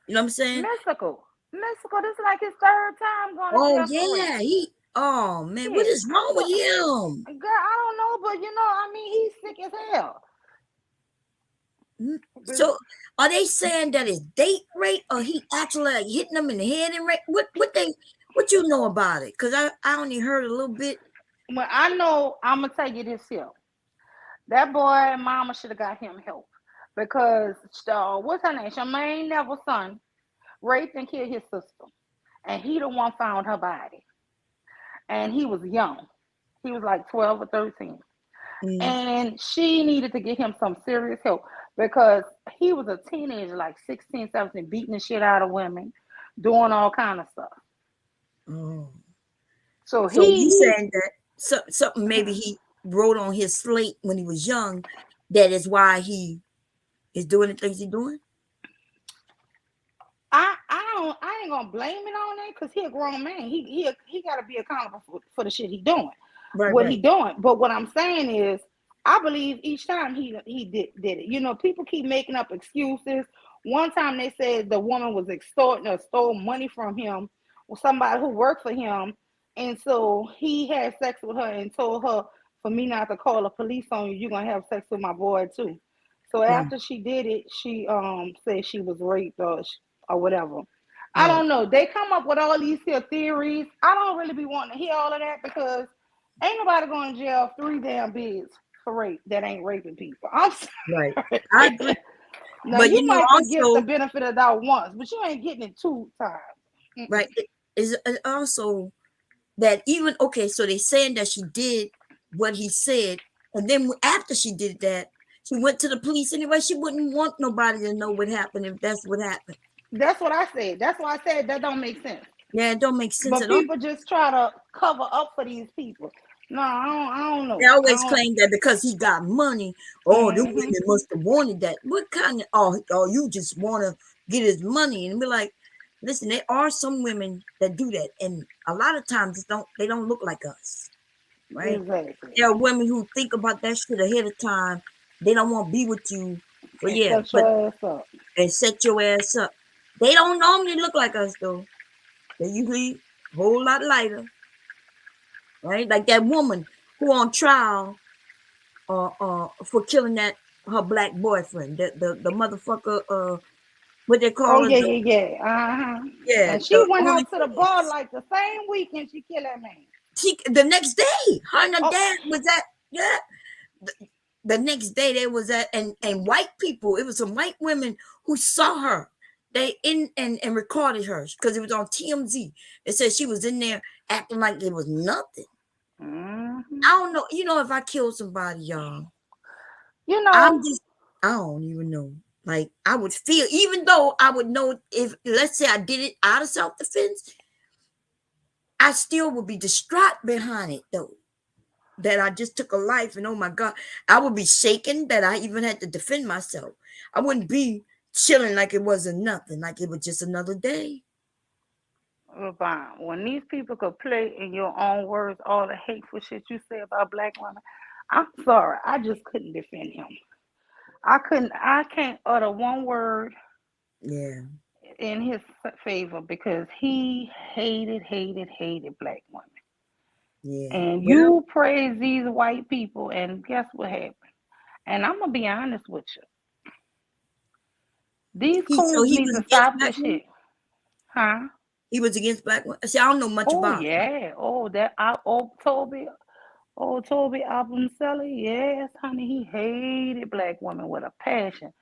You know what I'm saying? Mystical. Mystical. This is like his third time going to Oh jail for rape. yeah, oh man, what Shit. is wrong with him? Girl, I don't know, but I mean, he's sick as hell. So are they saying that it's date rape or he actually like hitting them in the head and rape? What you know about it? Because I only heard a little bit. Well, I know, I'm going to tell you this here. That boy, mama should have got him help. Because, what's her name? Charmaine Neville's son raped and killed his sister. And he the one found her body. And he was young. He was like 12 or 13. Mm. And she needed to get him some serious help because he was a teenager, like 16, 17, beating the shit out of women, doing all kind of stuff. Oh. So So you he saying that something maybe he wrote on his slate when he was young, that is why he is doing the things he's doing? I ain't gonna blame it on that because he a grown man. He got to be accountable for the shit he doing, what he Right. doing. But what I'm saying is, I believe each time he did it. People keep making up excuses. One time they said the woman was extorting or stole money from him, or somebody who worked for him, and so he had sex with her and told her, for me not to call the police on you, you're gonna have sex with my boy too. So Mm. after she did it, she said she was raped or whatever. I Oh. don't know. They come up with all these here theories. I don't really be wanting to hear all of that because ain't nobody going to jail 3 damn bids for rape that ain't raping people. I'm Right. sorry. I agree. Now But you might could get the also, benefit of that once, but you ain't getting it 2 times. right, is also that even okay, so they saying that she did what he said, and then after she did that, she went to the police anyway. She wouldn't want nobody to know what happened if that's what happened. That's what I said. That's why I said that don't make sense. Yeah, it don't make sense But at all. people just try to cover up for these people. No, I don't They know. always claim that because he got money, oh, the Mm-hmm. women must have wanted that. What kind of, oh, you just want to get his money? And be like, listen, there are some women that do that, and a lot of times they don't look like us, right? Exactly. There are women who think about that shit ahead of time. They don't want to be with you, but And yeah, set but your ass up. and set your ass up. They don't normally look like us though. They usually a whole lot lighter, right? Like that woman who on trial for killing that her black boyfriend, the motherfucker, what they Oh call it, yeah, yeah, yeah. Uh-huh. yeah, And she the went out to the bar OnlyFans. like the same weekend she killed that man. She the next day, her and her Oh, dad was at, yeah. The next day they was at, and white people, it was some white women who saw her. They in and recorded her because it was on TMZ. It said she was in there acting like it was nothing. mm-hmm. I don't know, if I kill somebody, y'all, You I'm know, just, I don't even know. Like I would feel, even though I would know, if let's say I did it out of self-defense, I still would be distraught behind it though. That I just took a life, and oh my God, I would be shaken that I even had to defend myself. I wouldn't be chilling like it wasn't nothing, like it was just another day. when these people could play in your own words all the hateful shit you say about black women, I'm sorry, I just couldn't defend him. I can't utter one word Yeah, in his favor because he hated black women. yeah. And Well, you praise these white people, and guess what happened? And I'm gonna be honest with you. These so coons he need was to against stop black this women. shit. Huh? He was against black women. See, I don't know much Oh about him. yeah. Oh that Toby album seller. Yes, honey. He hated black women with a passion.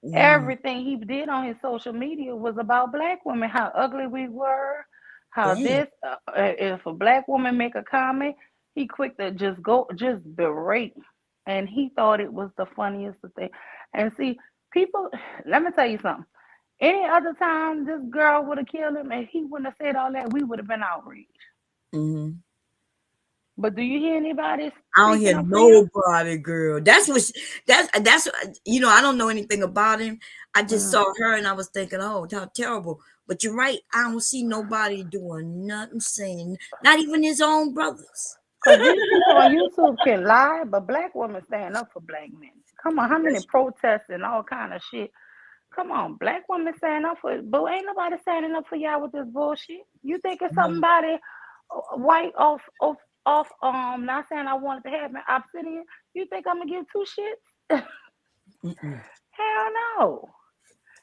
Mm, Everything he did on his social media was about black women, how ugly we were, how damn. this, if a black woman make a comment, he quick to just berate. And he thought it was the funniest thing. And see, people, let me tell you something. Any other time this girl would have killed him and he wouldn't have said all that, we would have been outraged. Mm-hmm. But do you hear anybody I don't speaking hear up for him? nobody, girl. That's I don't know anything about him. I just Mm. saw her and I was thinking, oh, how terrible. But you're right. I don't see nobody doing nothing, saying, not even his own brothers. Because these people on YouTube can lie, but black women stand up for black men. Come on, how many protests and all kind of shit? Come on, black women stand up for it, but ain't nobody standing up for y'all with this bullshit. You think it's Mhm. somebody white off not saying I want it to happen, obsidian, you think I'm gonna give two shits? Mm-mm. Hell no.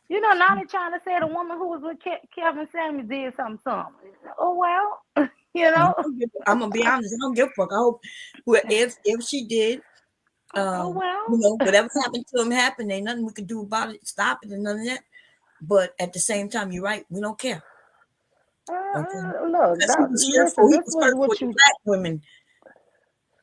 You know, now they're trying to say the woman who was with Kevin Samuels did something to him. Oh well, you I know. don't I'm gonna be honest. I don't give a fuck. I hope if she did, Oh well. whatever happened to him happened. Ain't nothing we could do about it. Stop it and none of that. But at the same time, you're right. We don't care. Okay. Look, Because he was here for listen. he This was was hurt for what the you black women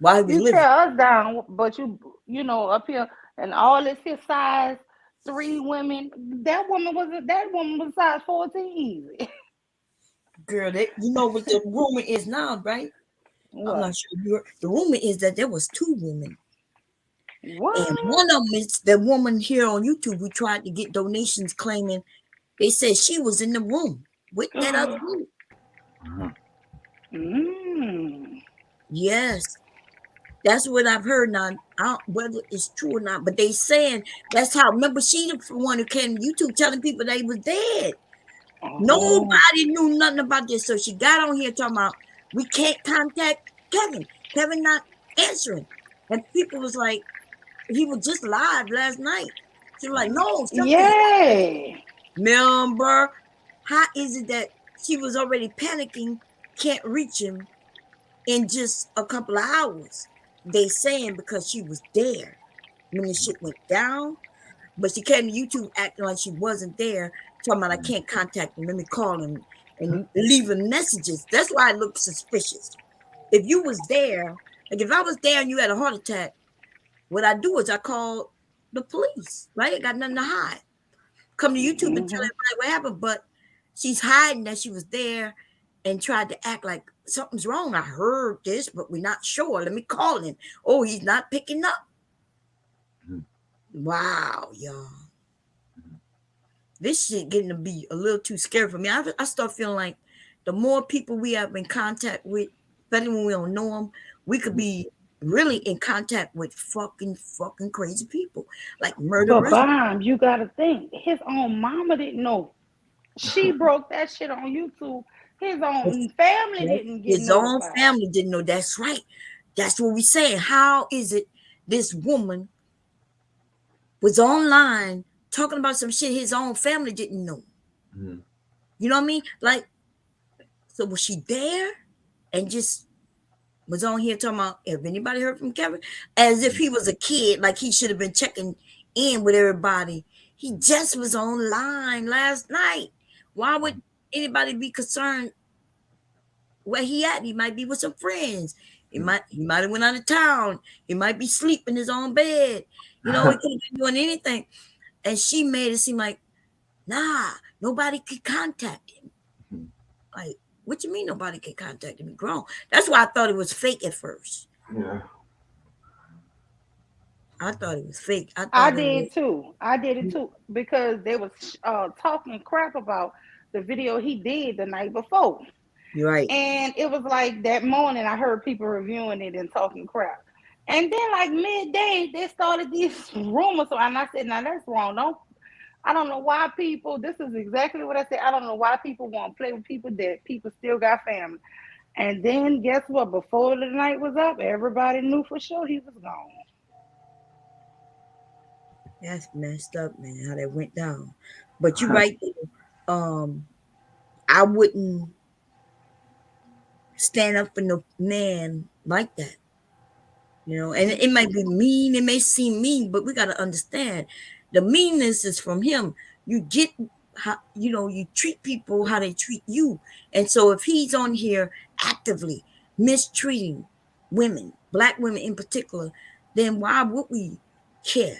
while he was you living. tear us down, but you know up here and all this his size 3 women. That woman was size 14 easy. Girl, you know what the rumor is now, right? I'm What? not sure you heard. The rumor is that there was 2 women. And What? one of them is the woman here on YouTube who tried to get donations claiming they said she was in the room with that other woman. mm. Yes. That's what I've heard now. I don't, whether it's true or not, but they saying that's how. Remember, she the one who came to YouTube telling people that he was dead. Oh. Nobody knew nothing about this, so she got on here talking about we can't contact Kevin. Kevin not answering, and people was like, he was just live last night. She was like, no, something happened. Yay. Remember, how is it that she was already panicking, can't reach him in just a couple of hours? They saying because she was there when the shit went down, but she came to YouTube acting like she wasn't there, talking about I can't contact him. Let me call him and leaving messages. That's why it looks suspicious. If you was there, like if I was there and you had a heart attack, what I do is I call the police, right? I got nothing to hide. Come to YouTube and tell Mm-hmm. everybody what happened, but she's hiding that she was there and tried to act like something's wrong. I heard this, but we're not sure. Let me call him. Oh, he's not picking up. Wow, y'all. This shit getting to be a little too scary for me. I start feeling like the more people we have in contact with, especially when we don't know them, we could be really in contact with fucking crazy people, like But murderers. Bomb, you gotta think his own mama didn't know. She broke that shit on YouTube. His own family didn't get His own notified. family didn't know. That's right. That's what we saying. How is it this woman was online talking about some shit his own family didn't know? Mhm. You know what I mean? Like, so was she there and just was on here talking about, have anybody heard from Kevin? As if he was a kid, like he should have been checking in with everybody. He just was online last night. Why would anybody be concerned where he at? He might be with some friends. He might have went out of town. He might be sleeping in his own bed. You know, he could have been doing anything. And she made it seem like, nah, nobody could contact him. Like, what you mean nobody could contact him? He grown. That's why I thought it was fake at first. Yeah. I thought it was fake. I I thought it did was. too. I did it too because they was talking crap about the video he did the night before. You're right. And it was like that morning I heard people reviewing it and talking crap. And then like midday they started these rumors. And I said, now that's wrong. I don't know why people, this is exactly what I said. I don't know why people want to play with people that people still got family. And then guess what? Before the night was up, everybody knew for sure he was gone. That's messed up, man, how that went down. But you're right. I wouldn't stand up for no man like that. You know, and it might be mean, it may seem mean, but we got to understand the meanness is from him. You get how, you know, you treat people how they treat you. And so if he's on here actively mistreating women, black women in particular, then why would we care?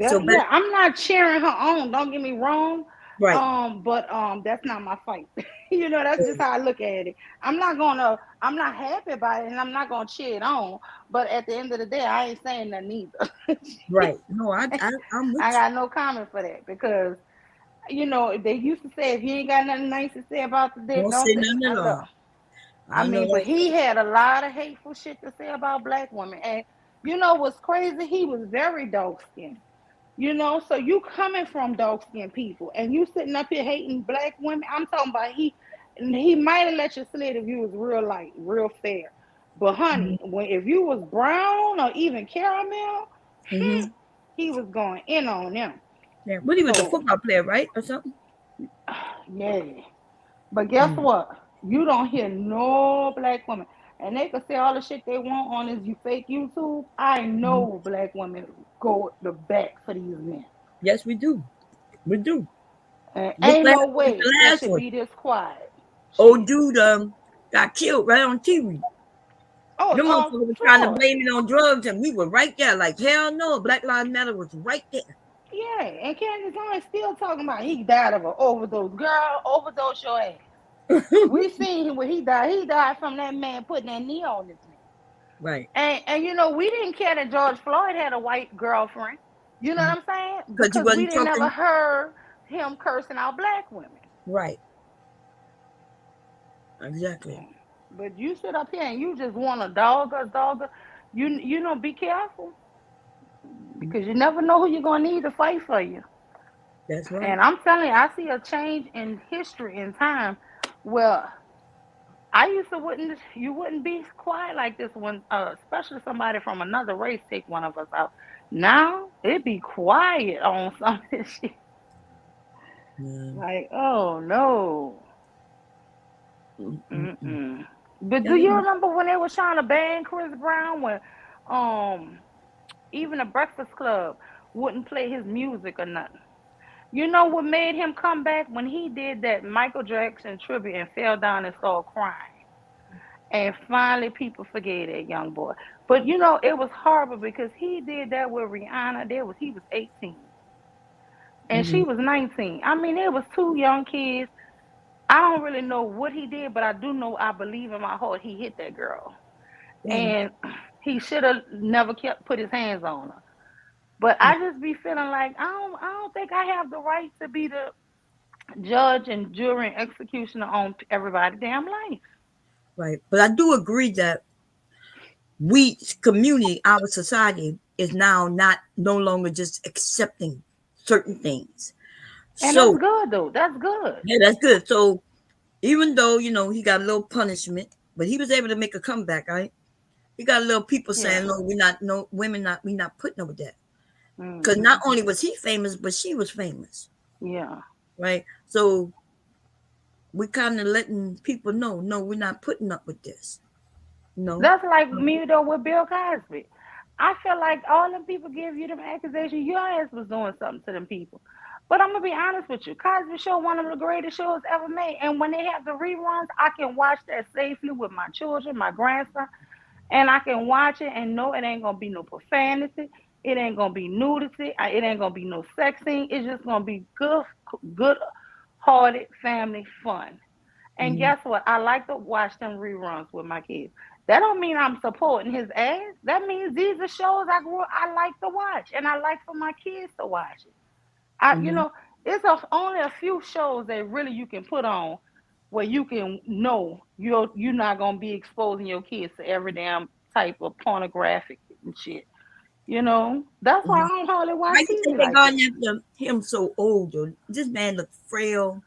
So Yeah, I'm not cheering her on. Don't get me wrong. right. But that's not my fight. You know, that's just how I look at it. I'm not happy about it and I'm not gonna cheer it on. But at the end of the day, I ain't saying nothing either. Right. No, I'm with I you. got no comment for that because you know they used to say if you ain't got nothing nice to say about the dick, Don't don't say say nothing at nothing at all. all. I I know mean, but that's he right. had a lot of hateful shit to say about black women. And you know what's crazy? He was very dark skinned. You know, so you coming from dark skinned people and you sitting up here hating black women. I'm talking about he might have let you slid if you was real light, real fair. But honey, when if you was brown or even caramel, Mm-hmm. he was going in on them. Yeah. But he was a So football player, right? Or something? yeah. But guess what? You don't hear no black woman. And they can say all the shit they want on this you fake YouTube. I Mm-hmm. know black women go the back for these men. Yes, we do. We do. And Look ain't like no the way it last should one. be this quiet. Old Shit. dude got killed right on TV. Oh, Them motherfuckers were trying to Floyd. blame it on drugs, and we were right there. Like, hell no, Black Lives Matter was right there. Yeah, and Candace Owens still talking about he died of an overdose. Girl, overdose your ass. We seen him when he died. He died from that man putting that knee on his neck. Right. And you know, we didn't care that George Floyd had a white girlfriend. You know what I'm saying? Because he Because we wasn't didn't never talking. heard him cursing out black women. Right. Exactly. But you sit up here and you just want to dog us. You know, be careful because you never know who you're gonna need to fight for you. That's right. And I'm telling you, I see a change in history in time. Well, I used to wouldn't you wouldn't be quiet like this when especially somebody from another race take one of us out. Now it'd be quiet on some of this shit. Yeah. Like, oh no. Mm-mm-mm. Mm-mm. But do Yeah. you remember when they was trying to ban Chris Brown when um even the Breakfast Club wouldn't play his music or nothing? You know what made him come back when he did that Michael Jackson tribute and fell down and started crying. And finally, people forgave that young boy. But you know, it was horrible because he did that with Rihanna. He was 18 and Mm-hmm. she was 19. I mean, it was two young kids. I don't really know what he did, but I do know I believe in my heart he hit that girl. Mm, And he should have never kept put his hands on her. But mm, I just be feeling like I don't think I have the right to be the judge and jury and executioner on everybody's damn life. right. But I do agree that we community, our society is now not no longer just accepting certain things. And that's So good though. That's good. yeah, that's good. So even though he got a little punishment, but he was able to make a comeback, right? He got a little people Yeah. saying, "No, we're not. No women, not we not putting up with that." Because not Hmm. only was he famous, but she was famous, Yeah. right? So we kind of letting people know, no, we're not putting up with this. No. That's like me though with Bill Cosby. I feel like all them people give you them accusations. Your ass was doing something to them people. But I'm gonna be honest with you. Cosby Show, one of the greatest shows ever made. And when they have the reruns, I can watch that safely with my children, my grandson, and I can watch it and know it ain't gonna be no profanity. It ain't gonna be nudity. It ain't gonna be no sex scene. It's just gonna be good hearted family fun. And Mhm. guess what? I like to watch them reruns with my kids. That don't mean I'm supporting his ass. That means these are shows I like to watch, and I like for my kids to watch it. I, you Mhm. know, only a few shows that really you can put on where you can know you're not gonna be exposing your kids to every damn type of pornographic and shit. That's why I Mhm. don't hardly watch Why you TV think they like gone that. after him so old? Though? This man look frail.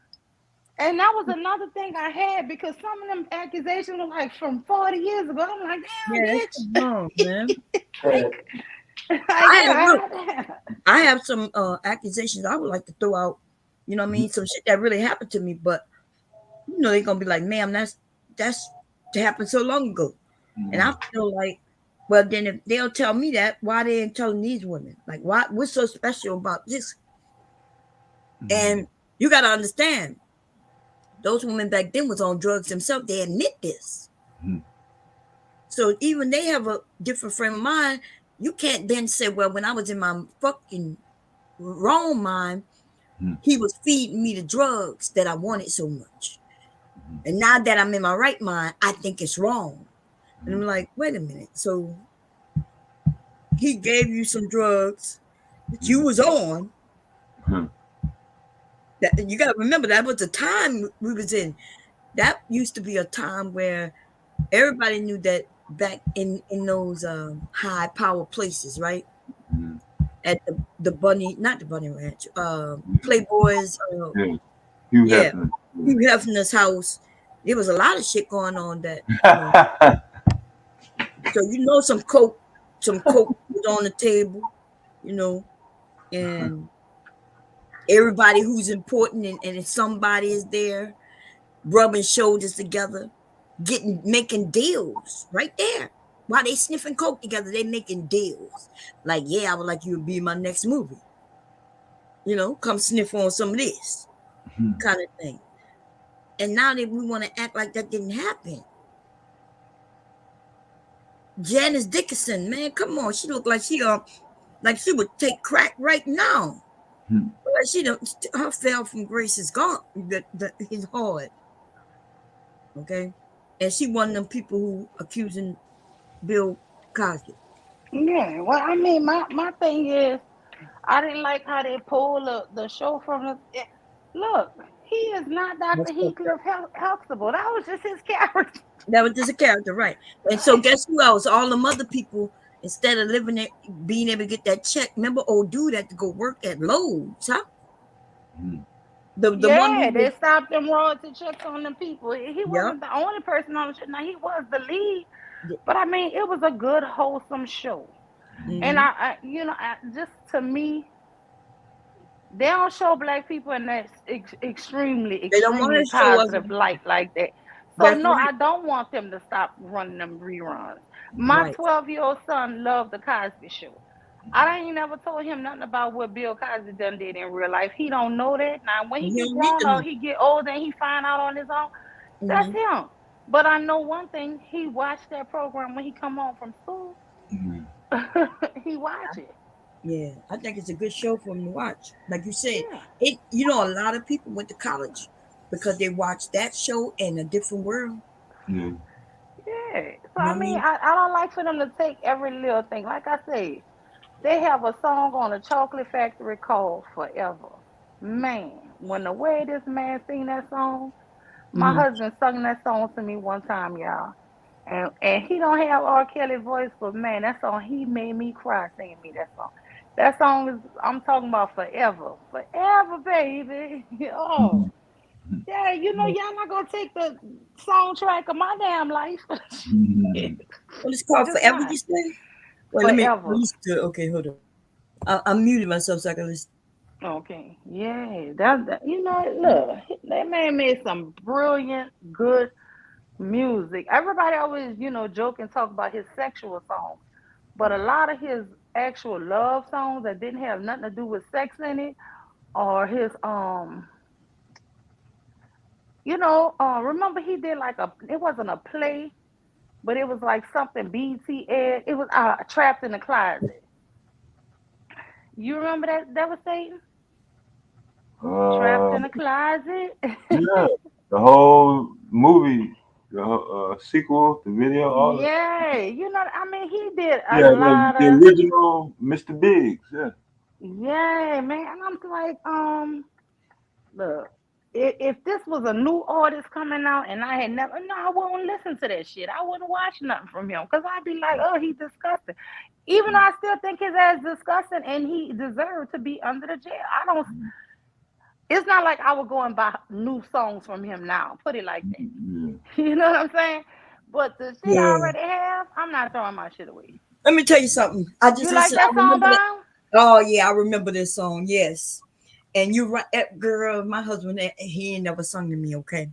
And that was another thing I had because some of them accusations were like from 40 years ago. I'm like, Yeah, damn, that's too long, man. bitch. like, I have look. God. I have some accusations I would like to throw out. You know what I mean? Some shit that really happened to me, but they're gonna be like, "Ma'am, that's happened so long ago," and I feel like, well, then if they'll tell me that, why they ain't telling these women? Like, why? What's so special about this? And you got to understand, those women back then was on drugs themselves. They admit this. So even they have a different frame of mind. You can't then say, well, when I was in my fucking wrong mind, he was feeding me the drugs that I wanted so much. And now that I'm in my right mind, I think it's wrong. And I'm like, wait a minute. So he gave you some drugs that you was on. That you got to remember that was the time we was in. That used to be a time where everybody knew that back in those high power places, right? At the bunny, not the bunny ranch, Playboy's, Yeah. Hugh yeah, Hefner. Hugh Hefner's house. There was a lot of shit going on that, so some coke was on the table, you know, and everybody who's important and if somebody is there, rubbing shoulders together, making deals right there. While they sniffing coke together, they making deals. Like, yeah, I would like you to be in my next movie. Come sniff on some of this kind of thing. And now that we want to act like that didn't happen. Janice Dickinson, man, come on. She looked like she would take crack right now. Like she don't her fell from grace is gone. His hard. Okay. And she one of them people who accusing Bill Cosby. Yeah, well, I mean, my thing is, I didn't like how they pulled the show from Look, he is not That's Dr. fucked up. Heathcliff Huxtable. That was just his character. That was just a character, right? And so guess who else? All them other people, instead of living it, being able to get that check. Remember, old dude had to go work at Lowe's, huh? The one who Yeah, was, they stopped them royalty checks on them people. He yeah, wasn't the only person on the show. Now, he was the lead, but I mean, it was a good, wholesome show. And mm-hmm. just to me, they don't show black people in that extremely, They don't want extremely to show us. positive light like that. So That's no, right, I don't want them to stop running them reruns. My right. 12-year-old son loved the Cosby Show. I ain't never told him nothing about what Bill Cosby done did in real life. He don't know that. Now when he You get don't need grown to or know. he get older and he find out on his own, that's Mm-hmm. him. But I know one thing, he watched that program when he come home from school. he watch it. Yeah, I think it's a good show for him to watch. Like you said, Yeah. a lot of people went to college because they watch that show in a different world. Yeah. Yeah. So You know I what I mean, mean? I don't like for them to take every little thing. Like I say, they have a song on a chocolate factory called Forever. Man, when the way this man sing that song, my Mhm. husband sung that song to me one time, y'all. And he don't have R. Kelly voice, but man, that song he made me cry singing me that song. That song is I'm talking about forever, forever, baby. Oh, yeah, y'all not gonna take the soundtrack of my damn life. Shit. What is called Just forever? not You say? Wait, let me forever. listen to it. Okay, hold on. I muted myself so I can listen. Okay, yeah, look, that man made some brilliant, good music. Everybody always, joke and talk about his sexual songs, but a lot of his actual love songs that didn't have nothing to do with sex in it, or his remember he did like it wasn't a play, but it was like something BT Ed. It was trapped in the closet. You remember that devastating? Trapped in the closet. Yeah. The whole movie, the sequel, the video, all that. Yeah, I mean, he did a Yeah, lot the of. original Mr. Biggs. Yeah. Yeah, man. And I'm like, look, if this was a new artist coming out and I had never, no, I wouldn't listen to that shit. I wouldn't watch nothing from him because I'd be like, oh, he's disgusting. Even though I still think his ass disgusting and he deserved to be under the jail. I don't. It's not like I would go and buy new songs from him now. Put it like that. Yeah. You know what I'm saying? But the shit I Yeah. already have, I'm not throwing my shit away. Let me tell you something. I just You like listened. I that song, remember that. Bob? Oh yeah, I remember this song. Yes. And you're right, girl. My husband, he ain't never sung to me. Okay.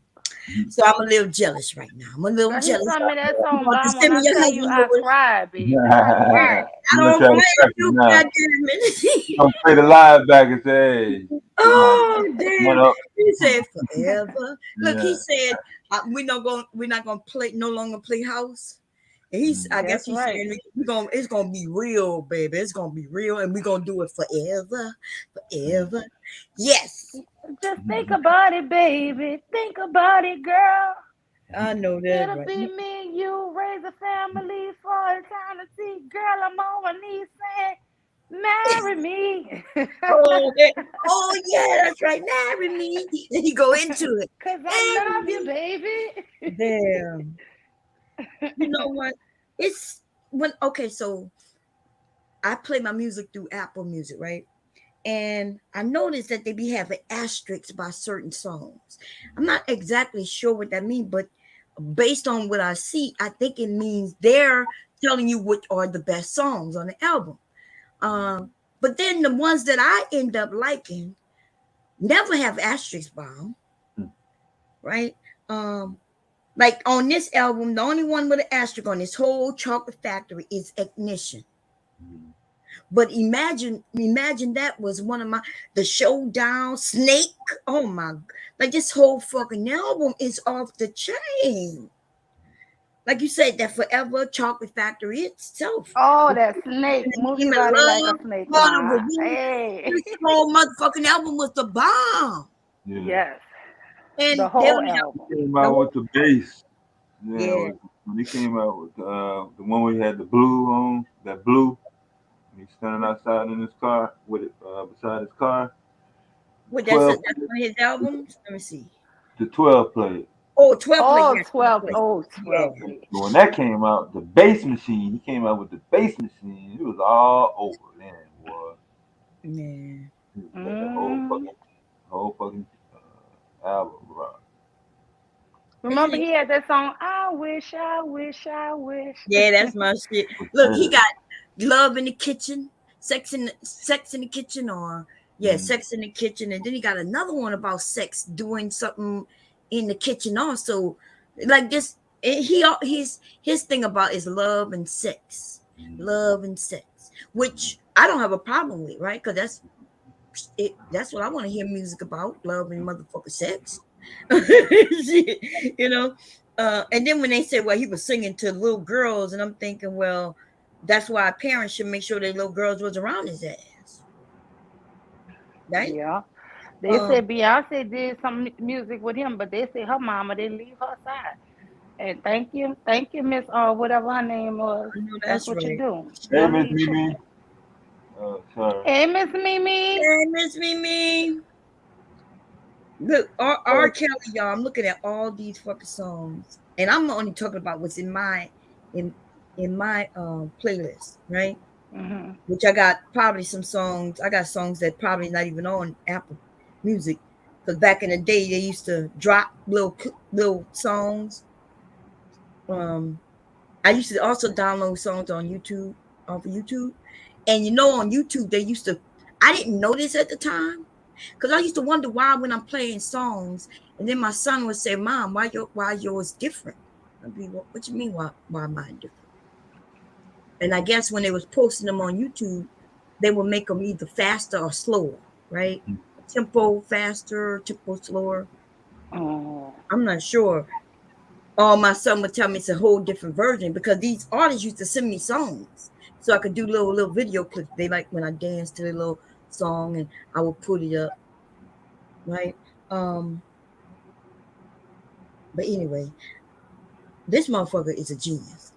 So I'm a little jealous right now. I'm a little Girl, he jealous. sung me that You song, want to Bob. When send me I your tell you husband, I Louis? cried, baby. I cried. I You gonna don't try to blame crack you, him now. goddamn it. Gonna play the live back and say, hey, Oh one damn! up. He said forever. Look, he Yeah. said we're not gonna play no longer play house. And I guess That's he's right. saying it's gonna be real, baby. It's gonna be real, and we're gonna do it forever, forever. Yes, Just think about it, baby. Think about it, girl. I know that It'll right. be me and you, raise a family for eternity. Girl, I'm on my knees saying, marry me. Oh, oh yeah, that's right. Marry me. And he go into it. Cause I Marry love you, me. baby. Damn. You know what? It's when okay, so I play my music through Apple Music, right? And I noticed that they be having asterisks by certain songs. I'm not exactly sure what that means, but based on what I see, I think it means they're telling you what are the best songs on the album. But then the ones that I end up liking never have asterisks by them, right? Um, like on this album, the only one with an asterisk on this whole Chocolate Factory is Ignition. But imagine that was one of my the showdown snake. Oh my, like this whole fucking album is off the chain. Like you said, that Forever Chocolate Factory itself. Oh, The that snake. Move Name your of body like a Love, snake, Part of a ma. Woman. Hey. This whole motherfucking album was the bomb. Yeah. Yes. The And they whole only have album. Came the out whole with the bass. Yeah, yeah. when he came out with the one where he had the blue on, that blue, and he's standing outside in his car with it beside his car. What that's 12, one of his albums. Let me see. the 12 played. Oh, 12 play. Oh, Yeah, 12 12. play. Oh, Yeah. 12 play. But when that came out, the bass machine, he came out with the bass machine. It was all over then, boy. Yeah. He got the Mm. whole fucking album, bro. Remember he had that song, I wish, I wish, I wish. Yeah, that's my shit. Look, he got Love in the Kitchen, Sex in the Kitchen, or yeah, Sex in the Kitchen, and then he got another one about sex, doing something in the kitchen also. Like this, his thing about is love and sex, which I don't have a problem with, right? Because it. That's what I want to hear music about, love and motherfucker sex. you know. And then when they said, well, he was singing to little girls, and I'm thinking, well, that's why parents should make sure their little girls was around his ass, right? Yeah. They said Beyonce did some music with him, but they said her mama didn't leave her side. And thank you, Miss whatever her name was. I know That's that's what you right. do. Hey, You'll Miss leave. Mimi. Sorry. Hey, Miss Mimi. Hey, Miss Mimi. Look, R. Kelly, y'all. I'm looking at all these fucking songs, and I'm only talking about what's in in my playlist, right? Mm-hmm. Which I got probably some songs. I got songs that probably not even on Apple Music, because back in the day they used to drop little songs. Um, I used to also download songs on YouTube, off of YouTube, and on YouTube they used to. I didn't know this at the time, because I used to wonder why when I'm playing songs, and then my son would say, "Mom, why yours different?" I'd be, what you mean why mine different? And I guess when they was posting them on YouTube, they would make them either faster or slower, right? Tempo faster, tempo slower. Oh. I'm not sure. Or my son would tell me it's a whole different version, because these artists used to send me songs so I could do little video clips. They like when I dance to their little song, and I would put it up, right? Um, but anyway, this motherfucker is a genius.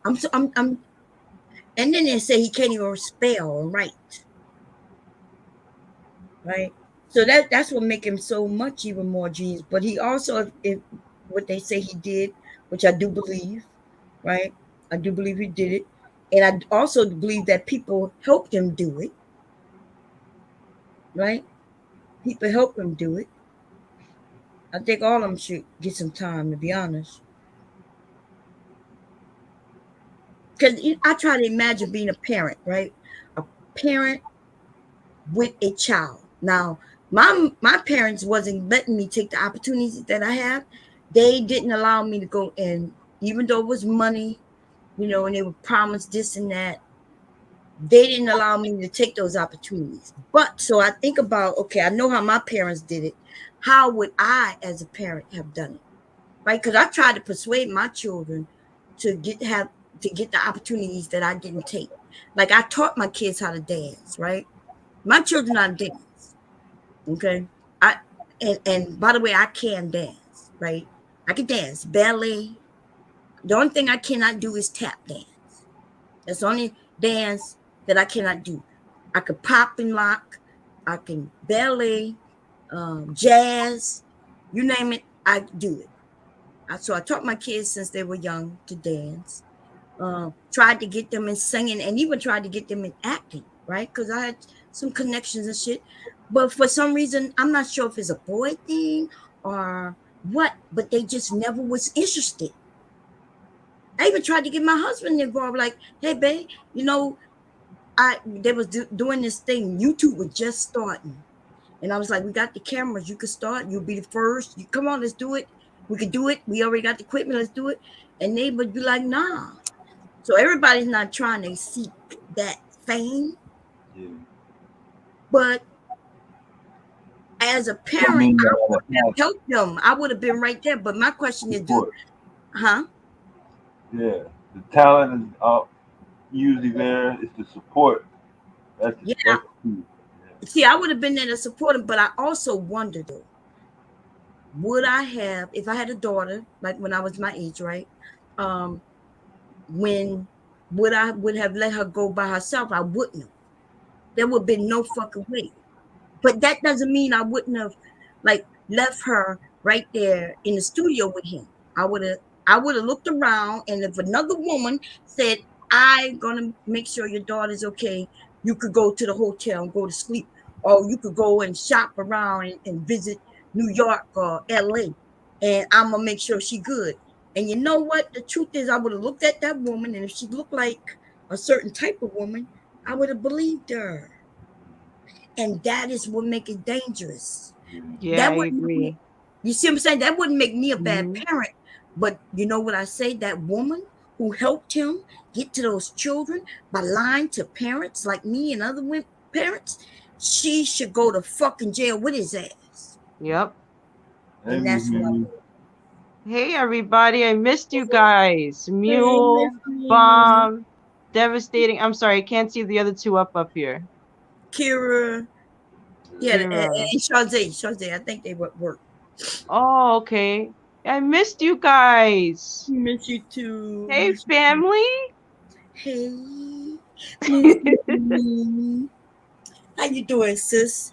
And then they say he can't even spell and write, right? So that's what make him so much even more genius. But he also, if what they say he did, which I do believe, right? I do believe he did it, and I also believe that people helped him do it, right? People helped him do it. I think all of them should get some time, to be honest. Because I try to imagine being a parent, right? A parent with a child. Now, my parents wasn't letting me take the opportunities that I have. They didn't allow me to go in, even though it was money, and they would promise this and that. They didn't allow me to take those opportunities. But so I think about, okay, I know how my parents did it. How would I, as a parent, have done it? Right? Because I tried to persuade my children to get the opportunities that I didn't take. Like I taught my kids how to dance, right? My children are dance. Okay. I and by the way, I can dance, right? I can dance, ballet. The only thing I cannot do is tap dance. That's the only dance that I cannot do. I could pop and lock, I can ballet, jazz, you name it, I do it. So I taught my kids since they were young to dance. Tried to get them in singing, and even tried to get them in acting, right? Because I had some connections and shit. But for some reason, I'm not sure if it's a boy thing or what, but they just never was interested. I even tried to get my husband involved, like, hey, babe, they was doing this thing. YouTube was just starting. And I was like, we got the cameras. You could start. You'll be the first. Come on, let's do it. We could do it. We already got the equipment. Let's do it. And they would be like, nah. So everybody's not trying to seek that fame. Yeah. But as a I parent, mean, I would have helped them. I would have been right there. But my question is, yeah, the talent is usually there. It's the support. That's the key. Yeah. See, I would have been there to support him, but I also wonder though, would I have, if I had a daughter, like when I was my age, right? When would have let her go by herself? I wouldn't have. There would have been no fucking way. But that doesn't mean I wouldn't have like left her right there in the studio with him. I would have looked around, and if another woman said, I'm gonna make sure your daughter's okay, you could go to the hotel and go to sleep, or you could go and shop around and visit New York or LA, and I'm gonna make sure she good. And you know what? The truth is, I would have looked at that woman, and if she looked like a certain type of woman, I would have believed her. And that is what make it dangerous. Yeah, That I wouldn't make agree. you see what I'm saying? That wouldn't make me a bad Mm-hmm. parent. But you know what I say? That woman who helped him get to those children by lying to parents like me and other parents, she should go to fucking jail with his ass. Yep. Hey, And Miss that's what. Mimi. Hey, everybody. I missed you guys. Hey, Mule, Miss Mimi, Bomb, Devastating. I'm sorry, I can't see the other two up here. Kira. Yeah, Vera. and Shazay, I think they would work. Oh, okay. I missed you guys. Miss you too. Hey, Miss you too. family. Hey, Miss me. How you doing, sis?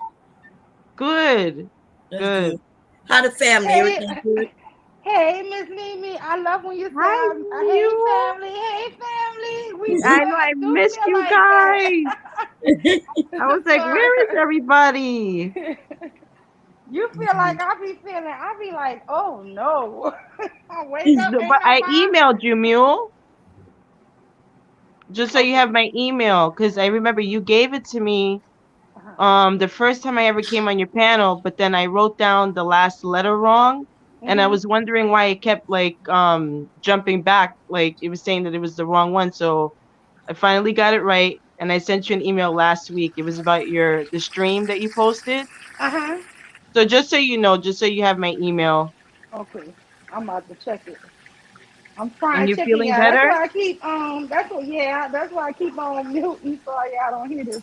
Good. That's Good. good. How the family? Hey, Everything good? hey, Miss Mimi. I love when you say, Hi, "Hey, you. family. Hey, family." We do. I know I I do missed feel you like guys. that. I was like, where is everybody? You feel like I be feeling. I be like, oh no. I wake up, ain't But I nobody. emailed you, Mule, just so you Okay. have my email, because I remember you gave it to me Uh-huh. the first time I ever came on your panel, but then I wrote down the last letter wrong, and I Mhm. was wondering why it kept like jumping back, like it was saying that it was the wrong one. So I finally got it right, and I sent you an email last week. It was about the stream that you posted. Uh huh. So just so you know, just so you have my email, Okay. I'm about to check it. I'm trying and to you check it, feeling yeah. That's better? why I keep that's what yeah, that's why I keep on muting so y'all don't hear this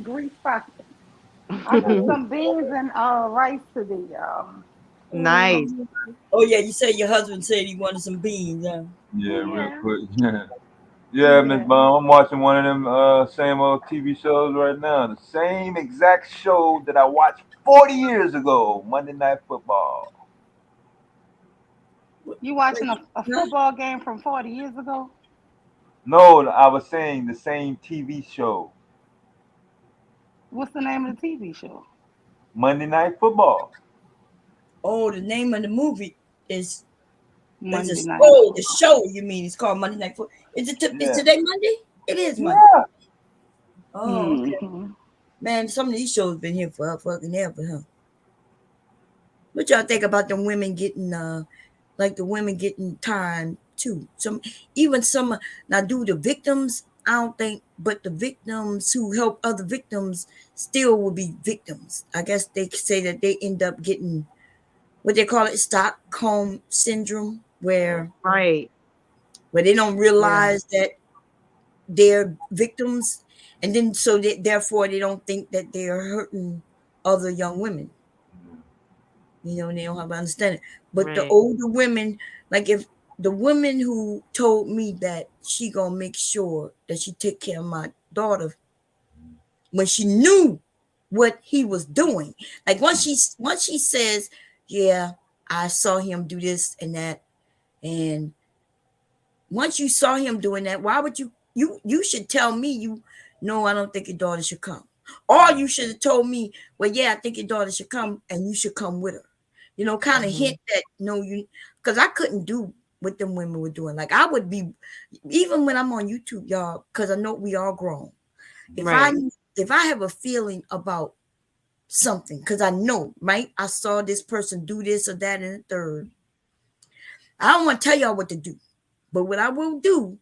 grease pot. I got some beans and rice today, y'all. Nice. Oh yeah, you said your husband said he wanted some beans. Huh? Yeah, real Yeah. quick. Yeah, Miss Yeah. Bum, I'm watching one of them same old TV shows right now. The same exact show that I watched 40 years ago, Monday Night Football. You watching Wait, a huh? football game from 40 years ago? No, I was saying the same TV show, What's the name of the TV show? Monday Night Football. Oh, the name of the movie is it's Monday a Night oh the Football. show. You mean it's called Monday Night Football? Is Yeah, today Monday? It is Monday. yeah. Oh, okay. Mm-hmm. Man, some of these shows been here for fucking ever, huh? What y'all think about the women getting like the women getting time too? Some now do the victims, I don't think, but the victims who help other victims still will be victims. I guess they say that they end up getting what they call it Stockholm syndrome, Right. where they don't Yeah. realize that they're victims, and then so that therefore they don't think that they are hurting other young women. And they don't have to understand it. But the Right. older women, like if the woman who told me that she gonna make sure that she take care of my daughter when she knew what he was doing, like once she says, yeah, I saw him do this and that, and once you saw him doing that, why would you should tell me you no, I don't think your daughter should come. Or you should have told me, well, yeah, I think your daughter should come and you should come with her. Kind of Hmm. hint that no, you because I couldn't do what them women were doing. Like I would be even when I'm on YouTube, y'all, because I know we all grown. If I Right. if I have a feeling about something, because I know, right? I saw this person do this or that and the third. I don't want to tell y'all what to do. But what I will do,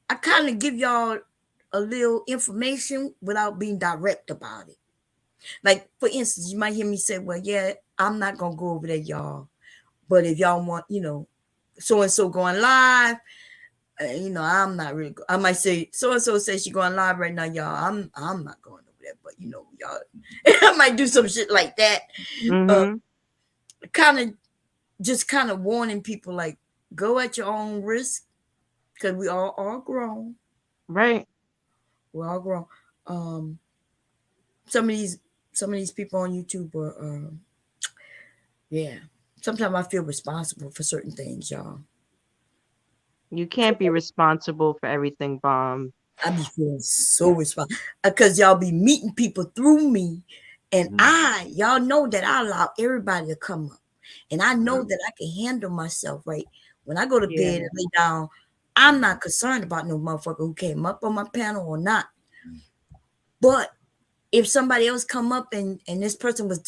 I kind of give y'all a little information without being direct about it. Like, for instance, you might hear me say, well, yeah, I'm not going to go over there, y'all. But if y'all want, so and so going live, I'm not really, I might say, so and so says she going live right now, y'all. I'm not going over there, but y'all, I might do some shit like that. Uh, Hmm. kind of warning people, like, go at your own risk because we all are grown. Right. We're all grown. Um, some of these people on YouTube are, yeah. Sometimes I feel responsible for certain things, y'all. You can't be responsible for everything, Bomb. I be feeling so responsible because y'all be meeting people through me, and Mhm. y'all know that I allow everybody to come up, and I know Right. that I can handle myself right. When I go to Yeah. bed and lay down, I'm not concerned about no motherfucker who came up on my panel or not. But if somebody else come up and this person was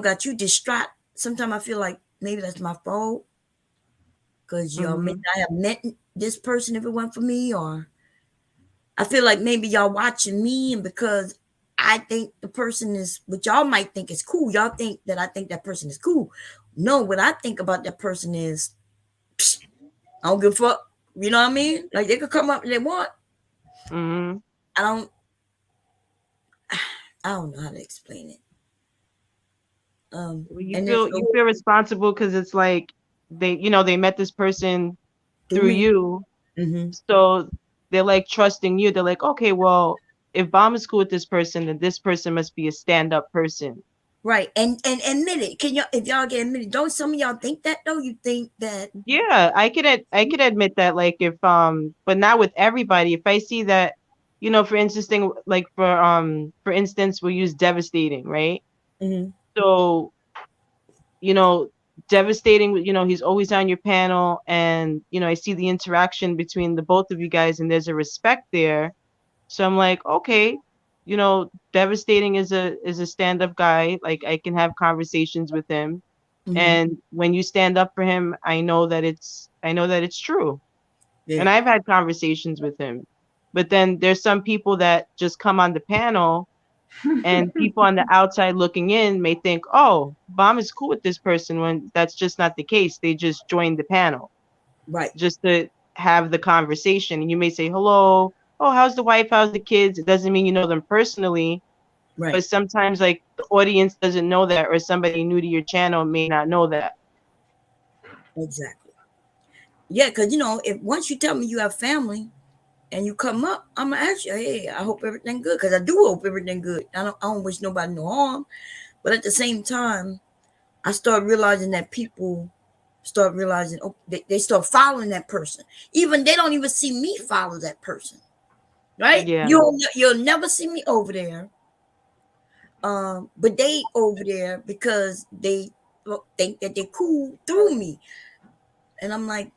got you distraught, sometimes I feel like maybe that's my fault because y'all may Hmm. not have met this person if it weren't for me, or I feel like maybe y'all watching me, and because I think the person is what y'all might think is cool, y'all think that I think that person is cool. No, what I think about that person is, psh, I don't give a fuck. You know what I mean? Like they could come up if they want. Hmm. I don't. I don't know how to explain it. You And there's feel responsible because it's like they met this person through through me. you, Hmm. so they're like trusting you. They're like, okay, well, if Bomb is cool with this person, then this person must be a stand-up person. Right. And admit it. Can y'all, if y'all can admit it, don't some of y'all think that though? You think that? Yeah, I could admit that, like, if but not with everybody. If I see that, for instance, like for instance, we'll use devastating, right? Hmm. So, you know, devastating, he's always on your panel, and I see the interaction between the both of you guys, and there's a respect there. So I'm like, okay, devastating is a stand-up guy. Like, I can have conversations with him. Hmm. And when you stand up for him, I know that it's true. Yeah. And I've had conversations with him. But then there's some people that just come on the panel, and people on the outside looking in may think, oh, Bomb is cool with this person, when that's just not the case. They just joined the panel Right. just to have the conversation. And you may say, hello, oh, how's the wife? How's the kids? It doesn't mean you know them personally. Right. But sometimes, like, the audience doesn't know that, or somebody new to your channel may not know that. Exactly. Yeah, because if once you tell me you have family and you come up, I'm gonna ask you, hey, I hope everything good, because I do hope everything good. I don't wish nobody no harm, but at the same time, I start realizing that people start realizing, oh, they start following that person, even they don't even see me follow that person. Right? Yeah. You'll never see me over there, but they over there because they think that they're cool through me, and I'm like,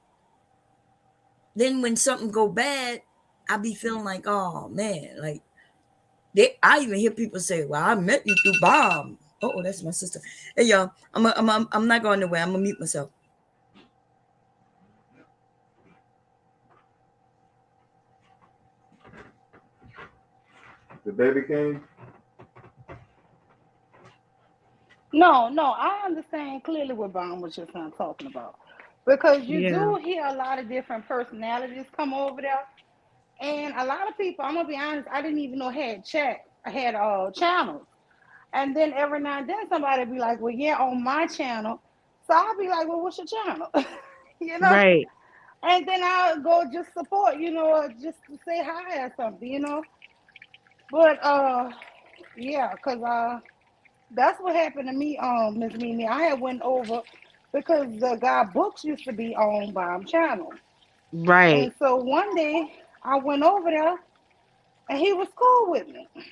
then when something go bad, I be feeling like, oh man, like I even hear people say, well, I met you through Bomb. Oh, that's my sister. Hey y'all, I'm not going nowhere. I'm gonna mute myself. The baby came. No, no, I understand clearly what Bond was just not talking about. Because you Yeah. do hear a lot of different personalities come over there. And a lot of people, I'm gonna be honest, I didn't even know had I had channels. And then every now and then somebody be like, well, yeah, on my channel. So I'll be like, well, what's your channel? you know? Right. And then I'll go just support, or just to say hi or something. But yeah, cause that's what happened to me, Miss Mimi. I had went over because the guy books used to be on Bomb Channel. Right. And so one day I went over there and he was cool with me. And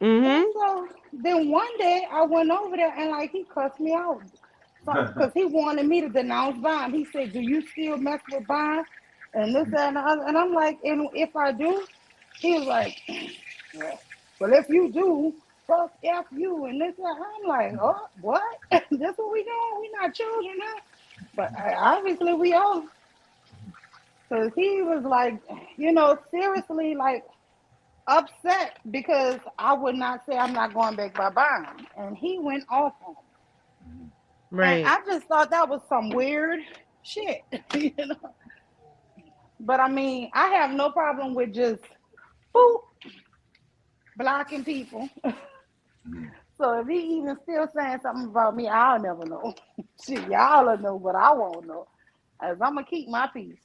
Mm-hmm. so then one day I went over there and like he cussed me out. So because he wanted me to denounce Bond. He said, do you still mess with Bond? And this, that, and the other. And I'm like, and if I do, he was like, well, well, if you do, fuck F you and this, that. I'm like, oh, what? This what we doing? We not children now. But obviously we are. Because he was like, seriously, like upset because I would not say I'm not going back by Bond. And he went off on me. And Right. I just thought that was some weird shit, you know. But I mean, I have no problem with just boop, blocking people. So if he even still saying something about me, I'll never know. Shit, y'all will know, but I won't know. As I'm gonna keep my peace.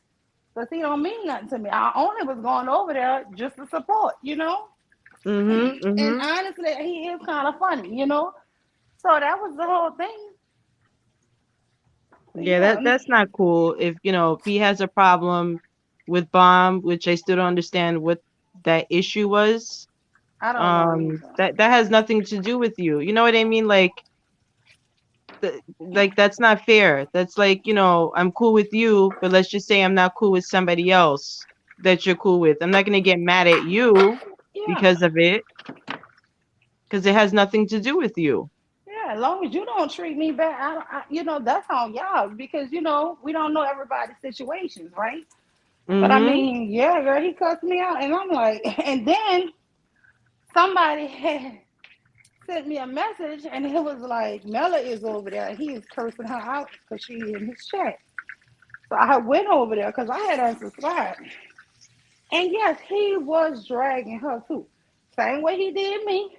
Cause he don't mean nothing to me. I only was going over there just to support. Mm-hmm. And Mm-hmm. honestly, he is kind of funny. So that was the whole thing. But Yeah, yeah, that's not cool. If he has a problem with Bomb, which I still don't understand what that issue was, I don't know either. that has nothing to do with you. You know what I mean? Like that's not fair. That's like, I'm cool with you, but let's just say I'm not cool with somebody else that you're cool with. I'm not gonna get mad at you Yeah, because of it, because it has nothing to do with you. yeah. As long as you don't treat me bad, that's on y'all because we don't know everybody's situations, right? But I Mm-hmm. mean, yeah, girl, he cussed me out, and I'm like, and then somebody had sent me a message, and it was like, Mela is over there, and he is cursing her out because she in his chat. So I went over there because I had unsubscribed, and yes, he was dragging her too, same way he did me.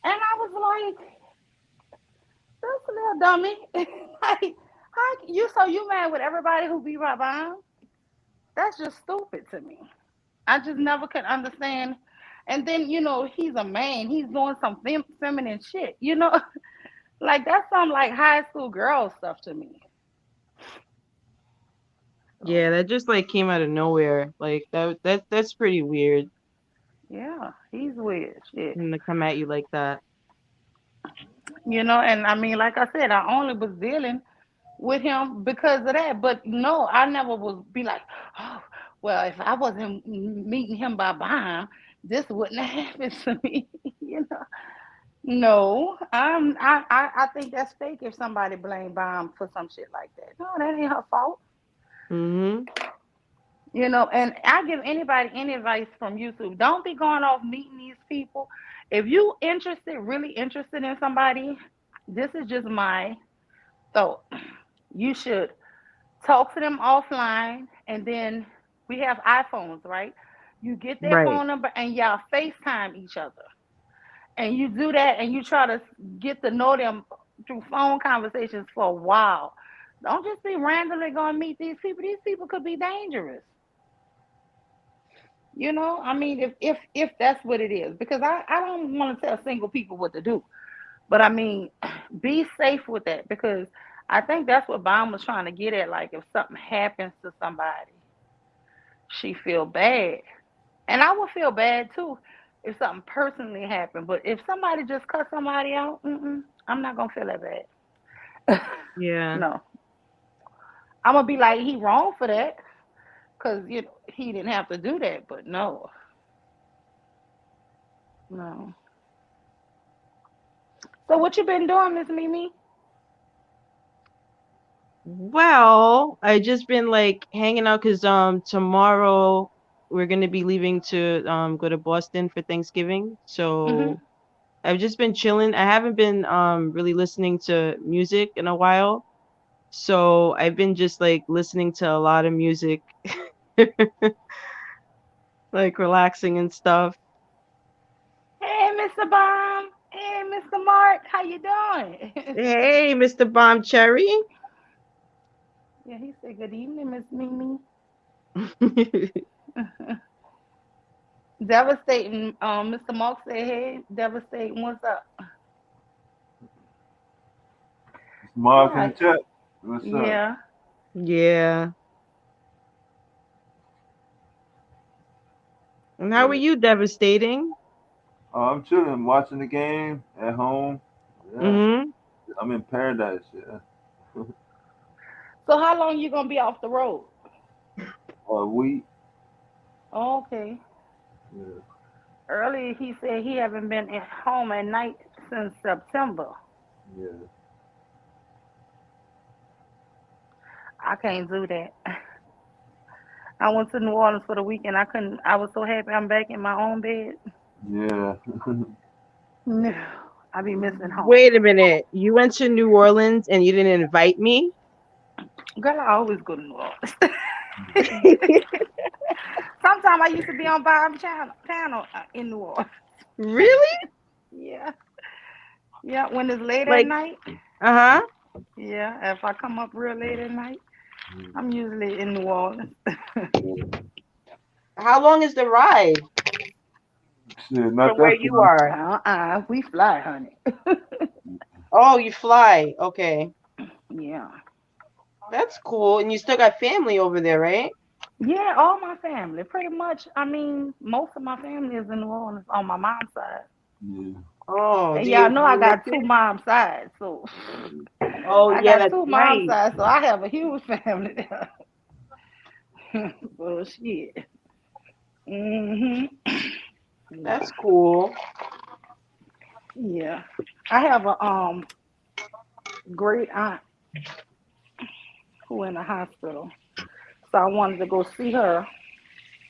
And I was like, "This little dummy, like, how you mad with everybody who be right behind? That's just stupid to me. I just never could understand." And then he's a man. He's doing some feminine shit. Like that's some like high school girl stuff to me. Yeah, So that just like came out of nowhere. Like that's pretty weird yeah, he's weird shit. him to come at you like that. And I mean, like I said, I only was dealing with him because of that. But no, I never was be like, oh, well, if I wasn't meeting him by bomb, this wouldn't have happened to me. you know. No, I think that's fake if somebody blame bomb for some shit like that. No, that ain't her fault. Mhm. And I give anybody any advice from YouTube. Don't be going off meeting these people. If you interested, really interested in somebody, this is just my thought. You should talk to them offline, and then we have iPhones, right? You get their Right. phone number and y'all FaceTime each other. And you do that and you try to get to know them through phone conversations for a while. Don't just be randomly going to meet these people. These people could be dangerous. I mean, if that's what it is, because I don't want to tell single people what to do, but I mean, be safe with that because I think that's what Baum was trying to get at. Like, if something happens to somebody, she feel bad, and I would feel bad too if something personally happened. But if somebody just cut somebody out, I'm not gonna feel that bad. Yeah. No, I'm gonna be like he wrong for that because he didn't have to do that. But no, no. So what you been doing, Miss Mimi? Well, I just been like hanging out because tomorrow we're gonna be leaving to go to Boston for Thanksgiving. Mhm. So I've just been chilling. I haven't been really listening to music in a while. So I've been just like listening to a lot of music, like relaxing and stuff. Hey, Mr. Bomb. Hey, Mr. Mark. How you doing? Hey, Mr. Bomb Cherry. Yeah, he said good evening, Miss Mimi. Devastating. Mr. Mark said, "Hey, devastating. What's up?" It's Mark in the Yeah, chat. What's up? yeah. Yeah. And how are Yeah. you, Devastating? I'm chilling, watching the game at home. Yeah. Mm-hmm. I'm in paradise. Yeah. So how long you gonna be off the road? A week. Oh, okay. Yeah. Earlier he said he haven't been at home at night since September. Yeah. I can't do that. I went to New Orleans for the weekend. I couldn't. I was so happy I'm back in my own bed. Yeah. No, I be missing home. Wait a minute. You went to New Orleans and you didn't invite me? Girl, I always go to New Orleans. Sometimes I used to be on Bob channel in New Orleans. Really? Yeah, yeah. When it's late at Like, night, uh-huh. yeah. If I come up real late at night, I'm usually in New Orleans. How long is the ride Shit, from not where that you far. are? We fly, honey. Oh, you fly. Okay. Yeah, That's cool. And you still got family over there, right? yeah. All my family, pretty much. I mean, most of my family is in New Orleans on my mom's side. Yeah. Oh, And do y'all you know I miss got two it? mom sides, so Oh, I yeah, got that's two mom right. sides, so I have a huge family there. Well, shit. That's cool. Yeah, I have a great aunt who in the hospital, so I wanted to go see her,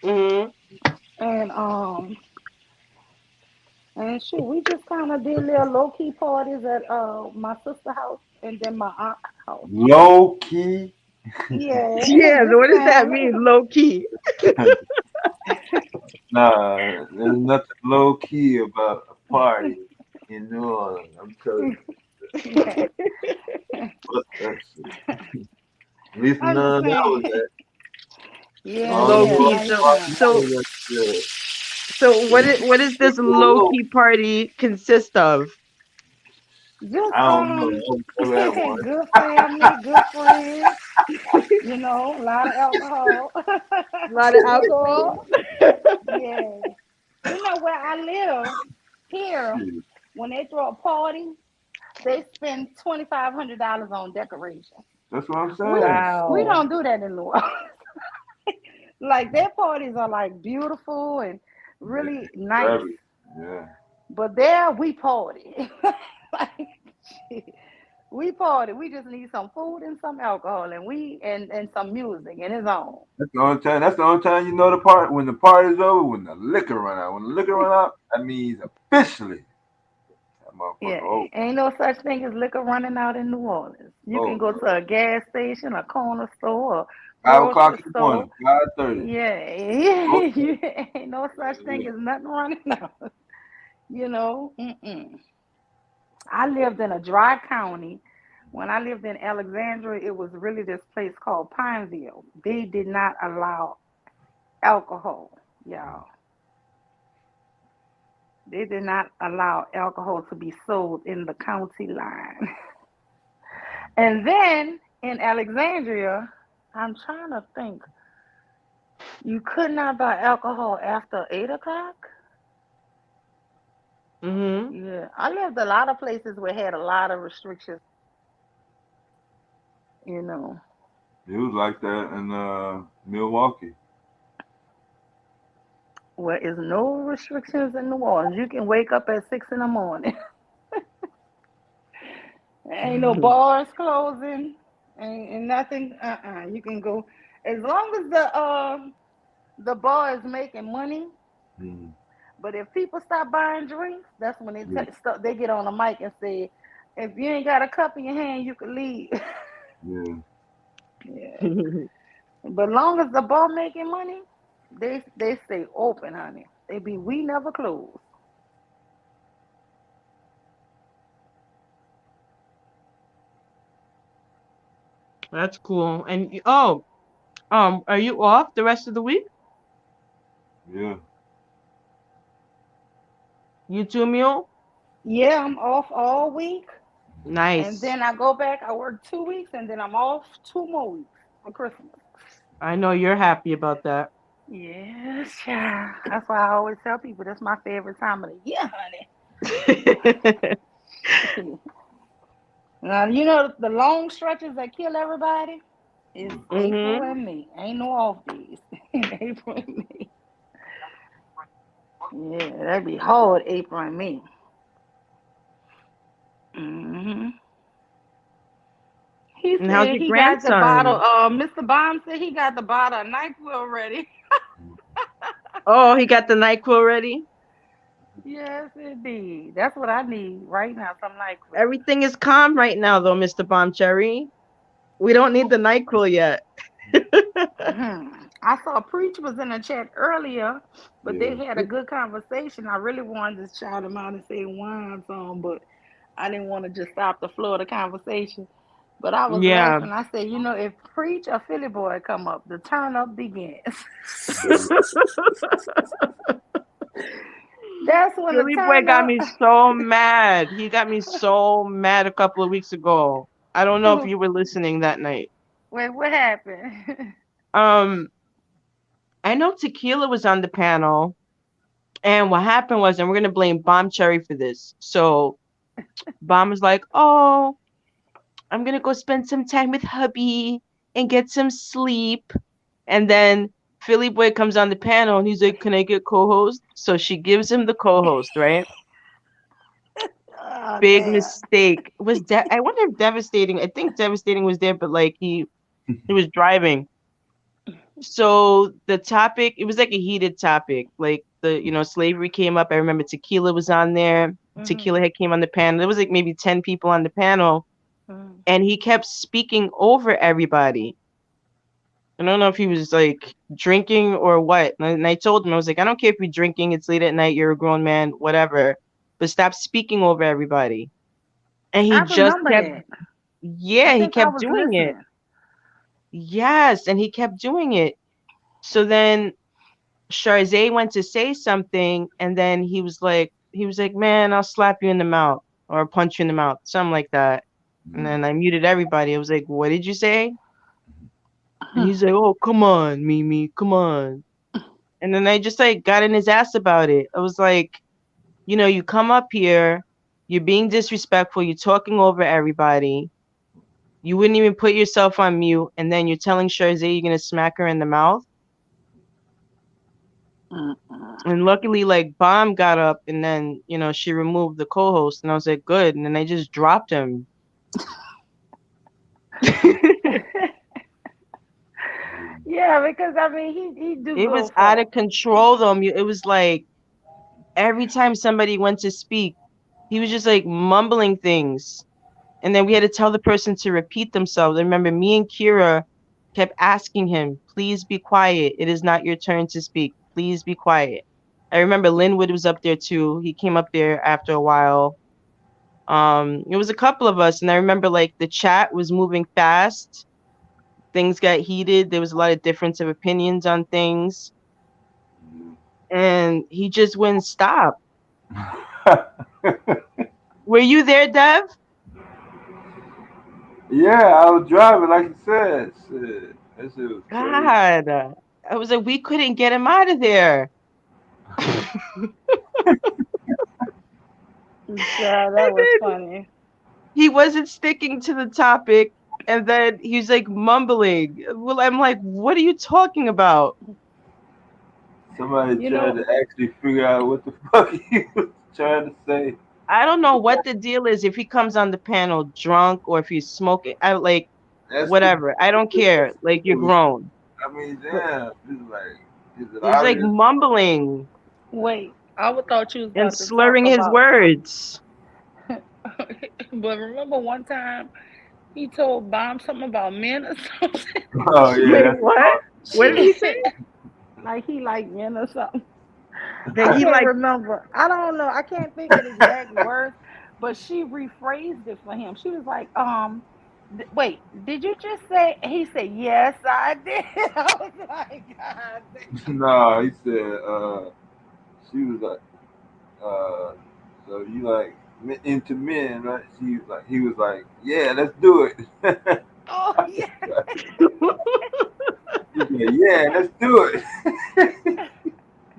Mm-hmm. and shoot, we just kind of did little low key parties at my sister house and then my aunt house. Low key. Yeah, Yeah, just what does that family. mean, low key? Nah, there's nothing low key about a party. in New Orleans. I'm telling Yeah. you. What that shit. At least I'm just none that saying. was that. Yeah, All the Low yeah, key. New nice time. So Orleans, yeah. what is They this go low low. key party consist of? Just I don't know. I never had one. good family, good friends, a lot of alcohol. A lot of alcohol. Yeah. Where I live here, Shit. when they throw a party, they spend $2,500 on decorations. That's what I'm We saying. we Wow. don't do that in New Orleans. Like their parties are like beautiful and Yeah, really nice, extravagant. Yeah. but there we party. Like, shit. We party. We just need some food and some alcohol, and some music, and it's on. That's the only time. That's the only time you know the part when the party's over. When the liquor run out. When the liquor run out, that means officially that motherfucker Yeah, over. ain't no such thing as liquor running out in New Orleans. You can Oh go no. to a gas station, a corner store, a 5 o'clock grocery in the morning. store. 5:30. Yeah, Oh, ain't no such thing yeah. as nothing running out. Mm-mm. I lived in a dry county. When I lived in Alexandria, it was really this place called Pineville. They did not allow alcohol, y'all. They did not allow alcohol to be sold in the county line. And then in Alexandria, I'm trying to think, you could not buy alcohol after 8 o'clock. Mm-hmm. Yeah, I lived a lot of places where had a lot of restrictions. You know, It was like that in Milwaukee. where is no restrictions in New Orleans. You can wake up at 6 in the morning. Ain't no bars closing, and nothing. You can go as long as the bar is making money. Mm, But if people stop buying drinks, that's when yeah, they get on the mic and say, "If you ain't got a cup in your hand, you can leave." yeah. Yeah. But long as the bar making money, they stay open, honey. We never close. That's cool. And are you off the rest of the week? Yeah. You too, Mule? Yeah, I'm off all week, and Nice. then I go back. I work 2 weeks, and then I'm off 2 more weeks for Christmas. I know you're happy about that. Yes, yeah. That's why I always tell people that's my favorite time of the year, honey. Now, the long stretches that kill everybody is April Mhm. and May. Ain't no off days in April and May. Yeah, that'd be hard, April and May. He And how's said your he got the bottle. grandson? Mr. Bond said he got the bottle of NyQuil ready. Oh, he got the NyQuil ready. Yes, indeed. That's what I need right now. Some NyQuil. Everything is calm right now, though, Mr. Bomb Cherry. We don't need the NyQuil yet. I saw Preach was in a chat earlier, but they Yeah. had a good conversation. I really wanted to shout him out and say one song, but I didn't want to just stop the flow of the conversation. But I was Yeah. laughing. I said, if Preach or Philly Boy come up, the turn up begins. That's when the Billy Boy turn got up. me so mad. He got me so mad a couple of weeks ago. I don't know if you were listening that night. Wait, what happened? Um, I know Tequila was on the panel, and what happened was, and we're gonna blame Bomb Cherry for this. So Bomb was like, "Oh, I'm gonna go spend some time with hubby and get some sleep," and then Philly Boy comes on the panel and he's like, "Can I get co-host?" So she gives him the co-host, right? Oh, Big damn. mistake. I wonder if Devastating. I think Devastating was there, but like he was driving. So the topic, it was like a heated topic. Like slavery came up. I remember Tequila was on there. Tequila Hmm. had came on the panel. There was like maybe 10 people on the panel, Hmm. and he kept speaking over everybody. I don't know if he was like drinking or what. And I told him, I was like, I don't care if you're drinking, it's late at night, you're a grown man, whatever. but stop speaking over everybody. And he I just remember kept, that. I yeah, he think I kept was doing it. listening. Yes, and he kept doing it. So then Charzay went to say something, and then he was like, man, I'll slap you in the mouth or punch you in the mouth, something like that. And then I muted everybody. I was like, what did you say? And he's like, oh, come on, Mimi, come on. And then I just like got in his ass about it. I was like, you come up here, you're being disrespectful, you're talking over everybody. You wouldn't even put yourself on mute, and then you're telling Charzay you're gonna smack her in the mouth. And luckily, like Bomb got up, and then she removed the co-host, and I was like, good. And then they just dropped him. Yeah, because I mean he do It go was out for. of control, though. It was like every time somebody went to speak, he was just like mumbling things. And then we had to tell the person to repeat themselves. I remember me and Kira kept asking him, please be quiet. It is not your turn to speak. Please be quiet. I remember Linwood was up there too. He came up there after a while. It was a couple of us, and I remember like the chat was moving fast. Things got heated. There was a lot of difference of opinions on things. And he just wouldn't stop. Were you there, Dev? Yeah, I was driving, like you said. Shit, that shit was crazy. God. I was like, we couldn't get him out of there. Yeah, that And was then funny. he wasn't sticking to the topic. And then he's like mumbling. Well, I'm like, what are you talking about? Somebody You tried know, to actually figure out what the fuck he was trying to say. I don't know what the deal is if he comes on the panel drunk or if he's smoking. I like That's the. whatever. I don't care. Like you're grown. I mean, But damn. It's like, is it he was like obvious? mumbling wait, I would thought you was and about to talk slurring his about. words. But remember one time he told Bomb something about men or something. Oh yeah, Wait, that's what? What did She he say? like he liked men or something. That I he can't like remember. I don't know. I can't think of the exact words, but she rephrased it for him. She was like, wait, did you just say?" He said, "Yes, I did." I was like, "God no. He said, she was like, uh, so you like into men, right? He was like, yeah, let's do it. oh yeah." He said, yeah, let's do it.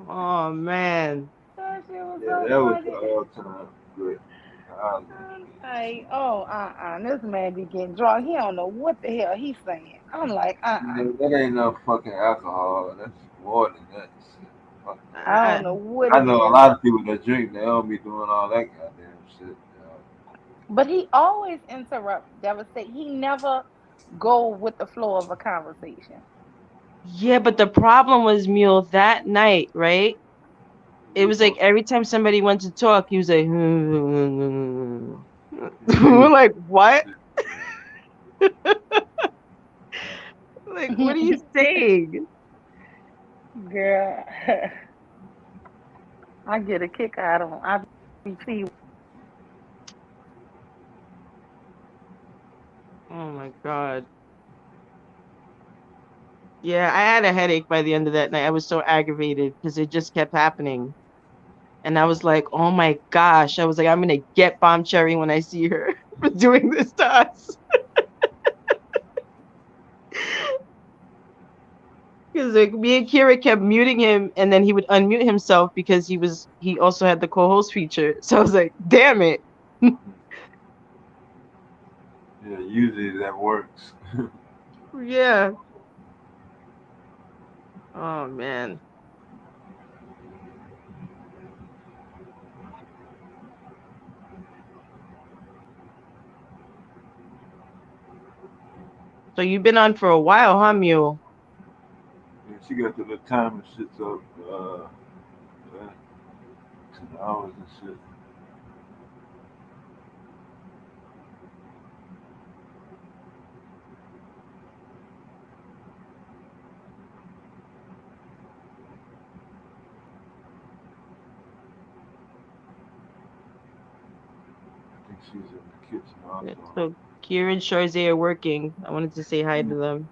Oh man. That shit was Yeah, so that was the funny. all time great. I I'm like, oh, this man be getting drunk. He don't know what the hell he's saying. I'm like, That ain't no fucking alcohol. That's more than that shit. Fuck that. I don't I, know what I it know a is. lot of people that drink, they don't be doing all that goddamn shit. But he always interrupt, devastate. He never go with the flow of a conversation. yeah, but the problem was Mule that night, right? It He was like was, every time somebody went to talk, he was like, he we're was like, what? yeah. Like, what are you saying? Girl, I get a kick out of him. I be see. Oh my God. Yeah, I had a headache by the end of that night. I was so aggravated because it just kept happening. And I was like, oh my gosh. I was like, I'm going to get Bomb Cherry when I see her for doing this to us. Because like me and Kira kept muting him and then he would unmute himself because he also had the co-host feature. So I was like, damn it. Yeah, usually that works. Yeah. Oh man. So you've been on for a while, huh, Mule? Yeah, she got the little time and shit up, yeah, 2 hours and shit. She's in the kitchen Yeah, also. so Kira and Sharzay are working. I wanted to say hi to them.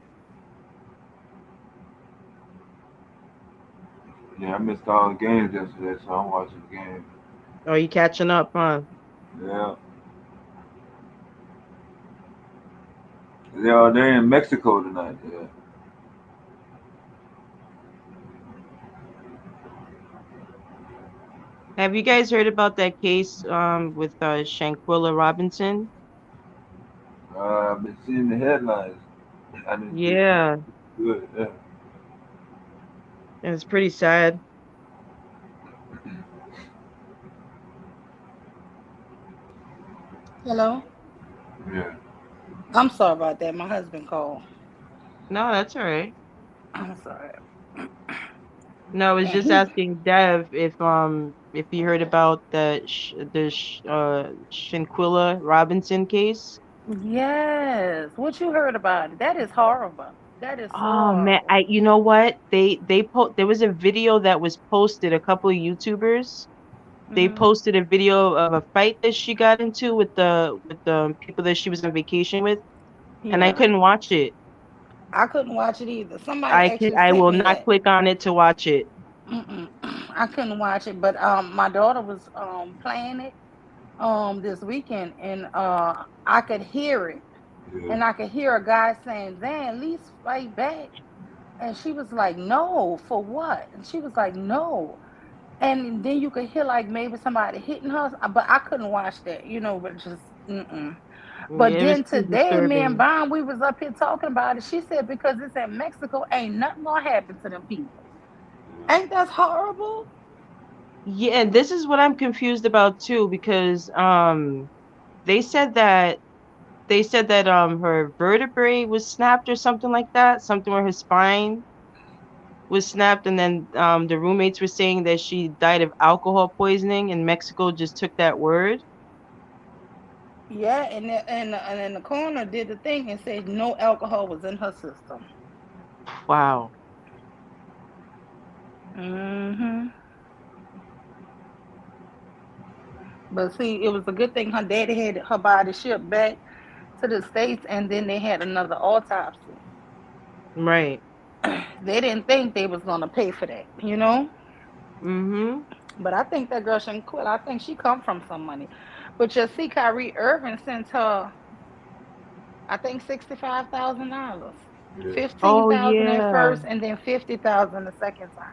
Yeah, I missed all the games yesterday, so I'm watching the game. Oh, you catching up, huh? Yeah. They're in Mexico tonight. Yeah. Have you guys heard about that case with Shanquilla Robinson? I've been seeing the headlines. I didn't get Yeah, good. Yeah. it's pretty sad. Hello? Yeah. I'm sorry about that. My husband called. No, that's all right. I'm sorry. No, I was And just he, asking Dev if you heard about Shanquilla Robinson case. yes. What you heard about it? That is horrible. That is so Oh man, horrible. you know what? There was a video that was posted, a couple of YouTubers. They Hmm. posted a video of a fight that she got into with the people that she was on vacation with, and I Yeah. couldn't watch it. I couldn't watch it either. Somebody actually I sent will me not that. click on it to watch it. Mm-mm. I couldn't watch it, but my daughter was playing it this weekend, and I could hear it, Yeah. and I could hear a guy saying, "Dan, at least fight back," and she was like, "No, for what?" And she was like, "No." And then you could hear like maybe somebody hitting her, but I couldn't watch that, but just mm-mm. But Yeah, it was then too today, me and disturbing. Bon, we was up here talking about it. She said because it's in Mexico, ain't nothing gonna happen to them people. Ain't that horrible? Yeah, and this is what I'm confused about too, because they said that her vertebrae was snapped or something like that, something where her spine was snapped, and then the roommates were saying that she died of alcohol poisoning, and Mexico just took that word. Yeah, and the coroner did the thing and said no alcohol was in her system. Wow. Hmm. But see, it was a good thing her daddy had her body shipped back to the States, and then they had another autopsy. Right. They didn't think they was gonna pay for that. Mm-hmm. But I think that girl shouldn't quit. I think she come from some money. But you see, Kyrie Irving sent her, I think $65,000, Yeah. 15,000 at Oh first, and then 50,000 the second time.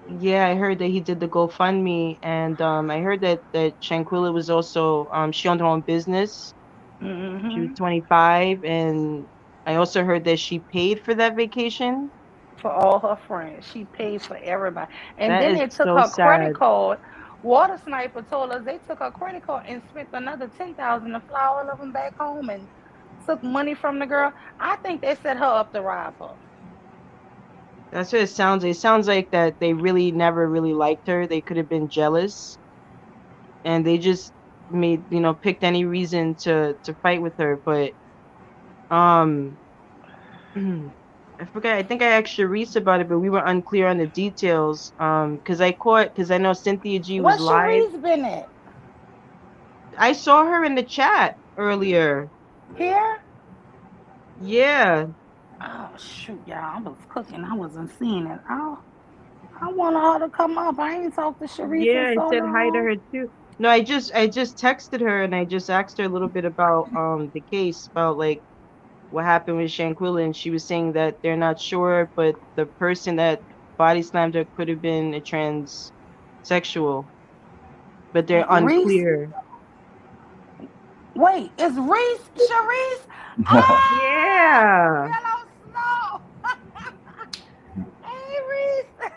yeah, I heard that he did the GoFundMe, and I heard that Shanquilla was also she owned her own business. She was Hmm. 25, and I also heard that she paid for that vacation. For all her friends, she paid for everybody, and That then is they took so her credit sad. card. Water Sniper told us they took her credit card and spent another 10,000 to fly all of them back home and took money from the girl. I think they set her up to rob her. That's what it sounds like. It sounds like that they really never really liked her. They could have been jealous, and they just picked any reason to fight with her. But um, I forgot. I think I asked Sharice about it, but we were unclear on the details. Because I know Cynthia G was What's live. Cherise been at? I saw her in the chat earlier. Here? Yeah, Oh shoot, y'all! I was cooking. I wasn't seeing it. I wanted her to come up. I ain't talked to Sharice in yeah. I so said hi to long. her too. No, I just texted her and I just asked her a little bit about the case, about like what happened with Shanquilla, and she was saying that they're not sure, but the person that body slammed her could have been a transsexual, but they're Reese, unclear. wait, is Reese Sharice? Ah, Yeah. Yellow Snow. Hey, Reese.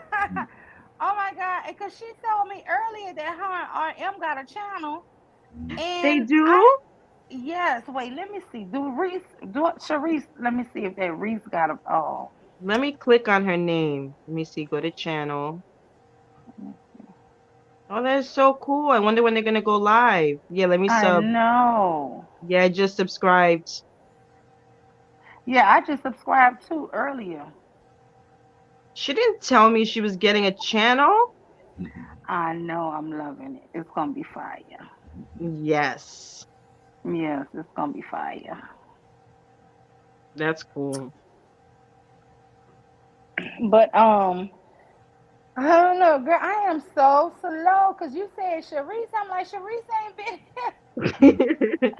Oh my God, because she told me earlier that her and RM got a channel, They and do? yes. Wait, let me see. Do Sharice? Let me see if that Reese got a. Oh, Let me click on her name. Let me see. Go to channel. Oh, that's so cool. I wonder when they're gonna go live. Yeah, let me I sub. know. Yeah, I just subscribed. Yeah, I just subscribed to earlier. She didn't tell me she was getting a channel. I know. I'm loving it. It's gonna be fire. Yes. Yes, it's gonna be fire. That's cool. But I don't know, girl. I am so slow because you said Sharice. I'm like Sharice ain't been here,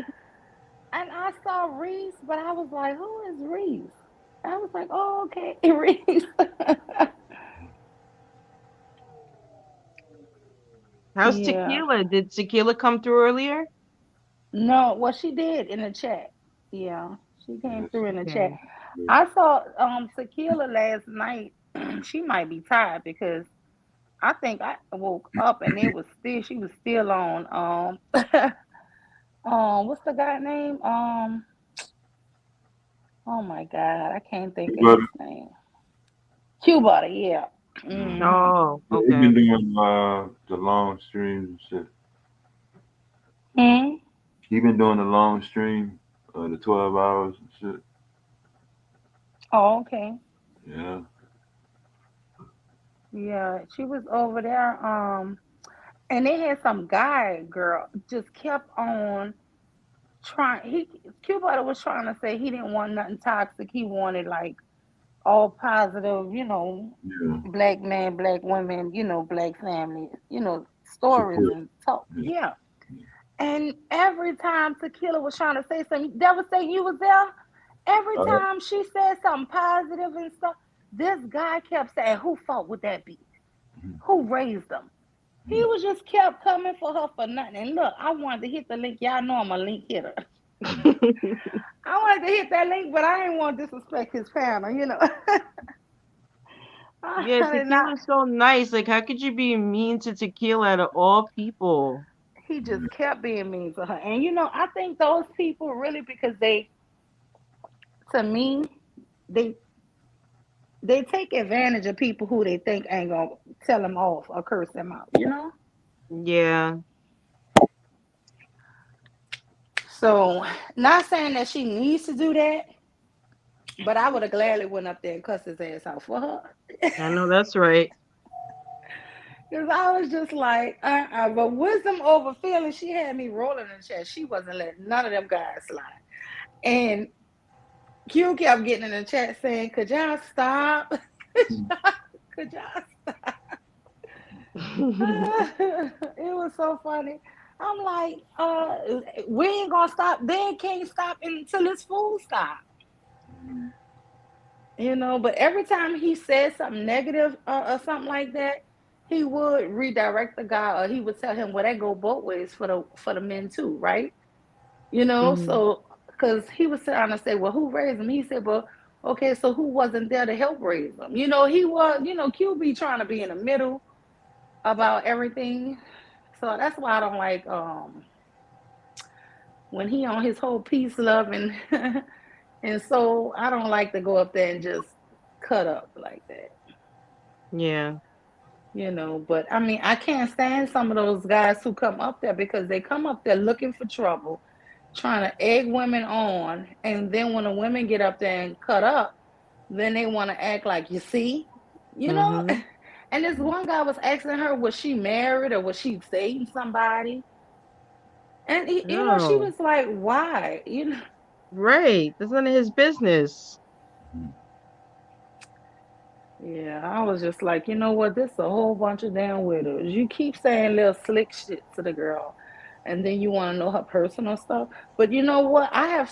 and I saw Reese, but I was like, who is Reese? I was like, oh, okay, Reese. How's Yeah. Tequila? Did Tequila come through earlier? No, well, she did in the chat. Yeah, she came Yes. through in the chat. Okay. I saw Tequila last night. She might be tired because I think I woke up and it was still she was still on what's the guy name? Oh my God, I can't think of But his name. Cuba, yeah. Mhm. Oh, yeah, he okay. been doing the long streams and shit. Hmm. He been doing the long stream, the 12 hours and shit. Oh, okay. Yeah. Yeah, she was over there. And they had some guy girl just kept on trying. Cuba was trying to say he didn't want nothing toxic. He wanted like all positive, Yeah. black man, black women, black family, stories Support. and talk. Yeah. Yeah. And every time Tequila was trying to say something, that was say you was there. Every All right. time she said something positive and stuff, this guy kept saying, "Who fault would that be? Who raised them?" He was just kept coming for her for nothing. And look, I wanted to hit the link. Y'all know I'm a link hitter. I wanted to hit that link, but I didn't want to disrespect his panel. Yeah, I did not. Tequila's so nice. Like, how could you be mean to Tequila out of all people? He just kept being mean to her. And I think those people really because to me, they they take advantage of people who they think ain't gonna tell them off or curse them out. Yeah. So, not saying that she needs to do that, but I would have gladly went up there and cussed his ass out for her. I know that's right. Because I was just like, but wisdom over feeling, she had me rolling in the chair. She wasn't letting none of them guys slide. And Q kept getting in the chat saying, could y'all stop? Could y'all it was so funny. I'm like, we ain't gonna stop. They can't stop until this food stop. But every time he said something negative or something like that, he would redirect the guy, or he would tell him, "Well, that go both ways for the men too, right?" Mhm. So because he was trying to say, "Well, who raised him?" He said, "Well, okay, so who wasn't there to help raise them?" He was, QB trying to be in the middle about everything. So that's why I don't like when he on his whole peace, love, and and so I don't like to go up there and just cut up like that. Yeah. But I mean, I can't stand some of those guys who come up there because they come up there looking for trouble, trying to egg women on, and then when the women get up there and cut up, then they want to act like you see, you know. Mhm. And this one guy was asking her, was she married or was she dating somebody? And she Oh, was like, why? right. That's none of his business. Yeah, I was just like, you know what? This is a whole bunch of damn widows. You keep saying little slick shit to the girl, and then you want to know her personal stuff. But you know what? I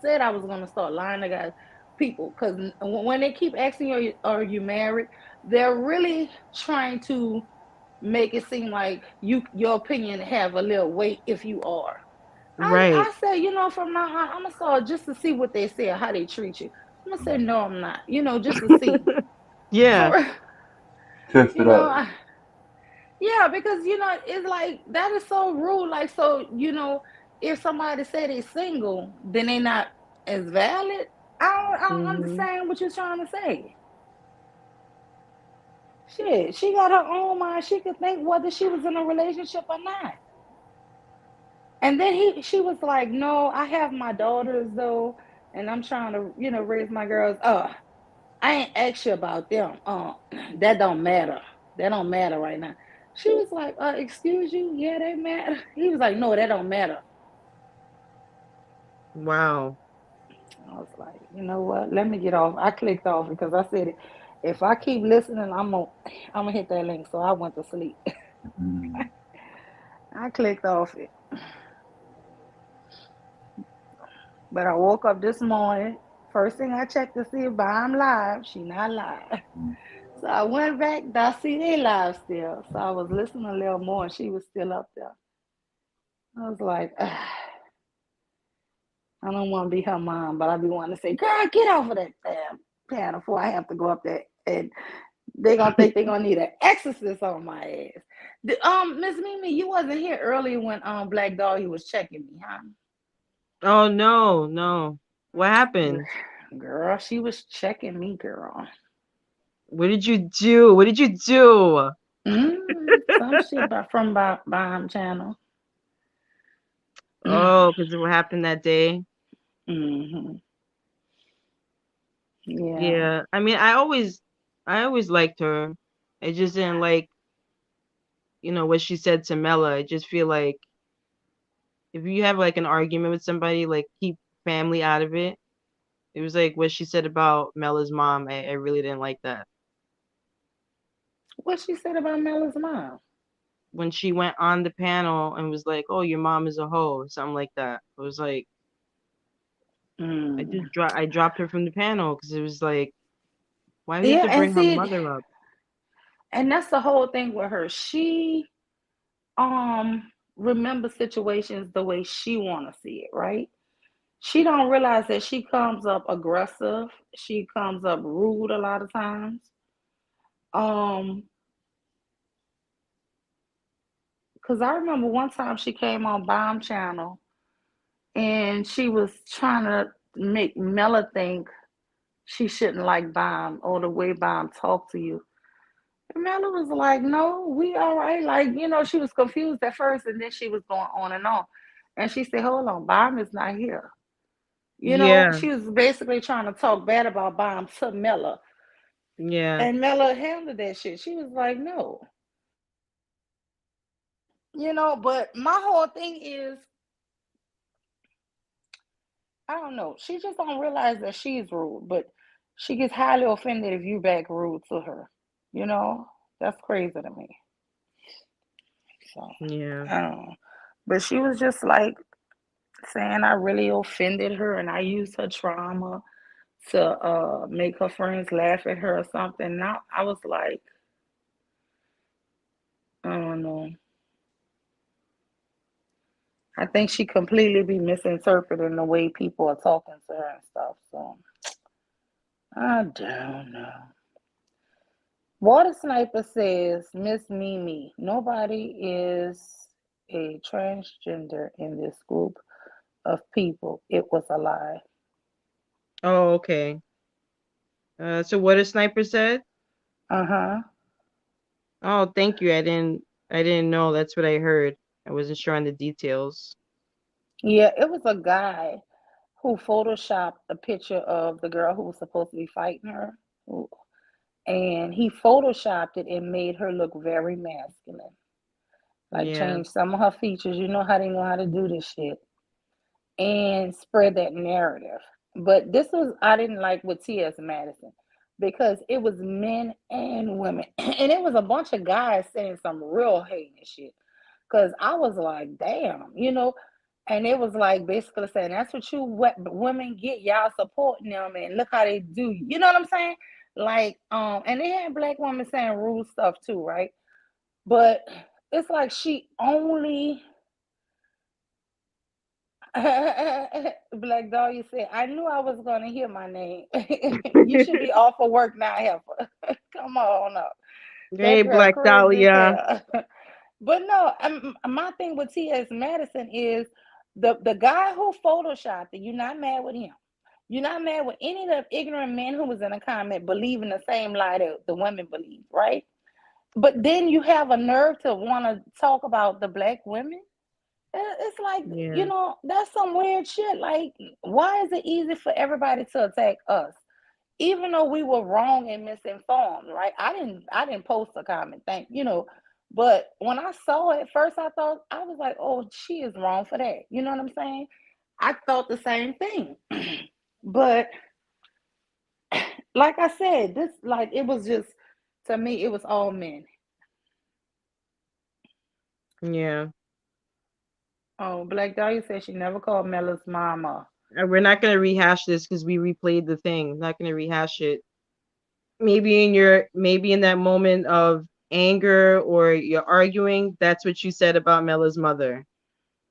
said I was gonna start lying to guys, people, because when they keep asking you, are you married? They're really trying to make it seem like your opinion have a little weight if you are. Right. I said, from now on, I'm gonna start just to see what they say or how they treat you. I'm gonna say no, I'm not. Just to see. Yeah. For Test you it know, out. I, yeah, because it's like that is so rude. Like, so if somebody say they single, then they not as valid. I don't Mhm. understand what you're trying to say. Shit, she got her own mind. She could think whether she was in a relationship or not. And then she was like, "No, I have my daughters though, and I'm trying to, raise my girls. I ain't asked you about them. That don't matter. That don't matter right now." She was like, excuse you? Yeah, they matter. He was like, no, that don't matter. Wow. I was like, you know what? Let me get off. I clicked off because I said, if I keep listening, I'm gonna hit that link. So I went to sleep. Mm. I clicked off it, but I woke up this morning. First thing I checked to see if I'm live. She not live. So I went back. I see they live still. So I was listening a little more, and she was still up there. I was like, I don't want to be her mom, but I be wanting to say, girl, get off of that damn panel before I have to go up there. And they gonna think they gonna need an exorcist on my ass. Miss Mimi, you wasn't here earlier when Black Doggy was checking me, huh? Oh no, no. What happened? Girl, she was checking me, girl. What did you do? What did you do? Some shit from Bomb Channel. Oh, because of what happened that day. Hmm. Yeah. Yeah. I mean, I always liked her. I just didn't like, what she said to Mela. I just feel like if you have like an argument with somebody, like keep family out of it. It was like what she said about Mela's mom. I really didn't like that. What she said about Mella's mom? When she went on the panel and was like, "Oh, your mom is a hoe," or something like that. It was like Mm. I dropped her from the panel because it was like, why do you have Yeah, to and bring her see, mother up? and that's the whole thing with her. She remember situations the way she want to see it, right? She don't realize that she comes up aggressive. She comes up rude a lot of times. Um, because I remember one time she came on Bomb Channel and she was trying to make Mela think she shouldn't like Bomb or the way Bomb talked to you. And Mela was like, no, we all right. Like, she was confused at first and then she was going on and on. And she said, hold on, Bomb is not here. Yeah, She was basically trying to talk bad about Bomb to Mela. yeah, And Mela handled that shit. She was like, no. But my whole thing is, I don't know. She just don't realize that she's rude, but she gets highly offended if you back rude to her. You know? That's crazy to me. So, yeah. I don't know. But she was just like saying I really offended her and I used her trauma to make her friends laugh at her or something. Now I was like, I don't know. I think she completely be misinterpreting the way people are talking to her and stuff. So I don't know. Water Sniper says, Miss Mimi, nobody is a transgender in this group of people. It was a lie. Oh, okay. So what a sniper said? Uh-huh. Oh, thank you. I didn't know. That's what I heard. I wasn't sure on the details. Yeah, it was a guy who photoshopped a picture of the girl who was supposed to be fighting her. And he photoshopped it and made her look very masculine. Like Yeah, changed some of her features. You know how they know how to do this shit. And spread that narrative. But this was I didn't like with T.S. Madison because it was men and women. And it was a bunch of guys saying some real hating shit. Cause I was like, damn. And it was like basically saying that's what you women get, y'all supporting them and look how they do. You know what I'm saying? Like, and they had black women saying rude stuff too, right? But it's like she only Black Dahlia said, I knew I was gonna hear my name. You should be off of work now, Heifer. Come on up. hey, That girl Black crazy as Dahlia. hell. But no, my thing with T.S. Madison is the guy who photoshopped it, you're not mad with him. You're not mad with any of the ignorant men who was in a comment believing the same lie that the women believe, right? But then you have a nerve to want to talk about the black women. It's like, Yeah, that's some weird shit. Like, why is it easy for everybody to attack us? Even though we were wrong and misinformed, right? I didn't post a comment, but when I saw it first, I was like, oh, she is wrong for that. You know what I'm saying? I thought the same thing. But like I said, this like it was just to me, it was all men. Yeah. Oh, Black Dahlia said she never called Mella's mama. We're not gonna rehash this because we replayed the thing. Not gonna rehash it. Maybe in that moment of anger or you're arguing, that's what you said about Mella's mother.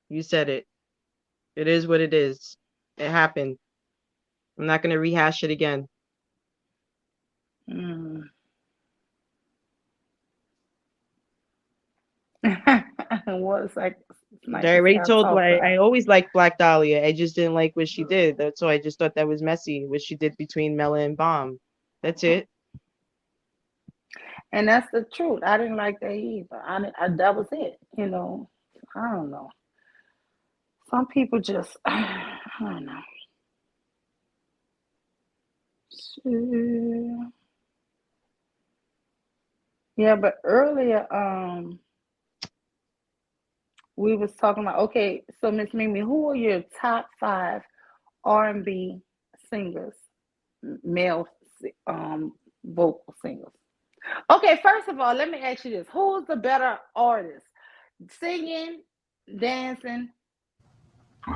You said it. It is what it is. It happened. I'm not gonna rehash it again. Mm. What's like I Sniper say already I told talked to I her. always liked Black Dahlia. I just didn't like what she did. That's why I just thought that was messy, what she did between Mela and Bomb. That's it. And that's the truth. I didn't like that either. That was it. I don't know. Some people just, I don't know. Yeah, but earlier, we was talking about, okay, so Miss Mimi, who are your top 5 R&B singers, male vocal singers? Okay, first of all, let me ask you this: who's the better artist, singing, dancing?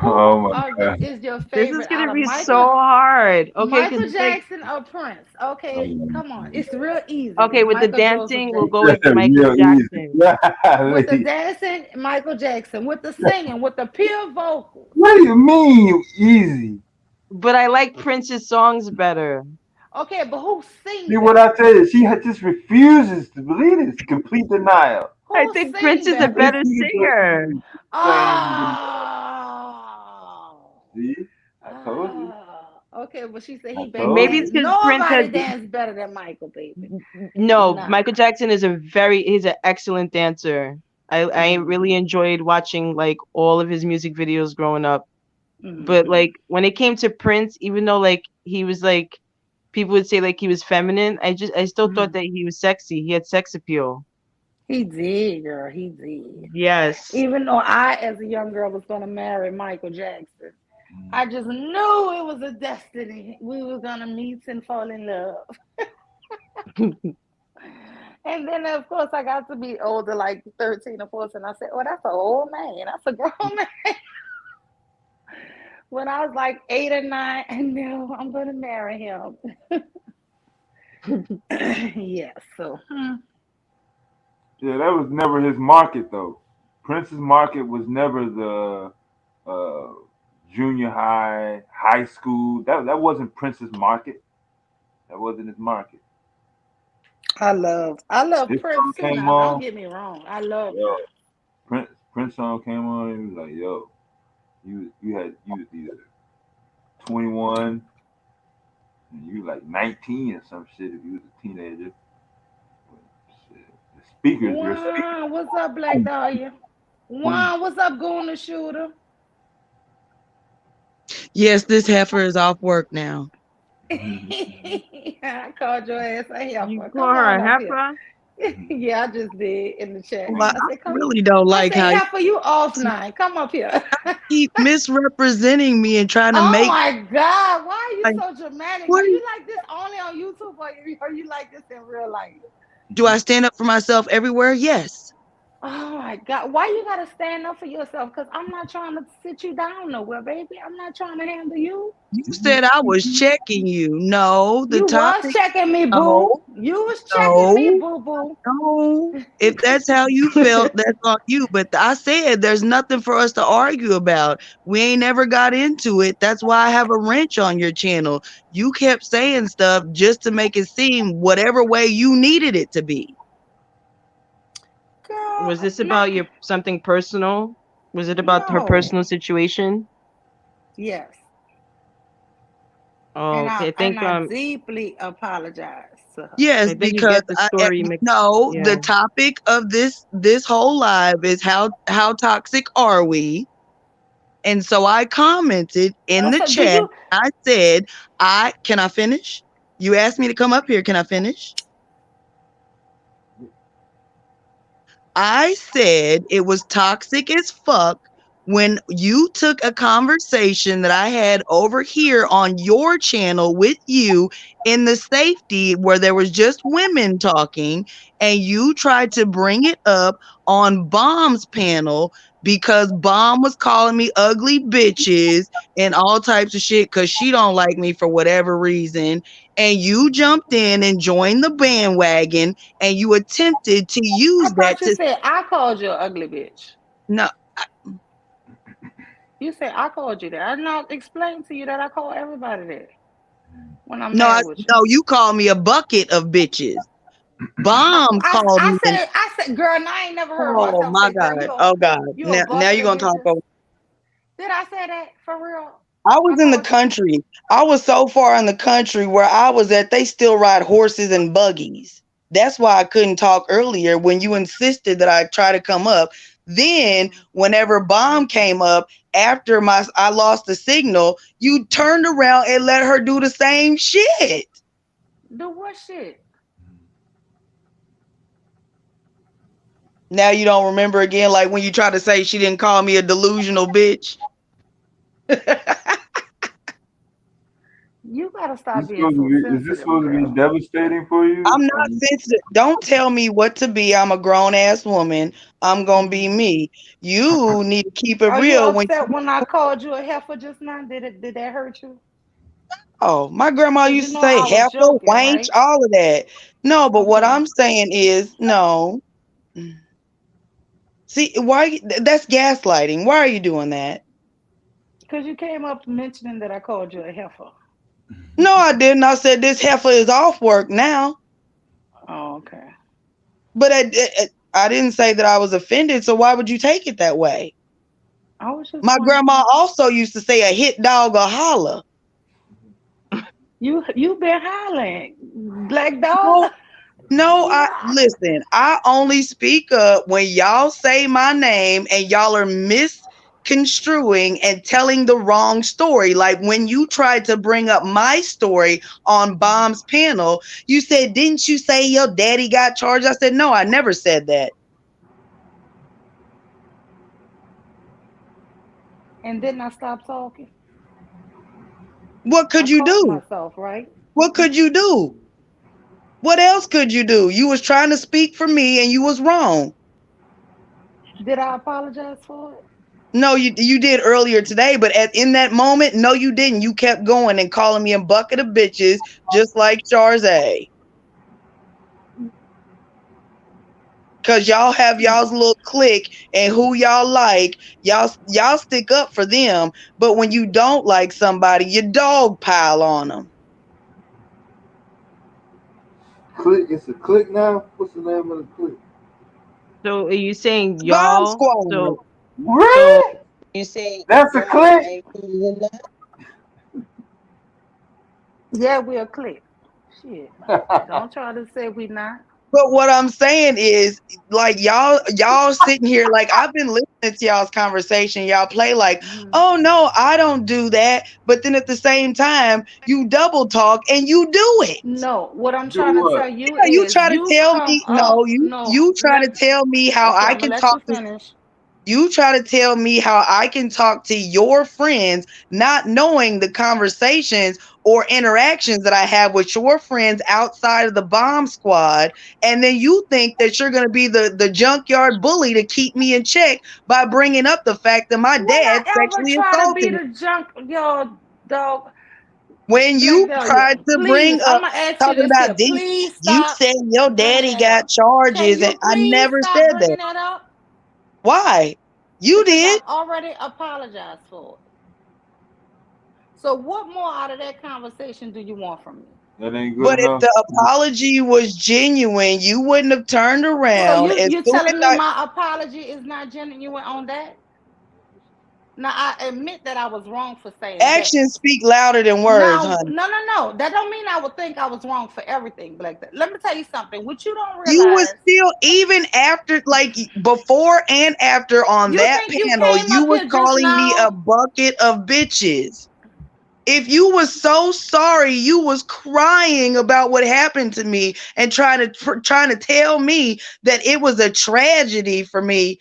Oh Who my God. is your This is favorite out gonna of be so hard. Okay, because Michael it's like Jackson or Prince? Okay, come on, it's real easy. okay, It's with the Michael Joseph dancing, we'll go Jackson. with Michael Real easy. Jackson. With the Golly. dancing, Michael Jackson. With the singing, with the pure vocals. What do you mean easy? But I like Prince's songs better. Okay, but who See sing what better? I tell you? Just refuses to believe this. Complete denial. I Who think Prince sing is a better? better singer. Oh, See, I told you. okay, but she said I he back told Maybe dance. it's you. because Prince Nobody has dance better than Michael, baby. no. Nah. Michael Jackson is he's an excellent dancer. I really enjoyed watching like all of his music videos growing up. But Mm-hmm. like when it came to Prince, even though like he was like people would say like he was feminine, I still thought Mm-hmm. that he was sexy. He had sex appeal. He did, girl. He did. Yes. Even though I, as a young girl, was gonna marry Michael Jackson, I just knew it was a destiny. We were gonna meet and fall in love. And then, of course, I got to be older, like 13 or 14. I said, "Oh, that's an old man. That's a grown man." When I was like 8 or 9, I knew I'm gonna marry him. Yeah. So. Yeah, that was never his market though. Prince's market was never the uh, junior high, high school. That wasn't Prince's market. That wasn't his market. I love This Prince song too. came Now, don't on, get me wrong. I love yo, Prince. Prince song came on. And he was like, "Yo, you was either 21 and you like 19 or some shit if you was a teenager." But shit, your speakers. Juan, what's up, Black Dahlia? Juan, what's up, Guna Shooter? Yes, this heifer is off work now. I called your ass a You heifer. call Come her on a up here. heifer? Yeah, I just did in the chat. Well, I I said, come. really don't I like said, how you heifer, you off now. Come up here. keep misrepresenting me and trying to Oh make my God. Why are you like so dramatic? what Are you like this only on YouTube or you like this in real life? do I stand up for myself everywhere? Yes. Oh my God. Why you gotta stand up for yourself? Because I'm not trying to sit you down nowhere, baby. I'm not trying to handle you. You said I was checking you. No, the You was topic. checking me, No, boo. You was checking me, no, boo boo. no. If that's how you felt, that's on you. But I said there's nothing for us to argue about. We ain't never got into it. That's why I have a wrench on your channel. You kept saying stuff just to make it seem whatever way you needed it to be. Girl, Was this not about your something personal? Was it about her no. personal situation? Yes. Oh, And I okay. and I deeply apologize to her. Yes, I think you because get the story mixed. no, Yeah. the topic of this whole live is how toxic are we? And so I commented in the So do chat. you I said, I can I finish? You asked me to come up here. Can I finish? I said it was toxic as fuck when you took a conversation that I had over here on your channel with you in the safety where there was just women talking, and you tried to bring it up on Bomb's panel because Bomb was calling me ugly bitches and all types of shit because she don't like me for whatever reason. And you jumped in and joined the bandwagon and you attempted to I use that thought you to said I called you an ugly bitch. no. You said I called you that. I not explained to you that I call everybody that when I'm No, mad with you. no, you called me a bucket of bitches. Bomb called me. I said, girl, and I ain't never heard Oh myself my say, girl, God. Oh God. you a Now bucket you're of gonna talk bitches. over. Did I say that for real? I I was in the called you. country. I was so far in the country where I was at, they still ride horses and buggies. That's why I couldn't talk earlier when you insisted that I try to come up. Then, whenever Bomb came up after I lost the signal, you turned around and let her do the same shit. Do what shit? Now you don't remember again, like when you tried to say she didn't call me a delusional bitch. You gotta This stop being supposed to so be, is this sensitive, supposed to be girl. devastating for you? I'm not sensitive. Don't tell me what to be. I'm a grown ass woman. I'm gonna be me. You need to keep it Are you real when upset when I called you a heifer just now? Did that hurt you? oh my grandma Cause you used to know say I was heifer, joking, wank, right? all of that. No, but what Okay. I'm saying is no. See, why that's gaslighting. Why are you doing that? Cause you came up mentioning that I called you a heifer. No, I didn't. I said this heifer is off work now. Oh, okay. But I didn't say that I was offended, so why would you take it that way? I was just My grandma wondering. also used to say a hit dog a holler. You been hollering, black dog. No, no, I Yeah. listen, I only speak up when y'all say my name and y'all are misconstruing and telling the wrong story. Like when you tried to bring up my story on Bomb's panel, you said, didn't you say your daddy got charged? I said, no, I never said that. And then I stopped talking. What I could you caught do? myself, right? What could you do? What else could you do? You was trying to speak for me and you was wrong. Did I apologize for it? No, you did earlier today, but in that moment, no, you didn't. You kept going and calling me a bucket of bitches, just like Charze. Cause y'all have y'all's little clique and who y'all like, y'all stick up for them. But when you don't like somebody, you dog pile on them. Click. It's a click now. What's the name of the click? So are you saying Bomb y'all? squad. So Really? you say That's a y'all click. are included in that? Yeah, we'll click. Shit. Don't try to say we not. But what I'm saying is, like y'all sitting here, like I've been listening to y'all's conversation. Y'all play like, Mhm. oh no, I don't do that. But then at the same time, you double talk and you do it. No, what I'm Do trying to what? tell you Yeah, you is try to you tell come me, no, up. you No, you try let to tell me how okay, I I'm gonna can let talk you to finish. you try to tell me how I can talk to your friends, not knowing the conversations or interactions that I have with your friends outside of the bomb squad. And then you think that you're going to be the junkyard bully to keep me in check by bringing up the fact that my When dad I ever sexually try to be assaulted me. the junk, yo, dog, When black you dog, yeah, tried to please, bring I'm up gonna ask you talking this about here. this, Please you stop said your bringing daddy that got up. Can charges, and you I please never stop said that. bringing that up? Why? You Because did. I've already apologized for it. So, what more out of that conversation do you want from me? That ain't good But if enough. the apology was genuine, you wouldn't have turned So around as you soon as telling me my apology is not genuine on that? Now I admit that I was wrong for saying that. actions speak louder than words, Now, honey. no, no, no. That don't mean I would think I was wrong for everything, Black. Let me tell you something. What you don't You was realize, still even after, like before and after on you that think you panel, came you up was here just calling me a now. bucket of bitches. If you was so sorry, you was crying about what happened to me and trying to tell me that it was a tragedy for me.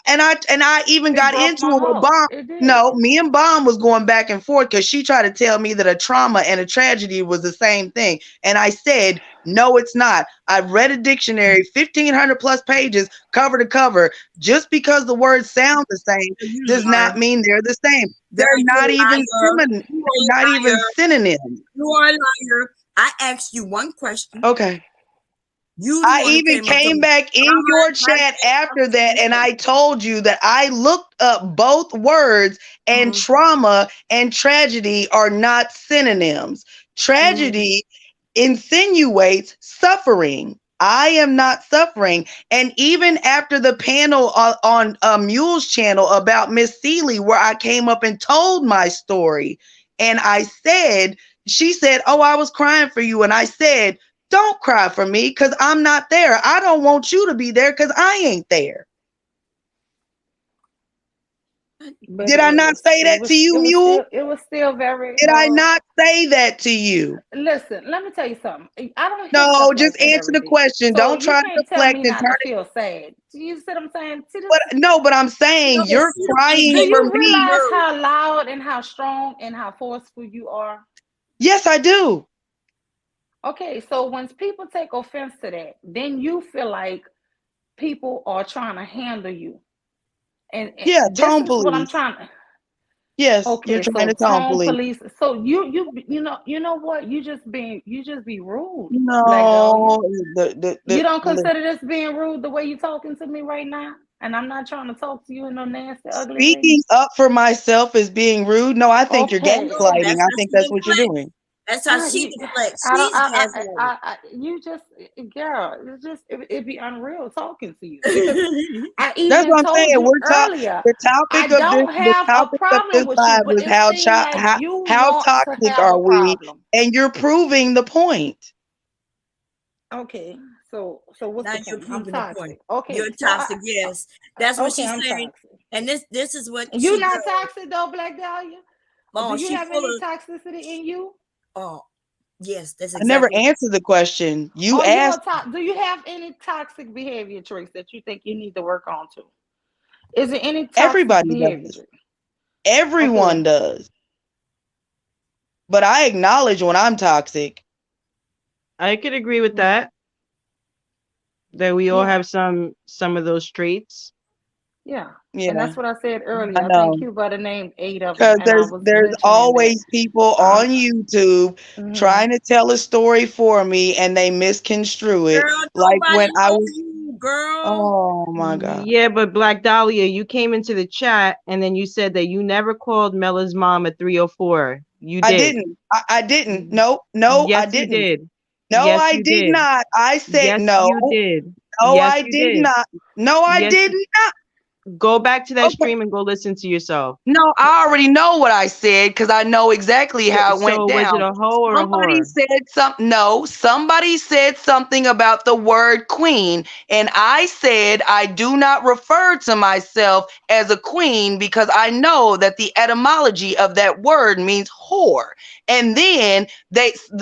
And I even It got broke into my it with heart. Bomb. It did. No, me and Bomb was going back and forth because she tried to tell me that a trauma and a tragedy was the same thing. And I said, no, it's not. I've read a dictionary, 1,500 plus pages, cover to cover. Just because the words sound the same You does not liar. mean they're the same. They're Very not good even liar. they're You are not a even liar. synonyms. You are a liar. I asked you one question. Okay. You the I one who even came up to came me. back in Mama, your I chat said after something to that, and you. I told you that I looked up both words, and Mhm, trauma and tragedy are not synonyms. mhm. Tragedy insinuates suffering. I am not suffering. And even after the panel on Mule's channel about Miss Seeley, where I came up and told my story, and I said, she said, "Oh, I was crying for you." And I said, don't cry for me because I'm not there. I don't want you to be there because I ain't there. But Did I not say that to you, Mule? it was still very Did I hard. not say that to you? Listen, let me tell you something. I don't hear No, stuff just like that answer every the day. question. So Don't you try to can't tell deflect me and not turn to it. feel sad. You see what I'm saying? See this? But no, but I'm saying No, you're she don't want to crying Do hear for you you me. realize word. how loud and how strong and how forceful you are? Yes, I do. Okay, so when people take offense to that, then you feel like people are trying to handle you. Yeah, And this tone is what I'm police. trying to. Yes, you're Okay, trying so to tone tone police. police. So you know what? You just be rude, Black Dahlia. No, You don't consider this being rude the way you talking to me right now? And I'm not trying to talk to you in no nasty, ugly way. speaking up for myself as being rude. No, I think you're Okay. No, gaslighting. that's I how think she that's what you're deflects. doing. That's how she You, deflects. I don't. She's gaslighting. You just, girl. It's just it be unreal talking to you because I That's even what I'm saying. told you earlier. The I topic of this don't have a problem with you, live but was it seemed like you how want to toxic have a are we? problem. And you're proving the point. Okay, so what's Now the you're point? I'm proving the point. toxic. Okay, You're toxic, yes. That's what okay, she's I'm saying. toxic. And this is what You she not does. toxic though, Black Dahlia? Do Oh, you she have full any of toxicity in you? oh yes, that's I never exactly what answered the question. You Or you asked. a do you have any toxic behavior traits that you think you need to work on too? Is there any toxic Everybody behavior does. trait? Everyone Okay. does. But I acknowledge when I'm toxic. I could agree with Yeah. that we all Yeah. have some of those traits. Yeah. And Yeah, that's what I said I earlier. I think know. you better name 8 of them, Because and I was there's mentioning that. always people Um. on YouTube Mhm. trying to tell a story for me and they misconstrue it. girl, Like when nobody I know was, you, girl. oh my God. Yeah, but Black Dahlia, you came into the chat and then you said that you never called Mella's mom at 304. You I did. didn't. I didn't. No, no, I Yes, you didn't. did. No, Yes, I you did did. not. I said Yes, no. you did. No, Yes, I you did did. not. No, I Yes, did not. go back to that Okay. stream and go listen to yourself. No, I already know what I said because I know exactly how it went So was it down. a hoe or a Somebody whore? said something. No, somebody said something about the word queen. And I said I do not refer to myself as a queen because I know that the etymology of that word means whore. And then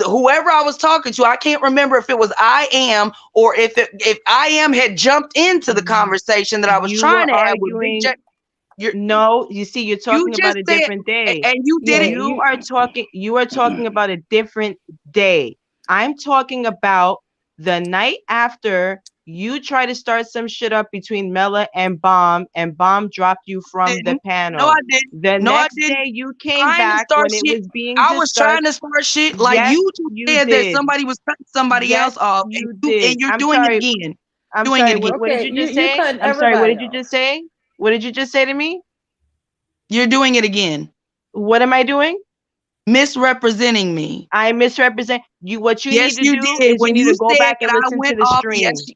whoever I was talking to, I can't remember if it was I am or if I am had jumped into the conversation that I was You trying were to have with Big J. arguing. You're, No, you see, you're you talking about just a said, different day. and you did Yeah. it. You are talking about a different day. I'm talking about the night after you try to start some shit up between Mela and Bomb dropped you from the Didn't. No, I panel. didn't. The No, I next didn't. day you came Trying to back start when it shit. was being I was trying discussed. to start shit like Yes, you just you said that did. somebody was cutting somebody Yes, else off, you and did. you're I'm doing it sorry. again. I'm Doing it sorry. again. What did Okay. you just You say? cutting I'm sorry. What everybody did you off. just say? What did you just say to me? You're doing it again. What am I doing? Misrepresenting me. I misrepresent you. What you Yes, need to you do did. is you When need you to go said back that and I listen to went the off, yes. stream.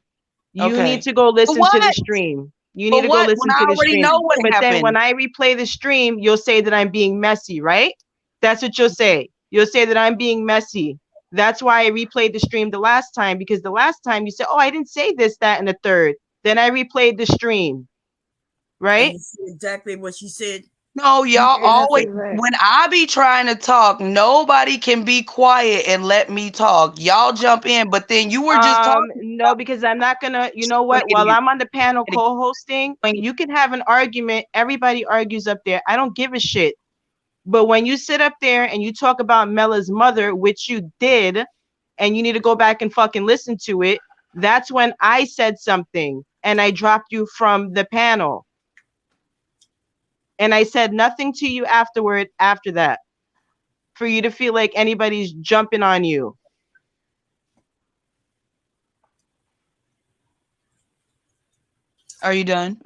You need Okay. to go For listen to the what? stream. You need For to go what? When listen I to the already stream. know what But then when happened. I replay the stream, you'll say that I'm being messy, right? That's what you'll say. You'll say that I'm being messy. That's why I replayed the stream the last time, because the last time you said, oh, I didn't say this, that, and the third. Then I replayed the stream, And right? you see exactly what she said. No, y'all Okay, that's always, exact. when I be trying to talk, nobody can be quiet and let me talk. Y'all jump in, but then you were just talking No, because I'm not gonna. You know what? While I'm on the panel co-hosting, you can have an argument. Everybody argues up there. I don't give a shit. But when you sit up there and you talk about Mella's mother, which you did, and you need to go back and fucking listen to it, that's when I said something and I dropped you from the panel. And I said nothing to you afterward after that for you to feel like anybody's jumping on you. Are you done?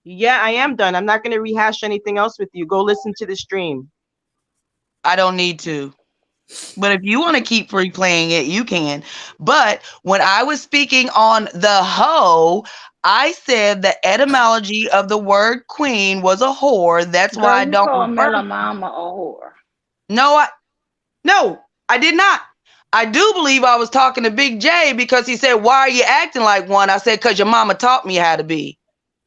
Yeah, I am done. I'm not going to rehash anything else with you. Go listen to the stream. I don't need to. But if you want to keep replaying it, you can. But when I was speaking on the hoe, I said the etymology of the word queen was a whore. That's why Girl, I you don't call refer. Mela Mama a whore. No, I did not. I do believe I was talking to Big J because he said, "Why are you acting like one?" I said, "Because your mama taught me how to be."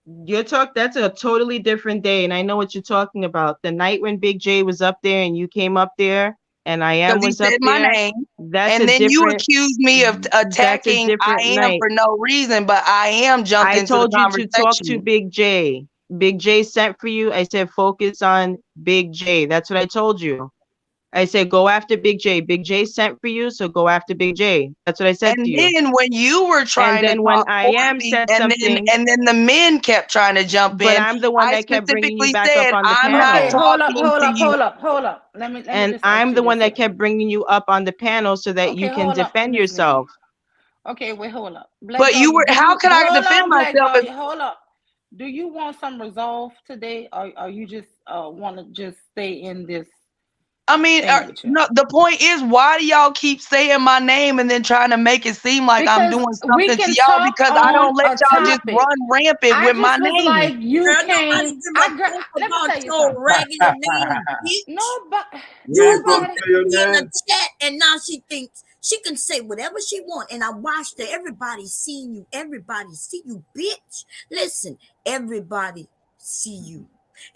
That's a totally different day, and I know what you're talking about. The night when Big J was up there and you came up there and I Because am he was up said my there, name. that's a And then you different accused me of that's a attacking different I am night. for no reason, but I am jumped I into the told you to talk to conversation. Big J. Big J sent for you. I said focus on Big J. That's what I told you. I said go after Big J. Big J sent for you, so go after Big J. That's what I said to And you. then when you were And trying to then when talk I for am me, said and something, then the men kept trying to jump but in, I'm the one I that kept bringing you specifically back up said, on the I'm not Okay, panel. talking to you. hold up. Let me And just ask I'm you the this one that here. kept bringing you up on the panel so that Okay, you can hold up, defend Miss Mimi. yourself. Okay, wait, hold up. Black But you Doggy, were, do how you could I hold defend on, Black myself if Doggy, hold up. Do you want some resolve today, or you just want to just stay in this I mean, thing with you? no, the point is, why do y'all keep saying my name and then trying to make it seem like I'm Because doing we something to can y'all talk because I on don't let a y'all just topic. run rampant I with my just was name. like, you Girl, nobody came. give a fuck Let me about tell you your something. raggedy name, bitch. Nobody, You ain't supposed nobody. to say your Be in a name. chat, and now she thinks she can say whatever she want. And I watched her. Everybody seeing you. Everybody see you, bitch. Listen, everybody see you.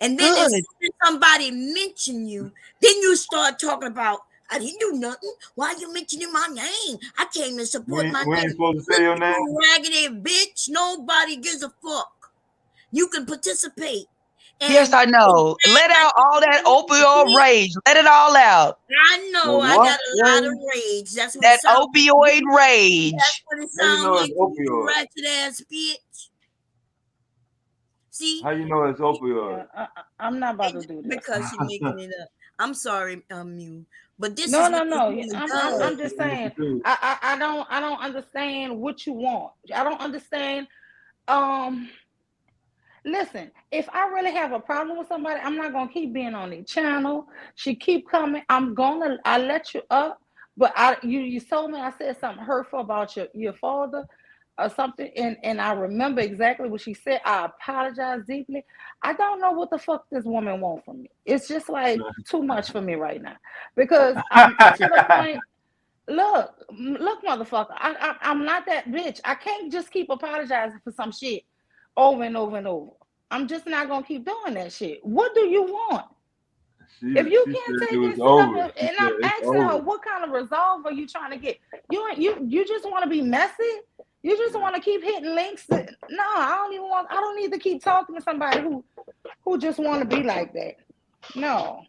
And then as Good. soon as somebody mention you, then you start talking about I didn't do nothing. Why you mentioning my name? I came to support my We ain't name. supposed to say Look, your name. you raggedy bitch. Nobody gives a fuck. You can participate. Yes, And I know. Let like out all that opioid rage. Let it all out. I know The I what? got a lot of Ray? rage. That's what it That sounds like to opioid you. That's rage. what it How you sounds know it's like to you, opioid? ratchet ass bitch. See, How you know it's opioid? Yeah, I'm not about to do this. because you're making it up. I'm sorry, you, but this No, is no, what this no. woman I'm does. just Yes, saying. you do. I don't understand what you want. I don't understand. Um, Listen, if I really have a problem with somebody, I'm not gonna keep being on their channel. She keep coming. I let you up, but you told me I said something hurtful about your father or something, and I remember exactly what she said. I apologize deeply. I don't know what the fuck this woman wants from me. It's just like too much for me right now because I'm to the point. Look, motherfucker. I'm not that bitch. I can't just keep apologizing for some shit over and over and over. I'm just not gonna keep doing that shit. What do you want? If you She can't said it take was it, sit up over. She and said I'm it's asking her, over. what kind of resolve are you trying to get? You just want to be messy. You just want to keep hitting links. No, I don't even want. I don't need to keep talking to somebody who just want to be like that. No,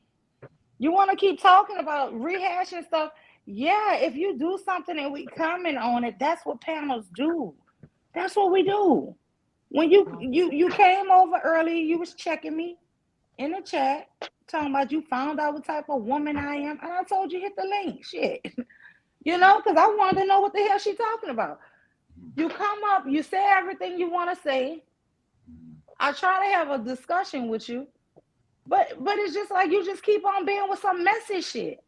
you want to keep talking about rehashing stuff. Yeah, if you do something and we comment on it, that's what panels do. That's what we do. When you came over earlier, you was checking me in the chat, talking about you found out what type of woman I am, and I told you hit the link. Shit, because I wanted to know what the hell she talking about. You come up, you say everything you want to say. I try to have a discussion with you, but it's just like you just keep on being with some messy shit.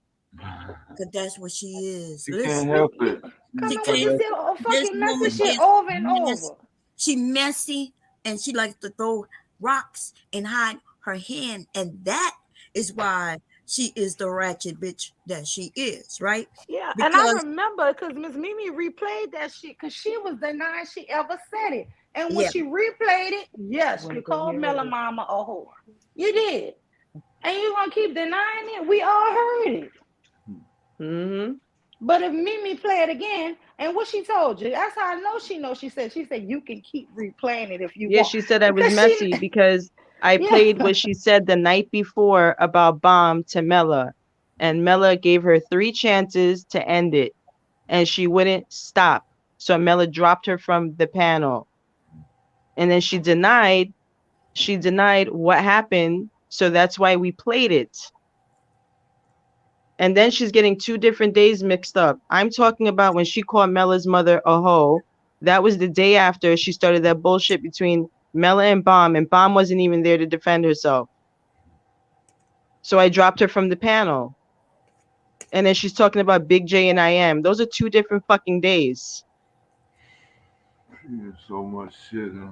Cause that's what she is. She can't Listen, help You it. she coming with can't. this She little This fucking messy woman shit is over and messy. over. She messy, and she likes to throw rocks and hide her hand, and that is why she is the ratchet bitch that she is, right? Yeah, and I Because remember because Miss Mimi replayed that shit because she was denying she ever said it. And when yeah, she replayed it, yes, Wanna you go called here Mela or Mama a whore. You did. And you gonna keep denying it? We all heard it. Mm-hmm. But if Mimi play it again, and what she told you, that's how I know she knows. She said you can keep replaying it if you Yeah, want. she said I was Because she messy because I yeah. played what she said the night before about Bomb to Mela, and Mela gave her 3 chances to end it, and she wouldn't stop. So Mela dropped her from the panel, and then she denied what happened. So that's why we played it. And then she's getting 2 different days mixed up. I'm talking about when she called Mela's mother a hoe. That was the day after she started that bullshit between Mela and Bomb wasn't even there to defend herself. So I dropped her from the panel. And then she's talking about Big J and I am. Those are 2 different fucking days. Yeah, so much shit, huh?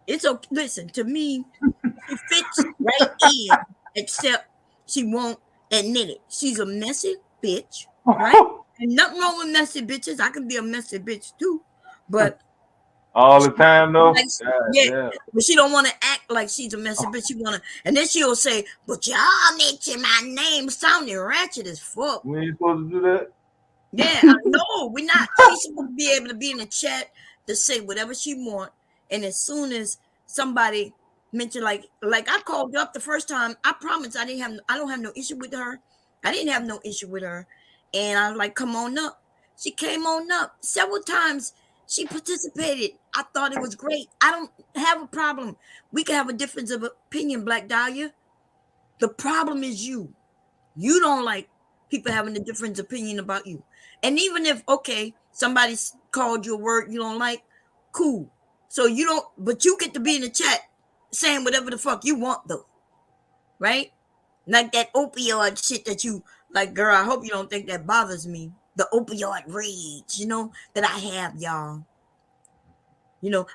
it's okay. Listen, to me, she fits right in, except she won't admit it. She's a messy bitch, right? And nothing wrong with messy bitches. I can be a messy bitch too, but All the time though. like, God yeah, damn. but she don't want to act like she's a messy bitch. She wanna, and then she'll say, "But y'all mention my name, sounding ratchet as fuck." We ain't supposed to do that. Yeah, no, we're not. She's supposed to be able to be in the chat to say whatever she want, and as soon as somebody mentioned, like I called you up the first time, I promise I don't have no issue with her. I didn't have no issue with her, and I was like, come on up. She came on up several times. She participated. I thought it was great. I don't have a problem. We can have a difference of opinion, Black Dahlia. The problem is you. You don't like people having a different opinion about you. And even if, okay, somebody's called you a word you don't like, cool. So you don't, but you get to be in the chat saying whatever the fuck you want, though. Right? Like that opioid shit that you, like, girl, I hope you don't think that bothers me. The opioid rage, that I have, y'all.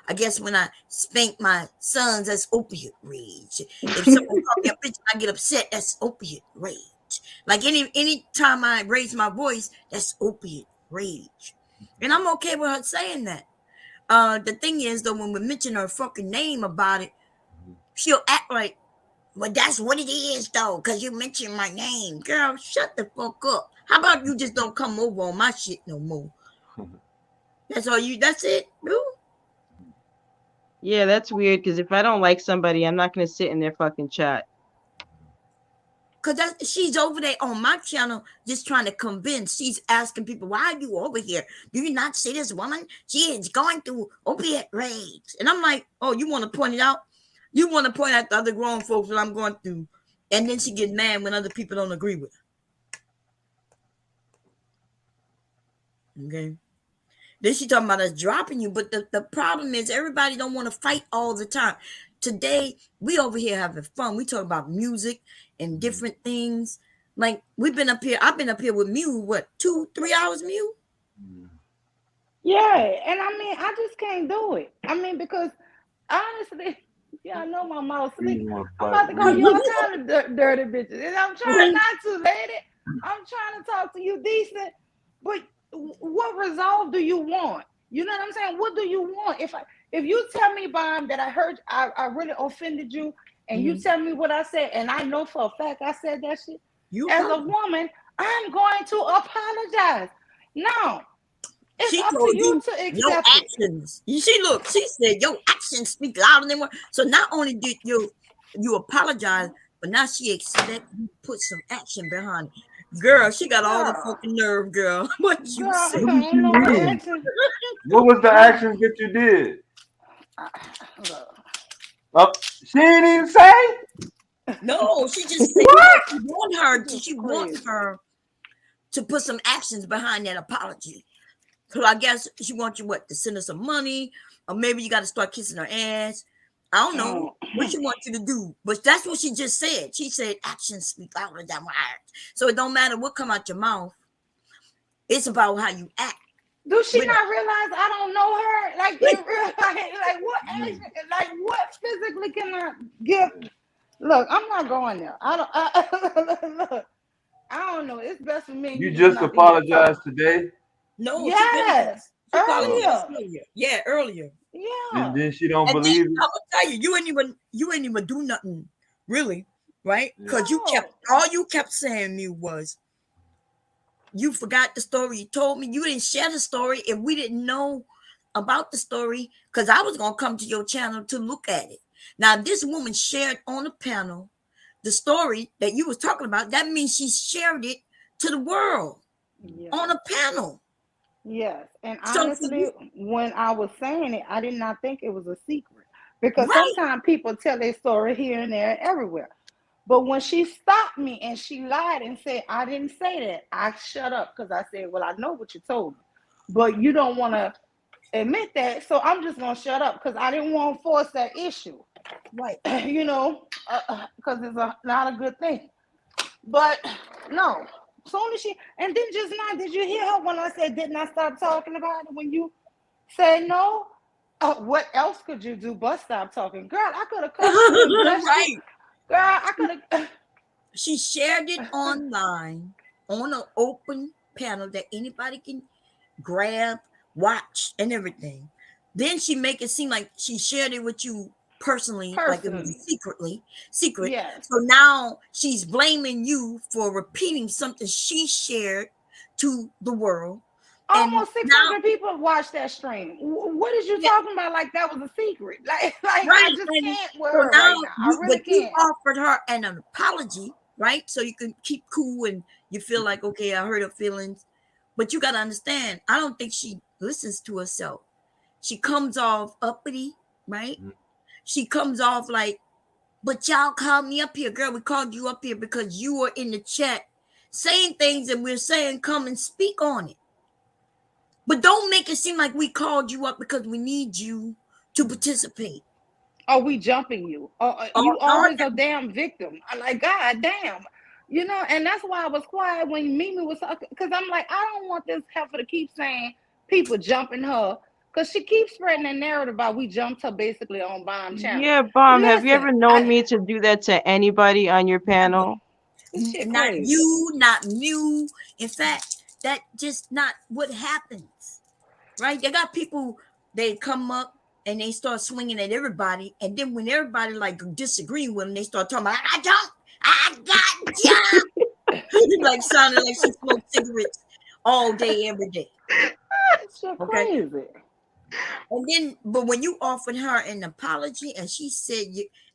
I guess when I spank my sons, that's opiate rage. If someone call me a bitch and I get upset, that's opiate rage. Like any time I raise my voice, that's opiate rage. And I'm okay with her saying that. The thing is, though, when we mention her fucking name about it, she'll act like, well, that's what it is, though, because you mentioned my name. Girl, shut the fuck up. How about you just don't come over on my shit no more? That's it, boo. Yeah, that's weird because if I don't like somebody, I'm not going to sit in their fucking chat. Because she's over there on my channel just trying to convince. She's asking people, why are you over here? Do you not see this woman? She is going through opiate rage. And I'm like, oh, you want to point it out? You want to point out the other grown folks that I'm going through. And then she gets mad when other people don't agree with her. Okay. Then she talking about us dropping you. But the problem is everybody don't want to fight all the time. Today, we over here having fun. We talk about music and different things. Like, I've been up here with Mew, what, 2-3 hours, Mew? Yeah, and I mean, I just can't do it. I mean, because honestly, yeah, I know my mouth We slick. ain't want to I'm fight. about to call you all kind of dirty bitches, and I'm trying not to, lady. I'm trying to talk to you decent, but what resolve do you want? You know what I'm saying? What do you want? If you tell me, Bomb, that I really offended you, and you tell me what I said, and I know for a fact I said that shit, as a woman, I'm going to apologize. Now, it's She up to told you you to your accept it. actions. She said your actions speak louder than what. So not only did you apologize, but now she expect you to put some action behind it. Girl, she got all the Girl, fucking nerve, girl. What you girl, say? What did she ain't no mean? action. What was the Girl, actions that you did? girl. She didn't even say. No, she just said What? she Just wants crazy. her to put some actions behind that apology. So I guess she wants you to send her some money, or maybe you got to start kissing her ass. I don't know what she wants you to do, but that's what she just said. She said actions speak louder than words. So it don't matter what come out your mouth. It's about how you act. Do she With her. not realize I don't know her? Like in real life, like what action? Like what physically can I give? Look, I'm not going there. I don't. Look, I don't know. It's best for me and You you just just not to even talk. apologized today, No, she been Yes, she apologized earlier. earlier. Yeah, earlier. and Yeah. then she don't And then believe I'm it. gonna tell you, you ain't even do nothing, really, right? Yeah. Because No. all you kept saying to me was you forgot the story you told me. You didn't share the story, and we didn't know about the story because I was gonna come to your channel to look at it. Now, this woman shared on the panel the story that you was talking about. That means she shared it to the world Yes. on a panel. Yes. And So for honestly, you, when I was saying it, I did not think it was a secret because right? sometimes people tell their story here and there and everywhere. But when she stopped me and she lied and said, I didn't say that, I shut up because I said, well, I know what you told me, but you don't want to admit that. So I'm just going to shut up because I didn't want to force that issue, Right. because it's not a good thing. But no, soon as she, and then just now, did you hear her when I said, didn't I stop talking about it when you said no? What else could you do but stop talking? Girl, I could have cussed you and blessed you. Right. Girl, I could have. She shared it online on an open panel that anybody can grab, watch, and everything. Then she make it seem like she shared it with you personally, like it was Personally, secret. yes. So now she's blaming you for repeating something she shared to the world. And Almost now, 600 people watched that stream. What is you yeah, talking about? Like that was a secret? Like I right. just And can't with so her now right now. I but really you can't. offered her an apology, right? So you can keep cool and you feel like, okay, I hurt her feelings. But you got to understand, I don't think she listens to herself. She comes off uppity, right? She comes off like, but y'all called me up here, girl. We called you up here because you were in the chat saying things and we're saying come and speak on it. But don't make it seem like we called you up because we need you to participate. Are we jumping you? Oh, You no, always a damn victim. I'm like, God damn. And that's why I was quiet when Mimi was talking, because I'm like, I don't want this heifer to keep saying people jumping her, because she keeps spreading the narrative about we jumped her basically on Bomb Channel. Yeah, Bomb, have you Listen, ever known me to do that to anybody on your never. panel? this shit Not crazy. you, not you. In fact, that just not what happens, right? They got people, they come up and they start swinging at everybody, and then when everybody like disagree with them, they start talking about, I got you. Like sounding like she smoked cigarettes all day, every day. This shit Okay. crazy. And then, but when you offered her an apology and she said,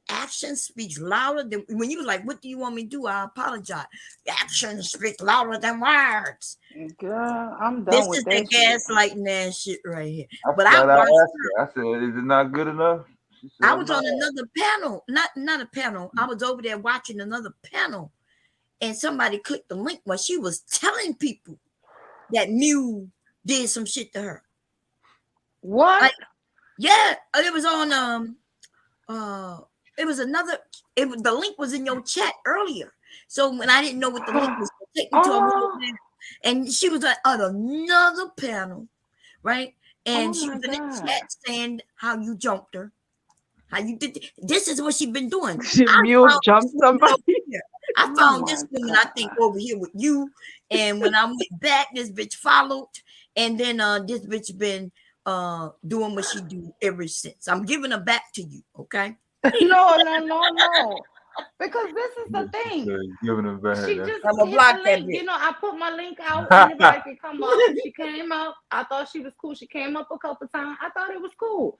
action speaks louder than when you was like, what do you want me to do? I apologize. Action speaks louder than words. Girl, I'm This done with is that that shit. gaslighting ass shit right here. I But I flat out watched asked her. her. I said, "Is it not good enough?" She said, I "I'm was not." on another panel, not a panel. I was over there watching another panel, and somebody clicked the link where she was telling people that Mew did some shit to her. What? Like, yeah, it was on it was another, the link was in your chat earlier. So when I didn't know what the link was gonna take me to, I went over Oh, there, and she was on another panel, right? oh And she my was in the God. chat saying how you jumped her, how you did this is what she's been doing. I Mew found this jumped woman somebody. over here. I Oh found this my woman, I think, God. over here with you. And when I went back, this bitch followed, and then this bitch been doing what she do ever since. I'm giving her back to you, okay? No, no, no, no. Because this is the She thing. said, "Giving it back." She That's just I'm gonna hit the block that link. bitch. I put my link out. Anybody can come up. She came up. I thought she was cool. She came up a couple times. I thought it was cool.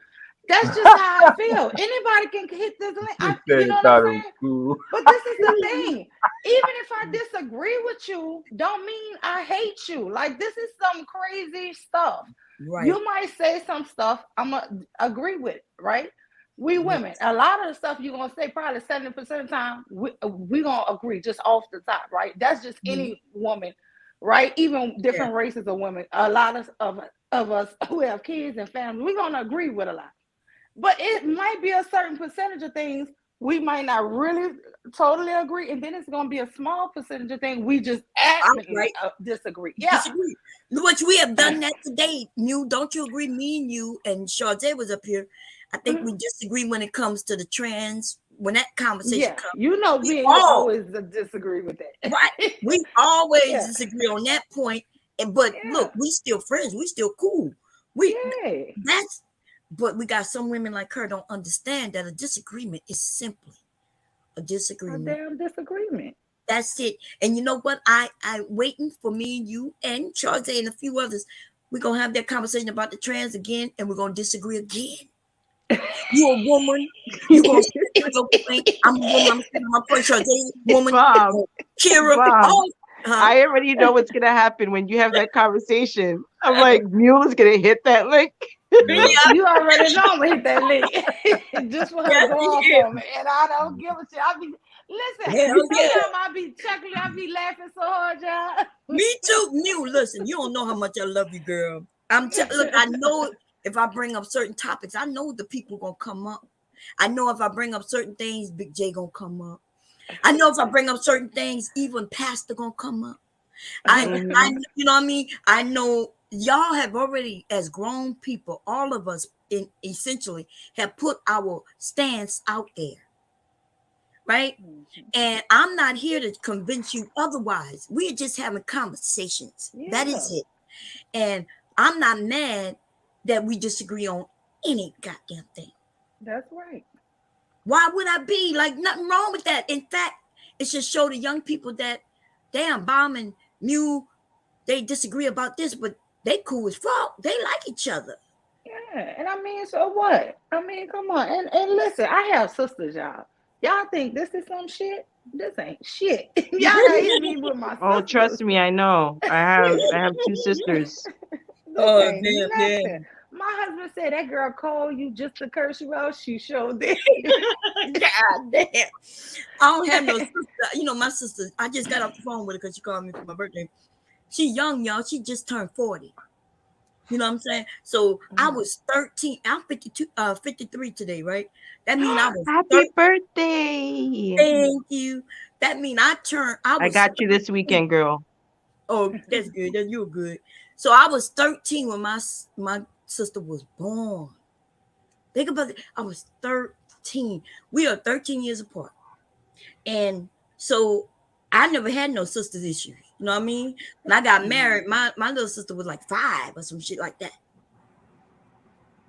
That's just how I feel. Anybody can hit this link. she You know said, what I'm "Thought it was saying? cool." But this is the thing. Even if I disagree with you, don't mean I hate you. Like this is some crazy stuff. Right. You might say some stuff I'm gonna agree with, right? We women, Yes. a lot of the stuff you're gonna say, probably 70% of the time, we gonna agree just off the top, right? That's just Mhm. any woman, right? Even Yeah. different races of women. A lot of us who have kids and families, we're gonna agree with a lot. But it might be a certain percentage of things we might not really totally agree, and then it's going to be a small percentage of things we just adamantly Outright disagree. Yeah. disagree. Which we have done that today. You don't you agree? Me and you and Sade was up here. I think we disagree when it comes to the trans when that conversation comes, you know, we me and you all always disagree with that. right. We always Yeah. disagree on that point. But look, we still friends. We still cool. We that's. But we got some women like her don't understand that a disagreement is simply a disagreement. A damn disagreement. That's it. And you know what? I waiting for me and you and Charles and a few others. We're gonna have that conversation about the trans again, and we're gonna disagree again. You a woman, you gonna say your point. I'm a woman, I'm saying my point. Charles, woman, Bob, Kira, Bob, I already know what's gonna happen when you have that conversation. I'm like, Mule is gonna hit that link. Yeah. You already know I'm gonna hit that link just for her to go off on me, and I don't give a shit. I be listen. Sometimes I be chuckling, I be laughing so hard, y'all. Me too, Mule. Listen, you don't know how much I love you, girl. Look, I know if I bring up certain topics, I know the people gonna come up. I know if I bring up certain things, Big J gonna come up. I know if I bring up certain things, even Pastor gonna come up. I you know what I mean? I know y'all have already, as grown people, all of us essentially have put our stance out there, right? And I'm not here to convince you otherwise. We're just having conversations. That is it. And I'm not mad that we disagree on any goddamn thing. That's right. Why would I be? Like, nothing wrong with that. In fact, it should show the young people that, damn, Bomb and Mew, they disagree about this, but they cool as fuck. They like each other. Yeah, and I mean, so what? I mean, come on. And listen, I have sisters, y'all. Y'all think this is some shit? This ain't shit. Y'all gotta hit me with my sisters. Oh, trust me, I know. I have two sisters. This ain't nothing. My husband said that girl called you just to curse you out. She showed did. God damn. I don't have no sister. You know, my sister, I just got off the phone with her because she called me for my birthday. She young, y'all. She just turned 40. You know what I'm saying? So I was 13. I'm 53 today, right? That means I was Happy birthday. Thank you. That means I got you this weekend, girl. Oh, that's good. You're good. So I was 13 when my sister was born. Think about it. I was 13. We are 13 years apart. And so I never had no sisters issues. You know what I mean? When I got married, my little sister was like 5 or some shit like that.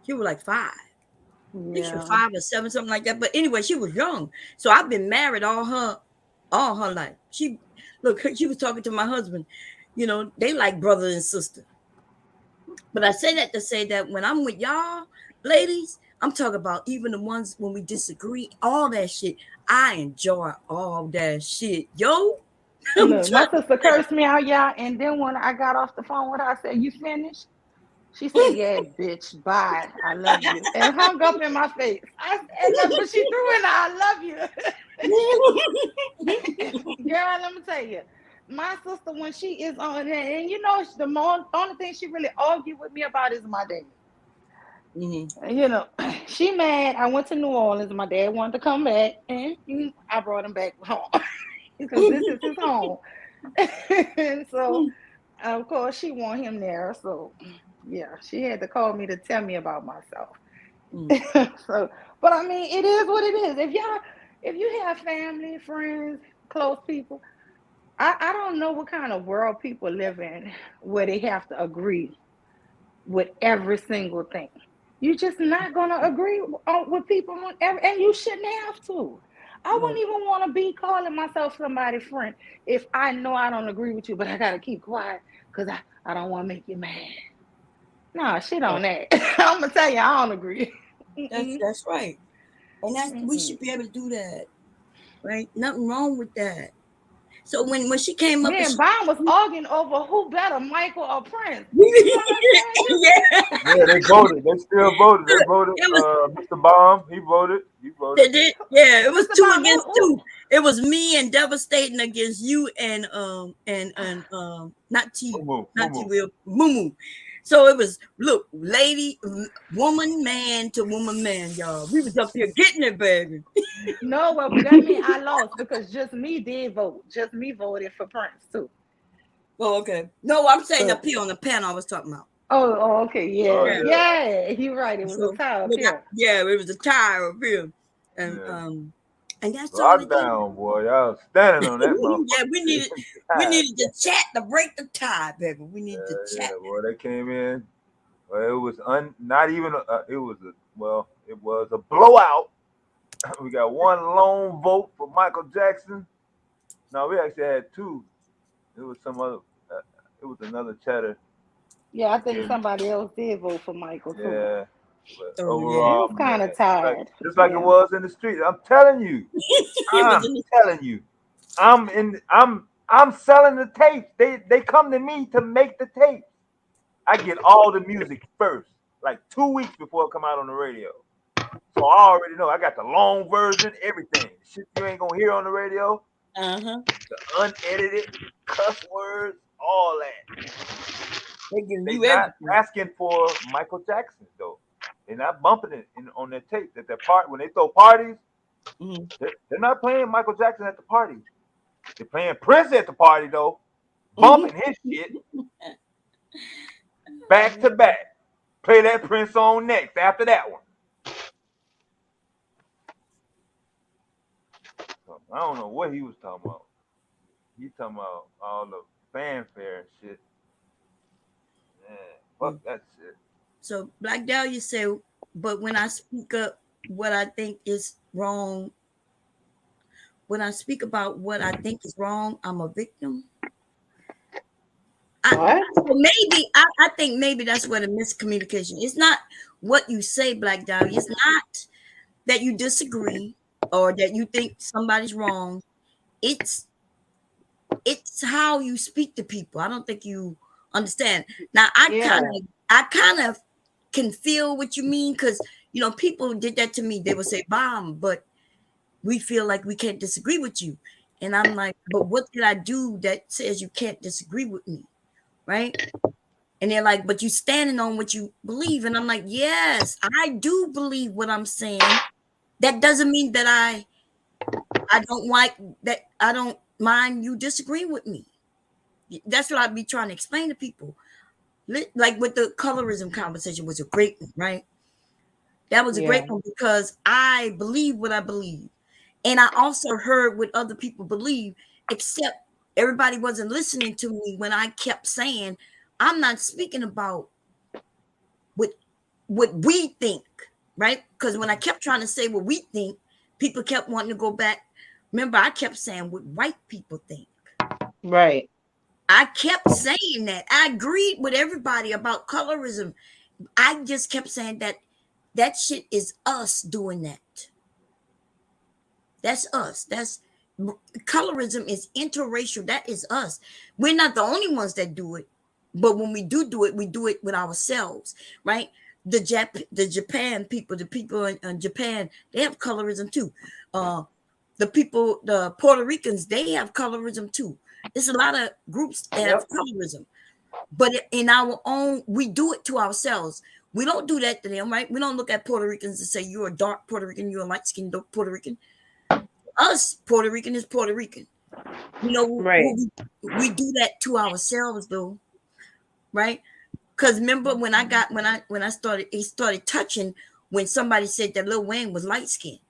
She was like 5. I think she was 5 or 7, something like that. But anyway, she was young. So I've been married all her life. She was talking to my husband. You know, they like brother and sister. But I say that to say that when I'm with y'all, ladies, I'm talking about even the ones when we disagree, all that shit. I enjoy all that shit. Yo. Look, my sister cursed me out, y'all. And then when I got off the phone with her, I said, "You finished?" She said, "Yeah, bitch, bye. I love you." And hung up in my face. But she threw in, "I love you." Girl, let me tell you. My sister, when she is on there, and you know, the only thing she really argued with me about is my dad. Mm-hmm. You know, she mad. I went to New Orleans. My dad wanted to come back, and I brought him back home because this is his home. And so, of course, she want him there. So, yeah, she had to call me to tell me about myself. So, but I mean, it is what it is. If you have family, friends, close people, I don't know what kind of world people live in where they have to agree with every single thing. You're just not going to agree with people on and you shouldn't have to. I wouldn't even want to be calling myself somebody's friend if I know I don't agree with you, but I got to keep quiet because I don't want to make you mad. No, shit on that. I'm going to tell you, I don't agree. That's right. And we should be able to do that. Right? Nothing wrong with that. So when she came up, me and Bob was arguing over who better, Michael or Prince. You know what I'm saying? Yeah, they voted. They still voted. They voted. Mr. Bomb, he voted. They did. Yeah, it was Mr. 2 Bomb, against 2. It was me and Devastating against you and not T, not T Will, Mumu. So it was lady, woman, man to woman, man, y'all. We was up here getting it, baby. No, well, that means I lost because just me did vote. Just me voted for Prince too. Oh, okay. No, I'm saying up here on the panel I was talking about. Oh, okay, yeah. You're right. It was a tie up here. Yeah, it was a tie up here, and And that's all it is. Lockdown, boy. Y'all standing on that Yeah, we motherfucker. needed the chat to break the tie, baby. We need the chat. Yeah, boy. They came in. Well, it was not even. It was a well. It was a blowout. We got one lone vote for Michael Jackson. No, we actually had two. It was some other. Uh, it was another chatter. Yeah, I That think came. somebody else did vote for Michael too. Yeah. But Oh It yeah. overall, was kind man, of tired. just like it Yeah. was in the street. I'm telling you. It was I'm in the, telling you. I'm selling the tapes. They come to me to make the tapes. I get all the music first, like 2 weeks before it come out on the radio. So I already know. I got the long version, everything. Shit you ain't gonna hear on the radio, uh-huh. the unedited cuss words, all that. They giving They you not everything. asking for Michael Jackson though. They're not bumping it on their tape. That their part when they throw parties, Mm-hmm. they're not playing Michael Jackson at the party. They're playing Prince at the party though, Mm-hmm. bumping his shit back to back. Play that Prince song next after that one. So, I don't know what he was talking about. He talking about all the fanfare and shit. Man, fuck that shit. So Black Dahlia said, but when I speak up what I think is wrong, when I speak about what I think is wrong, I'm a victim. What? I think maybe that's where the miscommunication. It's not what you say, Black Dahlia. It's not that you disagree or that you think somebody's wrong. It's how you speak to people. I don't think you understand. Now Yeah. I kind of can feel what you mean because people did that to me. They would say bomb, but we feel like we can't disagree with you. And I'm like, but what did I do that says you can't disagree with me? Right? And they're like, but you standing on what you believe. And I'm like, yes, I do believe what I'm saying. That doesn't mean that I don't like that. I don't mind you disagreeing with me. That's what I'd be trying to explain to people. Like with the colorism conversation was a great one, right? That was a Yeah. great one because I believe what I believe. And I also heard what other people believe, except everybody wasn't listening to me when I kept saying, I'm not speaking about what we think, right? Because when I kept trying to say what we think, people kept wanting to go back. Remember, I kept saying what white people think. Right. I kept saying that. I agreed with everybody about colorism. I just kept saying that shit is us doing that. That's us. That's colorism is interracial. That is us. We're not the only ones that do it, but when we do it, we do it with ourselves, right? The Japan people, the people in Japan, they have colorism too. The Puerto Ricans, they have colorism too. There's a lot of groups that have Yep. colorism, but in our own, we do it to ourselves. We don't do that to them, right? We don't look at Puerto Ricans and say you're a dark Puerto Rican, you're a light skinned Puerto Rican. Us Puerto Rican is Puerto Rican. Right. We do that to ourselves though, right? Because remember when I started, it started touching when somebody said that Lil Wayne was light skinned.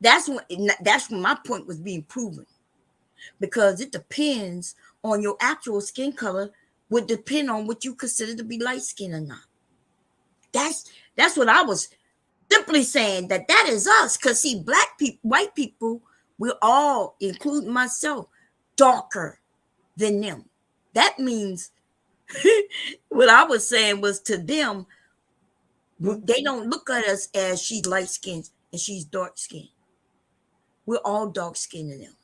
That's when my point was being proven, because it depends on your actual skin color, would depend on what you consider to be light skin or not. That's what I was simply saying, that is us. Because see, black people, white people, we're all, including myself, darker than them. That means what I was saying was, to them, they don't look at us as she's light skinned and she's dark skinned. We're all dark skinned to them.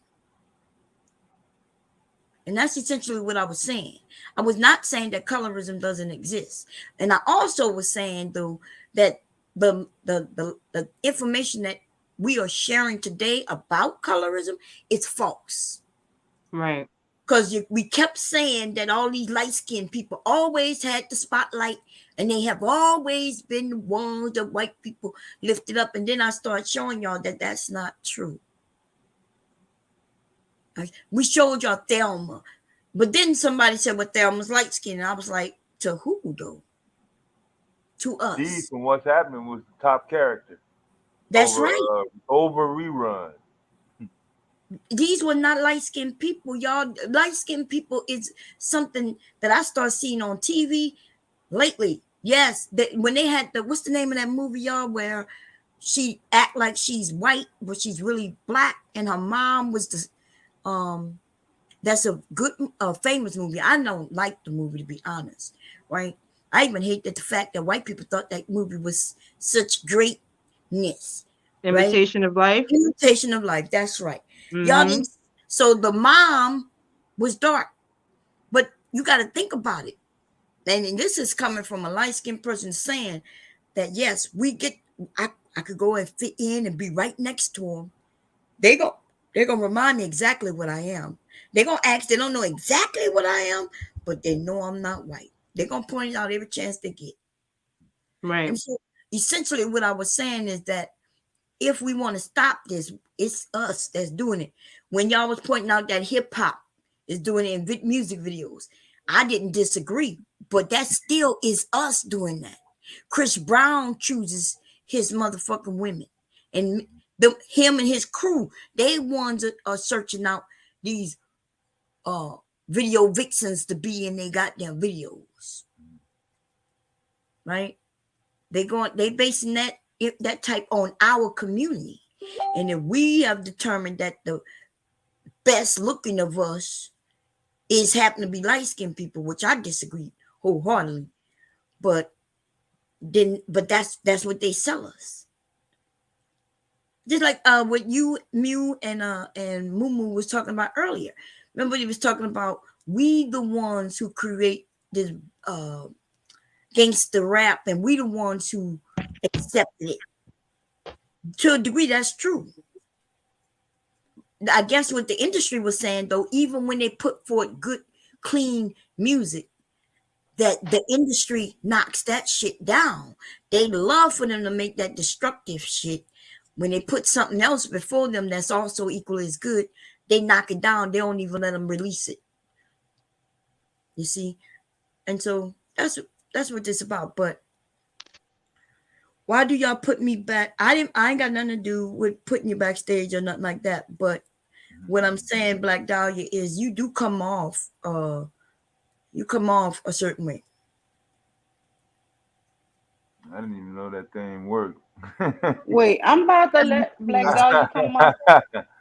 And that's essentially what I was saying. I was not saying that colorism doesn't exist. And I also was saying, though, that the information that we are sharing today about colorism is false. Right. Because we kept saying that all these light-skinned people always had the spotlight, and they have always been the ones that white people lifted up. And then I started showing y'all that that's not true. We showed y'all Thelma. But then somebody said, well, Thelma's light-skinned. And I was like, to who, though? To Dee us. from What's Happening was the top character. That's right. Over rerun. These were not light-skinned people, y'all. Light-skinned people is something that I start seeing on TV lately. Yes, when they had what's the name of that movie, y'all, where she act like she's white, but she's really black, and her mom was the that's a good famous movie. I don't like the movie, to be honest, right? I even hate that the fact that white people thought that movie was such greatness, right? Imitation of Life. Imitation of Life. That's right. Y'all Mm-hmm. didn't. So the mom was dark, but you got to think about it. And this is coming from a light skinned person saying that yes, we get. I could go and fit in and be right next to them. They're gonna remind me exactly what I am. They're gonna ask. They don't know exactly what I am, but they know I'm not white. They're gonna point it out every chance they get. Right. And so essentially, what I was saying is that if we want to stop this, it's us that's doing it. When y'all was pointing out that hip hop is doing it in music videos, I didn't disagree, but that still is us doing that. Chris Brown chooses his motherfucking women, and him and his crew, they ones are searching out these video vixens to be in their goddamn videos, right? They basing that type on our community. And if we have determined that the best looking of us is happen to be light-skinned people, which I disagree wholeheartedly, but that's what they sell us. Just like what you Mew and Mumu was talking about earlier. Remember, he was talking about we the ones who create this gangster rap, and we the ones who accepted it. To a degree, that's true. I guess what the industry was saying, though, even when they put forth good, clean music, that the industry knocks that shit down. They love for them to make that destructive shit. When they put something else before them that's also equally as good, they knock it down. They don't even let them release it. You see? And so that's what this about. But why do y'all put me back? I ain't got nothing to do with putting you backstage or nothing like that. But what I'm saying, Black Dahlia, is you do come off a certain way. I didn't even know that thing worked. Wait, I'm about to let Black Dahlia come up.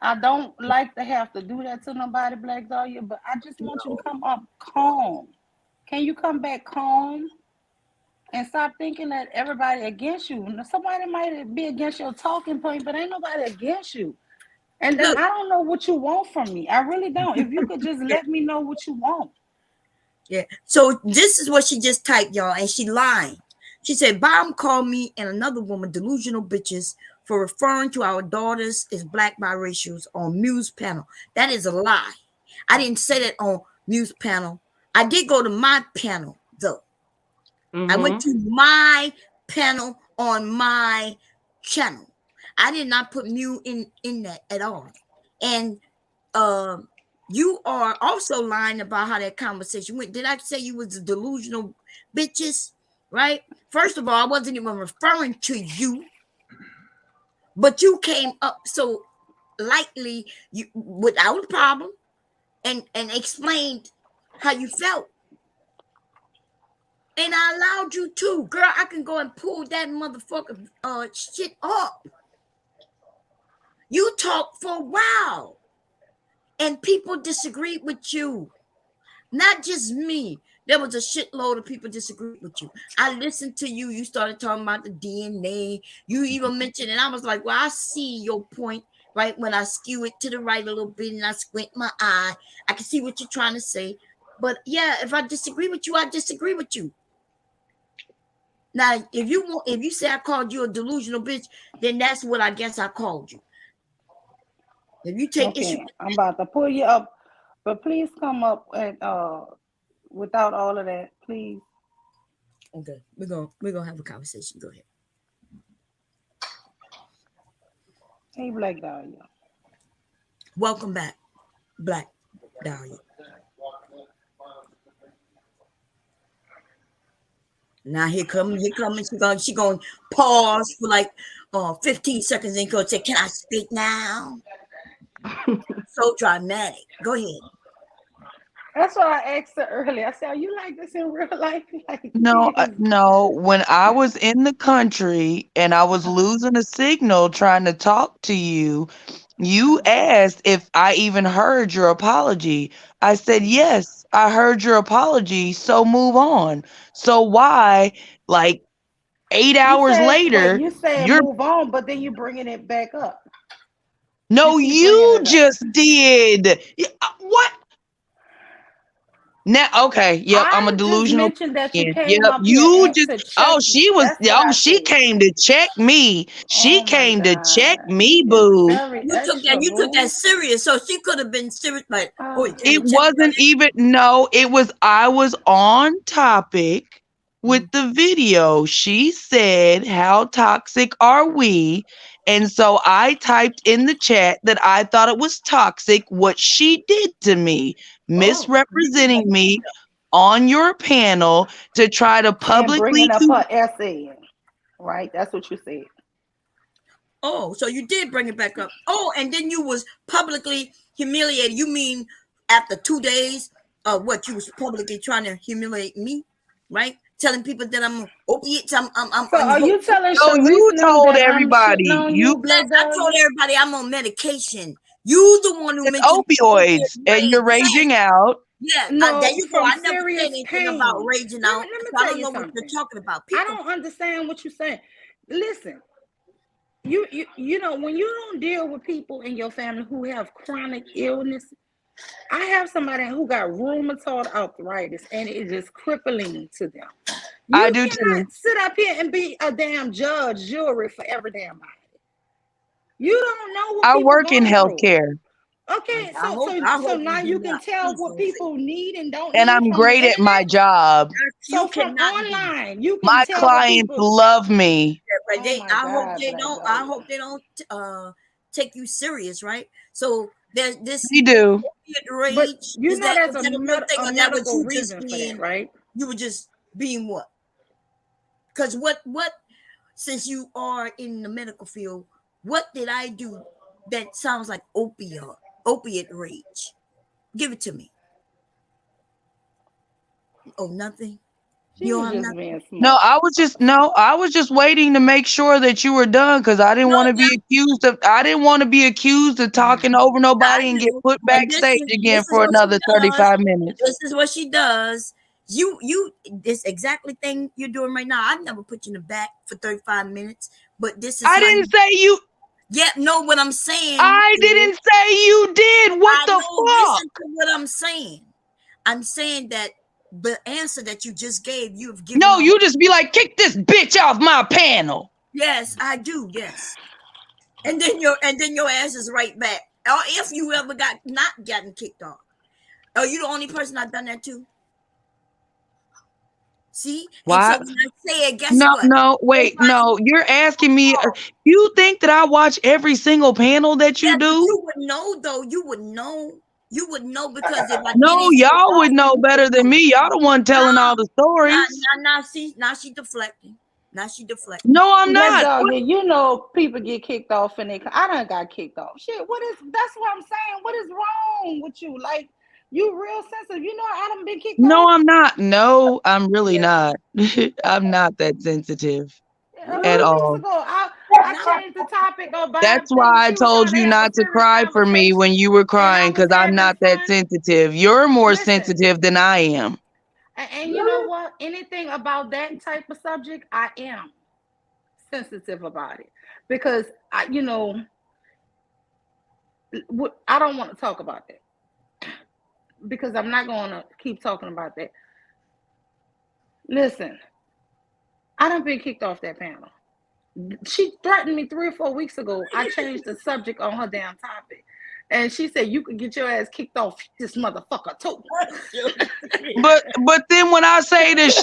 I don't like to have to do that to nobody, Black Dahlia, but I just want you to come up calm. Can you come back calm and stop thinking that everybody against you? Somebody might be against your talking point, but ain't nobody against you. And then Look, I don't know what you want from me. I really don't. If you could just let me know what you want. yeah. So this is what she just typed, y'all, and she lying. She said, Bomb called me and another woman delusional bitches for referring to our daughters as black biracials on Muse panel. That is a lie. I didn't say that on Muse panel. I did go to my panel, though. Mm-hmm. I went to my panel on my channel. I did not put Muse in that at all. And you are also lying about how that conversation went. Did I say you was delusional bitches? Right? First of all, I wasn't even referring to you, but you came up so lightly, without a problem, and explained how you felt. And I allowed you to. Girl, I can go and pull that motherfucker shit up. You talked for a while. And people disagreed with you. Not just me. There was a shitload of people disagreed with you. I listened to you. You started talking about the DNA. You even mentioned, and I was like, well, I see your point, right? When I skew it to the right a little bit and I squint my eye, I can see what you're trying to say. But yeah, if I disagree with you, I disagree with you. Now, if you say I called you a delusional bitch, then that's what I guess I called you. If you take issue, Okay, I'm about to pull you up, but please come up and without all of that, please. okay, we're gonna have a conversation. Go ahead. Hey, Black Dahlia. Welcome back, Black Dahlia. Now here come, she going to pause for like 15 seconds and go say, "Can I speak now?" So dramatic. Go ahead. That's why I asked her earlier. I said, "Are you like this in real life?" Like, No, no. When I was in the country and I was losing a signal trying to talk to you, you asked if I even heard your apology. I said, yes, I heard your apology. So move on. So why, like 8 hours later, you said you're move on, but then you bringing it back up. no, You keep bringing you it up. just did. What? Now, okay, yep, I'm a I just delusional. mentioned that you Yeah, came yep, up here you and just. to Oh, check me. she was. That's what Oh, I she said. came to check me. She Oh my came to check God. me, He is boo. very You took that extra, serious. So she could have been serious, like, oh, you came It to check me on wasn't even. No, it was. I was on topic with that? the video. She said, "How toxic are we?" And so I typed in the chat that I thought it was toxic what she did to me, Oh, misrepresenting me on your panel to try to and publicly bringing up her essay, right? That's what you said. oh, so you did bring it back up. Oh, and then you was publicly humiliated. You mean after 2 days of what you was publicly trying to humiliate me, right? Telling people that I'm opiates, I'm So on are you telling No, Sharice you and them told that I'm shitting everybody. on You you, Yes, Black I told Dahlia? everybody I'm on medication. You the one who it's mentioned opiate opioids and rage. you're raging out. Yes, there No, you go. from I never said serious anything about pain. raging out, Let me so I tell don't you know what you're something. talking about. I People, don't understand what you're saying. Listen, you know, when you don't deal with people in your family who have chronic illness, I have somebody who got rheumatoid arthritis and it is crippling to them. I You do too. cannot sit up here and be a damn judge, jury for every damn body. You don't know what I people work in going through. healthcare Okay, I so hope you now do you can not. tell Please what don't say people need and don't and need I'm from the great at my internet. job. that. So You from cannot do that. online, you can My tell what clients people. love me. But Oh my God, Black I Dahlia. hope they don't take you serious, right? So there's this They do. opiate But rage. you know Is there's that a real thing, a or that was medical you just reason for that, being? right? You were just being what? Because what? Since you are in the medical field, what did I do that sounds like opiate rage? Give it to me. Oh, nothing. She You don't was have just nothing. being smart. I was just waiting to make sure that you were done because I didn't No, want to be accused of I didn't want to be accused of talking over I nobody and get know. put And this backstage is again this is for what she another does. 35 minutes. This is what she does. You this exactly thing you're doing right now. I've never put you in the back for 35 minutes, but this is I how didn't you say you know what I'm saying I is didn't say you did. What I the know fuck? listen to what I'm saying. I'm saying that the answer that you just gave, you have given No, a you just be like, kick this bitch off my panel. yes, I do, yes. And then your ass is right back. Or if you ever got not gotten kicked off. Are you the only person I've done that to? See? And so Why? when I say it, guess No, what? no, wait, Everybody, no. You're asking me. oh, You think that I watch every single panel that you yes, but do? you would know though. You would know. You would know because if I No, didn't say it y'all would right, know you would better than know. me. Y'all the one telling all the stories. Now she deflecting. Now she deflecting. No, I'm Black not. Dog, you know people get kicked off and I done got kicked off. Shit, that's what I'm saying. What is wrong with you? Like, you real sensitive. You know I done been kicked No, off I'm not. No, I'm really Yeah. not. I'm not that sensitive a at few weeks all. ago. I Now changed the topic of That's Bob's thing. why I She was told trying to you have a not to serious cry for me when conversation, you were and I crying was because I'm having not that fun. sensitive. You're more Listen, sensitive than I am. and you know what? Anything about that type of subject, I am sensitive about it because I don't want to talk about that because I'm not going to keep talking about that. Listen, I done been kicked off that panel. She threatened me 3 or 4 weeks ago. I changed the subject on her damn topic. And she said, you could get your ass kicked off this motherfucker too. But then when I say that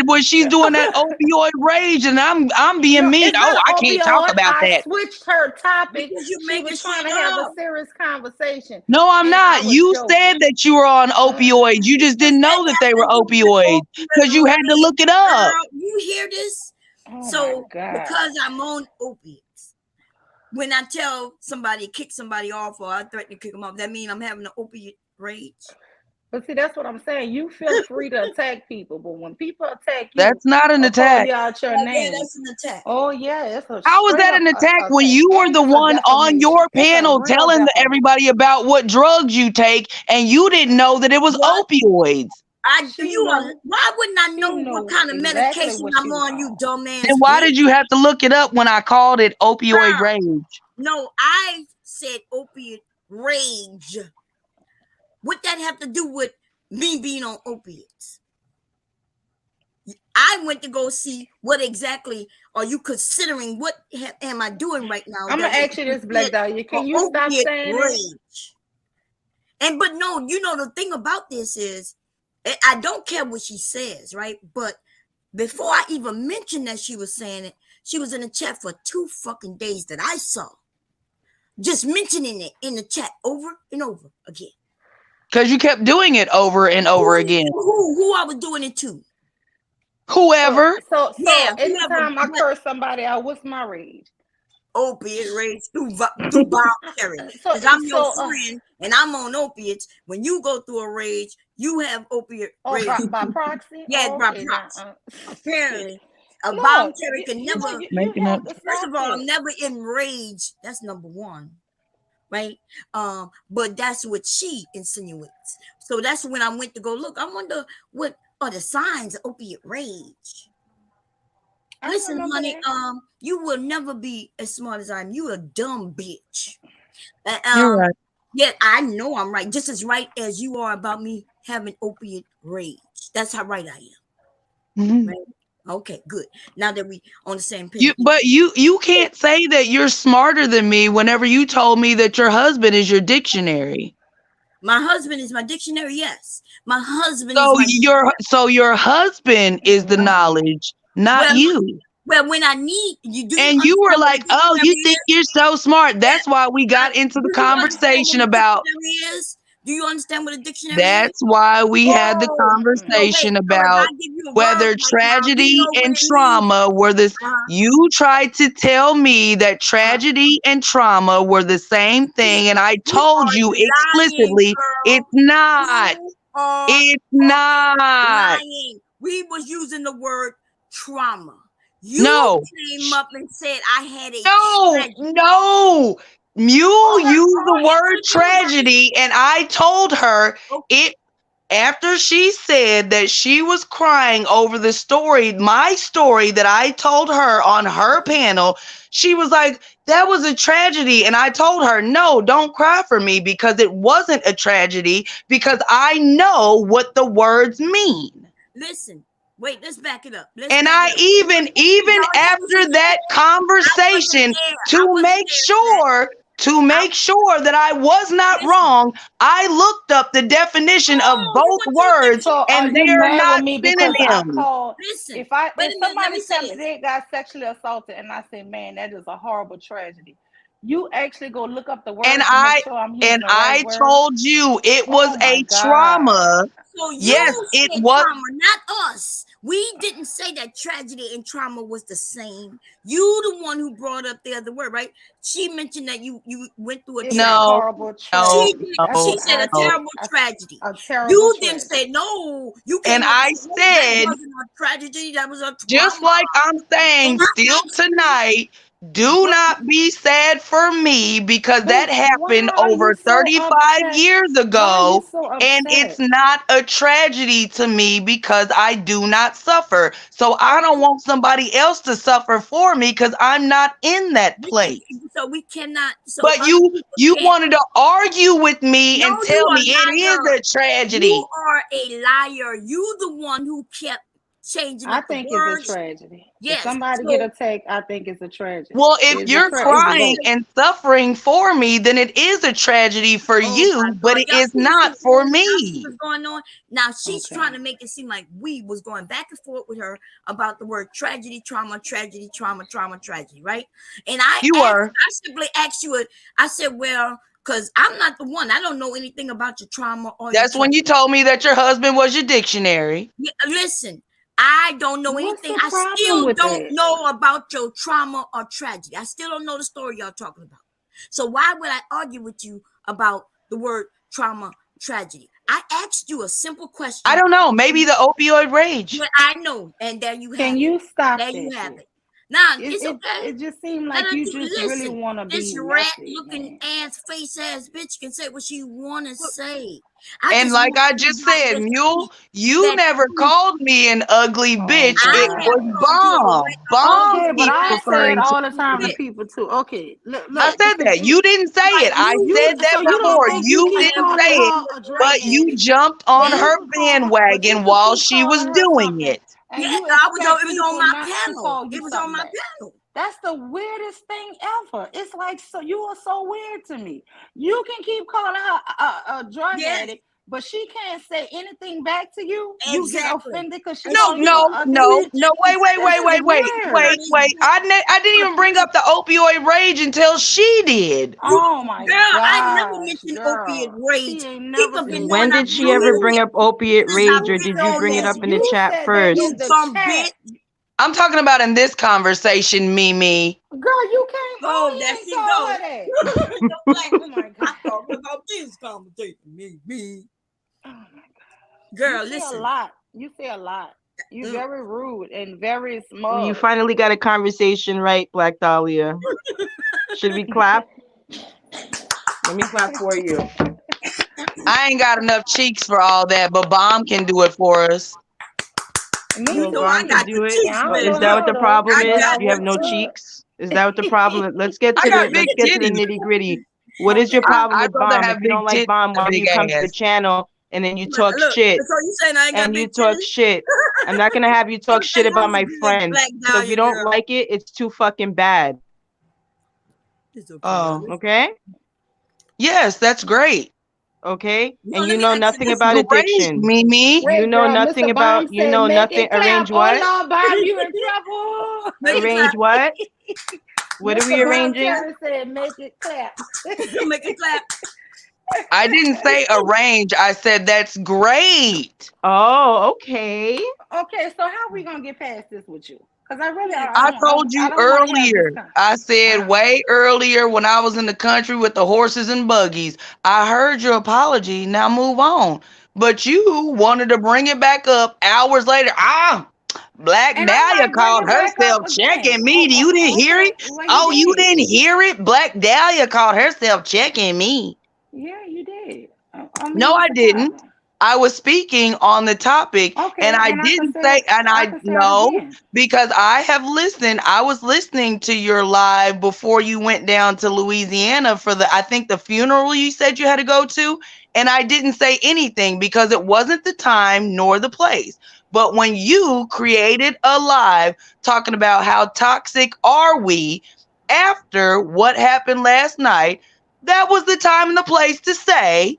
when she's doing that opioid rage, and I'm being mean. It's Oh, not I can't talk opioid. about I that. switched her topic. Because you She making was trying shit to have a up. serious conversation. No, I'm And I not. was You joking. said that you were on opioids. You just didn't know that they were opioids because you had to look it up. Girl, you hear this? Oh So my God. because I'm on opiates, when I tell somebody kick somebody off or I threaten to kick them off, that means I'm having an opiate rage. But see, that's what I'm saying. You feel free to attack people, but when people attack you, That's not an or call attack. you out your Yeah, name. that's an attack. Oh yeah, it's a How is straight that up an attack when attack. you were And the it's a one on your defamation. It's a panel real telling defamation. everybody about what drugs you take, and you didn't know that it was What? opioids? Why wouldn't I know what knew kind of exactly medication what I'm she was on, you on. dumbass Then why bitch? did you have to look it up when I called it opioid Girl. rage? No, I said opiate rage. What that have to do with me being on opiates? I went to go see what exactly are you considering? What am I doing right now? I'm gonna ask you this, Black Dahlia. Can you stop saying rage? But no, you know the thing about this is, I don't care what she says, right? But before I even mentioned that she was saying it, she was in the chat for 2 fucking days that I saw. Just mentioning it in the chat over and over again. Because you kept doing it over and over again. Who I was doing it to? Whoever. So Yeah, anytime I curse somebody out, what's my rage? Opiate rage through voluntary. Because I'm your friend and I'm on opiates. When you go through a rage, you have opiate rage. By proxy? Yeah, Oh, by okay, proxy. Apparently, a Look, voluntary can never. Making up. First of all, I'm never in rage. That's number one, right? But that's what she insinuates. So that's when I went to go look. I wonder what are the signs of opiate rage. Listen, honey, you will never be as smart as I am. You a dumb bitch. You're right. Yeah, I know I'm right. Just as right as you are about me having opiate rage. That's how right I am. Mm-hmm. Right? Okay, good. Now that we on the same page. But you can't say that you're smarter than me whenever you told me that your husband is your dictionary. My husband is my dictionary, yes. My husband so is my your husband is the knowledge, not you. Well, when I need you do, and you were like, "Oh, you think you're so smart." That's why we got into the conversation about. Do you understand what a dictionary is? That's why we had the conversation about whether tragedy and trauma were this. You tried to tell me that tragedy and trauma were the same thing, and I told you explicitly it's not. It's not. Lying. We was using the word trauma. You came up and said I had a tragedy. No. You used the word tragedy, and I told her it after she said that she was crying over the story, my story that I told her on her panel. She was like, that was a tragedy. And I told her, no, don't cry for me because it wasn't a tragedy because I know what the words mean. Listen. Wait, let's back it up. Even after that conversation, to make sure that I was not wrong, I looked up the definition of both words, and they are not synonyms. If somebody said they got sexually assaulted, and I say, man, that is a horrible tragedy. You actually go look up the word and to make sure I'm using the right word. Told you it was a trauma. So yes, it was trauma, not us. We didn't say that tragedy and trauma was the same. You the one who brought up the other word, right? She mentioned that you went through a horrible tragedy. She said a terrible tragedy. A terrible you tragedy. Didn't say no. You and I said that wasn't a tragedy. That was a trauma. Just like I'm saying, still tonight. Do not be sad for me because that happened over 35 years ago, and it's not a tragedy to me because I do not suffer. So I don't want somebody else to suffer for me because I'm not in that place. So we cannot. But you wanted to argue with me and tell me it is a tragedy. You are a liar. You the one who kept changing I up the think it's a words. tragedy. If Yes. somebody get So attacked, I think it's a tragedy. Well, if It's a you're it's it's crying both. because, and suffering for me, then it is a tragedy for oh my you, but God, it y'all is see what's not going for on? Y'all see me. what's going on? Now she's trying Okay. to make it seem like we was going back and forth with her about the word tragedy, trauma, tragedy, trauma, trauma, tragedy, right? And You were. I simply asked you it. I said, well, because I'm not the one. I don't know anything about your trauma or your That's when tragedy. you told me that your husband was your dictionary. Yeah, listen, I don't know What's anything. the I problem still with don't that? know about your trauma or tragedy. I still don't know the story y'all talking about. So why would I argue with you about the word trauma, tragedy? I asked you a simple I question. don't know. Maybe the opioid rage. Yeah, I know, and there you Can have it. you stop There you that have shit? it. Now It it's it okay. it just seemed Let like her you do. just really Listen, want to this be rat messy, looking man. ass face ass bitch can say what she want to say. I And just like want I just said, everybody to see Mule, you that never called me an ugly Oh bitch. I It God. was never called you Bomb. a Bomb Okay, but ugly keeps I ass say it referring to all the time to it. people too. Okay, I look, said that. You didn't say like it. I you. said So that you don't before. think you You keep didn't calling say it, her a but drug you addict, jumped but on you her can but bandwagon you can while keep she calling was her doing something, it. and Yeah, you I was on. expect It was on people my not to panel. call you It was on something my back. panel. That's the weirdest thing ever. It's like, so you are so weird to me. You can keep calling her a drug Yes, addict, but she can't say anything back to you. You get exactly. offended because she And No, called she you an no, ugly no, bitch. no. Wait, wait, This wait, is wait, wait, weird. wait, wait. I didn't even bring up the opioid rage until she did. You, Oh my girl, I never gosh, mentioned opiate girl. She rage. ain't never People been said knowing When that I've did to she been ever you. bring doing up it opiate since I've rage, or You did been you on said bring it that. up this. in the You chat said that first? in You the some chat. bitch. I'm talking about in this conversation, Mimi. Girl, you came Oh, on here there and she told go. her that. Don't like Oh my God. I'm talking about this conversation. Me. Oh my God. You Girl, say a listen. lot. You say a lot. You Mm. very rude and very You smug. finally got a conversation right, Black Dahlia. Should we clap? Let me clap for you. I ain't got enough cheeks for all that, but Bomb can do it for us. Me You So know too. I Vaughn can got do the it. Yeah, cheeks, I don't Is know that baby. what how the though, problem I is? but I got You have the would no cheeks. cheeks? Is that what the problem? Let's get I to got the big let's get to the titties. nitty gritty. What is your okay. problem I'd with rather Bomb? If have you big don't like titties Bomb, than why a do big you come to the ass. channel and then you talk Look, shit? so you saying I ain't got And you big talk titties? shit. I'm not gonna have you talk What the shit about hell my is this friend. Black So if you Dahlia don't girl? like it, it's too fucking bad. It's okay, y'all. Oh, Okay? yes, that's great. Okay? No, And let you me know ask you nothing this about though. Great, addiction. Mimi. You Wait, know girl. nothing Mr. about Bomb you said, know make nothing. it clap. Arrange Oh, what? Lord, Bob, you in trouble. Make it Arrange clap. what? What are we Mr. Bomb arranging? Terry said, make it clap. Make it clap. I didn't say arrange. I said that's great. Oh, okay. Okay, so how we gonna get past this with you? Because I really, Yeah, I 'cause told I you don't want to have this earlier. con. I said Uh, way earlier when I was in the country with the horses and buggies. I heard your apology. Now move on. But you wanted to bring it back up hours later. Black and I Dahlia might bring called it back up herself again. checking me. You didn't hear Okay, it? well, you Oh, you did. didn't hear it? Black Dahlia called herself checking me. Yeah, you did. I mean, No, what's I the didn't. problem? I was speaking on the topic and Okay, I and didn't say, and I I can say it know again. because I have listened. I was listening to your live before you went down to Louisiana for I think the funeral you said you had to go to. And I didn't say anything because it wasn't the time nor the place. But when you created a live talking about how toxic are we after what happened last night, that was the time and the place to say,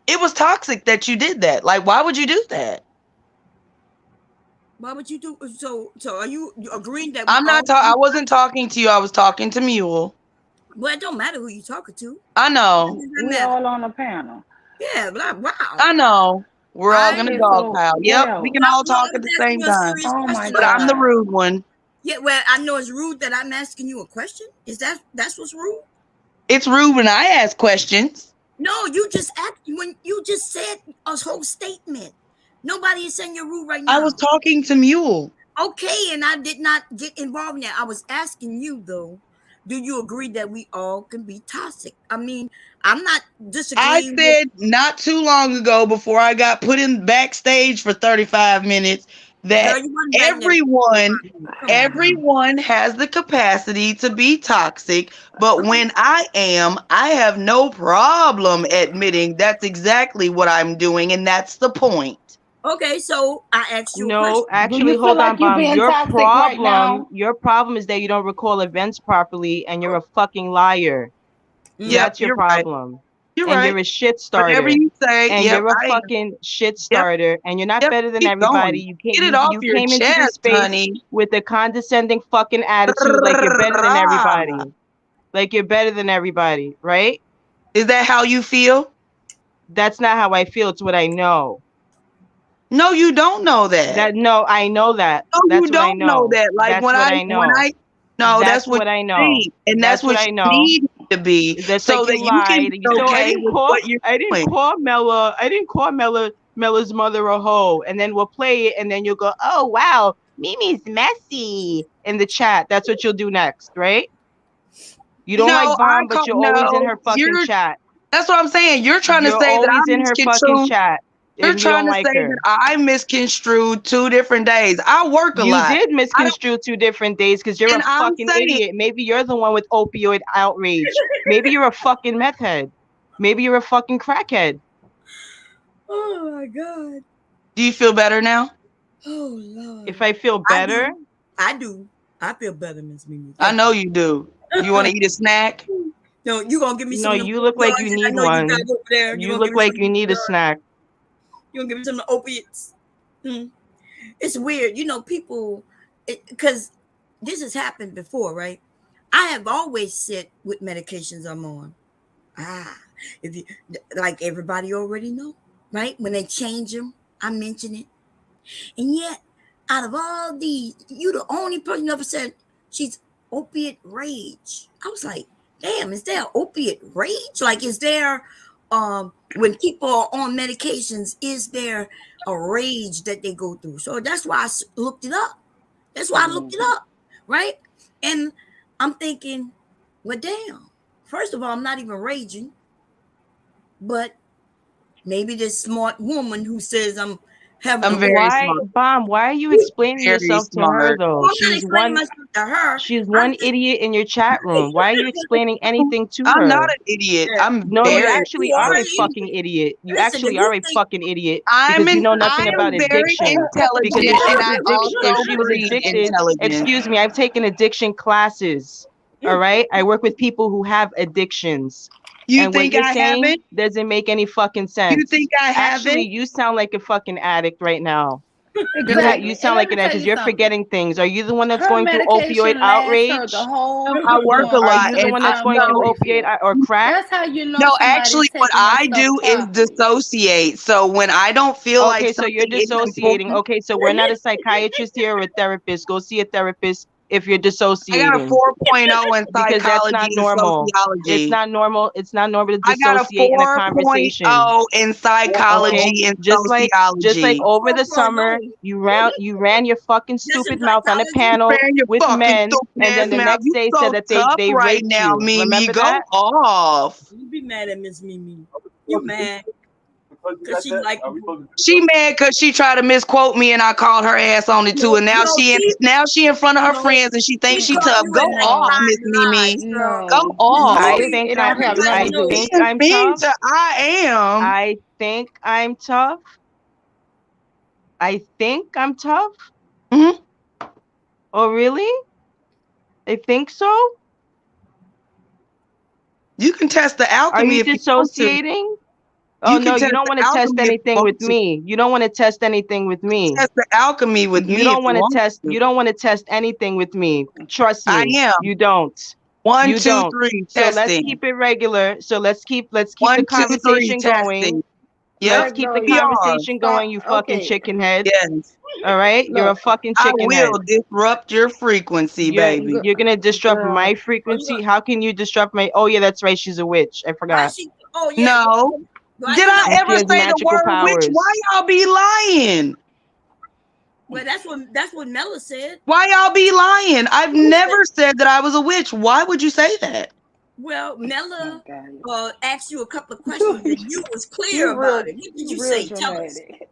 it was toxic that you did that. Like, why would you do that? why would you do so are you agreeing that we I'm all not talking. I wasn't talking to you. I was talking to Mule. well, it don't matter who you talking to. I What know. does that We matter? all on a panel. Yeah, but wow. I know. We're all I gonna Okay, dog so pile. what Yep, we else? can all no, talk let at me the ask same you a time. serious Oh my question But though. I'm the God. rude one. Yeah, well, I know it's rude that I'm asking you a question. Is that's what's rude? It's rude when I ask questions. No, you just asked when you just said a whole statement. Nobody is saying you're rude right I was now. talking to Mule. Okay, and I did not get involved in that. I was asking you though, do you agree that we all can be toxic? I mean, I'm not I disagreeing with said not too long ago before I got put in backstage for 35 minutes girl, that you wasn't back there for everyone 35 minutes. Come on now. everyone has the capacity to be toxic, but Okay. when I have no problem admitting that's exactly what I'm doing and that's the point. Okay, so I asked you a No, question. Do actually, you feel hold on, like you're Bomb. being toxic right now? Your problem is that you don't recall events properly, and you're a fucking liar. Yep, That's your you're right. problem. You're And right. you're a shit Whatever starter. you say, And yep, you're a I am. fucking shit Yep, starter. And you're not yep. better than Keep everybody. going. Get it off You your came into this chest, space honey. with a condescending fucking attitude, like you're better than everybody. Like you're better than everybody, right? Is that how you feel? That's not how I feel. It's what I know. No, you don't know that. No, I know that. No, That's you what I don't know know. that. Like That's what I know. no, that's That's what what I you know. think, and that's That's what what I you know. need to be, That's so like that you you can lied. be So okay with what you're doing. I didn't call Mella's mother a hoe. And then we'll play it, and then you'll go, oh wow, Mimi's messy in the chat. That's what you'll do next, right? You don't like No, Bomb, but you're always in her fucking you're. chat. That's what I'm saying. You're trying to You're say that always I in her fucking misconstrued. chat, You're and you trying don't to like say her. that I misconstrued 2 different days. I work a You lot. did misconstrue 2 different days because you're And a I'm fucking saying, idiot. Maybe you're the one with opioid outrage. Maybe you're a fucking meth head. Maybe you're a fucking crackhead. Oh my God. do you feel better now? Oh Lord. If I feel better, I do. I feel better, Miss Mimi. I know you do. You want to eat a snack? No, you gonna give me some no, of them you look like you opioids that I need know you got one. over there. You look like you need a snack. You gonna give me some of the opiates? It's weird, people, because this has happened before, right? I have always said with medications I'm on. If you like, everybody already know, right? When they change them, I mention it, and yet, out of all these, you the only person who ever said she's opiate rage. I was like, damn, is there opiate rage? Like, is there, when people are on medications, is there a rage that they go through? So that's why I looked it up. That's why I looked it up, right? And I'm thinking, well, damn. First of all, I'm not even raging, but maybe this smart woman who says I'm having I'm a very Why, smart. Bomb? Why are you explaining Very yourself to her smart. though? Well, I'm not explaining myself to her. She's one idiot in your chat room. Why are you explaining anything to I'm not her? an idiot. I'm No, you very actually are a fucking idiot. You Listen, actually if you are a think fucking idiot I'm because you an know I nothing about am very addiction. Because intelligent, and I if also she was breed addicted, intelligence. excuse me, I've taken addiction classes. All right, I work with people who have addictions. You And what think you're I saying haven't? doesn't make any fucking You sense. think I Actually, haven't? you sound like a fucking addict right now. Exactly. You And sound let like me an addict tell because you you're something. forgetting things. Are you the one that's Her going through opioid medication lasts her the outrage? whole I work a month Are lot, you the and one I that's sound going through know. opiate crazy. or crack? That's how you know No, somebody's actually, what taking their I stuff do is properly. dissociate. So when I don't feel like Okay, so you're something is dissociating. important, Okay, so we're not a psychiatrist here or a therapist. Go see a therapist if you're I got a dissociating 4.0 in because that's psychology not and normal. It's sociology. not normal. It's not normal to I got a dissociate in a conversation. 4.0 in Okay, psychology and just like sociology. over the summer, you ran your fucking Just in stupid mouth on a psychology. panel Man, your with fucking men, stupid and ass then the mouth. next You day said so that tough they right raped now, you. Mimi. Remember Go that? off. You be mad at Miss Mimi. You mad because she like She mad because she tried to misquote me and I called her ass on it too. And now she in front of her friends and she thinks she she called tough. you Go at off, No, Miss 99 Mimi. lives, girl. Go no, off. I no. think It don't have nothing I to do with think it. I'm tough. I am. I think I'm tough. I think I'm tough. Mhm. Oh, really? I think so. You can test the Are alchemy you if you want to. dissociating? Oh You no, can you test don't the want to test alchemy if you anything want with to. me. You don't want to test anything with me. Test the alchemy with You me if don't you want to want test. to. You don't want to test anything with me. Trust I me. am. You don't. One, You two, don't. three, So let's testing. keep it regular. So let's keep the 1, 2, 3, conversation going. testing. Yep. Let's Let keep go, the y'all. PR. conversation going, Stop. you fucking Okay, chicken head. Yes. All right? You're a look, fucking I chicken head. will disrupt your frequency, baby. You're gonna disrupt my girl. frequency. How can you disrupt my oh yeah, that's right, she's a witch. I why forgot. she yeah No. why Did you I not And she ever has say the magical word witch? Why powers. y'all be lying? well that's what Mella said. Why y'all be lying? I've never said that I was a witch. Why would you say that? Well, Mella Oh God. asked you a couple of questions and you was clear You about real, it. What did you you real say? Tell us. dramatic.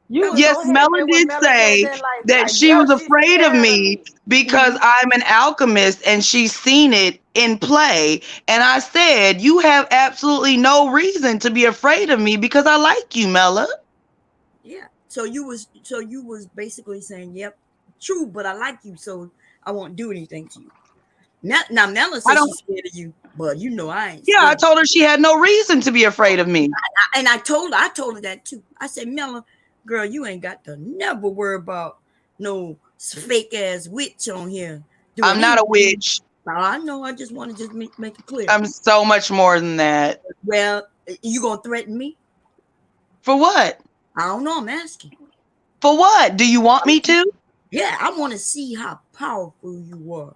You was Yes, so happy Mela when did Mela said say that, that like, she girl, was she's afraid of scared of me me. because I'm an alchemist and she's seen it in play. And I said, you have absolutely no reason to be afraid of me because I like you, Mela. so you was basically saying, "Yep, true, but I like you, so I won't do anything to you." Now Mela I says don't. she's scared of you, but you know I ain't Yeah, I scared. told her she had no reason to be afraid of me. And I told her that too. I said, Mela, girl, you ain't got to never worry about no fake ass witch on here doing I'm not a anything. witch. I know. I just want to just make it clear. I'm so much more than that. Well, you gonna threaten me? For what? I don't know. I'm asking. For what? Do you want me to? Yeah, I want to see how powerful you are.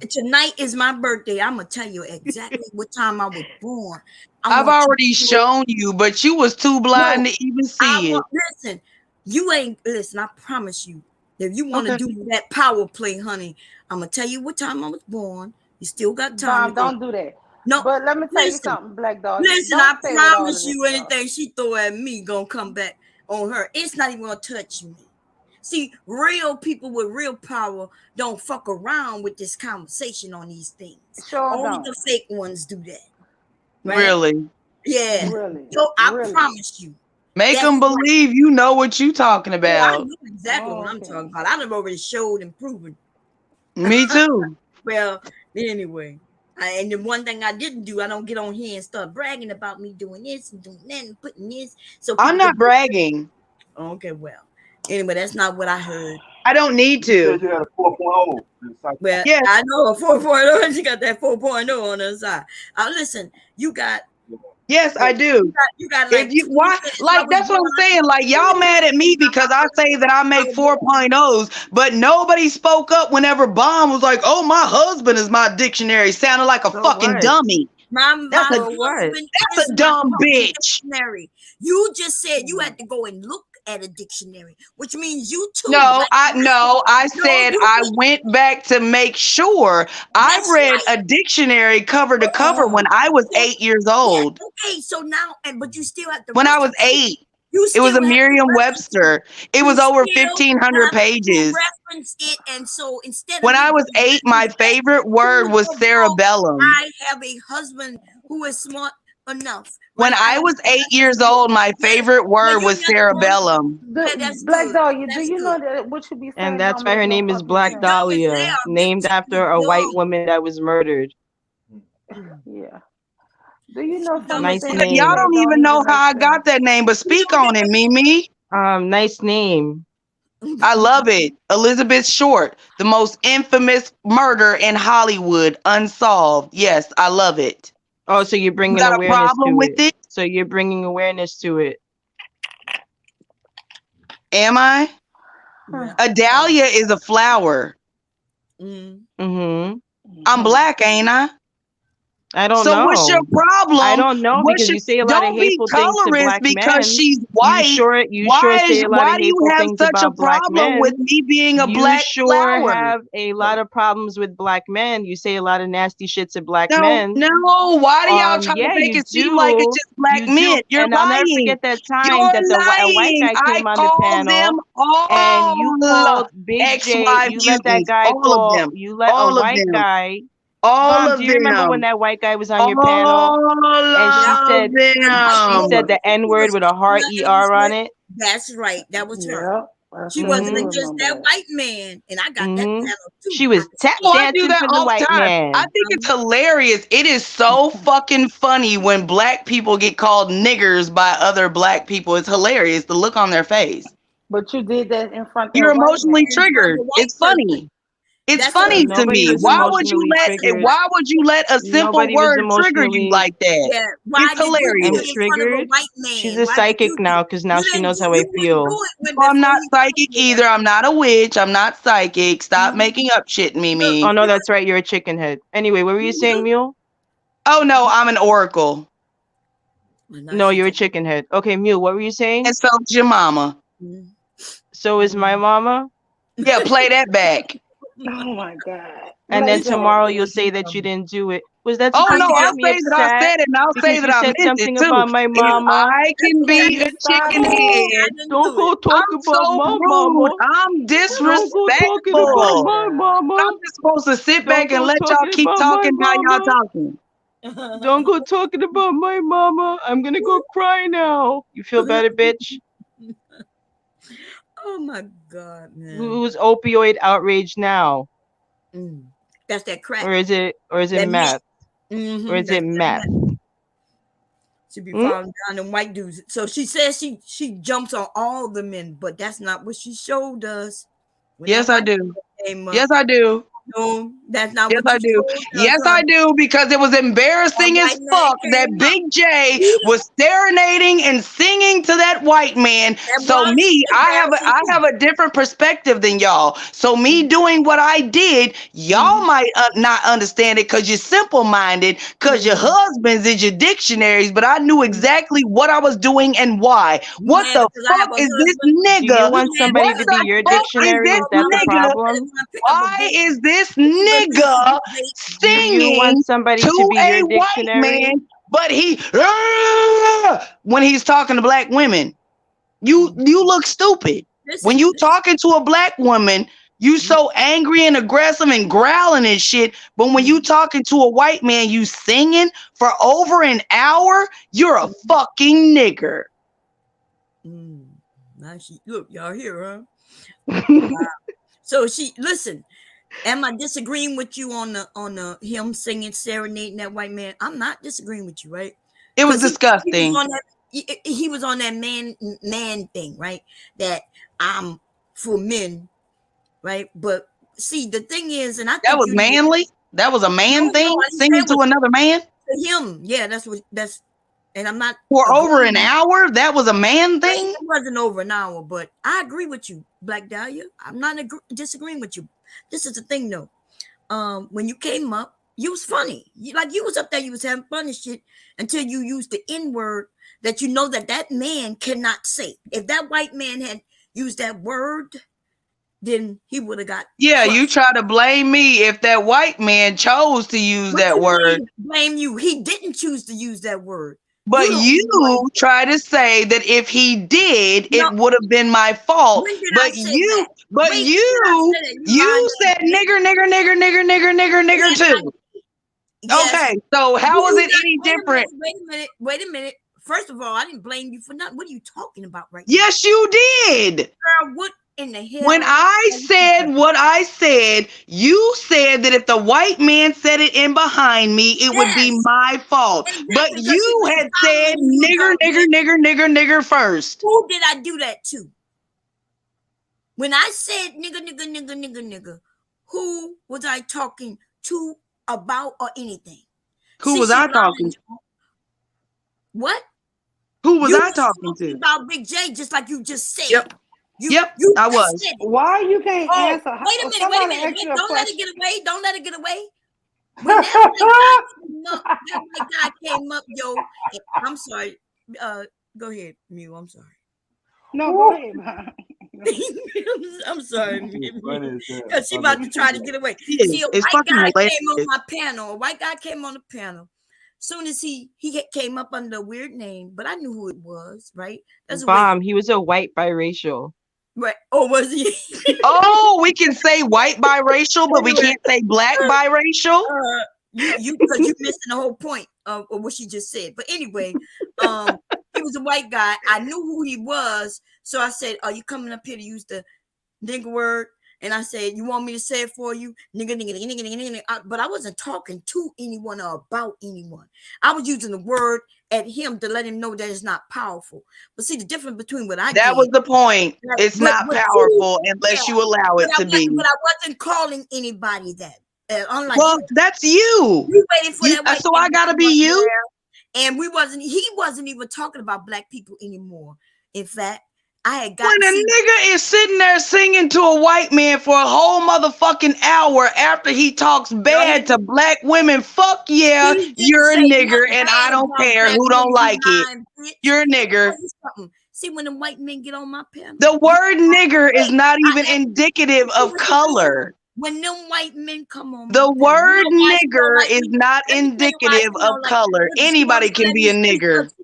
Tonight is my birthday. I'm gonna tell you exactly what time I was born. I I've want you already to do it. shown you, but you was too blind No, to even I see it. want listen. You ain't listen. I promise you. If you want to Okay. do that power play, honey, I'm gonna tell you what time I was born. You still got time to Bomb, think. don't do that. No, But let me tell you listen, something, Black Dog. listen. I Don't stay with all of promise this you, stuff. anything she throw at me gonna come back on her. It's not even gonna touch me. See, real people with real power don't fuck around with this conversation on these things. Sure Only don't. the fake ones do that, right? Really? Yeah. Really. So I Really. promise you, Make that's them right. believe you know what you talking Oh, I about. know exactly what Oh, I'm okay. talking about. I've already showed and proven. Me too. Well, anyway, and the one thing I didn't do, I don't get on here and start bragging about me doing this and doing that and putting this, so I'm people not can. bragging. Okay, well, anyway, that's not what I heard. I don't need You said to. you had a 4.0 in psych. Well, Yes, I know a 4.0. She got that 4.0 on her side. Listen, you got yes, I oh, do. you got If like you 20 why minutes. I like was that's what born. I'm saying. Like y'all 20 mad minutes at me because I say that I make I was born. 4.0s, but nobody spoke up whenever Bomb was like, "Oh, my husband is my dictionary." Sounded like a So fucking what? dummy. My That's a So what? husband that's is a my dumb fucking bitch. dictionary. You just said you Hmm. had to go and look at a dictionary, which means you too, No, like I listen. no, I No, said you I did. went back to make sure. I've That's read right. a dictionary cover to cover when Oh, I was so 8 years yeah, old. okay. So now, and but you still have to When I was reference it. 8, You it was a still have to reference it. Merriam-Webster. It You was over still 1,500 have to pages. reference it. And so instead of When you I was going 8, my reference that, favorite you word would was go, oh, cerebellum. I have a husband who is smart enough, When right? I I don't was know. 8 That's just years good. old, my Yes. favorite Yeah, word you was ain't got to run. cerebellum. Okay, The that's Black good. Dog, do That's you good. know that what you be And saying that's don't why make her no name is fucking Black It sense? don't. Dahlia, Yeah, named after a white don't. woman that was murdered. Do you know some of the Nice things you Y'all name. say don't don't even know even how make I sense? got that name, but speak on it, Mimi. Nice name. I love it. Elizabeth Short, the most infamous murder in Hollywood, unsolved. Yes, I love it. Oh, so you're You bringing got a awareness problem to with it. it? So you're bringing awareness to it. Am I? Yeah. A dahlia is a flower. Mm. Mm-hmm. I'm black, ain't I? I don't So what's your know. I problem? don't know What's because your, you say a lot of don't be hateful things to colorist black because men. she's white. You sure say a lot of Why do you hateful have things such a about black problem with men. me being a You black sure flower? have a lot of problems with black men. You say a lot of nasty shit to black No, men. no. Why do y'all try to Yeah, make you it seem like it's do. just black You do. men? You're And I'll never lying. forget that time You're that a white lying. guy I came on the call them panel and all you called Big J. XY You let that mutants. guy All of call, them. you let a All of white them. guy. All Mom, do of you remember when them. that white guy was on your panel All and Yeah. of she said them. the N She word was with a hard ER on it? That's right. That was her. Yeah, I She sure wasn't do Mm-hmm. against remember that that. white man, and I got that Mm-hmm. panel too. She was tap Oh, I do dancing that for the all the white time. I man. think it's hilarious. It is so fucking funny when black people get called niggers by other black people. It's hilarious. The look on their face. But you did that in front of You're a white emotionally man. In front of triggered. a white It's person. funny. It's That's funny to Nobody me. was Why would you emotionally triggered. let a simple Nobody was word trigger you emotionally. like that? yeah. Why It's did you do I'm it hilarious. in front of a triggered. white She's man? a Why did psychic you do now it? because now she knows how I You wouldn't do feel. it when No, I'm before not he psychic got either. I'm not a witch. I'm not psychic. Stop there. making up shit, Look, Oh Mimi. no, that's right. You're a chicken head. Anyway, what were you saying, Mule? Oh no, I'm an oracle. No, you're a chicken head. Okay, Mule, what were you saying? And so's your mama. So is my mama. Yeah, play that back. Oh my God. And then Black Dog. tomorrow you'll say that you didn't do it. Was that Oh supposed no, to get I'll me say that I upset? said it and I'll say Because that you I said meant it something too. about my If mama. I can be You a started chicken it. head, Don't go talk I'm about so my rude. mama. I'm Don't go talking about Oh disrespectful. my God. mama. I'm just supposed to sit Don't back and go let y'all talking keep about my talking how y'all mama. talking. Don't go talking about my mama. I'm gonna go cry now. You feel better, bitch? Oh my God, man. Who's opioid outrage now? That's that crack. Or is it That meth? Or is That's it that meth? She be falling down them white dudes. So she says she jumps on all the men, but that's not what she showed us. When Yes, that I white do. came up, Yes, I do. no, that's not Yes, what I you do. showed us, Yes, I honey. do, because it was That embarrassing as white man fuck that came up. Big J was serenading and singing to that white man. That So was me, embarrassing I too. have a different perspective than y'all. So me doing what I did, y'all might not understand it because you're simple-minded, because your husbands is your dictionaries, but I knew exactly what I was doing and why. You What mad the because I fuck have a is this husband? Do you nigga? You want mad somebody What to because be the I your fuck is dictionary? this Is that the nigga? problem? up a Why book. is this She refused to nigga debate Do you. you want singing somebody to to be a your white dictionary? man, but when he's talking to black women? You look stupid. When Listen, you talking to a black woman, you so angry and aggressive and growling and shit. But when you talking to a white man, you singing for over an hour, you're a fucking nigger. Now look, y'all hear her? So she listen. Am I disagreeing with you on the him singing serenading that white man? I'm not disagreeing with you, right? It was Because he was disgusting. on that he was on that man thing, right? That I'm for men, right? But see, the thing is, and I That think was you need manly. That was a no, man thing, I didn't say singing it to was another man to him. Yeah, that's and I'm not for over an agreeing. hour. That was a man Right? thing. It wasn't over an hour, but I agree with you, Black Dahlia. I'm not disagreeing with you. This is the thing, though. When you came up, you was funny. You was up there, you was having fun and shit until you used the N word that you know that man cannot say. If that white man had used that word, then he would have got Yeah, you crushed. try to blame me if that white man chose to use What that you word. mean blame you? He didn't choose to use that word. You But the only one. you try to say that if he did, No, it would have been my fault. when did I But say that? but Wait, when did I say that? You lying you to said nigger, nigger, nigger, nigger, nigger, nigger, nigger yes, too. yes. Okay, so Do how is you it not any wait a minute, different? wait a minute. First of all, I didn't blame you for nothing. What are you talking about right now? Yes, you did. Girl, what in the When hell? I said what I said, you said that if the white man said it in behind me, it would be Yes, my fault. But exactly, because he you been had said following you, nigger, dog. nigger, nigger, nigger, nigger first. Who did I do that to? When I said nigga, nigga, nigga, nigga, nigga, who was I talking to about or anything? Who See, was she I lying. talking to? What? Who was You I was talking talking to? about Big J just like you just said. Yep. You Yep, you I just was. said it. Why you can't Oh, answer? wait a minute, wait a Somebody minute. ask Wait, you a don't let it question. get away. Don't let it get away. When that white guy came up, yo. I'm sorry. Go ahead, Mew. I'm sorry. No, go ahead. Brian. I'm sorry, It's funny as hell. because she about to try to get away. It See, is. a It's white fucking guy hilarious. came on my panel. A white guy came on the panel. Soon as he came up under a weird name, but I knew who it was. Right? That's a way. Bomb. He was a white biracial. Right? Oh, was he? Oh, we can say white biracial, but we Anyway, can't say black biracial. you because you missing the whole point of what she just said. But anyway, he was a white guy. I knew who he was, so I said, "Are you coming up here to use the nigga word?" And I said, "You want me to say it for you, nigga, nigga, nigga, nigga, nigga, nigga." But I wasn't talking to anyone or about anyone. I was using the word at him to let him know that it's not powerful. But see the difference between what I That was did. the point. Right, It's but not with you, powerful yeah, unless you allow it to be. but I wasn't calling anybody that. Unlike Well, you. that's you. We waited for You that white so man I to gotta come up be you. there, and he wasn't even talking about black people anymore. In fact, I had When gotten a nigga is sitting there singing to a white man for a whole motherfucking hour after he talks bad to black women, fuck yeah, he didn't you're a say nigger nothing and I bad don't about care black who don't women, you like it. lying bitch. You're a Let me nigger. tell you something. See, when the white men get on my panel, The word nigger is wait, not even indicative of color. when them white men come on my The panel, you word know why she don't nigger like is me? not Let me tell you why indicative she of don't like me. color. Anybody can Let be me a speak, nigger. because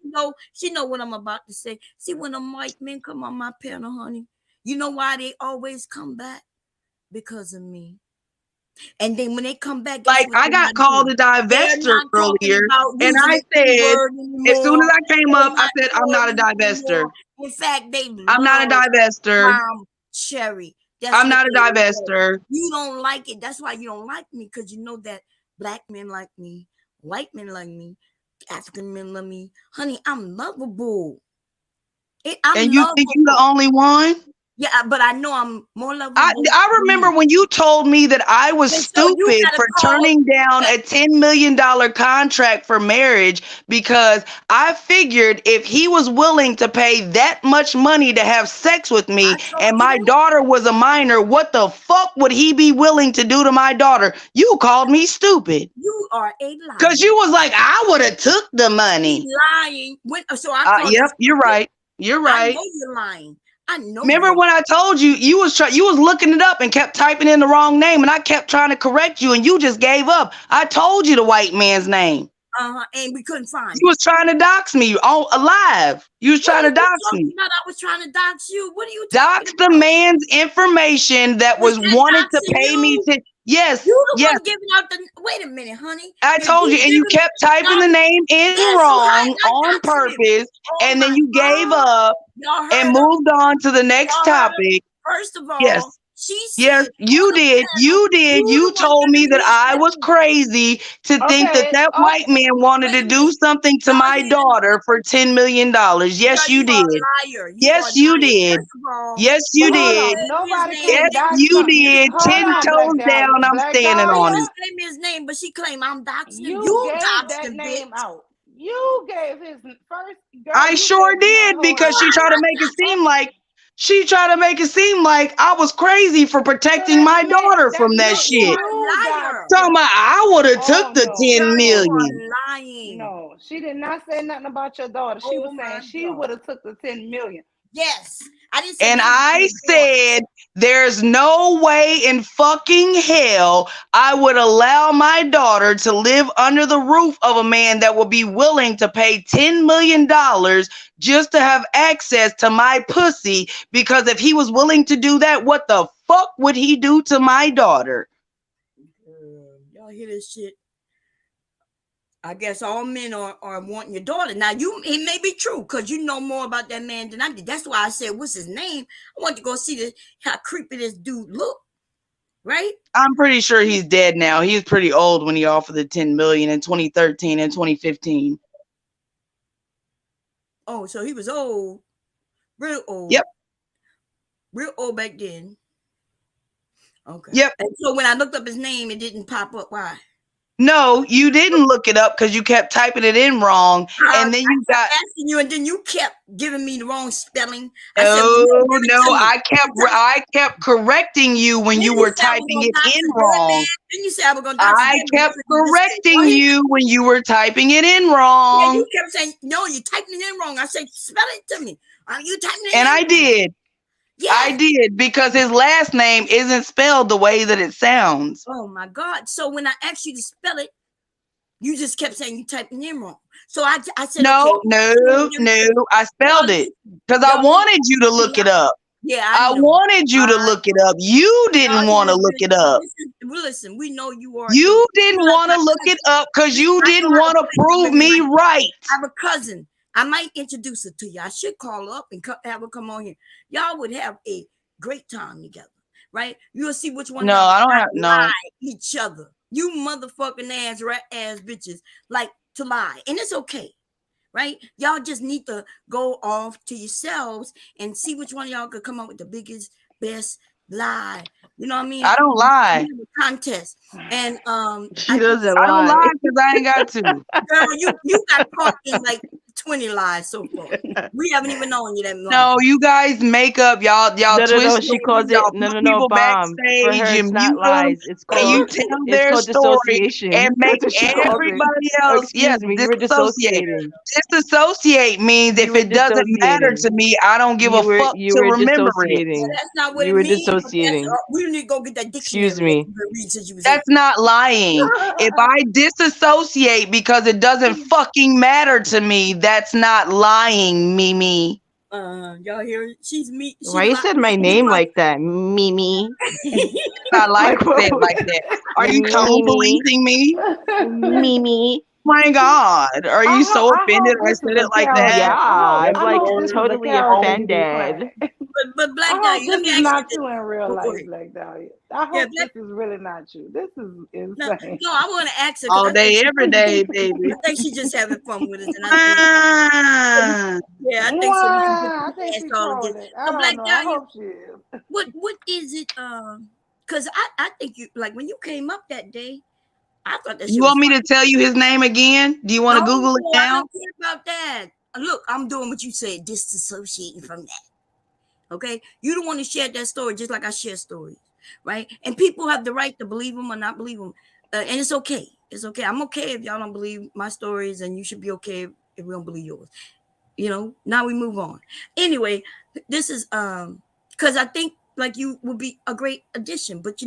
she know what I'm about to say. See, when them white men come on my panel, honey, you know why they always come back? Because of me. And then when they come back, like I got called a divester earlier, and I said, as soon as I came up, I said, I'm not a divester. In fact, they I'm not a divester. Sherry. I'm not a divester. You don't like it. That's why you don't like me, because you know that black men like me, white men like me, African men love me. Honey, I'm lovable. And you think you're the only one? Yeah, but I know I'm more lovable. I remember when you told me that I was stupid for turning down a $10 million contract for marriage, because I figured if he was willing to pay that much money to have sex with me and my daughter was a minor, what the fuck would he be willing to do to my daughter? You called me stupid. You are a liar. Because you was like, I would have took the money. He's lying. Yep, you're right. You're right. I know you're lying. I know. Remember when I told you you was looking it up and kept typing in the wrong name, and I kept trying to correct you, and you just gave up. I told you the white man's name. And we couldn't find it. You was trying to dox me alive. You was trying to dox me. I was trying to dox you. What are you dox the man's information that was wanted to pay me to. Yes. You the one giving out the. Wait a minute, honey. I told you, and you kept typing the name in wrong on purpose, and then you gave up and moved on to the next topic. First of all, yes. Yes, you did. You did. You told me that I was crazy to think that white man wanted to do something to my daughter for $10 million. Yes, you did. Yes, you did. Yes, you did. Yes, you did. 10 toes down. I'm standing on it. She gave me his name, but she claimed I'm doxing him. You gave that name out. You gave his first. I sure did, because she tried to make it seem like. She tried to make it seem like I was crazy for protecting my daughter from that shit. Talking about I would have took the 10 million. Lying. No, she did not say nothing about your daughter. She was saying she would have took the 10 million. Yes. I didn't say and I said, there's no way in fucking hell I would allow my daughter to live under the roof of a man that would be willing to pay $10 million just to have access to my pussy, because if he was willing to do that, what the fuck would he do to my daughter? Y'all hear this shit? I guess all men are wanting your daughter. Now, it may be true, because you know more about that man than I did. That's why I said, what's his name? I want to go see how creepy this dude look, right? I'm pretty sure he's dead now. He was pretty old when he offered the 10 million in 2013 and 2015. Oh, so he was old. Real old. Yep. Real old back then. Okay. Yep. And so when I looked up his name, it didn't pop up. Why? No, you didn't look it up because you kept typing it in wrong, and then you got asking you, and then you kept giving me the wrong spelling. I kept correcting you when you were typing it in wrong. Then you said I was gonna. I kept correcting you when you were typing it in wrong. Yeah, you kept saying no, you're typing it in wrong. I said spell it to me. You typing it in and I wrong. Did. Yeah. I did, because his last name isn't spelled the way that it sounds. Oh my God. So when I asked you to spell it, you just kept saying you typing in wrong. So I said, no, I spelled it because I wanted you to look it up. Yeah, I wanted you to look it up. You didn't want to look it up. Listen, we know you are. You didn't want to look it up because you didn't want to prove me right. I have a cousin. I might introduce her to you. I should call her up and have her come on here. Y'all would have a great time together, right? You'll see which one. No, I don't have no. Each other. You motherfucking ass bitches like to lie, and it's okay, right? Y'all just need to go off to yourselves and see which one of y'all could come up with the biggest, best lie. You know what I mean? I don't lie. Contest, and she doesn't lie. I don't lie because I ain't got to. Girl, you got caught in like 20 lies so far. We haven't even known you that long. No, you guys make up, y'all no, she calls it no bomb. For her, it's not lies. It's called, and you tell their story and make everybody else. Excuse me, you were dissociating. Disassociate means if it doesn't matter to me, I don't give a fuck to remember it. So that's not what you were dissociating. We need to go get that dictionary. Excuse me. That's not lying. If I disassociate because it doesn't fucking matter to me, that's not lying, Mimi. Y'all hear? She's me. Why you said my name like that, Mimi? I like Like to say it what? like that. Are you tone Mimi. policing me? Mimi. My God, are you so I offended hope I this said is it a like that? Yeah, character. I'm I like hope this is a totally character you be offended. playing. But Black I hope Dahlia, let this me is ask you not this. you in real Go life, ahead. Black Dahlia. I Yeah, hope Black. this is really not you. This is No, insane. no, I want to ask her because All day, every day, baby. I think she's just having fun with us, and I think, Ah, yeah, I think so. We can just Wow, I think pass she all of this. trolling. I So don't Black know. I Dahlia, hope she is. what is it? Because I think you like when you came up that day. I thought that you shit was want me fun. to tell you his name again? Do you want No, to Google it I now? don't care about that. Look, I'm doing what you said, disassociating from that. Okay, you don't want to share that story just like I share stories, right? And people have the right to believe them or not believe them, and it's okay. It's okay. I'm okay if y'all don't believe my stories, and you should be okay if we don't believe yours. Now we move on. Anyway, this is because I think like you would be a great addition, but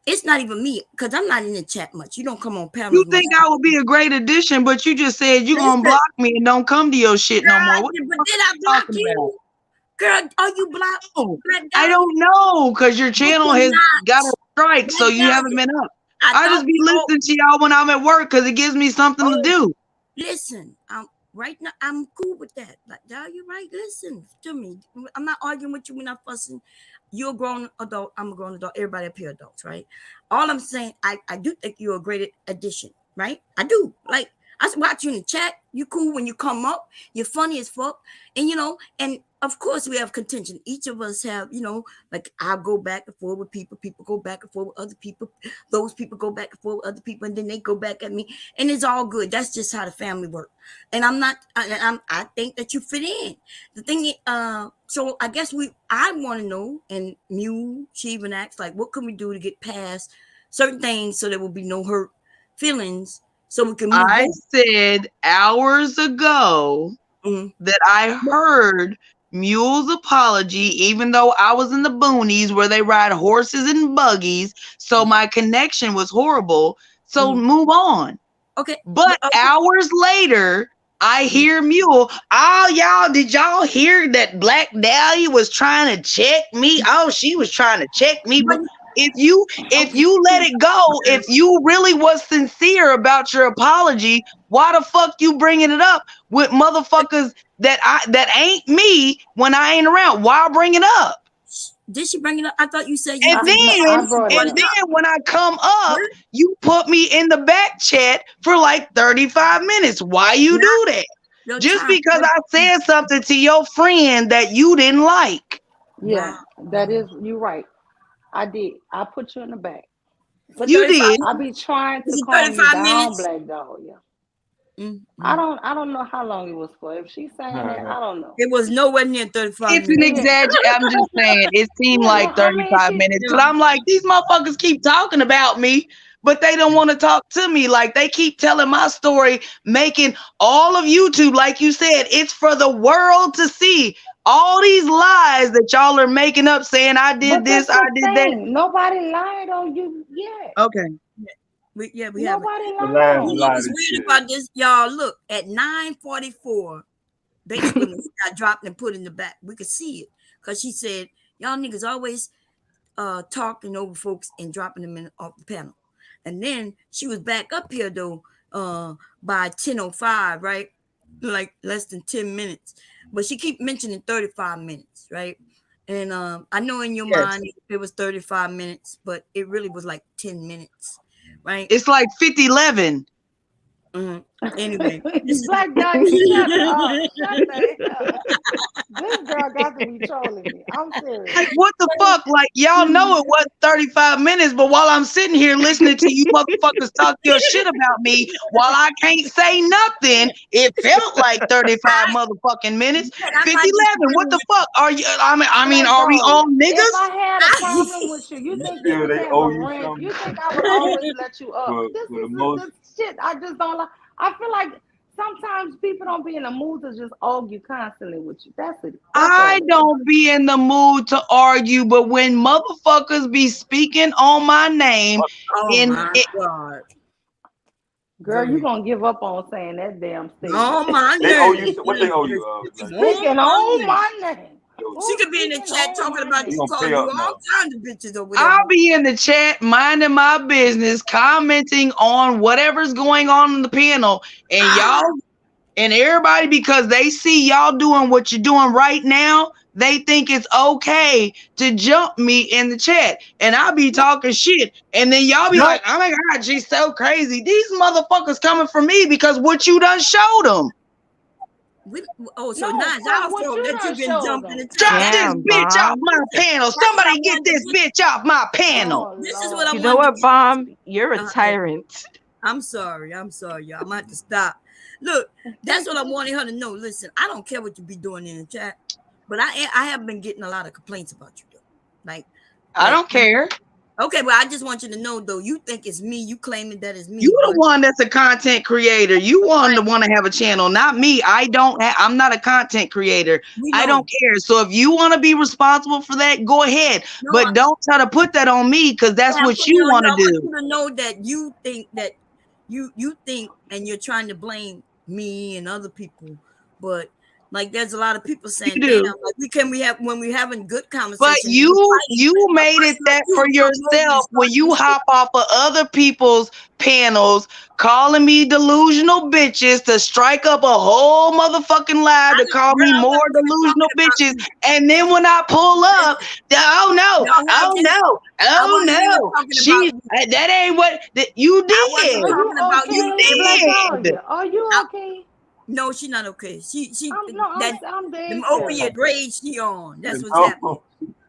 it's not even me because I'm not in the chat much. You don't come on You panels much. think I would be a great addition, but you just said you gonna Listen, block me and don't come to your shit no more. girl, What the but fuck did are I you block talking about? you? Girl, are you blocked? Oh, Black I Dahlia? don't know, because your No, channel you're has got not. a strike, so Black you haven't Dahlia. been up. I I thought just be oh, listening to y'all when I'm at work because it gives me something to do. listen, right now I'm cool with that. Like, Dahlia, right? Listen to me. I'm not arguing with you. We're not fussing. You're a grown adult. I'm a grown adult. Everybody up here adults, right? All I'm saying, I do think you're a great addition, right? I do. Like, I watch you in the chat. You cool when you come up. You're funny as fuck. And of course we have contention. Each of us have, like I'll go back and forth with people. People go back and forth with other people. Those people go back and forth with other people, and then they go back at me. And it's all good. That's just how the family works. And I think that you fit in. The thing, so I guess I want to know, and Mew, she even asked, like, what can we do to get past certain things so there will be no hurt feelings so we can move I on. said hours ago that I heard Mule's apology, even though I was in the boonies where they ride horses and buggies, so my connection was horrible. So move on. Okay. But hours later, I hear Mule. Oh, y'all, did y'all hear that Black Dahlia was trying to check me? Oh, she was trying to check me. But if you let it go, if you really was sincere about your apology, why the fuck you bringing it up with motherfuckers that ain't me when I ain't around? Why bring it up? Did she bring it up? I thought you said you And then when I come up, you put me in the back chat for like 35 minutes. Why you do that? Just because I said something to your friend that you didn't like. Yeah, that is, you're right. I did. I put you in the back. You did. I be trying to calm you down, Black Dahlia. I don't know how long it was for. If she's saying that, I don't know. It was nowhere near 35 It's minutes. an exaggeration. I'm just saying it seemed like 35 minutes. But I'm like, these motherfuckers keep talking about me, but they don't want to talk to me. Like they keep telling my story, making all of YouTube, like you said, it's for the world to see. All these lies that y'all are making up saying I did this, I did that. Nobody lied on you yet. Okay. We Nobody haven't. lied on You know what's weird about this, y'all? Look, at 9:44, basically when she got dropped and put in the back, we could see it. Because she said, y'all niggas always talking over folks and dropping them off the panel. And then she was back up here though by 10:05, right? Like less than 10 minutes. But she keep mentioning 35 minutes, right? And I know in your mind it was 35 minutes, but it really was like 10 minutes, right? It's like 50-11. Anyway, Black Dahlia, shut up. Shut the hell up. This girl got to be trolling me. I'm serious. Like, what the fuck? Like, y'all know it wasn't 35 minutes, but while I'm sitting here listening to you motherfuckers talk your shit about me, while I can't say nothing, it felt like 35 motherfucking minutes. 50-11. What the fuck? Are you? I mean, are we all niggas? If I had a problem with you, you think you would have a rant? You think I would always let you up? This is the shit. I just don't like. I feel like sometimes people don't be in the mood to just argue constantly with you. That's it. I don't be in the mood to argue, but when motherfuckers be speaking on my name, God. Girl, you gonna give up on saying that damn statement. Oh my They owe you. What they owe you? Speaking on my name. She could be in the chat talking about You you, gonna call pay you up all now. kinds of bitches or whatever. I'll be in the chat minding my business, commenting on whatever's going on in the panel, and y'all and everybody, because they see y'all doing what you're doing right now, they think it's okay to jump me in the chat. And I'll be talking shit. And then y'all be like, oh my God, she's so crazy. These motherfuckers coming for me because what you done showed them. So No, nice. from I what also you that you done can showed jump in them. the chat. Drop this Damn, bitch off Bomb. my panel. That's what I Somebody get wanted to this get. bitch off my panel. Oh, This is what I You Lord. know wanted to what, get. Bomb? You're a Yeah. tyrant. I'm sorry, y'all. I'm gonna have to stop. Look, that's what I wanted her to know. Listen, I don't care what you be doing in the chat, but I have been getting a lot of complaints about you though. I don't care. Okay, but I just want you to know though, you think it's me, you claiming that it's me. You the one that's a content creator. You want to want to have a channel, not me. I'm not a content creator. I don't care. So if you want to be responsible for that, go ahead. No, but don't try to put that on me because that's I'm what putting you it on want you. to I want do. you to know that you think that you think and you're trying to blame me and other people, but like there's a lot of people saying, You damn, do. like when we're having good conversation. But you made it that for yourself when you hop off of other people's panels, calling me delusional bitches to strike up a whole motherfucking live to call me more delusional bitches. And then when I pull up, oh no, that ain't what you did. I wasn't talking about okay, you. Black did. Dahlia? Are you okay? No, she's not okay. She I'm dead opiate serious. rage she on. That's what's happening.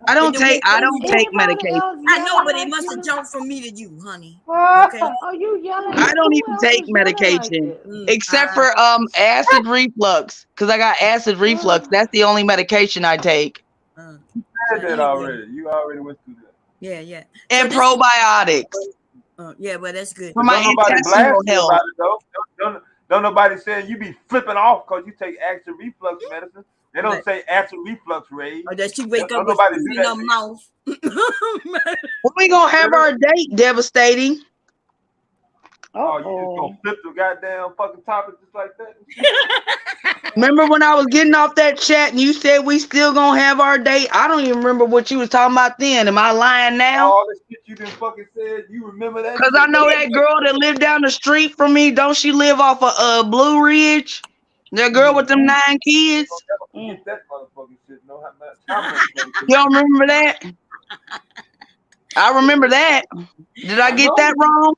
I don't take Anybody medication. else I know, yelling but it like must have this? jumped from me to you, honey. Okay. Are you yelling? I don't Who even else take is yelling like medication this? except for acid reflux because I got acid reflux. That's the only medication I take. You said that already. You already went through that. Yeah. And probiotics. Yeah, well, that's good. For my Don't nobody intestinal blast you health. about it though. Don't nobody say you be flipping off because you take acid reflux medicine. They don't say acid reflux rage. Or that she wake Don't up with nobody food do in that her to you. mouth. When we gonna have our date, Devastating? Oh, you just gonna flip the goddamn fucking topic just like that? Remember when I was getting off that chat and you said we still gonna have our date? I don't even remember what you was talking about then. Am I lying now? All the shit you done fucking said, you remember that? Cause I know that girl that lived down the street from me. Don't she live off of Blue Ridge? That girl with them 9 kids. Don't never forget that motherfucking shit. No, You don't remember that? I remember that. Did I get that wrong?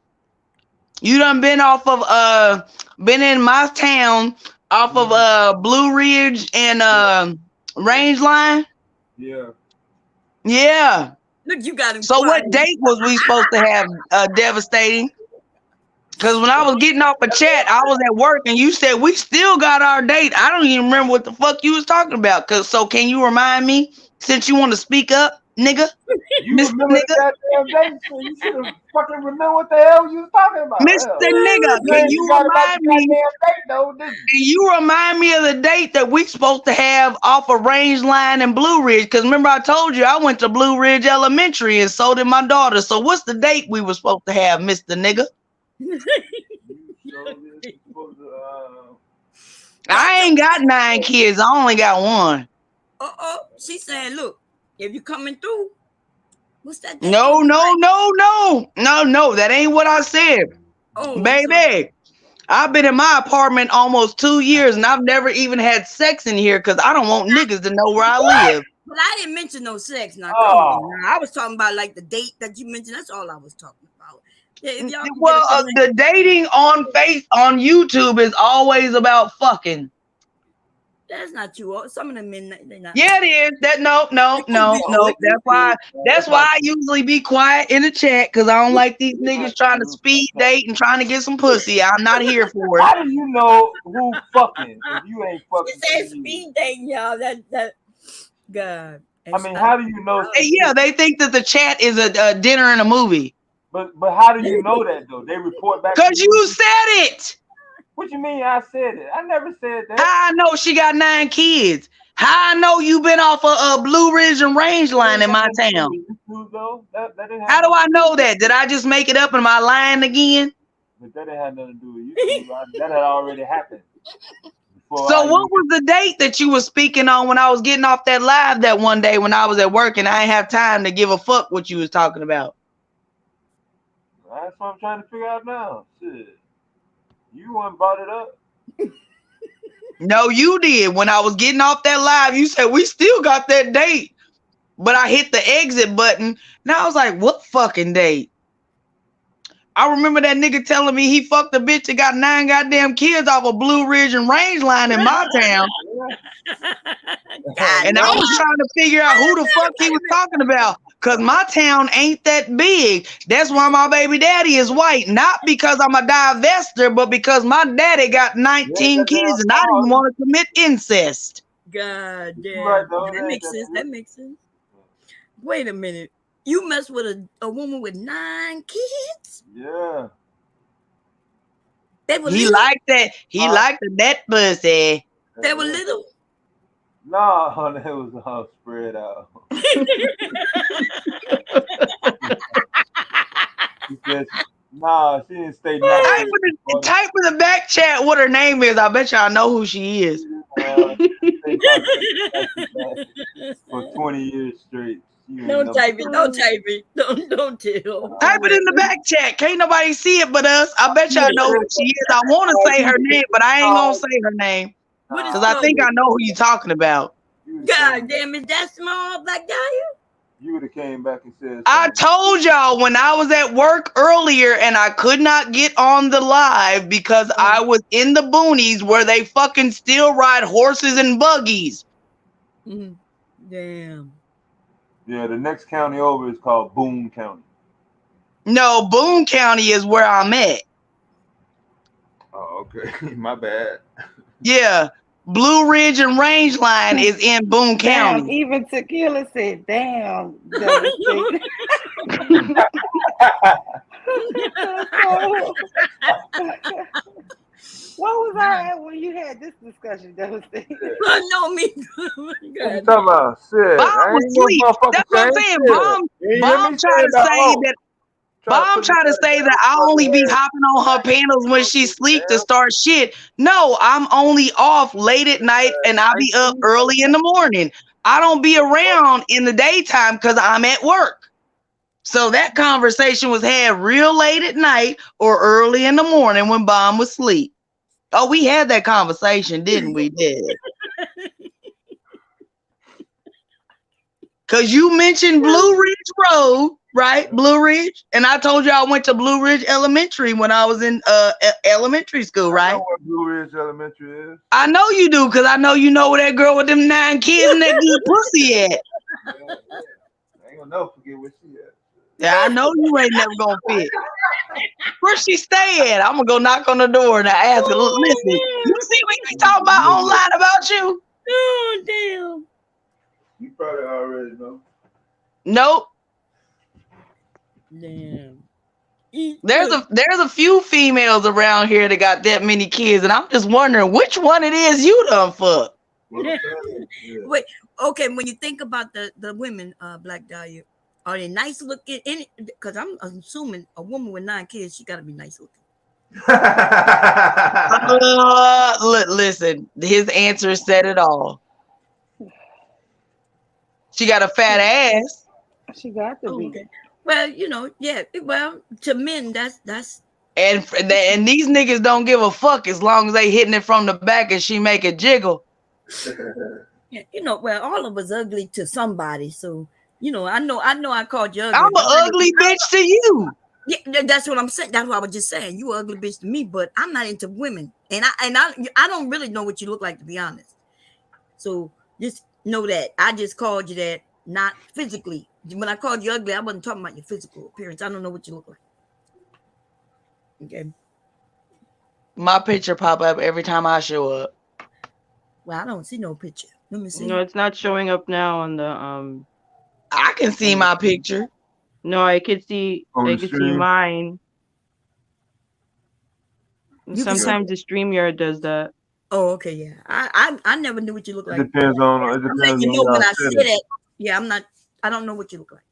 You done been off of been in my town off of Blue Ridge and Range Line? Yeah. Yeah. Look, you got him. So what date was we supposed to have, Devastating? Because when I was getting off a chat, I was at work and you said we still got our date. I don't even remember what the fuck you was talking about. So can you remind me since you want to speak up, nigga? You remember the goddamn date, so you should have fucking remember what the hell you was talking about. Mr. Nigga, can you remind me? Can you remind me of the date that we supposed to have off of Range Line and Blue Ridge? Because remember I told you I went to Blue Ridge Elementary and so did my daughter. So what's the date we were supposed to have, Mr. Nigga? I ain't got 9 kids. I only got 1. She's saying, look, if you coming through, what's that? No. That ain't what I said. Baby, I've been in my apartment almost 2 years and I've never even had sex in here because I don't want niggas to know where I live. But I didn't mention no sex. Now, come on. Now, I was talking about like the date that you mentioned. That's all I was talking about. Yeah, the dating on YouTube is always about fucking. That's not true. Some of them men, they're not. Yeah, it is. No. That's why I usually be quiet in the chat because I don't like these niggas trying to speed date and trying to get some pussy. I'm not here for it. How do you know who fucking if you ain't fucking? She said speed dating, y'all. That God. I mean, how do you know? Yeah, they think that the chat is a dinner and a movie. But how do you know that though? They report back. Because you said it. What you mean? I said it. I never said that. How I know she got 9 kids? How I know you been off of Blue Ridge and Range Line in my town? How do I know that? Did I just make it up? Am I lying again? But that didn't have nothing to do with you. That had already happened. before So I what even, was the date that you were speaking on when I was getting off that live that one day when I was at work and I didn't have time to give a fuck what you was talking about? that's what I'm trying to figure out now. Shit. You one brought it up. No, you did. When I was getting off that live, you said we still got that date. But I hit the exit button. Now I was like, what fucking date? I remember that nigga telling me he fucked a bitch that got 9 goddamn kids off a Blue Ridge and Range line in my town. God And I damn. was trying to figure out who the fuck he was talking about. Cause my town ain't that big. That's why my baby daddy is white. Not because I'm a divester, but because my daddy got 19 kids and I didn't want to commit incest. God You right damn. though. That makes sense. That makes sense. Wait a minute. You mess with a woman with 9 kids? Yeah. They were He little? liked that. He liked that pussy. They were little? No, that was all spread out. She said, nah, she didn't stay 19. Type in the back chat what her name is. I bet y'all know who she is. For 20 years straight. Don't type it. Don't type it. Don't tell. Type it in the back chat. Can't nobody see it but us. I bet y'all know who she is. I want to say her name, but I ain't gonna say her name because I think I know who you're talking about. God damn it, that small Black Dahlia? You would have came back and said something. I told y'all when I was at work earlier and I could not get on the live because I was in the boonies where they fucking still ride horses and buggies. Damn. Yeah, the next county over is called Boone County. No, Boone County is where I'm at. Oh, okay. My bad. Yeah. Blue Ridge and Range Line is in Boone Damn, County. even Tequila said, damn, devastating. What was I at when you had this discussion, devastating? No, me. What you talking about? Shit. Bomb was asleep. That's what I'm saying. Bomb tried to say that. Bomb tried to say that I only be hopping on her panels when she sleep to start shit. No, I'm only off late at night and I be up early in the morning. I don't be around in the daytime because I'm at work. So that conversation was had real late at night or early in the morning when Bomb was asleep. Oh, we had that conversation, didn't we? Did. Because you mentioned Blue Ridge Road, right? Blue Ridge. And I told you I went to Blue Ridge Elementary when I was in elementary school, right? I know what Blue Ridge Elementary is. I know you do, because I know you know where that girl with them 9 kids and that good pussy at. Yeah. I ain't gonna never forget where she at. Yeah, I know you ain't never gonna fit. Where she stay at? I'm gonna go knock on the door and ask her, listen, you see what we talking about online about you? Oh, damn. You probably already know. Nope. Damn. There's a few females around here that got that many kids, and I'm just wondering which one it is you done fuck. Wait, okay, when you think about the women, Black Dahlia, are they nice looking? Because I'm assuming a woman with 9 kids, she got to be nice looking. Listen, his answer said it all. She got a fat ass. She got to be. Okay. Well, yeah. Well, to men, that's. And these niggas don't give a fuck as long as they hitting it from the back and she make it jiggle. Yeah, well, all of us ugly to somebody, so I know I called you ugly. I'm an ugly bitch to you. Yeah, that's what I'm saying. That's what I was just saying. You ugly bitch to me, but I'm not into women, and I don't really know what you look like, to be honest. So just know that I just called you that, not physically. When I called you ugly, I wasn't talking about your physical appearance. I don't know what you look like. Okay. My picture pop up every time I show up. Well, I don't see no picture. Let me see. No, it's not showing up now on the I can see my picture. No, I could see mine. Sometimes the StreamYard does that. Oh, okay, yeah. I never knew what you look like. It depends on when I said it. Yeah, I don't know what you look like.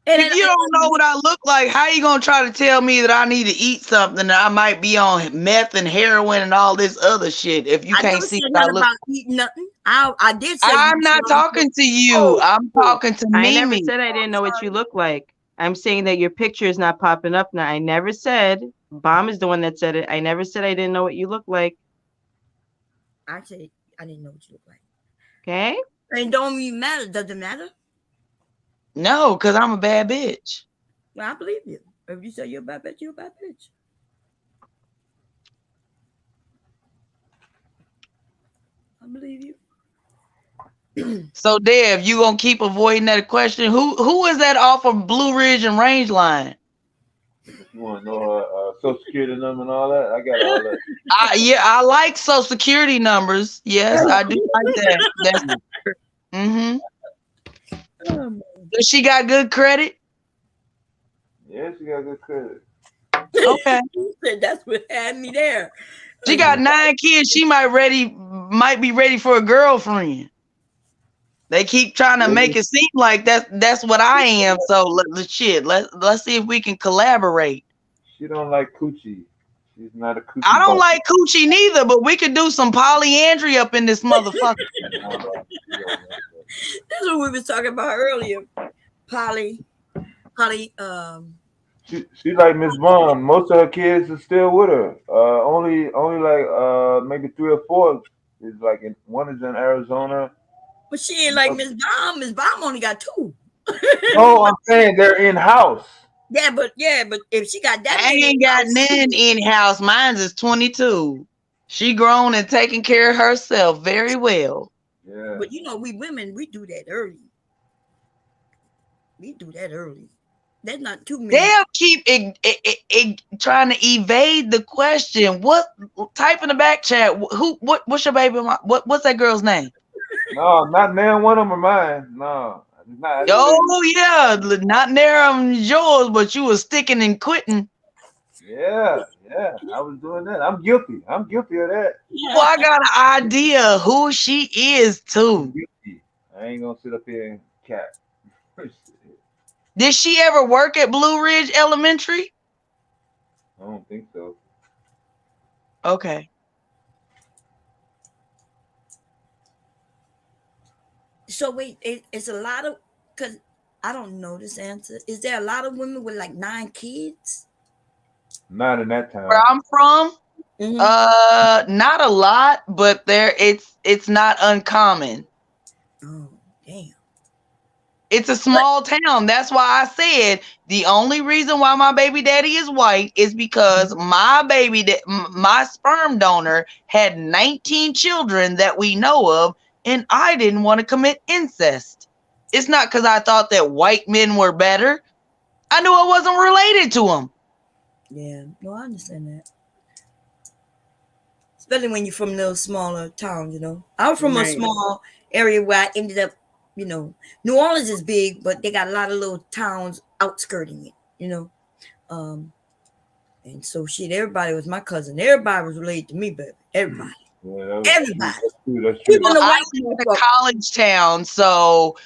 If you don't know what I look like, how you gonna try to tell me that I need to eat something that I might be on meth and heroin and all this other shit? If you can't see what I look, about eating nothing. I did say I'm not talking to you. I'm talking to I never Mimi. said I didn't know what you look like. I'm saying that your picture is not popping up now. I never said. Bomb is the one that said it. I never said I didn't know what you look like. I said I didn't know what you look like. Okay. And don't even matter. Does it matter? No, because I'm a bad bitch. Well, I believe you. If you say you're a bad bitch, you're a bad bitch. I believe you. So, Dev, you gonna keep avoiding that question? Who is that off of Blue Ridge and Range Line? You want to know her social security number and all that? I got all that. Yeah, I like social security numbers. Yes, I do like that. That's mm-hmm. Does she got good credit? Yeah, she got good credit. Okay. That's what had me there. She got 9 kids. She might be ready for a girlfriend. They keep trying to make it seem like that's what I am. So let's see if we can collaborate. She don't like coochie. She's not a coochie. I don't like coochie neither, but we could do some polyandry up in this motherfucker. That's what we was talking about earlier. Polly. She like Miss Bond. Most of her kids are still with her. Only like maybe 3 or 4 is like one is in Arizona. But she ain't like Miss Bomb. Miss Bomb only got 2. No, I'm saying they're in house. Yeah, but if she got that, I ain't got none in house. Mine's is 22. She grown and taking care of herself very well. Yeah. But we women, we do that early. We do that early. There's not too many. They'll keep trying to evade the question. What? Type in the back chat. What's your baby? What's that girl's name? No, not now. One of them are mine. No. Not, oh yeah, not near yours, but you were sticking and quitting. Yeah, I was doing that. I'm guilty of that. Well, I got an idea who she is too. I ain't gonna sit up here and cap. Did she ever work at Blue Ridge Elementary? I don't think so. Okay. So wait, it's a lot of, because I don't know this answer. Is there a lot of women with like 9 kids? Not in that time. Where I'm from, not a lot, but it's not uncommon. Oh, damn. It's a small town. That's why I said the only reason why my baby daddy is white is because my sperm donor had 19 children that we know of, and I didn't want to commit incest. It's not because I thought that white men were better. I knew I wasn't related to them. Yeah, no, I understand that. Especially when you're from those smaller towns, I was from a small area where I ended up, New Orleans is big, but they got a lot of little towns outskirting it, and so everybody was my cousin. Everybody was related to me, baby. Everybody. Yeah, everybody. That's true. Well, I live in a college town, so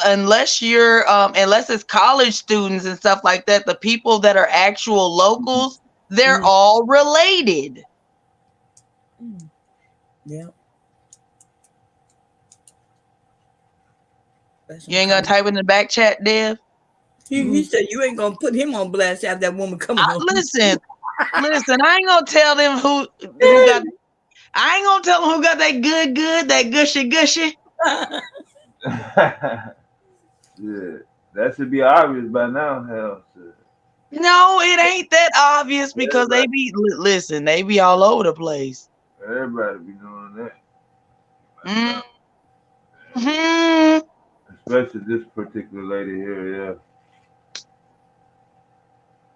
unless it's college students and stuff like that, the people that are actual locals, they're all related. Yeah. You ain't gonna type in the back chat, Dev? He said you ain't gonna put him on blast to have that woman coming on. Listen, I ain't gonna tell them who got. I ain't gonna tell them who got that good, that gushy. Yeah, that should be obvious by now. Hell, shit. No, it ain't that obvious because they be all over the place. Everybody be doing that. Mm-hmm. Especially this particular lady here,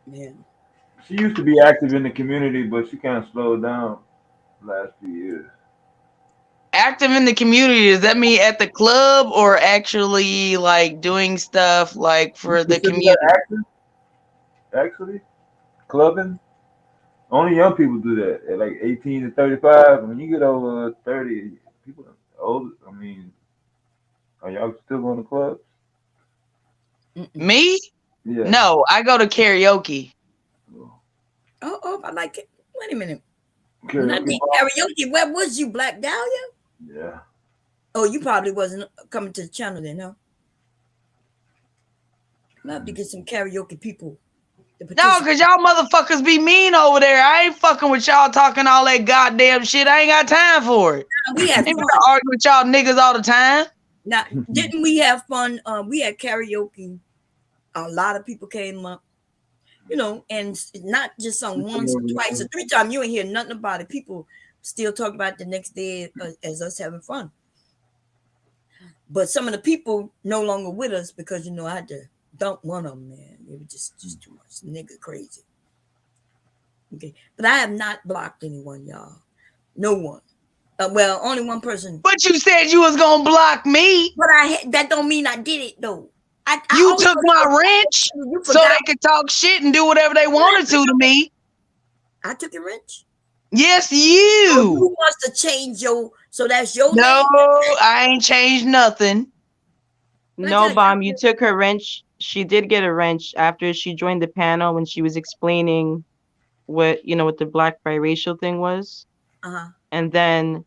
yeah. She used to be active in the community, but she kind of slowed down the last few years. Active in the community, does that mean at the club or actually like doing stuff like for the community? Active? Actually, clubbing. Only young people do that at like 18 to 35. When you get over 30, people older. I mean, are y'all still going to clubs? Me? Yeah. No, I go to karaoke. Oh, I like it. Wait a minute. When I Karaoke did bar? karaoke, where was you, Black Dahlia? Yeah. Oh, you probably wasn't coming to the channel then, no? Love to get some karaoke people to No, participate. because y'all motherfuckers be mean over there. I ain't fucking with y'all talking all that goddamn shit. I ain't got time for it. We I had ain't fun. gonna argue with y'all niggas all the time. Now, didn't we have fun? We had karaoke. A lot of people came up, and not just on once or twice or three times. You ain't hear nothing about it. People still talk about it the next day as us having fun. But some of the people no longer with us because I had to dump one of them, man. It was just too much. Nigga crazy. Okay. But I have not blocked anyone, y'all. No one. Well, only one person. But you said you was gonna block me. But that don't mean I did it though. You took my wrench so they could talk shit and do whatever they wanted to me. I took your wrench? Yes, you. So who wants to change so that's your No, name? I ain't changed nothing. No, Bomb, you took her wrench. She did get a wrench after she joined the panel when she was explaining what the black biracial thing was. Uh-huh. And then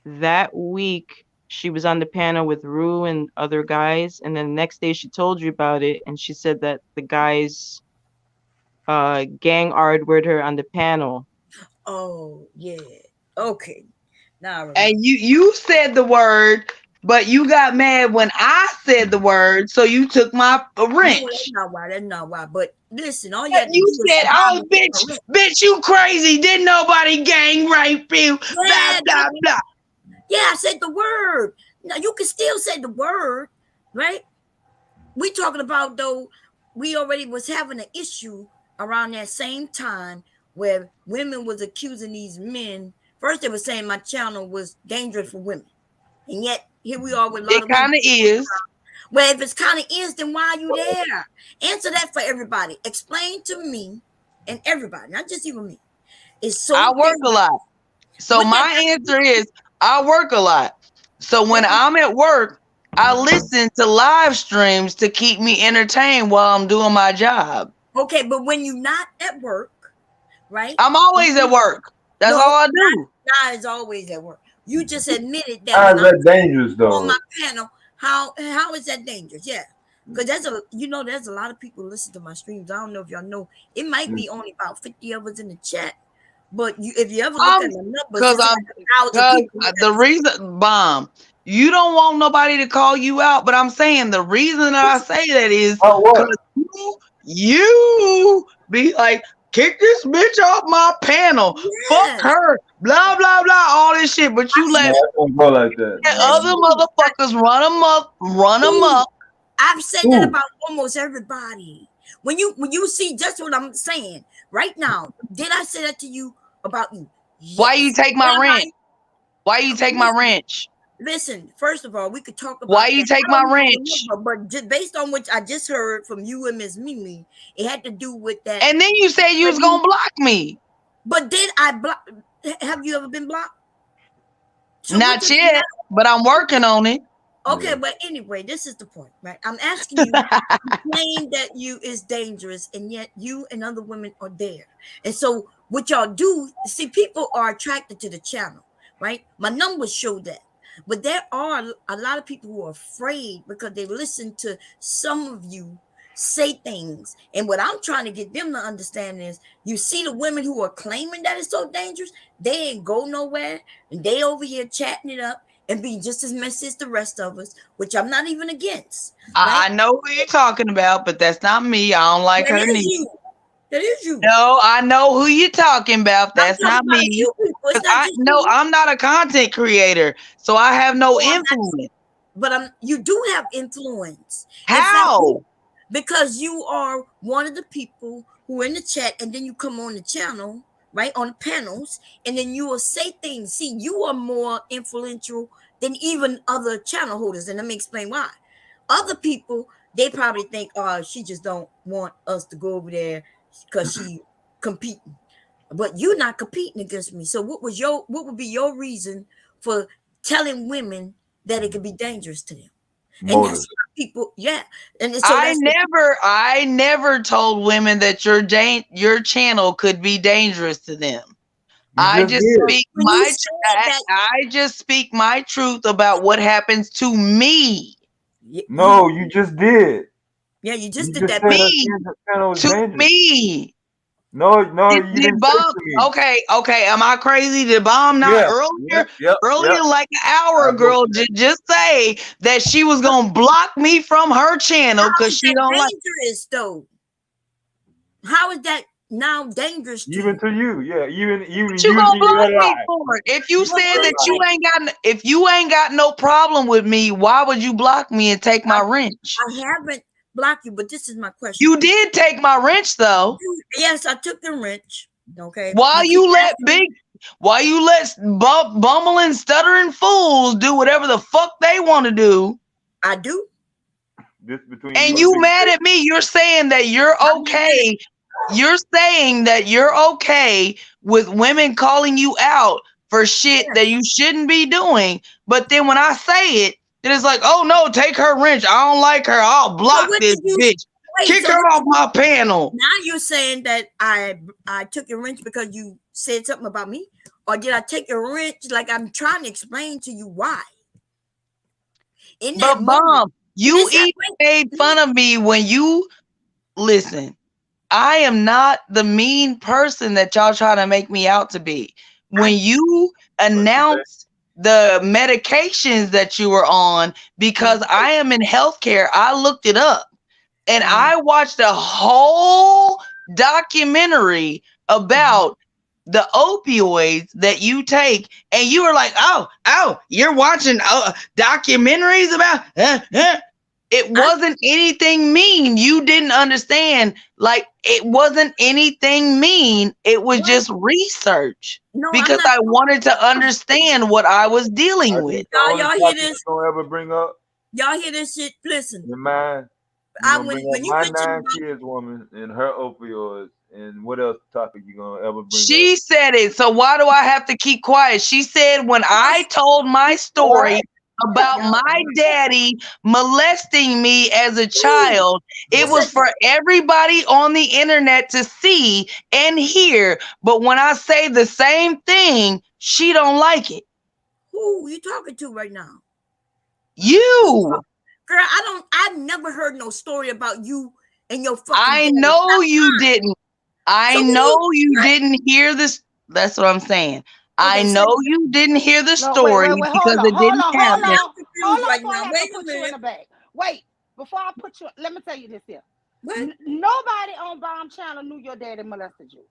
that week she was on the panel with Rue and other guys, and then the next day she told you about it, and she said that the guys gang R-word her on the panel. Oh yeah. Okay. Now and you said the word, but you got mad when I said the word, so you took my wrench. No, that's not why. That's not why. But listen, all you said, "Oh, bitch, you crazy? Didn't nobody gang rape you?" Blah blah blah. Yeah, I said the word. Now you can still say the word, right? We talking about though. We already was having an issue around that same time where women was accusing these men. First, they were saying my channel was dangerous for women, and yet here we are with a lot of. It kind of is. Well, if it's kind of is, then why are you there? Answer that for everybody. Explain to me and everybody, not just even me. It's so. I work a lot, so my answer is I work a lot. So when I'm at work, I listen to live streams to keep me entertained while I'm doing my job. Okay, but when you're not at work, right? I'm always at work. That's all I do. Not as always at work. You just admitted that. How is that dangerous, though? On my panel, how is that dangerous? Yeah, because there's a lot of people listen to my streams. I don't know if y'all know. It might be only about 50 of us in the chat, but if you ever look at the numbers, because the reason, Bomb, you don't want nobody to call you out, but I'm saying the reason that I say that is because you be like, kick this bitch off my panel, fuck her, blah blah blah, all this shit. But you let go like that. Other motherfuckers run them up. I've said that about almost everybody. When you see just what I'm saying right now, did I say that to you about you? Yes. Why you take my wrench? Why you take my wrench? Listen, first of all, we could talk about why you take my wrench. But just based on what I just heard from you and Miss Mimi, it had to do with that. And then you said you was gonna block me. But did I block? Have you ever been blocked? So not yet, but I'm working on it. Okay, but anyway, this is the point, right? I'm asking you, claim that you is dangerous, and yet you and other women are there. And so what y'all do, see, people are attracted to the channel, right? My numbers show that. But there are a lot of people who are afraid because they listen to some of you say things. And what I'm trying to get them to understand is, you see the women who are claiming that it's so dangerous, they ain't go nowhere, and they over here chatting it up and be just as messy as the rest of us, which I'm not even against. Right? I know who you're talking about, but that's not me. I don't like her neither. That is you. No, I know who you're talking about. That's not me. I'm not a content creator, so I have no influence. But you do have influence. How? Because you are one of the people who are in the chat, and then you come on the channel, right, on panels, and then you will say things. See, you are more influential than even other channel holders, and let me explain why. Other people, they probably think, oh, she just don't want us to go over there because she competing. But you're not competing against me. So what would be your reason for telling women that it could be dangerous to them? And that's Motive. why people, yeah. And so I that's what, never told women that your channel could be dangerous to them. You I just just did. speak when you my said that, I just speak my truth about what happens to me. No, you just did. yeah, you just You did just that. said But her Me, channel is to dangerous. me. No, you Did didn't say Bomb to me. okay, am I crazy? Did Bomb not Yeah, earlier, yep. like an hour I ago, vote for that. just say that she was gonna block me from her channel how because is she that don't like dangerous, though? How is that now dangerous to Even you? to you, yeah. Even what you using gonna block your me life. for? If you What said was that Your life. if you ain't got no problem with me, why would you block me and take my wrench? I haven't blocked you, but this is my question You to you. did take my wrench though. Yes, I took the wrench. Okay. Why You keep you let asking me. bumbling, stuttering fools do whatever the fuck they want to do? I do. This between you And and you Big mad J. at me? You're saying that you're I'm just saying, okay. You're saying that you're okay with women calling you out for shit yes. that you shouldn't be doing. But then when I say it, then it's like, oh no, take her wrench. I don't like her. I'll So block what this did you bitch. wait? Kick So her what off my panel. now you're saying that I took your wrench because you said something about me, or did I take your wrench? Like I'm trying to explain to you why. In that But moment, Bomb, you listen, even made fun of me when you listen. I am not the mean person that y'all trying to make me out to be. When you announced the medications that you were on, because I am in healthcare, I looked it up and I watched a whole documentary about the opioids that you take, and you were like, oh, you're watching documentaries about it wasn't anything mean. You didn't understand. Like, it wasn't anything mean. It was just research no, I'm because not. I wanted to understand what I was dealing Are with. these the only Y'all hear topics this? you're gonna ever bring up Y'all hear this shit? Listen, in mind? You're gonna bring up when you my mentioned 9 kids woman and her opioids and what else topic you gonna ever bring up? She said it. So why do I have to keep quiet? She said when I told my story about my daddy molesting me as a child, it was for everybody on the internet to see and hear. But when I say the same thing, she don't like it. who you talking to right now? You. Girl, I've never heard no story about you and your fucking I daddy. know you didn't. I So know who- you didn't hear this. That's what I'm saying. I Okay, know so you didn't hear the No, wait, story wait, wait. because Hold on, it hold didn't on, hold happen. on, hold confused on. right Before I now. have Wait to a put you in minute. the bag. Wait, before I put you. Let me tell you this here. What? Nobody on Bomb Channel knew your daddy molested you.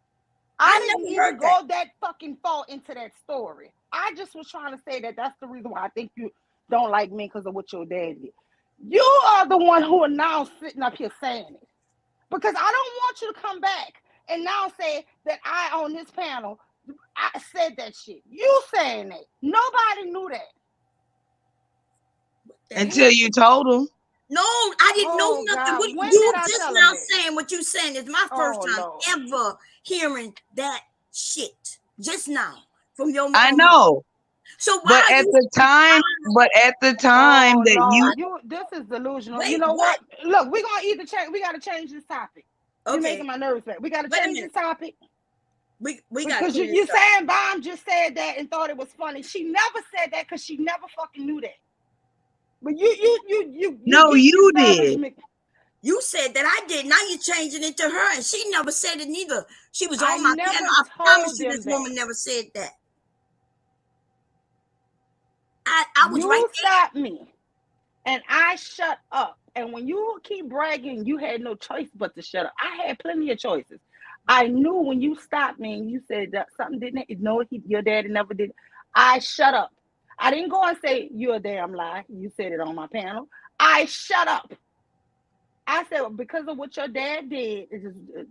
I I didn't never even heard that. go that fucking far into that story. I just was trying to say that that's the reason why I think you don't like me because of what your dad did. You are the one who are now sitting up here saying it. Because I don't want you to come back and now say that I on this panel I said that shit. You saying that. Nobody knew that. Until you told them. No, I didn't know Oh nothing. God, What when you did I just tell him now that? saying, what you saying is my first Oh time Lord. ever hearing that shit. Just now from your I mom. know. So But why at you the time Oh that Lord, you this is delusional. You wait, know what? what? Look, we're gonna either change. We gotta change this topic. You're Okay, making my nerves bad. We gotta wait a change this minute. topic We gotta because clear you this up. saying Bomb just said that and thought it was funny. She never said that because she never fucking knew that. But No, you you established did. me. You said that I did. Now you're changing it to her, and she never said it neither. She was I on my never panel. I promise told you, them this that. woman never said that. I was right You there. stopped me and I shut up. And when you keep bragging, you had no choice but to shut up. I had plenty of choices. I knew when you stopped me and you said that something didn't, no, your daddy never did. I shut up. I didn't go and say, you're a damn lie. You said it on my panel. I shut up. I said, well, because of what your dad did,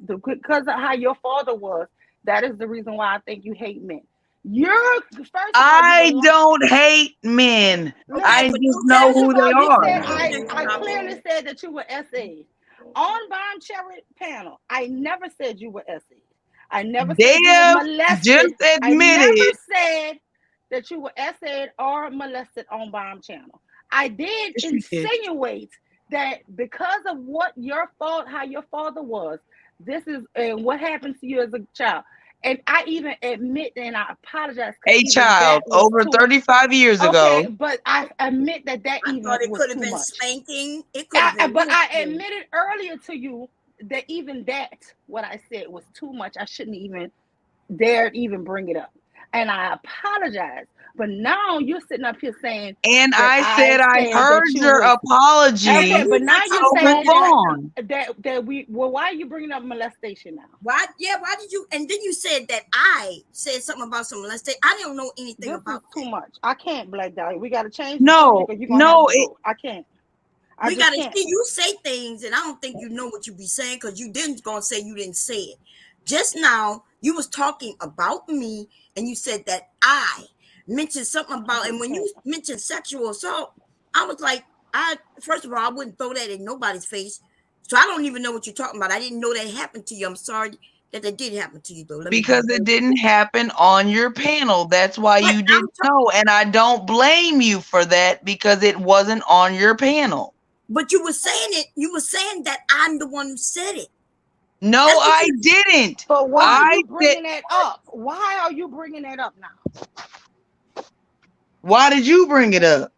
because of how your father was, that is the reason why I think you hate men. You're, first of all, you I were don't hate men. Okay, I listen. but just you know First said of who they all, you are. said I something. clearly said that you were essays. On Bomb Cherry panel, I never said you were essays. I never said you were Dev just molested. I admitted never said that you were essayed or molested on Bomb Channel. I did Yes, you did. insinuate that because of what your fault, how your father was, this is and what happened to you as a child. And I even admit and I apologize because A even child that was over too 35 years okay, ago. but I admit that that I even thought it was could have too been much. spanking. It could have been But I anything. admitted earlier to you that even that what I said was too much. I shouldn't even dared even bring it up. And I apologize. But now you're sitting up here saying And that I I said I said heard that you your was okay, apology, but We're now not you're so talking about move saying that. on. that we well, why are you bringing up molestation now? Why? Yeah. Why did you? And then you said that I said something about some molestation. I don't know anything This is about too that. much. I can't, Black Dahlia. We gotta change the No, subject or you're gonna have no, to go. I can't. I We just gotta can't. see you say things, and I don't think you know what you be saying because you didn't gonna say you didn't say it. Just now, you was talking about me, and you said that I mentioned something I about. And just when can't. you mentioned sexual assault, I was like, I first of all, I wouldn't throw that in nobody's face. So I don't even know what you're talking about. I didn't know that happened to you. I'm sorry that did happen to you, though. Let me be because it very. didn't happen on your panel. That's why But you didn't know. And I don't blame you for that because it wasn't on your panel. but you were saying it. You were saying that I'm the one who said it. No, That's what I you. didn't. But why are I you said, bringing that up? Why are you bringing that up now? why did you bring it up?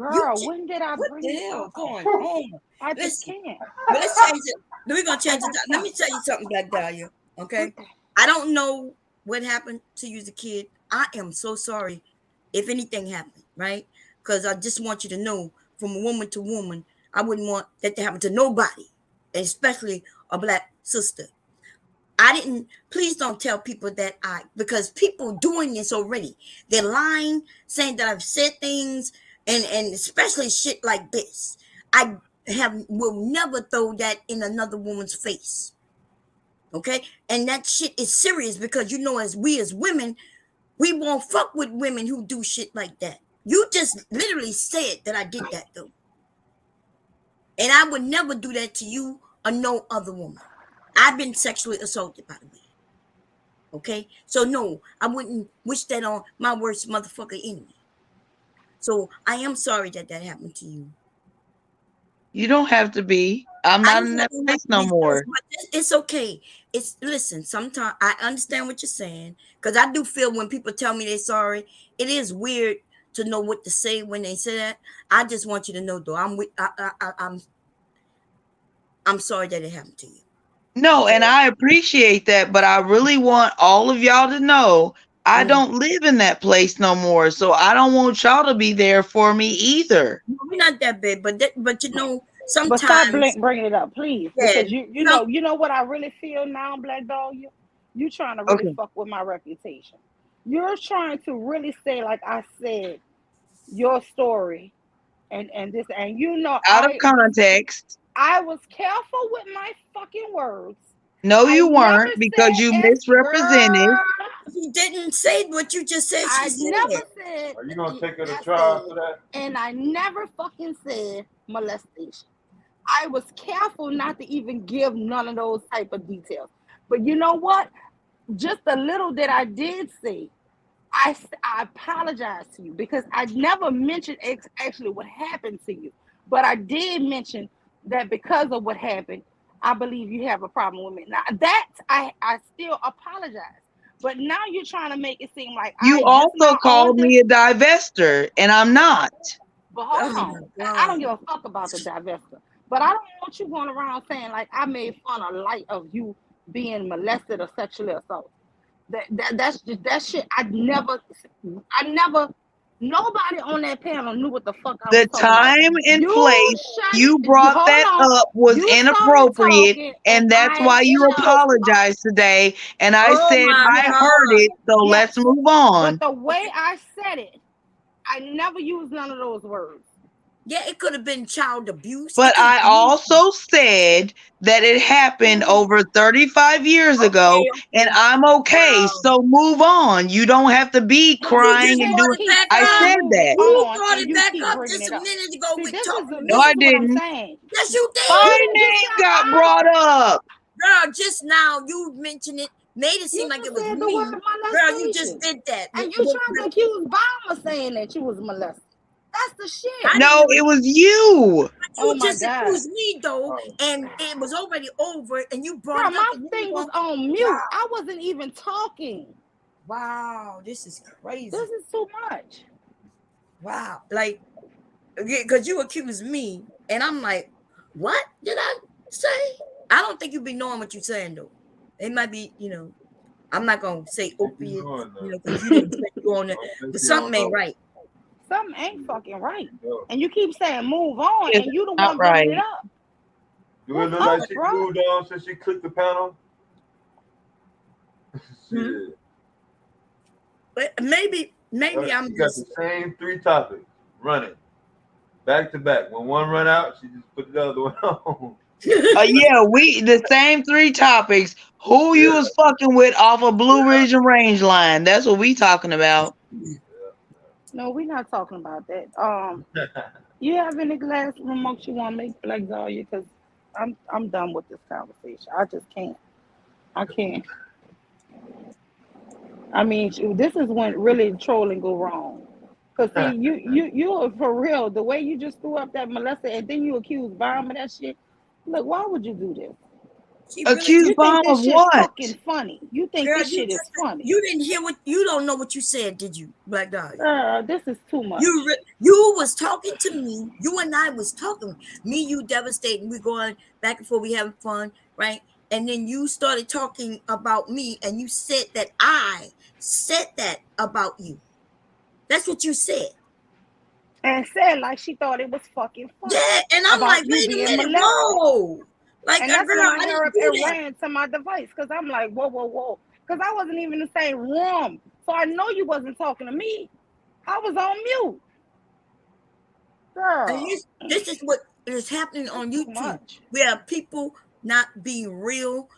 You. Girl, when did I What bring the it hell up? going on? I just Listen. can't. But let's change it. We're gonna I change it. just Let can't. me tell you something, Black Dahlia. What Okay, the I don't know what happened to you as a kid. I am so sorry if anything happened, right? Because I just want you to know, from a woman to woman, I wouldn't want that to happen to nobody, especially a black sister. I didn't. Please don't tell people that because people doing this already. They're lying, saying that I've said things, and especially shit like this. I will never throw that in another woman's face. Okay, and that shit is serious because as women, we won't fuck with women who do shit like that. You just literally said that I did that though, and I would never do that to you or no other woman. I've been sexually assaulted, by the way. Okay, so no, I wouldn't wish that on my worst motherfucker enemy. So I am sorry that happened to you. You don't have to be. I'm I not just in want that to place no be more. but it's okay. It's listen. Sometimes I understand what you're saying because I do feel when people tell me they're sorry, it is weird to know what to say when they say that. I just want you to know though, I'm sorry that it happened to you. No, Okay. and I appreciate that, but I really want all of y'all to know I Mm. don't live in that place no more. So I don't want y'all to be there for me either. We're not that big, but But stop sometimes bringing it up, please, yeah, because you know what I really feel now, Black Dahlia. You trying to really Okay. fuck with my reputation. You're trying to really say like I said your story and this and Out of context. I was careful with my fucking words. No, I you never weren't because said you S misrepresented. girl. you didn't say what you just said. She I never said. said Are you gonna take her to I trial said, for that? and I never fucking said molestation. I was careful not to even give none of those type of details. But you know what? Just a little that I did say, I apologize to you because I never mentioned actually what happened to you. But I did mention that because of what happened, I believe you have a problem with me. Now that I still apologize. But now you're trying to make it seem like You I just also now on called this. me a divester, and I'm not. But hold Oh on. my I don't god. give a fuck about the divester. But I don't want you going around saying like I made fun or light of you being molested or sexually assaulted. That's just that shit. I never nobody on that panel knew what the fuck I was The talking about. time and You place shut you it. brought Hold that on. up was You started inappropriate, talking and and that's I why you shut up. apologized today. And I Oh said my I heard god. it, so Yes. let's move But on. the way I said it, I never used none of those words. Yeah, it could have been child abuse. It But could have I been anything. also said that it happened Oh, over 35 years ago, and Okay. I'm okay. Wow. So move on. You don't have to be But you crying just and can't doing. brought it keep back I saying up. said moving that. You on brought and it you back keep up bringing just it a up. minute ago See, with this is talking No, this I is about. what I'm didn't. saying. Yes, you My did. You just name shut got up. brought up. Girl, just now you mentioned it, made it seem You like it just was said the word me. Girl, you just molestation. did that. And you tried to accuse Obama saying that you was molested. That's the shit. No, it was you. Oh You my just God. accused me though, Oh, and it was already over, and you brought Girl, it up. my And you thing was going, on mute. I wasn't even talking. wow, this is crazy. This is too much. Wow, like, because you accused me, and I'm like, what did I say? I don't think you be knowing what you're saying though. It might be, I'm not gonna say think you opiates, doing that? because you didn't say you on it, I think but you don't something ain't know. right. Something ain't fucking right. No. And you keep saying move on, It's and you the not one bringing it right. up. Do it What's look up, like she bro? moved on since she clicked the panel? Shit. But maybe I'm She got just the same 3 topics running back to back. When one run out, she just put the other one on. Yeah, we the same 3 topics. Who you Yeah. was fucking with off of Blue Ridge and Range Line? That's what we talking about. No, we're not talking about that. You have any glass remarks you want to make, Black Dahlia? Because I'm done with this conversation. I just can't. I can't. I mean, this is when really trolling go wrong. Cause see, you are for real. The way you just threw up that molester and then you accuse Bomb of that shit. Look, why would you do this? she really Accused You just, think Bomb this of shit what? fucking funny? You think girl, this shit is funny? you didn't hear what you don't know what you said, did you, Black Dahlia? This is too much. You was talking to me. You and I was talking. Me, you devastating. We going back and forth. We having fun, right? And then you started talking about me, and you said that I said that about you. That's what you said. And said like she thought it was fucking funny Yeah, and I'm about like, you wait a being minute, molested. whoa. Like, And that's girl, when I I hurry didn't up do and that. ran to my device because I'm like, whoa, whoa, whoa. Because I wasn't even in the same room. So I know you wasn't talking to me. I was on mute. And Girl, this is what is happening that's on too YouTube. much. We have people not being real.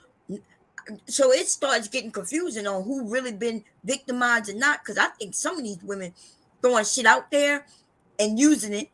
So it starts getting confusing on who really been victimized and not. Because I think some of these women throwing shit out there and using it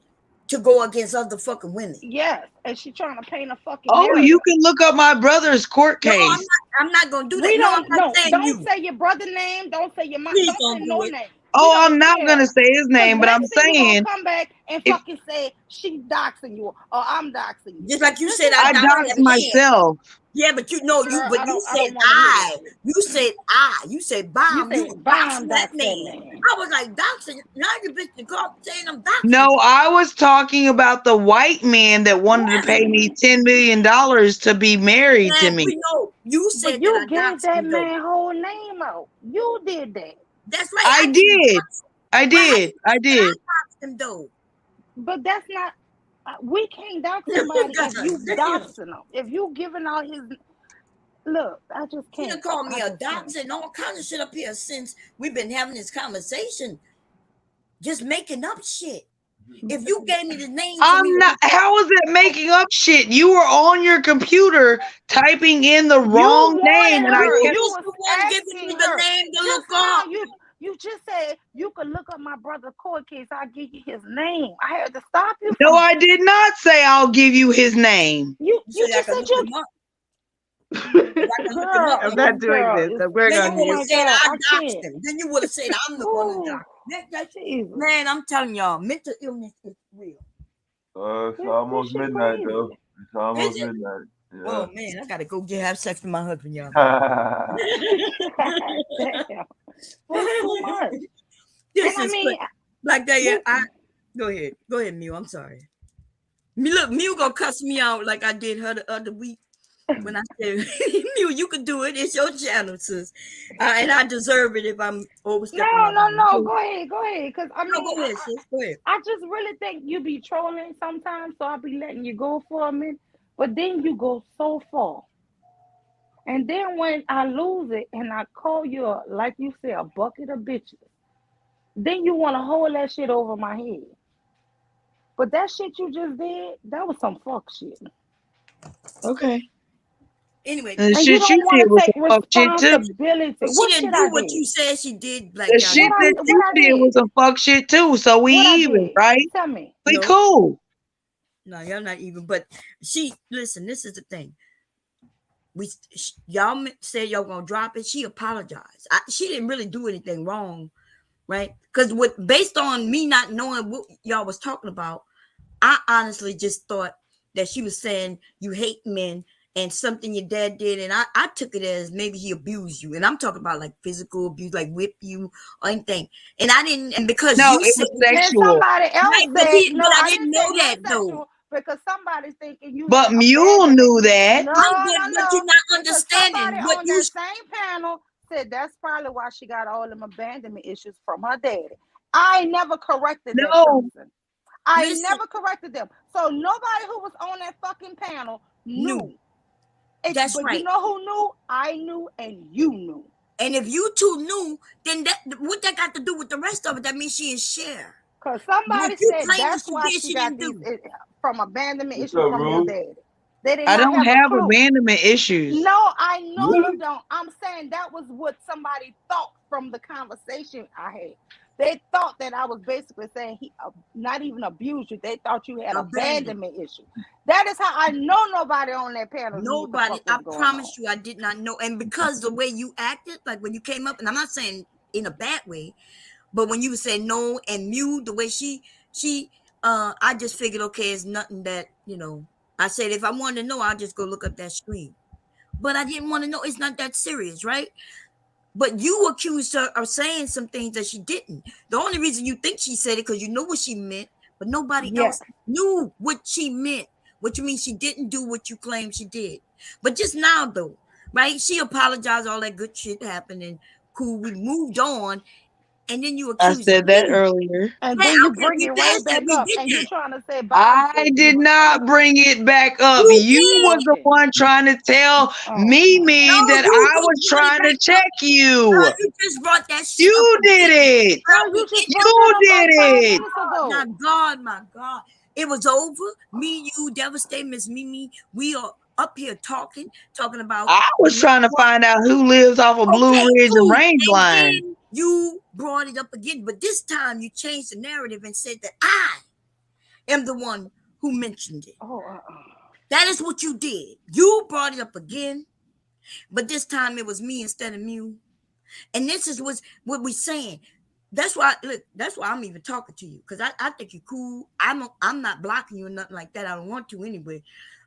to go against other fucking women. Yes, and she trying to paint a fucking Oh, you narrative. can look up my brother's court No, case. I'm not gonna do that. We No, I'm don't not no, saying don't you. say your brother name, don't say your mom, Please don't say don't no do it. name. We Oh, I'm don't not gonna care. say his Because name, but I'm next thing you're gonna saying come back and if fucking say she doxing you or I'm doxing you. Just like you This said, is I I doxed doxed that man. myself. Yeah, but you know girl, but you I said don't want to hear that shit. you said You bomb, you was said bomb doxing that dox that man. man. I was like, doxing, now you bitch the call saying I'm doxing. No, I was talking about the white man that wanted to pay me $10 million to be married to Man, me. we know you But said that you I gave doxed that you though. man whole name out. You did that. That's right. I I didn't did. dox him. I Well, how did. you I think that I did. doxed him though? But that's not we can't dox somebody if God you damn. doxing them. If you giving out his look, I just She done can't. called me I a just can't. doxer and all kinds of shit up here since we've been having this conversation. Just making up shit. If you gave me the name for me I'm to not. look up, How is that making up shit? You were on your computer typing in the You wrong name, wanted and I her. you kept. You was was the one giving me asking the her. name to Just look up. now, you just said you could look up my brother's court case. I'll give you his name. I had to stop you No, from I that. did not say I'll give you his name. You You you said I just can said look you him up. I can look him up. girl. I'm This not doing girl this. is I'm going Then you on oh would mute. have my said god. I I doxed can't. him. Then you would have said I'm the one who Oh doxed. Jesus. Man, I'm telling y'all, mental illness is real. It's This almost shit midnight crazy. though. It's Is almost it? midnight. Oh man, I gotta go have sex with my husband, y'all. Yeah. Damn. That's too much. This And I is mean, like that. Yeah, listen, go ahead, Mew. I'm sorry. Look, Mew gonna cuss me out like I did her the other week when I said, Mew, you can do it. It's your channel, sis, and I deserve it if I'm overstepping my bounds. no. No, Go ahead. Cause I mean, go ahead, sis. Go ahead. I just really think you be trolling sometimes, so I'll be letting you go for a minute. But then you go so far. And then when I lose it and I call you, like you say, a bucket of bitches, then you want to hold that shit over my head. But that shit you just did, that was some fuck shit. Okay. Anyway, And the And you shit you don't want did to was take some fuck shit too. responsibility. but she What didn't shit do I what did? you said she did, Black The Dahlia. shit that you What I did did? was some fuck shit too. So we What I even, did? right? Tell me. We No, cool. no, y'all not even. But listen. This is the thing. Y'all said y'all gonna drop it. She apologized. She didn't really do anything wrong. right? Because based on me not knowing what y'all was talking about, I honestly just thought that she was saying you hate men and something your dad did, and I took it as maybe he abused you, and I'm talking about like physical abuse, like whip you or anything. And I didn't, and because No, you it said was Then sexual. somebody else right, said, no, but I I didn't didn't know say that nothing though. sexual because somebody's thinking you But had Mule abandonment. knew that. No, no, But you're no. not Because somebody understanding what on you. that same panel said that's probably why she got all them abandonment issues from her daddy. I never corrected that No, person. I Listen, never corrected them. So nobody who was on that fucking panel knew. knew. It, That's but you right. know who knew? I knew and you knew. And if you two knew, then that what that got to do with the rest of it? That means she didn't share. Because What somebody you said claiming that's she why did, she she got didn't these do. from abandonment What's issues up, from your Rose? daddy. They did I not don't have a have clue. abandonment issues. No, I know you Really? don't. I'm saying that was what somebody thought from the conversation I had. They thought that I was basically saying he not even abused you. They thought you had Abandoned. abandonment issues. That is how I know nobody on that panel knew what the Nobody, fuck I was going on. promise you, I did not know. And because the way you acted, like when you came up, and I'm not saying in a bad way, but when you said no and mute, the way I just figured, okay, it's nothing that, I said, if I wanted to know, I'll just go look up that screen. But I didn't want to know. It's not that serious, right? But you accused her of saying some things that she didn't. The only reason you think she said it because you know what she meant, but nobody Yes. else knew what she meant. What you mean she didn't do what you claim she did. But just now though, right? She apologized, all that good shit happened, and cool, we moved on, and then you I accused said that me. earlier. And Yeah, then you okay, bring we it right passed that. back We up. did And you that. trying to say Bob I said you did was not crazy. bring it back up. You You was did. the Okay. one trying to tell Oh, Mimi No, that you I just was brought it trying to back check up. you. You just brought that shit up You did again. it. Now girl, we you just brought that You up did like 5 it. minutes my ago. God, my God. It was over. Me, you, Devastating Miss Mimi. We are up here talking about I was trying to find out who lives off of Blue okay, Ridge and cool. And Rangeline. then you brought it up again, but this time you changed the narrative and said that I am the one who mentioned it. Oh, That is what you did. You brought it up again, but this time it was me instead of you. And this is what we're saying. That's why look, that's why I'm even talking to you. Because I think you're cool. I'm not blocking you or nothing like that. I don't want to anyway.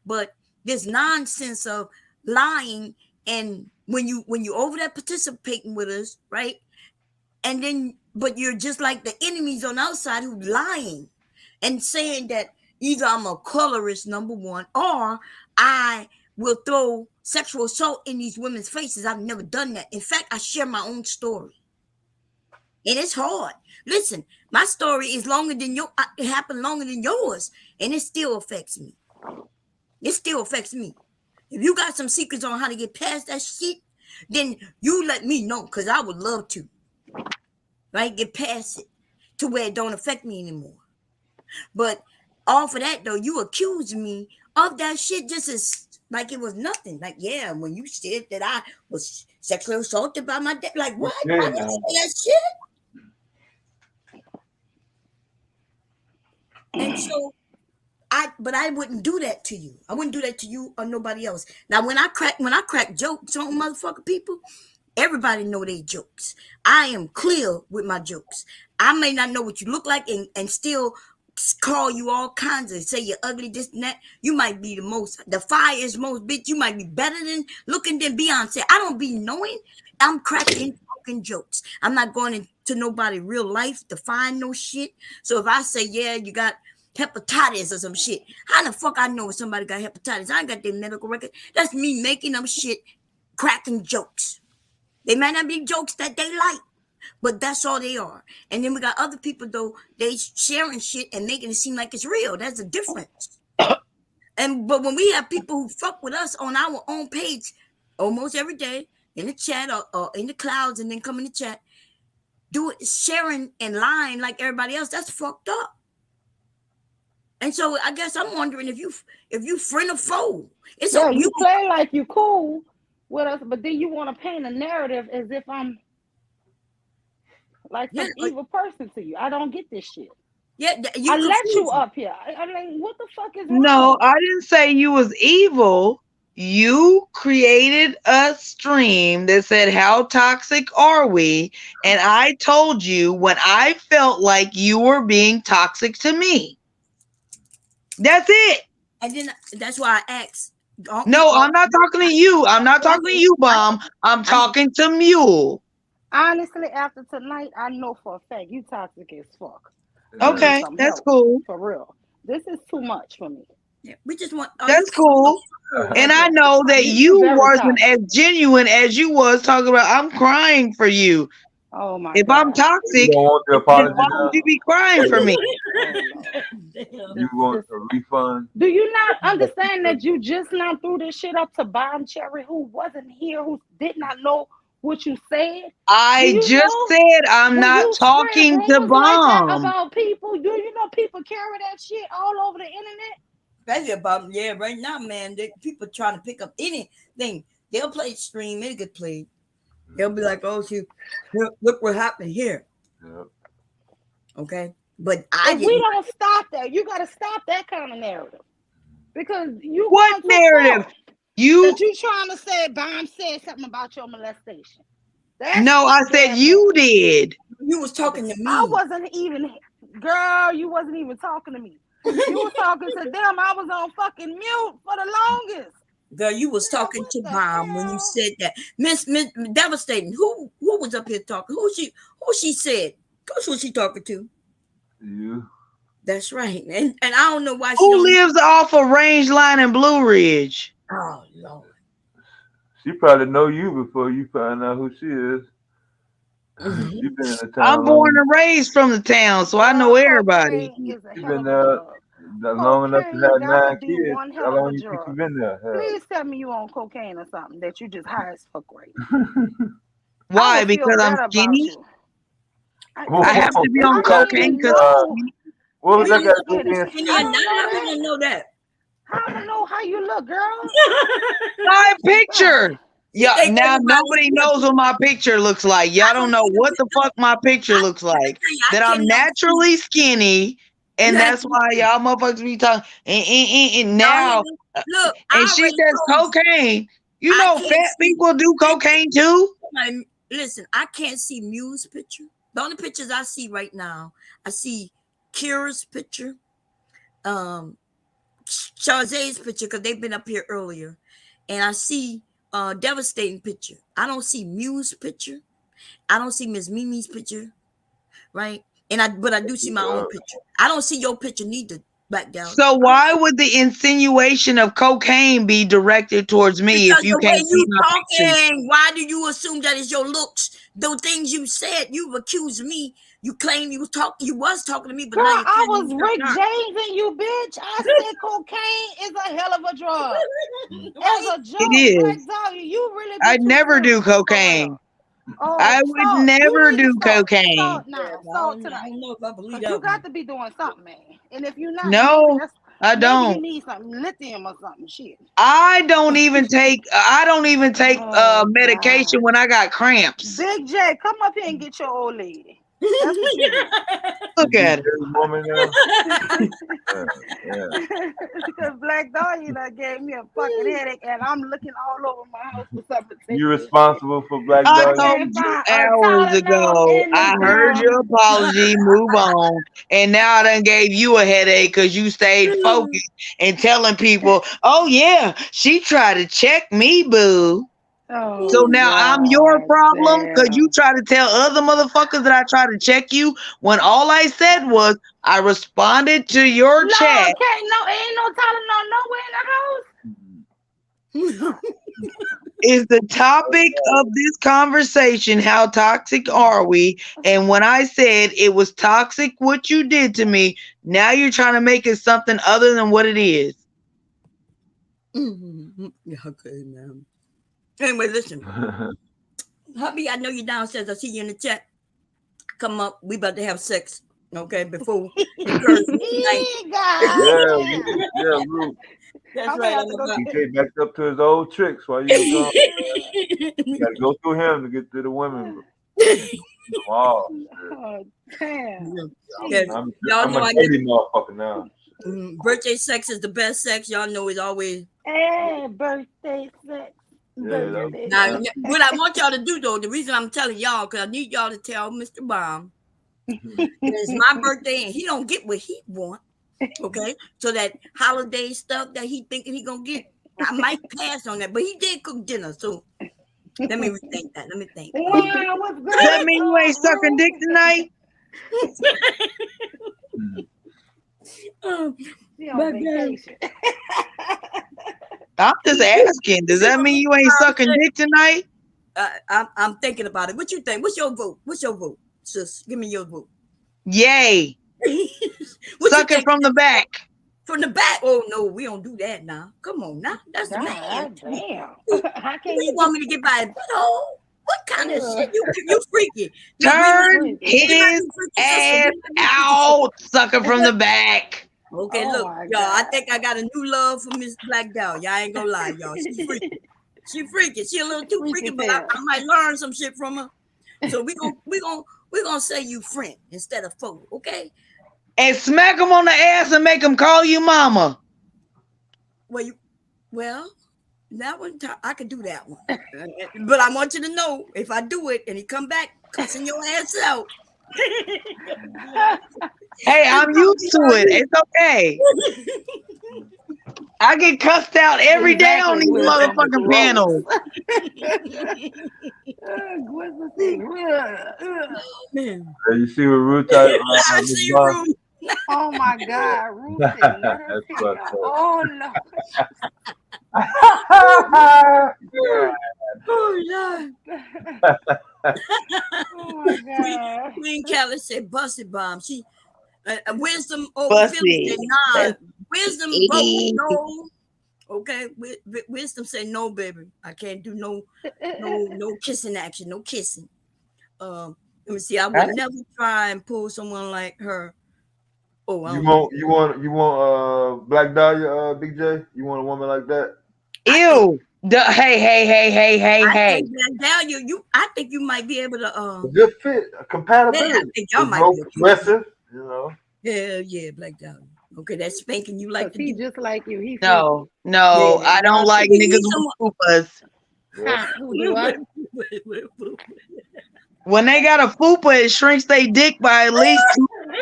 But this nonsense of lying and when you over there participating with us, right? And then but you're just like the enemies on the outside who lying and saying that either I'm a colorist, number one, or I will throw sexual assault in these women's faces. I've never done that. In fact, I share my own story. And it's hard. Listen, my story is longer than it happened longer than yours. And it still affects me. It still affects me. If you got some secrets on how to get past that shit, then you let me know, because I would love to. Right? Get past it to where it don't affect me anymore. But off of that though, you accused me of that shit just as like it was nothing. Like, yeah, when you said that I was sexually assaulted by my dad, like what? I Okay, didn't now. say that shit. And so but I wouldn't do that to you. I wouldn't do that to you or nobody else. Now when I crack jokes on motherfucking people, everybody know they jokes. I am clear with my jokes. I may not know what you look like and still call you all kinds of say you're ugly, this and that. You might be the fire's most bitch. You might be better than looking than Beyonce. I don't be knowing. I'm cracking fucking jokes. I'm not going into nobody real life to find no shit. So if I say, yeah, you got hepatitis or some shit, how the fuck I know if somebody got hepatitis? I ain't got their medical record. That's me making up shit, cracking jokes. They might not be jokes that they like, but that's all they are. And then we got other people though, they sharing shit and making it seem like it's real. That's the difference. But when we have people who fuck with us on our own page almost every day in the chat or in the clouds and then come in the chat, do it sharing and lying like everybody else, that's fucked up. And so I guess I'm wondering if you friend or foe. It's yeah, you you play like you cool with us, but then you want to paint a narrative as if I'm like yeah, some evil person to you. I don't get this shit. yeah, I you let you confuse me. up here. I mean, what the fuck is No, wrong? I didn't say you was evil. You created a stream that said, "How toxic are we?" And I told you when I felt like you were being toxic to me. That's it. And then that's why I asked. No, I'm not talking to you. I'm not talking to you, Bomb. I'm talking to Mule. Honestly, after tonight, I know for a fact you toxic as fuck. Okay, Some that's help, cool. for real. This is too much for me. Yeah, we just want. That's cool. And I know that you wasn't as genuine as you was talking about, "I'm crying for you." Oh my If God. I'm toxic, You don't want the then apology why now? would you be crying for me? You want a refund? Do you not understand that you just now threw this shit up to Bomb Cherry, who wasn't here, who did not know what you said? I just said I'm when not you spread talking to rumors like that Bomb. about people, do you know people carry that shit all over the internet? Especially about right now, man. People trying to pick up anything. They'll play stream, it'll get played. They'll be like, "Oh, see, look what happened here." Yep. Okay, but if we don't stop that, you got to stop that kind of narrative because you what narrative? Far. You that you trying to say Bomb said something about your molestation. No, I said you did. You was talking to me. I wasn't even, girl. You wasn't even talking to me. You was talking to them. I was on fucking mute for the longest. Girl, you was talking to Bomb when you said that. Miss Devastating. Who was up here talking? Who she said? Who was she talking to? You. That's right. And I don't know why she Who lives off of Range Line and Blue Ridge? Oh Lord. She probably know you before you find out who she is. She been in the town. I'm born and raised from the town, so I know everybody. You been there long enough to have 9 kids. How long you think you been there? Please tell me you on cocaine or something that you just high as fuck right now. Why? Because I'm skinny? I have to be on cocaine because what was that got to do with being skinny? Now I don't know that. I don't know how you look, girl. My picture. Yeah, now nobody knows what my picture looks like. Y'all don't know what the fuck my picture looks like. That I'm naturally skinny, and that's why y'all motherfuckers be talking. And now, look, and she says cocaine. You know, fat people do cocaine too. Listen, I can't see Mule's picture. The only pictures I see right now, I see Kira's picture, Charze's picture, because they've been up here earlier, and I see Devastating picture. I don't see Mule's picture. I don't see Miss Mimi's picture, right? But I do see my own picture. I don't see your picture neither, back down. So why would the insinuation of cocaine be directed towards me if you can't see my picture? Why do you assume that is your looks? The things you said, you accused me. You claim you was talking to me, but girl, now I was Rick James and you, bitch. I said cocaine is a hell of a drug. As a joke, it is. Black Dahlia, you really. I'd never do cocaine. I would never do cocaine. Salt tonight. I don't know if I believe that. You got to be doing something, man. And if you're not, no, I don't. You need something, lithium or something, shit. I don't even take medication when I got cramps. Big J, come up here and get your old lady. That's what you do. Look at it. Because Black Dahlia gave me a fucking headache, and I'm looking all over my house for something. You responsible for Black I Dahlia? told you hours ago. I heard your apology. Move on. And now I done gave you a headache because you stayed focused and telling people, "Oh yeah, she tried to check me, boo." Oh, so now I'm your problem because you try to tell other motherfuckers that I try to check you when all I said was I responded to your chat. Ain't no Tylenol nowhere in the house. Is the topic of this conversation, how toxic are we? And when I said it was toxic what you did to me, now you're trying to make it something other than what it is. Okay, man. Anyway, listen. Hubby, I know you downstairs. I see you in the chat. Come up. We about to have sex. Okay, before Ruth. That's right. He came back up to his old tricks while you were gone. You gotta go through him to get to the women. Oh, damn. I'm a dirty motherfucker now. Birthday sex is the best sex. Y'all know it's always Hey, birthday sex. Yeah, that was, Birthday Now, sex. what I want y'all to do, though, the reason I'm telling y'all, because I need y'all to tell Mr. Baum it's my birthday and he don't get what he want. Okay, so that holiday stuff that he thinking he gonna get, I might pass on that, but he did cook dinner, so let me rethink that. Let me think. Wow, what's Does that good? mean you ain't sucking dick tonight? She on vacation. I'm just asking. Does that mean you ain't sucking dick tonight? I'm thinking about it. What you think? What's your vote? What's your vote, sis? Give me your vote. Yay. What Suck you it think? from the back. From the back? Oh no, we don't do that now. Come on, now that's the man. God damn. How can You you want me to get by? What kind of shit you freaky? Turn his ass out. Suck it from the back. Okay, Oh look, my y'all. I God. think I got a new love for Miss Black Doll. Y'all ain't gonna lie, y'all. She freaky. She freaky. She a little too freaky, but I might learn some shit from her. So we gonna say you friend instead of foe, okay? And smack him on the ass and make him call you mama. Well, that one time I could do that one. But I want you to know if I do it and he come back cussing your ass out. Hey, I'm used to it. It's okay. I get cussed out every day on these motherfucking panels. Man. You see what Ruth type? I see Ruth. Oh my God, Ruth said, let her take her. Oh no. Oh Lord. Oh my God. Queen Kelly said busted bomb. She wisdom over feeling said nah. Wisdom vote no. Okay, wisdom say no, baby. I can't do no kissing action, no kissing. Let me see. I would never try and pull someone like her. Oh, you want Black Dahlia, Big J? You want a woman like that? Ew. Hey. Black Dahlia, I think you might be able to a good fit, a compatibility. Yeah, I think y'all might be progressive, you know. Yeah, Black Dahlia. Okay, that's spanking you like he just like you. He No, yeah, I don't like niggas with fupas. Who do what? When they got a fupa, it shrinks their dick by at least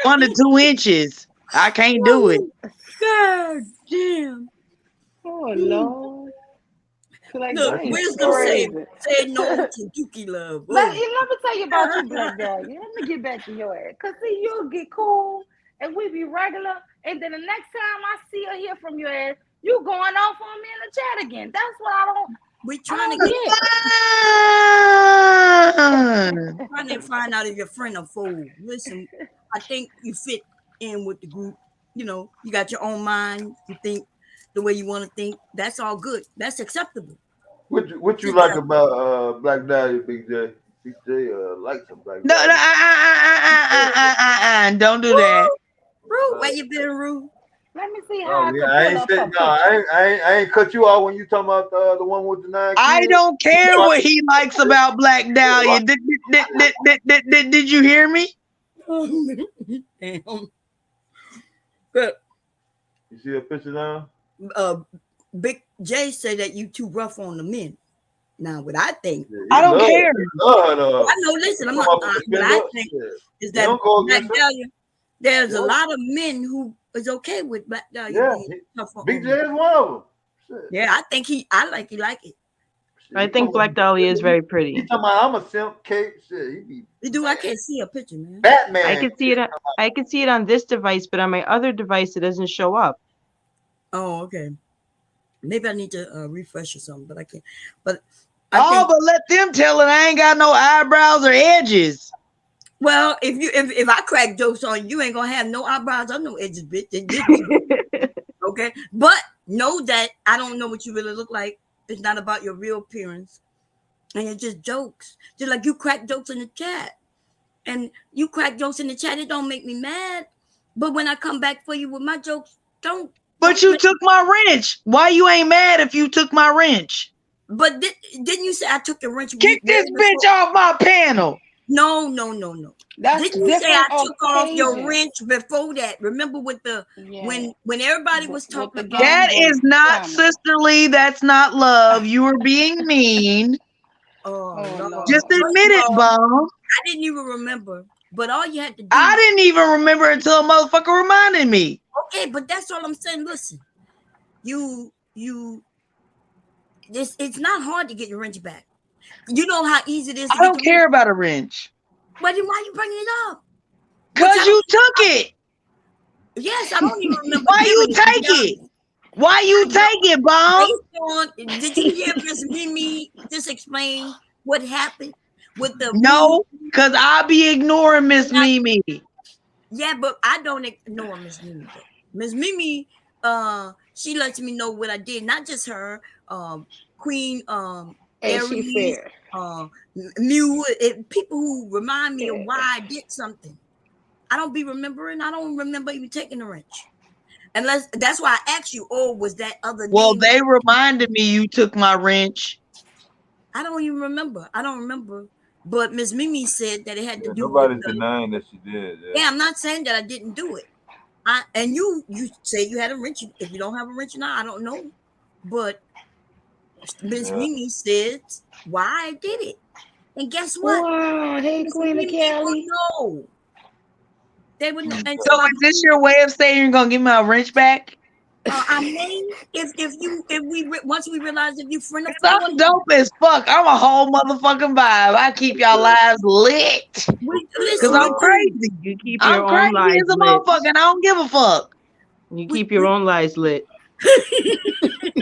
1 to 2 inches. I can't do it. God damn. Oh Lord. Like, look, wisdom said no to Dookie love. Let me tell you about you, Black Dahlia. Let me get back to your ass. Cause see, you'll get cool and we be regular. And then the next time I see or hear from your ass, you going off on me in the chat again. That's what I don't. We trying to find out if your friend or foe. Listen, I think you fit in with the group. You know, you got your own mind. You think the way you want to think. That's all good. That's acceptable. What you like about Black Dahlia, Big J? Big J likes some Black No, don't do that. Rude, where you been, Rude? Let me see how I ain't cut you off when you talking about the one with the 9 kids. I don't care what he likes about Black Dahlia. Did you hear me? Damn. You see a picture now? Big J said that you too rough on the men. Now, what I think, I don't care. I know. Listen, I'm not. What I think is that Black Dahlia. There's a lot of men who is okay with Black Dahlia. Yeah, Big J is one of them. Shit. Yeah, I think he like it. I think Black Dahlia is very pretty. He's talking about I'm a simp cake. Shit, he do. I can't see a picture, man. Batman. I can see it on this device, but on my other device, it doesn't show up. Oh, okay. Maybe I need to refresh or something, but I can't. But but let them tell it. I ain't got no eyebrows or edges. Well, if I crack jokes on you, ain't gonna have no eyebrows or no edges, bitch. Okay, but know that I don't know what you really look like. It's not about your real appearance, and it's just jokes. Just like you crack jokes in the chat, and you crack jokes in the chat, it don't make me mad. But when I come back for you with my jokes, don't. But you took my wrench. Why you ain't mad if you took my wrench? But didn't you say I took the wrench? Kick this bitch off my panel. No. That's Didn't you say I different took off your occasions. wrench before that? Remember with the Yeah. when everybody was With talking the about That Game Boy is not Comic. sisterly. That's not love. You were being mean. oh Oh Lord. Just Lord. First admit of it, all, Bomb. I didn't even remember. But all you had to I do, didn't even remember until a motherfucker reminded me. okay, but that's all I'm saying. Listen, you it's not hard to get your wrench back. You know how easy it is I to get don't your wrench. care about a wrench. But then why you bringing it up? Which I Cause you took it. yes, I don't even remember Why you giving it, to take be it? honest. Why you I take don't it, Bomb? based on did you hear Miss Mimi just explain what happened with the blue? No, cause I be ignoring Miss Mimi. Yeah, but I don't ignore Miss Mimi though. Miss Mimi, she lets me know what I did, not just her, Queen, And she Aries, said, Mew, people who remind me of why I did something. I don't be remembering. I don't remember even taking the wrench. Unless that's why I asked you, oh, was that other Well, name? they reminded me you took my wrench. I don't even remember. I don't remember. But Miss Mimi said that it had to Yeah, do with nobody's denying that she did. Yeah. yeah, I'm not saying that I didn't do it. And you say you had a wrench. If you don't have a wrench now, I don't know. But Miss Yeah. Mimi said why I did it. And guess what? wow, hey, Miss Queen of Mimi would Cali. know. They would know. And So so I is this your way of saying you're gonna give me my wrench back? I mean, if we once we realize if you friend or I'm foe, dope as fuck. I'm a whole motherfucking vibe. I keep y'all lives lit. Cause listen, I'm you do. crazy. You keep I'm your own crazy lies as a lit. motherfucker and I don't give a fuck. You We, keep your own lies lit.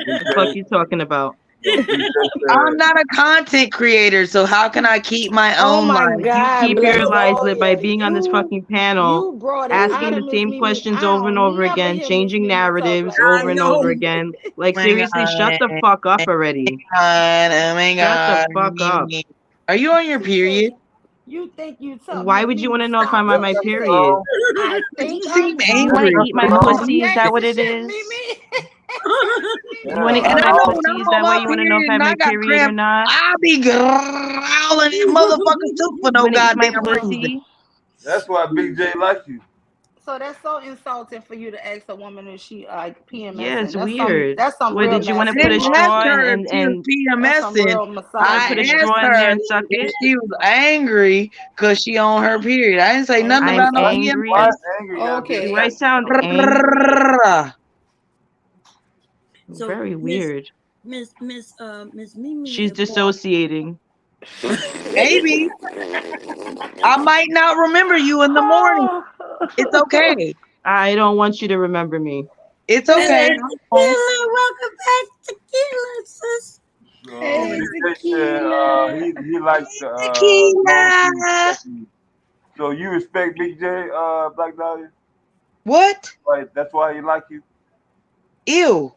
Big The fuck J, you talking about? Big J I'm said, not a content creator, so how can I keep my Oh own my life? You God, keep your Black lies lit by Dahlia, being on this fucking panel, you brought it out asking of the Miss same Mimi. questions I over and don't over never again, hear Miss changing Mimi talk narratives like over I and that. over know. again. Oh Like my seriously, shut god. the fuck up already. Oh my Shut the god. fuck up. Are you on your She said, period? you think you tough, Why Miss would you want Mimi? to know if Stop I'm on it. my She Dr. said, period? Long, I You think seem I'm Do you want angry. to tough. eat my Dr. Long, pussy? Is that Gangsta what it shit, is? Mimi. You want to yeah, eat And I my know I, when pussy? Is I'm on that why my you want to know if period and I'm I my got period or cramps, not? I'll be growling at motherfuckers too for You no want to eat my goddamn reason. pussy? that's why Big J likes you. So that's so insulting for you to ask a woman if she Yeah, PMSing. it's weird. That's some What real did you want I to put a didn't nasty ask straw bullshit. her if she was and That's some PMSing. real you want to I put a misogyny. straw asked in there her and suck if it? she was angry because she on her period. I didn't say nothing Okay. I'm about no Why angry. PMS. angry gotta be a Do Okay. I sex? sound angry? So Very weird. Miss Mimi She's bought dissociating. Maybe I might not remember you in the morning. It's okay. I don't want you to remember me. It's Hey, okay. Tequila, welcome back, Tequila, sis. So Hey, Big Yeah. J said tequila. he likes as long as he Tequila. respects you. So you respect Big J, Black Dahlia? What? Right, that's why he like you. Ew.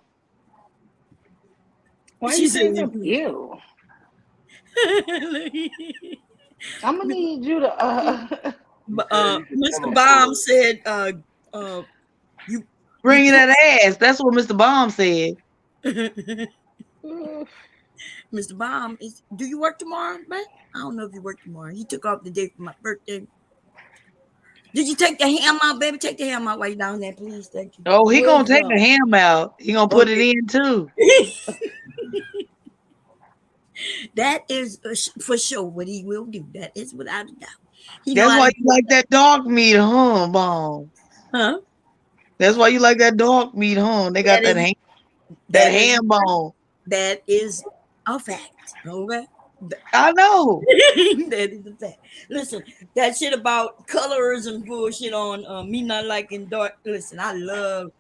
Why She you said saying you something? do. Ew. I'm gonna need you to He said he's a Mr. Baum celibate. said you Bringing put that ass. That's what Mr. Baum said. Mr. Baum is do you work tomorrow, man? I don't know if you work tomorrow. He took off the day for my birthday. Did you take the ham out, baby? Take the ham out while you're down there, please. Thank you. Oh, he gonna take the wisdom. ham out. He gonna put it Okay. in too. That is for sure what he will do. That is without a doubt. He know That's how why to you do it. like that dog meat, huh, Baum? Huh? That's why you like that dog meat, huh? They got That that is that that is ham bone. that is a fact. Okay. I know. That is a fact. Listen, that shit about colors and bullshit on me not liking dark. Listen, I love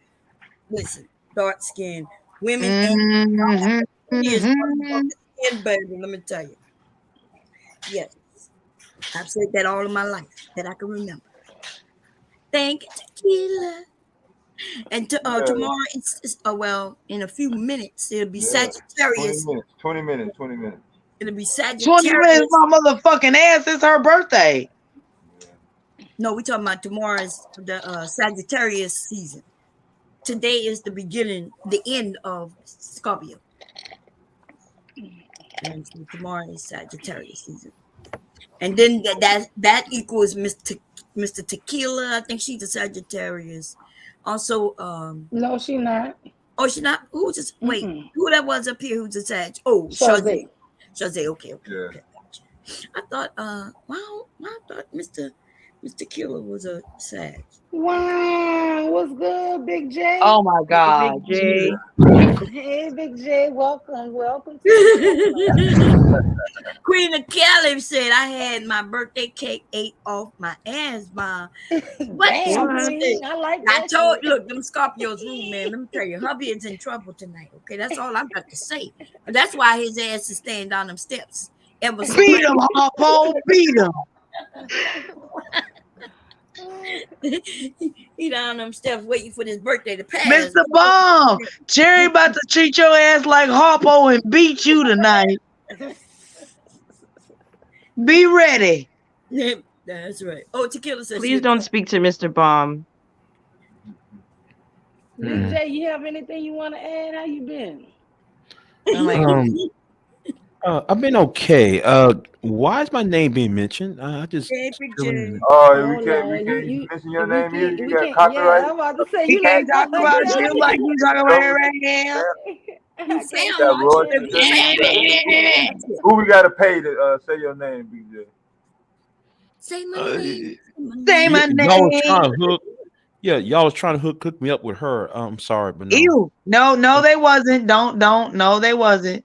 dark skin women and Mm-hmm. it is one Mm-hmm. fucking skin, baby. Let me tell you. Yes, I've said that all of my life that I can remember. Thank you, tequila. And Yeah, tomorrow it's well in a few minutes it'll be yeah. 20 Sagittarius. minutes, 20 minutes, 20 minutes. It'll be 20 minutes, Sagittarius. my motherfucking ass. It's her birthday. Yeah. No, we're talking about tomorrow is the Sagittarius season. Today is the beginning, the end of Scorpio. And so tomorrow is Sagittarius season. And then that equals Mr. Tequila. I think she's a Sagittarius. Also, No, she not. oh, she not. Who's just wait? Mm-mm. Who that was up here? Who's a Sag? Oh, Shazay. Shazay. Shazay. Okay. Yeah. Gotcha. I thought. Wow. I thought Mr. Killer was a Sag. Wow, what's good, Big J? Oh my Big God. J. Hey, Big J, welcome to the Queen of Caleb said, I had my birthday cake ate off my ass, Mom. What she Damn, What? said. Queen. I like I that told shit. look, them Scorpios rule, man. Let me tell you, hubby is in trouble tonight. Okay, that's all I've got to say. And that's why his ass is staying down them steps ever so Beat much. him, Harpo. Beat him. He down them steps waiting for this birthday to pass. Mr. Bomb. Jerry about to treat your ass like Harpo and beat you tonight. Be ready. Yeah, that's right. Oh, Tequila says Please don't speak to Mr. Bomb. Big J, you have anything you want to add? How you been? I've been okay. Why is my name being mentioned? I just Hey, Big J. Oh, we can't Lord, mention your we name either. can't, You we got can't. copyright. Yeah, I'm about to say He you like can't talk about you like you talking about it right now. You I sound can't Yeah, like Roy, you. who we gotta pay to say your name, BJ? Say my name. Say my y'all was name. trying to hook. Yeah, y'all was trying to hook me up with her. I'm sorry, but no. Ew. No, they wasn't. Don't. No, they wasn't.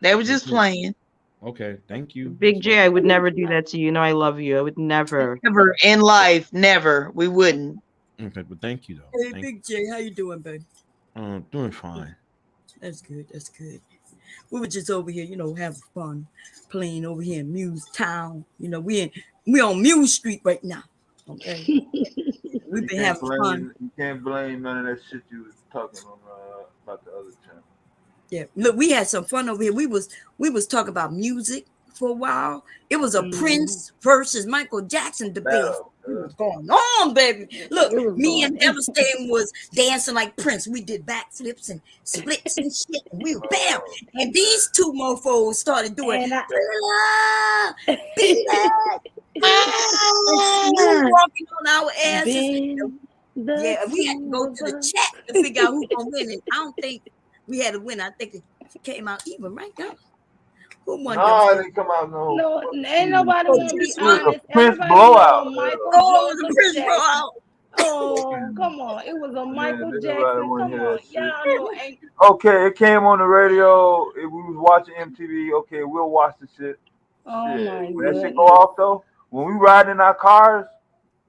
They were just playing. Okay, thank you. Big J, I would never do that to you. You know I love you. I would never. Never in life. Never. We wouldn't. Okay, but thank you though. Hey, Thank Big J, how you doing, babe? doing fine. That's good. That's good. We were just over here, having fun, playing over here in Muse Town. We on Muse Street right now. Okay, we've been having fun. You can't blame none of that shit you was talking on about the other channel. Yeah, look, we had some fun over here. We was talking about music for a while. It was a Prince versus Michael Jackson debate. It was going on, baby. Look, me and Devastating was dancing like Prince. We did backflips and splits and shit. And we were bam. And these two mofos started doing walking on our asses. Yeah, we had to go to the chat to figure out who's gonna win. And I don't think we had a winner. I think it came out even, right now. Who won? No, it didn't come out No, ain't nobody want to be honest. Prince Everybody blowout. Michael Oh, the Joseph Prince Jackson. blowout. Oh, come on. It was a Michael Jackson. Come on. Y'all know. Okay, it came on the radio. We was watching MTV. Okay, we'll watch the shit. Oh, my When that shit goodness. go off, though, when we ride in our cars,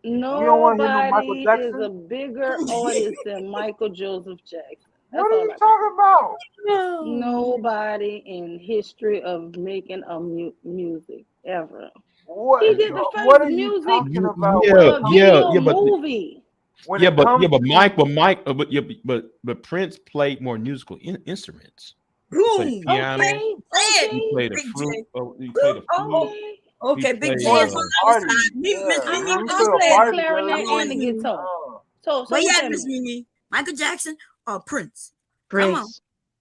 we don't want to hear no Michael Nobody Jackson. is a bigger artist than Michael Joseph Jackson. That's What are all you I talking about? Nobody in history of making a music ever. What? He did the What first are you music talking about? for a video movie. But Prince played more musical instruments. Boom. He played piano. Okay. He played a flute. He played a flute. Okay, He Big played, J is on our side. Miss I Mimi, played clarinet and the guitar. So but yeah, tell Miss me. Mimi, Michael Jackson or Prince? Prince. Come on.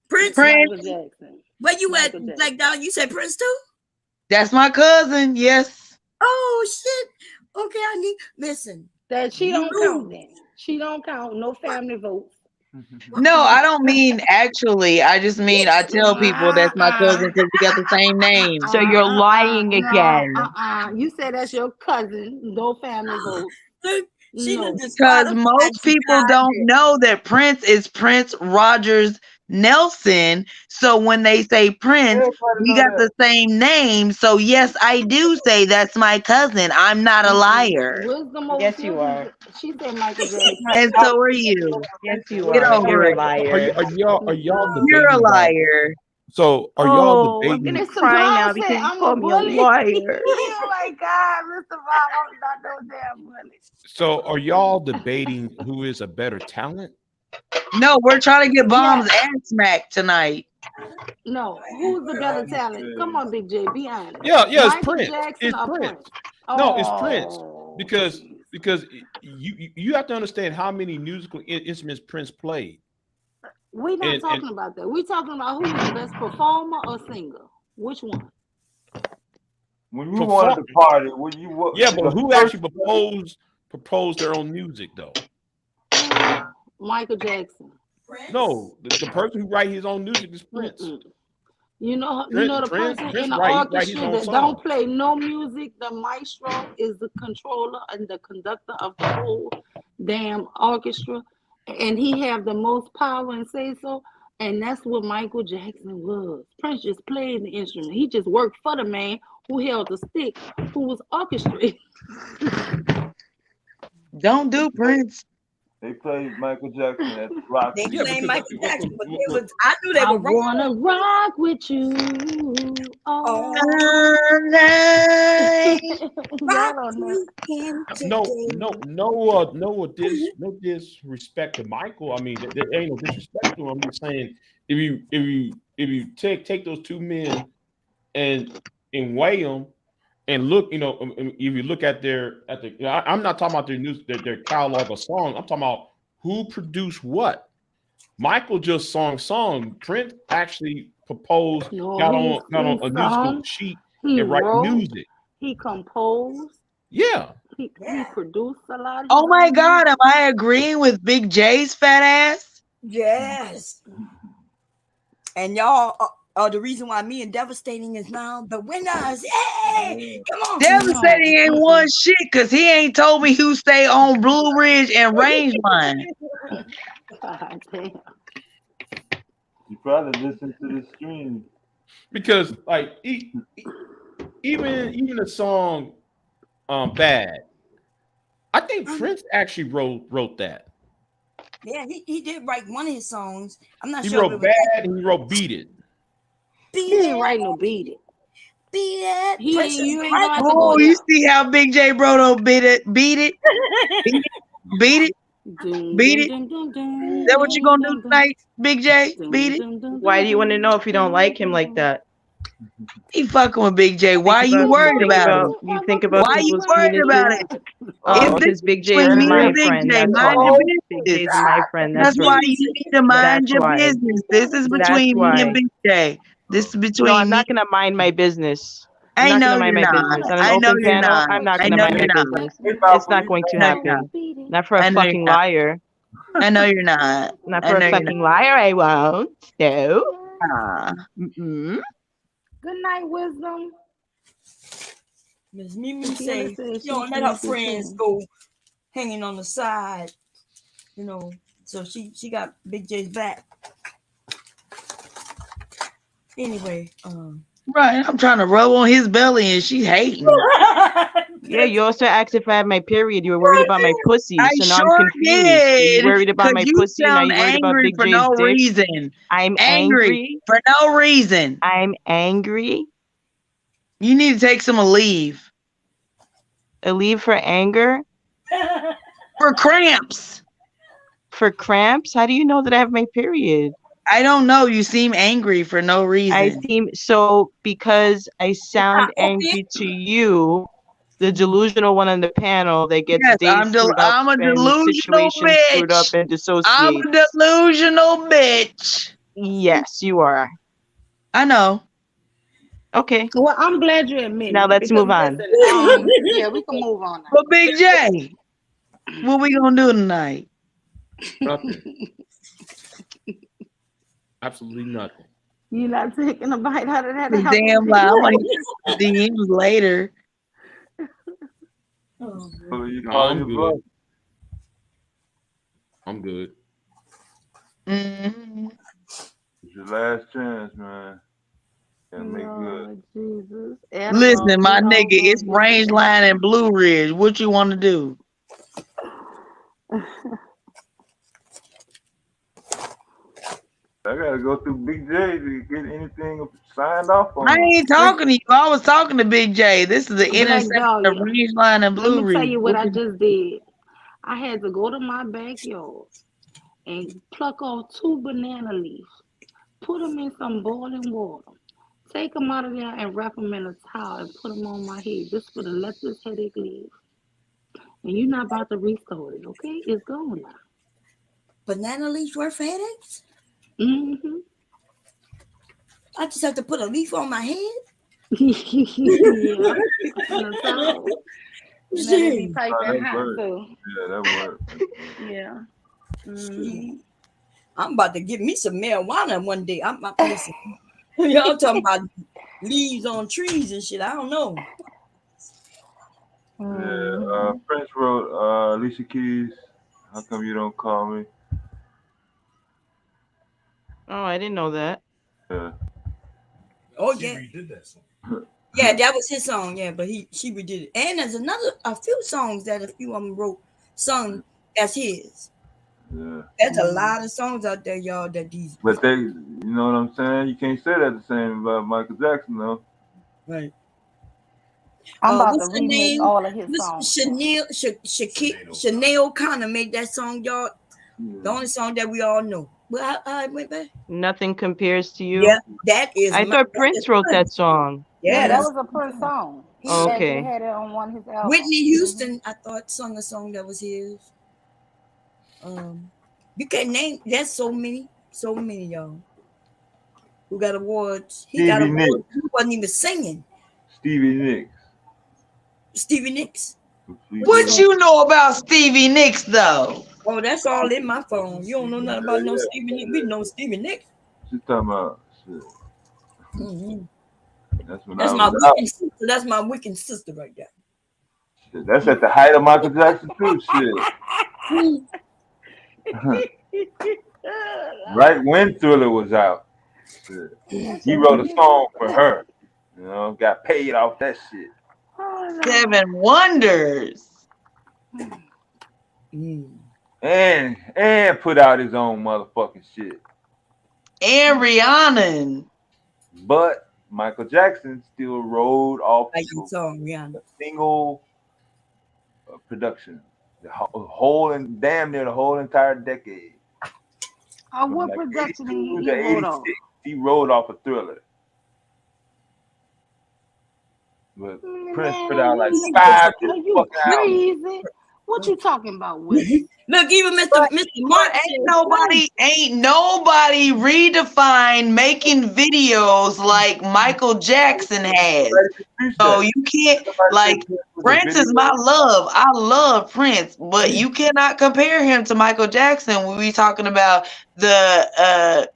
Prince. Michael Jackson. Where you Michael at, Jackson. Black Dog? You said Prince too? That's my cousin. Yes. Oh shit. Okay, I need listen. That she don't count then. She don't count. No family votes. No, I don't mean actually. I just mean I tell people that's my cousin because we got the same name. So you're lying again. You said that's your cousin. No family votes. Because most people don't know that Prince is Prince Rogers Nelson. So when they say Prince, we got the same name. So yes, I do say that's my cousin. I'm not a liar. Yes, you are. She said Michael Jackson. And so are you. Yes, you Get are. over You're it. a liar. Are y'all debating You're a about- liar. So are y'all I'm debating? crying now because you called me a liar. Oh my God, Mr. Bob, I'm not no damn bully. So are y'all debating who is a better talent? No, we're trying to get Bomb's ass smacked tonight. No, who's the better talent? Come on, Big J, be honest. Yeah, it's Michael Prince. Jackson It's or Prince. No, it's Oh, Prince because you have to understand how many musical instruments Prince played. We're not talking about that. We're talking about who's the best performer or singer. Which one? When you wanted to party, when you what? Yeah, but who actually proposed their own music though? Michael Jackson. No, the person who write his own music is Prince. You know the person in the write his orchestra own that song. don't play no music. The maestro is the controller and the conductor of the whole damn orchestra, and he have the most power and say so. And that's what Michael Jackson was. Prince just played the instrument. He just worked for the man who held the stick, who was orchestrating. Don't do Prince. They played Michael Jackson at the Rock. They Yeah, played because Michael Jackson, but I knew they I were wrong. wanna rock with you. All night. Y'all don't know. No disrespect to Michael. I mean, there ain't no disrespect to him. I'm just saying, if you take those two men and weigh them and look, if you look at I'm not talking about their catalog of songs. I'm talking about who produced what. Michael just song. Prince actually proposed, got on a musical sheet and write music. He composed. Yeah. He produced a lot. Oh my God, am I agreeing with Big J's fat ass? Yes. And y'all are the reason why me and Devastating is now the winners. Hey, come on. Devastating ain't won shit because he ain't told me who stay on Blue Ridge and Rangeline. God damn. You probably listen to the stream. Because like even the song Bad, I think Prince actually wrote that. Yeah, he did write one of his songs. I'm not He sure. wrote Bad and he wrote Beat It. He didn't write no Beat It. Beat It. You ain't gonna have to Oh, go you there. see how Big J Brodo beat it? Beat it. Is that what you gonna do tonight, Big J? Beat it. Why do you want to know if you don't like him like that? He fucking with Big J. Why are you worried about it? You think about Why you people's worried about penises? it? Oh, If because this Big is J is between me my and Big friend. J, That's mind why. your Big business. J is my friend. That's why you need to mind That's your why. business. This is That's between me why. and Big J. This is No, between I'm me. not gonna mind my business. I'm I not know gonna mind you're my not. business. On an I know open you're panel, not. I'm not I gonna know mind you're my not. business. It's not going to I know you're not. happen. Not for a I know you're fucking not. liar. I know you're not. Not I for a know you're fucking liar. I won't. No. not. Mm-mm. Good night, Wisdom. Miss Mimi Tequila say, says you know, she's let her sleepy friends too. go hanging on the side, so she got Big J's back. Anyway, Right. I'm trying to rub on his belly and she hating. Yeah, you also asked if I had my period. You were worried about my pussy, I so now I'm sure confused. Are you did. worried about Because my you pussy? Now sound you worried about angry Big for J's no dick? reason. I'm Angry angry. for no reason. I'm angry. You need to take some leave. A leave for anger? For cramps. For cramps? How do you know that I have my period? I don't know. You seem angry for no reason. I seem so because I sound angry to you, the delusional one on the panel that gets Yes, days screwed up I'm a and delusional situations screwed up bitch. and I'm dissociates. a delusional bitch. Yes, you are. I know. Okay. Well, I'm glad you admit Now it. let's Because move on. listen, yeah, we can move on now. But Big J, what we gonna do tonight? Nothing. Absolutely nothing. You not taking a bite out of that The apple? damn lie. I'm gonna hit DMs later. So you No, call I'm your good. bluff. I'm good. Mm-hmm. It's your last chance, man. Gotta make good. Jesus. Listen, my nigga, it's Rangeline and Blue Ridge. What you want to do? I gotta go through Big J to get anything signed off on. I ain't talking to you. I was talking to Big J. This is the intersection of Rangeline and Blue Let me Ridge. tell you what I just did. I had to go to my backyard and pluck off 2 banana leaves, put them in some boiling water, take them out of there and wrap them in a towel and put them on my head just for to let this headache leave. And you're not about to restore it, okay? It's gone now. Banana leaves work for headaches? Mm-hmm. I just have to put a leaf on my head? Yeah, on the toe. You know, they be Shit. piping that hot worked. too. Yeah, that worked. Yeah. Shit. Hmm. I'm about to get me some marijuana one day. Listen. Y'all talking about leaves on trees and shit. I don't know. Yeah. Hmm. Prince wrote, Alicia Keys, how come you don't call me? Oh, I didn't know that. Yeah. Oh yeah. Yeah, that was his song. Yeah, but she redid it. And there's a few songs that a few of them wrote, sung as his. Yeah. There's a lot of songs out there, y'all. That these But they, you know what I'm saying? You can't say that the same about Michael Jackson, though. right. I'm about to What's the remix name? all of his What's songs now. Sinead O'Connor made that song, y'all. The only song that we all know. Well, I went back. Nothing compares to Yeah, you. that is I my. thought That is Prince wrote that Prince. song. Yeah, that Yes. was a Prince song. He actually Okay. had it on one of his albums. Whitney Houston, I thought, sung a song that was his. You can't name. There's so many, y'all who got awards. He got Stevie awards. Nicks. He wasn't even singing. Stevie Nicks. Stevie Nicks. What you know about Stevie Nicks though? Oh, that's all in my phone. You don't know nothing about no Yeah. Stevie Nicks. We know Stevie Nicks. She's talking about shit. Mm-hmm. That's when That's I my was out. wicked sister. That's my wicked sister right there. Shit, that's at the height of Michael Jackson, too. Shit. Right when Thriller was out. Shit. He wrote a song for her. You know, got paid off that shit. Seven Wonders. And put out his own motherfucking shit. And Rihanna. But Michael Jackson still rode off Like you song, Rihanna. a single production. The whole and damn near the whole entire decade. From What like production 82 he to wrote 86, on? he rode off a Thriller. But Prince put out like Man, 5 are different you fucking albums. crazy? What you talking about, Willie? Look, even Mr. But Mark ain't nobody redefined making videos like Michael Jackson has. So you can't like Prince is my love. I love Prince, but you cannot compare him to Michael Jackson when we talking about the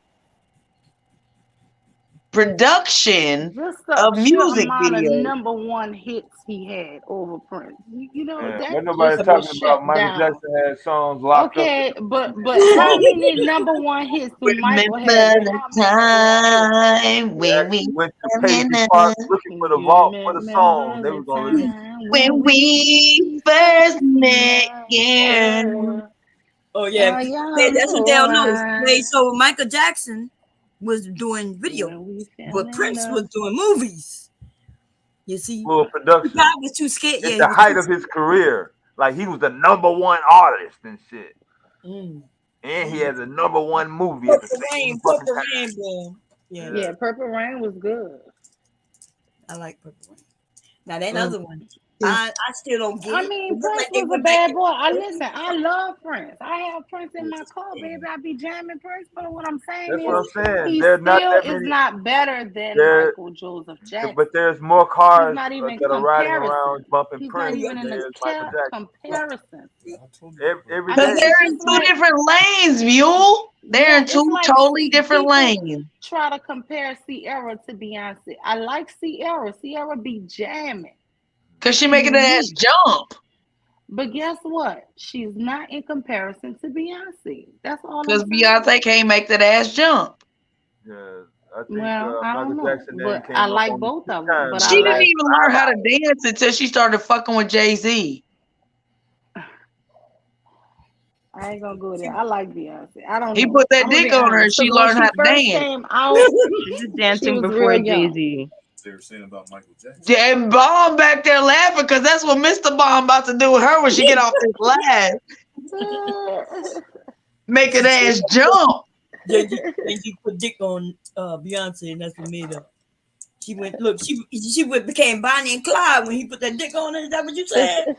production Just the of sheer music amount of videos. #1 hits he had over Prince. You know, Yeah, that but nobody just was talking shut about Michael down. Jackson had songs locked up Okay, in but his how phone. many #1 hits do Remember Michael have, and the how many #1 hits? time They when we actually went to Paisley Park looking for the You vault for the song. remember They the was gonna release. time when when we we first first met, met? yeah. Oh yeah, A hey, young that's what they don't know. Hey, boy, so Michael Jackson was doing video, when we fell but in Prince love. was doing movies. You see, Full he production. probably was too scared. At Yeah, he the was height too. of his career. Like he was the #1 artist and shit. Mm. And he had the #1 movie at the Purple same Rain, fucking Purple time. Rain, boy. Yeah, Yeah. Yeah, Purple Rain was good. I like Purple Rain. Now that Mm. other one, I still don't get I it. mean, It looked Prince like they was a went back bad and boy. Listen, I love Prince. I have Prince in my car, baby. I be jamming Prince. But what I'm saying That's what is, I'm saying. he There's not still that is many. not better than There, Michael Joseph but Jackson. there's more He's cars not even that are riding comparison. around bumping He's not Prince even than in the there is Michael Jackson. comparison. Every I Because mean, day. it's they're in just two like, different lanes, Mule. They're yeah, in it's two like totally different people lanes. try to compare Sierra to Beyonce. I like Sierra. Sierra be jamming. Because she She making that ass unique. jump. But guess what? She's not in comparison to Beyonce. That's all I'm Because saying. Beyonce can't make that ass jump. Yeah, I think Well, I Michael don't know. Jackson then But I came up like on the both two of them. times But in I She the didn't last like, even learn 5 how to hours. dance until she started fucking with Jay-Z. I ain't gonna go there. I like Beyonce. I don't He know. put that I'm gonna be dick on her and honest. she Because when learned how she to first dance. came out, She was she dancing was before real Jay young. Z. Yeah, and Bomb back there laughing because that's what Mr. Bomb about to do with her when she get off this laugh. Make an ass jump. Jay-Z put dick on Beyonce, and that's what made her. She went. Look, she went became Bonnie and Clyde when he put that dick on her. Is that what you said?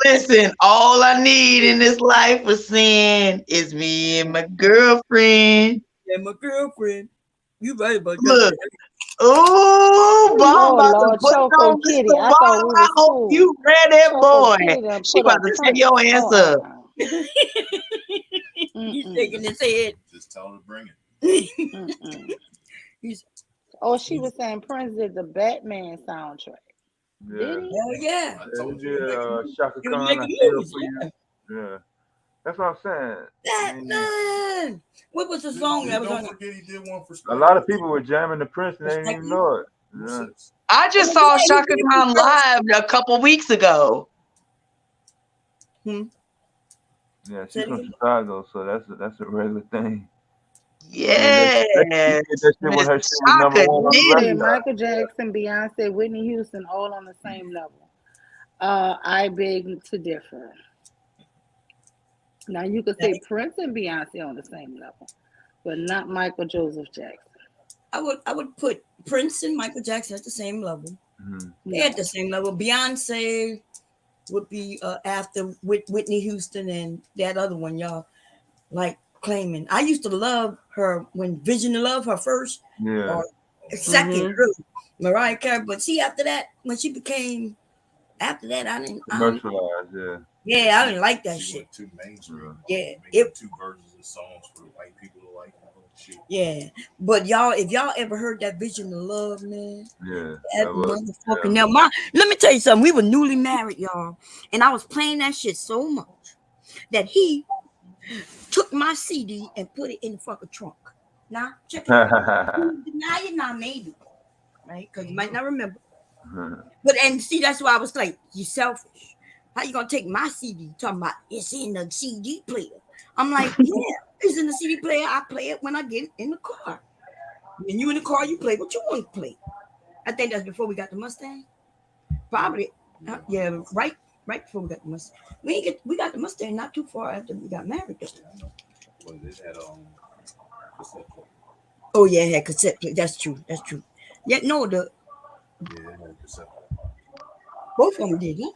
Listen, all I need in this life of sin is me and my girlfriend. Yeah, my girlfriend. You right about that Look, shit. Ooh, Bomb Oh about to Lord, put Choco on Mr. Kitty. I thought Bomb. we I was hope cool. you ready, Choco boy. Kitty done She put about a to tear Prince. your ass Oh up. no. He's shaking his head. Just tell her to bring it. Oh, she was saying Prince did the Batman soundtrack. Yeah. Did he? Hell yeah. Yeah, he did Shaka He was Khan, I making Feel movies. For You. Yeah. Yeah. That's what I'm saying. I mean, Batman. What was the song that was on? Don't forget he did one for a lot of people were jamming the Prince and they didn't even know it. Yeah. I just Oh, saw yeah, he Shaka did Khan the first. live a couple weeks ago. Yeah, Say she's it from again. Chicago, so that's a regular thing. I mean, Yes, she did that shit when Miss her shit was number Shaka one on What the you did say? it. radio. Michael Jackson, Beyonce, Whitney Houston, all on the same level. I beg to differ. Now you could say Prince and Beyonce on the same level, but not Michael Joseph Jackson. I would put Prince and Michael Jackson at the same level. They No. at the same level. Beyonce would be after Whitney Houston and that other one, y'all. Like claiming. I used to love her when Vision of Love, her first Yeah. or second, really, Mariah Carey. But see, after that, when she became, after that, I didn't. Commercialized, yeah. Yeah, I didn't like that She shit. went too mainstream. Yeah, Making two versions of songs for the white people to like. Shit. Yeah, but y'all, if y'all ever heard that Vision of Love, man, Yeah. that motherfucker. Now, let me tell you something. We were newly married, y'all, and I was playing that shit so much that he took my CD and put it in the fucking trunk. Now, check it out. Now you're not maybe, right? Because you might not remember. But and see, that's why I was like, you selfish. How you gonna take my CD? Talking about it's in the CD player. I'm like, yeah, it's in the CD player. I play it when I get in the car. When you in the car, you play what you want to play. I think that's before we got the Mustang. Probably, yeah, right before we got the Mustang. We got the Mustang not too far after we got married. Though. Well, it had cassette player. Oh yeah, it had cassette player. That's true. Yeah, no, Yeah, it had cassette player. both of them did. Huh?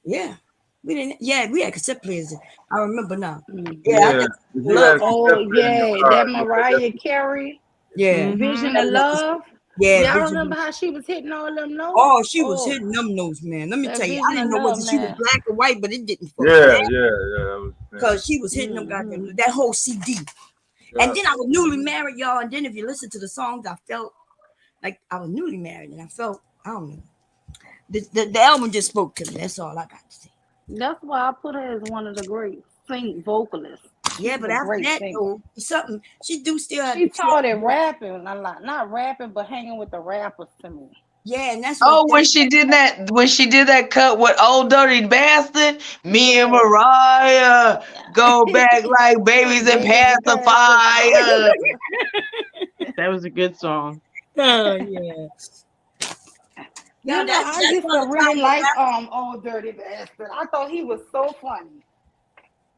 Yeah. We didn't. Yeah, we had cassette players. I remember now. Yeah. That Mariah Carey. Yeah. Vision of Love. Yeah. Y'all remember how she was hitting all them notes? Oh, she was hitting them notes, man. Let me tell you, I didn't know whether she was black or white, but it didn't. Yeah. Because she was hitting them goddamn that whole CD. And then I was newly married, y'all. And then if you listen to the songs, I felt like I was newly married, and I felt I don't know. The album just spoke to me. That's all I got to say. That's why I put her as one of the great vocalists. Yeah, but after that, though, something she do still have. She started rapping a lot, not rapping, but hanging with the rappers to me. Yeah, and that's when she did that cut with Old Dirty Bastard, me and Mariah go back like babies and pacifier. That was a good song. Oh yeah. Yeah, I used to really like Old Dirty Bastard. I thought he was so funny.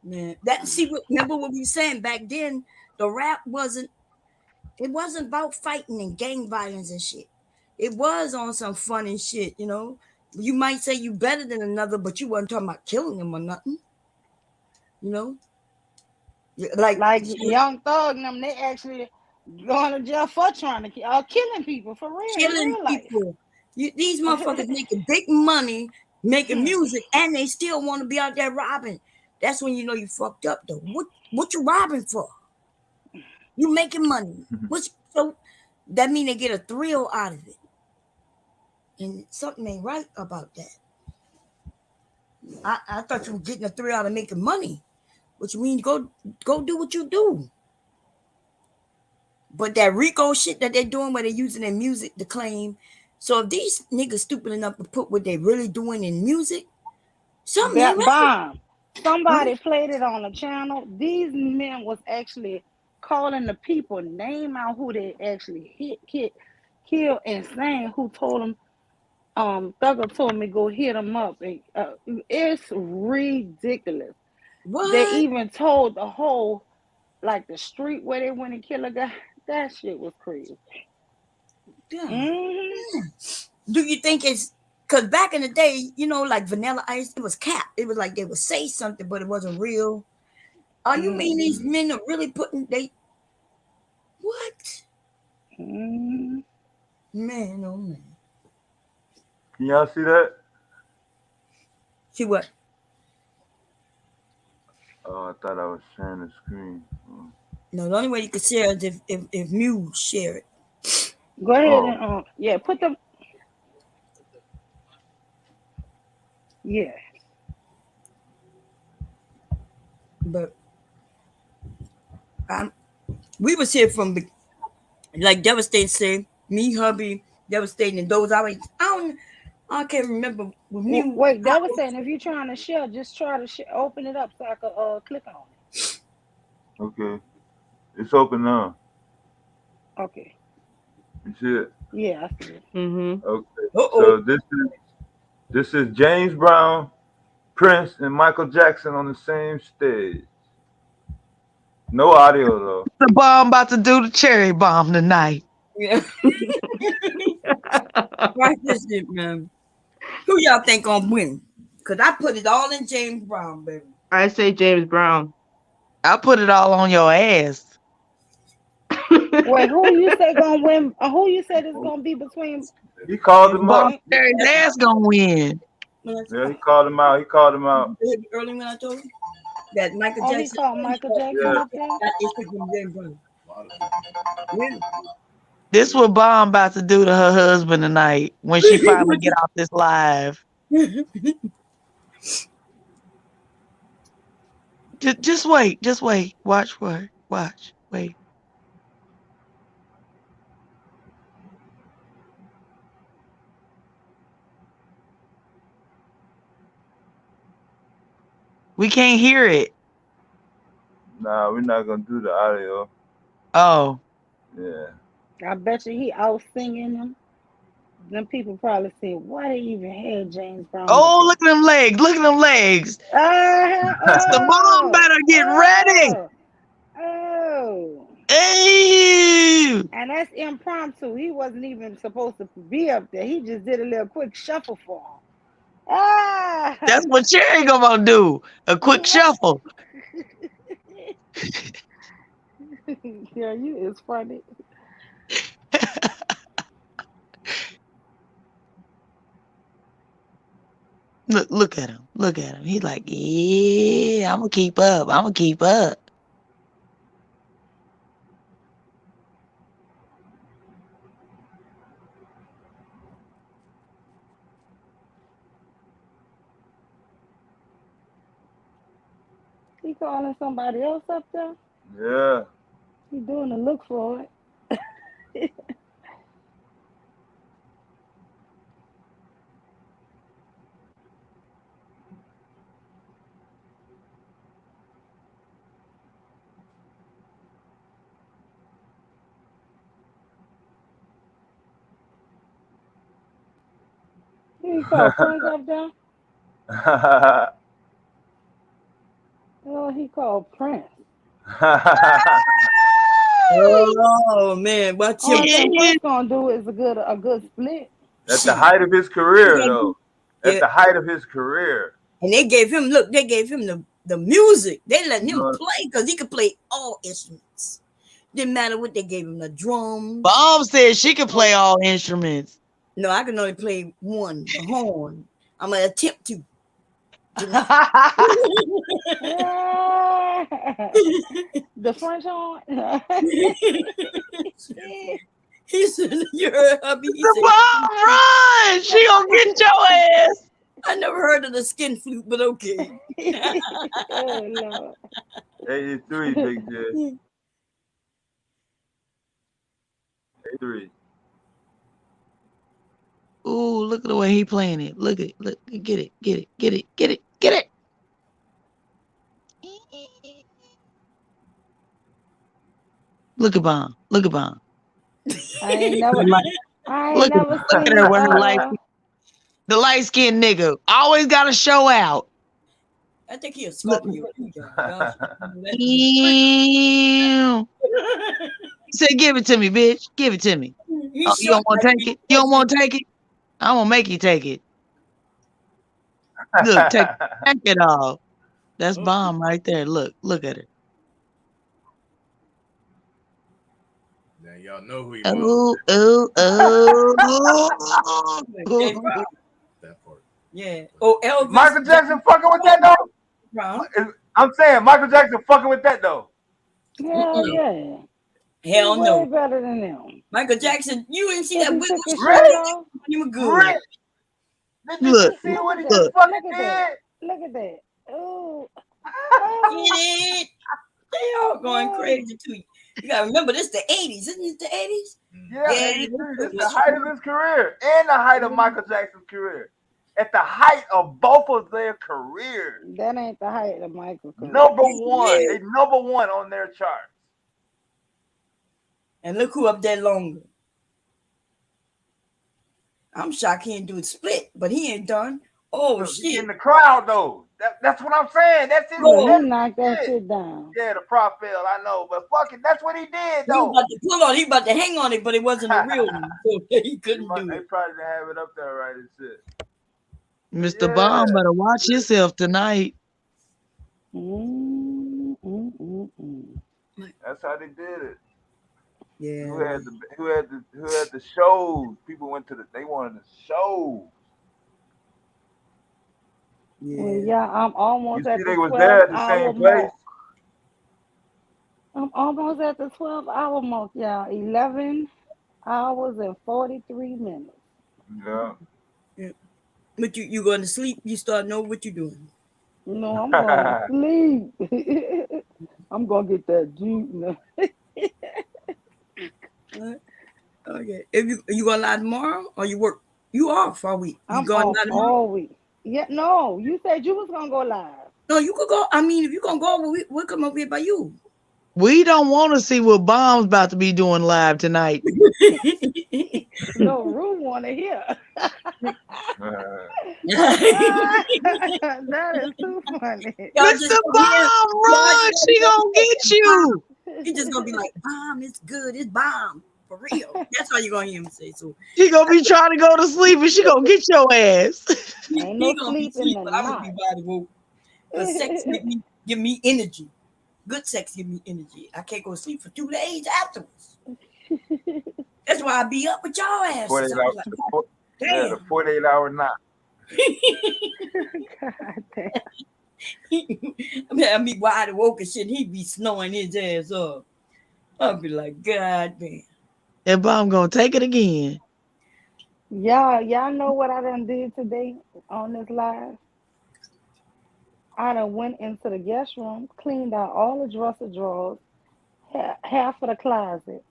Man, remember what we were saying back then? The rap wasn't about fighting and gang violence and shit. It was on some fun and shit, you know. You might say you better than another, but you wasn't talking about killing them or nothing. You know? Like Young Thug and them, they actually going to jail for trying to killing people for real. Killing people. These motherfuckers making big money, making music, and they still want to be out there robbing. That's when you know you fucked up though. What you robbing for? You making money. So that mean they get a thrill out of it. And something ain't right about that. I thought you were getting a thrill out of making money. Which means go do what you do. But that Rico shit that they're doing where they're using their music to claim. So if these niggas stupid enough to put what they really doing in music, something ain't right. Somebody played it on the channel. These men was actually calling the people, name out who they actually killed, and saying who told them. Thugger told me go hit them up. And, it's ridiculous. What? They even told the whole, like the street where they went and killed a guy. That shit was crazy. Do you think it's because back in the day, you know, like Vanilla Ice, it was cap. It was like they would say something, but it wasn't real. You mean these men are really putting what? Mm. Man, oh man. Can y'all see that? See what? Oh, I thought I was sharing the screen. No, the only way you can share is if Muse share it. Go ahead Oh, and yeah, put the yeah. But we was here from like Devastating said, me, hubby, Devastating, and those I can't remember with Muse. Wait, that was saying if you're trying to share, just try to open it up so I could click on okay. It's open now. it. Okay. You see it? Yeah, I see it. Mm-hmm. Okay. Uh-oh. So this is James Brown, Prince, and Michael Jackson on the same stage. No audio though. The bomb about to do the cherry bomb tonight. Yeah. Watch this shit, man. Who y'all think gonna win? Cause I put it all in James Brown, baby. I say James Brown. I put it all on your ass. Wait, who you say gonna win? Who you said is gonna be between? He called him Bomb up. Cherry's ass gonna win. Yeah, he called him out. He called him out. Early when I told you that Michael Oh, he Jackson. called Michael Jackson Yeah. up there. That is from James Brown. Yeah. This what Bomb about to do to her husband tonight when she finally get off this live. Just wait. Just wait. Watch for her. Watch. Wait. We can't hear it. Nah, we're not gonna do the audio. Oh. Yeah. I bet you he out singing them. Them people probably said, "Why they even had James Brown up Oh, there?" look at them legs. Look at them legs. The Bomb Oh, better get ready. oh. Hey. And that's impromptu. He wasn't even supposed to be up there. He just did a little quick shuffle for him. That's what Cherry gonna do. A quick shuffle. Yeah, you is funny. Look at him. Look at him. He like, yeah, I'm gonna keep up. I'm gonna keep up. He calling somebody else up there? Yeah. He doing a look for it. He called Prince up there? Oh, he called Prince. Oh man, watch him. Only thing Prince gonna do is a good split. At the height of his career, though. At Yeah. the height of his career. And they gave him the music. They let him No. play because he could play all instruments. Didn't matter what they gave him, the drums. Bomb said she could play all instruments. No, I can only play one, the horn. I'm gonna attempt to. The French horn. He said, "You heard hubby." He The said, Bomb run. She gonna get your ass. I never heard of the skin flute, but okay. Oh Lord. 83, Big J. 83. Ooh, look at the way he playing it. Look at it. Look, get it. Get it. Get it. Get it. Get it. Look at Bomb. Look at Bomb. I ain't never Look at seen her with her the light skinned nigga. Always gotta show out. I think he a Scorpio. He said, give it to me, bitch. Give it to me. Oh, you don't want to take it? You don't want to take it? I'm going to make you take it. Look, take it off. That's Bomb right there. Look at her. Now y'all know who he Oh, was. That part. Yeah. Oh, Elvis. Michael Jackson fucking with that though. I'm saying Michael Jackson fucking with that though. Hell yeah. Hell He's no. way better than them. Michael Jackson, you didn't see If that he wiggle took his shirt shirt off. You were good. Rick, did Look, you see what he Look just at fucking that. did? Look at that. Ooh. Get it? They all going crazy too. You gotta remember this the 80s, isn't it the 80s? Yeah, 83. This is the height of his career and the height of Michael Jackson's career. At the height of both of their careers. That ain't the height of Michael's career. Number one. They number one on their charts. And look who up there longer. I'm shocked he ain't doing split, but he ain't done. Oh Look, shit! He in the crowd though. That's what I'm saying. That's his. Yeah, he That's knocked that shit down. Yeah, the prop fail. I know, but fuck it. That's what he did He though. about to pull on. He about to hang on it, but it wasn't a real one, so he couldn't do They it. probably didn't have it up there right and shit. Mr. Bomb better watch yourself tonight. That's how they did it. Yeah. Who had the shows? People went to they wanted the shows. Yeah, I'm almost You at see, the they was there at the 12-hour same place. mark. I'm almost at the 12-hour mark, y'all. 11 hours and 43 minutes. Yeah. But you going to sleep? You start know what you're doing. No, I'm going to sleep. I'm gonna get that juice. Okay. If you gonna lie tomorrow or you work? You off all week? You I'm going off live tomorrow? all week. Yeah, no, you said you was gonna go live. No, you could go. I mean, if you gonna go, we'll come over here by you. We don't want to see what Bomb's about to be doing live tonight. No, Rue wanna hear. That is too funny. Mr. Bomb, run! She gonna get you. He just gonna be like, "Bomb, it's good, it's bomb for real." That's all you gonna hear him say. So She gonna be trying to go to sleep and she gonna get your ass. Ain't no he gonna be sleep in sleep, the but I'm gonna be night. wide awake. Cause sex give me energy. Good sex give me energy. I can't go to sleep for 2 days afterwards. That's why I be up with y'all asses. 48 hours. Like, Yeah, the 48-hour nap. God damn. I be wide awake and shit. He be snoring his ass up. I'll be like, God damn. And Bomb gonna take it again. Y'all know what I done did today on this live? I done went into the guest room, cleaned out all the dresser drawers, half of the closet,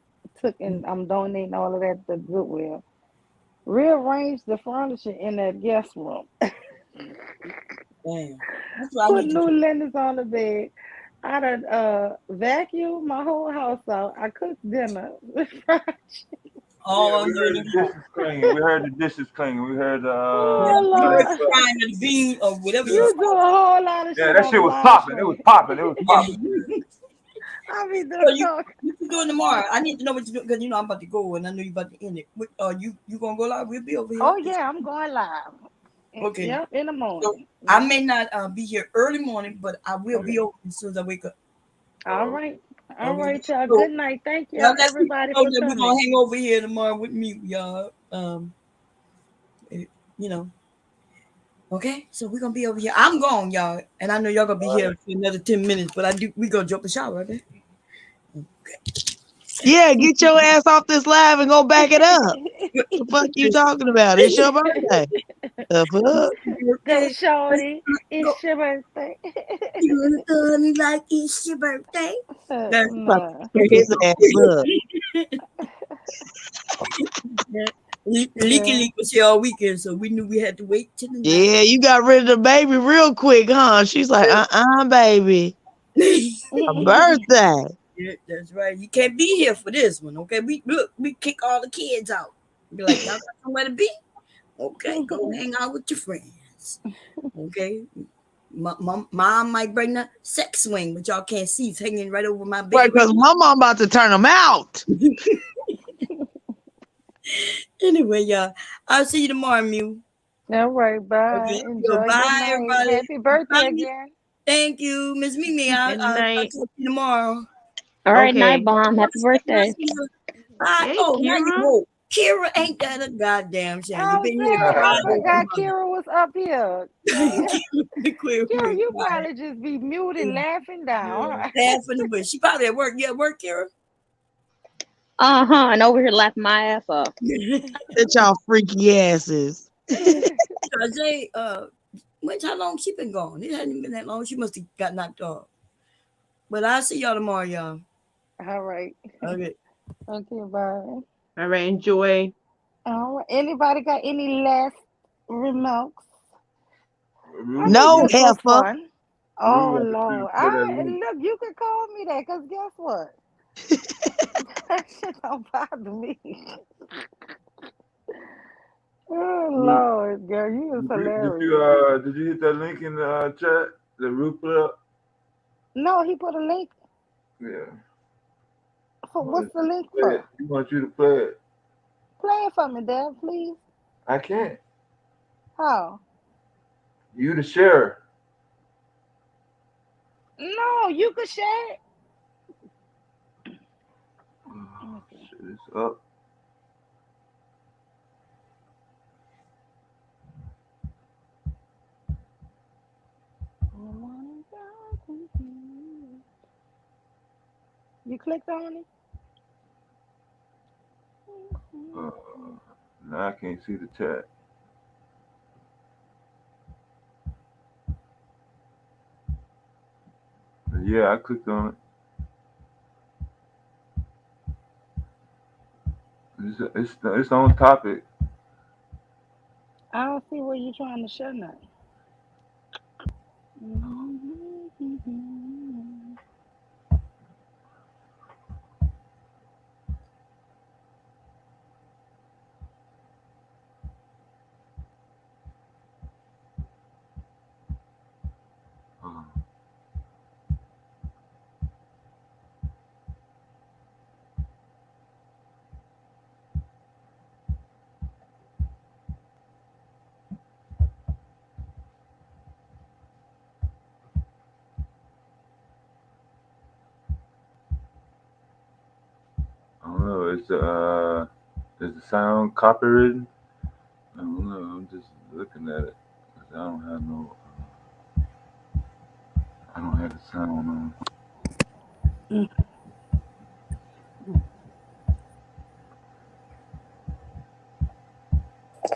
and I'm donating all of that to Goodwill. Rearranged the furniture in that guest room. Damn. That's what I Put need new to do. linens on the bed. I done vacuumed my whole house out. I cooked dinner with fried chicken. Oh, we heard the dishes cleaning. We heard the dishes cleaning. We heard Oh, you Lord. frying the bean or whatever You do a whole lot of shit. that on shit the was live popping. It was stream. popping. It was popping. I be So doing you talk. doing tomorrow? I need to know what you do because you know I'm about to go and I know you about to end it. You gonna go live? We'll be over here. Oh yeah, I'm going live. Okay. Yep, in the So morning. I may not be here early morning, but I will be over as soon as I wake up. All right. All Okay. right, y'all. So, Good night. Thank y'all y'all, everybody, know for that we're gonna coming. hang over here tomorrow with me, y'all. You know. Okay, so we're gonna be over here. I'm gone, y'all, and I know y'all gonna be here for another 10 minutes, but we gonna jump the shower, okay? Yeah, get your ass off this live and go back it up. The fuck you talking about? It's your birthday. The fuck? Go, shorty. It's your birthday. Like it's your birthday. Nah. His ass up. Leaky was here all weekend, so we knew we had to wait till the night. Yeah, you got rid of the baby real quick, huh? She's like, baby. A birthday. Yeah, that's right. You can't be here for this one, okay? We kick all the kids out. Be like, y'all got somewhere to be? Okay, go hang out with your friends. Okay. Mom might bring the sex swing, but y'all can't see. It's hanging right over my bed. Right, because my mom about to turn them out. Anyway, y'all, I'll see you tomorrow, Mew. All right, bye. Okay, Enjoy bye, your night. everybody. Happy birthday Bye. again. Thank you, Miss Mimi. I'll talk to you tomorrow. All right, Okay. night bomb. Happy birthday. Hey, Now you Kira. know. Kira ain't that a goddamn shame. I You've was been here saying, I crying forgot Kira was up here. Kira Kira, been you crying. probably just be muted, laughing down. Yeah. Laughing the bush. She probably at work. Yeah, work, Kira. And over here laughing my ass off. At y'all freaky asses. Cause they how long she been gone? It hasn't been that long. She must have got knocked off. But I'll see y'all tomorrow, y'all. All right. Okay. Okay, bye. All right, enjoy. All right. Anybody got any last remarks? I Rue, think No this was heifer. fun. Rue, Oh I want you to Lord. play that I link. look, you could call me that, because guess what? That shit don't bother me. Oh Rue, Lord, girl, you is hilarious. did you hit that link in the chat? The Rue put up? No, he put a link Yeah. for, what's the link Play it. for? He wants you to play it. Play it for me, Dad, please. I can't. How? You the share. No, you could share it. Oh, Okay. shit, it's up. You clicked on it? Uh, now I can't see the chat. But yeah, I clicked on it. It's on topic. I don't see where you're trying to share nothing. Uh, I don't know. Is the sound copywritten? I don't know. I'm just looking at it. 'Cause I don't have no. I don't have the sound on.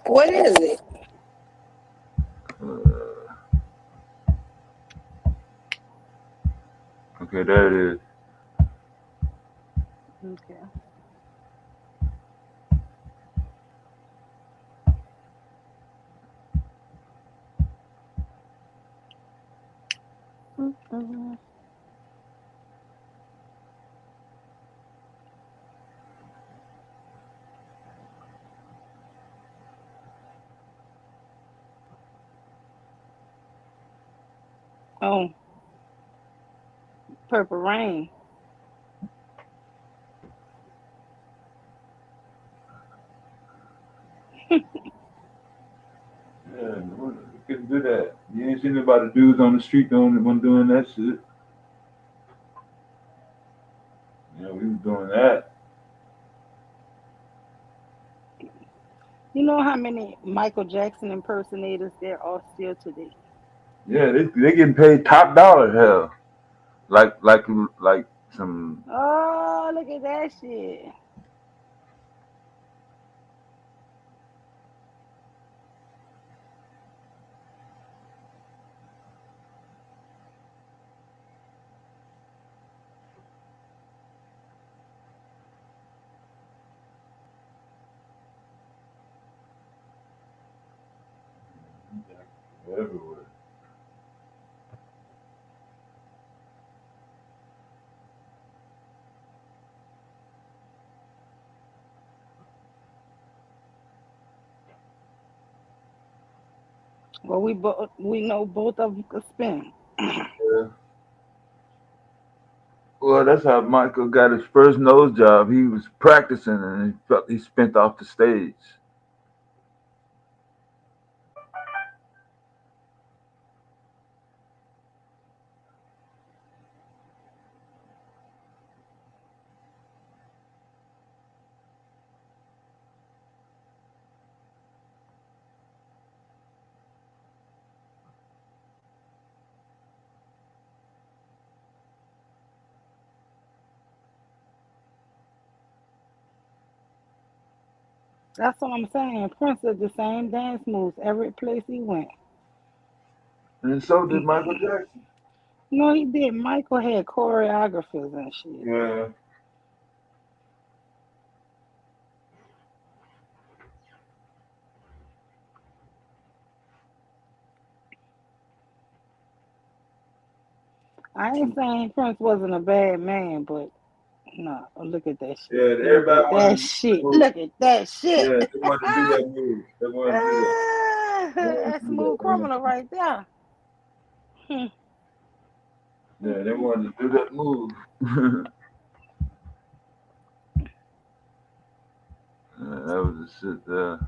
What is it? Uh, okay, there it is. Okay. Oh, Purple Rain. Yeah, you couldn't do that. You ain't seen about the dudes on the street doing one doing that shit. Yeah, we was doing that. You know how many Michael Jackson impersonators there are still today? Yeah, they getting paid top dollar. Hell, like some. Oh, look at that shit. Everywhere. Well, we know both of them could spin. Yeah. Well, that's how Michael got his first nose job. He was practicing and he felt he spent off the stage. That's what I'm saying. Prince did the same dance moves every place he went. And so did Michael Jackson. No, he did. Michael had choreographers and shit. Yeah. I ain't saying Prince wasn't a bad man, but no, look at that Yeah, shit. Look everybody at that wanted to do that shit. move. Look at that shit. Yeah, they wanted to do that move. They wanted to do that. They wanted That's to do smooth that. criminal right there. Hmm. Yeah, they wanted to do that move. That was the shit there.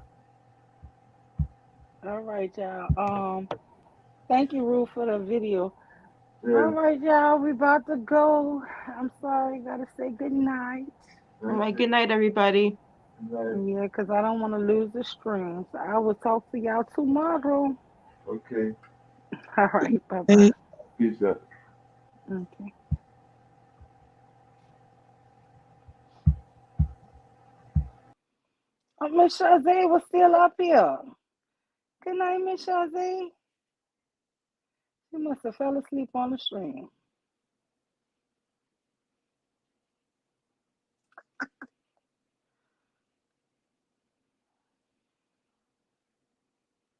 All right, y'all. Thank you, Ruth, for the video. All Yeah. right, y'all. We about to go. I'm sorry. Gotta say good night. All right, good night, everybody. Yeah, because I don't want to lose the stream. So I will talk to y'all tomorrow. Okay. All right. Bye bye. Peace out. Okay. Miss Shazay was still up here. Good night, Miss Shazay. She must have fell asleep on the stream.